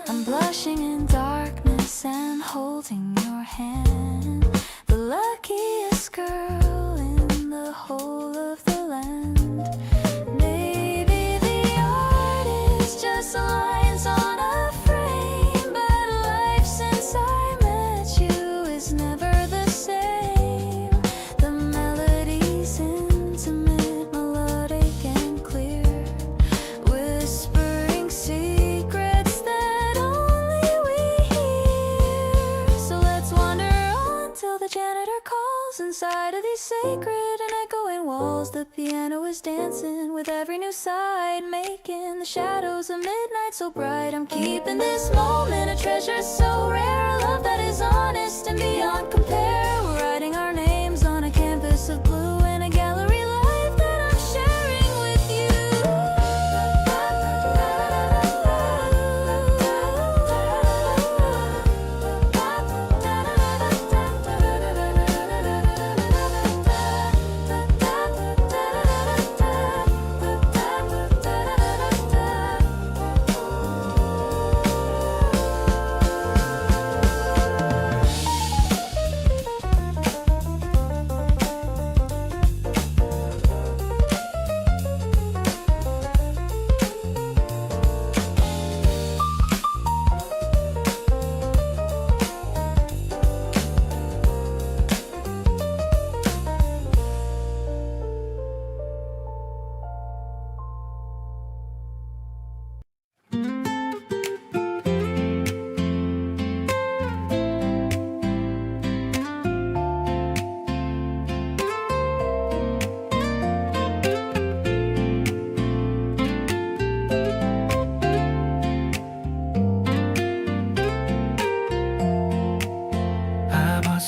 I'm blushing in darkness and holding your hand, the luckiest girl in the whole of the land. Maybe the art is just lines on a frame, but life since I met you is never the same. The melody's intimate, melodic and clear, whispering secrets that only we hear. So let's wander on till the janitor calls. Inside of these sacred and echoing walls, the piano is dancing with every new side, making the shadows of midnight so bright. I'm keeping this moment a treasure so rare, a love that is honest and beyond compare. We're writing our names on a canvas of blue in a gallery life that I'm sharing with you.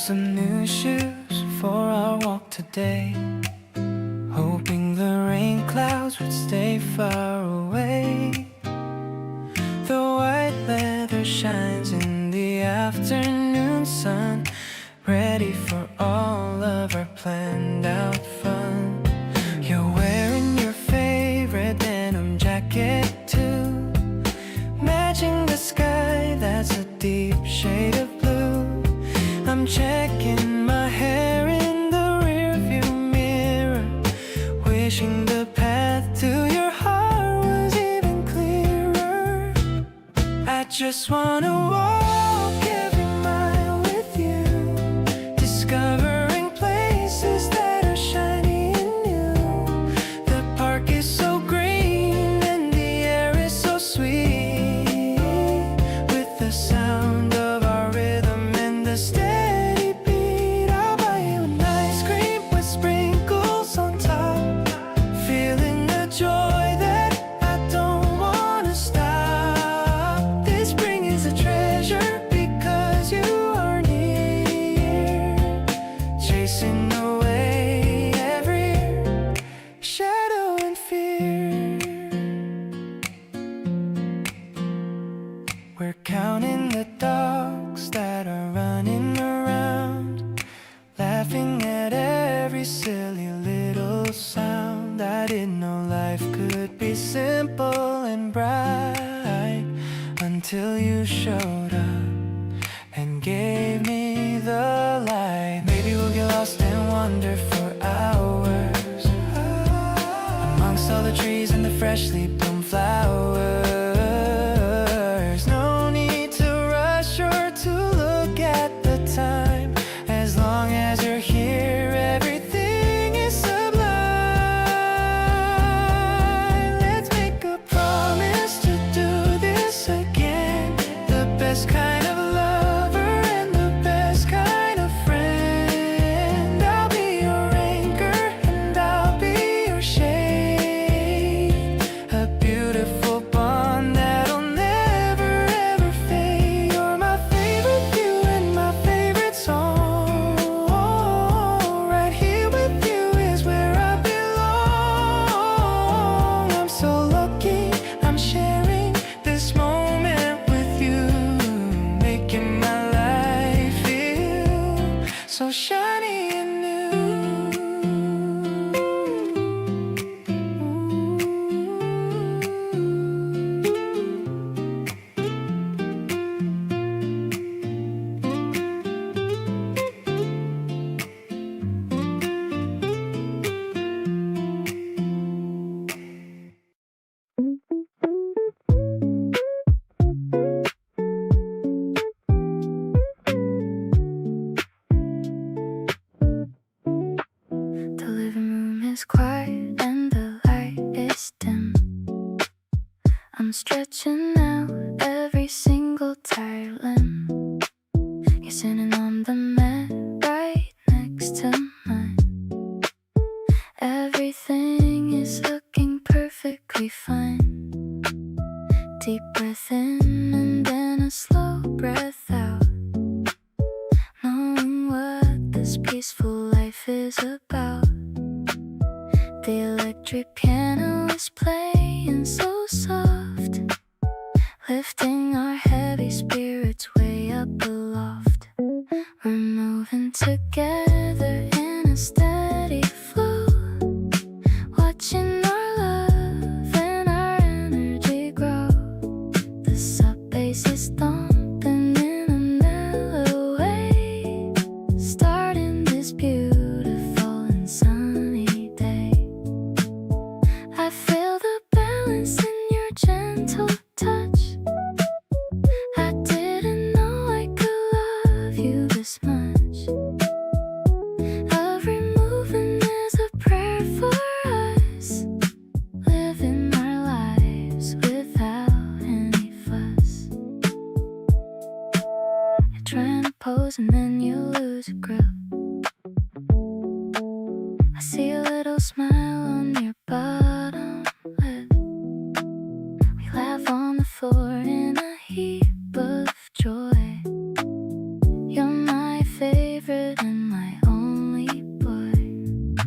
Some new shoes for our walk today, hoping the rain clouds would stay far away. The white leather shines in the afternoon sun, ready for all of our planned out fun. just wanna walk every mile with you, discovering places that are shiny and new. The park is so green and the air is so sweet, with the sound of our rhythm and the steady beat. I'll buy you an ice cream with sprinkles on top, feeling the joy that I don't wanna stop. This spring is a treasure because you are near, chasing away every shadow and fear. We're counting the dogs that are running around, laughing at every silly little sound. I didn't know life could be simple and bright until you showed up and gave me the light. Maybe we'll get lost and wander for hours amongst all the trees and the freshly bloomed flowers. No need to rush or to look at the time. As long as you're here, everything is sublime. Let's make a promise to do this again. The best kind of lover and the best kind of friend. I'll be your anchor and I'll be your shade. A beautiful bond that'll never ever fade. You're my favorite view and my favorite song. Right here with you is where I belong. I'm so lucky I'm sharing this moment with you, making my life feel so shiny and new. The living room is quiet and the light is dim. I'm stretching out every single tired limb. You're sitting on the mat right next to mine. Everything is looking perfectly fine. Deep breath in and then a slow breath out, knowing what this peaceful life is about. The electric piano is playing so soft, lifting our heavy spirits way up aloft. We're moving together in a steady flow, watching our love and our energy grow. The sub bass is thumping in a mellow way, starting this beautiful and sunny day. I feel the balance in your gentle touch. I didn't know I could love you this much. Every movement is a prayer for us, living our lives without any fuss. You're trying to pose and then you lose your grip. I see a little smile on your bottom lip. We laugh on the floor in a heap of joy. You're my favorite and my only boy.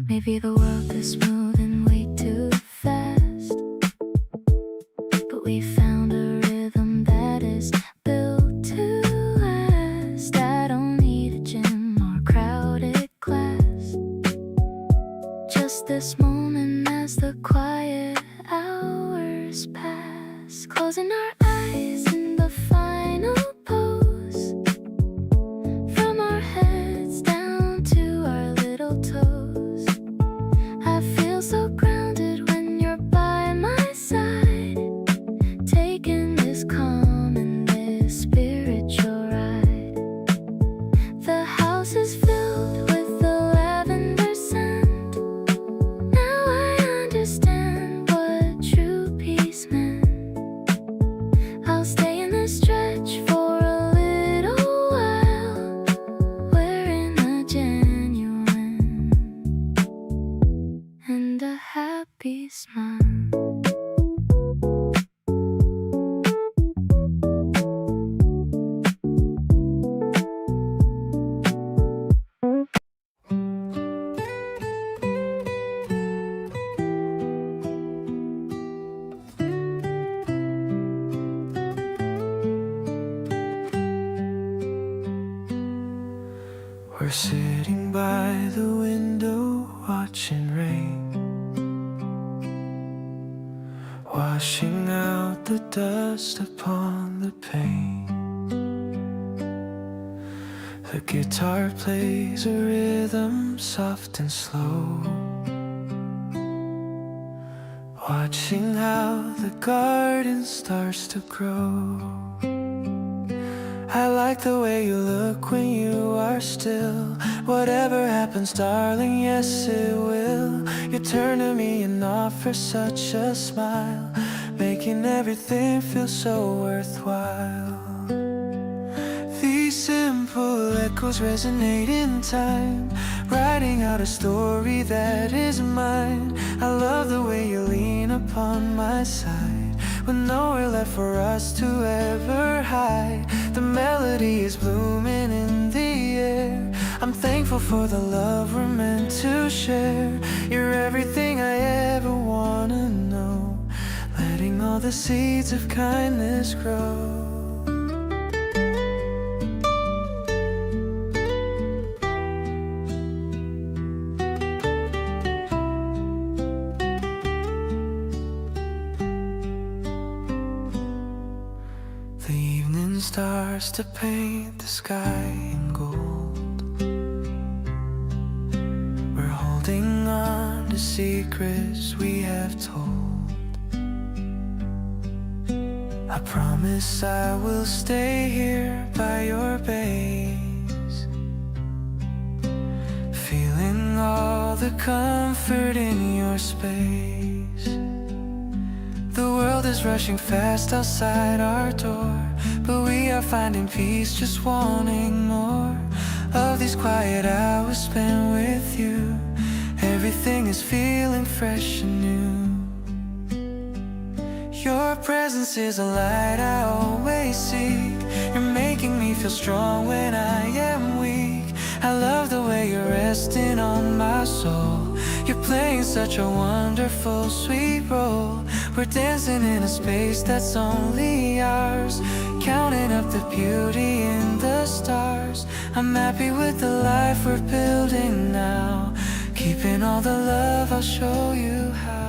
Maybe the world is moving way too fast, but we found a rhythm that is built to last. I don't need a gym or crowded class, just this moment as the quiet hours pass. Closing our eyes in the final pose, from our heads down to our little toes. I feel We're sitting by the window watching rain, washing out the dust upon the pane. The guitar plays a rhythm soft and slow, watching how the garden starts to grow. I like the way you look when you are still. Whatever happens, darling, yes it will. You turn to me and offer such a smile, making everything feel so worthwhile. These simple echoes resonate in time, writing out a story that is mine. I love the way you lean upon my side, with nowhere left for us to ever hide. The melody is blooming in the air. I'm thankful for the love we're meant to share. You're everything I ever wanna know, letting all the seeds of kindness grow. The evening starts to paint the sky in gold. We're holding on to secrets we have told. I promise I will stay here by your base, feeling all the comfort in your space. The world is rushing fast outside our door, but we are finding peace, just wanting more of these quiet hours spent with you. Everything is feeling fresh and new. Your presence is a light I always seek. You're making me feel strong when I am weak. I love the way you're resting on my soul. You're playing such a wonderful, sweet role. We're dancing in a space that's only ours, counting up the beauty in the stars. I'm happy with the life we're building now, keeping all the love, I'll show you how.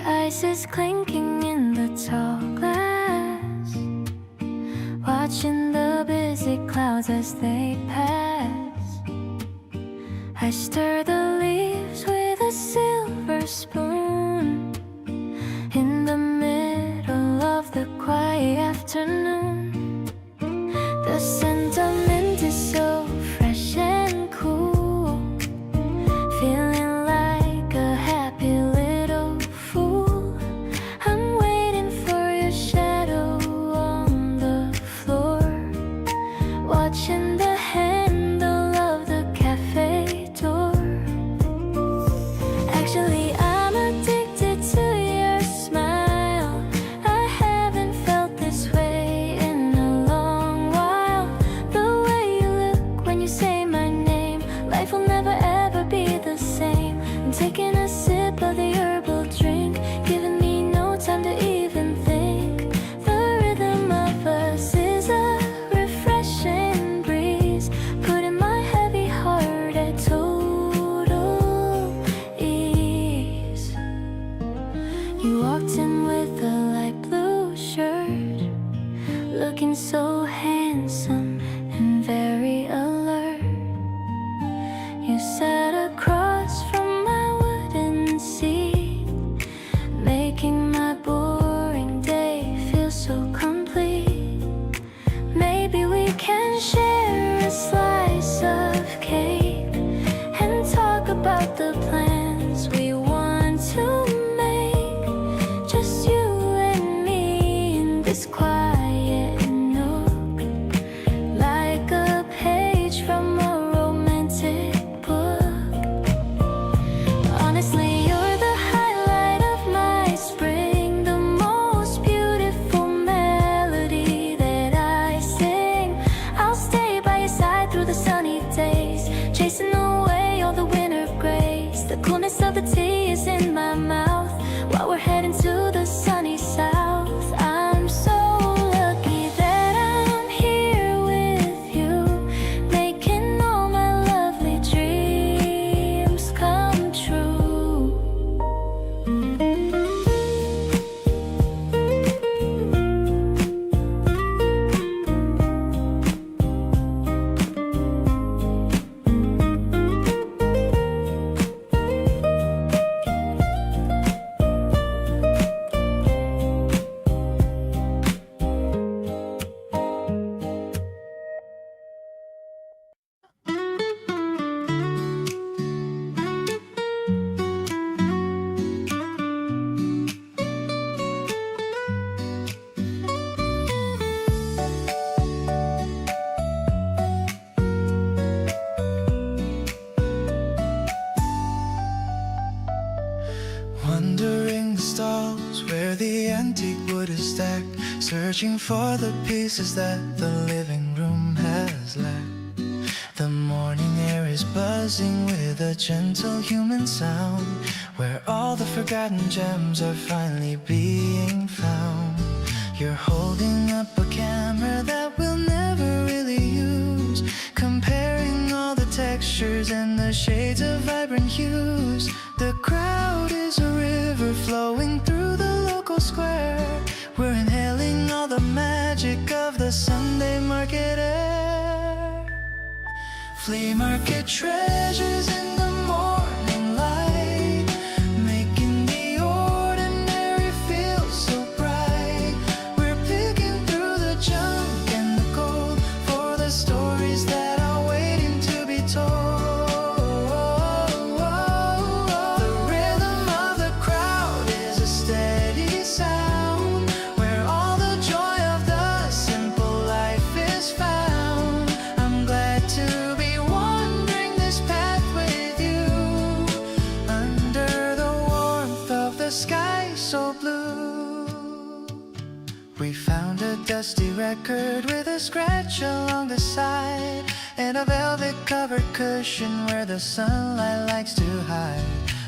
Ice is clinking in the tall glass, watching the busy clouds as they pass. I stir the leaves with a silver spoon in the middle of the quiet afternoon. The sentiment is so fresh and cool, feeling like a happy little fool. I'm waiting for your shadow on the floor, watching the handle of the cafe door the tea is in my mouth while we're heading to the sunny south. I'm so lucky that I'm here with you, making all my lovely dreams come true. Wandering the stalls where the antique wood is stacked, searching for the pieces that the living room has lacked. The morning air is buzzing with a gentle human sound, where all the forgotten gems are finally being found. You're holding up a camera that we'll never really use, comparing all the textures and the shades of vibrant hues. The crowd is a river flowing through the local square. We're inhaling all the magic of the Sunday market air. Flea market treasures in the morning light, making the ordinary feel so bright. We're picking through the junk and the gold for the stories that are waiting to be told. The rhythm of the crowd is a steady sound, where all the joy of the simple life is found. I'm glad to be wandering this path with you, under the warmth of the sky so blue. We found a dusty record with a scratch along the side, and a velvet covered cushion where the sunlight likes to hide.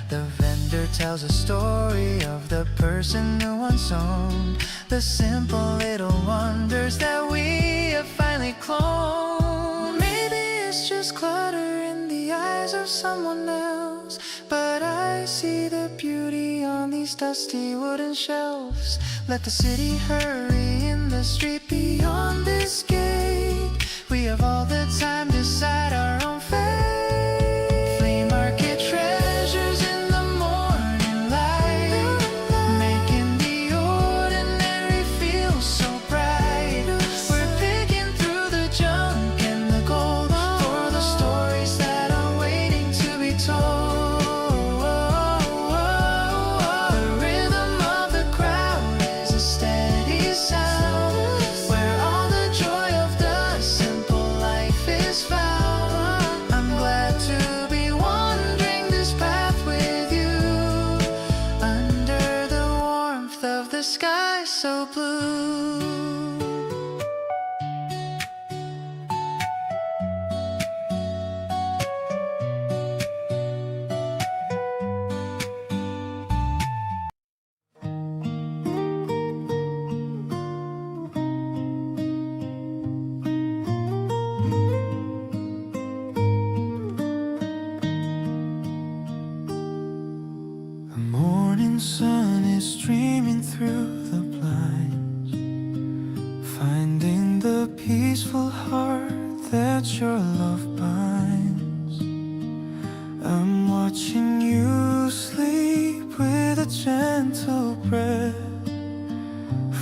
The vendor tells a story of the person who once owned the simple little wonders that we have finally cloned. Maybe it's just clutter in the eyes of someone else, but I see the beauty on these dusty wooden shelves. Let the city hurry in the street beyond this gate. We have all the time to decide our own fate. Flea market treasures in the morning light, making the ordinary feel so bright. We're picking through the junk and the gold for the stories that are waiting to be told. The rhythm of the crowd is a steady sound, where all the joy of the simple life is found. I'm glad to be wandering this path with you, under the warmth of the sky so blue. The morning sun is streaming through the blinds, finding the peaceful heart that your love binds. I'm watching you sleep with a gentle breath,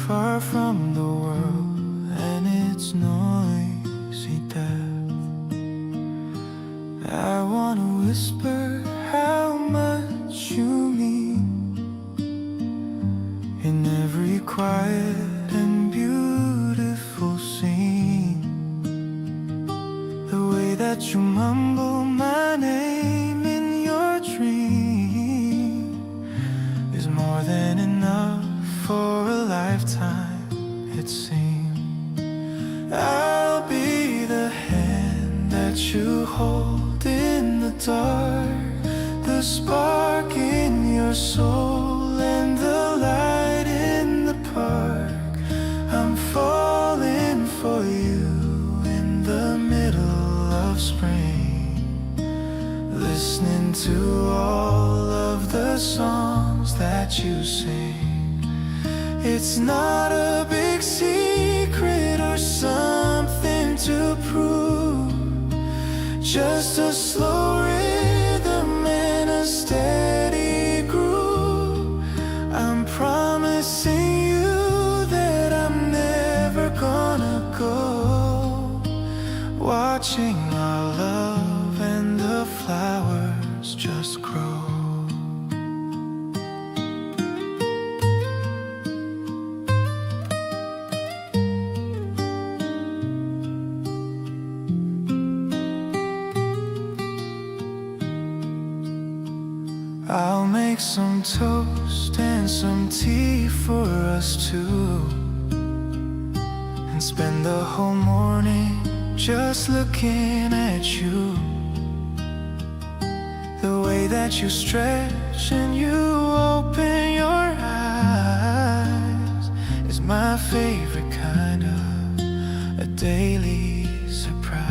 far from the world and its noisy death. I wanna whisper how much you mean in every quiet and beautiful scene. The way that you mumble my name in your dream is more than enough for a lifetime, it seems. I'll be the hand that you hold in the dark, the spark in your soul and the light in the park. I'm falling for you in the middle of spring, listening to all of the songs that you sing. It's not a big secret or something to prove, just a slow rhythm and a steady groove. I'm promising you that I'm never gonna go, watching our love and the flowers just grow. I'll make some toast and some tea for us two, and spend the whole morning just looking at you. The way that you stretch and you open your eyes is my favorite kind of a daily surprise.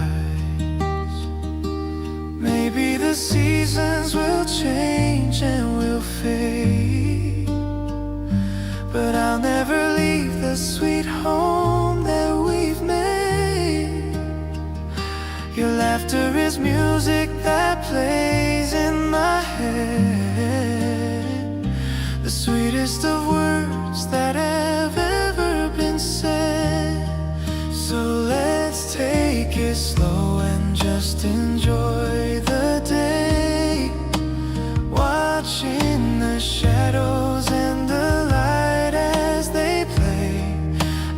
Maybe the seasons will change and we'll fade, but I'll never leave the sweet home that we've made. Your laughter is music that plays in my head, the sweetest of words that have ever been said. So let's take it slow and just enjoy the day, watching the shadows and the light as they play.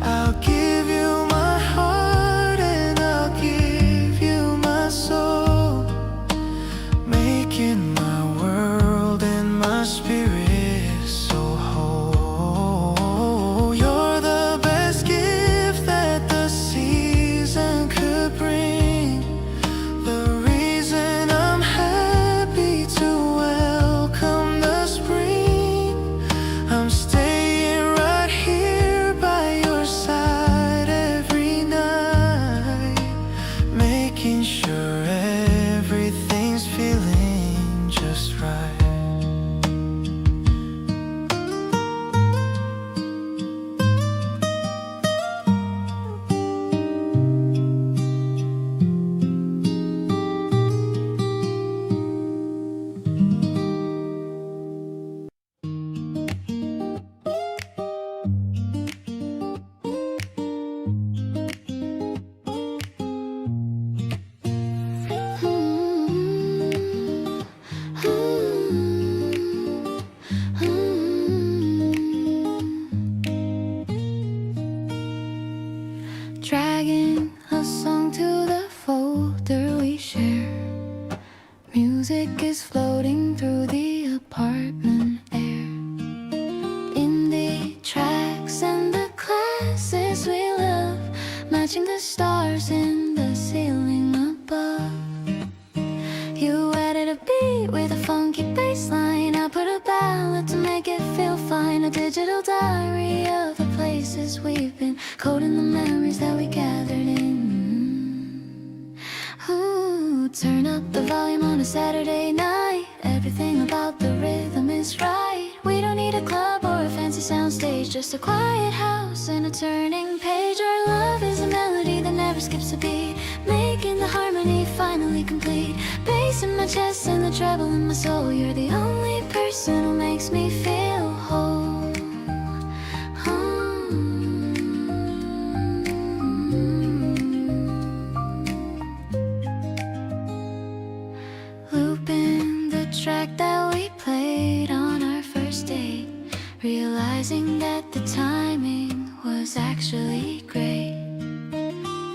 I'll give you my heart and I'll give you my soul, making my world and my spirit so whole. You're the best gift that the season could bring, the reason I'm happy to welcome the spring. I'm staying right here by your side every night, making sure everything's feeling just right. Dragging a song to the folder we share. Music is floating through the apartment air. Indie tracks and the classes we love, matching the stars in the ceiling above. You added a beat with a funky bass line. I put a ballad to make it feel fine. A digital diary of the places we've been, coding the memories that we gathered in. Ooh, turn up the volume on a Saturday night. Everything about the rhythm is right. We don't need a club or a fancy soundstage, just a quiet house and a turning page. Our love is a melody that never skips a beat, making the harmony finally complete. Bass in my chest and the treble in my soul. You're the only person who makes me feel whole. Looping the track that we played on our first date, realizing that the timing was actually great.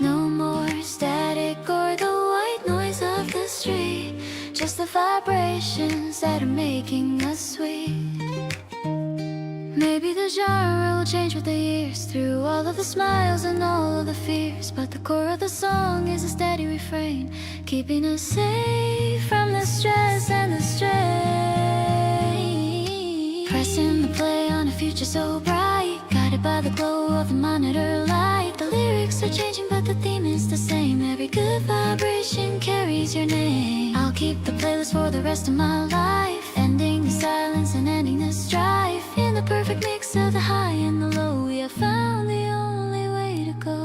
No more static or the white noise of the street, just the vibrations that are making us sweet. Maybe the genre will change with the years, through all of the smiles and all of the fears, but the core of the song is a steady refrain, keeping us safe from the stress and the strain. so bright, guided by the glow of the monitor light. The lyrics are changing but the theme is the same. Every good vibration carries your name. I'll keep the playlist for the rest of my life, ending the silence and ending the strife. In the perfect mix of the high and the low, we have found the only way to go.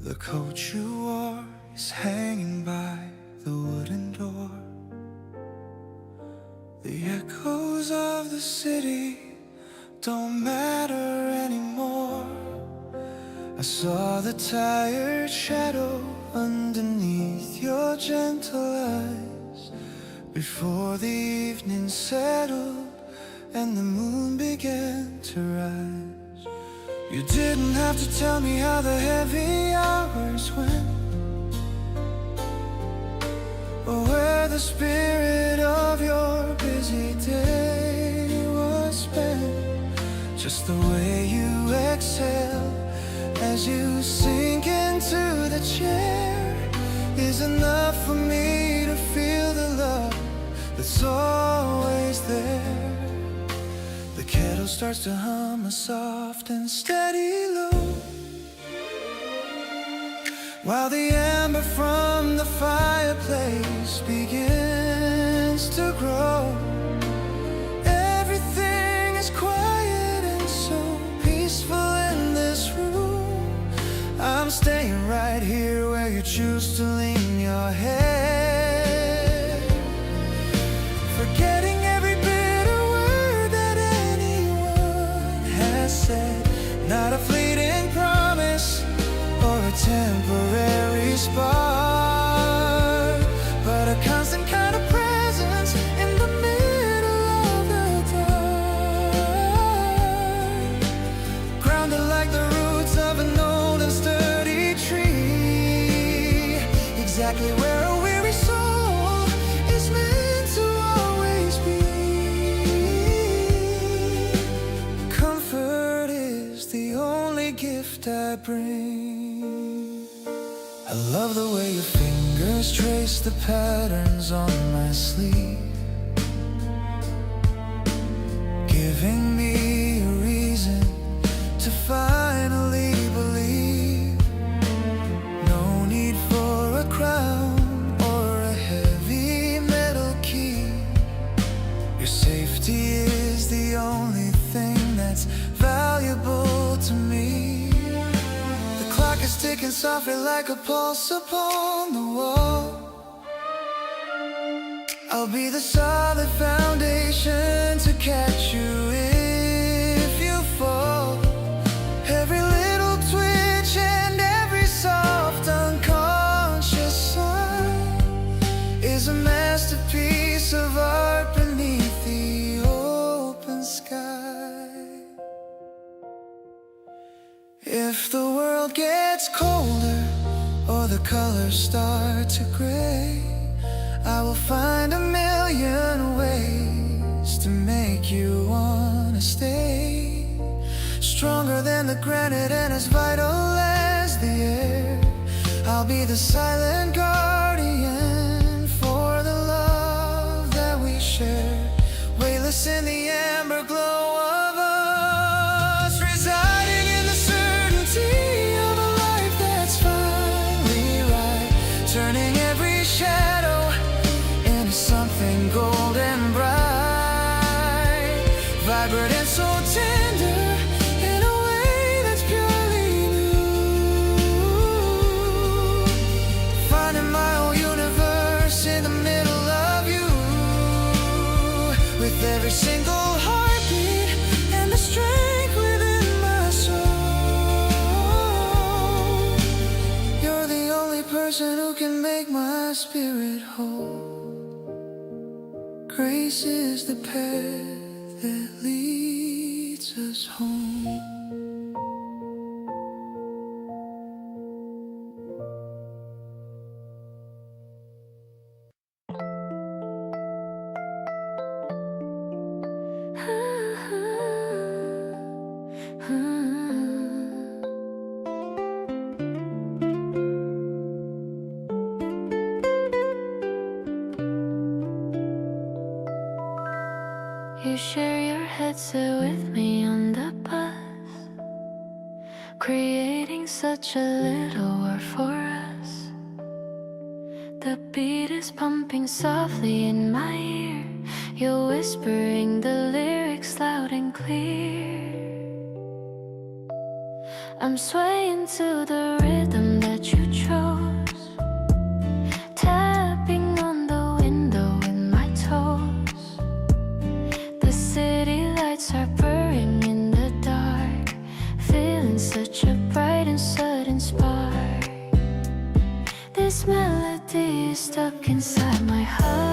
The coat you wore is hanging by the wooden door. The echoes of the city don't matter anymore. I saw the tired shadow underneath your gentle eyes before the evening settled and the moon began to rise. You didn't have to tell me how the heavy hours went, or where the spirit of your busy day was spent. Just the way you exhale as you sink into the chair is enough for me to feel the love that's always there. The kettle starts to hum a soft and steady low, while the ember from the fireplace begins to grow. Everything is quiet and so peaceful in this room. I'm staying right here where you choose to lean your head, forgetting every bitter word that anyone has said. Not a fleeting promise or a temporary spark, but a constant kind of presence in the middle of the dark. Grounded like the roots of an old and sturdy tree, exactly where a weary soul is meant to always be. Comfort is the only gift I bring. I love the way your fingers trace the patterns on my sleeve, giving me a reason to finally believe. No need for a crown or a heavy metal key. Your safety is the only thing that's valuable to me. The clock is ticking softly like a pulse upon the wall. I'll be the solid foundation to catch you if you fall. Every little twitch and every soft unconscious sign is a masterpiece of art beneath the open sky. If the world gets colder or the colors start to gray, I will find a million ways to make you wanna stay. Stronger than the granite and as vital as the air, I'll be the silent guardian for the love that we share. Weightless in the amber glow of us, residing in the certainty of a life that's finally right, turning every shadow into something golden bright, vibrant and so tender in a way that's purely new. Finding my whole universe in the middle of you, with every single spirit whole. Grace is the path that leads us home. You share your headset with me on the bus, creating such a little world for us. The beat is pumping softly in my ear. You're whispering the lyrics loud and clear. I'm swaying to the rhythm that you chose, tapping on the window with my toes. The city lights are burning in the dark, feeling such a bright and sudden spark. This melody is stuck inside my heart.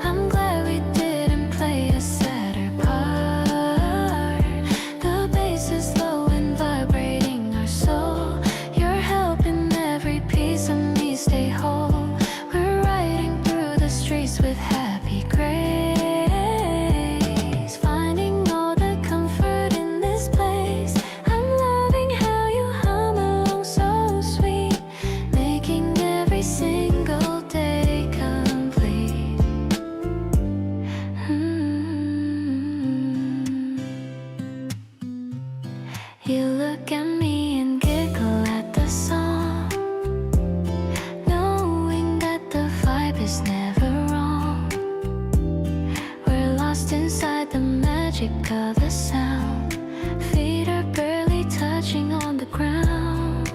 I'm glad we didn't play a sadder part. The bass is low and vibrating our soul. You're helping every piece of me stay whole. We're riding through the streets with happy grace, finding all the comfort in this place. I'm loving how you hum along so sweet, making every single day complete. You look at me and giggle at the song, knowing that the vibe is never wrong. We're lost inside the magic of the sound. Feet are barely touching on the ground.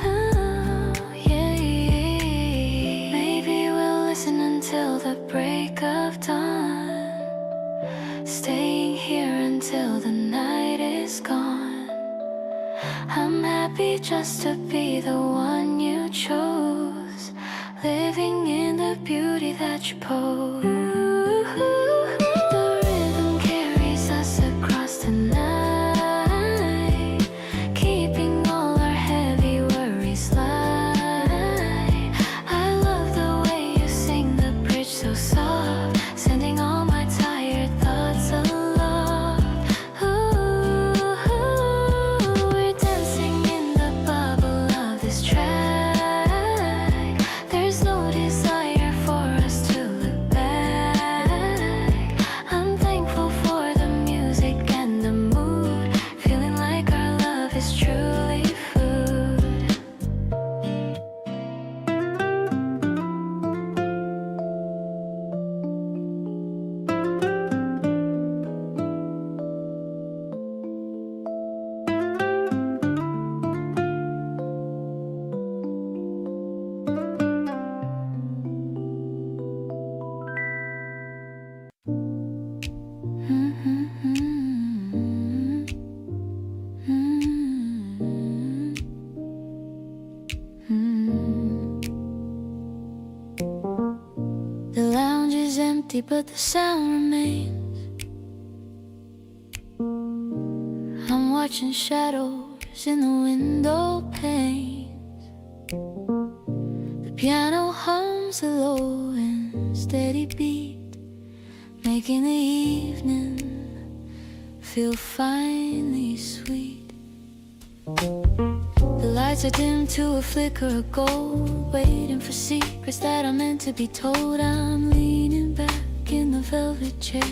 Oh, yeah. Maybe we'll listen until the break of dawn, staying here until the night is gone. I'm happy just to be the one you chose, living in the beauty that you pose. The rhythm carries us across the night, keeping all our heavy worries light. I love the way you sing the bridge so soft, sending all my tired thoughts aloft. Ooh, we're dancing in the bubble of this track. There's no desire for us to look back. I'm thankful for the music and the mood, feeling like our love is truly food. The lounge is empty, but the sound remains. I'm watching shadows in the window panes. The piano hums a low and steady beat, making the evening feel finely sweet. The lights are dim to a flicker of gold, waiting for secrets that are meant to be told. I'm leaning back in the velvet chair,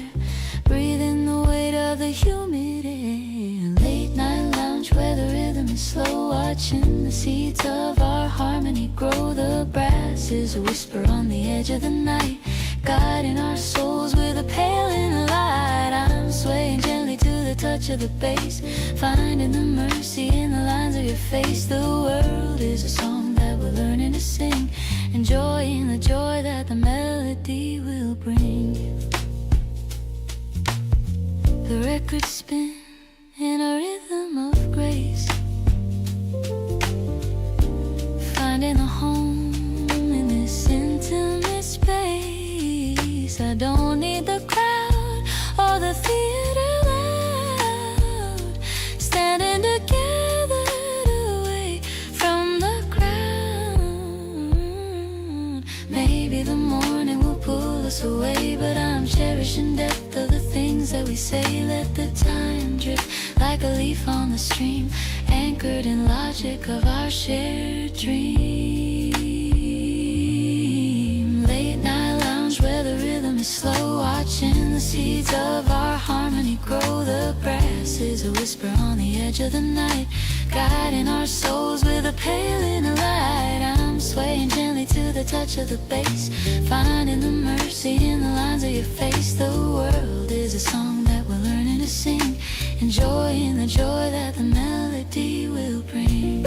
breathing the weight of the humid air. Late night lounge where the rhythm is slow, watching the seeds of our harmony grow. The brass is a whisper on the edge of the night, guiding our souls with a pale in the light. I'm swaying gently to the touch of the bass, finding the mercy in the lines of your face. The world is a song that we're learning to sing, enjoying the joy that the melody will bring. The records spin in a rhythm of grace, finding a home the stream, anchored in logic of our shared dream. Late night lounge where the rhythm is slow, watching the seeds of our harmony grow. The grass is a whisper on the edge of the night, guiding our souls with a pale inner light. I'm swaying gently to the touch of the bass, finding the mercy in the lines of your face. The world is a song that we're learning to sing, enjoying the joy that the melody will bring.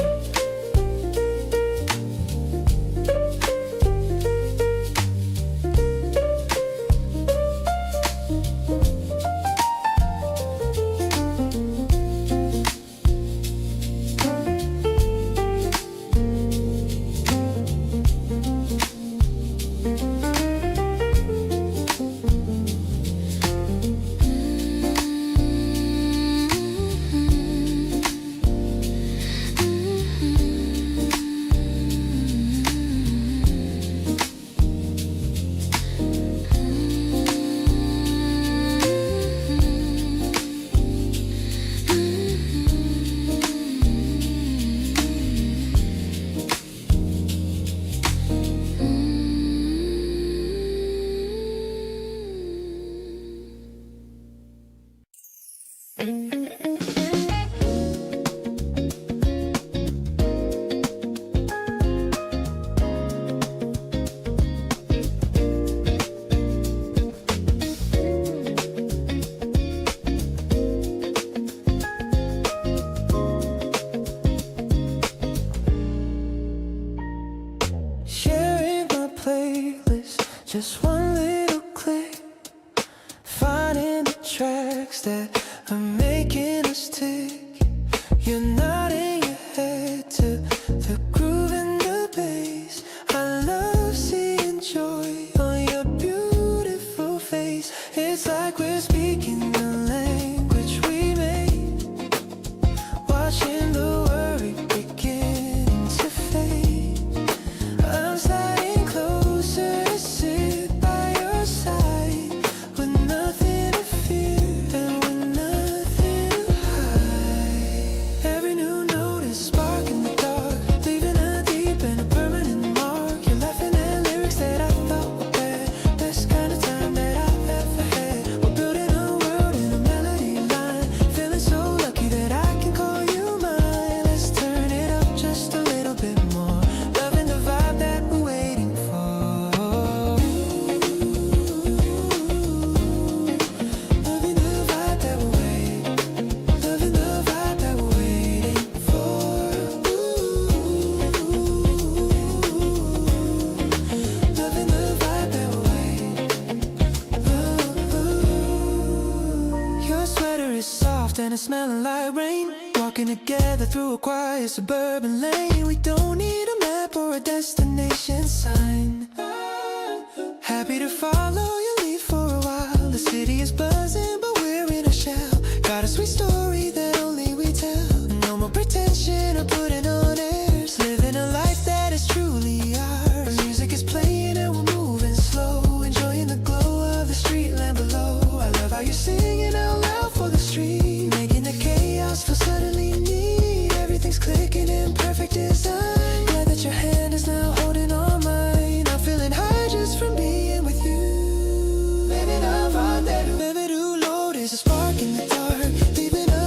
Sharing my playlist, just one little click, finding the tracks that are making us tick. You're nodding your head to the groove and the bass. I love seeing joy on your beautiful face. It's like we're speaking the language we made, watching the worry beginning to fade. I'm sliding closer to sit by your side, with nothing to fear and with nothing to hide. Every new note is a spark in the dark, leaving a deep and a permanent mark. You're laughing at lyrics that I thought were bad, best kind of time that I've ever had. We're building a world in a melody line, feeling so lucky that I can call you mine. Let's turn it up just a little bit more, loving the vibe that we're waiting for. Loving the vibe that we're waiting, loving the vibe that we're waiting for. Loving the vibe that we're waiting. Your sweater is soft and it's smelling like rain. Walking together through a quiet suburban lane. We don't need a map or a destination sign. Happy to follow your lead for a while. The city is buzzing, but we're in a shell. Got a sweet story that only we tell. No more pretension or putting on airs. Living a life that is truly ours. Music is playing and we're moving slow, enjoying the glow of the street lamp below. I love how you're singing out loud for the street, making the chaos feel suddenly neat. Everything's clicking in perfect design. Glad that your hand is now holding on mine. I'm feeling high just from being with you. Living a vibe that never do load is a spark in the dark, leaving a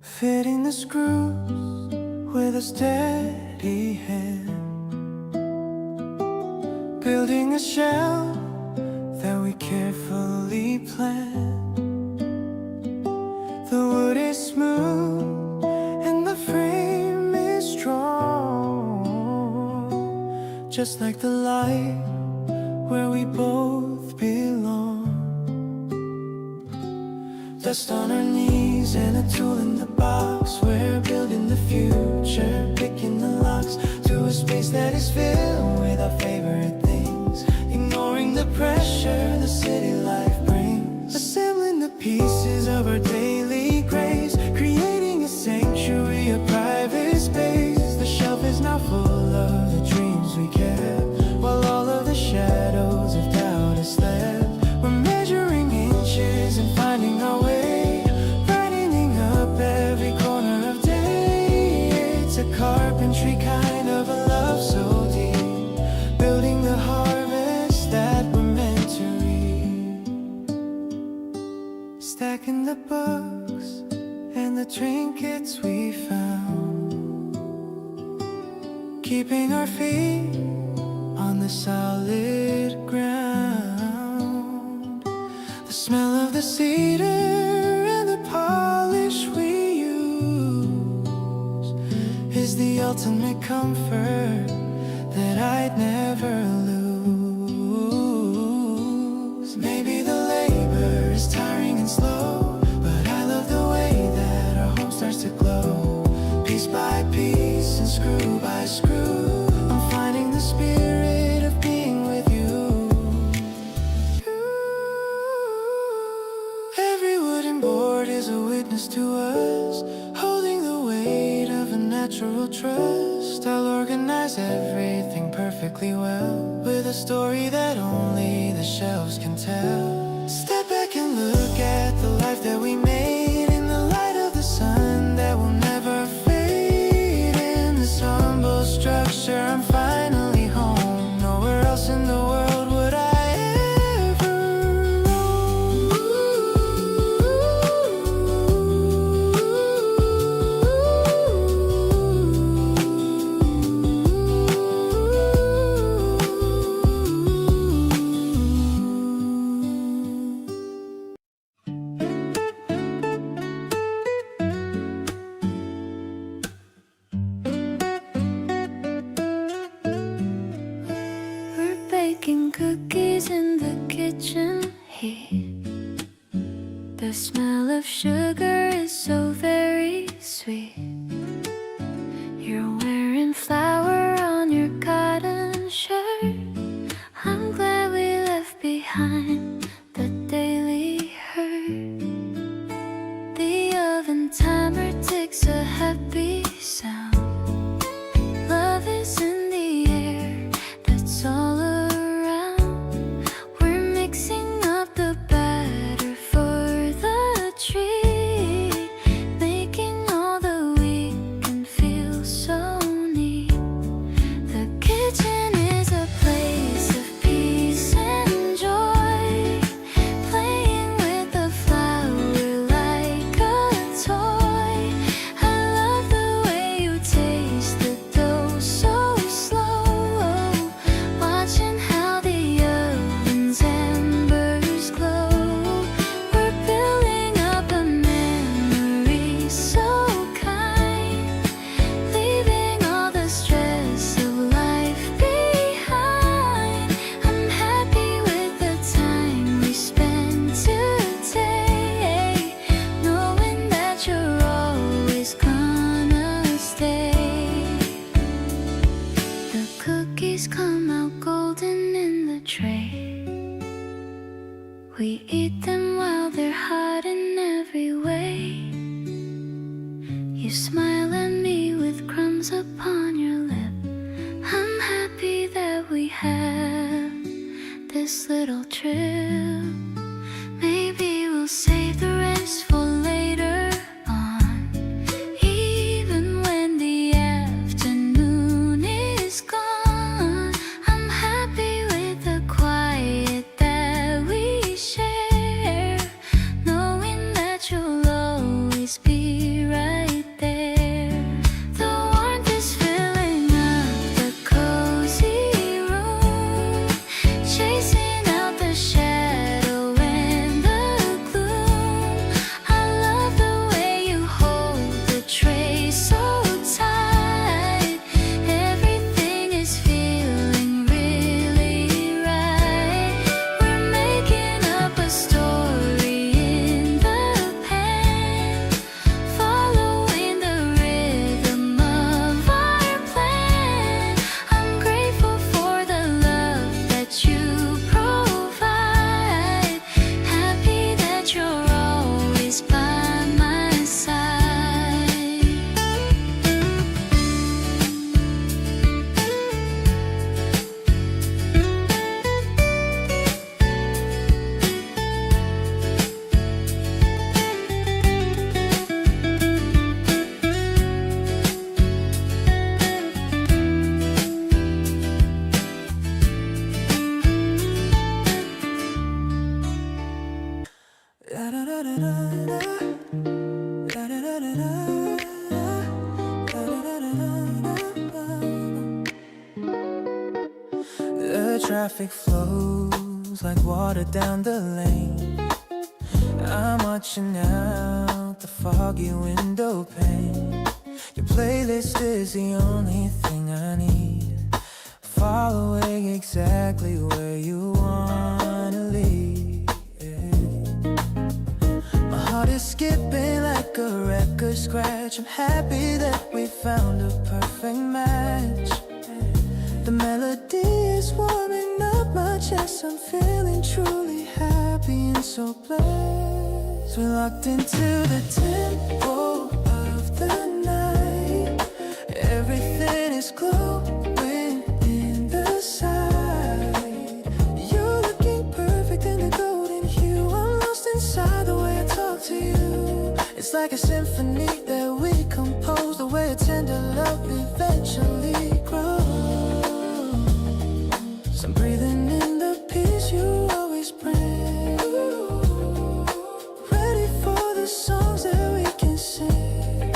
fitting the screws with a steady hand, building a shell that we carefully planned. The wood is smooth and the frame is strong, just like the light where we both belong. Dust on our knees and a tool in the box. We're building the future, picking the locks to a space that is filled with our favorite things, ignoring the pressure the city life brings, assembling the pieces of our daily grace, creating a sanctuary, a private space. The shelf is now full of the dreams we kept, while all of the shadows of doubt is left. We're measuring inches and finding our way, brightening up every corner of day. It's a carpentry kind of a love so deep, building the harvest that we're meant to reap. Stacking the books and the trinkets we found, keeping our feet on the solid ground. The smell of the cedar and the polish we use is the ultimate comfort that I'd never lose. Maybe the labor is tiring and slow, but I love the way that our home starts to glow. Piece by piece and screw by screw, I'm finding the spirit of being with you. Every wooden board is a witness to us, holding the weight of a natural trust. I'll organize everything perfectly well, with a story that only the shelves can tell. Step back and look at the life that we made, in the light of the sun that will never fade. In this humble structure I'm finally home. Nowhere else in the world would I ever roam. We're baking cookies in the kitchen heat. The smell of sugar is so very sweet. You're wearing flour on your cotton shirt. I'm glad we left behind the daily hurt. The oven timer ticks a happy sound. Love is in the air, that's all around. We're mixing up the batter for the treat, making all the week and feel so neat. The kitchen is a place of peace and joy, playing with the flour like a toy. I love the traffic flows like water down the lane. I'm watching out the foggy window pane. Your playlist is the only thing I need, following exactly where you wanna lead. My heart is skipping like a record scratch. I'm happy that we found a perfect match. The melody is warming up my chest. I'm feeling truly happy and so blessed. We're locked into the tempo of the night. Everything is glowing in the sight. You're looking perfect in the golden hue. I'm lost inside the way I talk to you. It's like a symphony that we compose, the way a tender love eventually grows. I'm breathing in the peace you always bring. Ready for the songs that we can sing.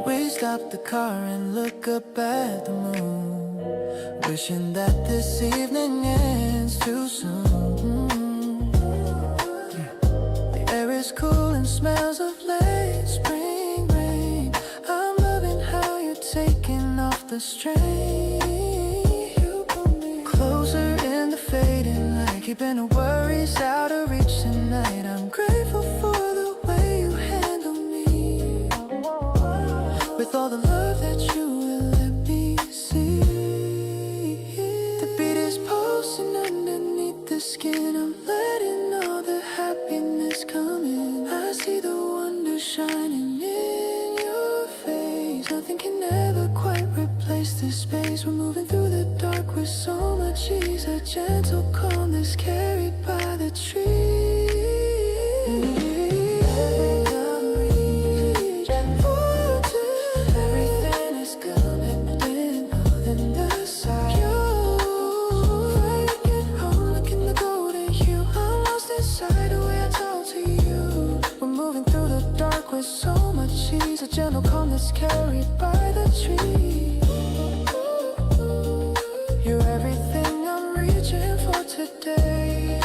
We stop the car and look up at the moon, wishing that this evening ends too soon. It's cool and smells of late spring rain. I'm loving how you're taking off the strain. Closer in the fading light, keeping the worries out of reach tonight. I'm grateful for the way you handle me, with all the love that you will let me see. The beat is pulsing underneath the skin. I'm letting all the happiness come in. I see the wonder shining in your face. Nothing can ever quite replace this space. We're moving through the dark with so much ease. A gentle calmness carried by the trees. Everything is coming in more than the sight. Inside the way I talk to you, we're moving through the dark with so much ease. A gentle calmness carried by the trees. You're everything I'm reaching for today,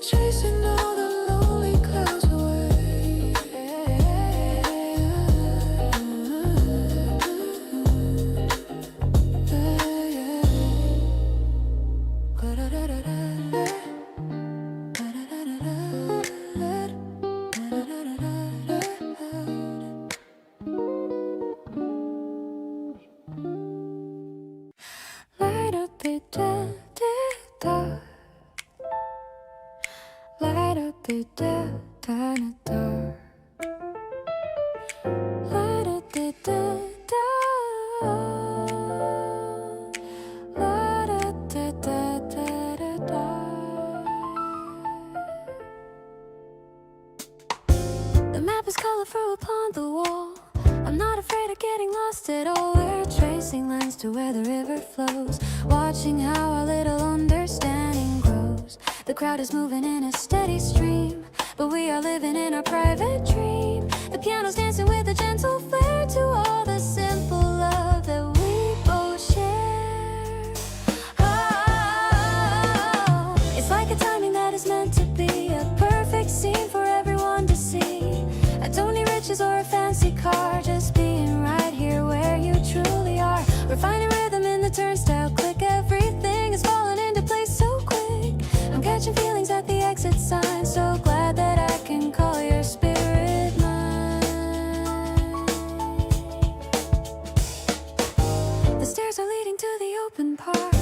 chasing all the lonely clouds away. Light up the dark. Light up the dark. Light up the dark. Light up the dark. The map is colorful upon the wall. I'm not afraid of getting lost at all. We're tracing lines to where the river flows, watching how our little understanding grows. The crowd is moving in a steady stream, but we are living in our private dream. The piano's dancing with a gentle flair to all the simple love that we both share. Oh, it's like a timing that is meant to be, a perfect scene for everyone to see. I don't need riches or a fancy car, just being right here where you truly are. We're finding rhythm in the turnstile click. Everything is falling into place so quick. I'm catching feelings at the exit sign. So glad that I can call your spirit mine. The stairs are leading to the open park,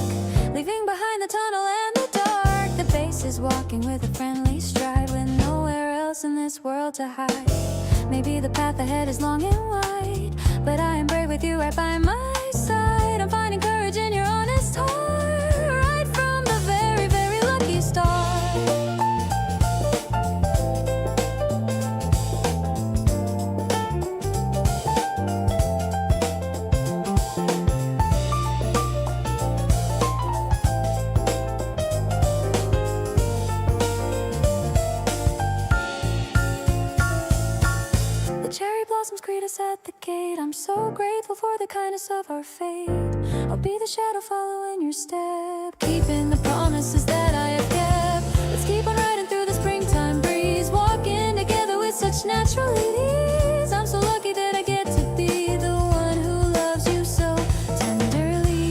leaving behind the tunnel and the dark. The bass is walking with a friendly stride, with nowhere else in this world to hide. Maybe the path ahead is long and wide, but I am brave with you right by my side. I'm finding courage in your honest heart, right from the very, very lucky start. grateful for the kindness of our fate. I'll be the shadow following your step, keeping the promises that I have kept. Let's keep on riding through the springtime breeze, walking together with such natural ease. I'm so lucky that I get to be the one who loves you so tenderly.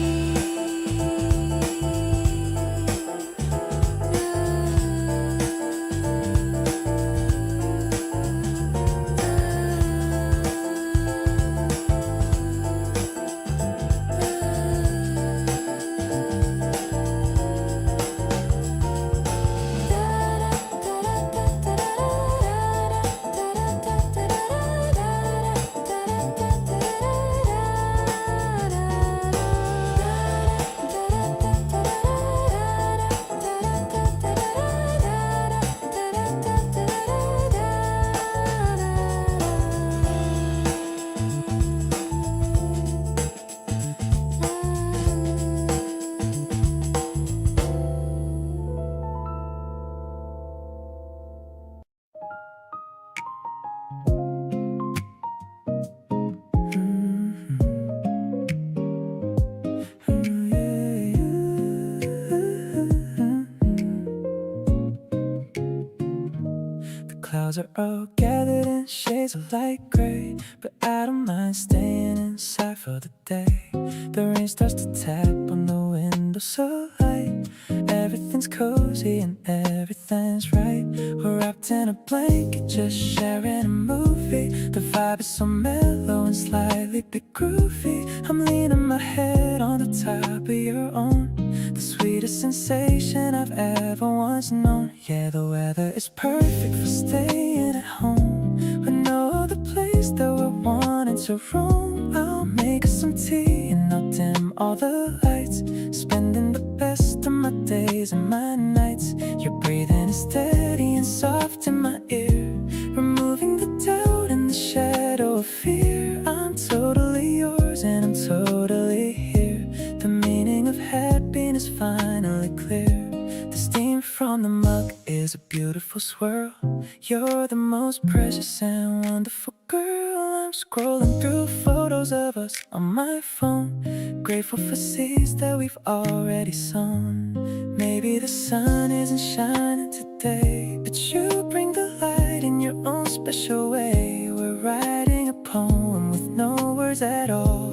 Clouds are all gathered in shades of light gray, but I don't mind staying inside for the day. The rain starts to tap on the window so light. Everything's cozy and everything's right. We're wrapped in a blanket, just sharing a movie. The vibe is so mellow and slightly bit groovy. I'm leaning my head on the top of your own, the sweetest sensation I've ever once known. Yeah, the weather is perfect for staying at home, with no other place that we're wanting to roam. I'll make us some tea and I'll dim all the lights, spending the best of my days and my nights. Your breathing is steady and soft in my ear, removing the doubt and the shadow of fear. I'm totally yours and I'm totally here. The meaning of happiness finally clear. The steam from the mug is a beautiful swirl. You're the most precious and wonderful girl. I'm scrolling through photos of us on my phone, grateful for seeds that we've already sown. Maybe the sun isn't shining today, but you bring the light in your own special way. We're writing a poem with no words at all,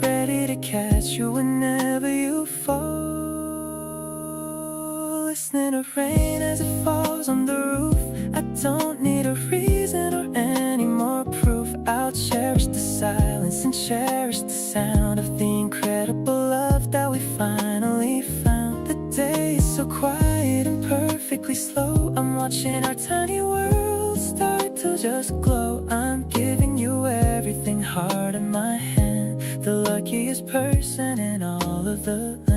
ready to catch you whenever you fall. Listening to rain as it falls on the roof. I don't need a reason or any more proof. I'll cherish the silence and cherish the sound of the incredible love that we finally found. The day is so quiet and perfectly slow. I'm watching our tiny world start to just glow. I'm giving you everything, heart in my hand, the luckiest person in all of the land.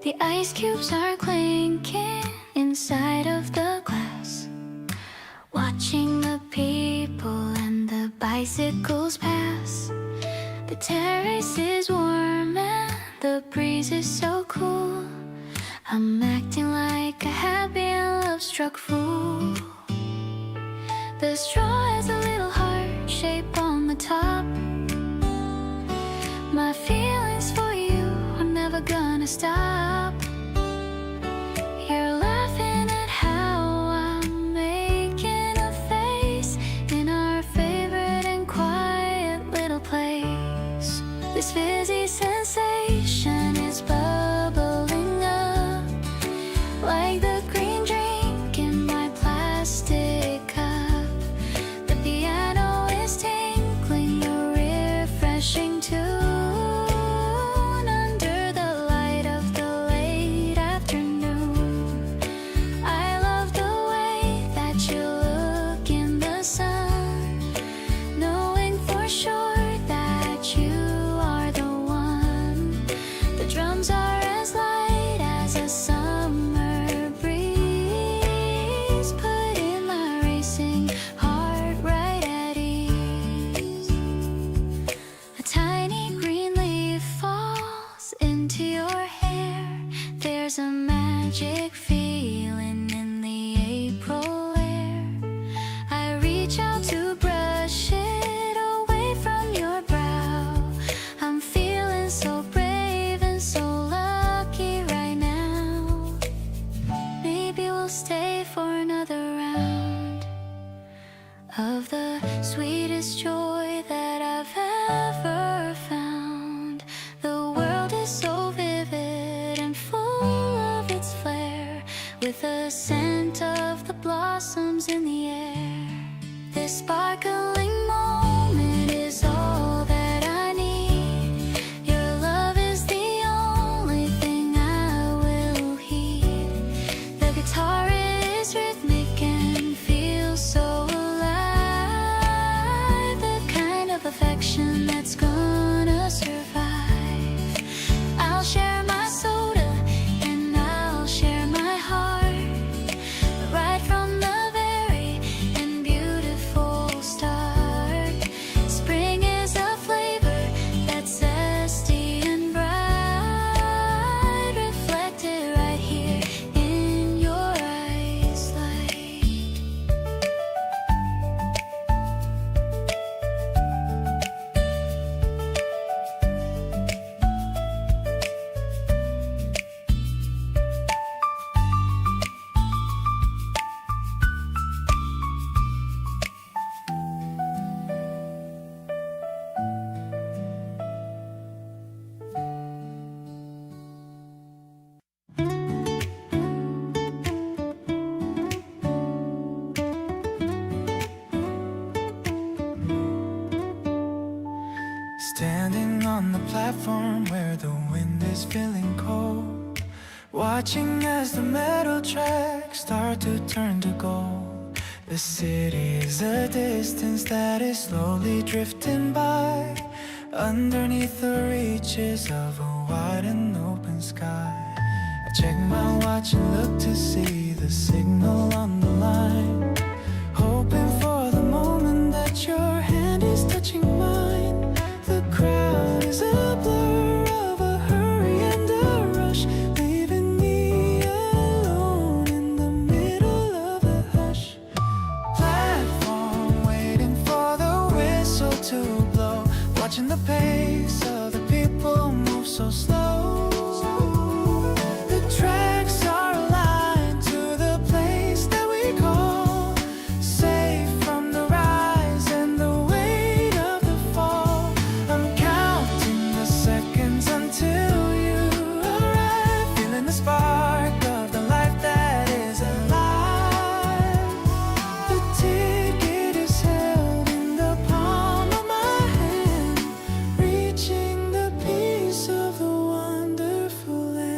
The ice cubes are clinking inside of the glass, watching the people and the bicycles pass. The terrace is warm and the breeze is so cool. I'm acting like a happy and love-struck fool. The straw has a little heart shape on the top. My feelings for you are never gonna stop. You're laughing at how I'm making a face in our favorite and quiet little place. This fizzy sensation is bubbling up like the green drink in my plastic cup. The piano is tinkling a refreshing tune under the light of the late stay for another round of the sweetest joy that I've ever found. The world is so vivid and full of its flair, with the scent of the blossoms in the air. This sparkling moment is all that I need. Your love is the only thing I will heed. The guitar is rhythmic and feels so alive, the kind of affection that's gonna survive. I'll share my soda and I'll share my heart, right from the very and beautiful start. Spring is a flavor that's zesty and bright, reflected right here in your eyes light. Standing on the platform where the wind is feeling cold, watching as the metal tracks start to turn to gold. The city is a distance that is slowly drifting by, underneath the reaches of a wide and open sky. I check my watch and look to see the signal on the line, hoping for the moment that your hand is touching mine. The crowd is a blur of a hurry and a rush, leaving me alone in the middle of a hush. Platform waiting for the whistle to blow, watching the pace of the people move so slow. The tracks are aligned to the place that we call safe from the rise and the weight of the fall. I'm counting the seconds until you arrive, feeling the spark of the life that is alive. The ticket is held in the palm of my hand, reaching the peace of the wonderful land.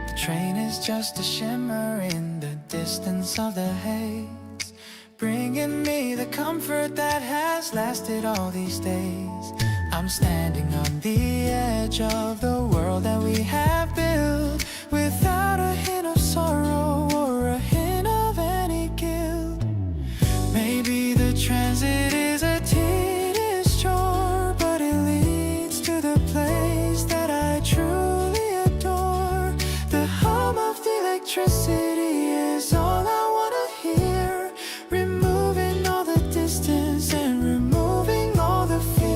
The train is just a shimmer in the distance of the haze, bringing me the comfort that has lasted all these days. I'm standing on the edge of the world that we have built, without a hint of sorrow or a hint of any guilt. Maybe the transit is a tedious chore, but it leads to the place that I truly adore. The hum of the electricity is all I wanna hear, removing all the distance and removing all the fear.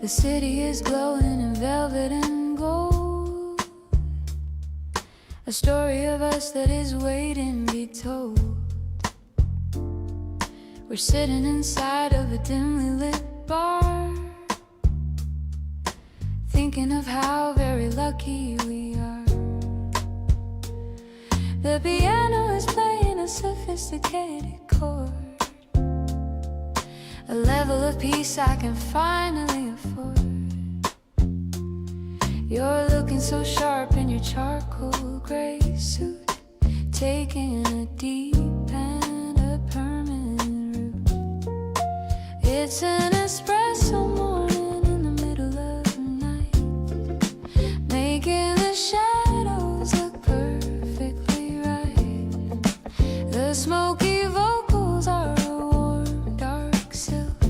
The city is glowing in velvet and gold, a story of us that is waiting to be told. We're sitting inside of a dimly lit bar, thinking of how very lucky we are. The piano is playing a sophisticated chord, a level of peace I can finally afford. You're looking so sharp in your charcoal gray suit, taking a deep and a permanent route. It's an espresso morning in the middle of the night, making the shadows look perfectly right. The smoky vocals are a warm dark silk,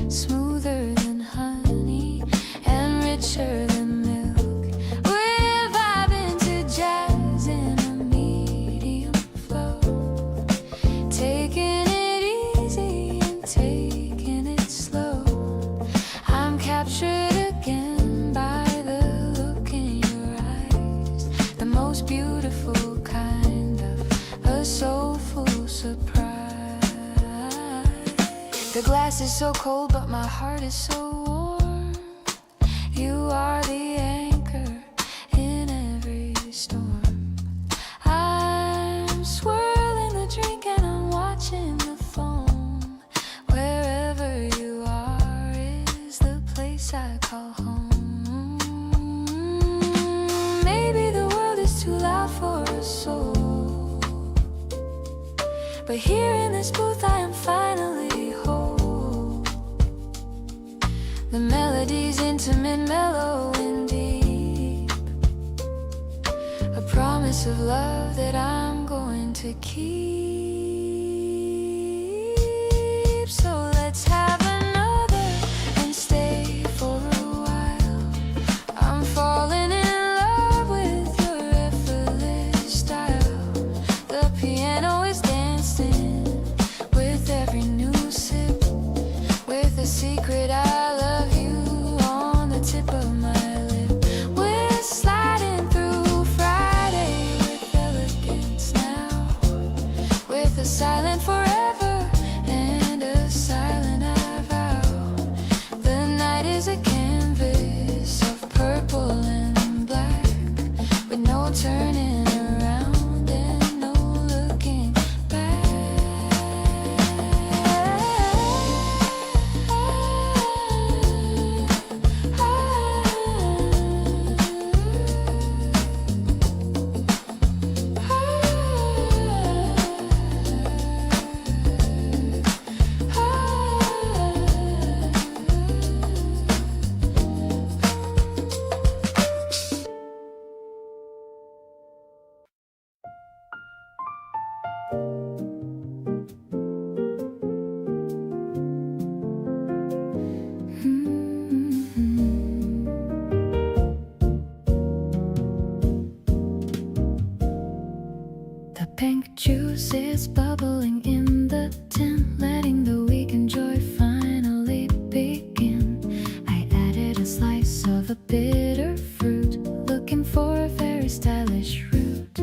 smoother than honey and richer than milk. We're vibing to jazz in a medium flow, taking it easy and taking it slow. I'm captured again by the look in your eyes, the most beautiful kind of a soulful surprise. The glass is so cold but my heart is so warm. You are the anchor in every storm. I'm swirling the drink and I'm watching the foam. Wherever you are is the place I call home. Maybe the world is too loud for a soul, but here in this booth I am finally whole. The melody's intimate, mellow and deep, a promise of love that I'm going to keep. So let's have another and stay for a while. I'm falling in love with your effortless style. The piano is dancing with every new sip, with a secret I love you on the tip of my lip. We're sliding through Friday with elegance now, with a silent forever and a silent I vow. The night is a canvas of purple and black, with no turning around and no looking back. The pink juice is bubbling in the tin, letting the weekend joy finally begin. I added a slice of a bitter fruit, looking for a very stylish route.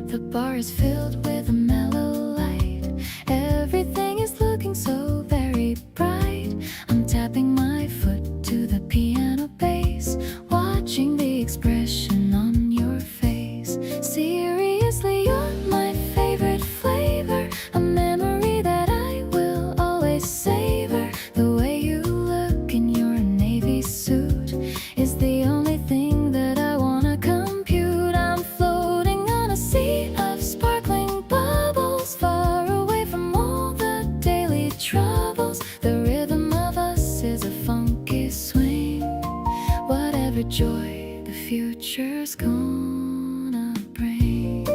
The bar is filled with a mellow light, everything is looking so very bright. I'm tapping my foot to the piano bass, watching the expression on your face. Seriously, you're my favorite flavor, a memory that I will always savor. The way you look in your navy suit is the only thing that I wanna compute. I'm floating on a sea of sparkling bubbles, far away from all the daily troubles. The rhythm of us is a funky swing, whatever joy the future's gonna bring.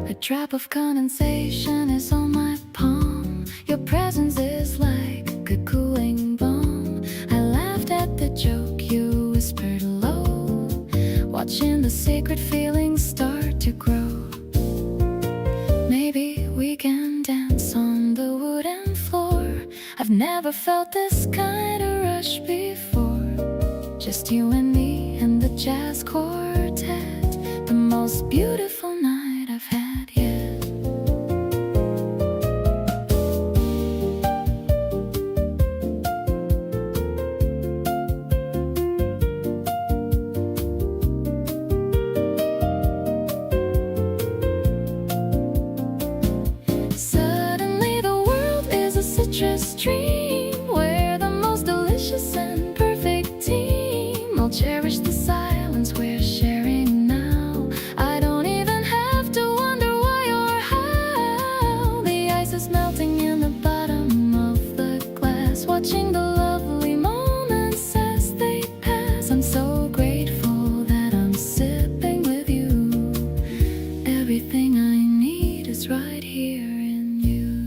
A drop of condensation is on my palm, your presence is like a cooling balm. I laughed at the joke you whispered low, watching the sacred feelings start to grow. Maybe we can dance on I've never felt this kind of rush before. Just you and me and the jazz quartet, the most beautiful night I've had yet. Suddenly the world is a citrus dream, where the most delicious and perfect team. I'll cherish the silence we're sharing now. I don't even have to wonder why or how. The ice is melting in the bottom of the glass, watching the lovely moments as they pass. I'm so grateful that I'm sipping with you. Everything I need is right here in you.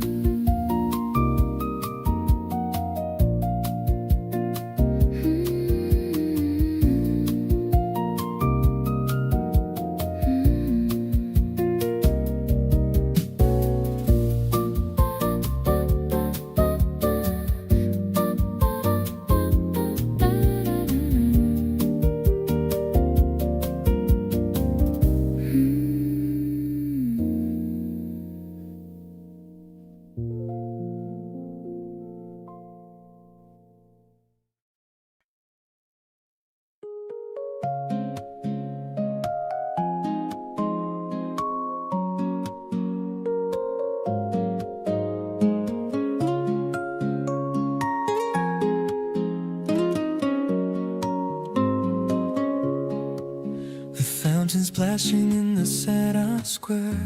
The fountain splashing in the center square,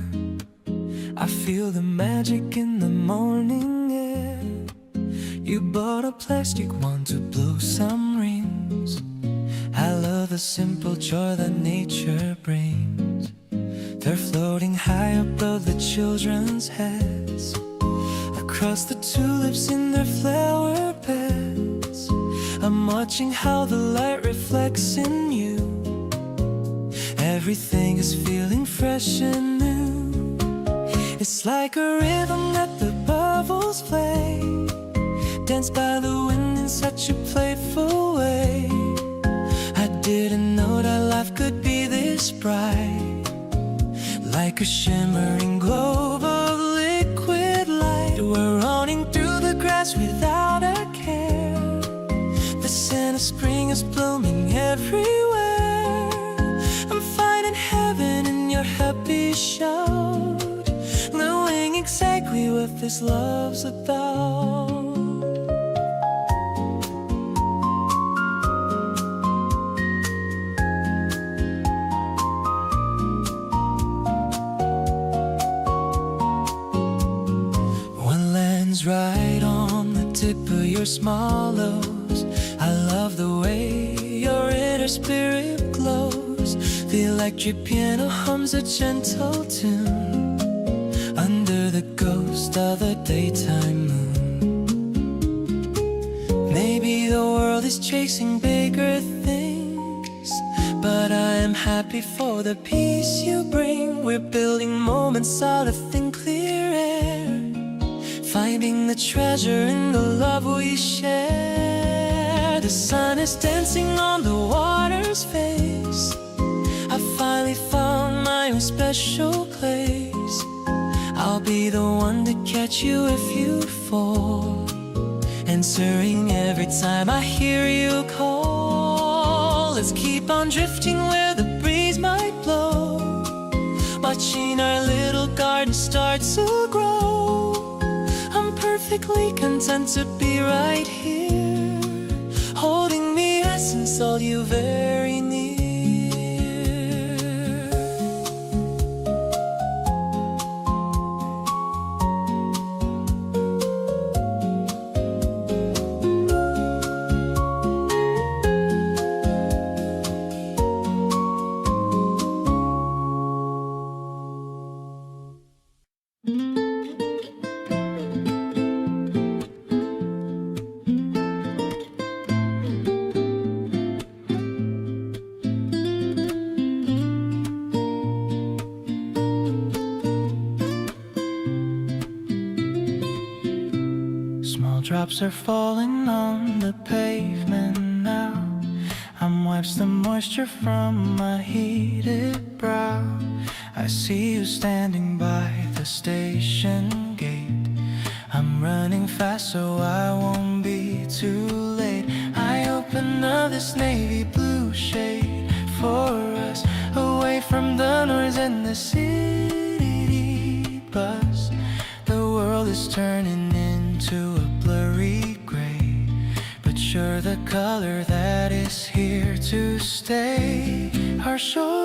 I feel the magic in the morning air. You bought a plastic wand to blow some rings. I love the simple joy that nature brings. They're floating high above the children's heads, across the tulips in their flower beds. I'm watching how the light reflects in you. Everything is feeling fresh and new. It's like a rhythm that the bubbles play, dance by the wind in such a playful way. I didn't know that life could be this bright, like a shimmering globe of liquid light. We're running through the grass without a care. The scent of spring is blooming everywhere. I'm finding heaven in your happy shout, knowing exactly what this love's about. One lands right on the tip of your small nose. I love the way your inner spirit glows. The electric piano hums a gentle tune under the ghost of the daytime moon. Maybe the world is chasing bigger things, but I am happy for the peace you bring. We're building moments out of thin clear air, finding the treasure in the love we share. The sun is dancing on the water's face. I finally found my own special place. I'll be the one to catch you if you fall, answering every time I hear you call. Let's keep on drifting where the breeze might blow, watching our little garden start to grow. I'm perfectly content to be right here, holding the essence all you very near. Drops are falling on the pavement now. I'm wipes the moisture from my heated brow. I see you standing by the station gate. I'm running fast so I won't be too late. I open up this navy blue shade for us, away from the noise and the city bus. The world is turning into a blurry gray, but you're the color that is here to stay. Our shores